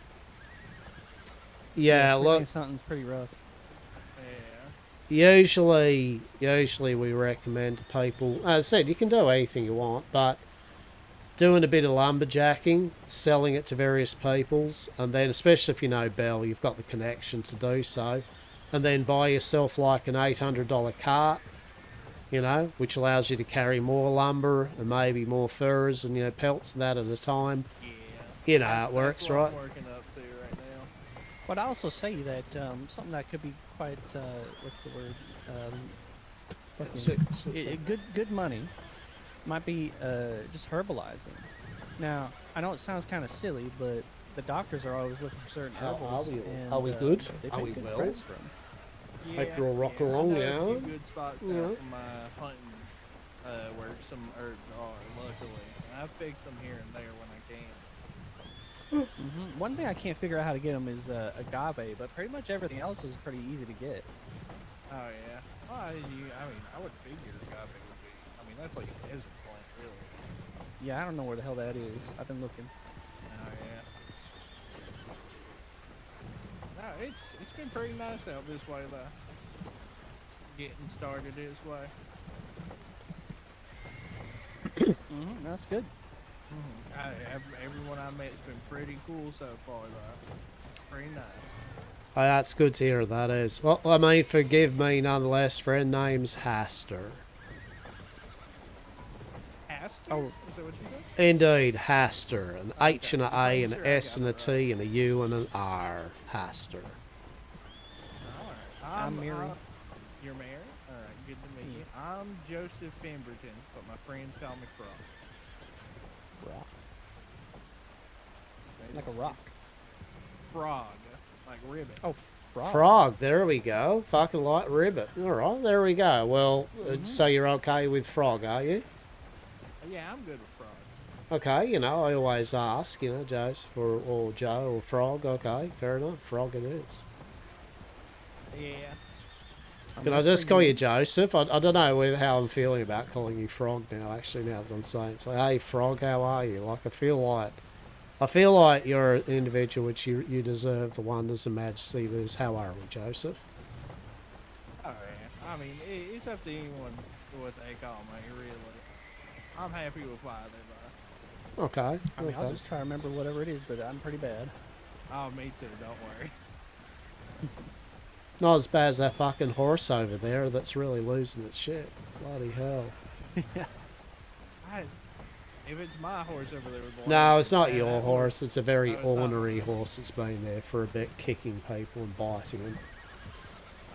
Yeah, look. Something's pretty rough. Yeah. Usually we recommend to people, as I said, you can do anything you want, but doing a bit of lumberjacking, selling it to various peoples, and then especially if you know Bell, you've got the connection to do so, and then buy yourself like an $800 cart, you know, which allows you to carry more lumber and maybe more furs and, you know, pelts and that at a time. Yeah. You know how it works, that's what right? I'm working up to right now. But I also say that something that could be quite what's the word? Good money might be just herbalizing. Now I know it sounds kind of silly, but the doctors are always looking for certain herbals. Are we good? They Are pay we good well? price for 'em. Hope you're all rock along I know now. a few good spots Yeah. out from my hunting where some herbs are, luckily. And I've picked them here and there when I can. One thing I can't figure out how to get them is agave, but pretty much everything else is pretty easy to get. Oh yeah. Well, I would figure agave would be. I mean, that's like a desert plant, really. Yeah, I don't know where the hell that is. I've been looking. Oh yeah. No, it's been pretty nice out this way though. Getting started this way. That's good. Everyone I met's been pretty cool so far though. Pretty nice. Oh, that's good to hear, that is. Well, I mean, forgive me nonetheless, friend name's Hastur. Hastur? Oh. Is that what you said? Indeed, Hastur. An H and an A, making an sure I S got and a it T and a U and an R. Hastur. Alright. I'm Mary. You're Mary? Alright, good to meet you. I'm Joseph Pemberton, but my friends call me Frog. Rock. Like It's- a rock. it's Frog. Like ribbit. Oh, frog. Frog, there we go. Fucking like ribbit. Alright, there we go. Well, so you're okay with frog, are you? Yeah, I'm good with Frog. Okay, you know, I always ask, you know, Joseph or Joe or Frog. Okay, fair enough. Frog it is. Yeah. Can I just call you Joseph? I don't know how I'm feeling about calling you Frog now, actually, now that I'm saying it. It's like, hey, Frog, how are you? Like, I feel like you're an individual which you deserve the wonders and majesty that is. How are we, Joseph? Oh, yeah. I mean, it's up to anyone what they call me, really. I'm happy with either, though. Okay. I mean, I'll just try to remember whatever it is, but I'm pretty bad. Oh, me too, don't worry. Not as bad as that fucking horse over there that's really losing its shit. Bloody hell. Yeah. If it's my horse over there with the No, it's not your that horse. It's a very Oh, it's not. ornery horse that's been there for a bit, kicking people and biting them.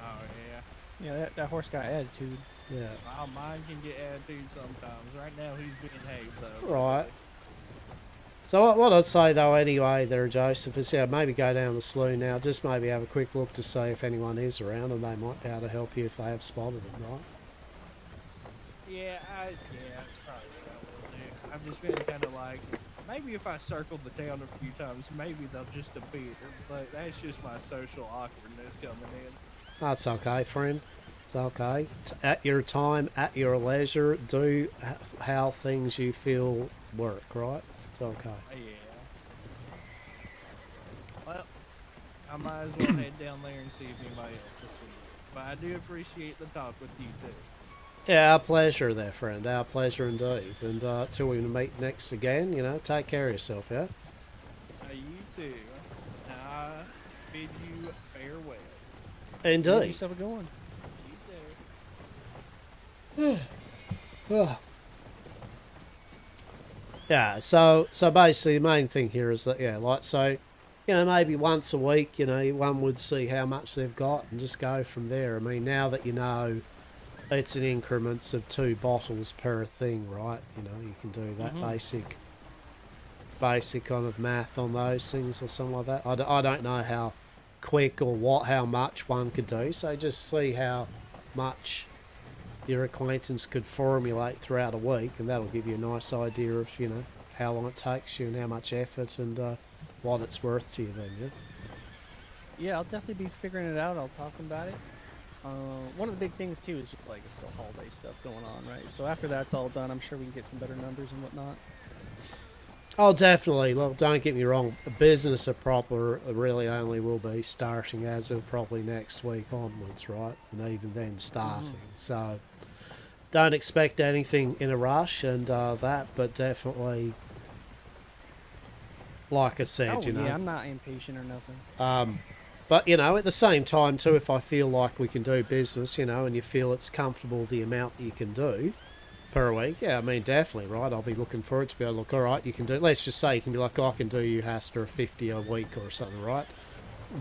Oh, yeah. Yeah, that horse got attitude. Yeah. Well, mine can get attitude sometimes. Right now, he's being behaved, though. Right. So what I'd say though anyway there, Joseph, is maybe go down the slough now, just maybe have a quick look to see if anyone is around and they might be able to help you if they have spotted them, right? Yeah, that's probably what I will do. I've just been kind of like, maybe if I circled the town a few times, maybe they'll just appear. But that's just my social awkwardness coming in. That's okay, friend. It's okay. At your time, at your leisure, do how things you feel work, right? It's okay. Yeah. Well, I might as well head down there and see if anybody else has seen it. But I do appreciate the talk with you, too. Yeah, our pleasure there, friend. Our pleasure indeed. And till we meet next again, you know, take care of yourself, yeah? You too. I bid you farewell. Indeed. Have yourself a good one. You too. Oh. Yeah, so basically the main thing here is that, yeah, like, so, you know, maybe once a week, you know, one would see how much they've got and just go from there. I mean, now that you know it's in increments of 2 bottles per thing, right? You know, you can do that basic kind of math on those things or something like that. I don't know how quick or how much one could do, so just see how much your acquaintance could formulate throughout a week, and that'll give you a nice idea of, you know, how long it takes you and how much effort and what it's worth to you then, yeah? Yeah, I'll definitely be figuring it out. I'll talk about it. One of the big things, too, is just, like, it's the holiday stuff going on, right? So after that's all done, I'm sure we can get some better numbers and whatnot. Oh, definitely. Look, don't get me wrong. Business proper really only will be starting as of probably next week onwards, right? And even then starting. So don't expect anything in a rush and that, but definitely, like I said, you know. Yeah, I'm not impatient or nothing. But, you know, at the same time, too, if I feel like we can do business, you know, and you feel it's comfortable the amount that you can do per week, yeah, I mean, definitely, right? I'll be looking for it to be able to look, all right, you can do, let's just say you can be like, oh, I can do you, Hastur, 50 a week or something, right?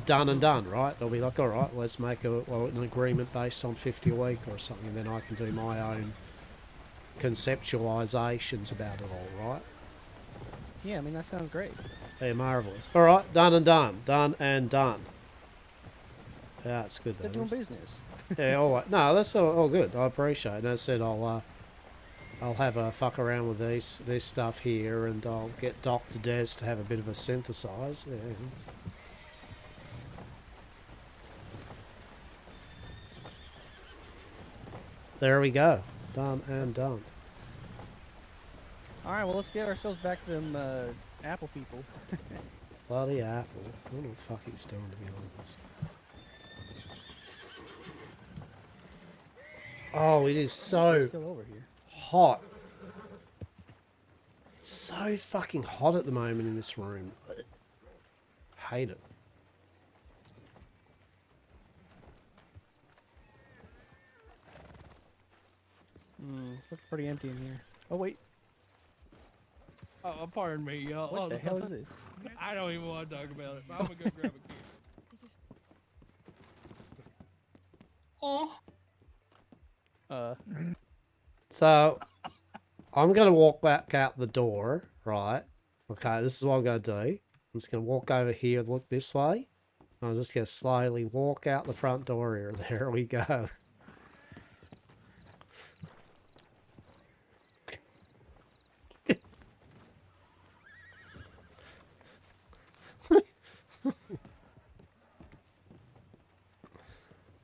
Done and done, right? I'll be like, all right, let's make an agreement based on 50 a week or something, and then I can do my own conceptualizations about it all, right? Yeah, I mean, that sounds great. Yeah, marvellous. All right, done and done. Done and done. Yeah, it's good, They're that doing is. business. Yeah, all right. No, that's all good. I appreciate it. And as I said, I'll have a fuck around with this stuff here, and I'll get Dr. Des to have a bit of a synthesize. Yeah. There we go. Done and done. All right, well, let's get ourselves back to them Apple people. Bloody Apple. I don't know what the fuck he's doing, to be honest. Oh, it is so It's still over here. hot. It's so fucking hot at the moment in this room. Hate it. It's looking pretty empty in here. Oh, wait. Oh, pardon me, y'all. What the hell is this? I don't even want to talk about it. I'm gonna go grab a key. Oh. Uh. So, I'm gonna walk back out the door, right? Okay, this is what I'm gonna do. I'm just gonna walk over here, look this way. I'm just gonna slowly walk out the front door here. There we go.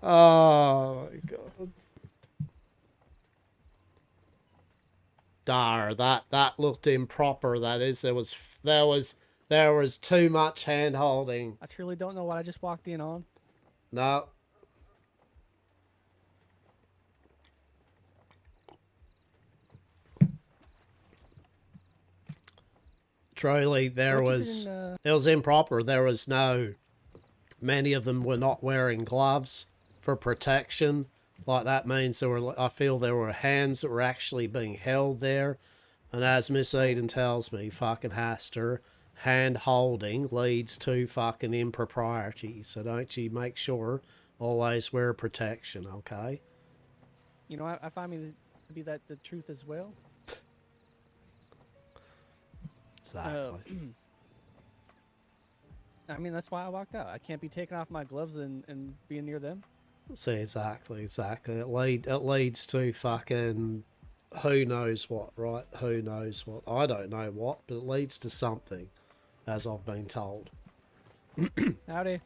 Oh my god. Dar, that looked improper. That is, there was too much hand holding. I truly don't know what I just walked in on. No. Truly, there what you was been, it was improper. There was no. Many of them were not wearing gloves for protection. Like that means there were. I feel there were hands that were actually being held there, and as Miss Eden tells me, fucking Hastur, hand holding leads to fucking impropriety. So don't you make sure always wear protection, okay? You know, I find me to be the truth as well. Exactly. I mean, that's why I walked out. I can't be taking off my gloves and being near them. See, exactly. It leads to fucking who knows what, right? Who knows what? I don't know what, but it leads to something, as I've been told. Howdy.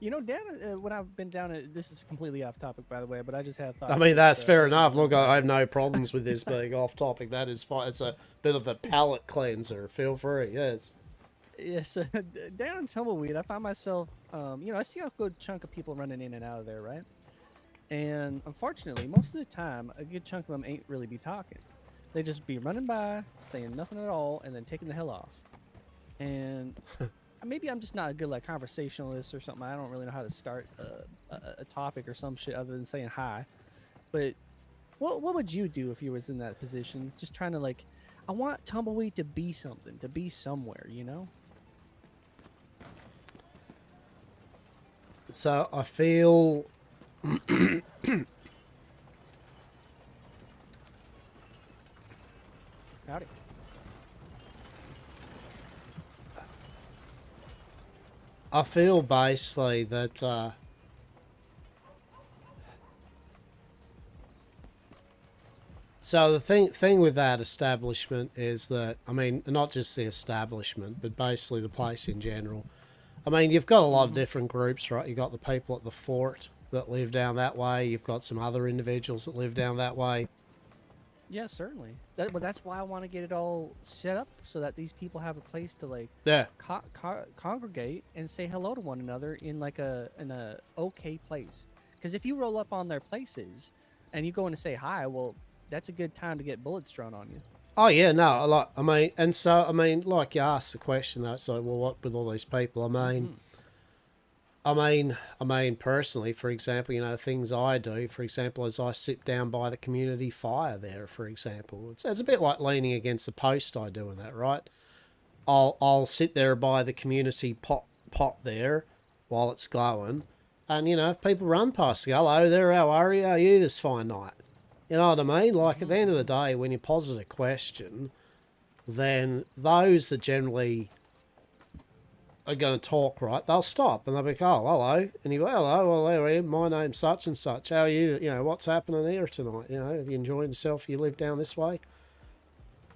You know, down when I've been down at, this is completely off topic, by the way, but I just have thought. I mean, that's fair enough. Look, I have no problems with this being off topic. That is fine. It's a bit of a palate cleanser. Feel free, yes. Yes, down in Tumbleweed, I find myself, you know, I see a good chunk of people running in and out of there, right? And unfortunately, most of the time, a good chunk of them ain't really be talking. They just be running by, saying nothing at all, and then taking the hell off. And maybe I'm just not a good like conversationalist or something. I don't really know how to start a topic or some shit other than saying hi. But what would you do if you was in that position? Just trying to like, I want Tumbleweed to be something, to be somewhere, you know? So I feel Howdy. I feel basically that so the thing with that establishment is that, I mean, not just the establishment, but basically the place in general. I mean, you've got a lot of different groups, right? You've got the people at the fort that live down that way. You've got some other individuals that live down that way. Yeah, certainly. But that's why I want to get it all set up so that these people have a place to like congregate and say hello to one another in like a okay place. Because if you roll up on their places and you go in to say hi, well, that's a good time to get bullets thrown on you. Oh yeah, no, like I mean, and so I mean, like you asked the question though, it's like, well, what with all these people? I mean, personally, for example, you know, things I do, for example, as I sit down by the community fire there, for example, it's a bit like leaning against the post. I do in that, right? I'll sit there by the community pot there while it's glowing, and you know, if people run past, go, hello there, how are you? How are you this fine night? You know what I mean? Like, at the end of the day, when you posit a question, then those that generally are going to talk, right, they'll stop and they'll be like, oh, hello. And you go, hello, well, there I am. My name's such and such. How are you? You know, what's happening here tonight? You know, have you enjoyed yourself? You live down this way?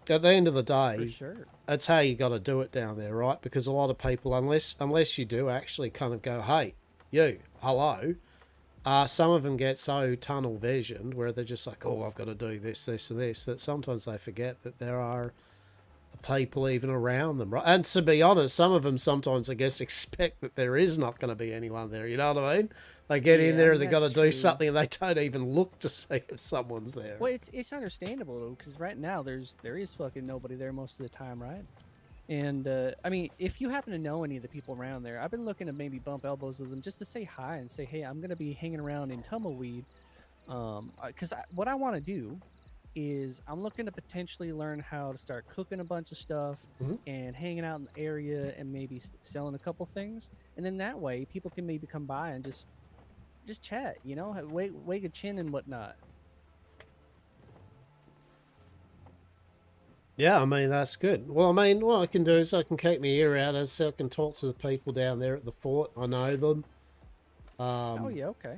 At the end of the day, For sure. That's how you got to do it down there, right? Because a lot of people, unless you do actually kind of go, hey, you, hello, some of them get so tunnel visioned where they're just like, oh, I've got to do this, this, and this, that sometimes they forget that there are people even around them, right? And to be honest, some of them sometimes, I guess, expect that there is not going to be anyone there, you know what I mean? They get in there and they've got to do something and they don't even look to see if someone's there. Well, it's understandable, though, because right now there is fucking nobody there most of the time, right? And, I mean, if you happen to know any of the people around there, I've been looking to maybe bump elbows with them just to say hi and say, hey, I'm going to be hanging around in Tumbleweed. Because what I want to do is I'm looking to potentially learn how to start cooking a bunch of stuff Mhm. and hanging out in the area and maybe selling a couple things. And then that way people can maybe come by and just chat, you know, wag a chin and whatnot. Yeah, I mean, that's good. Well, I mean, what I can do is I can keep my ear out as I can talk to the people down there at the fort. I know them. Oh yeah, okay.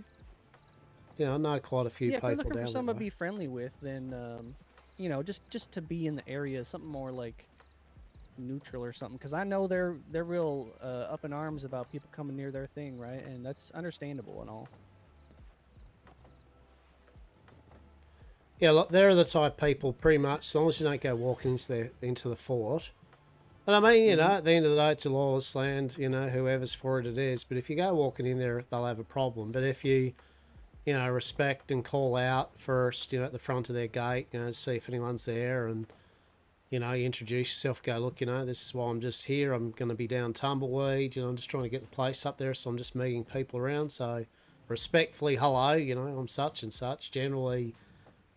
Yeah, I know quite a few Yeah, if you're people looking for down someone to there. be friendly with, then you know, just to be in the area, something more like neutral or something. Because I know they're real up in arms about people coming near their thing, right? And that's understandable and all. Yeah, look, they're the type of people, pretty much, as long as you don't go walking into the fort. And I mean, you know, at the end of the day, it's a lawless land, you know, whoever's for it is. But if you go walking in there, they'll have a problem. But if you, you know, respect and call out first, you know, at the front of their gate, you know, see if anyone's there, and, you know, you introduce yourself, go, look, you know, this is why I'm just here. I'm going to be down Tumbleweed, you know, I'm just trying to get the place up there, so I'm just meeting people around. So respectfully, hello, you know, I'm such and such. Generally,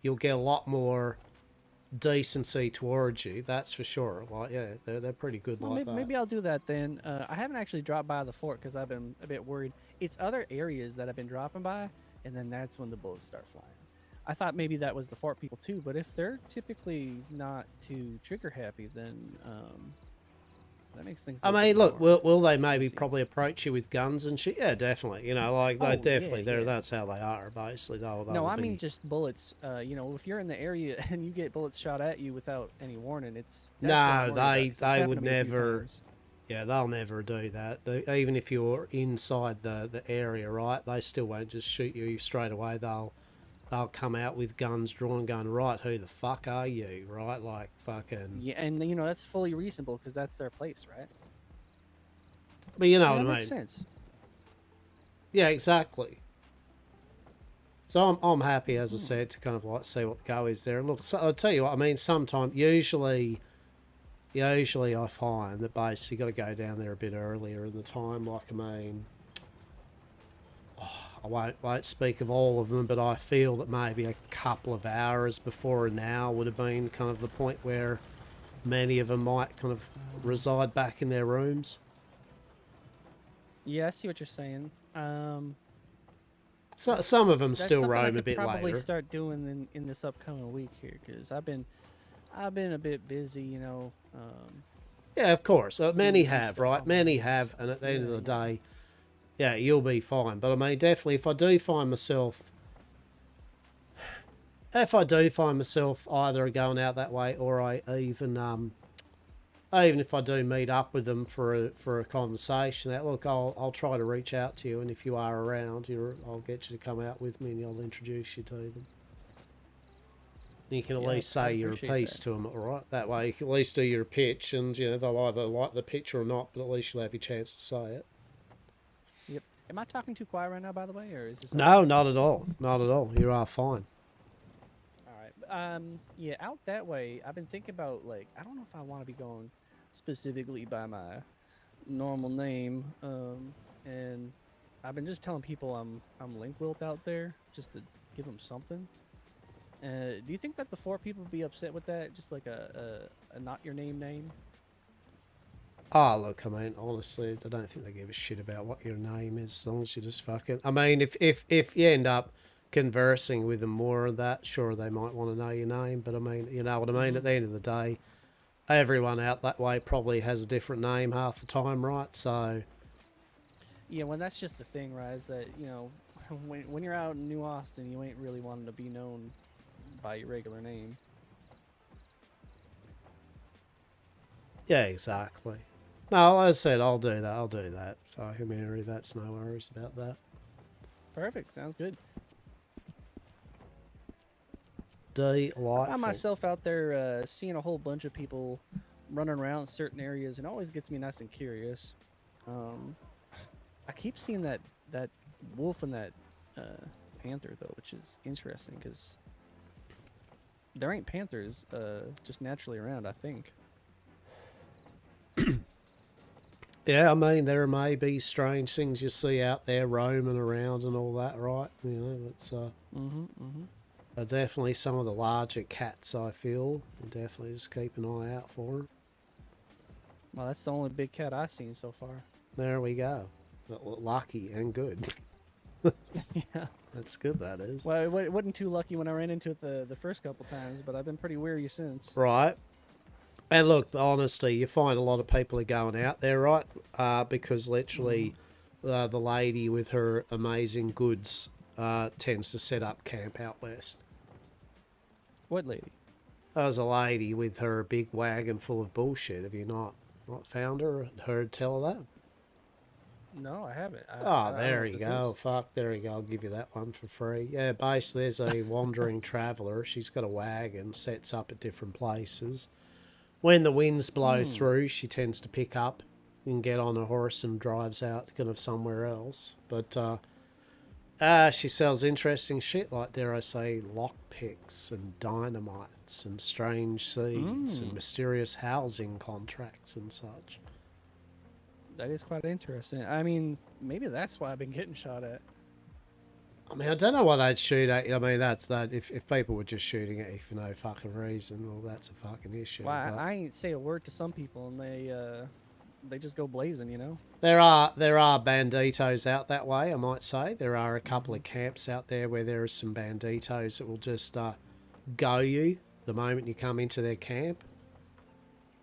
you'll get a lot more decency towards you, that's for sure. Like, yeah, they're pretty good Well, like that. maybe I'll do that then. I haven't actually dropped by the fort because I've been a bit worried. It's other areas that I've been dropping by, and then that's when the bullets start flying. I thought maybe that was the fort people too, but if they're typically not too trigger happy, then that makes things. I mean, look, will they maybe probably approach you with guns and shit? Yeah, definitely. You know, like they definitely, that's how they are. Basically, no, I mean just bullets. You know, if you're in the area and you get bullets shot at you without any warning, that's what I'm no, worried about, 'cause it's they happened would to me a few never. times. Yeah, they'll never do that. Even if you're inside the area, right? They still won't just shoot you straight away. They'll come out with guns drawn, going, right, who the fuck are you, right? Like, fucking... Yeah, and, you know, that's fully reasonable because that's their place, right? But you know Yeah, what that I mean? makes sense. Yeah, exactly. So I'm happy, as I said, to kind of like see what the go is there. Look, so I'll tell you what, I mean, sometimes, usually I find that basically you got to go down there a bit earlier in the time. Like, I mean... I won't speak of all of them, but I feel that maybe a couple of hours before now would have been kind of the point where many of them might kind of reside back in their rooms. Yeah, I see what you're saying. So some of them that's still something I roam a could bit probably later. start doing in this upcoming week here because I've been a bit busy, you know. Yeah, of course. Many doing some have, stuff right? on my Many own, have, so, and at the end of the yeah. day, yeah, you'll be fine. But I mean, definitely, if I do find myself either going out that way, or even if I do meet up with them for a conversation, that look, I'll try to reach out to you, and if you are around, I'll get you to come out with me, and I'll introduce you to them. You can at Yeah, least I say your appreciate piece that. to them, all right? That way, you can at least do your pitch, and you know they'll either like the pitch or not, but at least you'll have your chance to say it. Yep. Am I talking too quiet right now, by the way, or is this? No, not at all. Not at all. You are fine. All right. Yeah, out that way. I've been thinking about like I don't know if I want to be going specifically by my normal name. And I've been just telling people I'm link wilt out there just to give them something. Do you think that the four people would be upset with that? Just like a not your name? Oh, look, I mean, honestly, I don't think they give a shit about what your name is, as long as you just fucking... I mean, if you end up conversing with them more of that, sure, they might want to know your name, but I mean, you know what I mean? At the end of the day, everyone out that way probably has a different name half the time, right? So... Yeah, well, that's just the thing, right? Is that, you know, when you're out in New Austin, you ain't really wanting to be known by your regular name. Yeah, exactly. No, as I said, I'll do that. So, Mary, that's no worries about that. Perfect. Sounds good. Delightful. I find myself out there seeing a whole bunch of people running around certain areas, and it always gets me nice and curious. I keep seeing that wolf and that panther, though, which is interesting because there ain't panthers just naturally around, I think. Yeah, I mean, there may be strange things you see out there roaming around and all that, right? You know, that's... are definitely some of the larger cats, I feel. And definitely just keep an eye out for them. Well, that's the only big cat I've seen so far. There we go. Lucky and good. Yeah. That's good, that is. Well, it wasn't too lucky when I ran into it the first couple times, but I've been pretty weary since. Right. And look, honestly, you find a lot of people are going out there, right? Because literally the lady with her amazing goods tends to set up camp out west. What lady? There's a lady with her big wagon full of bullshit. Have you not found her and heard tell of that? No, I haven't. There you go. Fuck, there you go. I'll give you that one for free. Yeah, basically, there's a wandering traveller. She's got a wagon, sets up at different places. When the winds blow through, she tends to pick up and get on a horse and drives out kind of somewhere else. But she sells interesting shit like, dare I say, lockpicks and dynamites and strange seeds and mysterious housing contracts and such. That is quite interesting. I mean, maybe that's why I've been getting shot at. I mean, I don't know why they'd shoot at you. I mean, that's that. If people were just shooting at you for no fucking reason, well, that's a fucking issue. Well, but I ain't say a word to some people, and they just go blazing, you know. there are banditos out that way. I might say there are a couple of camps out there where there are some banditos that will just go you the moment you come into their camp.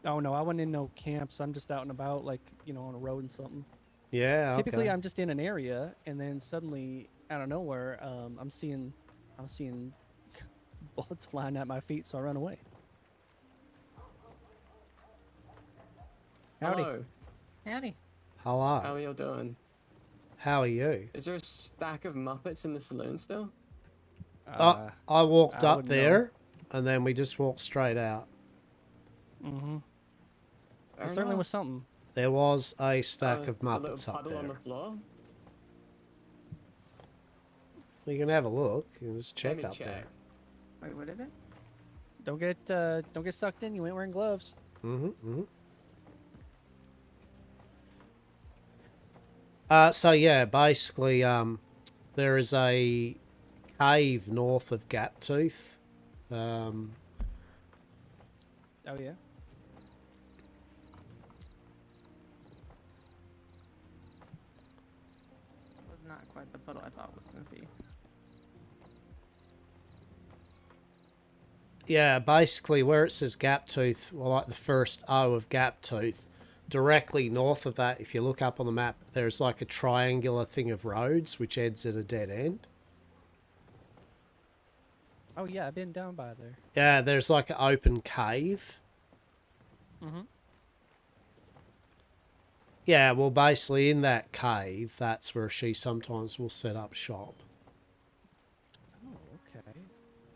Oh no, I wasn't in no camps. I'm just out and about, like, you know, on a road and something. Yeah. Typically, okay. I'm just in an area, and then suddenly, out of nowhere, I'm seeing bullets flying at my feet, so I run away. Howdy. Hello. Howdy. Hello. How are you doing? How are you? Is there a stack of Muppets in the saloon still? I walked I up wouldn't there, and then we just walked straight out. Mm-hmm. Fair It certainly enough. was something. There was a stack of A little Muppets up puddle on there. the floor. You can have a look. You can just Let check me up check. Wait, what is it? Don't get sucked in. You ain't wearing gloves. there. So yeah, basically, there is a cave north of Gaptooth. Oh yeah. Was not quite the puddle I thought I was gonna see. Yeah, basically where it says Gaptooth, well, like the first O of Gaptooth, directly north of that, if you look up on the map, there's like a triangular thing of roads which ends at a dead end. Oh yeah, I've been down by there. Yeah, there's like an open cave. Mm-hmm. Yeah, well, basically in that cave, that's where she sometimes will set up shop. Oh, okay.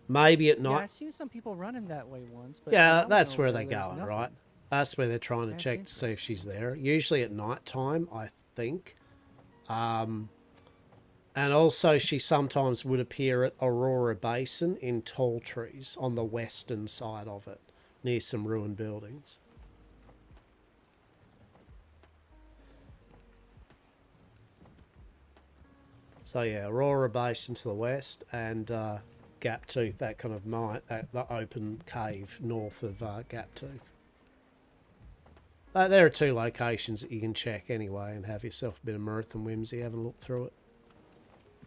Maybe at Yeah, night. I've seen some people running that way once, but Yeah, when I went that's over where there, they're there's going, nothing. right? That's where they're trying to That's check to see if she's there. Usually at night time, I think. And also she sometimes would appear at Aurora Basin in tall trees on the western side of it, near some ruined buildings. So yeah, Aurora Basin to the west, and Gaptooth, that kind of the open cave north of Gaptooth. There are two locations that you can check anyway, and have yourself a bit of mirth and whimsy having a look through it.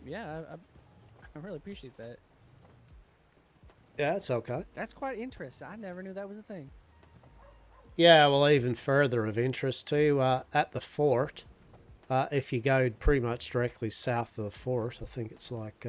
Yeah, I really appreciate that. Yeah, it's okay. That's quite interesting. I never knew that was a thing. Yeah, well, even further of interest too, at the fort, if you go pretty much directly south of the fort, I think it's like...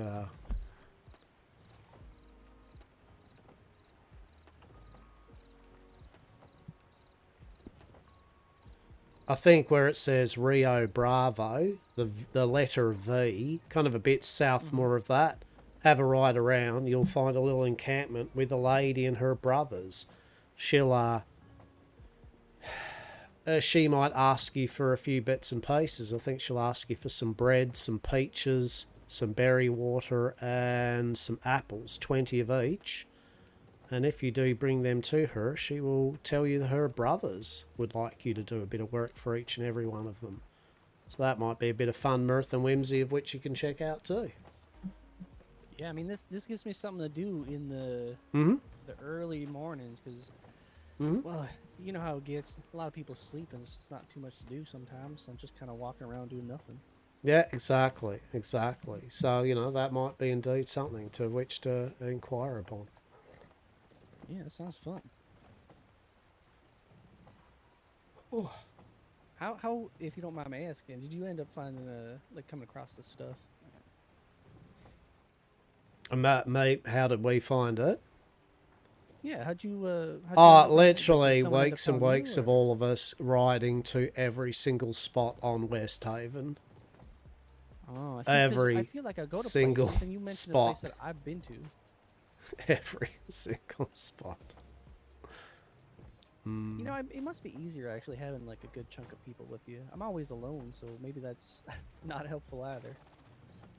I think where it says Rio Bravo, the letter V, kind of a bit south more of that, have a ride around, you'll find a little encampment with a lady and her brothers. She'll, she might ask you for a few bits and pieces. I think she'll ask you for some bread, some peaches, some berry water, and some apples, 20 of each. And if you do bring them to her, she will tell you that her brothers would like you to do a bit of work for each and every one of them. So that might be a bit of fun, mirth and whimsy of which you can check out too. Yeah, I mean this gives me something to do in the early mornings because, well, you know how it gets. A lot of people sleep and it's just not too much to do sometimes. I'm just kind of walking around doing nothing. Yeah, exactly. So, that might be indeed something to which to inquire upon. Yeah, that sounds fun. Oh. How, if you don't mind me asking, did you end up finding like coming across this stuff? Mate, how did we find it? Yeah, how'd you end up finding it? Like, Literally did someone end up weeks and telling you, weeks of or- all of us riding to every single spot on Westhaven. Oh, see, 'cause I Every feel like I go to single places, and you mentioned spot. a place that I've been to. Every single spot. You know, it must be easier actually having like a good chunk of people with you. I'm always alone, so maybe that's not helpful either.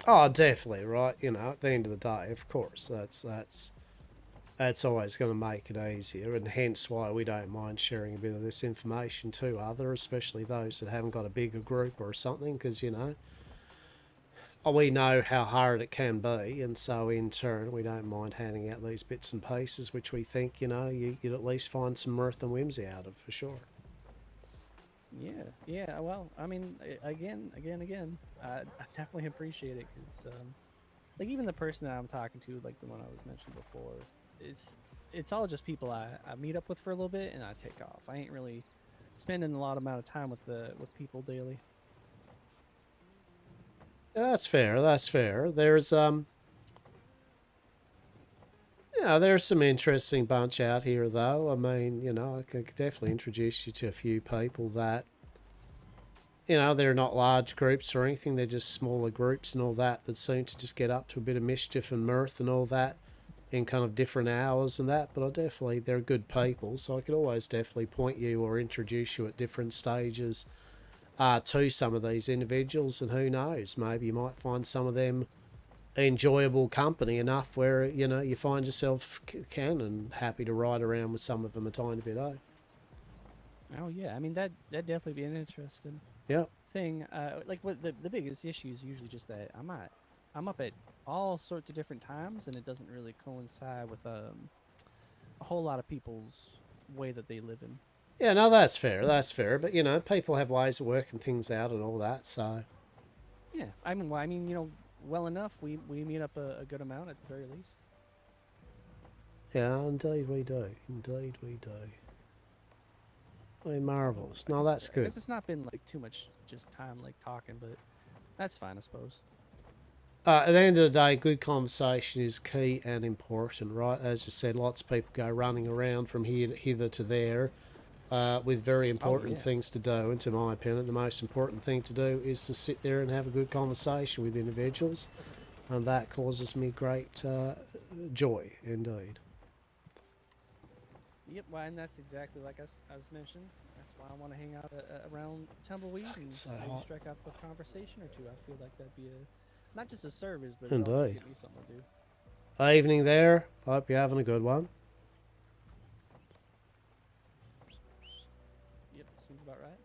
Oh, definitely, right? At the end of the day, of course, that's always going to make it easier, and hence why we don't mind sharing a bit of this information to others, especially those that haven't got a bigger group or something, because, we know how hard it can be, and so in turn, we don't mind handing out these bits and pieces, which we think, you'd at least find some mirth and whimsy out of, for sure. Yeah. Well, I mean, again, I definitely appreciate it because, like, even the person that I'm talking to, like the one I was mentioned before, it's all just people I meet up with for a little bit and I take off. I ain't really spending a lot amount of time with people daily. That's fair. There's there's some interesting bunch out here, though. I mean, I could definitely introduce you to a few people that, they're not large groups or anything. They're just smaller groups and all that seem to just get up to a bit of mischief and mirth and all that in kind of different hours and that. But they're good people, so I could always definitely point you or introduce you at different stages to some of these individuals. And who knows, maybe you might find some of them enjoyable company enough where you find yourself can and happy to ride around with some of them a tiny bit. Oh yeah, I mean that'd definitely be an interesting thing. Like what the biggest issue is usually just that I'm up at all sorts of different times and it doesn't really coincide with a whole lot of people's way that they live in. Yeah, no, that's fair, but people have ways of working things out and all that, so yeah, I mean well enough we meet up a good amount at the very least. Yeah, indeed we do. Well, marvelous. No, that's I good. guess it's not been like too much just time like talking, but that's fine, I suppose. At the end of the day, good conversation is key and important, right? As you said, lots of people go running around from hither to there with very important things to do. And to my opinion, the most important thing to do is to sit there and have a good conversation with individuals. And that causes me great joy, indeed. Yep, well, and that's exactly like I was mentioned. That's why I want to hang out around Tumbleweed and so maybe hot. strike up a conversation or two. I feel like that'd be not just a service, but Indeed. it'd also give me something to do. Evening there. Hope you're having a good one. Yep, seems about right.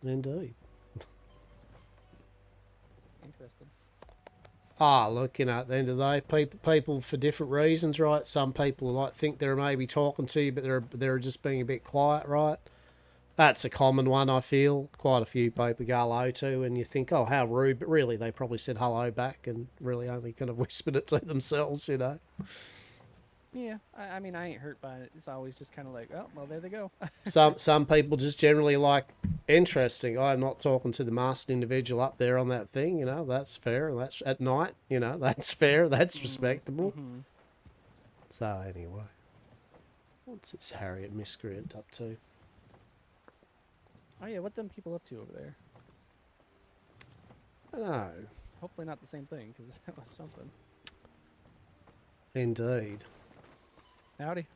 Indeed. Interesting. Look, at the end of the day, people for different reasons, right? Some people think they're maybe talking to you, but they're just being a bit quiet, right? That's a common one, I feel. Quite a few people go hello to, and you think, oh, how rude, but really they probably said hello back and really only kind of whispered it to themselves, Yeah, I mean, I ain't hurt by it. It's always just kind of like, oh, well, there they go. Some people just generally interesting. I'm not talking to the masked individual up there on that thing, that's fair. That's at night, that's fair. That's respectable. So anyway, what's this Harriet miscreant up to? Oh yeah, what them people up to over there? I know. Hopefully not the same thing, because that was something. Indeed. Howdy.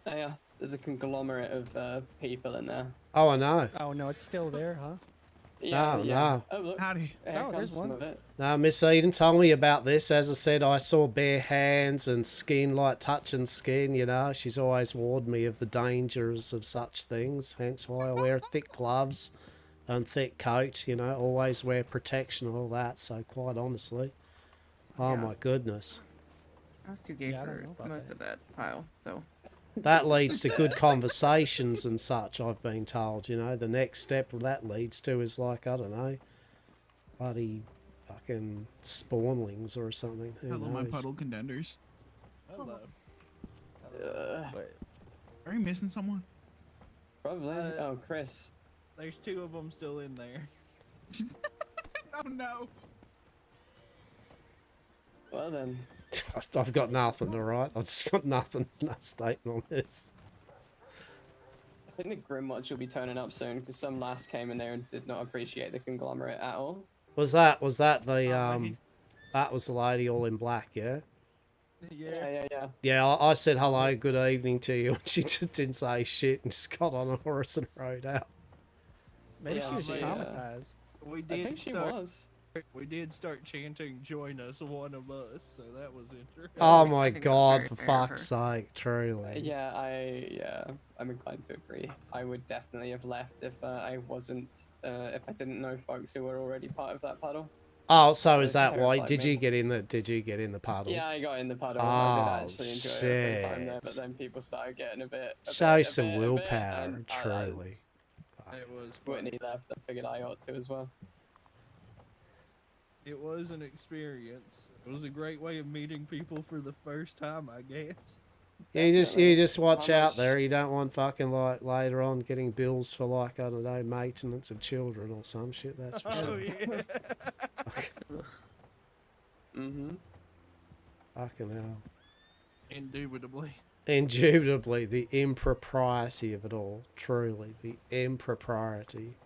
There's a conglomerate of people in there. Oh, I know. Oh no, it's still there, huh? Yeah, No, yeah. no. Oh, look. Howdy. Here Oh, there's comes some one. of it. No, Miss Eden told me about this. As I said, I saw bare hands and skin, like touching skin, you know. She's always warned me of the dangers of such things, hence why I wear thick gloves and thick coat, you know, always wear protection and all that, so quite honestly. Oh Yeah. my goodness. I was too gay Yeah, I don't for know about most that. of that pile, so. That leads to good conversations and such, I've been told, you know. The next step that leads to is like, I don't know, bloody fucking spawnlings or something. Who Hello, my knows? puddle contenders. Hello. Wait. Are you missing someone? Probably. Oh, Chris. There's 2 of them still in there. Oh no. Well then. I've got nothing, alright? I've just got nothing, no statement on this. I think the Grimwatch will be turning up soon because some lass came in there and did not appreciate the conglomerate at all. Was that the, that was the lady all in black, yeah? Yeah. Yeah, I said hello, good evening to you, and she just didn't say shit and just got on a horse and rode out. Maybe Yeah, she was she, traumatized. We I did think she start, was. We did start chanting "Join us, one of us," so that was interesting. Oh my god, for fuck's sake, truly. Yeah, I'm inclined to agree. I would definitely have left if I wasn't, if I didn't know folks who were already part of that puddle. Oh, so is It that why? terrified Did me. you get in the puddle? Yeah, I got in the puddle. Oh, I did actually enjoy it the time there, but shit. then people started getting a bit. Show a some bit, willpower, and truly. It was. Whitney left. I figured I ought to as well. It was an experience. It was a great way of meeting people for the first time, I guess. You just watch out there. You don't want fucking like later on getting bills for like, I don't know, maintenance of children or some shit. That's for sure. Yeah. Fucking hell. Indubitably. Indubitably, the impropriety of it all. Truly, the impropriety.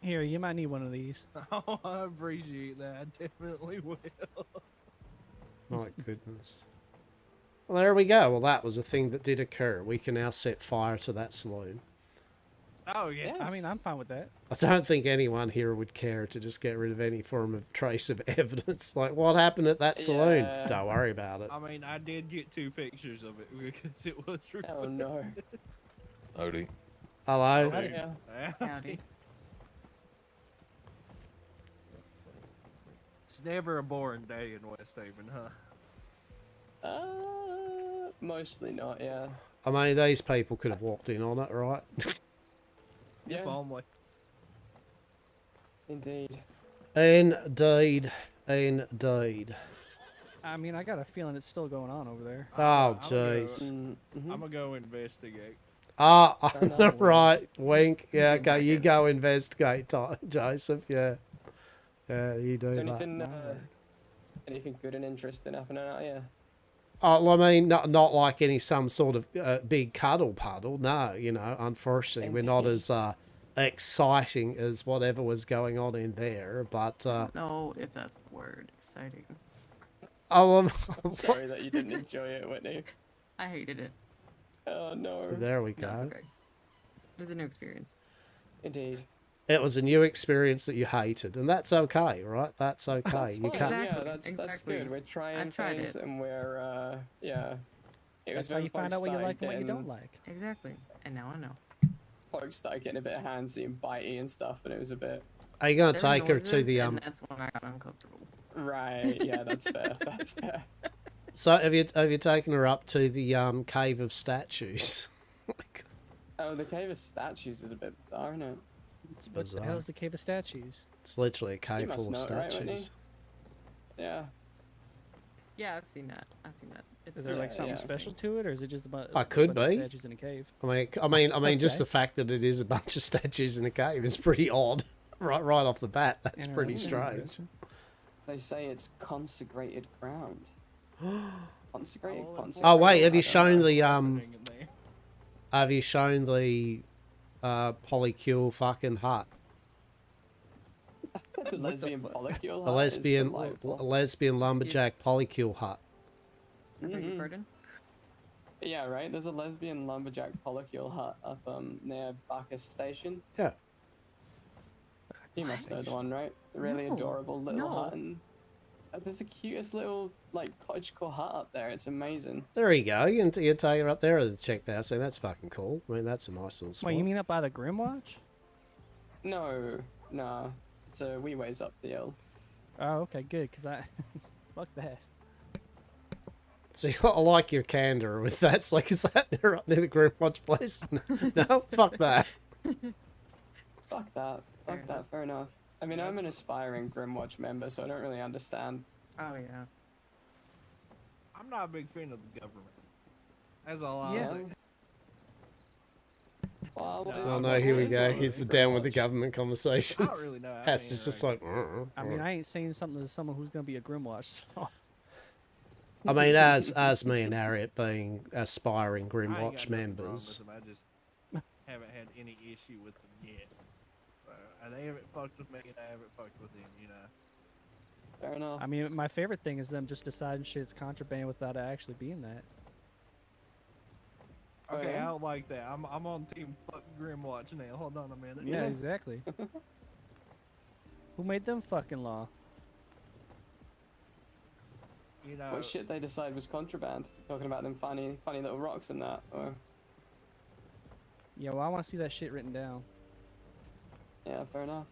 Here, you might need one of these. Oh, I appreciate that. I definitely will. My goodness. Well, there we go. Well, that was a thing that did occur. We can now set fire to that saloon. Oh, yeah. I mean, I'm fine with that. I don't think anyone here would care to just get rid of any form of trace of evidence. Like, what happened at that saloon? Yeah. Don't worry about it. I mean, I did get 2 pictures of it because it was recorded. Oh, no. Howdy. Hello? Howdy. It's never a boring day in Westhaven, huh? Mostly not, yeah. I mean, these people could have walked in on it, right? Yeah. If only. Indeed. Indeed. Indeed. I mean, I got a feeling it's still going on over there. Oh, jeez. I'm gonna go investigate. Ah, no, right. Wink. Yeah, okay. You go investigate, Joseph. Yeah. Yeah, you do Is that. anything, anything good and interesting happening out here? Oh, well, I mean, not like some sort of big cuddle puddle. No, you know, unfortunately, we're not as exciting as whatever was going on in there. But No, if that's the word, exciting. oh, I'm sorry that you didn't enjoy it, Whitney. I hated it. Oh no. So there we go. No, it's okay. It was a new experience. Indeed. It was a new experience that you hated, and that's okay, right? That's okay. That's You fine. can't. Yeah, that's good. We're trying tried things, it. and we're yeah. It was That's how when you find folks out what you started like and what you don't getting- like. Exactly. And now I know. Folks started getting a bit handsy and bitey and stuff, and it was a bit. Are you gonna There were take her to noises, the and that's when I got uncomfortable. Right. Yeah, that's fair. That's fair. So have you taken her up to the cave of statues? Oh, the cave of statues is a bit bizarre, isn't it? It's What the bizarre. hell is the Cave of Statues? It's literally a cave must full of know it, right, Whitney? statues. Yeah. Yeah, I've seen that. I've seen that. It's Is there like something yeah, special to it, or is it just I could bunch of be. statues in a cave? I mean, just Okay. the fact that it is a bunch of statues in a cave is pretty odd, right off the bat. That's pretty Interesting. strange. They say it's consecrated ground. Consecrated. Oh wait, have you I don't shown know. the Have you shown the polycule fucking hut? Lesbian polycule A hut is lesbian delightful. lesbian lumberjack polycule hut. I beg your Mhm. pardon? Yeah, right. There's a lesbian lumberjack polycule hut up near Bacchus Station. Yeah. You must know the one, right? The really No, adorable little no. hut, and there's the cutest little like cottagecore hut up there. It's amazing. There you go. You can take her up there and check that out. So that's fucking cool. I mean, that's a nice little spot. Wait, you mean up by the Grimwatch? No, it's a wee ways up the hill. Oh, okay, good. Cause I, fuck that. See, I like your candor with that. It's like, is that near the Grimwatch place? No, fuck that. Fuck that. Fuck that. Fair enough. I mean, I'm an aspiring Grimwatch member, so I don't really understand. Oh yeah. I'm not a big fan of the government. That's all I'll Yeah. say. Well, Oh no, here we go. Here's the down with the government conversations. I don't really know. I That's mean, just like. I mean, I ain't saying something to someone who's gonna be a Grimwatch. So. I mean, as me and Harriet being aspiring I ain't Grimwatch got nothing wrong members. with them. I just haven't had any issue with them yet. And they haven't fucked with me, and I haven't fucked with them, you know. Fair enough. I mean, my favorite thing is them just deciding shit's contraband without it actually being that. Okay, yeah? I don't like that. I'm on team fuck Grimwatch now. Hold on a minute. Yeah, exactly. Who made them fucking law? You know, What shit they decide was contraband? Talking about them funny little rocks and that, or Yeah, well, I want to see that shit written down. yeah, fair enough.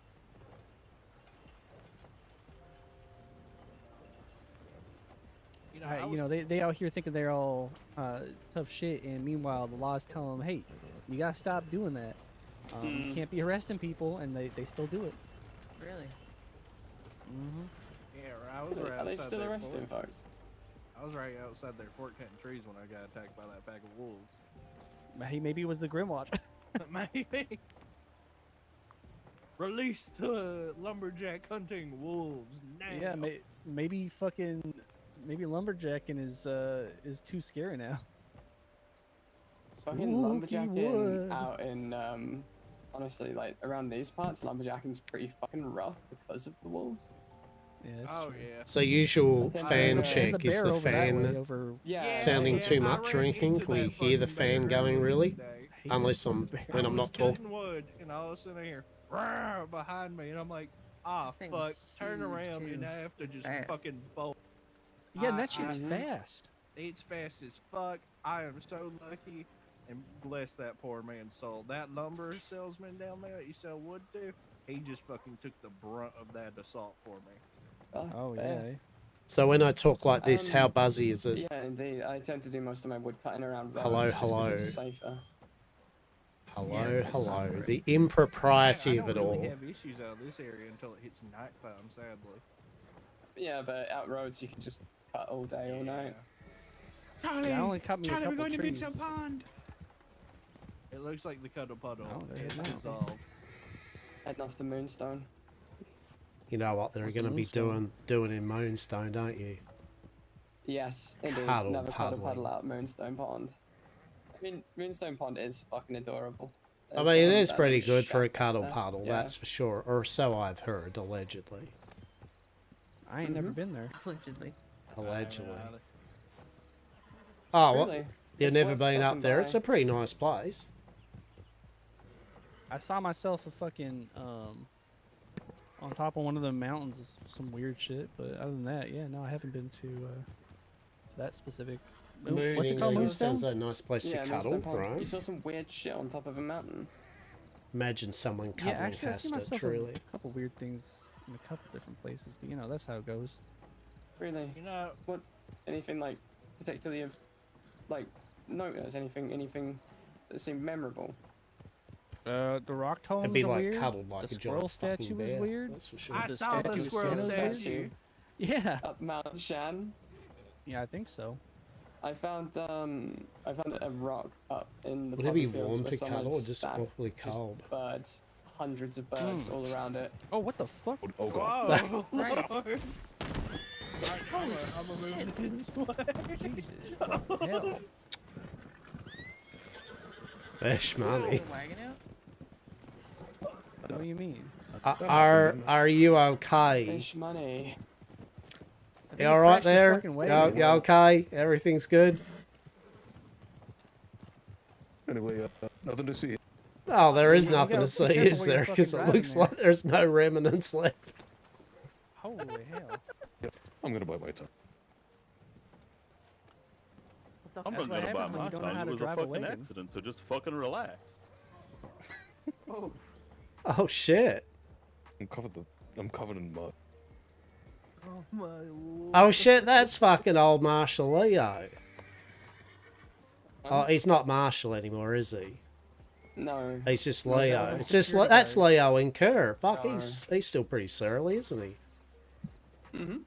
you know, They out here thinking they're all tough shit, and meanwhile the laws tell them, hey, you gotta stop doing that. You can't be arresting people, and they still do it. Really? Mm-hmm. yeah, I was right Are they outside still their arresting fort. folks? I was right outside their fort cutting trees when I got attacked by that pack of wolves. Hey, maybe it was the Grimwatch. Maybe. Release the lumberjack hunting wolves now. Yeah, maybe lumberjacking is too scary now. Fucking lumberjacking out in honestly, like around these parts, lumberjacking's pretty fucking rough because of the wolves. Yeah, that's Oh true. yeah. So usual I think fan so. check The is bear the over that way, fan over sounding too I much or ran anything? into Can we that hear the fucking bear fan going earlier really? today. Unless when I'm I was not talking. cutting wood, and all of a sudden I hear "Rawr" behind me, and I'm like, Thing's fuck, turn huge, around, too. and I have to just Fast. fucking bolt. Yeah, and that shit's Mhm. fast. It's fast as fuck. I am so lucky, and bless that poor man's soul. That lumber salesman down there that you sell wood to, he just fucking took the brunt of that assault for me. Oh fair. yeah. So when I talk like this, how buzzy is it? Yeah, indeed. I tend to do most of my wood cutting around roads Hello, just 'cause hello. it's safer. Hello. The impropriety of I it don't really all. have issues out of this area until it hits nighttime, sadly. Yeah, but out roads you can just cut all day, all night. Charlie, Yeah, I only cut me a Charlie, we're couple going to trees. Mitchell Pond. It looks like the cuddle puddle Oh, there is it is. dissolved. Heading off to Moonstone. You know what they're What's going to be Moonstone? doing in Moonstone, don't you? Yes, indeed. Cuddle Never cuddle puddling. paddle out Moonstone Pond. I mean, Moonstone Pond is fucking adorable. I There's mean, it times is that pretty I'm good for a shocked at cuddle that. puddle, Yeah. that's for sure. Or so I've heard, allegedly. I ain't never been there. Allegedly. Allegedly. Really. Oh, well, Really? you've It's never worth been up stopping there. by. It's a pretty nice place. I saw myself a fucking on top of one of the mountains, some weird shit. But other than that, yeah, no, I haven't been to that specific. What's it called? Mooning Moonstone? sounds like a nice place Yeah, to Moonstone cuddle, Pond. You right? saw some weird shit on top of a mountain. Imagine someone Yeah, cuddling actually, I see Hastur, myself truly. a couple weird things in a couple different places, but you know that's how it goes. Really? You know, What? Anything like particularly of like notice? Anything that seemed memorable? The rock totems It'd be are like weird. cuddled like the a squirrel giant fucking statue was bear, weird. that's for sure. I The saw the statue squirrel was statue. Yeah, Up Mount Shan. yeah, I think so. I found a rock up in the Would it be poppy fields warm where to someone cuddle or just stacked awfully just cold? birds, hundreds of birds all around it. Oh, what the fuck? Oh Whoa, Christ. Lord. I'm gonna move this way. Jesus, fucking hell. Fish money. Wagon out? What do you mean? Are you okay? Fish money. I think You it alright crashed the there? fucking wagon. You okay? Everything's good? Anyway, nothing to see. Oh, there is You nothing gotta to be see, careful is where you're there? Because fucking it looks driving like there's no remnants left. Holy hell. I'm gonna buy my time. I'm That's not what gonna buy happens when my you don't know time. how It to was a drive a fucking wagon. accident, so just fucking relax. Oh. Oh shit. I'm covered in mud. Oh my lord. Oh shit, that's fucking old Marshall Leo. Oh, he's not Marshall anymore, is he? No. He's just No, Leo. no. It's just that's Leo and Kerr. Fuck, he's still pretty surly, isn't he? Mm-hmm.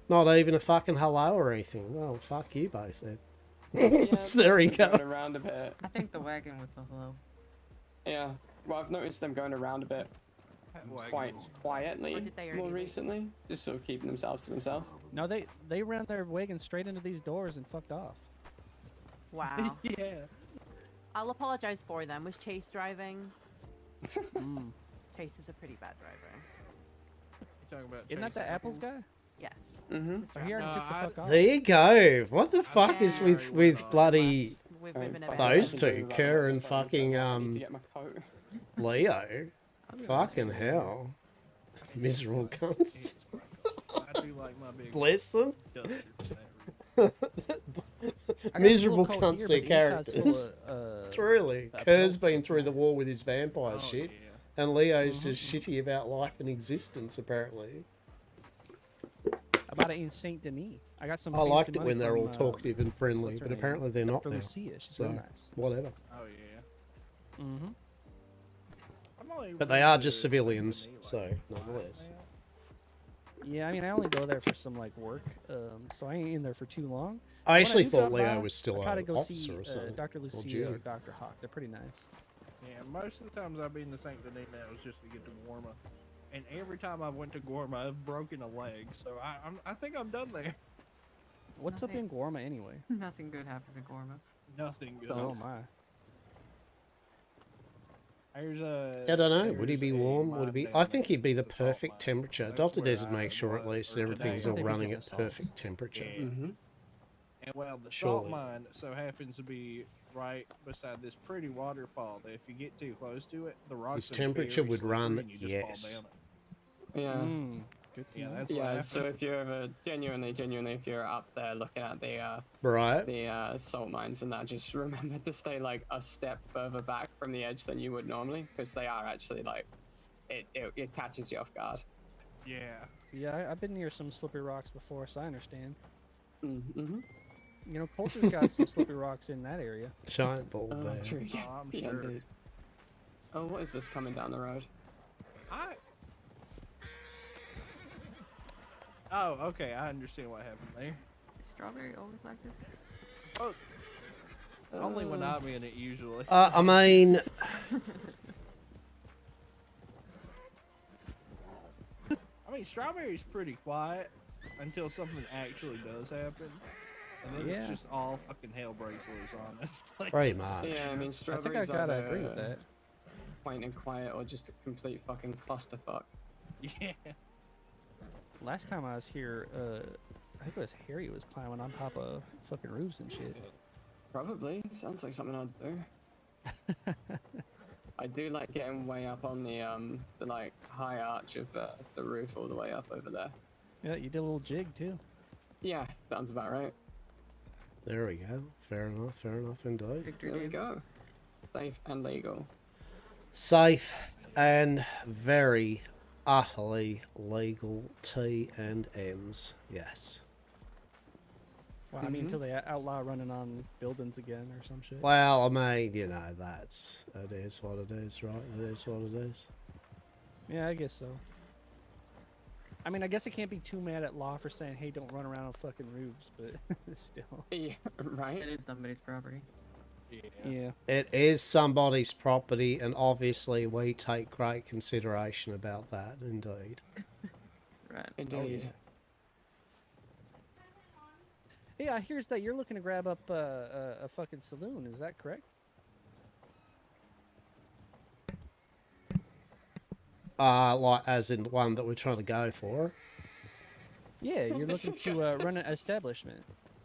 Not even a fucking hello or anything. Well, fuck you both then. Yeah, There we noticed them go. Going around a bit. I think the wagon was the hello. Yeah. Well, I've noticed them going around a bit quite quietly did they more already leave? recently, just sort of keeping themselves to themselves. No, they ran their wagon straight into these doors and fucked off. Wow. Yeah. I'll apologize for them. Was Chase driving? Mm. Chase is a pretty bad driver. You talking about Isn't that Chase the Apples guy? Yes. Mm-hmm. So he already took the fuck off. There you go. What the fuck is with bloody We've been in a those bad two, mood. Kerr and I fucking need to get my coat. Leo? Fucking hell. Miserable cunts. I do like my big Bless them. duster for that reason. Miserable cunts, their characters. Truly. of Kerr's pelts been through the war with his vampire Oh, shit. yeah. And Leo's just shitty about life and existence, apparently. I bought it in Saint Denis. I got some. I fancy liked it money when they're all from, talkative and friendly, what's her but name? apparently they're not Dr. now. Lucia. She's So, real nice. whatever. Oh yeah. Mm-hmm. I'm only But they really are good just at civilians, Denis, so like, nonetheless. Yeah, I mean, I only go there for some like work, so I ain't in there for too long. I When actually do thought drop Leo by, was still I try to an go officer see or something. Dr. or Lucia Judy. or Dr. Hawk. They're pretty nice. Yeah, most of the times I've been to Saint Denis now is just to get to Gorma, and every time I went to Gorma, I've broken a leg. So I think I'm done there. What's up in Gorma anyway? Nothing good happens in Gorma. Nothing good. Oh my. There's a. I don't know. Would he there's be a warm? Would he be? mine I down think there. he'd be the It's a salt perfect mine. temperature. That's Dr. where Desert I makes sure at was least for everything's today. all They running pick at the salt. perfect temperature. Yeah. Mm-hmm. And well, the Surely. salt mine so happens to be right beside this pretty waterfall that if you get too close to it, the rocks His are temperature very would slippery run, and you just yes. fall down it. Yeah. Mm, good to Yeah, know. that's what Yeah, happens. so if you're ever genuinely, if you're up there looking at Right? the salt mines and that, just remember to stay like a step further back from the edge than you would normally, because they are actually like it catches you off guard. Yeah. Yeah, I've been near some slippery rocks before, so I understand. Mm-hmm. You know, Coulter's got some slippery rocks in that area. Giant ball Oh, bear. true. Yeah, Oh, I'm yeah, sure. indeed. Oh, what is this coming down the road? Oh, okay. I understand what happened there. Is strawberry always like this? Oh. Only when I'm in it, usually. I mean, I mean, strawberry's pretty quiet until something actually does happen. And then it's Yeah. just all fucking hell breaks loose, honestly. pretty much. Yeah, I mean, I think I strawberries gotta are agree with that. quaint and quiet, or just a complete fucking clusterfuck. Yeah. Last time I was here, I think it was Harry was climbing on top of fucking roofs and shit. Probably. Sounds like something I'd do. I do like getting way up on the like high arch of the roof all the way up over there. Yeah, you did a little jig too. Yeah, sounds about right. There we go. Fair enough indeed. Victory There we dance. go. Safe and legal. Safe and very utterly legal T&Ms. Yes. Well, I mean, until they outlaw running on buildings again or some shit. Well, I mean, you know, it is what it is, right? It is what it is. Yeah, I guess so. I mean, I guess I can't be too mad at law for saying, "Hey, don't run around on fucking roofs," but still. Yeah, right. It is somebody's property. Yeah. It is somebody's property, and obviously we take great consideration about that, indeed. Right. Indeed. Yeah, here's that you're looking to grab up a fucking saloon. Is that correct? Like, as in the one that we're trying to go for. Yeah, you're looking to run an establishment.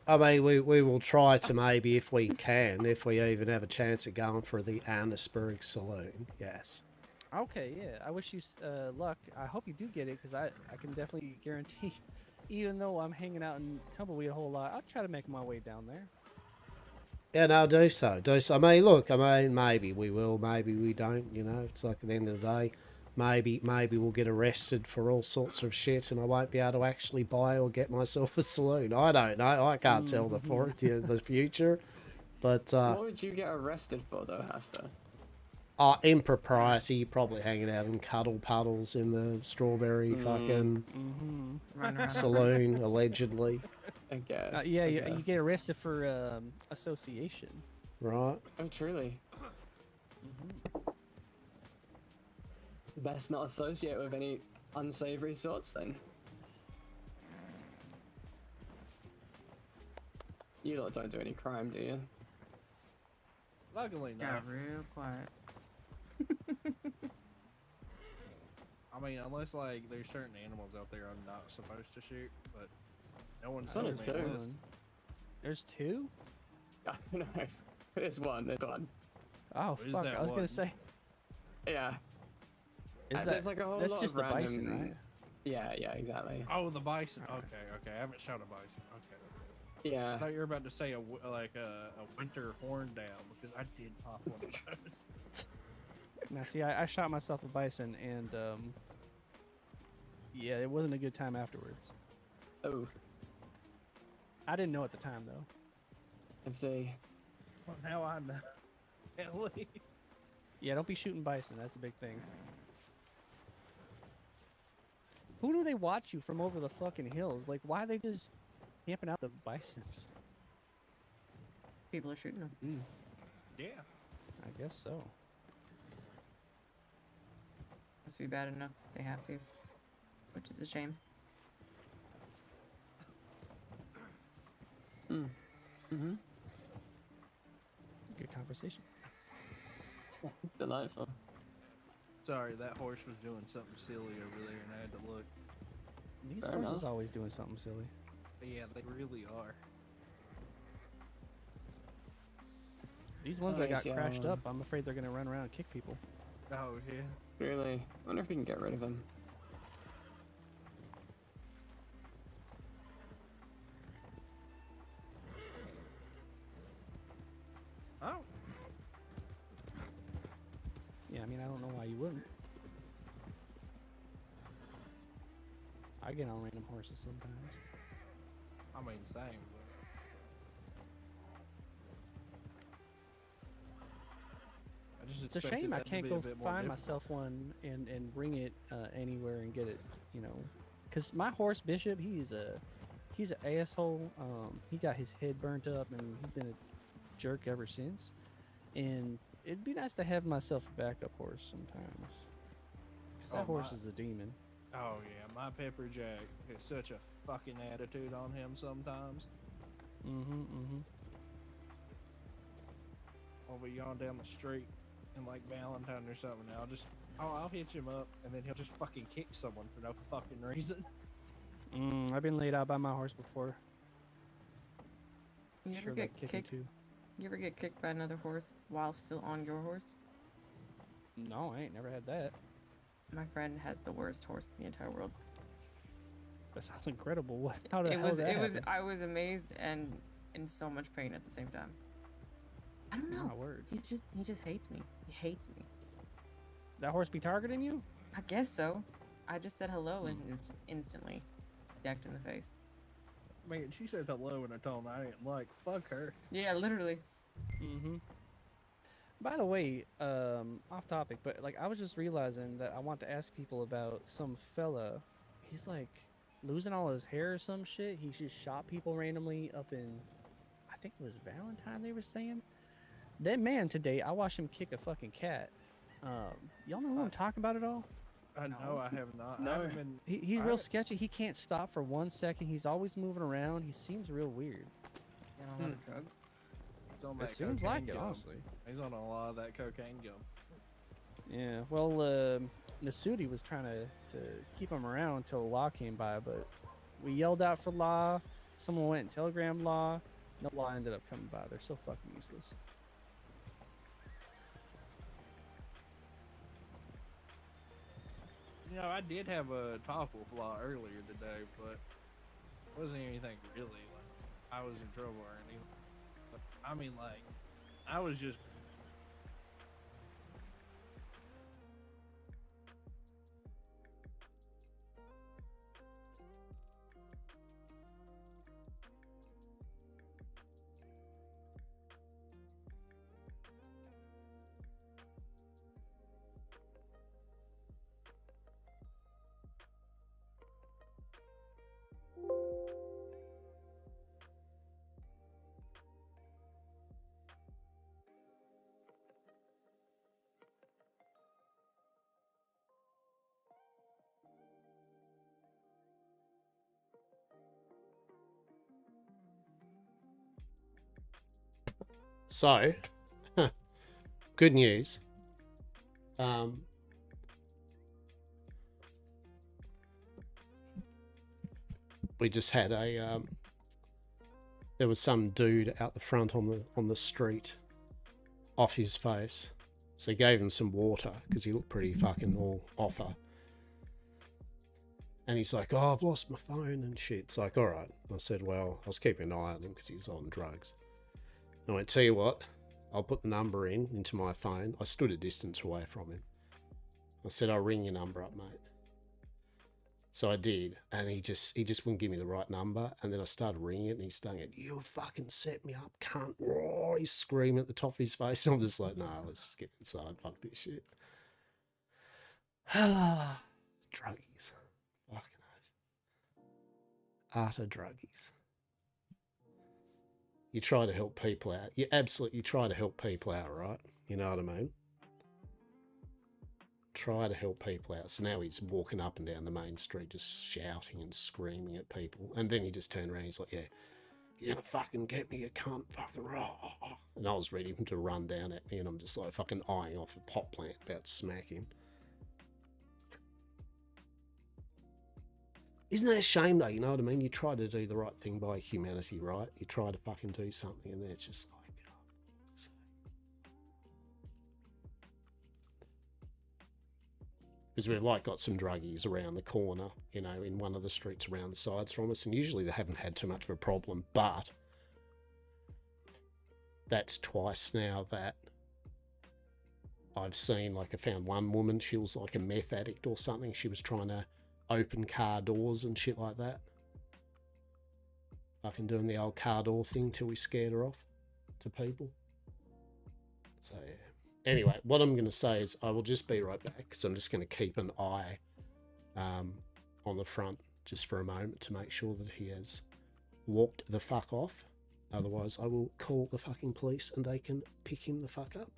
I mean, we will try to maybe, if we can, if we even have a chance of going for the Annisburg Saloon. Yes. Okay, yeah. I wish you luck. I hope you do get it, because I can definitely guarantee, even though I'm hanging out in Tumbleweed a whole lot, I'll try to make my way down there. Yeah, no, do so. Do so. I mean, look, I mean, maybe we will, maybe we don't, you know. It's like at the end of the day, maybe we'll get arrested for all sorts of shit and I won't be able to actually buy or get myself a saloon. I don't know. I can't tell the future. But, What would you get arrested for, though, Hastur? impropriety, probably hanging out in cuddle puddles in the strawberry fucking saloon, allegedly. I guess. Yeah, I you guess. get arrested for association. Right. Oh, truly? Best not associate with any unsavory sorts, then. You lot don't do any crime, do you? Luckily not. Got real quiet. I mean, unless like there's certain animals out there I'm not supposed to shoot, but no one's It's only told me two. this. There's two? I don't know. There's one. There's one. Oh, What is fuck. that I was going one? to say. Yeah. Is that, there's like a whole that's lot just of the bison, random- right? Yeah, exactly. Oh, the bison. Okay. I haven't shot a bison. Okay. Yeah. I thought you were about to say a winter horned owl because I did pop one of those. Now, see, I shot myself a bison, and yeah, it wasn't a good time afterwards. Oh. I didn't know at the time, though. I see. Well, now I know. Ellie. Yeah, don't be shooting bison. That's a big thing. Who do they watch you from over the fucking hills? Like, why are they just camping out the bisons? People are shooting them. Yeah. I guess so. Must be bad enough they have to, which is a shame. Good conversation. Delightful. Sorry, that horse was doing something silly over there, and I had to look. These Fair horses enough. always doing something silly. But yeah, they really are. These ones Oh, that got yes, yeah. crashed up, I'm afraid they're gonna run around and kick people. Oh yeah. Really? I wonder if we can get rid of him. Oh. Yeah, I mean, I don't know why you wouldn't. I get on random horses sometimes. I mean, same. But I just It's a expected shame I that to can't be go a bit more find difficult. myself one and bring it anywhere and get it, you know. Because my horse Bishop, he's an asshole. He got his head burnt up and he's been a jerk ever since. And it'd be nice to have myself a backup horse sometimes. Because that Oh, horse my- is a demon. Oh yeah, my Pepper Jack has such a fucking attitude on him sometimes. I'll be on down the street in like Valentine or something. And I'll hitch him up, and then he'll just fucking kick someone for no fucking reason. I've been laid out by my horse before. You ever Sure, get that kicking kicked? too. You ever get kicked by another horse while still on your horse? No, I ain't never had that. My friend has the worst horse in the entire world. That sounds incredible. What? How did It how was. did that It was. happen? I was amazed and in so much pain at the same time. I don't know. My word. He just hates me. He hates me. That horse be targeting you? I guess so. I just said hello and it just instantly decked in the face. Man, she said hello in a tone I didn't like. Fuck her. Yeah, literally. By the way, off topic, but like I was just realizing that I want to ask people about some fella. He's like losing all his hair or some shit. He just shot people randomly up in, I think it was Valentine. They were saying that man today. I watched him kick a fucking cat. Y'all know who I'm talking about at all? I know I have not. No. I haven't been, He's I real haven't- sketchy. He can't stop for 1 second. He's always moving around. He seems real weird. You know, a lot of drugs. He's on It that seems cocaine like it, gum. honestly. He's on a lot of that cocaine gum. Yeah, well, Nasudi was trying to keep him around until Law came by, but we yelled out for Law. Someone went and telegrammed law. No law ended up coming by. They're so fucking useless. You know, I did have a topple flaw earlier today, but it wasn't anything really like I was in trouble or anything. But, I mean, like, I was just. So, good news. We just had a there was some dude out the front on the street off his face. So he gave him some water because he looked pretty fucking all offer. And he's like, oh, I've lost my phone and shit. It's like, all right. I said, well, I was keeping an eye on him because he was on drugs. And I went, tell you what, I'll put the number into my phone. I stood a distance away from him. I said, I'll ring your number up, mate. So I did, and he just wouldn't give me the right number. And then I started ringing it, and he's starting, you fucking set me up, cunt. Oh, he's screaming at the top of his face. And I'm just like, nah, let's just get inside. Fuck this shit. Druggies. Fucking oath. Utter druggies. You try to help people out. You absolutely try to help people out, right? You know what I mean? Try to help people out. So now he's walking up and down the main street just shouting and screaming at people. And then he just turned around, he's like, yeah, you're gonna fucking get me, you cunt, fucking raw. And I was ready for him to run down at me, and I'm just like fucking eyeing off a pot plant about to smack him. Isn't that a shame though, you know what I mean? You try to do the right thing by humanity, right? You try to fucking do something, and then it's just like, because we've like got some druggies around the corner, you know, in one of the streets around the sides from us, and usually they haven't had too much of a problem, but that's twice now that I've seen, like, I found one woman, she was like a meth addict or something. She was trying to open car doors and shit like that. Fucking doing the old car door thing till we scared her off to people. So, yeah. Anyway, what I'm going to say is I will just be right back, because I'm just going to keep an eye on the front just for a moment to make sure that he has walked the fuck off. Otherwise, I will call the fucking police and they can pick him the fuck up.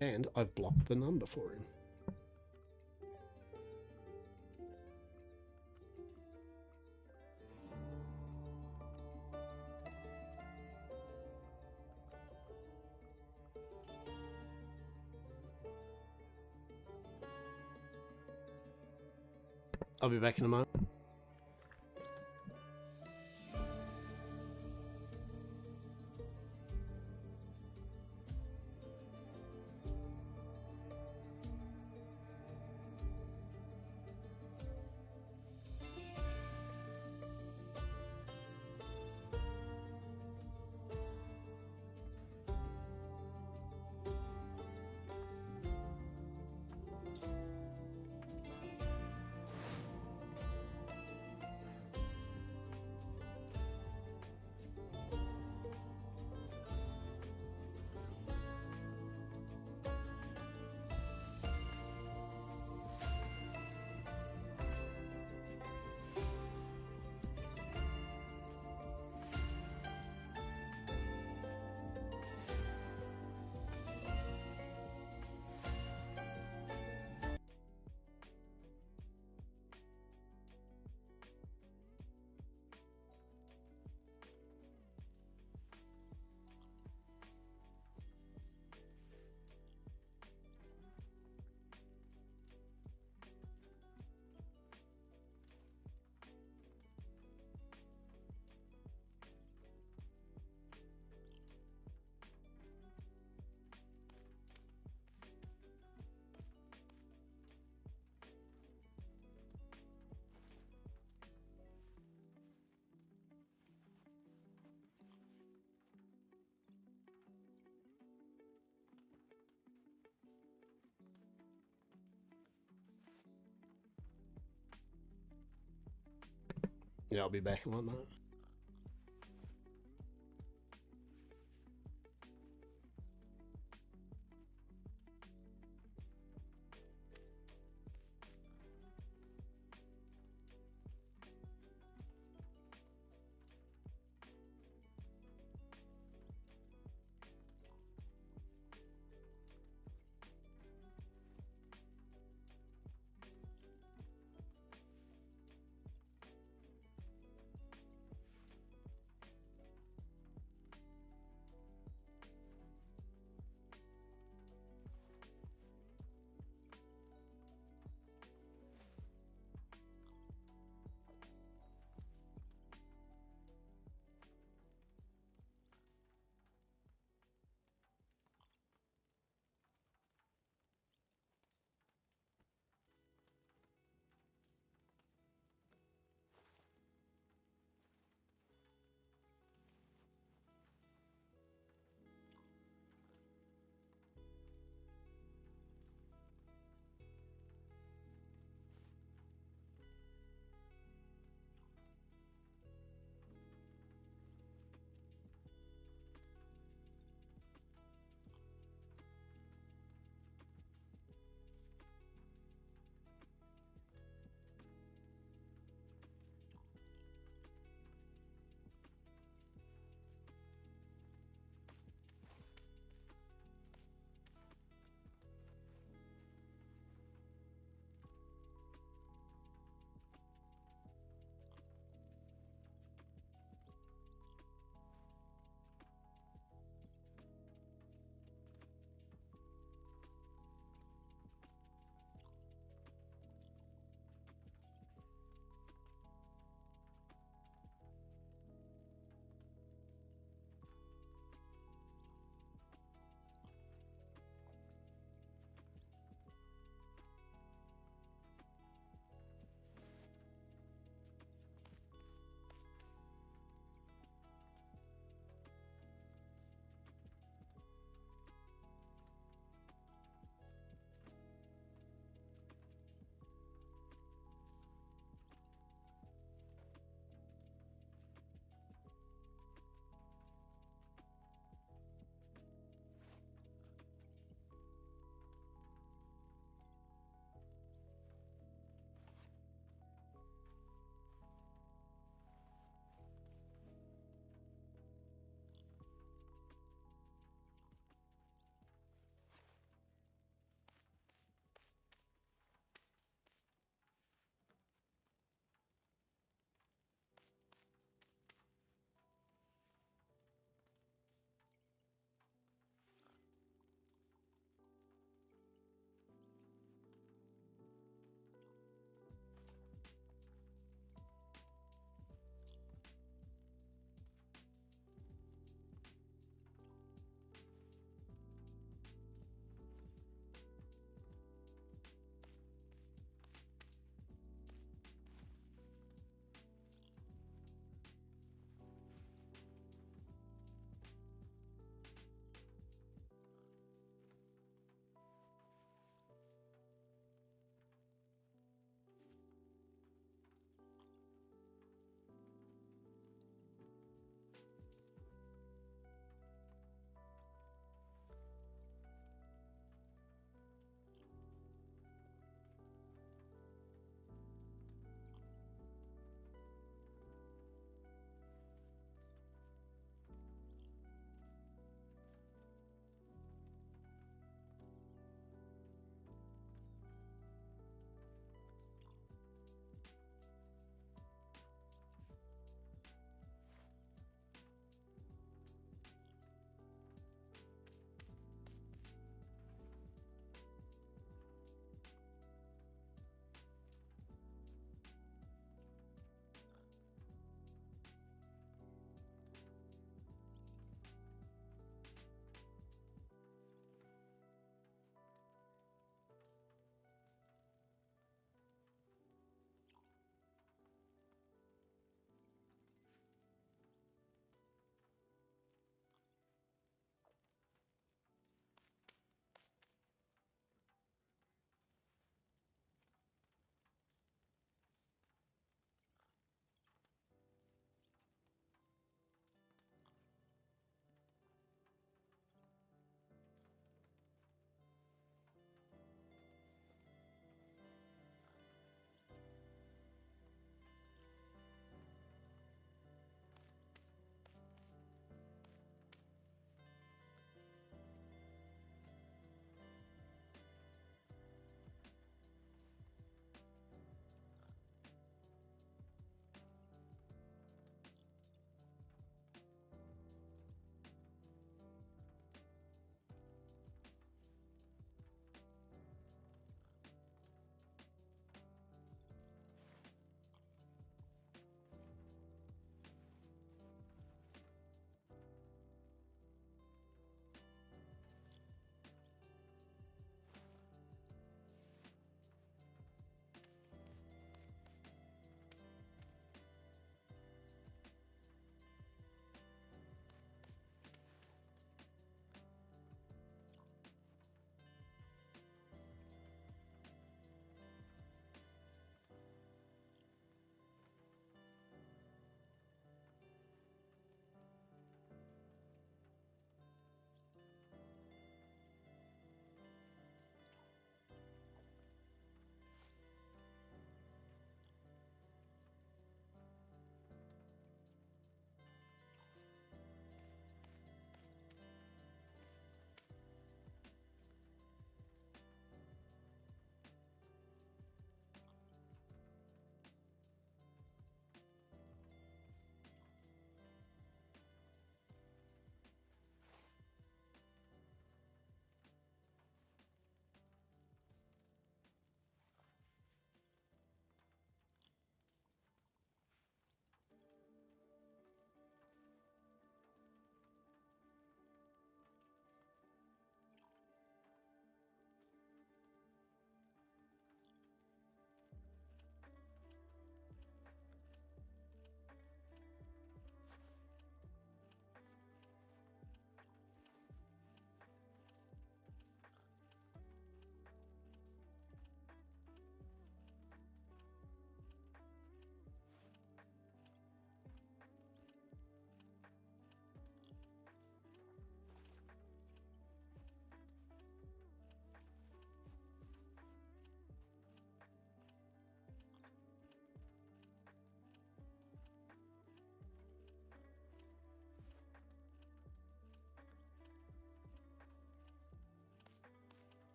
And I've blocked the number for him. I'll be back in a moment. Yeah, I'll be back in 1 minute.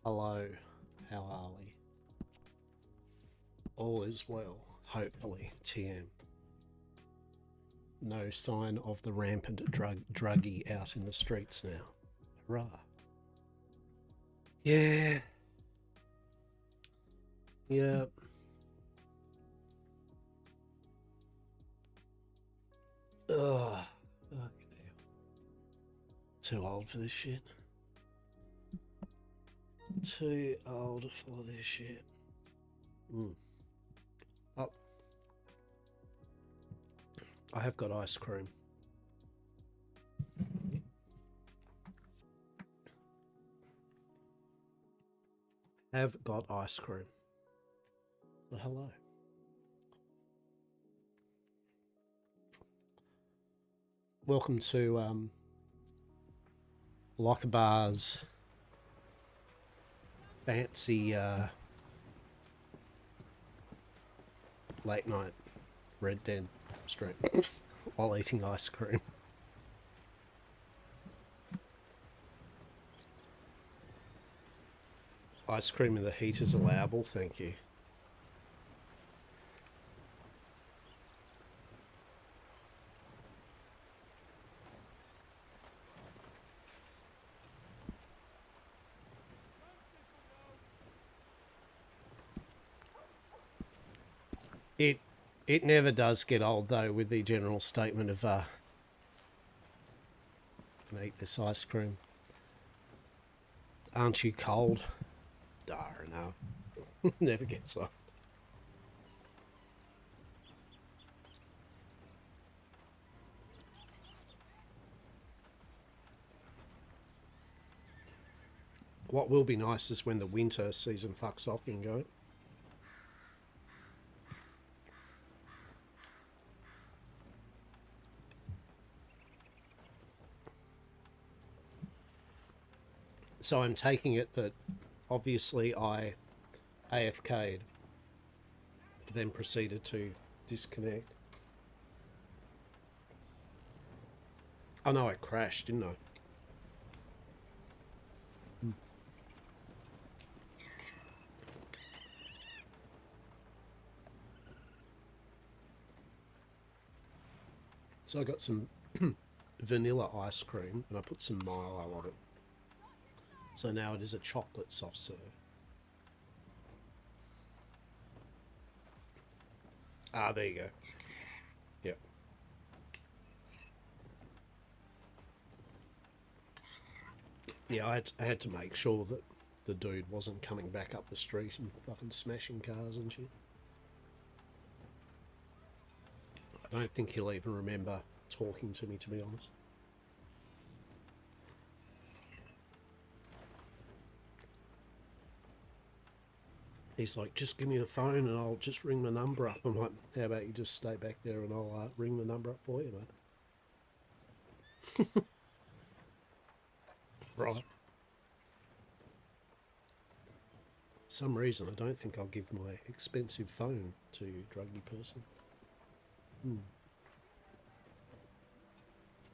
Hello, how are we? All is well, hopefully, TM. No sign of the rampant druggie out in the streets now. Hurrah. Yeah. Yep. Ugh. Fucking hell. Too old for this shit. Too old for this shit. Oh. I have got ice cream. Have got ice cream. Well, hello. Welcome to Lockerbar's fancy late night Red Dead stream while eating ice cream. Ice cream in the heat is allowable, thank you. It never does get old though, with the general statement of gonna eat this ice cream. Aren't you cold? Dar, no. Never gets old. What will be nice is when the winter season fucks off and go. So I'm taking it that obviously I AFK'd, then proceeded to disconnect. Oh no, I crashed, didn't I? So I got some vanilla ice cream and I put some Milo on it. So now it is a chocolate soft serve. Ah, there you go. Yep. Yeah, I had to make sure that the dude wasn't coming back up the street and fucking smashing cars and shit. I don't think he'll even remember talking to me, to be honest. He's like, just give me the phone and I'll just ring the number up. I'm like, how about you just stay back there and I'll ring the number up for you, mate. Right. For some reason, I don't think I'll give my expensive phone to druggy person.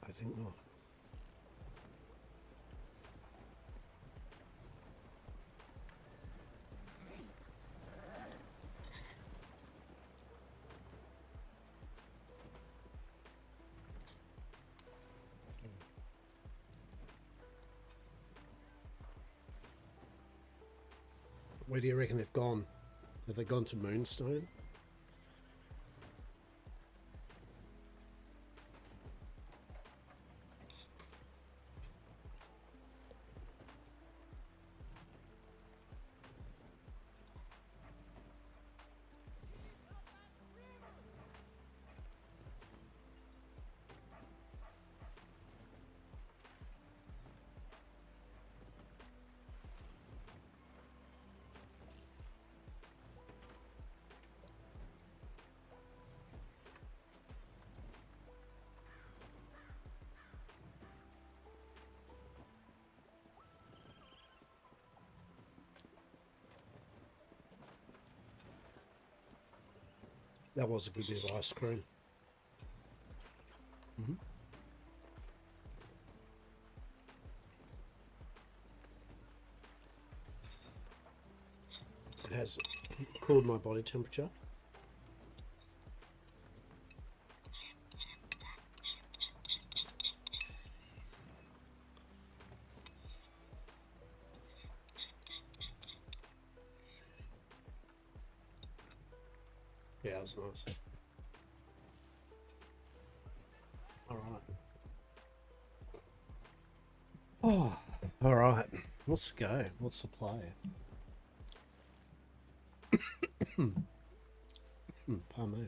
I think not. Where do you reckon they've gone? Have they gone to Moonstone? That was a good bit of ice cream. has cooled my body temperature. Yeah, that was nice. Alright. Oh, alright. Let's go. What's the play? Pardon me.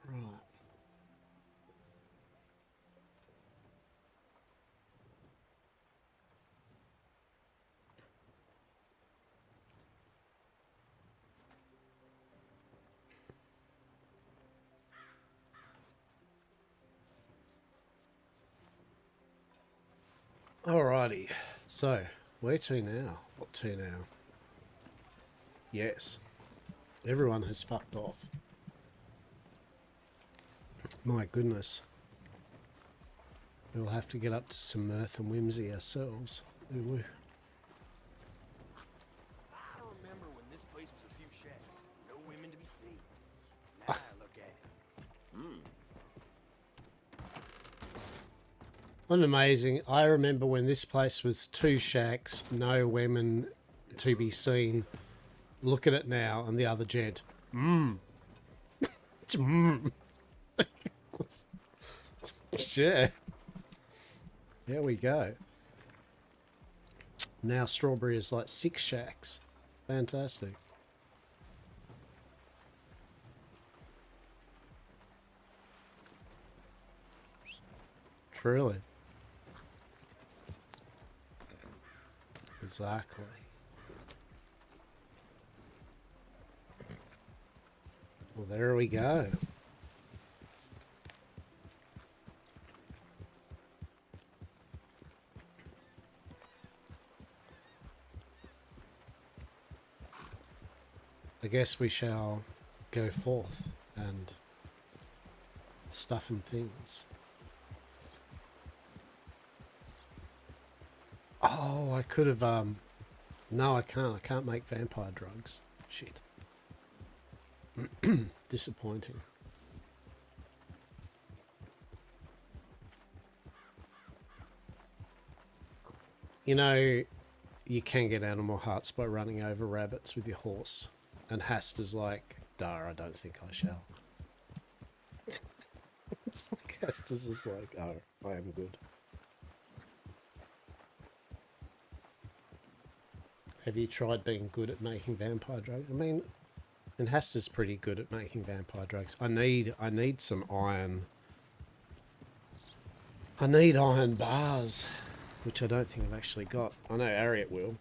Right. Alrighty, so where to now? What to now? Yes, everyone has fucked off. My goodness. We'll have to get up to some mirth and whimsy ourselves. Ooh. I remember when this place was a few shacks. No women to be seen. Now look at it. What amazing. I remember when this place was 2 shacks, no women to be seen. Look at it now, and the other gent. Yeah. There we go. Now Strawberry is like 6 shacks. Fantastic. Truly. Exactly. Well, there we go. I guess we shall go forth and stuff and things. Oh, I could have, no, I can't. I can't make vampire drugs. Shit. Disappointing. You know, you can get animal hearts by running over rabbits with your horse. And Hastur's like, "Dar, I don't think I shall." It's like Hastur's is like, "Oh, I am good." Have you tried being good at making vampire drugs? I mean, and Hastur's pretty good at making vampire drugs. I need some iron. I need iron bars, which I don't think I've actually got. I know Ariat will.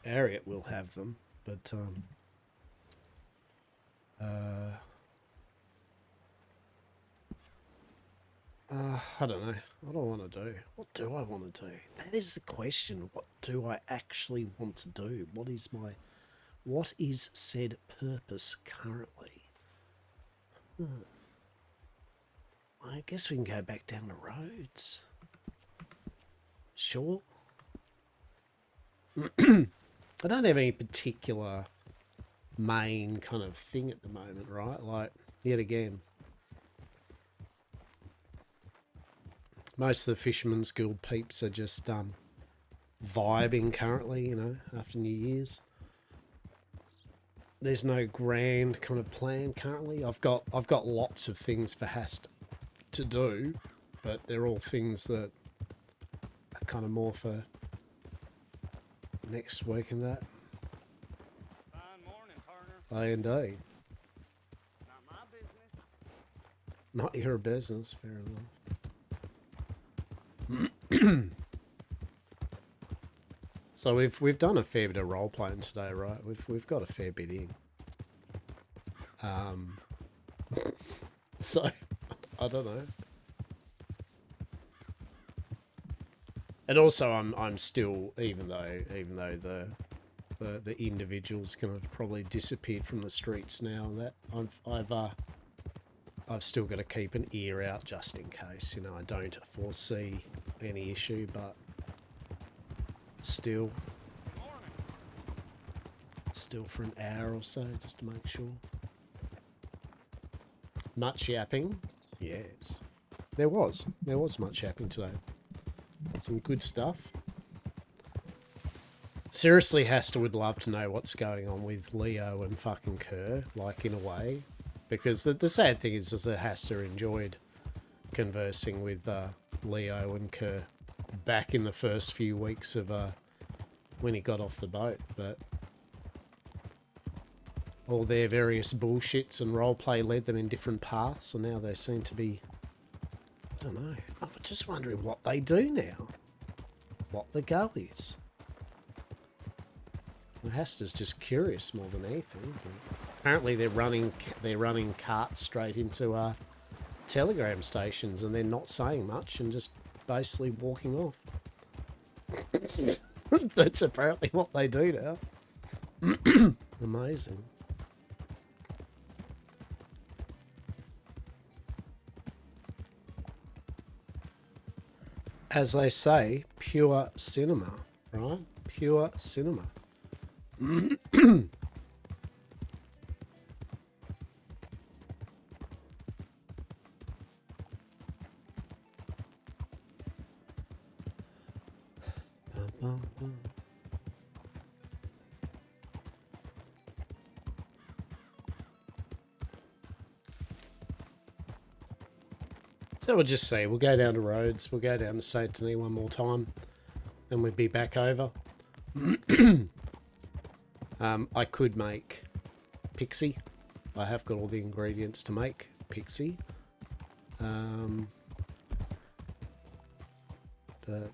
Ariat will have them, but I don't know. What do I want to do? What do I want to do? That is the question. What do I actually want to do? What is said purpose currently? I guess we can go back down the roads. Sure. I don't have any particular main kind of thing at the moment, right? Like, yet again, most of the Fisherman's Guild peeps are just vibing currently, you know, after New Year's. There's no grand kind of plan currently. I've got lots of things for Hastur to do, but they're all things that are kind of more for next week and that. Fine morning, partner. Aye, indeed. Not my business. Not your business, fair enough. So we've done a fair bit of role playing today, right? We've got a fair bit in. So I don't know. And also I'm still, even though the individuals kind of probably disappeared from the streets now. That I've still got to keep an ear out just in case. You know, I don't foresee any issue, but still for an hour or so just to make sure. Much yapping, yes. There was much yapping today. Some good stuff. Seriously, Hastur would love to know what's going on with Leo and fucking Kerr, like, in a way. Because the sad thing is that Hastur enjoyed conversing with Leo and Kerr back in the first few weeks of when he got off the boat, but all their various bullshits and roleplay led them in different paths, and now they seem to be, I don't know, I'm just wondering what they do now. What the go is. Well, Hastur's just curious more than anything. Apparently they're running carts straight into telegram stations, and they're not saying much and just basically walking off. That's apparently what they do now. Amazing. As they say, pure cinema, right? Pure cinema. So we'll just say, we'll go down to Rhodes, we'll go down to Saint Denis one more time, then we'll be back over. I could make Pixie. I have got all the ingredients to make Pixie. But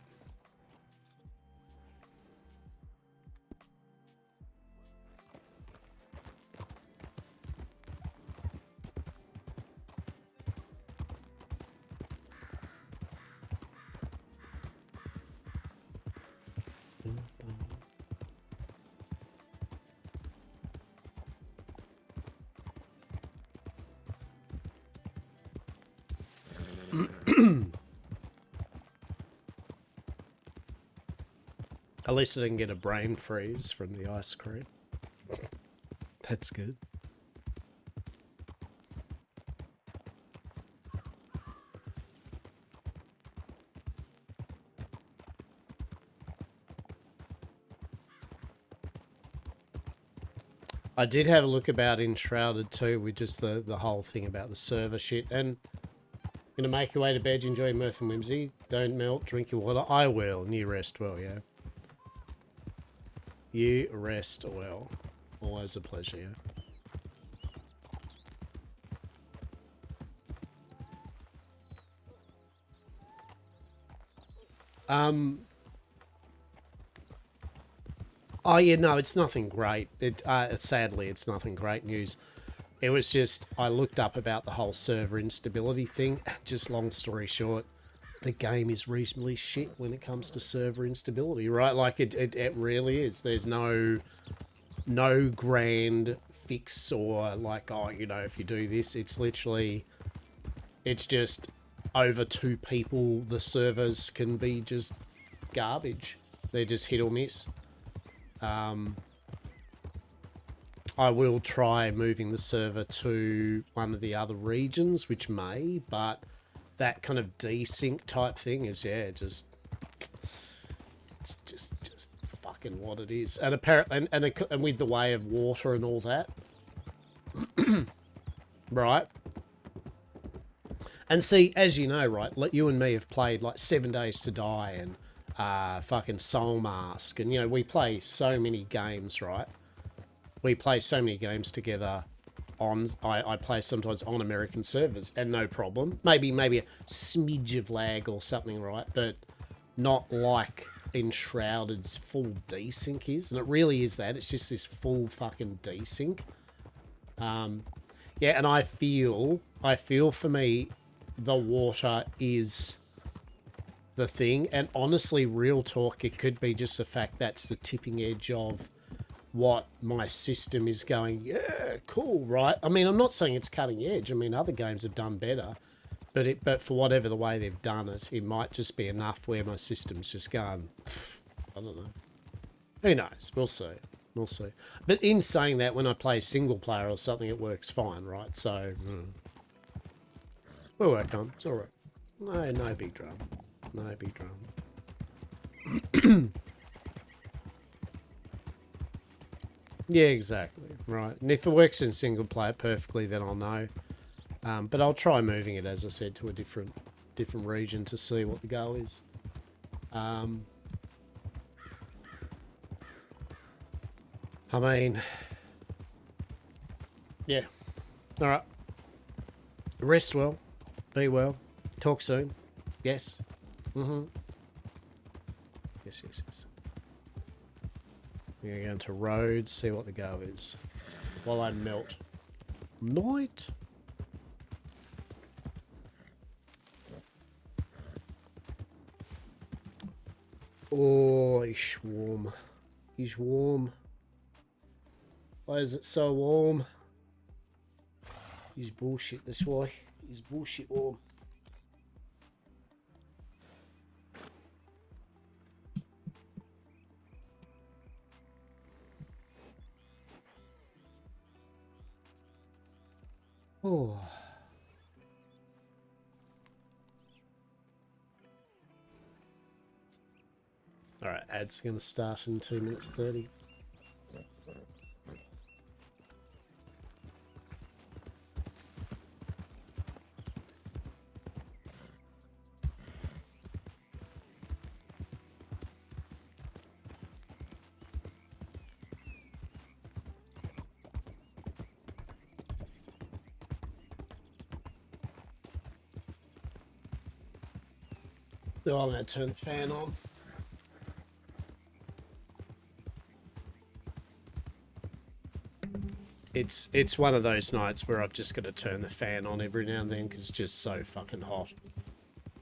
at least I didn't get a brain freeze from the ice cream. That's good. I did have a look about Enshrouded too, with just the whole thing about the server shit. And gonna make your way to bed, enjoy mirth and whimsy. Don't melt, drink your water. I will, and you rest well, yeah. You rest well. Always a pleasure, yeah. Oh yeah, no, it's nothing great. Sadly, it's nothing great news. It was just, I looked up about the whole server instability thing. Just long story short, the game is reasonably shit when it comes to server instability, right? Like, it really is. There's no grand fix or like, oh, you know, if you do this, it's literally, it's just over 2 people, the servers can be just garbage. They're just hit or miss. I will try moving the server to one of the other regions, which may, but that kind of desync type thing is, yeah, it's just fucking what it is. And apparently, and with the way of water and all that, right? And see, as you know, right, like you and me have played like 7 Days to Die and fucking Soul Mask, and you know, we play so many games, right? We play so many games together on, I play sometimes on American servers, and no problem. Maybe a smidge of lag or something, right? But not like Enshrouded's full desync is, and it really is that. It's just this full fucking desync. Yeah, and I feel for me, the water is the thing, and honestly, real talk, it could be just the fact that's the tipping edge of what my system is going, yeah, cool, right? I mean, I'm not saying it's cutting edge. I mean, other games have done better. But for whatever the way they've done it, it might just be enough where my system's just going, I don't know. Who knows? We'll see. We'll see. But in saying that, when I play single player or something, it works fine, right? So, we'll work on it. It's all right. No big drum. No big drum. Yeah, exactly. Right. And if it works in single player perfectly, then I'll know. But I'll try moving it, as I said, to a different region to see what the go is. I mean, yeah. All right. Rest well. Be well. Talk soon. Yes. Mm-hmm. Yes. We're going to go into roads, see what the go is. While I melt. Night. Oh, it's warm. It's warm. Why is it so warm? It's bullshit, that's why. It's bullshit warm. Oh. Alright, ads are going to start in 2 minutes 30. Oh, I'm going to turn the fan on. It's one of those nights where I've just got to turn the fan on every now and then because it's just so fucking hot.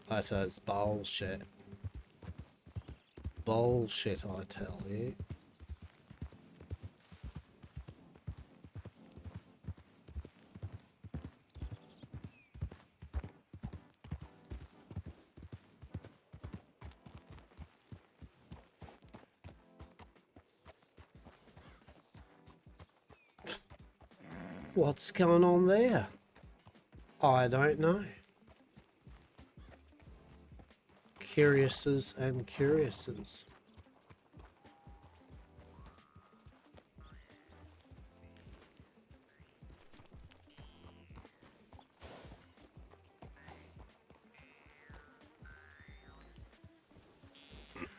That is bullshit. Bullshit, I tell you. What's going on there? I don't know. Curiouses and curiouses.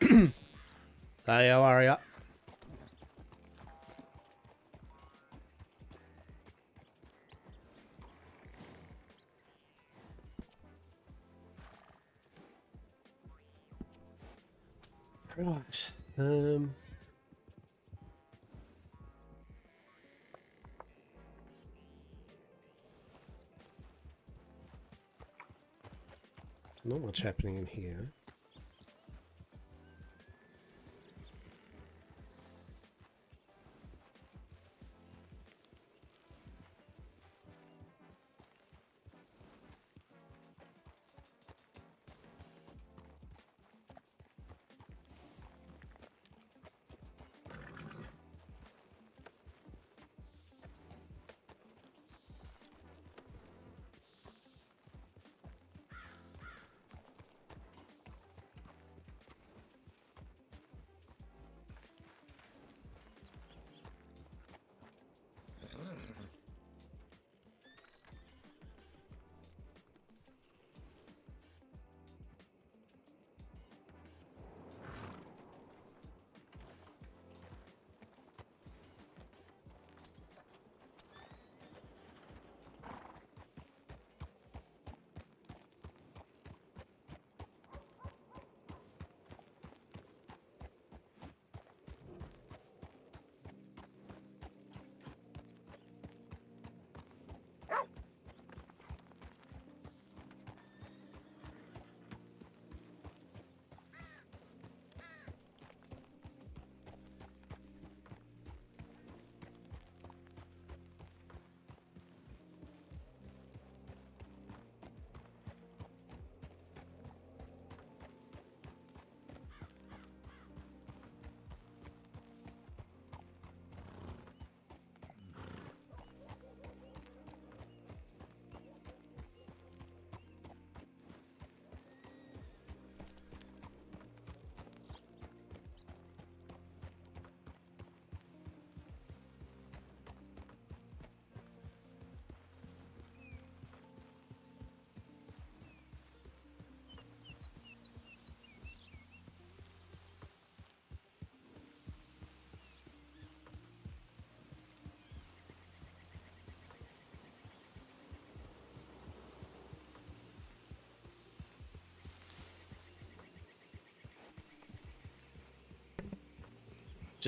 Hey, how are ya? Right. Not much happening in here.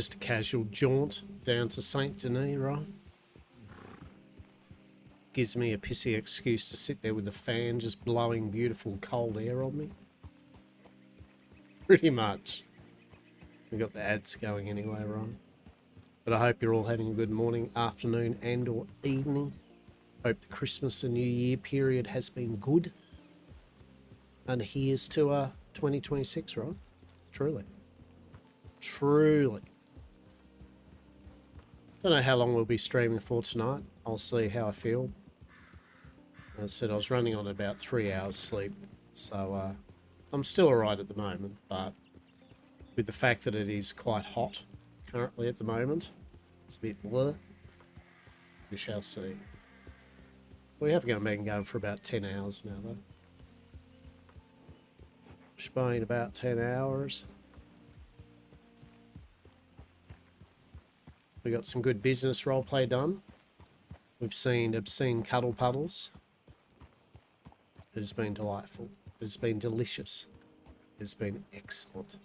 Just a casual jaunt down to Saint Denis, right? Gives me a pissy excuse to sit there with the fan just blowing beautiful cold air on me. Pretty much. We got the ads going anyway, right? But I hope you're all having a good morning, afternoon, and or evening. Hope the Christmas and New Year period has been good. And here's to 2026, right? Truly. Truly. Don't know how long we'll be streaming for tonight. I'll see how I feel. As I said, I was running on about 3 hours sleep. So I'm still alright at the moment, but with the fact that it is quite hot currently at the moment, it's a bit blur. We shall see. We have been going for about 10 hours now, though. It's been about 10 hours. We got some good business roleplay done. We've seen obscene cuddle puddles. It has been delightful. It has been delicious. It has been excellent.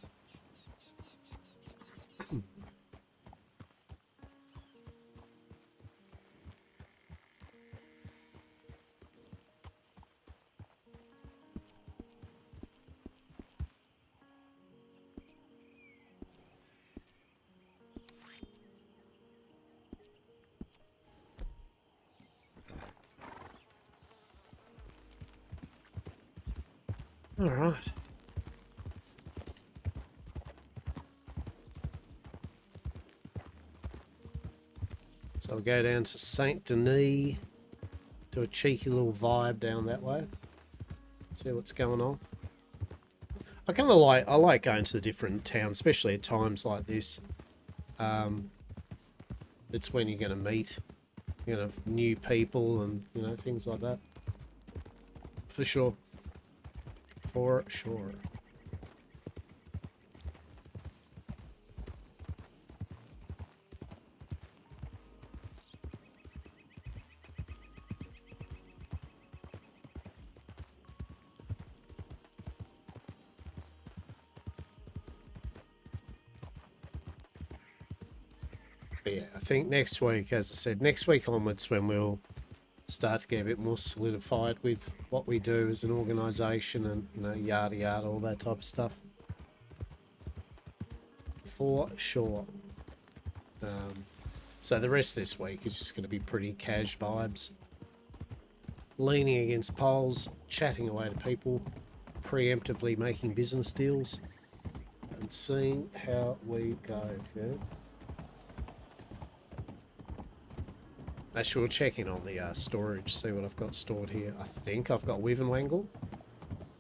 All right. So we'll go down to Saint Denis, do a cheeky little vibe down that way. See what's going on. I kind of like going to the different towns, especially at times like this. It's when you're going to meet, new people and things like that. For sure. For sure. But yeah, I think next week, as I said, next week onwards when we'll start to get a bit more solidified with what we do as an organisation and, yada yada, all that type of stuff. For sure. So the rest of this week is just going to be pretty cash vibes. Leaning against poles, chatting away to people, preemptively making business deals, and seeing how we go, yeah? Actually, we'll check in on the storage, see what I've got stored here. I think I've got Wivenwangle.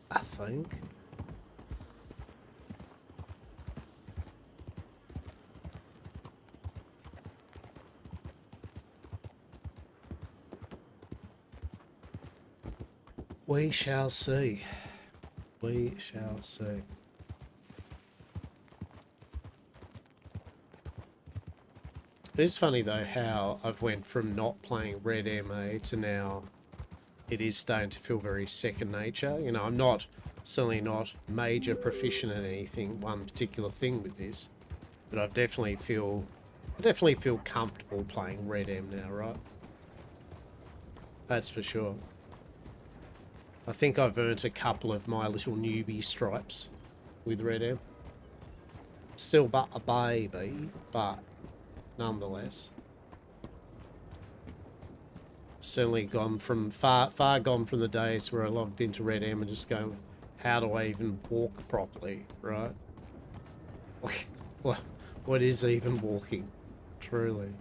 I think. We shall see. We shall see. It's funny though how I've went from not playing Red MA to now it is starting to feel very second nature. I'm certainly not major proficient at anything, one particular thing with this, but I definitely feel comfortable playing Red M now, right? That's for sure. I think I've earned a couple of my little newbie stripes with Red M. Still but a baby, but nonetheless. Certainly gone from far gone from the days where I logged into Red M and just going, how do I even walk properly, right? What is even walking, truly?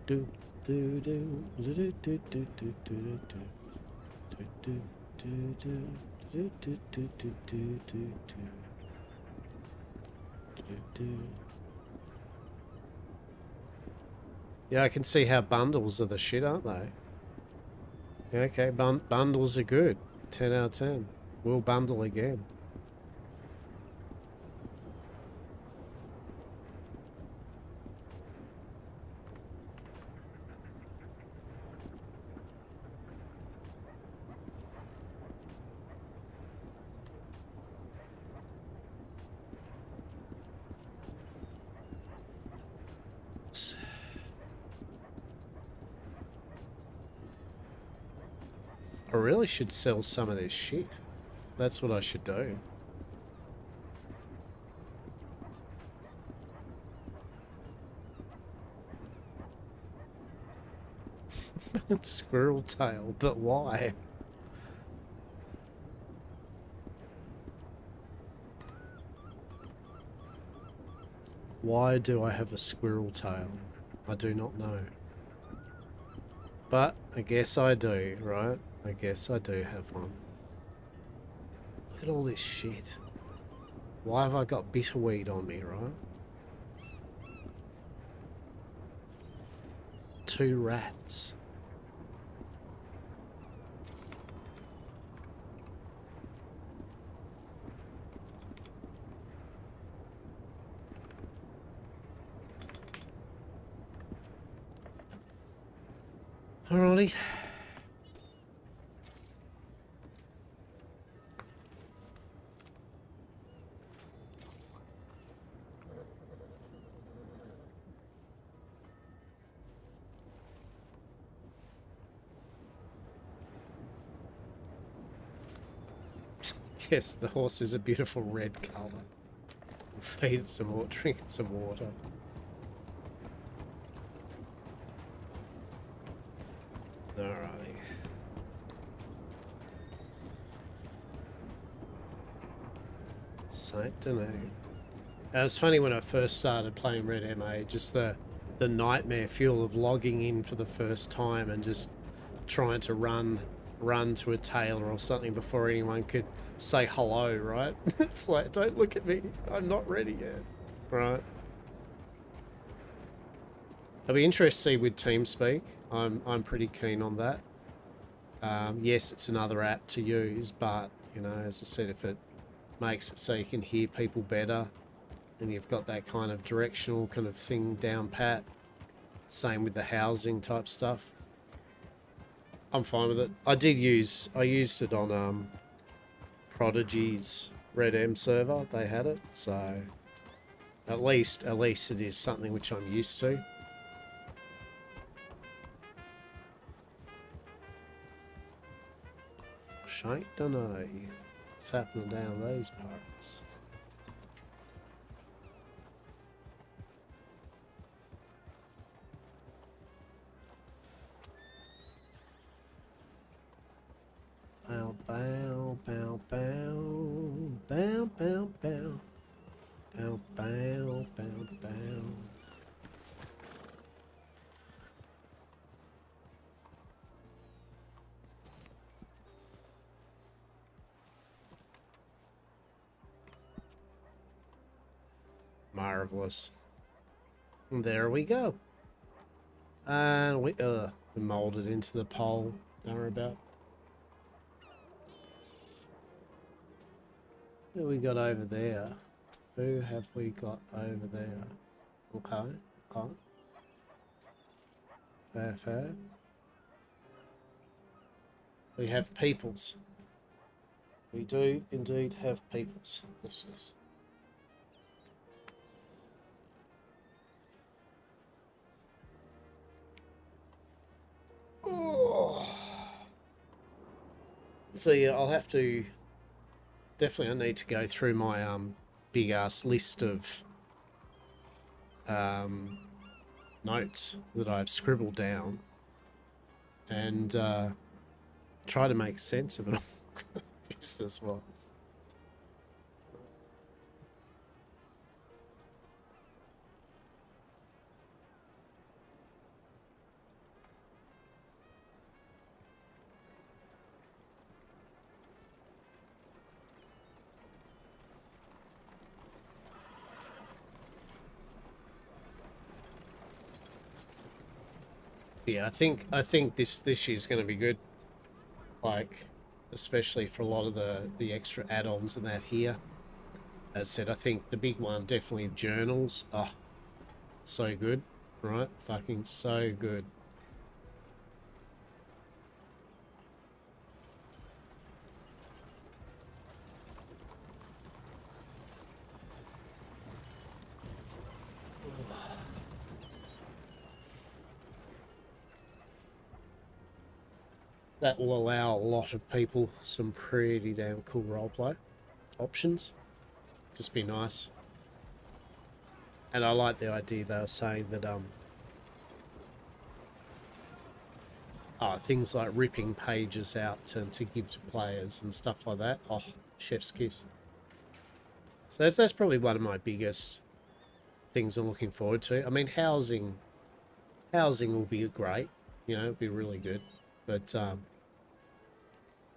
Do do do do do do do do do do do. Yeah, I can see how bundles are the shit, aren't they? Yeah, okay, bundles are good. 10 out of 10. We'll bundle again. Whoops. I really should sell some of this shit. That's what I should do. Squirrel tail, but why? Why do I have a squirrel tail? I do not know. But I guess I do, right? I guess I do have one. Look at all this shit. Why have I got bitterweed on me, right? 2 rats. Alrighty. Yes, the horse is a beautiful red colour. Feed it some water, drink it some water. Alrighty. Sight to know. It was funny when I first started playing Red MA, just the nightmare fuel of logging in for the first time and just trying to run to a tailor or something before anyone could say hello, right? It's like, don't look at me, I'm not ready yet, right? I'll be interested to see with TeamSpeak. I'm pretty keen on that. Yes, it's another app to use, but you know, as I said, if it makes it so you can hear people better and you've got that kind of directional kind of thing down pat, same with the housing type stuff, I'm fine with it. I used it on Prodigy's Red M server. They had it, so at least it is something which I'm used to. Shite dunno what's happening down these parts. Bow, bow, bow, bow, bow, bow, bow, bow, bow, bow, bow. Marvelous. And there we go. And we molded into the pole. Don't worry about. Who we got over there? Who have we got over there? Okay, okay. Fair, fair. We have peoples. We do indeed have peoples. This is. Oh. So yeah, I'll have to. Definitely, I need to go through my big ass list of notes that I've scribbled down and try to make sense of it all. Business wise. Yeah, I think this year's going to be good. Like, especially for a lot of the extra add-ons and that here. As I said, I think the big one definitely journals. Oh, so good, right? Fucking so good. that will allow a lot of people some pretty damn cool roleplay options. Just be nice. And I like the idea they were saying that things like ripping pages out to give to players and stuff like that. Oh, chef's kiss. So that's probably one of my biggest things I'm looking forward to. I mean, housing will be great, you know, it'll be really good. But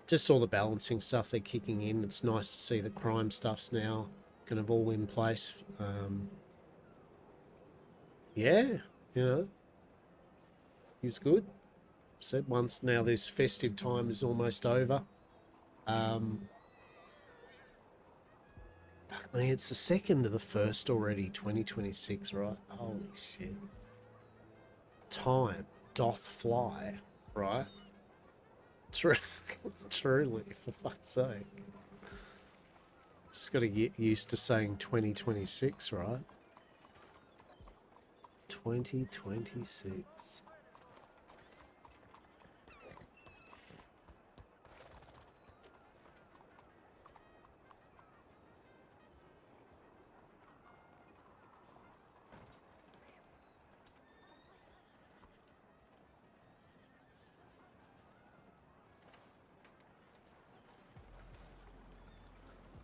just all the balancing stuff they're kicking in. It's nice to see the crime stuff's now kind of all in place. Yeah, you know, he's good. So once now this festive time is almost over. Fuck me, it's the 2nd of the 1st already, 2026, right? Holy shit. Time doth fly, right? Truly, for fuck's sake. Just got to get used to saying 2026, right? 2026.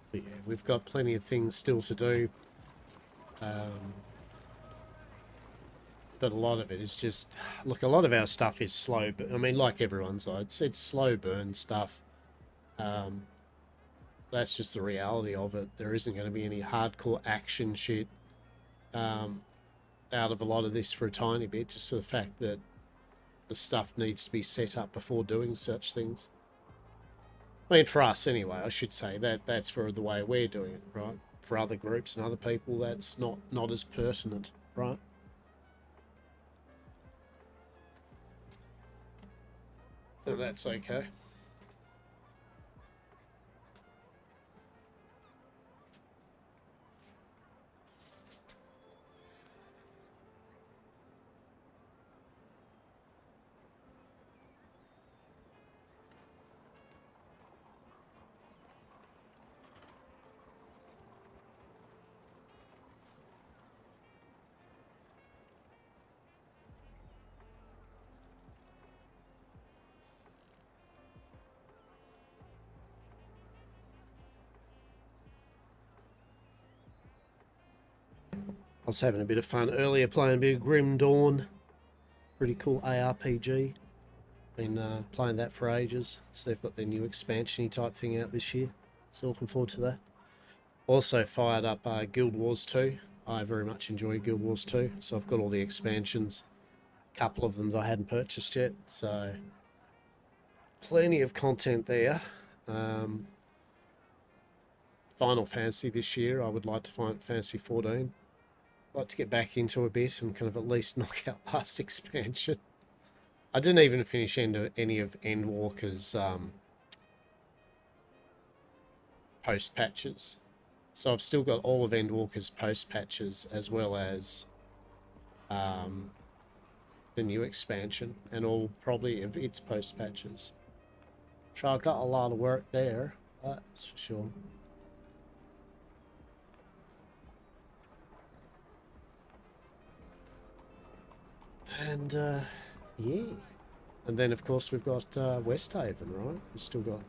But yeah, we've got plenty of things still to do. But a lot of it is just, look, a lot of our stuff is slow, but I mean, like everyone's, it's slow burn stuff. That's just the reality of it. There isn't going to be any hardcore action shit out of a lot of this for a tiny bit, just for the fact that the stuff needs to be set up before doing such things. I mean, for us anyway, I should say that's for the way we're doing it, right? For other groups and other people, that's not as pertinent, right? And that's okay. I was having a bit of fun earlier playing a bit of Grim Dawn. Pretty cool ARPG. Been playing that for ages. So they've got their new expansion-y type thing out this year. So looking forward to that. Also fired up Guild Wars 2. I very much enjoy Guild Wars 2. So I've got all the expansions. A couple of them that I hadn't purchased yet. So plenty of content there. Final Fantasy this year. I would like to find Fantasy 14. Like to get back into a bit and kind of at least knock out last expansion. I didn't even finish any of Endwalker's post patches. So I've still got all of Endwalker's post patches as well as the new expansion and all probably of its post patches. So I've got a lot of work there, that's for sure. And yeah, and then of course we've got Westhaven, right? We've still got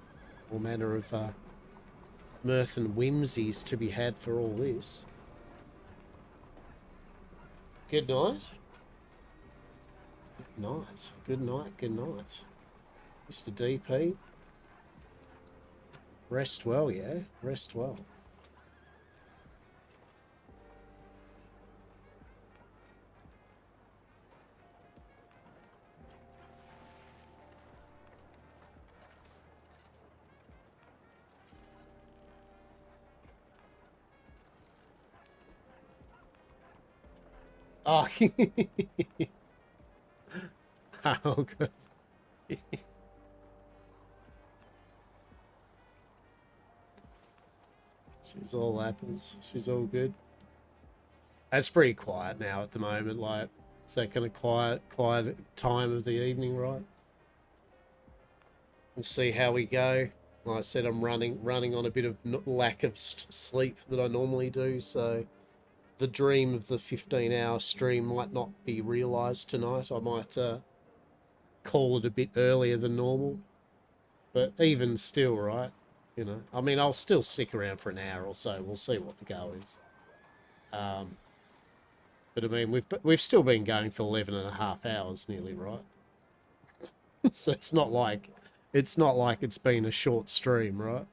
all manner of mirth and whimsies to be had for all this. Good night. Good night. Good night. Good night. Mr. DP. Rest well, yeah? Rest well. Oh, oh, good. She's all apples. She's all good. It's pretty quiet now at the moment. Like, it's that kind of quiet time of the evening, right? We'll see how we go. Like I said, I'm running on a bit of lack of sleep that I normally do, so the dream of the 15-hour stream might not be realised tonight. I might call it a bit earlier than normal. But even still, right? You know, I mean, I'll still stick around for an hour or so. We'll see what the go is. But I mean, we've still been going for 11.5 hours nearly, right? So it's not like it's been a short stream, right?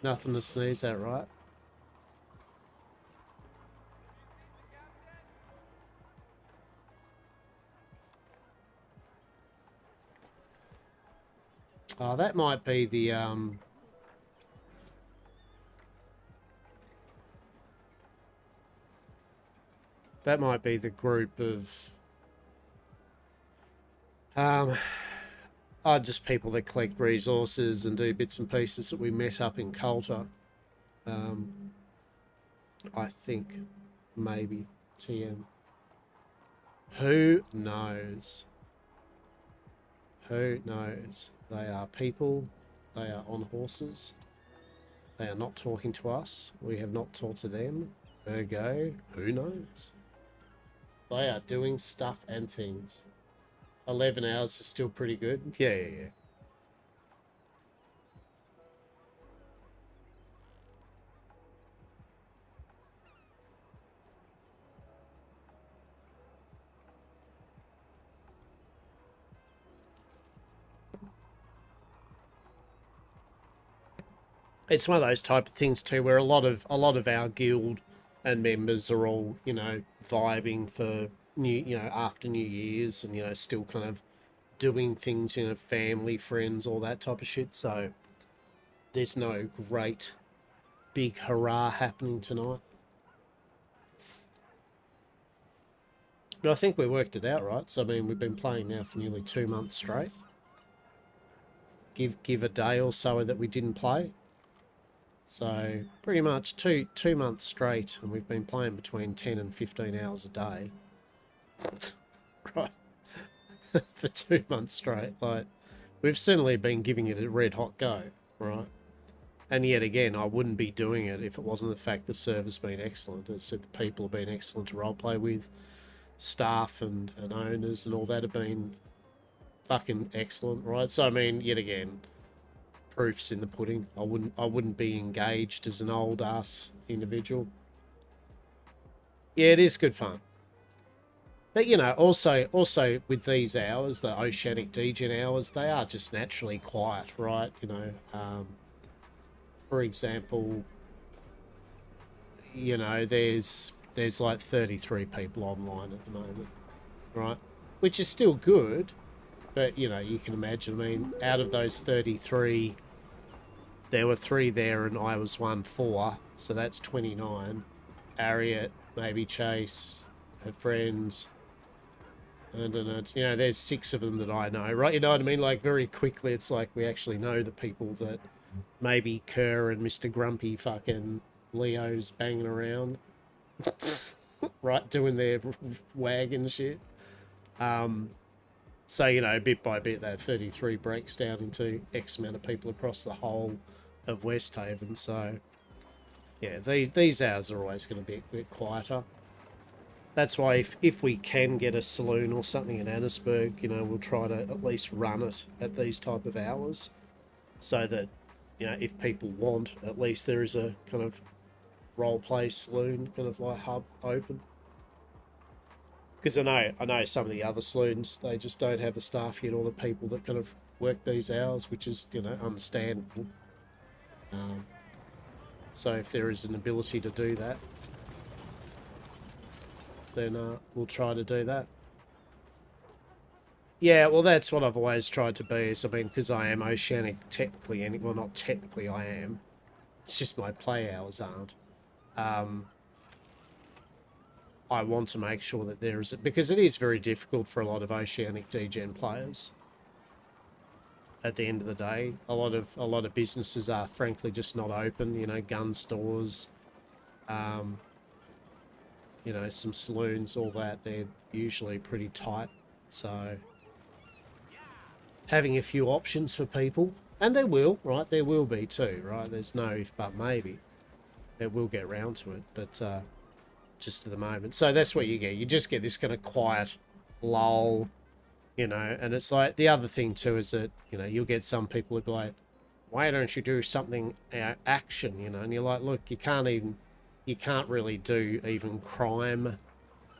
Nothing to sneeze at, right? Oh, that might be the that might be the group of just people that collect resources and do bits and pieces that we met up in Coulter. I think maybe TM. Who knows? Who knows? They are people. They are on horses. They are not talking to us. We have not talked to them. Ergo, who knows? They are doing stuff and things. 11 hours is still pretty good. Yeah. It's one of those type of things too, where a lot of our guild and members are all, you know, vibing for after New Year's, and still kind of doing things, family, friends, all that type of shit. So there's no great big hurrah happening tonight. But I think we worked it out, right? So I mean, we've been playing now for nearly 2 months straight. Give a day or so that we didn't play. So pretty much two months straight, and we've been playing between 10 and 15 hours a day. Right. For 2 months straight. Like, we've certainly been giving it a red hot go, right? And yet again, I wouldn't be doing it if it wasn't the fact the server's been excellent. As I said, the people have been excellent to roleplay with. Staff and owners and all that have been fucking excellent, right? So I mean, yet again, proof's in the pudding. I wouldn't be engaged as an old ass individual. Yeah, it is good fun. But also with these hours, the Oceanic Degen hours, they are just naturally quiet, right? For example, there's like 33 people online at the moment, right? Which is still good, but you can imagine, I mean, out of those 33, there were 3 there and I was 4, so that's 29. Harriet, maybe Chase, her friends, I don't know, there's 6 of them that I know, right? You know what I mean? Like, very quickly, it's like we actually know the people that maybe Kerr and Mr. Grumpy fucking Leo's banging around. Right, doing their wagon shit. So, bit by bit, that 33 breaks down into X amount of people across the whole of Westhaven. So, yeah, these hours are always going to be a bit quieter. That's why if we can get a saloon or something in Annisburg, we'll try to at least run it at these type of hours, so that, if people want, at least there is a kind of role-play saloon, kind of like hub open. Because I know some of the other saloons, they just don't have the staff yet, or the people that kind of work these hours, which is, understandable. So if there is an ability to do that, then we'll try to do that. Yeah, well, that's what I've always tried to be. Is, I mean, because I am Oceanic technically, well, not technically, I am. It's just my play hours aren't. I want to make sure that because it is very difficult for a lot of Oceanic Degen players. at the end of the day. A lot of businesses are frankly just not open. You know, gun stores, you know, some saloons, all that. They're usually pretty tight. So having a few options for people, and there will, right? There will be too, right? There's no if but maybe. It will get round to it, but just at the moment. So that's what you get. You just get this kind of quiet lull, you know, and it's like the other thing too is that, you know, you'll get some people who be like, why don't you do something action, you know? And you're like, look, you can't really do even crime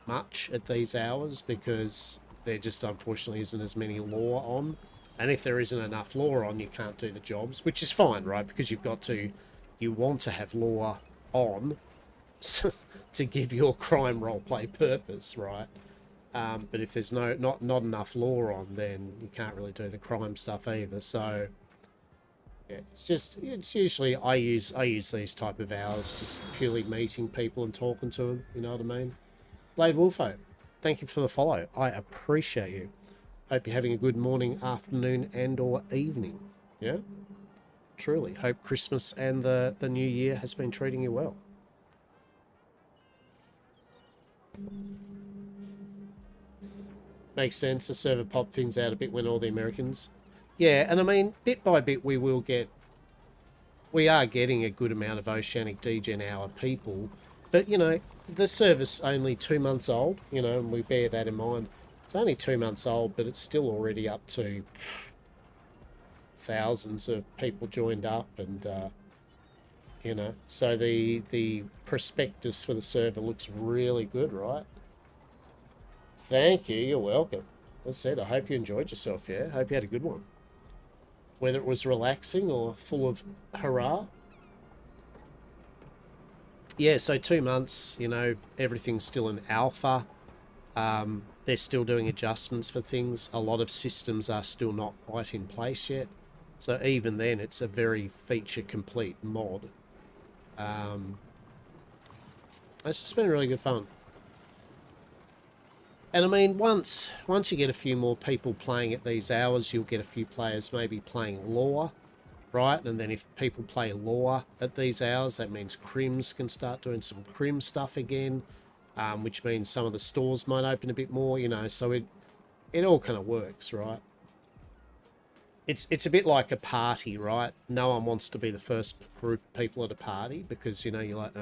much at these hours because there just unfortunately isn't as many law on. And if there isn't enough law on, you can't do the jobs, which is fine, right? Because you want to have law on to give your crime roleplay purpose, right? But if there's not enough law on, then you can't really do the crime stuff either. So yeah, it's usually I use these type of hours just purely meeting people and talking to them. You know what I mean? Blade Wolfo, thank you for the follow. I appreciate you. Hope you're having a good morning, afternoon, and or evening. Yeah, truly. Hope Christmas and the new year has been treating you well. Makes sense. The server pop things out a bit when all the Americans. Yeah, and I mean, bit by bit, we are getting a good amount of Oceanic Degen hour people, but you know, the server's only 2 months old, you know, and we bear that in mind. It's only 2 months old, but it's still already up to thousands of people joined up, and you know, so the prospectus for the server looks really good, right? Thank you. You're welcome. As I said, I hope you enjoyed yourself. Yeah, hope you had a good one. Whether it was relaxing or full of hurrah. Yeah, so 2 months, you know, everything's still in alpha. They're still doing adjustments for things. A lot of systems are still not quite in place yet. So even then, it's a very feature-complete mod. It's just been really good fun. And I mean, once you get a few more people playing at these hours, you'll get a few players maybe playing lore, right? And then if people play lore at these hours, that means crims can start doing some crim stuff again, which means some of the stores might open a bit more, you know, so it all kind of works, right? It's a bit like a party, right? No one wants to be the first group of people at a party because, you know, you're like,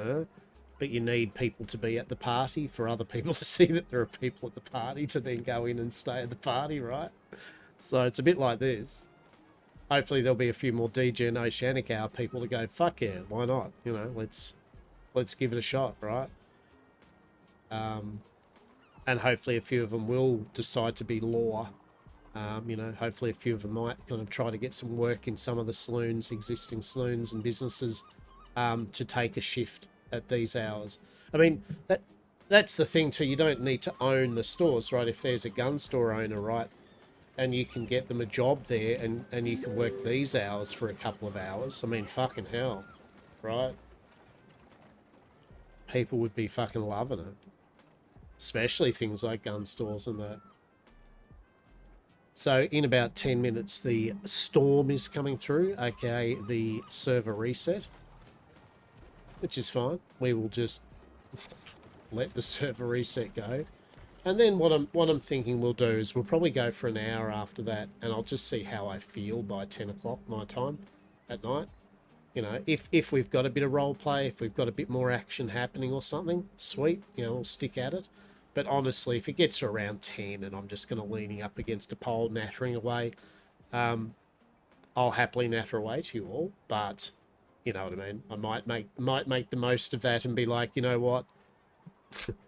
but you need people to be at the party for other people to see that there are people at the party to then go in and stay at the party, right? So it's a bit like this. Hopefully there'll be a few more Degen Oceanic Hour people to go, fuck yeah, why not? You know, let's give it a shot, right? And hopefully a few of them will decide to be law. You know, hopefully a few of them might kind of try to get some work in some of the saloons, existing saloons and businesses, to take a shift at these hours. I mean, that's the thing too. You don't need to own the stores, right? If there's a gun store owner, right, and you can get them a job there and you can work these hours for a couple of hours. I mean, fucking hell, right? People would be fucking loving it. Especially things like gun stores and that. So in about 10 minutes, the storm is coming through, aka the server reset, which is fine. We will just let the server reset go. And then what I'm thinking we'll do is we'll probably go for an hour after that, and I'll just see how I feel by 10 o'clock my time at night. You know, if we've got a bit of role play, if we've got a bit more action happening or something, sweet, you know, we'll stick at it. But honestly, if it gets to around 10 and I'm just kind of leaning up against a pole, nattering away, I'll happily natter away to you all. But you know what I mean. I might make the most of that and be like, you know what,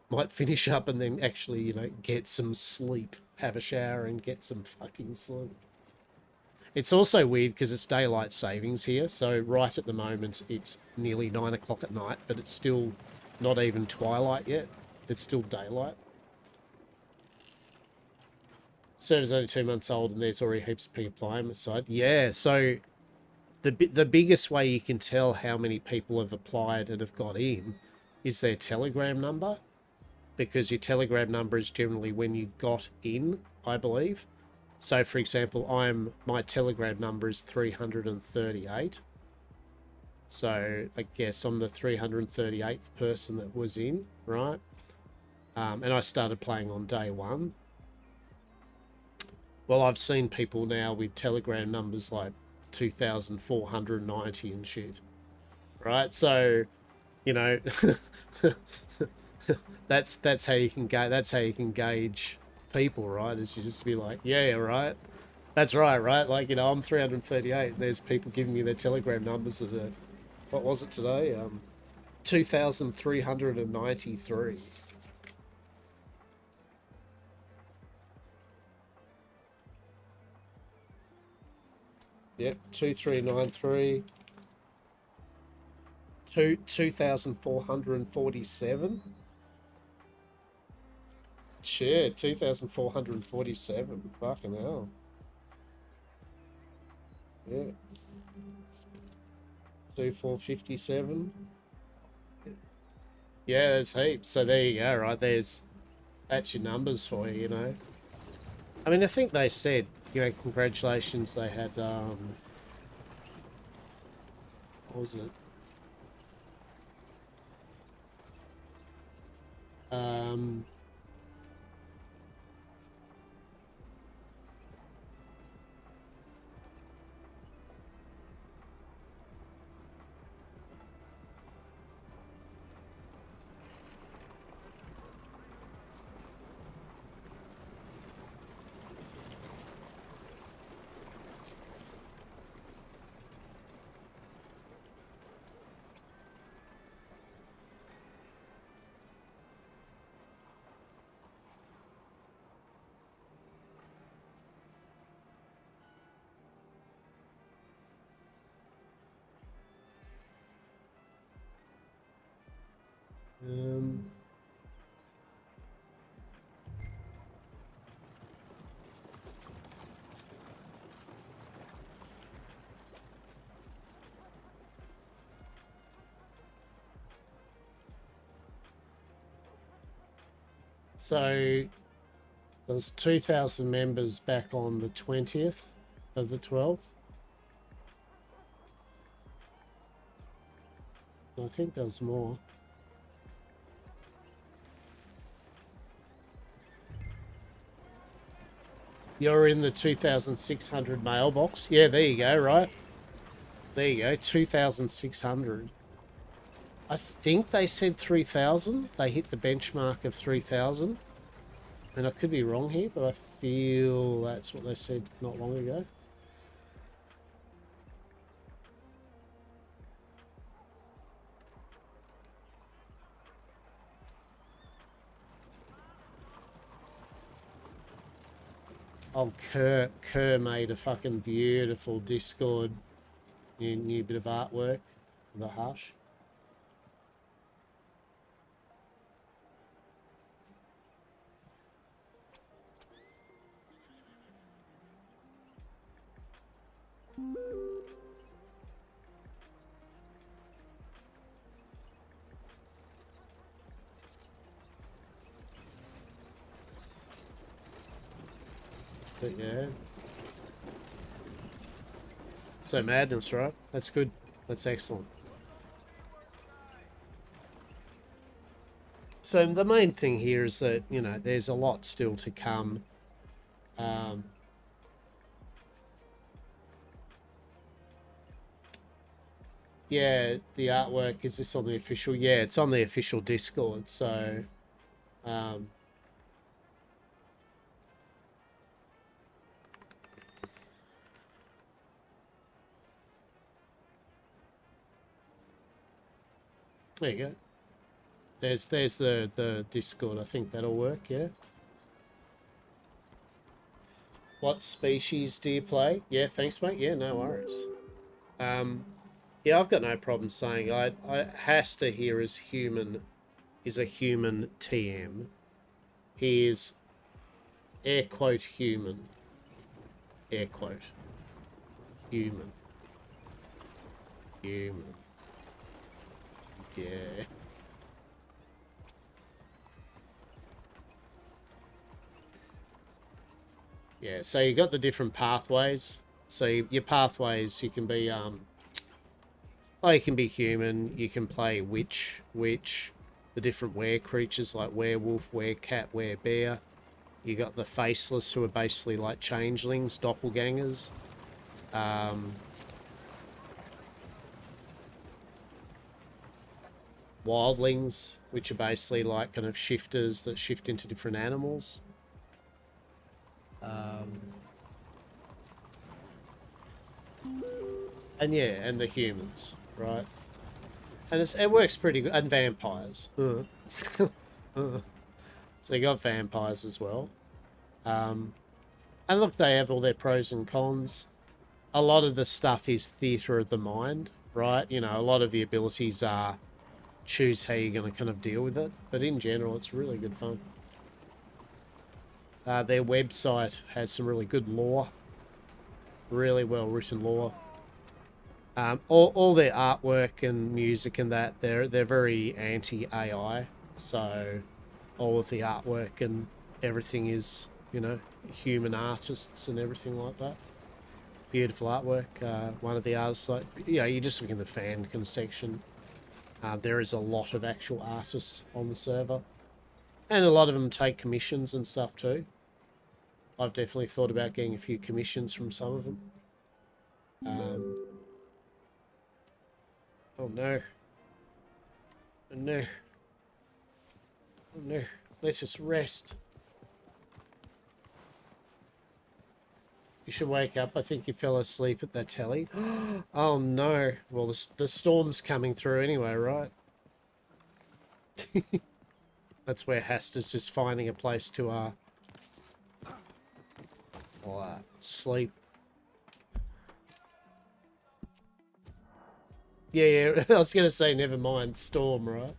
might finish up and then actually, you know, get some sleep, have a shower and get some fucking sleep. It's also weird because it's daylight savings here, so right at the moment it's nearly 9 o'clock at night, but it's still not even twilight yet. It's still daylight. Server's only 2 months old and there's already heaps of people applying side. Yeah, so the biggest way you can tell how many people have applied and have got in is their Telegram number, because your Telegram number is generally when you got in, I believe. So, for example, my Telegram number is 338. So I guess I'm the 338th person that was in, right? And I started playing on day 1. Well, I've seen people now with Telegram numbers like 2,490 and shit, right? So, you know, that's how you can gauge people, right? Is you just be like, yeah, right. That's right, right? Like, you know, I'm 338. There's people giving me their Telegram numbers that are, what was it today? 2,393. Yep, 2393. 2,447. Shit, 2,447. Fucking hell. Yeah. 2,457. Yeah, there's heaps. So there you go, right? That's your numbers for you, you know. I mean, I think they said, you know, congratulations, they had, what was it? So there was 2,000 members back on the 20th of the 12th. I think there was more. You're in the 2,600 mailbox. Yeah, there you go, right? There you go, 2,600. I think they said 3,000. They hit the benchmark of 3,000. And I could be wrong here, but I feel that's what they said not long ago. Oh, Kerr made a fucking beautiful Discord new bit of artwork for the Hush. But yeah. So madness, right? That's good. That's excellent. So the main thing here is that, you know, there's a lot still to come. Yeah, the artwork, is this on the official? Yeah, it's on the official Discord, so... there you go. There's the Discord. I think that'll work, yeah. What species do you play? Yeah, thanks, mate. Yeah, no worries. Yeah, I've got no problem saying Hastur here is a human TM. He is air quote human. Air quote. Human. Human. Yeah. Yeah, so you got the different pathways. So your pathways, you can be oh, you can be human, you can play witch, the different were creatures like werewolf, werecat, werebear. You got the faceless, who are basically like changelings, doppelgangers. Wildlings, which are basically like kind of shifters that shift into different animals. And yeah, and the humans, right? And it works pretty good. And vampires. So you got vampires as well. And look, they have all their pros and cons. A lot of the stuff is theatre of the mind, right? You know, a lot of the abilities are choose how you're going to kind of deal with it. But in general, it's really good fun. Their website has some really good lore. Really well written lore. All their artwork and music and that, they're very anti-AI. So all of the artwork and everything is, you know, human artists and everything like that. Beautiful artwork. One of the artists, like, you know, you just look in the fan kind of section. There is a lot of actual artists on the server. And a lot of them take commissions and stuff too. I've definitely thought about getting a few commissions from some of them. Oh no. Oh no. Oh no. Let's just rest. You should wake up. I think you fell asleep at that telly. Oh no. Well, the storm's coming through anyway, right? That's where Hastur's just finding a place to sleep. Yeah, I was going to say, never mind, storm, right?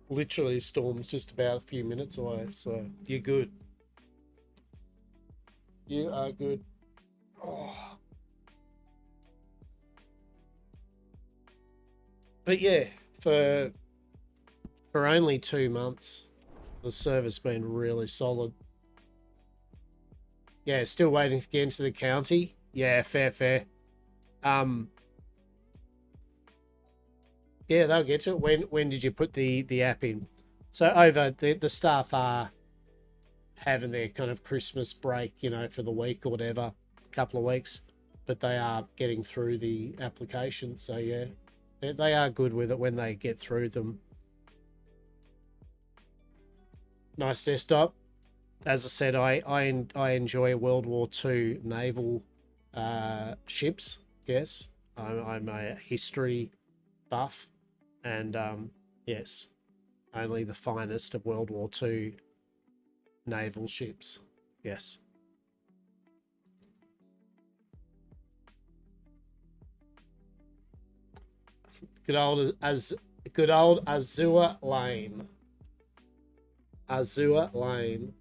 Literally, storm's just about a few minutes away, so you're good. You are good. Oh. But yeah, for only 2 months, the server's been really solid. Yeah, still waiting to get into the county. Yeah, fair. Yeah, they'll get to it. When did you put the app in? So over the staff are having their kind of Christmas break, you know, for the week or whatever, a couple of weeks, but they are getting through the application. So yeah, they are good with it when they get through them. Nice desktop. As I said, I enjoy World War II naval ships. Yes, I'm a history buff, and yes, only the finest of World War II naval ships. Yes. Good old Azure Lane. Azure Lane.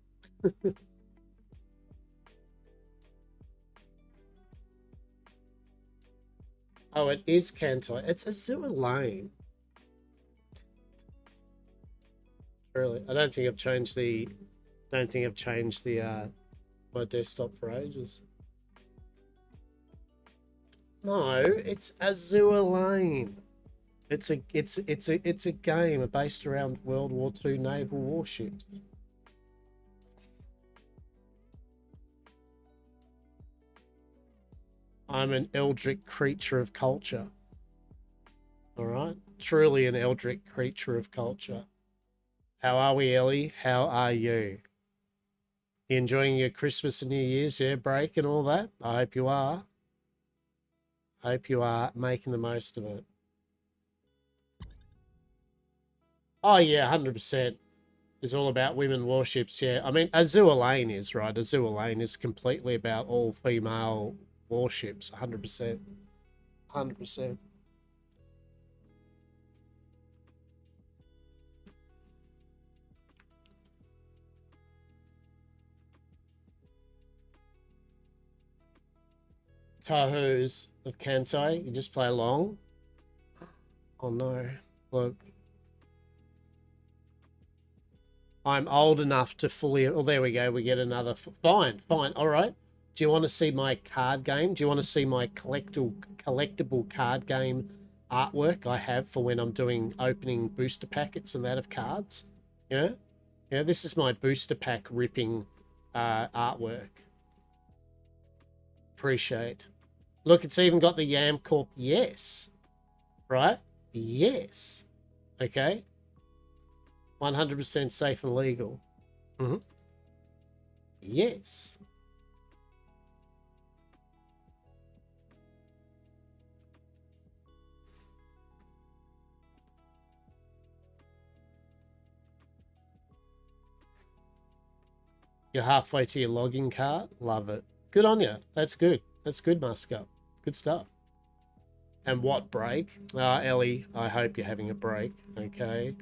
Oh, it is Cantor. It's Azure Lane. Really, I don't think I've changed the. My desktop for ages. No, it's Azure Lane. It's a game based around World War II naval warships. I'm an eldritch creature of culture. Alright? Truly an eldritch creature of culture. How are we, Ellie? How are you? You enjoying your Christmas and New Year's, yeah, break and all that? I hope you are. I hope you are making the most of it. Oh yeah, 100%. It's all about women warships, yeah. I mean, Azure Lane is, right? Azure Lane is completely about all female warships, 100%. 100%. Tahoos of Kansai, you just play along. Oh no, look. I'm old enough to fully... Oh, there we go. We get another... Fine, fine. All right. Do you want to see my card game? Do you want to see my collectible card game artwork I have for when I'm doing opening booster packets and that of cards? Yeah? Yeah, this is my booster pack ripping artwork. Appreciate. Look, it's even got the Yam Corp. Yes. Right? Yes. Okay. 100% safe and legal. Mm-hmm. Yes. You're halfway to your login cart. Love it. Good on you. That's good. That's good, Muscat. Good stuff. And what break? Ellie, I hope you're having a break. Okay.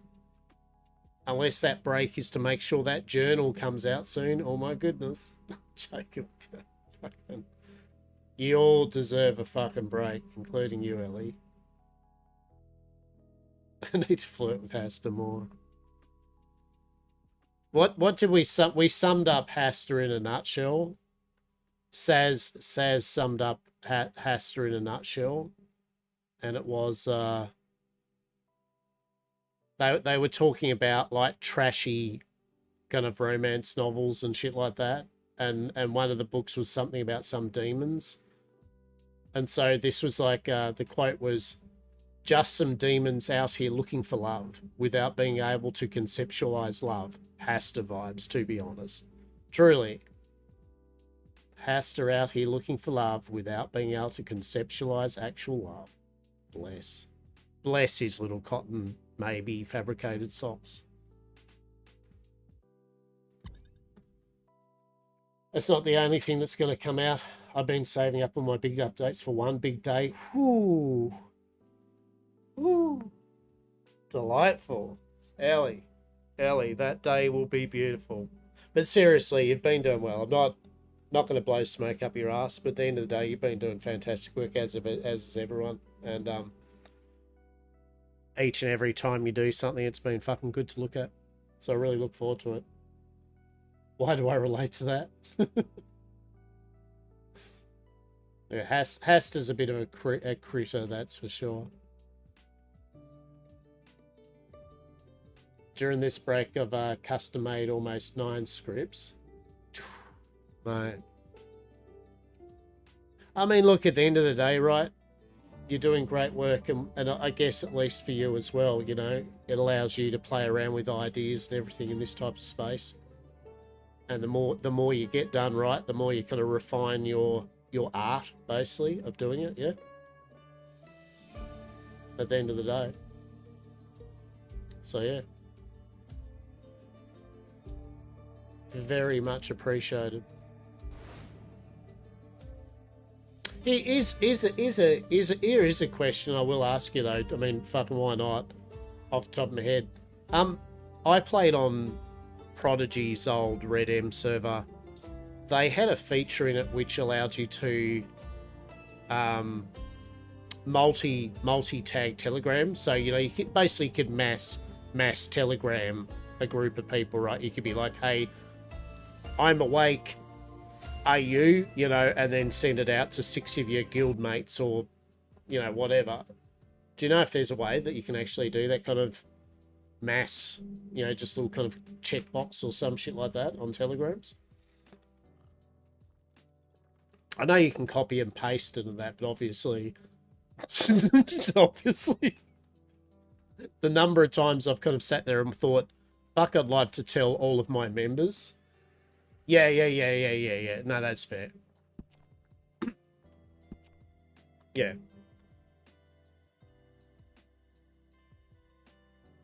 Unless that break is to make sure that journal comes out soon. Oh my goodness. Jacob. You all deserve a fucking break, including you, Ellie. I need to flirt with Hastur more. What did we summed up Hastur in a nutshell? Saz summed up Hastur in a nutshell, and it was they were talking about like trashy kind of romance novels and shit like that, and one of the books was something about some demons, and so this was like the quote was, "Just some demons out here looking for love without being able to conceptualize love." Hastur vibes, to be honest. Truly. Hastur out here looking for love without being able to conceptualize actual love. Bless. Bless his little cotton, maybe fabricated socks. That's not the only thing that's going to come out. I've been saving up on my big updates for one big day. Whoo. Woo. Delightful. Ellie, that day will be beautiful. But seriously, you've been doing well. I'm not going to blow smoke up your ass, but at the end of the day, you've been doing fantastic work, as is everyone. And each and every time you do something, it's been fucking good to look at. So I really look forward to it. Why do I relate to that? Yeah, Hastur's a bit of a critter, that's for sure. During this break of custom-made almost 9 scripts. Mate. I mean, look, at the end of the day, right? You're doing great work, and I guess at least for you as well, you know, it allows you to play around with ideas and everything in this type of space. And the more you get done right, the more you kind of refine your art, basically, of doing it, yeah? At the end of the day. So, yeah. Very much appreciated. Here is a question I will ask you though. I mean, fucking why not? Off the top of my head, I played on Prodigy's old Red M server. They had a feature in it which allowed you to multi-tag telegrams. So you know you could mass telegram a group of people, right? You could be like, hey, I'm awake, are you? You know, and then send it out to 6 of your guild mates or, you know, whatever. Do you know if there's a way that you can actually do that kind of mass, you know, just a little kind of checkbox or some shit like that on telegrams? I know you can copy and paste into that, but obviously, the number of times I've kind of sat there and thought, fuck, I'd like to tell all of my members. Yeah. No, that's fair. Yeah.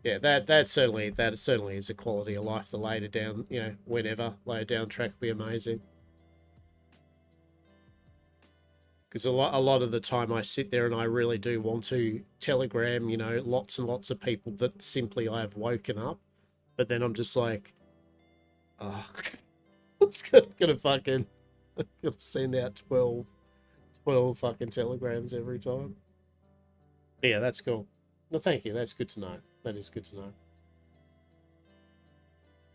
Yeah, that certainly is a quality of life. The later down, you know, whenever later down track will be amazing. Because a lot of the time I sit there and I really do want to telegram, you know, lots and lots of people that simply I have woken up, but then I'm just like, oh, it's gonna fucking gonna send out 12 fucking telegrams every time. But yeah, that's cool. Well, thank you. That's good to know. That is good to know.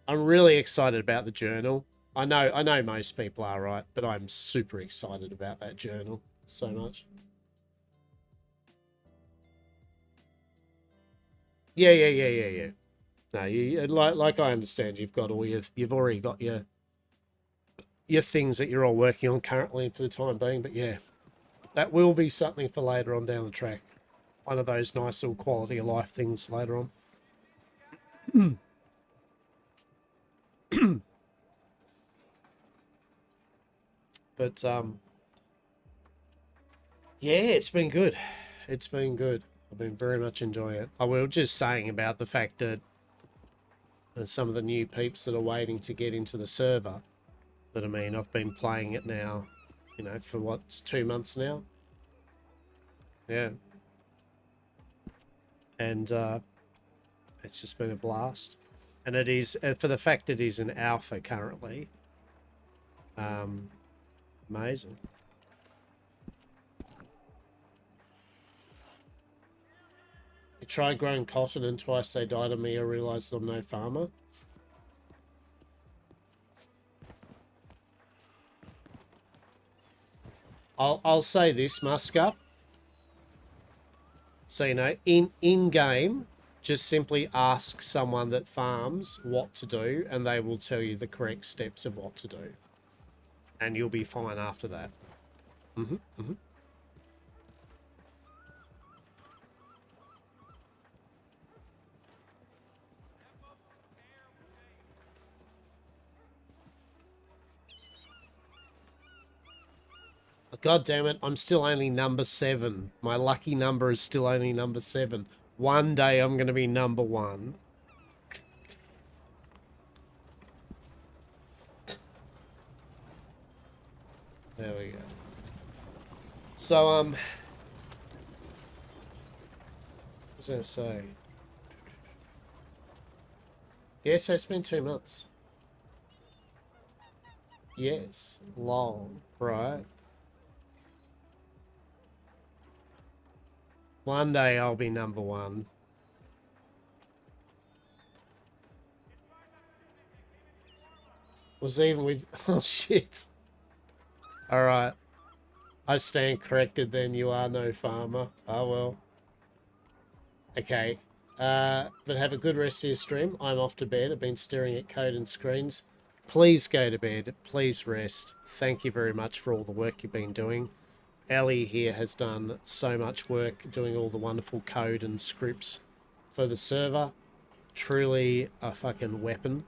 I'm really excited about the journal. I know most people are, right, but I'm super excited about that journal so much. Yeah. No, like I understand you've got all you've already got your things that you're all working on currently for the time being, but yeah, that will be something for later on down the track. One of those nice little quality of life things later on. But yeah, it's been good. It's been good. I've been very much enjoying it. I was just saying about the fact that some of the new peeps that are waiting to get into the server, that I mean, I've been playing it now, you know, for what's 2 months now. Yeah. And it's just been a blast. And it is, for the fact it is an alpha currently, amazing. I tried growing cotton and twice they died on me. I realised I'm no farmer. I'll say this, Muscup. So, you know, in game, just simply ask someone that farms what to do and they will tell you the correct steps of what to do. And you'll be fine after that. God damn it, I'm still only number 7. My lucky number is still only number 7. One day I'm going to be number 1. There we go. So, what was I going to say? Yeah, so it's been 2 months. Yes, long, right? One day I'll be number 1. Was even with... Oh, shit. Alright. I stand corrected then. You are no farmer. Oh, well. Okay. But have a good rest of your stream. I'm off to bed. I've been staring at code and screens. Please go to bed. Please rest. Thank you very much for all the work you've been doing. Ellie here has done so much work doing all the wonderful code and scripts for the server. Truly a fucking weapon,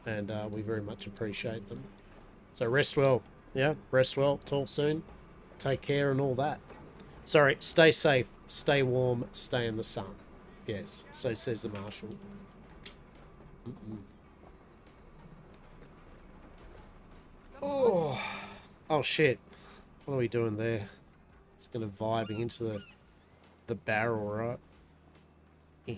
and we very much appreciate them. So rest well. Yeah, rest well. Talk soon. Take care and all that. Sorry, stay safe, stay warm, stay in the sun. Yes, so says the Marshal. Oh shit. What are we doing there? It's gonna vibing into the barrel, right? Eh.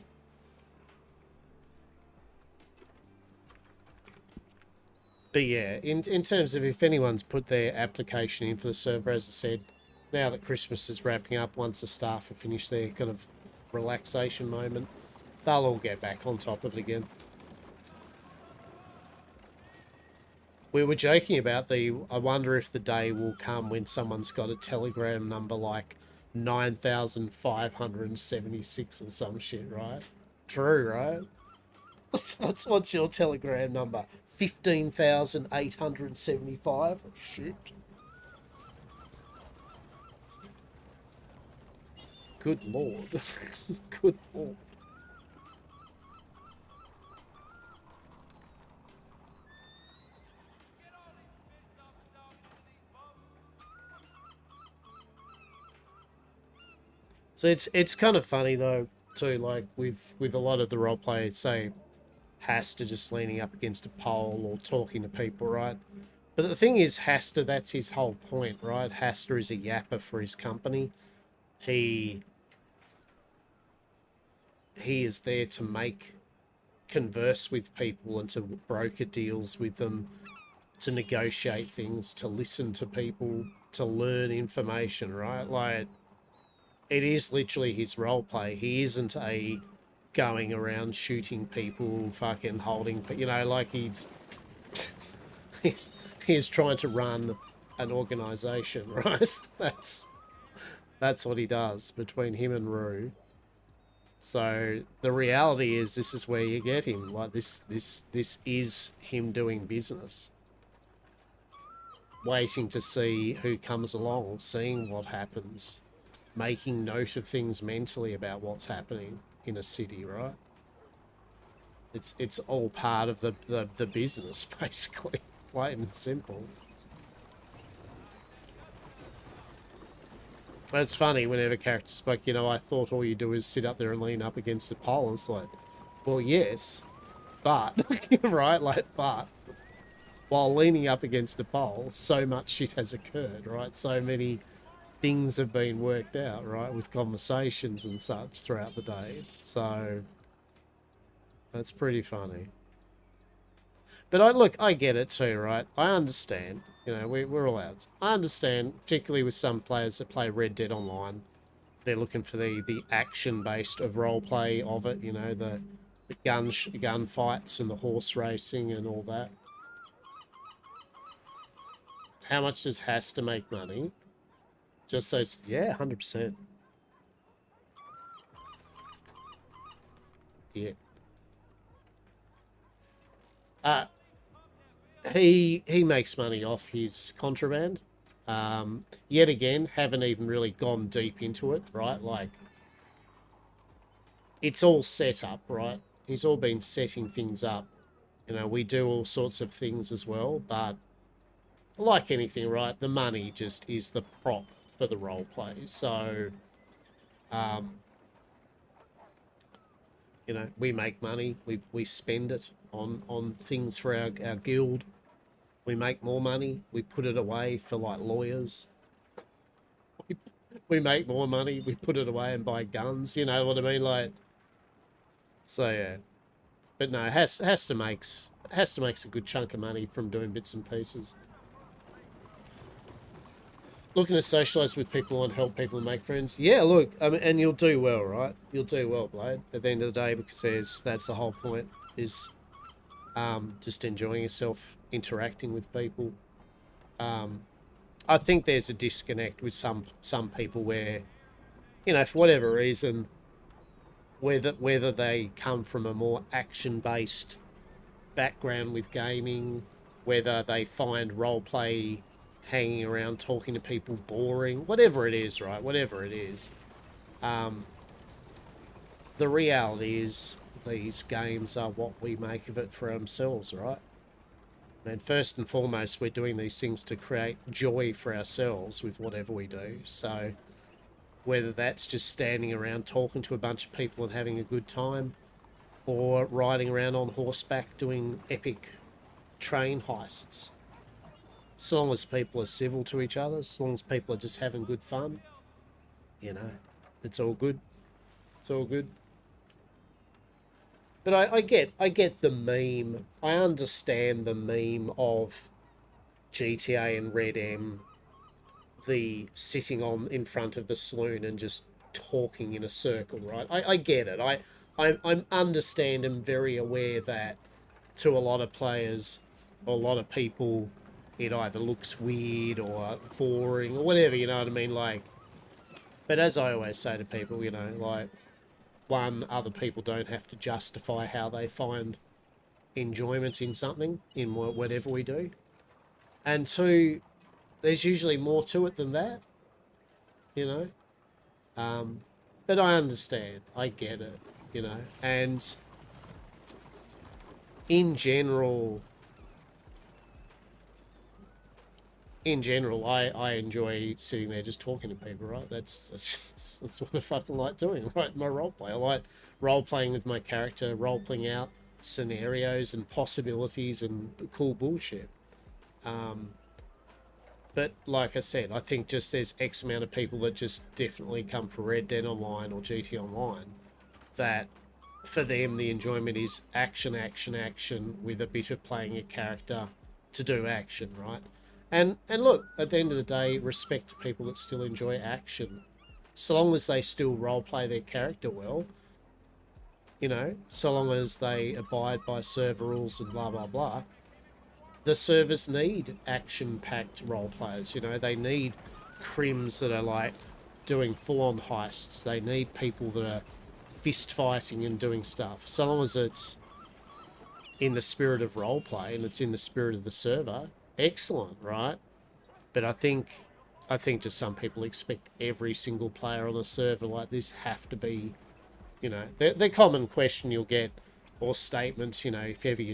But yeah, in terms of if anyone's put their application in for the server, as I said, now that Christmas is wrapping up, once the staff have finished their kind of relaxation moment, they'll all get back on top of it again. We were joking about I wonder if the day will come when someone's got a Telegram number like 9,576 or some shit, right? True, right? What's your Telegram number? 15,875? Shit. Good lord. Good lord. So it's kind of funny though too, like with a lot of the role players, say Hastur just leaning up against a pole or talking to people, right? But the thing is, Hastur, that's his whole point, right? Hastur is a yapper for his company. He is there to converse with people and to broker deals with them, to negotiate things, to listen to people, to learn information, right? Like, it is literally his role play. He isn't a going around shooting people, fucking holding, you know, like he's he's trying to run an organization, right? That's what he does between him and Rue. So the reality is, this is where you get him. Like this is him doing business, waiting to see who comes along, seeing what happens, making note of things mentally about what's happening in a city, right? It's all part of the business, basically, plain and simple. It's funny whenever characters spoke, you know, I thought all you do is sit up there and lean up against the pole, and it's like, well, yes, but, right, like, but, while leaning up against a pole, so much shit has occurred, right? So many things have been worked out, right, with conversations and such throughout the day. So that's pretty funny. But I get it too, right? I understand. You know, we're all outs. I understand, particularly with some players that play Red Dead Online. They're looking for the action-based of roleplay of it, you know, the gun fights and the horse racing and all that. How much does Hastur make money? Just so, yeah, 100%. Yeah. He makes money off his contraband. Yet again, haven't even really gone deep into it, right? Like, it's all set up, right? He's all been setting things up. You know, we do all sorts of things as well, but like anything, right? The money just is the prop for the role play. So, you know, we make money, we spend it on things for our guild. We make more money, we put it away for, like, lawyers. We make more money, we put it away and buy guns, you know what I mean? Like, so yeah. But no, Hastur makes a good chunk of money from doing bits and pieces. Looking to socialise with people and help people and make friends. Yeah, look, I mean, and you'll do well, right? You'll do well, Blade, at the end of the day, because that's the whole point, is just enjoying yourself, interacting with people. I think there's a disconnect with some people where, you know, for whatever reason, whether they come from a more action-based background with gaming, whether they find roleplay, hanging around talking to people boring, whatever it is, right? Whatever it is. The reality is these games are what we make of it for ourselves, right? And first and foremost, we're doing these things to create joy for ourselves with whatever we do. So whether that's just standing around talking to a bunch of people and having a good time, or riding around on horseback doing epic train heists. As long as people are civil to each other, as long as people are just having good fun, you know, it's all good. It's all good. But I get the meme. I understand the meme of GTA and Red M, the sitting in front of the saloon and just talking in a circle, right? I get it. I understand and very aware that to a lot of players or a lot of people, it either looks weird or boring or whatever, you know what I mean? Like, but as I always say to people, you know, like, one, other people don't have to justify how they find enjoyment in something, in whatever we do. And two, there's usually more to it than that, you know? But I understand. I get it, you know? And in general, I enjoy sitting there just talking to people, right? That's what I fucking like doing, right? My roleplay. I like role-playing with my character, role-playing out scenarios and possibilities and cool bullshit. But like I said, I think just there's X amount of people that just definitely come for Red Dead Online or GT Online, that for them the enjoyment is action, action, action, with a bit of playing a character to do action, right? And look, at the end of the day, respect to people that still enjoy action. So long as they still roleplay their character well, you know, so long as they abide by server rules and blah, blah, blah. The servers need action-packed role players, you know, they need crims that are like doing full-on heists. They need people that are fist fighting and doing stuff. So long as it's in the spirit of roleplay and it's in the spirit of the server, excellent, right? But I think just some people expect every single player on a server like this have to be, you know, the common question you'll get, or statements, you know, if ever you